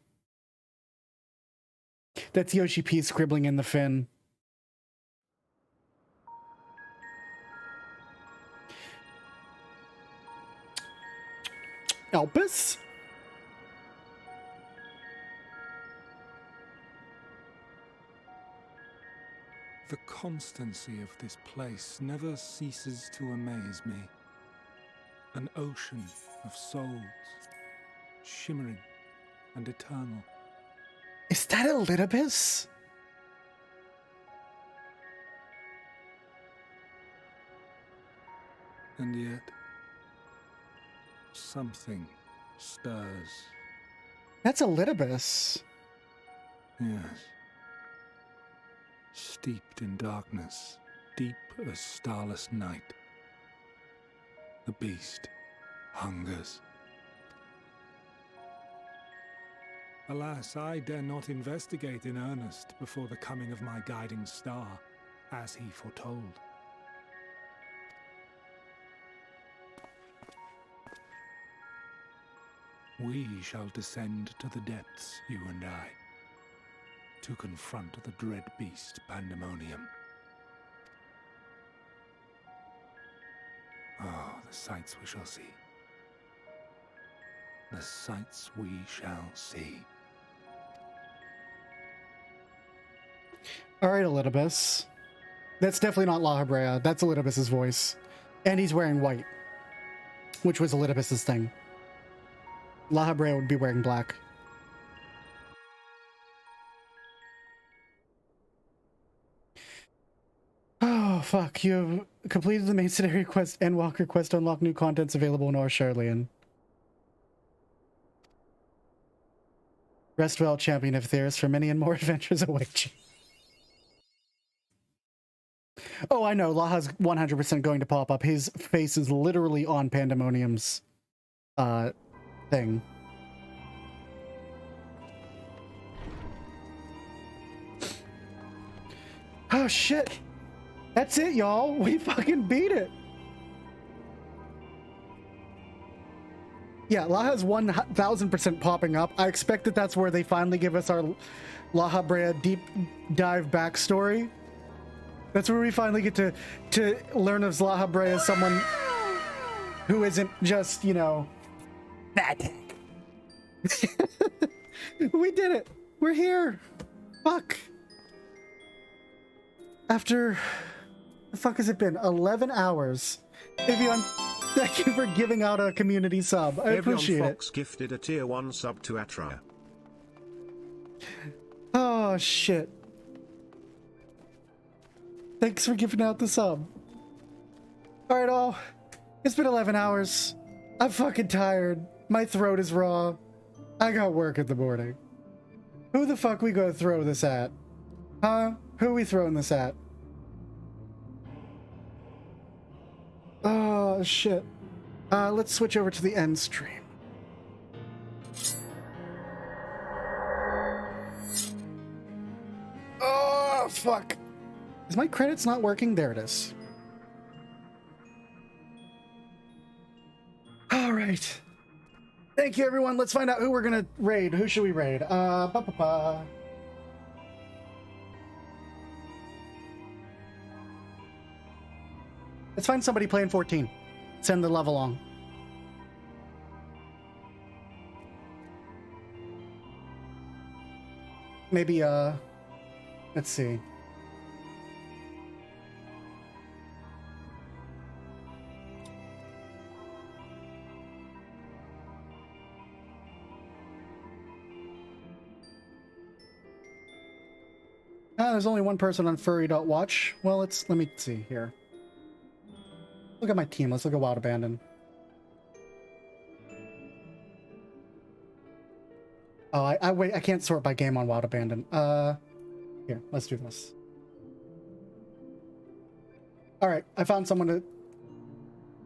That's Yoshi P scribbling in the fin. Elpis? The constancy of this place never ceases to amaze me. An ocean of souls, shimmering and eternal. Is that a Litibus? And yet, something stirs. That's a Litibus. Yes. Steeped in darkness, deep as starless night. The beast hungers. Alas, I dare not investigate in earnest before the coming of my guiding star, as he foretold. We shall descend to the depths, you and I, to confront the dread beast Pandemonium. Oh, the sights we shall see. The sights we shall see. All right, Elidibus. That's definitely not La Habrea. That's Elidibus's voice. And he's wearing white, which was Elidibus's thing. La Habrea would be wearing black. Oh, fuck. You have completed the main scenario quest, Endwalker quest to unlock new contents available in Sharlayan. Rest well, champion of Theris, for many and more adventures await you. Oh, I know. Laha's 100% going to pop up. His face is literally on Pandemonium's thing. Oh, shit. That's it, y'all. We fucking beat it. Yeah, Laha's 1000% popping up. I expect that that's where they finally give us our Laha Brea deep dive backstory. That's where we finally get to learn of Laha Brea as someone who isn't just, you know, that. We did it. We're here. Fuck. After, the fuck has it been? 11 hours. Evian, thank you for giving out a community sub. I appreciate Fox gifted a tier 1 sub to Atra. Oh, shit. Thanks for giving out the sub. Alright, all. It's been 11 hours. I'm fucking tired. My throat is raw. I got work in the morning. Who the fuck we gonna throw this at? Huh? Who are we throwing this at? Oh, shit. Let's switch over to the end stream. Oh, fuck. Is my credits not working? There it is. All right. Thank you, everyone. Let's find out who we're gonna raid. Who should we raid? Let's find somebody playing 14. Send the love along. Maybe, let's see. There's only one person on furry.watch. Well, let me see here. Look at my team. Let's look at Wild Abandon. Oh, I can't sort by game on Wild Abandon. Here, let's do this. All right, I found someone to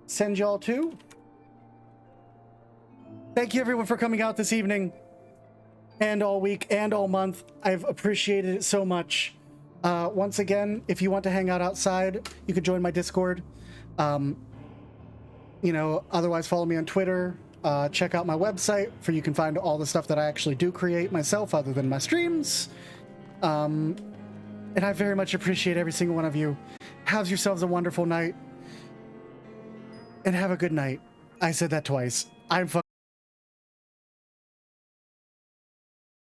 send y'all to. Thank you, everyone, for coming out this evening and all week and all month. I've appreciated it so much. Once again, if you want to hang out outside, you could join my Discord. You know, otherwise follow me on Twitter. Check out my website for you can find all the stuff that I actually do create myself other than my streams. And I very much appreciate every single one of you. Have yourselves a wonderful night. And have a good night. I said that twice. I'm fucking